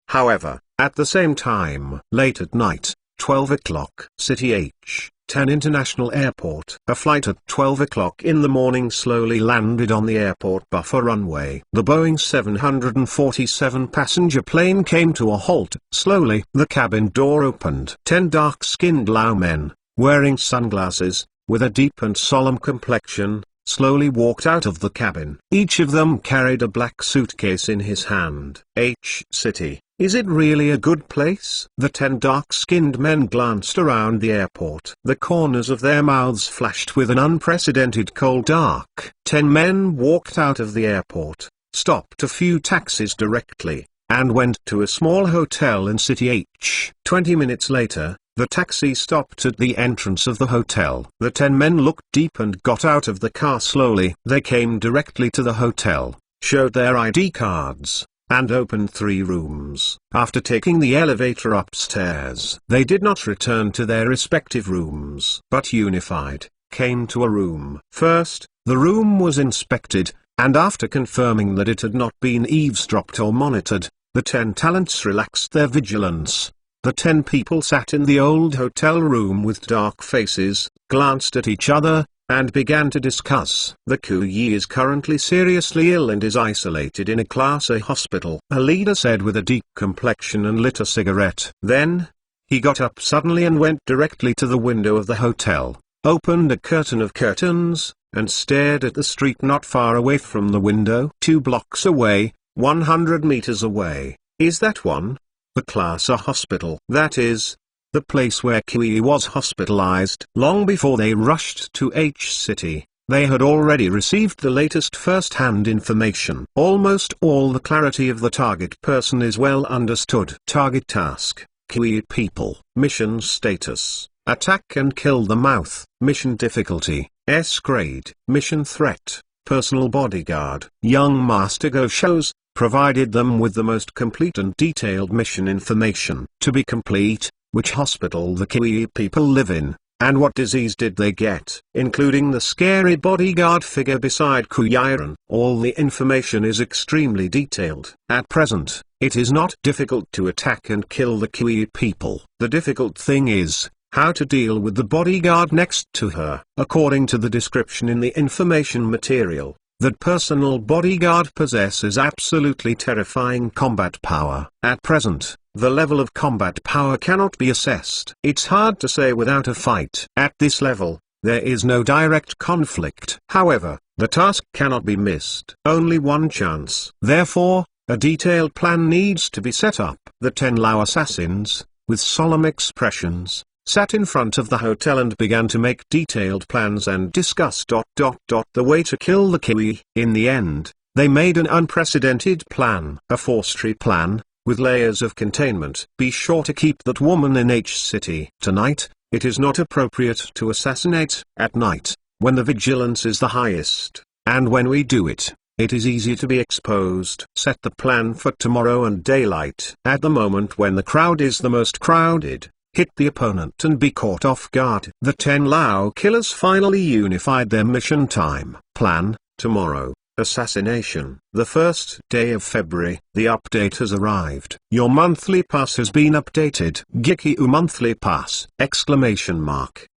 However, at the same time, late at night, 12 o'clock, City H, 10 International Airport. A flight at 12 o'clock in the morning slowly landed on the airport buffer runway. The Boeing 747 passenger plane came to a halt. Slowly, the cabin door opened. 10 dark-skinned Lao men, wearing sunglasses, with a deep and solemn complexion, slowly walked out of the cabin. Each of them carried a black suitcase in his hand. H City, Is it really a good place? The 10 dark-skinned men glanced around the airport. The corners of their mouths flashed with an unprecedented cold dark. 10 men walked out of the airport, stopped a few taxis directly, and went to a small hotel in City H. 20 minutes later, the taxi stopped at the entrance of the hotel. The 10 men looked deep and got out of the car slowly. They came directly to the hotel, showed their ID cards, and opened 3 rooms. After taking the elevator upstairs, they did not return to their respective rooms, but unified, came to a room. First, the room was inspected, and after confirming that it had not been eavesdropped or monitored, the 10 talents relaxed their vigilance. The 10 people sat in the old hotel room with dark faces, glanced at each other, and began to discuss. The Kuyi is currently seriously ill and is isolated in a Class A hospital, a leader said with a deep complexion and lit a cigarette. Then, he got up suddenly and went directly to the window of the hotel, opened a curtain of curtains, and stared at the street not far away from the window. 2 blocks away, 100 meters away. Is that one? The Class A hospital. That is the place where Kuyi was hospitalized. Long before they rushed to H-City, they had already received the latest first-hand information. Almost all the clarity of the target person is well understood. Target task: Kuyi people. Mission status: attack and kill the mouth. Mission difficulty: S grade. Mission threat: personal bodyguard. Young Master Go shows provided them with the most complete and detailed mission information. To be complete, which hospital the Kuyi people live in, and what disease did they get, including the scary bodyguard figure beside Kuyiran. All the information is extremely detailed. At present, it is not difficult to attack and kill the Kuyi people. The difficult thing is how to deal with the bodyguard next to her. According to the description in the information material, that personal bodyguard possesses absolutely terrifying combat power. At present, the level of combat power cannot be assessed. It's hard to say without a fight. At this level, there is no direct conflict. However, the task cannot be missed. Only one chance. Therefore, a detailed plan needs to be set up. The 10 Lao assassins, with solemn expressions, sat in front of the hotel and began to make detailed plans and discuss the way to kill the Kuyi. In the end, they made an unprecedented plan, a forestry plan, with layers of containment. Be sure to keep that woman in H-City. Tonight, it is not appropriate to assassinate. At night, when the vigilance is the highest, and when we do it, it is easy to be exposed. Set the plan for tomorrow and daylight. At the moment when the crowd is the most crowded, hit the opponent and be caught off guard. The 10 Lao killers finally unified their mission time. Plan: tomorrow, assassination. The first day of February. The update has arrived. Your monthly pass has been updated. Gikyu monthly pass! Exclamation mark.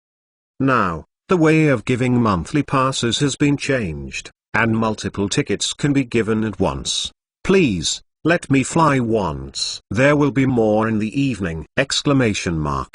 Now, the way of giving monthly passes has been changed, and multiple tickets can be given at once. Please, let me fly once. There will be more in the evening! Exclamation mark.